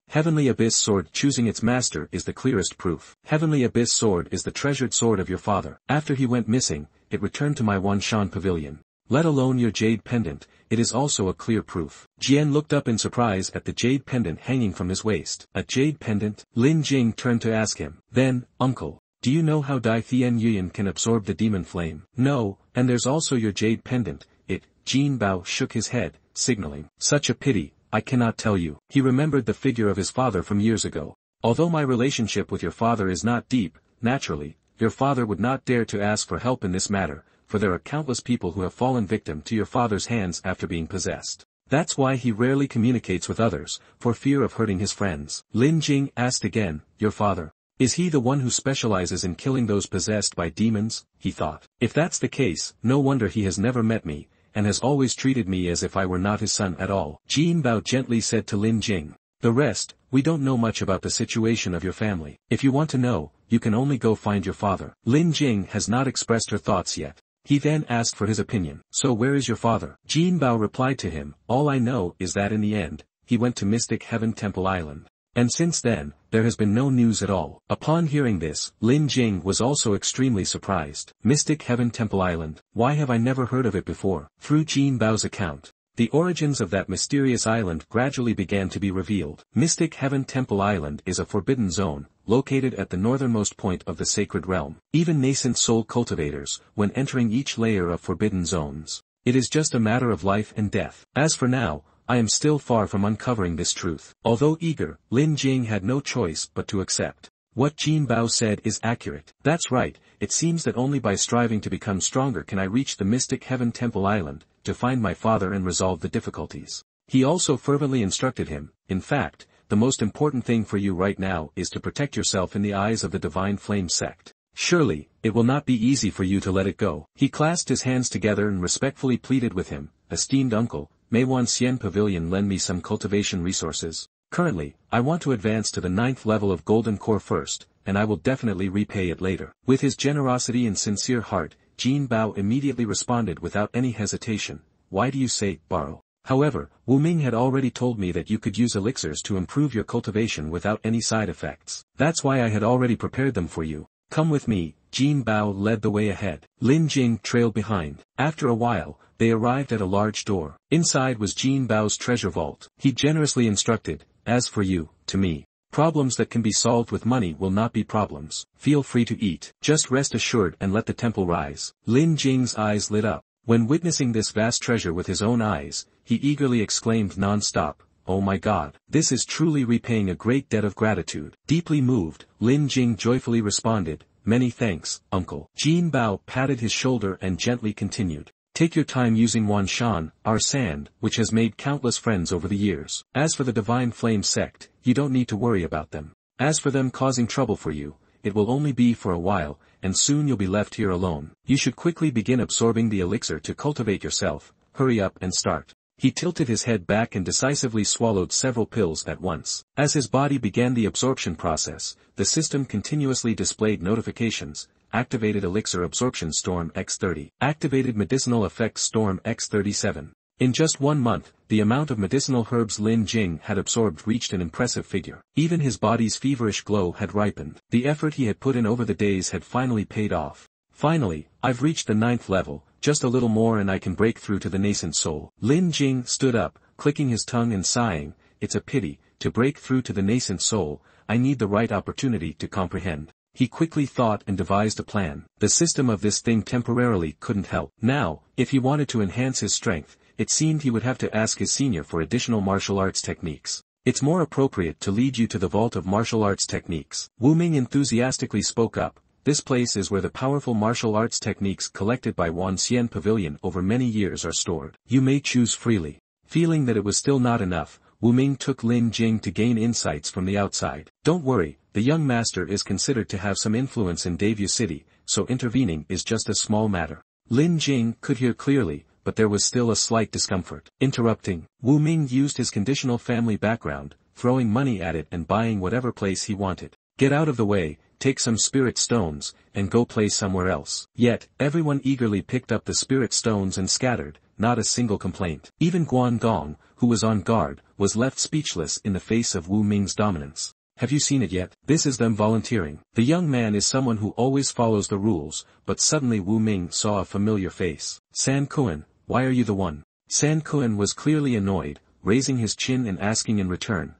Heavenly Abyss Sword choosing its master is the clearest proof. Heavenly Abyss Sword is the treasured sword of your father. After he went missing, it returned to my Wanshan pavilion. Let alone your jade pendant, it is also a clear proof. Jian looked up in surprise at the jade pendant hanging from his waist. A jade pendant? Lin Jing turned to ask him. Then, uncle, do you know how Dai Thien Yuan can absorb the demon flame? No, and there's also your jade pendant. Jin Bao shook his head, signaling. Such a pity, I cannot tell you. He remembered the figure of his father from years ago. Although my relationship with your father is not deep, naturally, your father would not dare to ask for help in this matter, for there are countless people who have fallen victim to your father's hands after being possessed. That's why he rarely communicates with others, for fear of hurting his friends. Lin Jing asked again, your father? Is he the one who specializes in killing those possessed by demons? He thought. If that's the case, no wonder he has never met me, and has always treated me as if I were not his son at all. Jin Bao gently said to Lin Jing. The rest, we don't know much about the situation of your family. If you want to know, you can only go find your father. Lin Jing has not expressed her thoughts yet. He then asked for his opinion. So where is your father? Jin Bao replied to him, all I know is that in the end, he went to Mystic Heaven Temple Island. And since then, there has been no news at all. Upon hearing this, Lin Jing was also extremely surprised. Mystic Heaven Temple Island, why have I never heard of it before? Through Jin Bao's account, the origins of that mysterious island gradually began to be revealed. Mystic Heaven Temple Island is a forbidden zone, located at the northernmost point of the sacred realm. Even nascent soul cultivators, when entering each layer of forbidden zones, it is just a matter of life and death. As for now, I am still far from uncovering this truth. Although eager, Lin Jing had no choice but to accept. What Jin Bao said is accurate. That's right, it seems that only by striving to become stronger can I reach the Mystic Heaven Temple Island, to find my father and resolve the difficulties. He also fervently instructed him, in fact, the most important thing for you right now is to protect yourself in the eyes of the Divine Flame sect. Surely, it will not be easy for you to let it go. He clasped his hands together and respectfully pleaded with him, esteemed uncle, may Xian Pavilion lend me some cultivation resources? Currently, I want to advance to the 9th level of Golden Core first, and I will definitely repay it later. With his generosity and sincere heart, Jin Bao immediately responded without any hesitation, why do you say, borrow? However, Wu Ming had already told me that you could use elixirs to improve your cultivation without any side effects. That's why I had already prepared them for you. Come with me. Jin Bao led the way ahead. Lin Jing trailed behind. After a while, they arrived at a large door. Inside was Jin Bao's treasure vault. He generously instructed, as for you, to me, problems that can be solved with money will not be problems. Feel free to eat. Just rest assured and let the temple rise. Lin Jing's eyes lit up. When witnessing this vast treasure with his own eyes, he eagerly exclaimed non-stop, oh my God, this is truly repaying a great debt of gratitude. Deeply moved, Lin Jing joyfully responded, many thanks, uncle. Jin Bao patted his shoulder and gently continued. Take your time using Wanshan, our sand, which has made countless friends over the years. As for the Divine Flame sect, you don't need to worry about them. As for them causing trouble for you, it will only be for a while, and soon you'll be left here alone. You should quickly begin absorbing the elixir to cultivate yourself. Hurry up and start. He tilted his head back and decisively swallowed several pills at once. As his body began the absorption process, the system continuously displayed notifications. Activated Elixir Absorption Storm X30. Activated Medicinal Effects Storm X37. In just 1 month, the amount of medicinal herbs Lin Jing had absorbed reached an impressive figure. Even his body's feverish glow had ripened. The effort he had put in over the days had finally paid off. Finally, I've reached the 9th level, just a little more and I can break through to the nascent soul. Lin Jing stood up, clicking his tongue and sighing, it's a pity, to break through to the nascent soul, I need the right opportunity to comprehend. He quickly thought and devised a plan. The system of this thing temporarily couldn't help. Now, if he wanted to enhance his strength, it seemed he would have to ask his senior for additional martial arts techniques. It's more appropriate to lead you to the vault of martial arts techniques. Wu Ming enthusiastically spoke up. This place is where the powerful martial arts techniques collected by Xian Pavilion over many years are stored. You may choose freely. Feeling that it was still not enough, Wu Ming took Lin Jing to gain insights from the outside. Don't worry, the young master is considered to have some influence in Davia City, so intervening is just a small matter. Lin Jing could hear clearly, but there was still a slight discomfort. Interrupting, Wu Ming used his conditional family background, throwing money at it and buying whatever place he wanted. Get out of the way, take some spirit stones, and go play somewhere else. Yet, everyone eagerly picked up the spirit stones and scattered, not a single complaint. Even Guangdong, who was on guard, was left speechless in the face of Wu Ming's dominance. Have you seen it yet? This is them volunteering. The young man is someone who always follows the rules, but suddenly Wu Ming saw a familiar face. San Kuan, why are you the one? San Kuan was clearly annoyed, raising his chin and asking in return,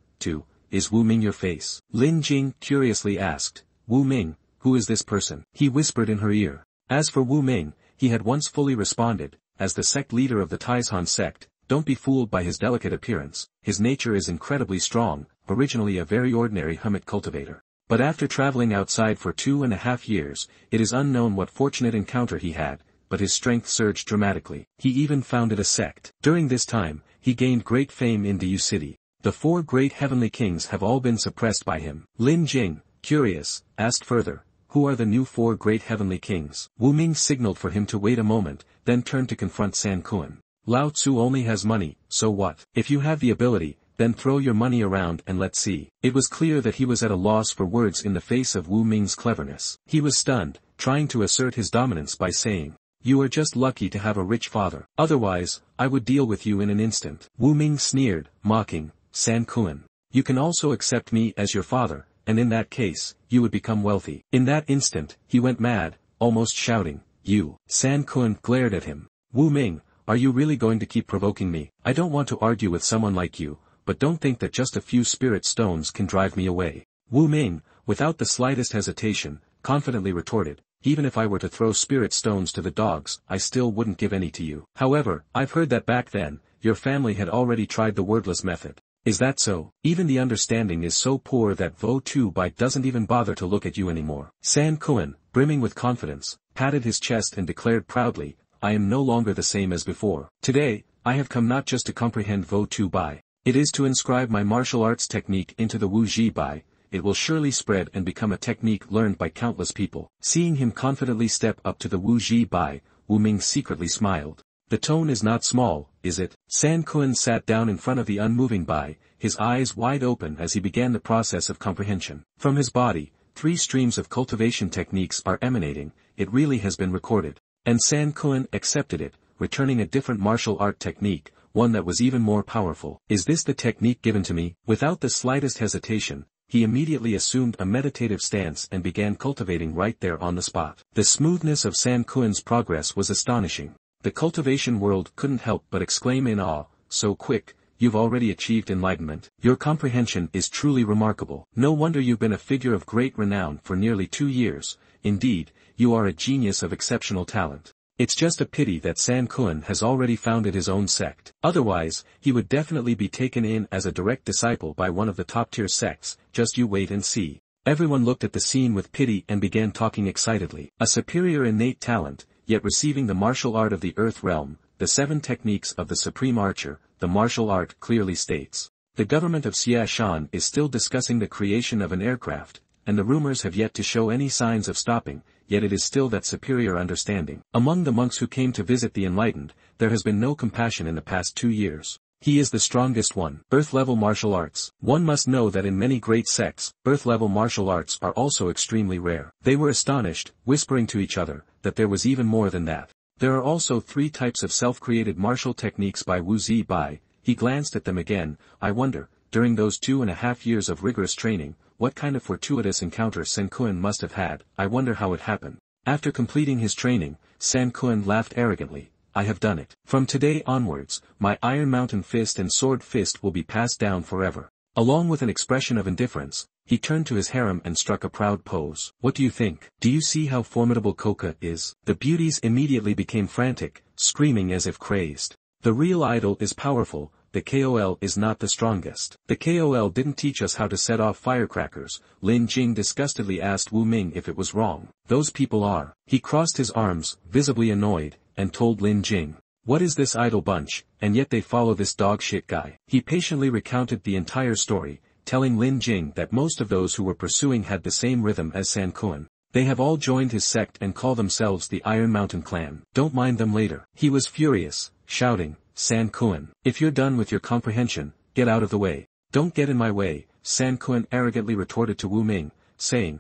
is Wu Ming your face? Lin Jing curiously asked, Wu Ming, who is this person? He whispered in her ear. As for Wu Ming, he had once fully responded, as the sect leader of the Taishan sect, don't be fooled by his delicate appearance, his nature is incredibly strong, originally a very ordinary hermit cultivator. But after traveling outside for 2.5 years, it is unknown what fortunate encounter he had, but his strength surged dramatically. He even founded a sect. During this time, he gained great fame in Diyu City. The 4 great heavenly kings have all been suppressed by him. Lin Jing, curious, asked further, who are the new 4 great heavenly kings? Wu Ming signaled for him to wait a moment, then turned to confront San Kuan. Lao Tzu only has money, so what? If you have the ability, then throw your money around and let's see. It was clear that he was at a loss for words in the face of Wu Ming's cleverness. He was stunned, trying to assert his dominance by saying, you are just lucky to have a rich father. Otherwise, I would deal with you in an instant. Wu Ming sneered, mocking, San Kuan. You can also accept me as your father, and in that case, you would become wealthy. In that instant, he went mad, almost shouting, you. San Kuan glared at him. Wu Ming, are you really going to keep provoking me? I don't want to argue with someone like you, but don't think that just a few spirit stones can drive me away. Wu Ming, without the slightest hesitation, confidently retorted, even if I were to throw spirit stones to the dogs, I still wouldn't give any to you. However, I've heard that back then, your family had already tried the wordless method. Is that so? Even the understanding is so poor that Vo Tu Bai doesn't even bother to look at you anymore. San Kuan, brimming with confidence, patted his chest and declared proudly, I am no longer the same as before. Today, I have come not just to comprehend Vo Tu Bai. It is to inscribe my martial arts technique into the Wu Ji Bai. It will surely spread and become a technique learned by countless people. Seeing him confidently step up to the Wu Ji Bai, Wu Ming secretly smiled. The tone is not small, is it? San Kuan sat down in front of the unmoving Bai, his eyes wide open as he began the process of comprehension. From his body, 3 streams of cultivation techniques are emanating, it really has been recorded. And San Kuan accepted it, returning a different martial art technique, one that was even more powerful. Is this the technique given to me? Without the slightest hesitation, he immediately assumed a meditative stance and began cultivating right there on the spot. The smoothness of San Kuan's progress was astonishing. The cultivation world couldn't help but exclaim in awe, so quick, you've already achieved enlightenment. Your comprehension is truly remarkable. No wonder you've been a figure of great renown for nearly 2 years, indeed, you are a genius of exceptional talent. It's just a pity that San Kuan has already founded his own sect. Otherwise, he would definitely be taken in as a direct disciple by one of the top-tier sects, just you wait and see. Everyone looked at the scene with pity and began talking excitedly. A superior innate talent, yet receiving the martial art of the earth realm, the 7 techniques of the supreme archer, the martial art clearly states. The government of Xia Shan is still discussing the creation of an aircraft, and the rumors have yet to show any signs of stopping, yet it is still that superior understanding. Among the monks who came to visit the enlightened, there has been no compassion in the past 2 years. He is the strongest one. Earth-level martial arts. One must know that in many great sects, earth-level martial arts are also extremely rare. They were astonished, whispering to each other, that there was even more than that. There are also 3 types of self-created martial techniques by Wu Zi Bai. He glanced at them again. I wonder, during those 2.5 years of rigorous training, what kind of fortuitous encounter San Kuan must have had. I wonder how it happened. After completing his training, San Kuan laughed arrogantly. I have done it. From today onwards, my Iron Mountain Fist and Sword Fist will be passed down forever. Along with an expression of indifference, he turned to his harem and struck a proud pose. What do you think? Do you see how formidable Koka is? The beauties immediately became frantic, screaming as if crazed. The real idol is powerful, the KOL is not the strongest. The KOL didn't teach us how to set off firecrackers. Lin Jing disgustedly asked Wu Ming if it was wrong. Those people are. He crossed his arms, visibly annoyed, and told Lin Jing. What is this idle bunch, and yet they follow this dog shit guy? He patiently recounted the entire story, telling Lin Jing that most of those who were pursuing had the same rhythm as San Kuan. They have all joined his sect and call themselves the Iron Mountain Clan. Don't mind them later. He was furious, shouting, San Kuan, if you're done with your comprehension, get out of the way. Don't get in my way, San Kuan arrogantly retorted to Wu Ming, saying,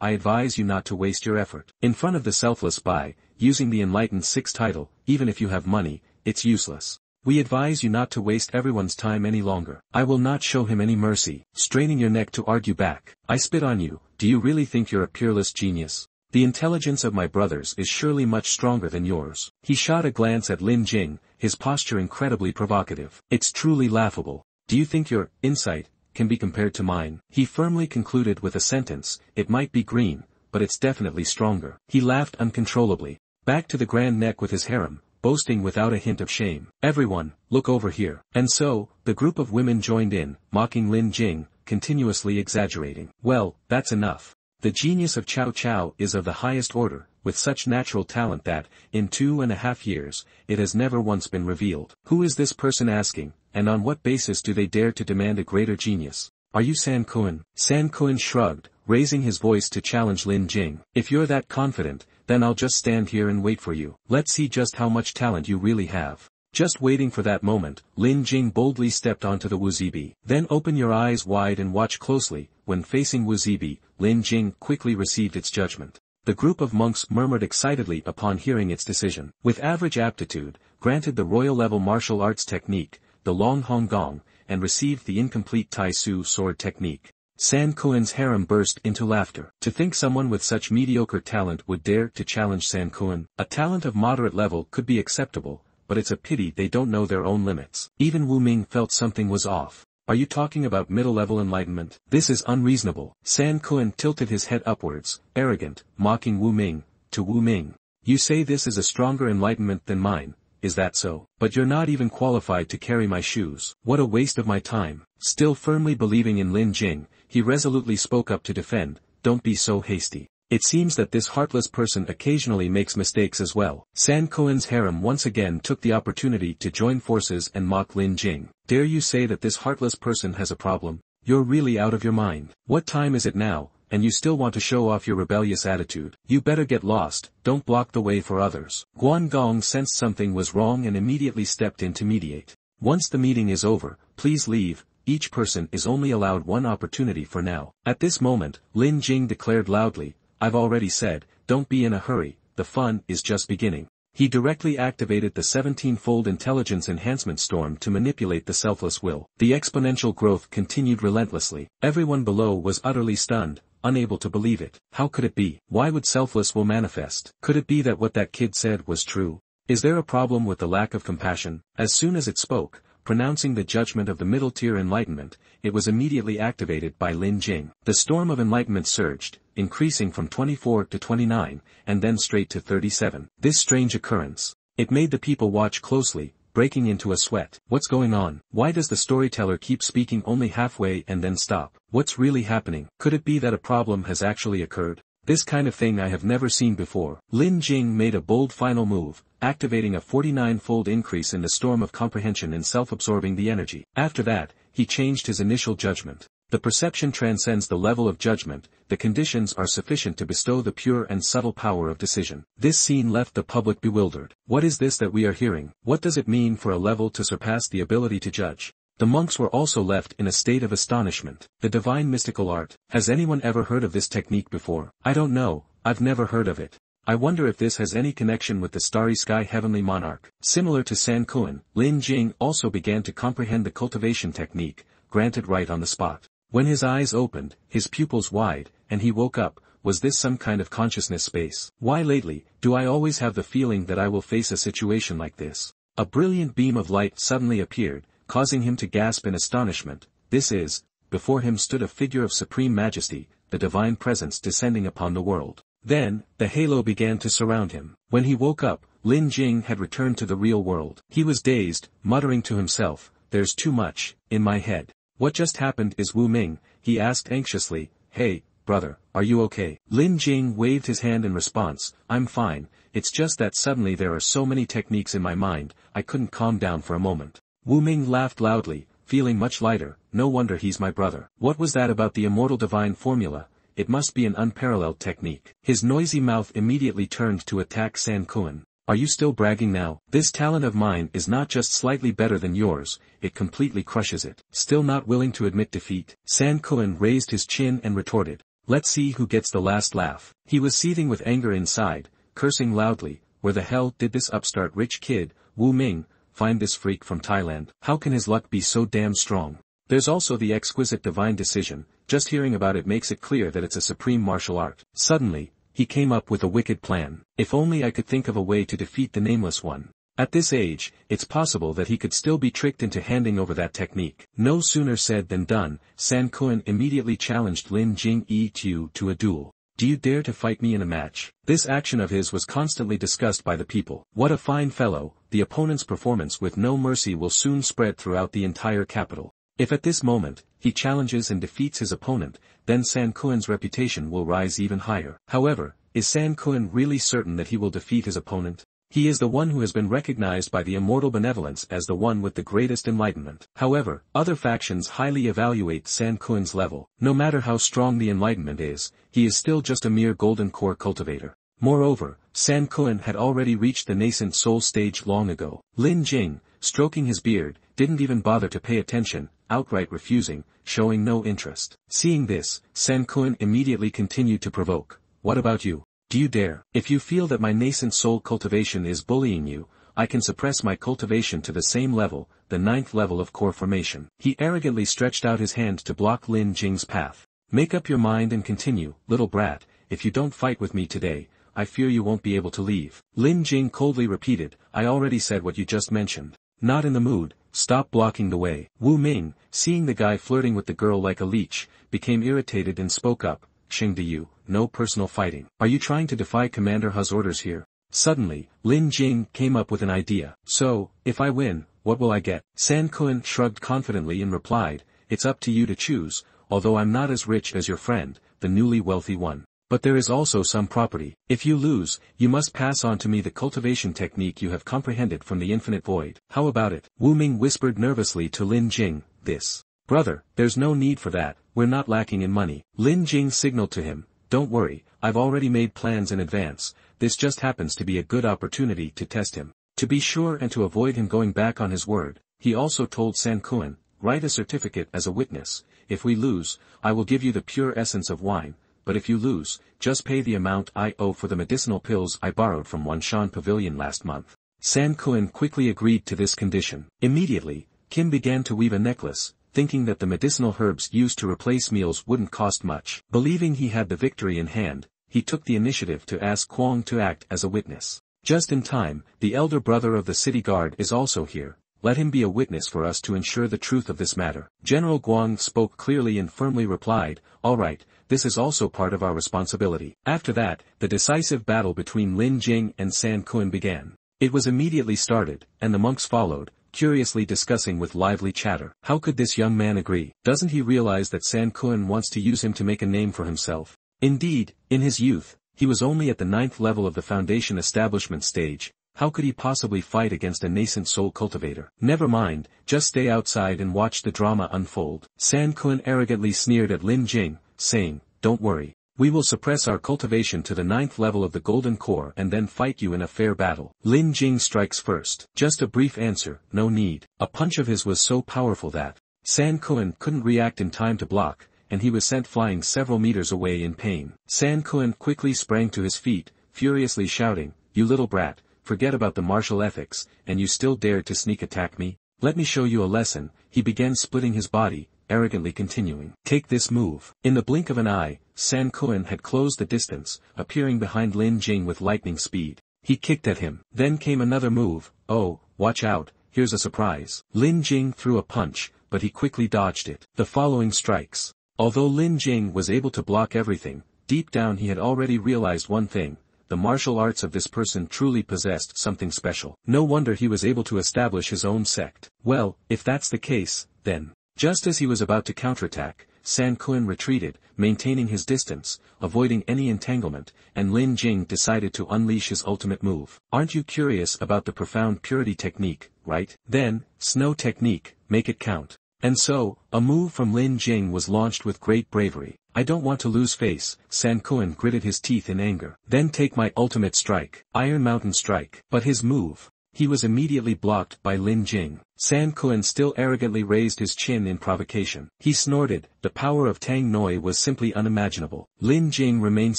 I advise you not to waste your effort. In front of the selfless by, using the Enlightened 6 title, even if you have money, it's useless. We advise you not to waste everyone's time any longer. I will not show him any mercy, straining your neck to argue back. I spit on you, do you really think you're a peerless genius? The intelligence of my brothers is surely much stronger than yours. He shot a glance at Lin Jing, his posture incredibly provocative. It's truly laughable. Do you think your insight can be compared to mine? He firmly concluded with a sentence, it might be green, but it's definitely stronger. He laughed uncontrollably. Back to the grand neck with his harem, boasting without a hint of shame. Everyone, look over here. And so, the group of women joined in, mocking Lin Jing, continuously exaggerating. Well, that's enough. The genius of Cao Cao is of the highest order, with such natural talent that, in 2.5 years, it has never once been revealed. Who is this person asking, and on what basis do they dare to demand a greater genius? Are you San Kun? San Kun shrugged, raising his voice to challenge Lin Jing. If you're that confident, then I'll just stand here and wait for you. Let's see just how much talent you really have. Just waiting for that moment, Lin Jing boldly stepped onto the wuzibi. Then open your eyes wide and watch closely. When facing wuzibi, Lin Jing quickly received its judgment. The group of monks murmured excitedly upon hearing its decision. With average aptitude, granted the royal-level martial arts technique, the Long Hong Gong, and received the incomplete Tai Su sword technique. San Kuen's harem burst into laughter. To think someone with such mediocre talent would dare to challenge San Kuen. A talent of moderate level could be acceptable, but it's a pity they don't know their own limits. Even Wu Ming felt something was off. Are you talking about middle-level enlightenment? This is unreasonable. San Kuen tilted his head upwards, arrogant, mocking Wu Ming. To Wu Ming. You say this is a stronger enlightenment than mine, is that so? But you're not even qualified to carry my shoes. What a waste of my time. Still firmly believing in Lin Jing, he resolutely spoke up to defend, don't be so hasty. It seems that this heartless person occasionally makes mistakes as well. San Kuen's harem once again took the opportunity to join forces and mock Lin Jing. Dare you say that this heartless person has a problem? You're really out of your mind. What time is it now, and you still want to show off your rebellious attitude? You better get lost, don't block the way for others. Guangong sensed something was wrong and immediately stepped in to mediate. Once the meeting is over, please leave. Each person is only allowed one opportunity for now. At this moment, Lin Jing declared loudly, I've already said, don't be in a hurry, the fun is just beginning. He directly activated the 17-fold intelligence enhancement storm to manipulate the selfless will. The exponential growth continued relentlessly. Everyone below was utterly stunned, unable to believe it. How could it be? Why would selfless will manifest? Could it be that what that kid said was true? Is there a problem with the lack of compassion? As soon as it spoke, pronouncing the judgment of the middle-tier enlightenment, it was immediately activated by Lin Jing. The storm of enlightenment surged, increasing from 24 to 29, and then straight to 37. This strange occurrence. It made the people watch closely, breaking into a sweat. What's going on? Why does the storyteller keep speaking only halfway and then stop? What's really happening? Could it be that a problem has actually occurred? This kind of thing I have never seen before. Lin Jing made a bold final move, activating a 49-fold increase in the storm of comprehension and self-absorbing the energy. After that, he changed his initial judgment. The perception transcends the level of judgment, the conditions are sufficient to bestow the pure and subtle power of decision. This scene left the public bewildered. What is this that we are hearing? What does it mean for a level to surpass the ability to judge? The monks were also left in a state of astonishment. The divine mystical art. Has anyone ever heard of this technique before? I don't know, I've never heard of it. I wonder if this has any connection with the starry sky heavenly monarch. Similar to San Kuen, Lin Jing also began to comprehend the cultivation technique, granted right on the spot. When his eyes opened, his pupils wide, and he woke up, was this some kind of consciousness space? Why lately, do I always have the feeling that I will face a situation like this? A brilliant beam of light suddenly appeared, causing him to gasp in astonishment. This is, before him stood a figure of supreme majesty, the divine presence descending upon the world. Then, the halo began to surround him. When he woke up, Lin Jing had returned to the real world. He was dazed, muttering to himself, there's too much, in my head. What just happened is Wu Ming, he asked anxiously, hey, brother, are you okay? Lin Jing waved his hand in response, I'm fine, it's just that suddenly there are so many techniques in my mind, I couldn't calm down for a moment. Wu Ming laughed loudly, feeling much lighter, no wonder he's my brother. What was that about the immortal divine formula? It must be an unparalleled technique. His noisy mouth immediately turned to attack San Kuen. Are you still bragging now? This talent of mine is not just slightly better than yours, it completely crushes it. Still not willing to admit defeat? San Kuen raised his chin and retorted. Let's see who gets the last laugh. He was seething with anger inside, cursing loudly. Where the hell did this upstart rich kid, Wu Ming, find this freak from Thailand? How can his luck be so damn strong? There's also the exquisite divine decision. Just hearing about it makes it clear that it's a supreme martial art. Suddenly, he came up with a wicked plan. If only I could think of a way to defeat the Nameless One. At this age, it's possible that he could still be tricked into handing over that technique. No sooner said than done, San Kun immediately challenged Lin Jing Tu to a duel. Do you dare to fight me in a match? This action of his was constantly discussed by the people. What a fine fellow, the opponent's performance with no mercy will soon spread throughout the entire capital. If at this moment, he challenges and defeats his opponent, then San Kun's reputation will rise even higher. However, is San Kun really certain that he will defeat his opponent? He is the one who has been recognized by the immortal benevolence as the one with the greatest enlightenment. However, other factions highly evaluate San Kun's level. No matter how strong the enlightenment is, he is still just a mere golden core cultivator. Moreover, San Kun had already reached the nascent soul stage long ago. Lin Jing, stroking his beard, didn't even bother to pay attention, outright refusing, showing no interest. Seeing this, San Kun immediately continued to provoke. What about you? Do you dare? If you feel that my nascent soul cultivation is bullying you, I can suppress my cultivation to the same level, the 9th level of core formation. He arrogantly stretched out his hand to block Lin Jing's path. Make up your mind and continue, little brat. If you don't fight with me today, I fear you won't be able to leave. Lin Jing coldly repeated, I already said what you just mentioned. Not in the mood, stop blocking the way. Wu Ming, seeing the guy flirting with the girl like a leech, became irritated and spoke up, Xing to you, no personal fighting. Are you trying to defy Commander Hu's orders here? Suddenly, Lin Jing came up with an idea. So, if I win, what will I get? San Kun shrugged confidently and replied, it's up to you to choose, although I'm not as rich as your friend, the newly wealthy one. But there is also some property. If you lose, you must pass on to me the cultivation technique you have comprehended from the infinite void. How about it? Wu Ming whispered nervously to Lin Jing, this. Brother, there's no need for that, we're not lacking in money. Lin Jing signaled to him, don't worry, I've already made plans in advance, this just happens to be a good opportunity to test him. To be sure and to avoid him going back on his word, he also told San Kun, write a certificate as a witness, if we lose, I will give you the pure essence of wine. But if you lose, just pay the amount I owe for the medicinal pills I borrowed from Wanshan Pavilion last month. San Kun quickly agreed to this condition. Immediately, Kim began to weave a necklace, thinking that the medicinal herbs used to replace meals wouldn't cost much. Believing he had the victory in hand, he took the initiative to ask Kwong to act as a witness. Just in time, the elder brother of the city guard is also here. Let him be a witness for us to ensure the truth of this matter. General Guang spoke clearly and firmly replied, all right, this is also part of our responsibility. After that, the decisive battle between Lin Jing and San Kun began. It was immediately started, and the monks followed, curiously discussing with lively chatter. How could this young man agree? Doesn't he realize that San Kun wants to use him to make a name for himself? Indeed, in his youth, he was only at the 9th level of the foundation establishment stage. How could he possibly fight against a nascent soul cultivator? Never mind, just stay outside and watch the drama unfold. San Kun arrogantly sneered at Lin Jing, saying, don't worry. We will suppress our cultivation to the 9th level of the golden core and then fight you in a fair battle. Lin Jing strikes first. Just a brief answer, no need. A punch of his was so powerful that San Kun couldn't react in time to block, and he was sent flying several meters away in pain. San Kun quickly sprang to his feet, furiously shouting, you little brat, forget about the martial ethics, and you still dare to sneak attack me? Let me show you a lesson. He began splitting his body, arrogantly continuing, take this move. In the blink of an eye, San Kun had closed the distance, appearing behind Lin Jing with lightning speed. He kicked at him. Then came another move. Oh, watch out, here's a surprise. Lin Jing threw a punch, but he quickly dodged it. The following strikes. Although Lin Jing was able to block everything, deep down he had already realized one thing. The martial arts of this person truly possessed something special. No wonder he was able to establish his own sect. Well, if that's the case, then. Just as he was about to counterattack, San Kun retreated, maintaining his distance, avoiding any entanglement, and Lin Jing decided to unleash his ultimate move. Aren't you curious about the profound purity technique, right? Then, snow technique, make it count. And so, a move from Lin Jing was launched with great bravery. I don't want to lose face, San Kun gritted his teeth in anger. Then take my ultimate strike, Iron Mountain Strike. But his move. He was immediately blocked by Lin Jing. San Kun still arrogantly raised his chin in provocation. He snorted, the power of Tang Noi was simply unimaginable. Lin Jing remained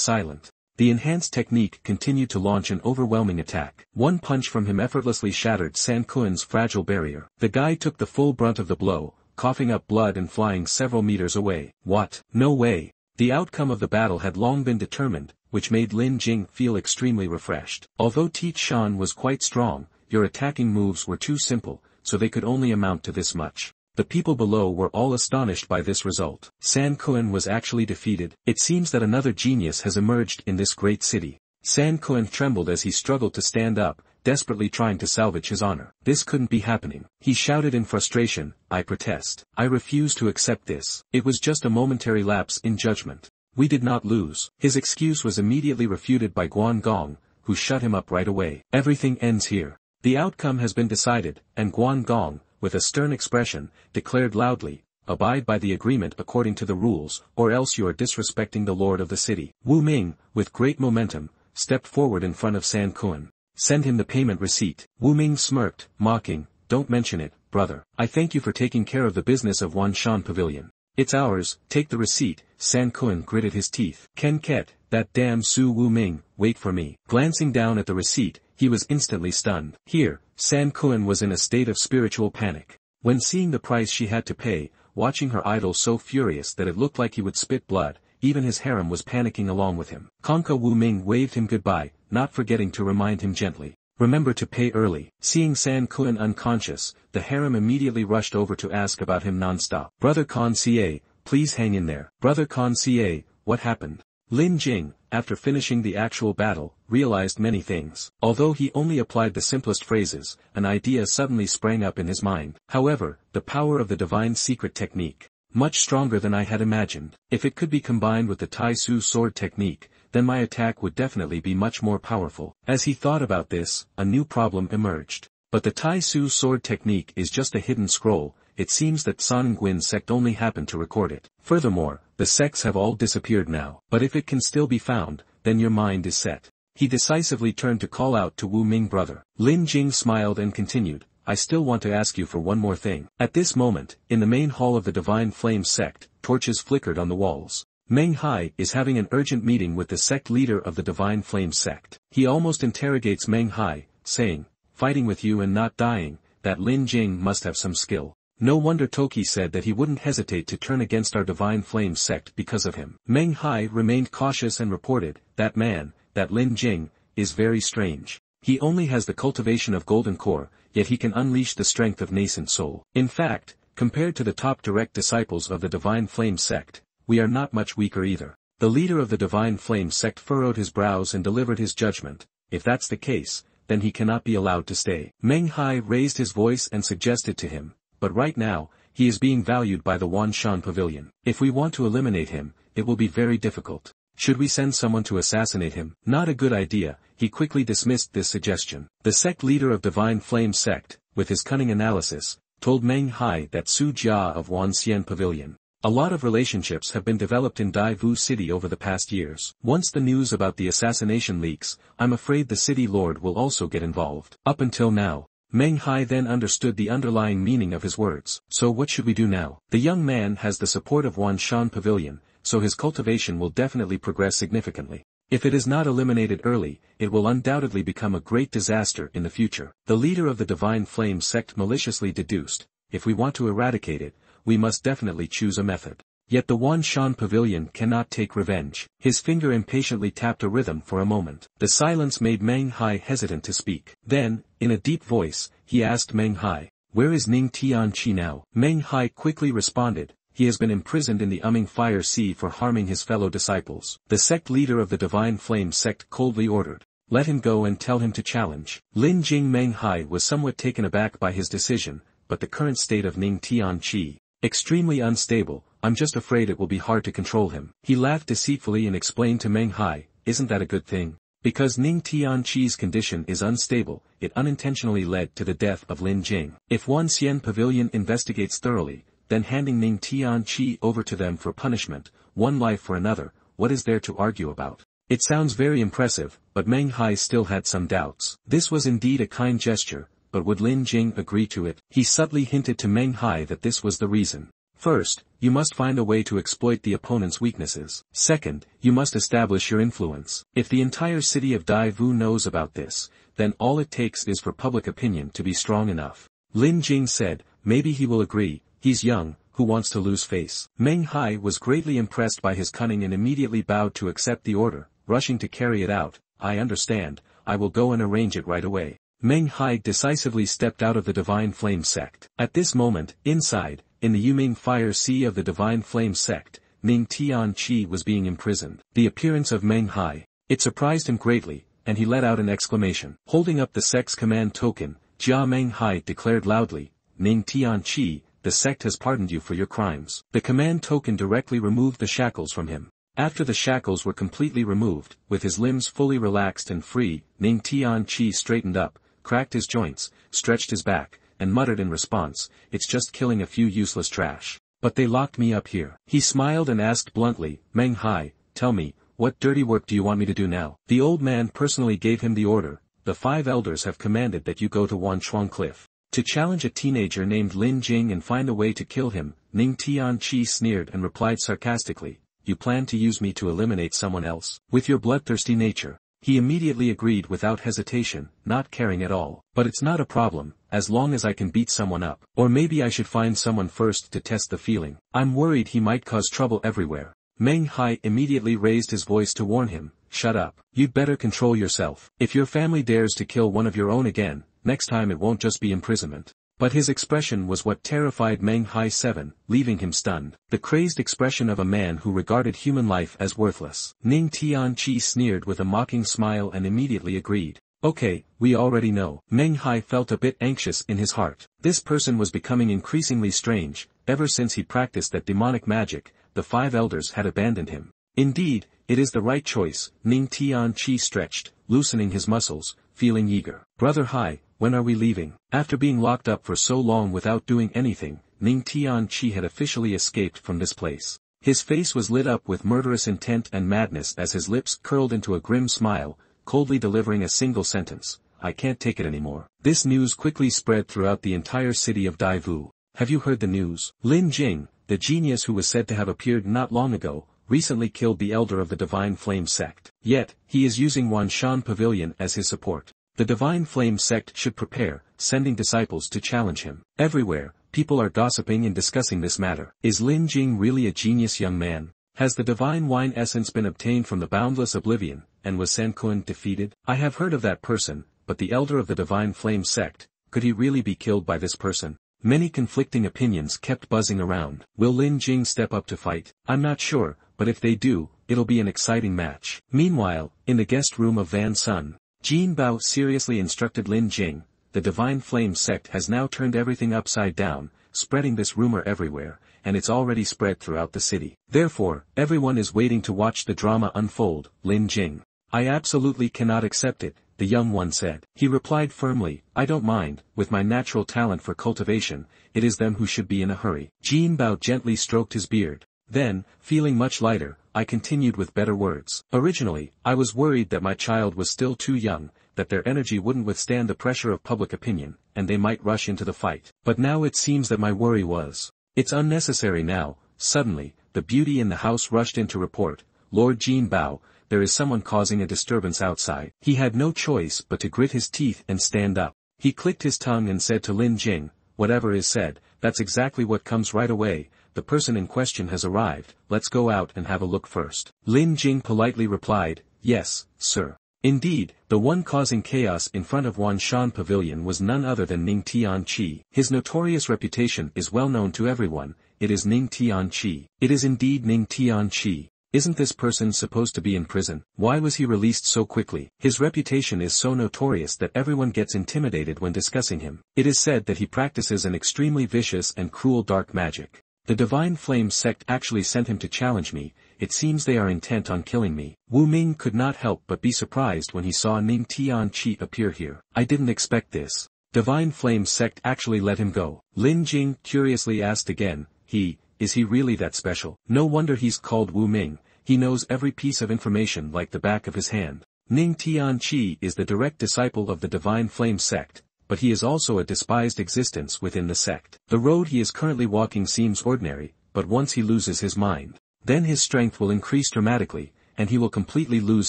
silent. The enhanced technique continued to launch an overwhelming attack. One punch from him effortlessly shattered San Kun's fragile barrier. The guy took the full brunt of the blow, coughing up blood and flying several meters away. What? No way. The outcome of the battle had long been determined, which made Lin Jing feel extremely refreshed. Although Teach Shan was quite strong, your attacking moves were too simple, so they could only amount to this much. The people below were all astonished by this result. San Kun was actually defeated. It seems that another genius has emerged in this great city. San Kun trembled as he struggled to stand up, desperately trying to salvage his honor. This couldn't be happening. He shouted in frustration, I protest. I refuse to accept this. It was just a momentary lapse in judgment. We did not lose. His excuse was immediately refuted by Guan Gong, who shut him up right away. Everything ends here. The outcome has been decided, and Guan Gong, with a stern expression, declared loudly, abide by the agreement according to the rules, or else you are disrespecting the lord of the city. Wu Ming, with great momentum, stepped forward in front of San Kun. Send him the payment receipt. Wu Ming smirked, mocking, don't mention it, brother. I thank you for taking care of the business of Wanshan Pavilion. It's ours, take the receipt. San Kun gritted his teeth. Ken Ket, that damn Su Wu Ming, wait for me. Glancing down at the receipt, he was instantly stunned. Here, San Kun was in a state of spiritual panic. When seeing the price she had to pay, watching her idol so furious that it looked like he would spit blood, even his harem was panicking along with him. Conca Wu Ming waved him goodbye, not forgetting to remind him gently. Remember to pay early. Seeing San Kun unconscious, the harem immediately rushed over to ask about him non-stop. Brother Con Ca, please hang in there. Brother Con Ca, what happened? Lin Jing, after finishing the actual battle, realized many things. Although he only applied the simplest phrases, an idea suddenly sprang up in his mind. However, the power of the divine secret technique, much stronger than I had imagined. If it could be combined with the Tai Su sword technique, then my attack would definitely be much more powerful. As he thought about this, a new problem emerged. But the Tai Su sword technique is just a hidden scroll. It seems that San Nguyen sect only happened to record it. Furthermore, the sects have all disappeared now. But if it can still be found, then your mind is set. He decisively turned to call out to Wu Ming brother. Lin Jing smiled and continued, I still want to ask you for one more thing. At this moment, in the main hall of the Divine Flame sect, torches flickered on the walls. Meng Hai is having an urgent meeting with the sect leader of the Divine Flame sect. He almost interrogates Meng Hai, saying, fighting with you and not dying, that Lin Jing must have some skill. No wonder Toki said that he wouldn't hesitate to turn against our Divine Flame sect because of him. Meng Hai remained cautious and reported, that man, that Lin Jing, is very strange. He only has the cultivation of golden core, yet he can unleash the strength of nascent soul. In fact, compared to the top direct disciples of the Divine Flame sect, we are not much weaker either. The leader of the Divine Flame sect furrowed his brows and delivered his judgment. If that's the case, then he cannot be allowed to stay. Meng Hai raised his voice and suggested to him, but right now, he is being valued by the Wanshan Pavilion. If we want to eliminate him, it will be very difficult. Should we send someone to assassinate him? Not a good idea. He quickly dismissed this suggestion. The sect leader of Divine Flame sect, with his cunning analysis, told Meng Hai that Su Jia of Wanxian Pavilion. A lot of relationships have been developed in Daivu City over the past years. Once the news about the assassination leaks, I'm afraid the city lord will also get involved. Up until now, Meng Hai then understood the underlying meaning of his words. So what should we do now? The young man has the support of Wanshan Pavilion, so his cultivation will definitely progress significantly. If it is not eliminated early, it will undoubtedly become a great disaster in the future. The leader of the Divine Flame sect maliciously deduced, if we want to eradicate it, we must definitely choose a method. Yet the Wanshan Pavilion cannot take revenge. His finger impatiently tapped a rhythm for a moment. The silence made Meng Hai hesitant to speak. Then, in a deep voice, he asked Meng Hai, where is Ning Tianqi now? Meng Hai quickly responded, he has been imprisoned in the Umming Fire Sea for harming his fellow disciples. The sect leader of the Divine Flame sect coldly ordered, let him go and tell him to challenge. Lin Jing Meng Hai was somewhat taken aback by his decision, but the current state of Ning Tianqi, extremely unstable, I'm just afraid it will be hard to control him. He laughed deceitfully and explained to Meng Hai, isn't that a good thing? Because Ning Tianqi's condition is unstable, it unintentionally led to the death of Lin Jing. If Wanxian Pavilion investigates thoroughly, then handing Ning Tianqi over to them for punishment, one life for another, what is there to argue about? It sounds very impressive, but Meng Hai still had some doubts. This was indeed a kind gesture, but would Lin Jing agree to it? He subtly hinted to Meng Hai that this was the reason. First, you must find a way to exploit the opponent's weaknesses. Second, you must establish your influence. If the entire city of Daivu knows about this, then all it takes is for public opinion to be strong enough. Lin Jing said, maybe he will agree, he's young, who wants to lose face. Meng Hai was greatly impressed by his cunning and immediately bowed to accept the order, rushing to carry it out. I understand, I will go and arrange it right away. Meng Hai decisively stepped out of the Divine Flame sect. At this moment, inside, in the Yuming Fire Sea of the Divine Flame sect, Ning Tianqi was being imprisoned. The appearance of Meng Hai, it surprised him greatly, and he let out an exclamation. Holding up the sect's command token, Jia Meng Hai declared loudly, Ning Tianqi, the sect has pardoned you for your crimes. The command token directly removed the shackles from him. After the shackles were completely removed, with his limbs fully relaxed and free, Ning Tianqi straightened up, cracked his joints, stretched his back, and muttered in response, it's just killing a few useless trash. But they locked me up here. He smiled and asked bluntly, Meng Hai, tell me, what dirty work do you want me to do now? The old man personally gave him the order. The 5 elders have commanded that you go to Wanchuang Cliff to challenge a teenager named Lin Jing and find a way to kill him. Ning Tianqi sneered and replied sarcastically, you plan to use me to eliminate someone else? With your bloodthirsty nature. He immediately agreed without hesitation, not caring at all. But it's not a problem, as long as I can beat someone up. Or maybe I should find someone first to test the feeling. I'm worried he might cause trouble everywhere. Meng Hai immediately raised his voice to warn him, shut up. You'd better control yourself. If your family dares to kill one of your own again, next time it won't just be imprisonment. But his expression was what terrified Meng Hai 7, leaving him stunned. The crazed expression of a man who regarded human life as worthless. Ning Tianqi sneered with a mocking smile and immediately agreed. Okay, we already know. Meng Hai felt a bit anxious in his heart. This person was becoming increasingly strange. Ever since he practiced that demonic magic, the 5 elders had abandoned him. Indeed, it is the right choice. Ning Tianqi stretched, loosening his muscles, feeling eager. Brother Hai, when are we leaving? After being locked up for so long without doing anything, Ning Tianqi had officially escaped from this place. His face was lit up with murderous intent and madness as his lips curled into a grim smile, coldly delivering a single sentence, I can't take it anymore. This news quickly spread throughout the entire city of Daivu. Have you heard the news? Lin Jing, the genius who was said to have appeared not long ago, recently killed the elder of the Divine Flame sect. Yet, he is using Wanshan Pavilion as his support. The Divine Flame sect should prepare, sending disciples to challenge him. Everywhere, people are gossiping and discussing this matter. Is Lin Jing really a genius young man? Has the divine wine essence been obtained from the boundless oblivion, and was Sen Kun defeated? I have heard of that person, but the elder of the Divine Flame sect, could he really be killed by this person? Many conflicting opinions kept buzzing around. Will Lin Jing step up to fight? I'm not sure, but if they do, it'll be an exciting match. Meanwhile, in the guest room of Van Sun, Jin Bao seriously instructed Lin Jing, the Divine Flame sect has now turned everything upside down, spreading this rumor everywhere, and it's already spread throughout the city. Therefore, everyone is waiting to watch the drama unfold. Lin Jing, I absolutely cannot accept it, the young one said. He replied firmly, I don't mind, with my natural talent for cultivation, it is them who should be in a hurry. Jin Bao gently stroked his beard. Then, feeling much lighter, I continued with better words. Originally, I was worried that my child was still too young, that their energy wouldn't withstand the pressure of public opinion, and they might rush into the fight. But now it seems that my worry was. It's unnecessary now. Suddenly, the beauty in the house rushed in to report, Lord Jin Bao, there is someone causing a disturbance outside. He had no choice but to grit his teeth and stand up. He clicked his tongue and said to Lin Jing, whatever is said, that's exactly what comes right away. The person in question has arrived, let's go out and have a look first. Lin Jing politely replied, yes, sir. Indeed, the one causing chaos in front of Wanshan Pavilion was none other than Ning Tianqi. His notorious reputation is well known to everyone, it is Ning Tianqi. It is indeed Ning Tianqi. Isn't this person supposed to be in prison? Why was he released so quickly? His reputation is so notorious that everyone gets intimidated when discussing him. It is said that he practices an extremely vicious and cruel dark magic. The Divine Flame sect actually sent him to challenge me, it seems they are intent on killing me. Wu Ming could not help but be surprised when he saw Ning Tianqi appear here. I didn't expect this. Divine Flame sect actually let him go. Lin Jing curiously asked again, is he really that special? No wonder he's called Wu Ming, he knows every piece of information like the back of his hand. Ning Tianqi is the direct disciple of the Divine Flame sect, but he is also a despised existence within the sect. The road he is currently walking seems ordinary, but once he loses his mind, then his strength will increase dramatically, and he will completely lose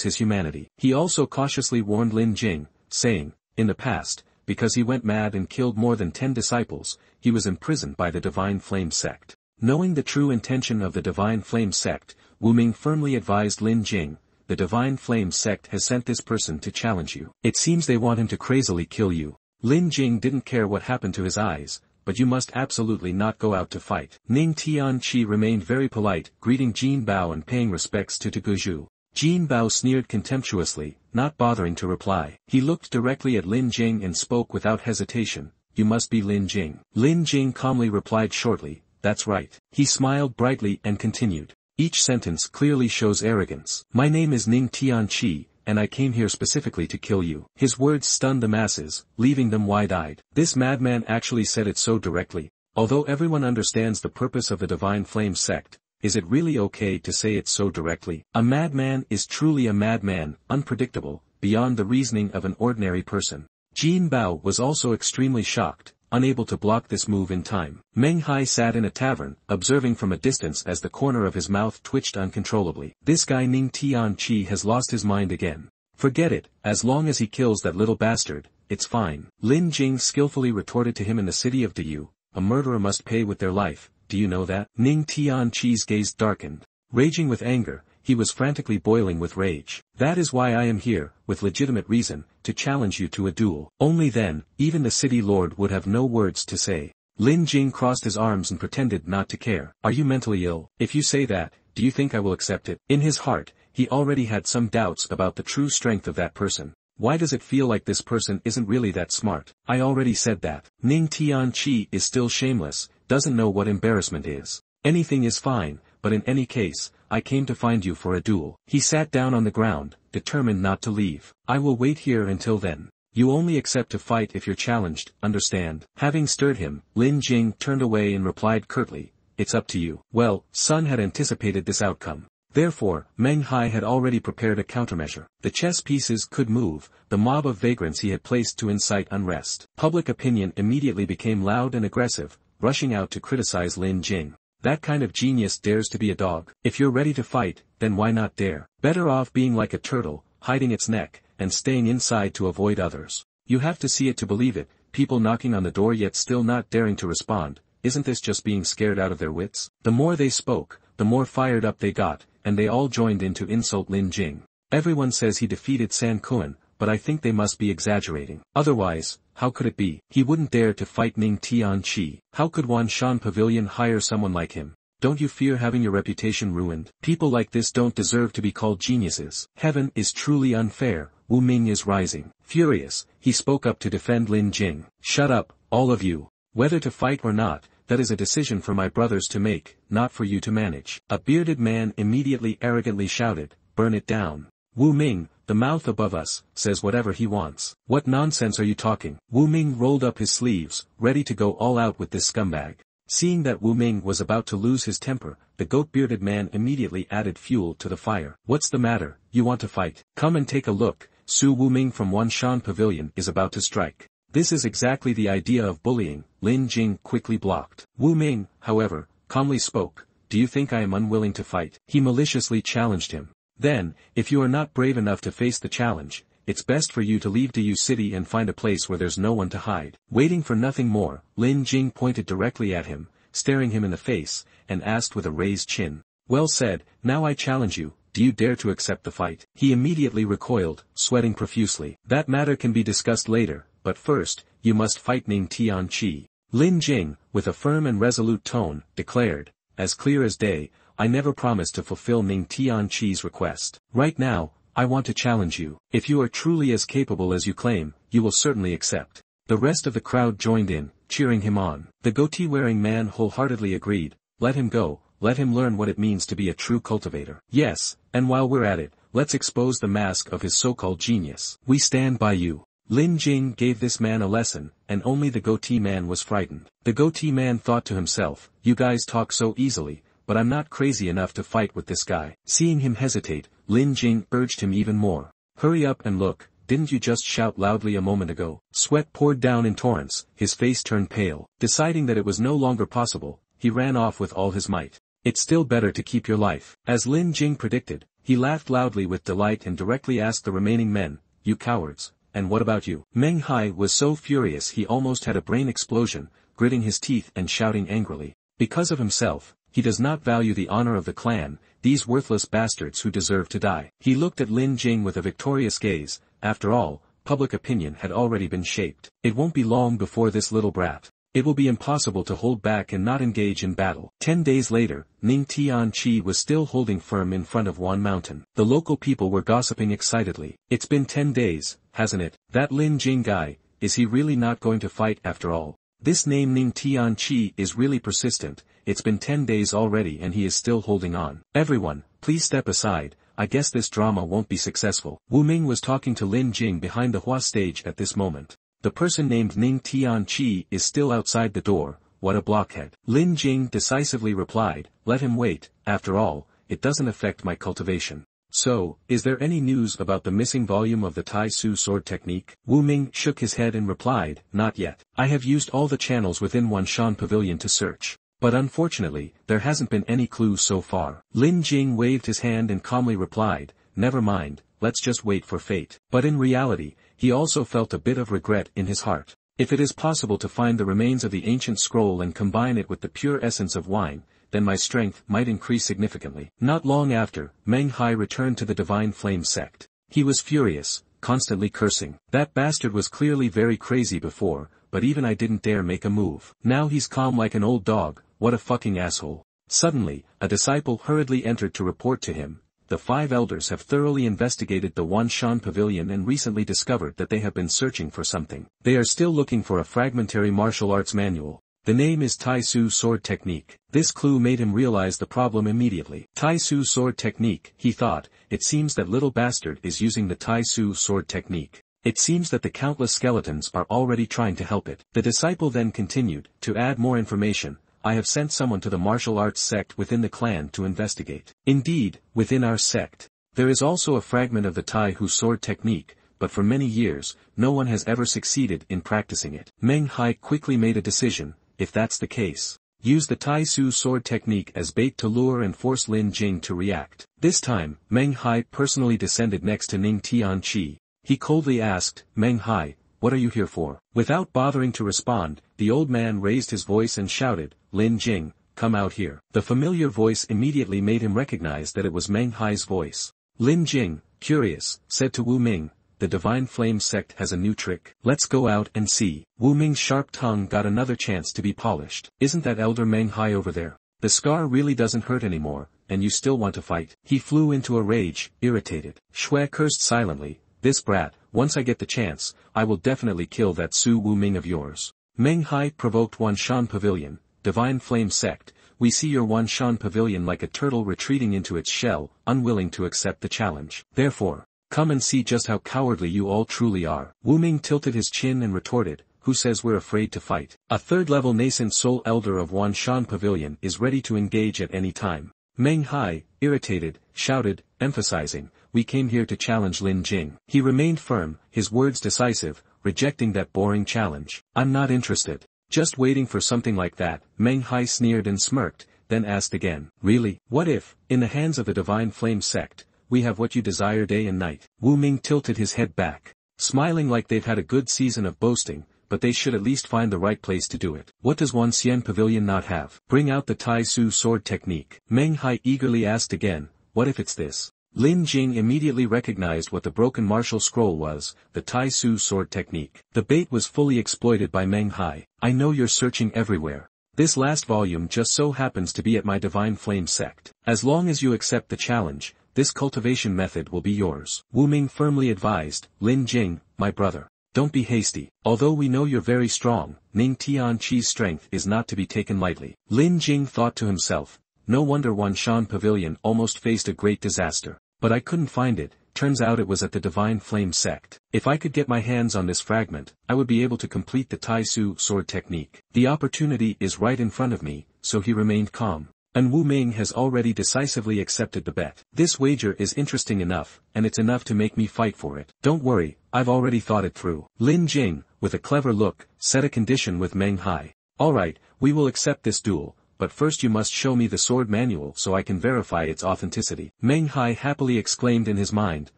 his humanity. He also cautiously warned Lin Jing, saying, in the past, because he went mad and killed more than 10 disciples, he was imprisoned by the Divine Flame sect. Knowing the true intention of the Divine Flame sect, Wu Ming firmly advised Lin Jing, the Divine Flame sect has sent this person to challenge you. It seems they want him to crazily kill you. Lin Jing didn't care what happened to his eyes, but you must absolutely not go out to fight. Ning Tianqi remained very polite, greeting Jin Bao and paying respects to Guju. Jin Bao sneered contemptuously, not bothering to reply. He looked directly at Lin Jing and spoke without hesitation, you must be Lin Jing. Lin Jing calmly replied shortly, that's right. He smiled brightly and continued. Each sentence clearly shows arrogance. My name is Ning Tianqi, and I came here specifically to kill you. His words stunned the masses, leaving them wide-eyed. This madman actually said it so directly. Although everyone understands the purpose of the Divine Flame sect, is it really okay to say it so directly? A madman is truly a madman, unpredictable, beyond the reasoning of an ordinary person. Jin Bao was also extremely shocked, unable to block this move in time. Meng Hai sat in a tavern, observing from a distance as the corner of his mouth twitched uncontrollably. This guy Ning Tianqi has lost his mind again. Forget it, as long as he kills that little bastard, it's fine. Lin Jing skillfully retorted to him, in the city of Diyu, a murderer must pay with their life, do you know that? Ning Tianqi's gaze darkened. Raging with anger, he was frantically boiling with rage. That is why I am here, with legitimate reason, to challenge you to a duel. Only then, even the city lord would have no words to say. Lin Jing crossed his arms and pretended not to care. Are you mentally ill? If you say that, do you think I will accept it? In his heart, he already had some doubts about the true strength of that person. Why does it feel like this person isn't really that smart? I already said that. Ning Tianqi is still shameless, doesn't know what embarrassment is. Anything is fine, but in any case, I came to find you for a duel. He sat down on the ground, determined not to leave. I will wait here until then. You only accept to fight if you're challenged, understand? Having stirred him, Lin Jing turned away and replied curtly, it's up to you. Well, Sun had anticipated this outcome. Therefore, Meng Hai had already prepared a countermeasure. The chess pieces could move, the mob of vagrants he had placed to incite unrest. Public opinion immediately became loud and aggressive, rushing out to criticize Lin Jing. That kind of genius dares to be a dog. If you're ready to fight, then why not dare? Better off being like a turtle, hiding its neck, and staying inside to avoid others. You have to see it to believe it, people knocking on the door yet still not daring to respond. Isn't this just being scared out of their wits? The more they spoke, the more fired up they got, and they all joined in to insult Lin Jing. Everyone says he defeated San Kuan, but I think they must be exaggerating. Otherwise, how could it be? He wouldn't dare to fight Ning Tianqi. How could Wan Shan Pavilion hire someone like him? Don't you fear having your reputation ruined? People like this don't deserve to be called geniuses. Heaven is truly unfair. Wu Ming is rising. Furious, he spoke up to defend Lin Jing. Shut up, all of you. Whether to fight or not, that is a decision for my brothers to make, not for you to manage. A bearded man immediately arrogantly shouted, burn it down. Wu Ming, the mouth above us, says whatever he wants. What nonsense are you talking? Wu Ming rolled up his sleeves, ready to go all out with this scumbag. Seeing that Wu Ming was about to lose his temper, the goat-bearded man immediately added fuel to the fire. What's the matter? You want to fight? Come and take a look. Su Wu Ming from Wan Shan Pavilion is about to strike. This is exactly the idea of bullying. Lin Jing quickly blocked. Wu Ming, however, calmly spoke. Do you think I am unwilling to fight? He maliciously challenged him. Then, if you are not brave enough to face the challenge, it's best for you to leave Diyu City and find a place where there's no one to hide. Waiting for nothing more, Lin Jing pointed directly at him, staring him in the face, and asked with a raised chin. Well said, now I challenge you, do you dare to accept the fight? He immediately recoiled, sweating profusely. That matter can be discussed later, but first, you must fight Ning Tianqi. Lin Jing, with a firm and resolute tone, declared, as clear as day, I never promised to fulfill Ning Tianqi's request. Right now, I want to challenge you. If you are truly as capable as you claim, you will certainly accept. The rest of the crowd joined in, cheering him on. The goatee-wearing man wholeheartedly agreed, let him go, let him learn what it means to be a true cultivator. Yes, and while we're at it, let's expose the mask of his so-called genius. We stand by you. Lin Jing gave this man a lesson, and only the goatee man was frightened. The goatee man thought to himself, you guys talk so easily, but I'm not crazy enough to fight with this guy. Seeing him hesitate, Lin Jing urged him even more. Hurry up and look, didn't you just shout loudly a moment ago? Sweat poured down in torrents, his face turned pale. Deciding that it was no longer possible, he ran off with all his might. It's still better to keep your life. As Lin Jing predicted, he laughed loudly with delight and directly asked the remaining men, you cowards, and what about you? Meng Hai was so furious he almost had a brain explosion, gritting his teeth and shouting angrily. Because of himself, he does not value the honor of the clan, these worthless bastards who deserve to die. He looked at Lin Jing with a victorious gaze. After all, public opinion had already been shaped. It won't be long before this little brat. It will be impossible to hold back and not engage in battle. 10 days later, Ning Tianqi was still holding firm in front of Wan Mountain. The local people were gossiping excitedly. It's been 10 days, hasn't it? That Lin Jing guy, is he really not going to fight after all? This name Ning Tianqi is really persistent. It's been 10 days already and he is still holding on. Everyone, please step aside. I guess this drama won't be successful. Wu Ming was talking to Lin Jing behind the Hua stage at this moment. The person named Ning Tianqi is still outside the door, what a blockhead. Lin Jing decisively replied, let him wait, after all, it doesn't affect my cultivation. So, is there any news about the missing volume of the Tai Su sword technique? Wu Ming shook his head and replied, not yet. I have used all the channels within Wanshan Pavilion to search. But unfortunately, there hasn't been any clue so far. Lin Jing waved his hand and calmly replied, never mind, let's just wait for fate. But in reality, he also felt a bit of regret in his heart. If it is possible to find the remains of the ancient scroll and combine it with the pure essence of wine, then my strength might increase significantly. Not long after, Meng Hai returned to the Divine Flame sect. He was furious, constantly cursing. That bastard was clearly very crazy before, but even I didn't dare make a move. Now he's calm like an old dog, what a fucking asshole. Suddenly, a disciple hurriedly entered to report to him. The 5 elders have thoroughly investigated the Wanshan Pavilion and recently discovered that they have been searching for something. They are still looking for a fragmentary martial arts manual. The name is Tai Su sword technique. This clue made him realize the problem immediately. Tai Su sword technique, he thought, it seems that little bastard is using the Tai Su sword technique. It seems that the countless skeletons are already trying to help it. The disciple then continued, to add more information, I have sent someone to the martial arts sect within the clan to investigate. Indeed, within our sect, there is also a fragment of the Tai Hu sword technique, but for many years, no one has ever succeeded in practicing it. Meng Hai quickly made a decision, if that's the case, use the Tai Su sword technique as bait to lure and force Lin Jing to react. This time, Meng Hai personally descended next to Ning Tianqi. He coldly asked, Meng Hai, what are you here for? Without bothering to respond, the old man raised his voice and shouted, Lin Jing, come out here. The familiar voice immediately made him recognize that it was Meng Hai's voice. Lin Jing, curious, said to Wu Ming, the Divine Flame sect has a new trick. Let's go out and see. Wu Ming's sharp tongue got another chance to be polished. Isn't that elder Meng Hai over there? The scar really doesn't hurt anymore, and you still want to fight? He flew into a rage, irritated. Shui cursed silently, this brat, once I get the chance, I will definitely kill that Su Wu Ming of yours. Meng Hai provoked Wanshan Pavilion, Divine Flame sect, we see your Wanshan Pavilion like a turtle retreating into its shell, unwilling to accept the challenge. Therefore, come and see just how cowardly you all truly are. Wu Ming tilted his chin and retorted, who says we're afraid to fight? A third-level nascent soul elder of Wanshan Pavilion is ready to engage at any time. Meng Hai, irritated, shouted, emphasizing, we came here to challenge Lin Jing. He remained firm, his words decisive, rejecting that boring challenge. I'm not interested. Just waiting for something like that. Meng Hai sneered and smirked, then asked again, really? What if, in the hands of the Divine Flame sect, we have what you desire day and night? Wu Ming tilted his head back, smiling like they've had a good season of boasting, but they should at least find the right place to do it. What does Wanxian Pavilion not have? Bring out the Tai Su sword technique. Meng Hai eagerly asked again, what if it's this? Lin Jing immediately recognized what the broken martial scroll was, the Tai Su sword technique. The bait was fully exploited by Meng Hai. I know you're searching everywhere. This last volume just so happens to be at my Divine Flame sect. As long as you accept the challenge, this cultivation method will be yours. Wu Ming firmly advised, Lin Jing, my brother. Don't be hasty. Although we know you're very strong, Ning Tianqi's strength is not to be taken lightly. Lin Jing thought to himself, no wonder Wanshan Pavilion almost faced a great disaster. But I couldn't find it, turns out it was at the Divine Flame sect. If I could get my hands on this fragment, I would be able to complete the Tai Su sword technique. The opportunity is right in front of me, so he remained calm. and Wu Ming has already decisively accepted the bet. This wager is interesting enough, and it's enough to make me fight for it. Don't worry, I've already thought it through. Lin Jing, with a clever look, set a condition with Meng Hai. Alright, we will accept this duel, but first you must show me the sword manual so I can verify its authenticity. Meng Hai happily exclaimed in his mind.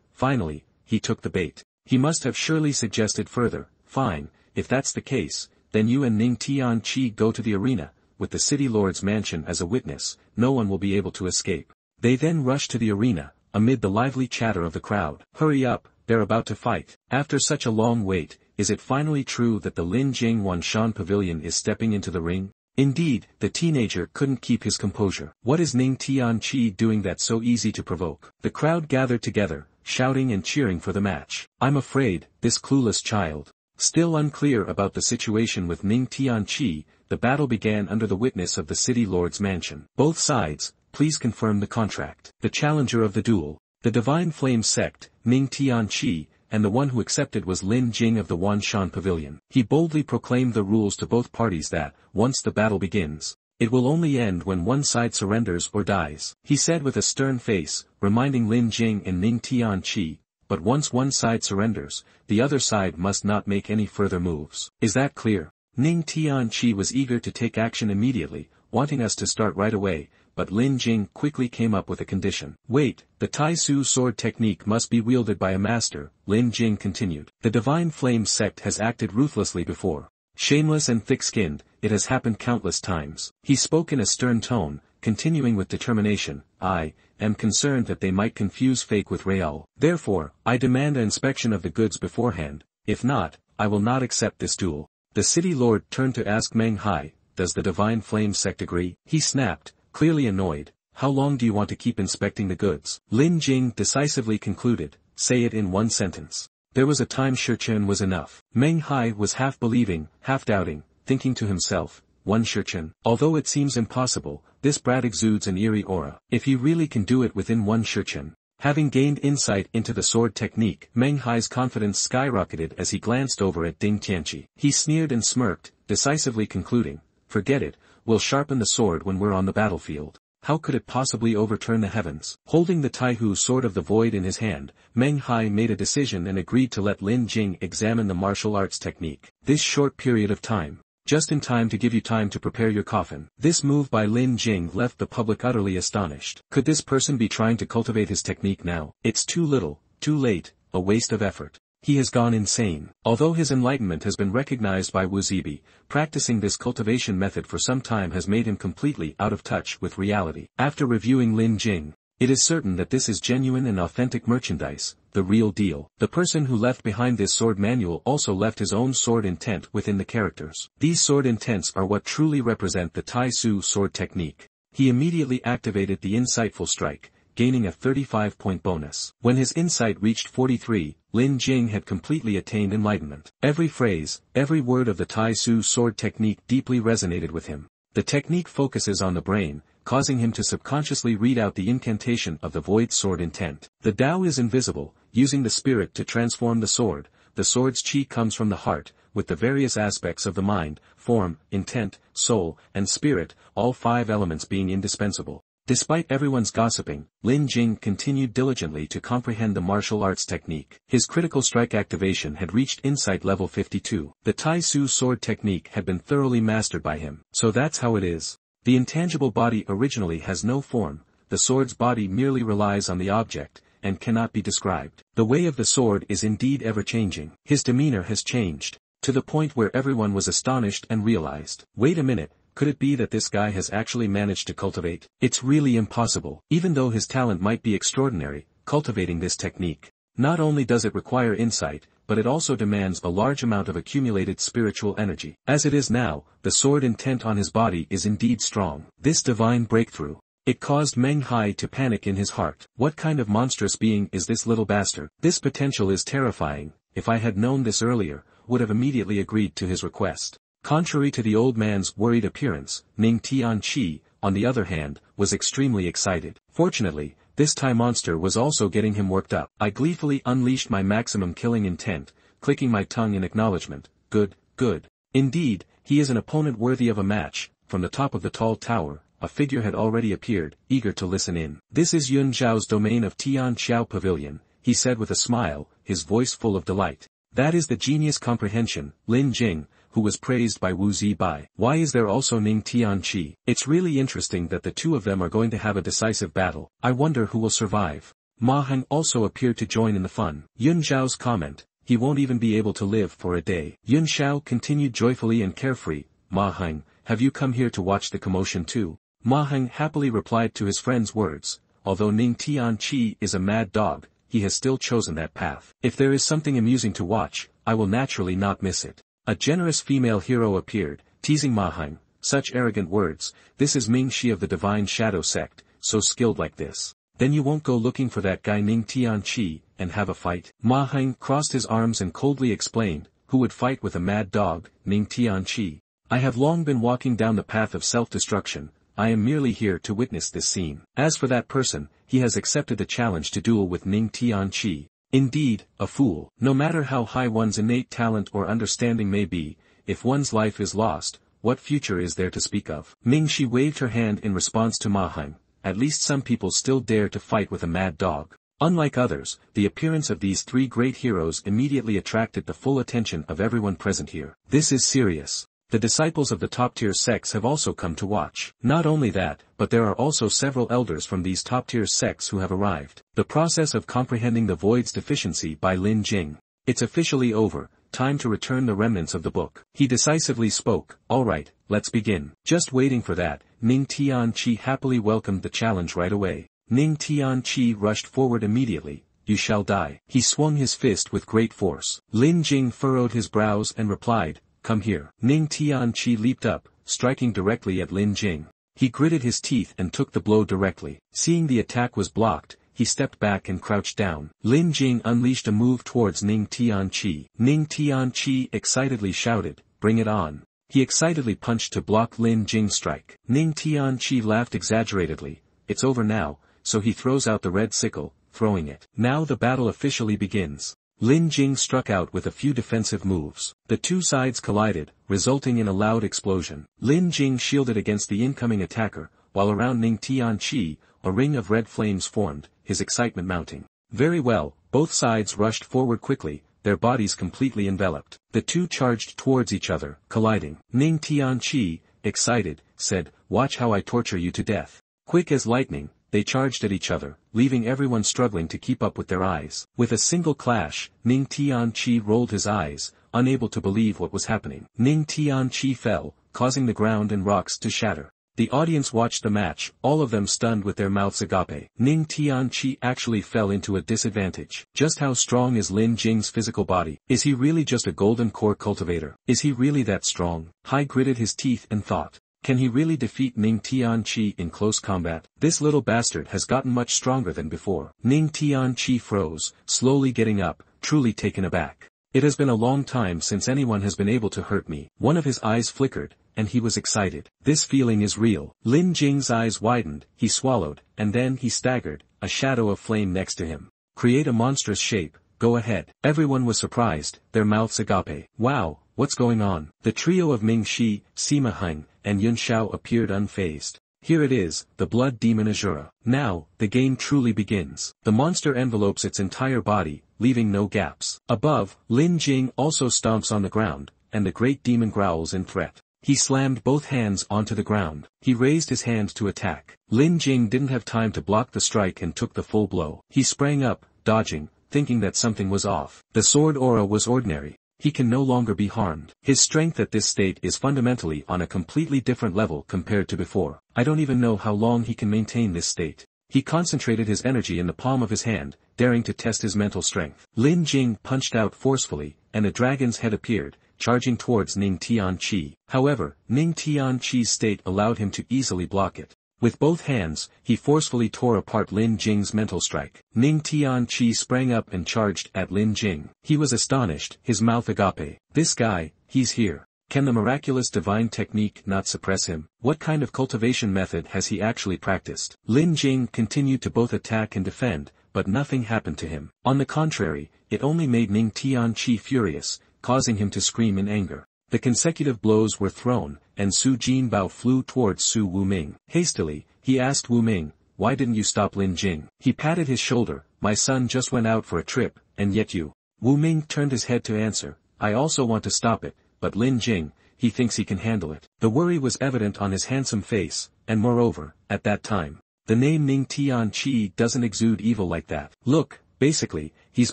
Finally, he took the bait. He must have surely suggested further. Fine, if that's the case, then you and Ning Tianqi go to the arena, with the city lord's mansion as a witness. No one will be able to escape. They then rush to the arena, amid the lively chatter of the crowd. Hurry up, they're about to fight. After such a long wait, is it finally true that the Lin Jing Wanshan Pavilion is stepping into the ring? Indeed, the teenager couldn't keep his composure. What is Ning Tianqi doing that's so easy to provoke? The crowd gathered together, shouting and cheering for the match. I'm afraid, this clueless child. Still unclear about the situation with Ning Tianqi, the battle began under the witness of the city lord's mansion. Both sides, please confirm the contract. The challenger of the duel, the Divine Flame sect, Ning Tianqi, and the one who accepted was Lin Jing of the Wanshan Pavilion. He boldly proclaimed the rules to both parties that, once the battle begins, it will only end when one side surrenders or dies. He said with a stern face, reminding Lin Jing and Ning Tianqi, but once one side surrenders, the other side must not make any further moves. Is that clear? Ning Tianqi was eager to take action immediately, wanting us to start right away, but Lin Jing quickly came up with a condition. Wait, the Tai Su sword technique must be wielded by a master, Lin Jing continued. The Divine Flame sect has acted ruthlessly before. Shameless and thick-skinned, it has happened countless times. He spoke in a stern tone, continuing with determination. I am concerned that they might confuse fake with real. Therefore, I demand an inspection of the goods beforehand. If not, I will not accept this duel. The city lord turned to ask Meng Hai, does the Divine Flame sect agree? He snapped, clearly annoyed. How long do you want to keep inspecting the goods? Lin Jing decisively concluded, say it in one sentence. There was a time Shurchen was enough. Meng Hai was half believing, half doubting, thinking to himself, one Shurchen. Although it seems impossible, this brat exudes an eerie aura. If he really can do it within one Shurchen. Having gained insight into the sword technique, Meng Hai's confidence skyrocketed as he glanced over at Ding Tianqi. He sneered and smirked, decisively concluding, forget it, we'll sharpen the sword when we're on the battlefield. How could it possibly overturn the heavens? Holding the Taihu sword of the void in his hand, Meng Hai made a decision and agreed to let Lin Jing examine the martial arts technique. This short period of time, just in time to give you time to prepare your coffin. This move by Lin Jing left the public utterly astonished. Could this person be trying to cultivate his technique now? It's too little, too late, a waste of effort. He has gone insane. Although his enlightenment has been recognized by Wu Zibi, practicing this cultivation method for some time has made him completely out of touch with reality. After reviewing Lin Jing, it is certain that this is genuine and authentic merchandise, the real deal. The person who left behind this sword manual also left his own sword intent within the characters. These sword intents are what truly represent the Tai Su sword technique. He immediately activated the insightful strike, gaining a 35-point bonus. When his insight reached 43, Lin Jing had completely attained enlightenment. Every phrase, every word of the Tai Su sword technique deeply resonated with him. The technique focuses on the brain, causing him to subconsciously read out the incantation of the void sword intent. The Tao is invisible, using the spirit to transform the sword. The sword's chi comes from the heart, with the various aspects of the mind, form, intent, soul, and spirit, all 5 elements being indispensable. Despite everyone's gossiping, Lin Jing continued diligently to comprehend the martial arts technique. His critical strike activation had reached insight level 52. The Tai Su sword technique had been thoroughly mastered by him. So that's how it is. The intangible body originally has no form, the sword's body merely relies on the object, and cannot be described. The way of the sword is indeed ever-changing. His demeanor has changed, to the point where everyone was astonished and realized, wait a minute, could it be that this guy has actually managed to cultivate? It's really impossible. Even though his talent might be extraordinary, cultivating this technique, not only does it require insight, but it also demands a large amount of accumulated spiritual energy. As it is now, the sword intent on his body is indeed strong. This divine breakthrough, it caused Meng Hai to panic in his heart. What kind of monstrous being is this little bastard? This potential is terrifying. If I had known this earlier, would have immediately agreed to his request. Contrary to the old man's worried appearance, Ning Tianqi, on the other hand, was extremely excited. Fortunately, this Tai monster was also getting him worked up. I gleefully unleashed my maximum killing intent, clicking my tongue in acknowledgement. Good, good. Indeed, he is an opponent worthy of a match. From the top of the tall tower, a figure had already appeared, eager to listen in. "This is Yun Zhao's domain of Tian Xiao Pavilion," he said with a smile, his voice full of delight. "That is the genius comprehension, Lin Jing, who was praised by Wu Zibai. Why is there also Ning Tianqi? It's really interesting that the two of them are going to have a decisive battle. I wonder who will survive." Ma Heng also appeared to join in the fun. Yun Zhao's comment, "He won't even be able to live for a day." Yun Xiao continued joyfully and carefree, "Ma Heng, have you come here to watch the commotion too?" Ma Heng happily replied to his friend's words, "Although Ning Tianqi is a mad dog, he has still chosen that path. If there is something amusing to watch, I will naturally not miss it." A generous female hero appeared, teasing Ma Heng, "Such arrogant words, this is Ming Shi of the Divine Shadow sect, so skilled like this. Then you won't go looking for that guy Ning Tianqi, and have a fight?" Ma Heng crossed his arms and coldly explained, "Who would fight with a mad dog, Ning Tianqi? I have long been walking down the path of self-destruction, I am merely here to witness this scene. As for that person, he has accepted the challenge to duel with Ning Tianqi. Indeed, a fool. No matter how high one's innate talent or understanding may be, if one's life is lost, what future is there to speak of?" Ming Shi waved her hand in response to Ma Heng. "At least some people still dare to fight with a mad dog." Unlike others, the appearance of these three great heroes immediately attracted the full attention of everyone present here. This is serious. The disciples of the top-tier sects have also come to watch. Not only that, but there are also several elders from these top-tier sects who have arrived. The process of comprehending the void's deficiency by Lin Jing. It's officially over, time to return the remnants of the book. He decisively spoke, "All right, let's begin." Just waiting for that, Ning Tianqi happily welcomed the challenge right away. Ning Tianqi rushed forward immediately. "You shall die." He swung his fist with great force. Lin Jing furrowed his brows and replied, "Come here." Ning Tianqi leaped up, striking directly at Lin Jing. He gritted his teeth and took the blow directly. Seeing the attack was blocked, he stepped back and crouched down. Lin Jing unleashed a move towards Ning Tianqi. Ning Tianqi excitedly shouted, "Bring it on." He excitedly punched to block Lin Jing's strike. Ning Tianqi laughed exaggeratedly, "It's over now," so he throws out the red sickle, throwing it. Now the battle officially begins. Lin Jing struck out with a few defensive moves. The two sides collided, resulting in a loud explosion. Lin Jing shielded against the incoming attacker, while around Ning Tianqi, a ring of red flames formed, his excitement mounting. Very well, both sides rushed forward quickly, their bodies completely enveloped. The two charged towards each other, colliding. Ning Tianqi, excited, said, "Watch how I torture you to death." Quick as lightning, they charged at each other, leaving everyone struggling to keep up with their eyes. With a single clash, Ning Tianqi rolled his eyes, unable to believe what was happening. Ning Tianqi fell, causing the ground and rocks to shatter. The audience watched the match, all of them stunned with their mouths agape. Ning Tianqi actually fell into a disadvantage. Just how strong is Lin Jing's physical body? Is he really just a golden core cultivator? Is he really that strong? Hai gritted his teeth and thought. Can he really defeat Ning Tianqi in close combat? This little bastard has gotten much stronger than before. Ning Tianqi froze, slowly getting up, truly taken aback. It has been a long time since anyone has been able to hurt me. One of his eyes flickered, and he was excited. This feeling is real. Lin Jing's eyes widened, he swallowed, and then he staggered, a shadow of flame next to him. Create a monstrous shape, go ahead. Everyone was surprised, their mouths agape. Wow, what's going on? The trio of Ming Shi, Sima Heng, and Yun Xiao appeared unfazed. Here it is, the blood demon Azura. Now, the game truly begins. The monster envelopes its entire body, leaving no gaps. Above, Lin Jing also stomps on the ground, and the great demon growls in threat. He slammed both hands onto the ground. He raised his hand to attack. Lin Jing didn't have time to block the strike and took the full blow. He sprang up, dodging, thinking that something was off. The sword aura was ordinary. He can no longer be harmed. His strength at this state is fundamentally on a completely different level compared to before. I don't even know how long he can maintain this state. He concentrated his energy in the palm of his hand, daring to test his mental strength. Lin Jing punched out forcefully, and a dragon's head appeared, charging towards Ning Tianqi. However, Ning Tianqi's state allowed him to easily block it. With both hands, he forcefully tore apart Lin Jing's mental strike. Ning Tianqi sprang up and charged at Lin Jing. He was astonished, his mouth agape. This guy, he's here. Can the miraculous divine technique not suppress him? What kind of cultivation method has he actually practiced? Lin Jing continued to both attack and defend, but nothing happened to him. On the contrary, it only made Ning Tianqi furious, causing him to scream in anger. The consecutive blows were thrown, and Su Jinbao flew towards Su Wuming. Hastily, he asked Wuming, "Why didn't you stop Lin Jing?" He patted his shoulder, "My son just went out for a trip, and yet you." Wuming turned his head to answer, "I also want to stop it, but Lin Jing, he thinks he can handle it." The worry was evident on his handsome face, and moreover, at that time, the name Ning Tianqi doesn't exude evil like that. Look, basically, he's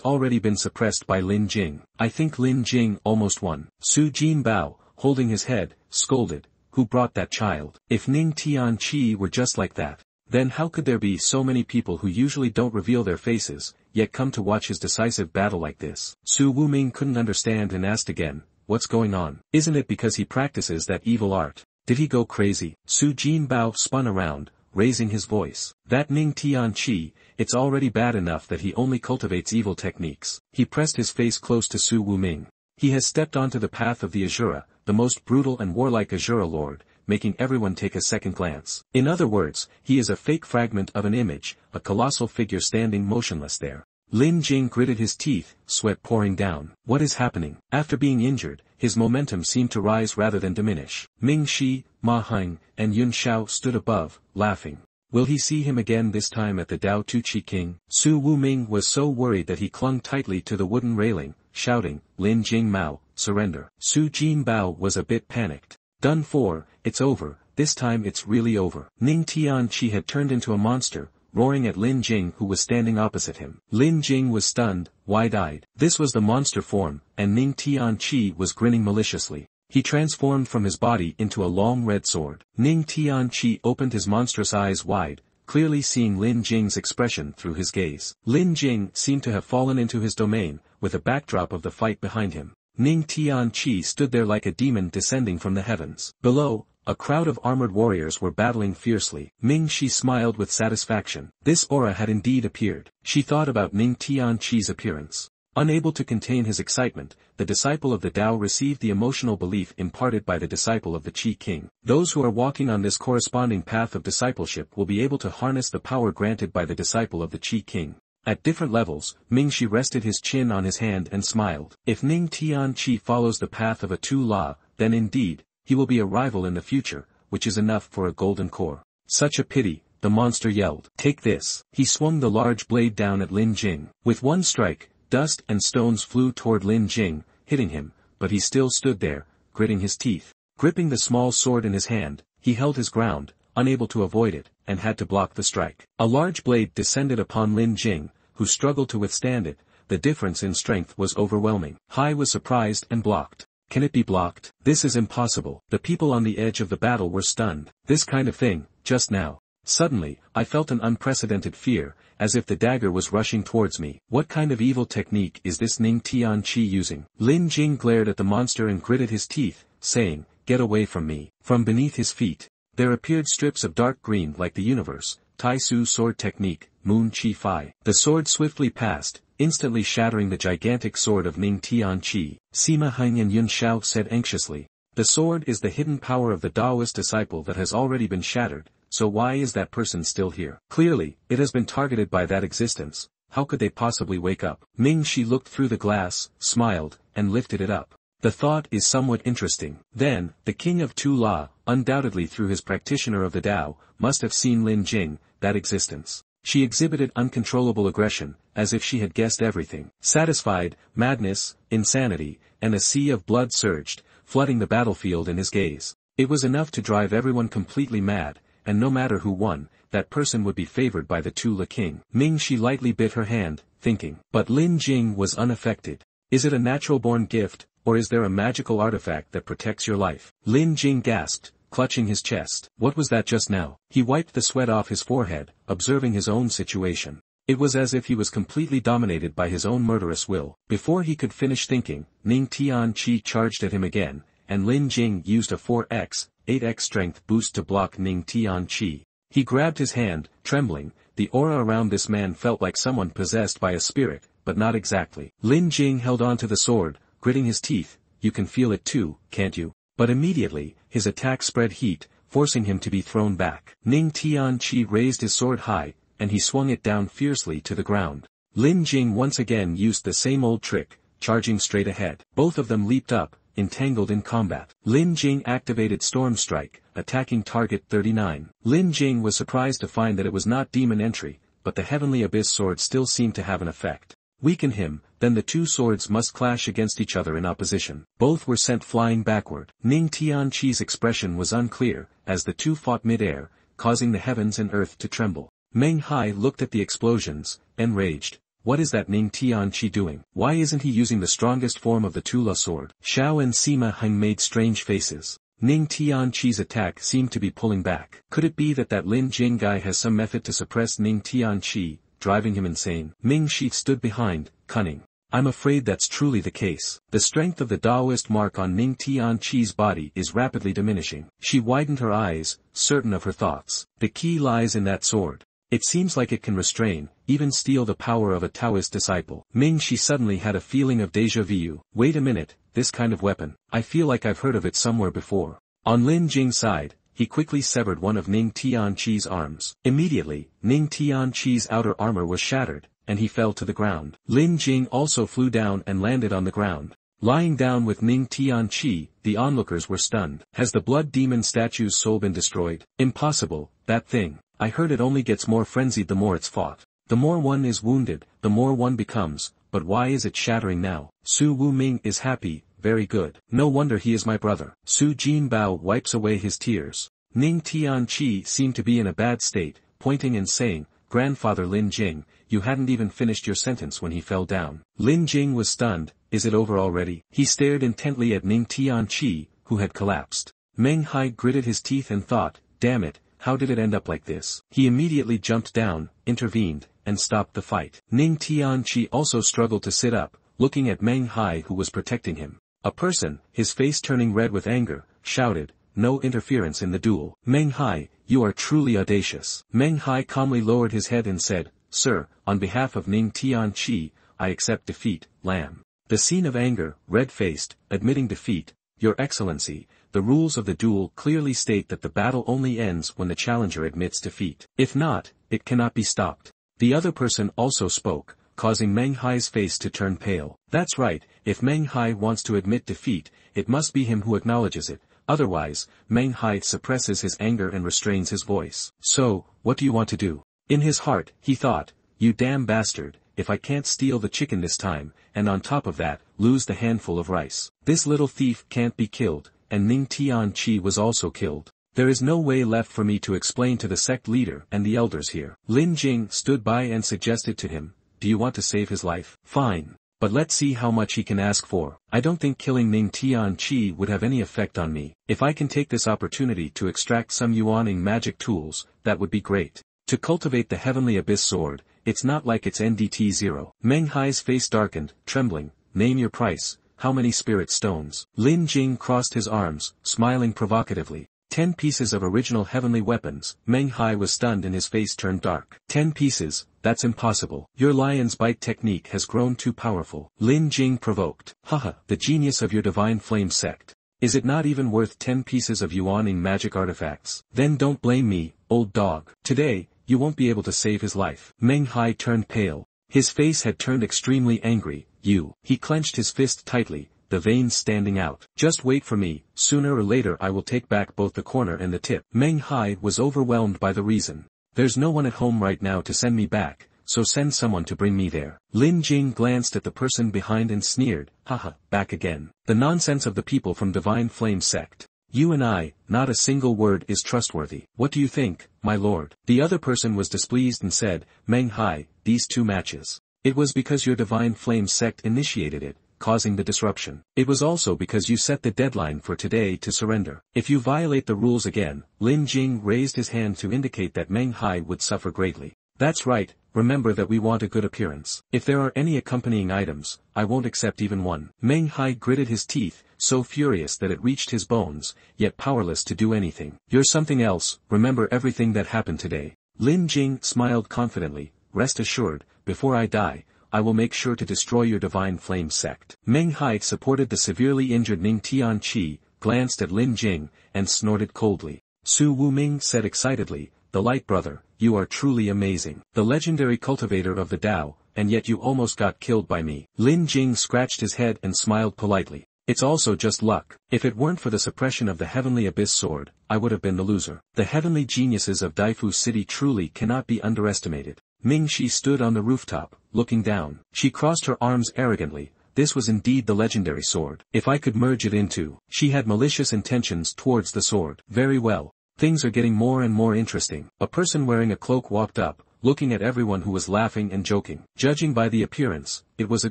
already been suppressed by Lin Jing. I think Lin Jing almost won. Su Jinbao, holding his head, scolded, "Who brought that child? If Ning Tianqi were just like that, then how could there be so many people who usually don't reveal their faces, yet come to watch his decisive battle like this?" Su Wuming couldn't understand and asked again, "What's going on? Isn't it because he practices that evil art? Did he go crazy?" Su Jinbao spun around, raising his voice. "That Ning Tianqi, it's already bad enough that he only cultivates evil techniques." He pressed his face close to Su Wuming. "He has stepped onto the path of the Azura, the most brutal and warlike Azura lord, making everyone take a second glance. In other words, he is a fake fragment of an image, a colossal figure standing motionless there." Lin Jing gritted his teeth, sweat pouring down. What is happening? After being injured, his momentum seemed to rise rather than diminish. Ming Shi, Ma Heng, and Yun Xiao stood above, laughing. Will he see him again this time at the Dao Tuqi King? Su Wuming was so worried that he clung tightly to the wooden railing, shouting, "Lin Jing Mao, surrender." Su Jinbao was a bit panicked. "Done for, it's over, this time it's really over." Ning Tianqi had turned into a monster, roaring at Lin Jing who was standing opposite him. Lin Jing was stunned, wide-eyed. This was the monster form, and Ning Tianqi was grinning maliciously. He transformed from his body into a long red sword. Ning Tianqi opened his monstrous eyes wide, clearly seeing Lin Jing's expression through his gaze. Lin Jing seemed to have fallen into his domain, with a backdrop of the fight behind him. Ning Tianqi stood there like a demon descending from the heavens. Below, a crowd of armored warriors were battling fiercely. Ming Shi smiled with satisfaction. This aura had indeed appeared. She thought about Ning Tianqi's appearance. Unable to contain his excitement, the disciple of the Tao received the emotional belief imparted by the disciple of the Qi King. Those who are walking on this corresponding path of discipleship will be able to harness the power granted by the disciple of the Qi King. At different levels, Ming Shi rested his chin on his hand and smiled. If Ning Tianqi follows the path of a Tu La, then indeed, he will be a rival in the future, which is enough for a golden core. Such a pity, the monster yelled. Take this. He swung the large blade down at Lin Jing. With one strike, dust and stones flew toward Lin Jing, hitting him, but he still stood there, gritting his teeth. Gripping the small sword in his hand, he held his ground, unable to avoid it, and had to block the strike. A large blade descended upon Lin Jing, who struggled to withstand it. The difference in strength was overwhelming. Hai was surprised and blocked. Can it be blocked? This is impossible. The people on the edge of the battle were stunned. This kind of thing, just now. Suddenly, I felt an unprecedented fear, as if the dagger was rushing towards me. What kind of evil technique is this Ning Tianqi using? Lin Jing glared at the monster and gritted his teeth, saying, Get away from me. From beneath his feet, there appeared strips of dark green like the universe. Tai Su sword technique, Moon Chi Fi. The sword swiftly passed, instantly shattering the gigantic sword of Ning Tianqi. Sima Heng and Yun Xiao said anxiously. The sword is the hidden power of the Taoist disciple that has already been shattered, so why is that person still here? Clearly, it has been targeted by that existence. How could they possibly wake up? Ming Shi looked through the glass, smiled, and lifted it up. The thought is somewhat interesting. Then, the king of Tu La, undoubtedly through his practitioner of the Tao, must have seen Lin Jing, that existence. She exhibited uncontrollable aggression, as if she had guessed everything. Satisfied, madness, insanity, and a sea of blood surged, flooding the battlefield in his gaze. It was enough to drive everyone completely mad, and no matter who won, that person would be favored by the Tula king. Ming Shi lightly bit her hand, thinking. But Lin Jing was unaffected. Is it a natural-born gift, or is there a magical artifact that protects your life? Lin Jing gasped, clutching his chest. What was that just now? He wiped the sweat off his forehead, observing his own situation. It was as if he was completely dominated by his own murderous will. Before he could finish thinking, Ning Tianqi charged at him again, and Lin Jing used a 4x, 8x strength boost to block Ning Tianqi. He grabbed his hand, trembling. The aura around this man felt like someone possessed by a spirit, but not exactly. Lin Jing held on to the sword, gritting his teeth. You can feel it too, can't you? But immediately, his attack spread heat, forcing him to be thrown back. Ning Tianqi raised his sword high, and he swung it down fiercely to the ground. Lin Jing once again used the same old trick, charging straight ahead. Both of them leaped up, entangled in combat. Lin Jing activated Storm Strike, attacking target 39. Lin Jing was surprised to find that it was not demon entry, but the Heavenly Abyss sword still seemed to have an effect. Weaken him, then the two swords must clash against each other in opposition. Both were sent flying backward. Ning Tianqi's expression was unclear, as the two fought mid-air, causing the heavens and earth to tremble. Meng Hai looked at the explosions, enraged. What is that Ning Tianqi doing? Why isn't he using the strongest form of the Tula sword? Xiao and Sima Heng made strange faces. Ning Tianqi's attack seemed to be pulling back. Could it be that Lin Jing guy has some method to suppress Ning Tianqi, driving him insane? Ming Shi stood behind, cunning. I'm afraid that's truly the case. The strength of the Taoist mark on Ning Tianqi's body is rapidly diminishing. She widened her eyes, certain of her thoughts. The key lies in that sword. It seems like it can restrain, even steal the power of a Taoist disciple. Ming Shi suddenly had a feeling of déjà vu. Wait a minute, this kind of weapon, I feel like I've heard of it somewhere before. On Lin Jing's side, he quickly severed one of Ning Tianqi's arms. Immediately, Ning Tianqi's outer armor was shattered, and he fell to the ground. Lin Jing also flew down and landed on the ground. Lying down with Ning Tianqi, the onlookers were stunned. Has the blood demon statue's soul been destroyed? Impossible, that thing. I heard it only gets more frenzied the more it's fought. The more one is wounded, the more one becomes, but why is it shattering now? Su Wuming is happy, very good. No wonder he is my brother. Su Jinbao wipes away his tears. Ning Tianqi seemed to be in a bad state, pointing and saying, Grandfather Lin Jing, you hadn't even finished your sentence when he fell down. Lin Jing was stunned. Is it over already? He stared intently at Ning Tianqi, who had collapsed. Meng Hai gritted his teeth and thought, damn it. How did it end up like this? He immediately jumped down, intervened, and stopped the fight. Ning Tianqi also struggled to sit up, looking at Meng Hai who was protecting him. A person, his face turning red with anger, shouted, no interference in the duel. Meng Hai, you are truly audacious. Meng Hai calmly lowered his head and said, Sir, on behalf of Ning Tianqi, I accept defeat, Lamb. The scene of anger, red-faced, admitting defeat, Your Excellency, the rules of the duel clearly state that the battle only ends when the challenger admits defeat. If not, it cannot be stopped. The other person also spoke, causing Meng Hai's face to turn pale. That's right, if Meng Hai wants to admit defeat, it must be him who acknowledges it. Otherwise, Meng Hai suppresses his anger and restrains his voice. So, what do you want to do? In his heart, he thought, you damn bastard, if I can't steal the chicken this time, and on top of that, lose the handful of rice. This little thief can't be killed, and Ning Tianqi was also killed. There is no way left for me to explain to the sect leader and the elders here. Lin Jing stood by and suggested to him, do you want to save his life? Fine. But let's see how much he can ask for. I don't think killing Ning Tianqi would have any effect on me. If I can take this opportunity to extract some yuaning magic tools, that would be great. To cultivate the Heavenly Abyss sword, it's not like it's NDT 0. Meng Hai's face darkened, trembling. Name your price. How many spirit stones? Lin Jing crossed his arms, smiling provocatively. 10 pieces of original heavenly weapons. Meng Hai was stunned and his face turned dark. 10 pieces? That's impossible. Your lion's bite technique has grown too powerful. Lin Jing provoked. Haha, the genius of your divine flame sect. Is it not even worth 10 pieces of yuaning magic artifacts? Then don't blame me, old dog. Today, you won't be able to save his life. Meng Hai turned pale. His face had turned extremely angry. He clenched his fist tightly, the veins standing out. Just wait for me, sooner or later I will take back both the corner and the tip. Meng Hai was overwhelmed by the reason. There's no one at home right now to send me back, so send someone to bring me there. Lin Jing glanced at the person behind and sneered, haha, back again. The nonsense of the people from Divine Flame sect. You and I, not a single word is trustworthy. What do you think, my lord? The other person was displeased and said, Meng Hai, these two matches. It was because your Divine Flame sect initiated it, causing the disruption. It was also because you set the deadline for today to surrender. If you violate the rules again, Lin Jing raised his hand to indicate that Meng Hai would suffer greatly. That's right, remember that we want a good appearance. If there are any accompanying items, I won't accept even one. Meng Hai gritted his teeth, so furious that it reached his bones, yet powerless to do anything. You're something else, remember everything that happened today. Lin Jing smiled confidently, rest assured, before I die, I will make sure to destroy your Divine Flame sect. Meng Hai supported the severely injured Ning Tianqi, glanced at Lin Jing, and snorted coldly. Su Wuming said excitedly, the Light Brother, you are truly amazing. The legendary cultivator of the Tao, and yet you almost got killed by me. Lin Jing scratched his head and smiled politely. It's also just luck. If it weren't for the suppression of the Heavenly Abyss sword, I would have been the loser. The heavenly geniuses of Daifu City truly cannot be underestimated. Ming Shi stood on the rooftop, looking down. She crossed her arms arrogantly. This was indeed the legendary sword. If I could merge it into... She had malicious intentions towards the sword. Very well. Things are getting more and more interesting. A person wearing a cloak walked up, looking at everyone who was laughing and joking. Judging by the appearance, it was a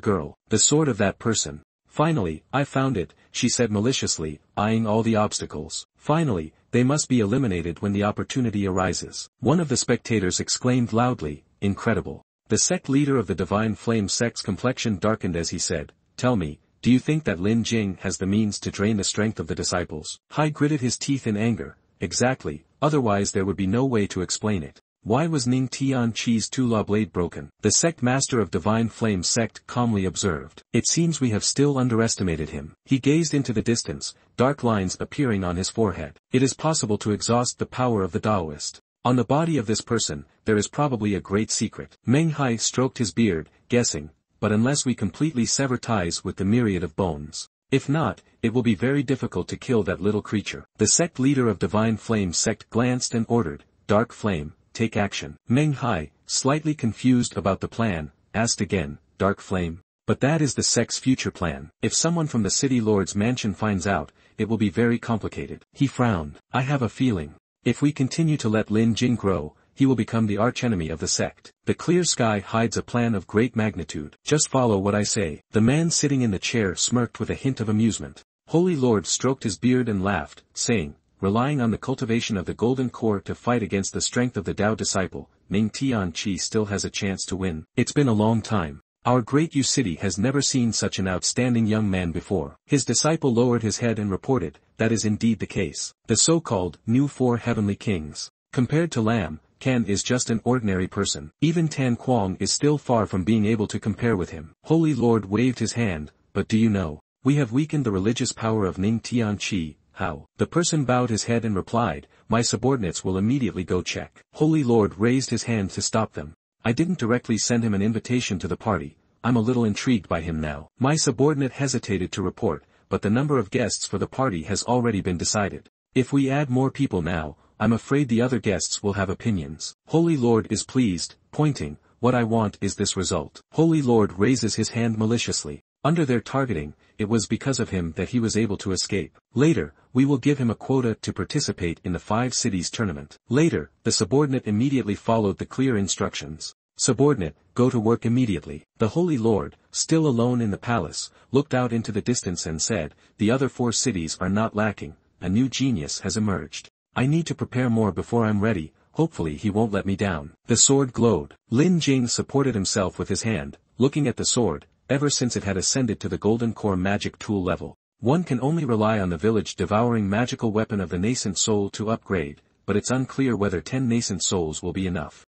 girl. The sword of that person. Finally, I found it, she said maliciously, eyeing all the obstacles. Finally, they must be eliminated when the opportunity arises. One of the spectators exclaimed loudly, incredible. The sect leader of the Divine Flame sect's complexion darkened as he said, tell me, do you think that Lin Jing has the means to drain the strength of the disciples? Hai gritted his teeth in anger. Exactly, otherwise there would be no way to explain it. Why was Ning Tianqi's two-law blade broken? The sect master of Divine Flame sect calmly observed. It seems we have still underestimated him. He gazed into the distance, dark lines appearing on his forehead. It is possible to exhaust the power of the Taoist. On the body of this person, there is probably a great secret. Meng Hai stroked his beard, guessing, but unless we completely sever ties with the myriad of bones. If not, it will be very difficult to kill that little creature. The sect leader of Divine Flame sect glanced and ordered, Dark Flame, take action. Meng Hai, slightly confused about the plan, asked again, Dark Flame? But that is the sect's future plan. If someone from the city lord's mansion finds out, it will be very complicated. He frowned. I have a feeling. If we continue to let Lin Jing grow, he will become the archenemy of the sect. The clear sky hides a plan of great magnitude. Just follow what I say. The man sitting in the chair smirked with a hint of amusement. Holy Lord stroked his beard and laughed, saying, relying on the cultivation of the golden core to fight against the strength of the Tao disciple, Ming Tianqi still has a chance to win. It's been a long time. Our great Yu city has never seen such an outstanding young man before. His disciple lowered his head and reported, that is indeed the case. The so-called new four heavenly kings. Compared to Lam, Ken is just an ordinary person. Even Tan Kuang is still far from being able to compare with him. Holy Lord waved his hand, but do you know? We have weakened the religious power of Ning Tianqi. How? The person bowed his head and replied, my subordinates will immediately go check. Holy Lord raised his hand to stop them. I didn't directly send him an invitation to the party. I'm a little intrigued by him now. My subordinate hesitated to report, but the number of guests for the party has already been decided. If we add more people now, I'm afraid the other guests will have opinions. Holy Lord is pleased, pointing, what I want is this result. Holy Lord raises his hand maliciously. Under their targeting, it was because of him that he was able to escape. Later, we will give him a quota to participate in the 5 cities tournament. Later, the subordinate immediately followed the clear instructions. Subordinate, go to work immediately. The Holy Lord, still alone in the palace, looked out into the distance and said, the other 4 cities are not lacking, a new genius has emerged. I need to prepare more before I'm ready, hopefully he won't let me down. The sword glowed. Lin Jing supported himself with his hand, looking at the sword. Ever since it had ascended to the golden core magic tool level. One can only rely on the village devouring magical weapon of the nascent soul to upgrade, but it's unclear whether 10 nascent souls will be enough.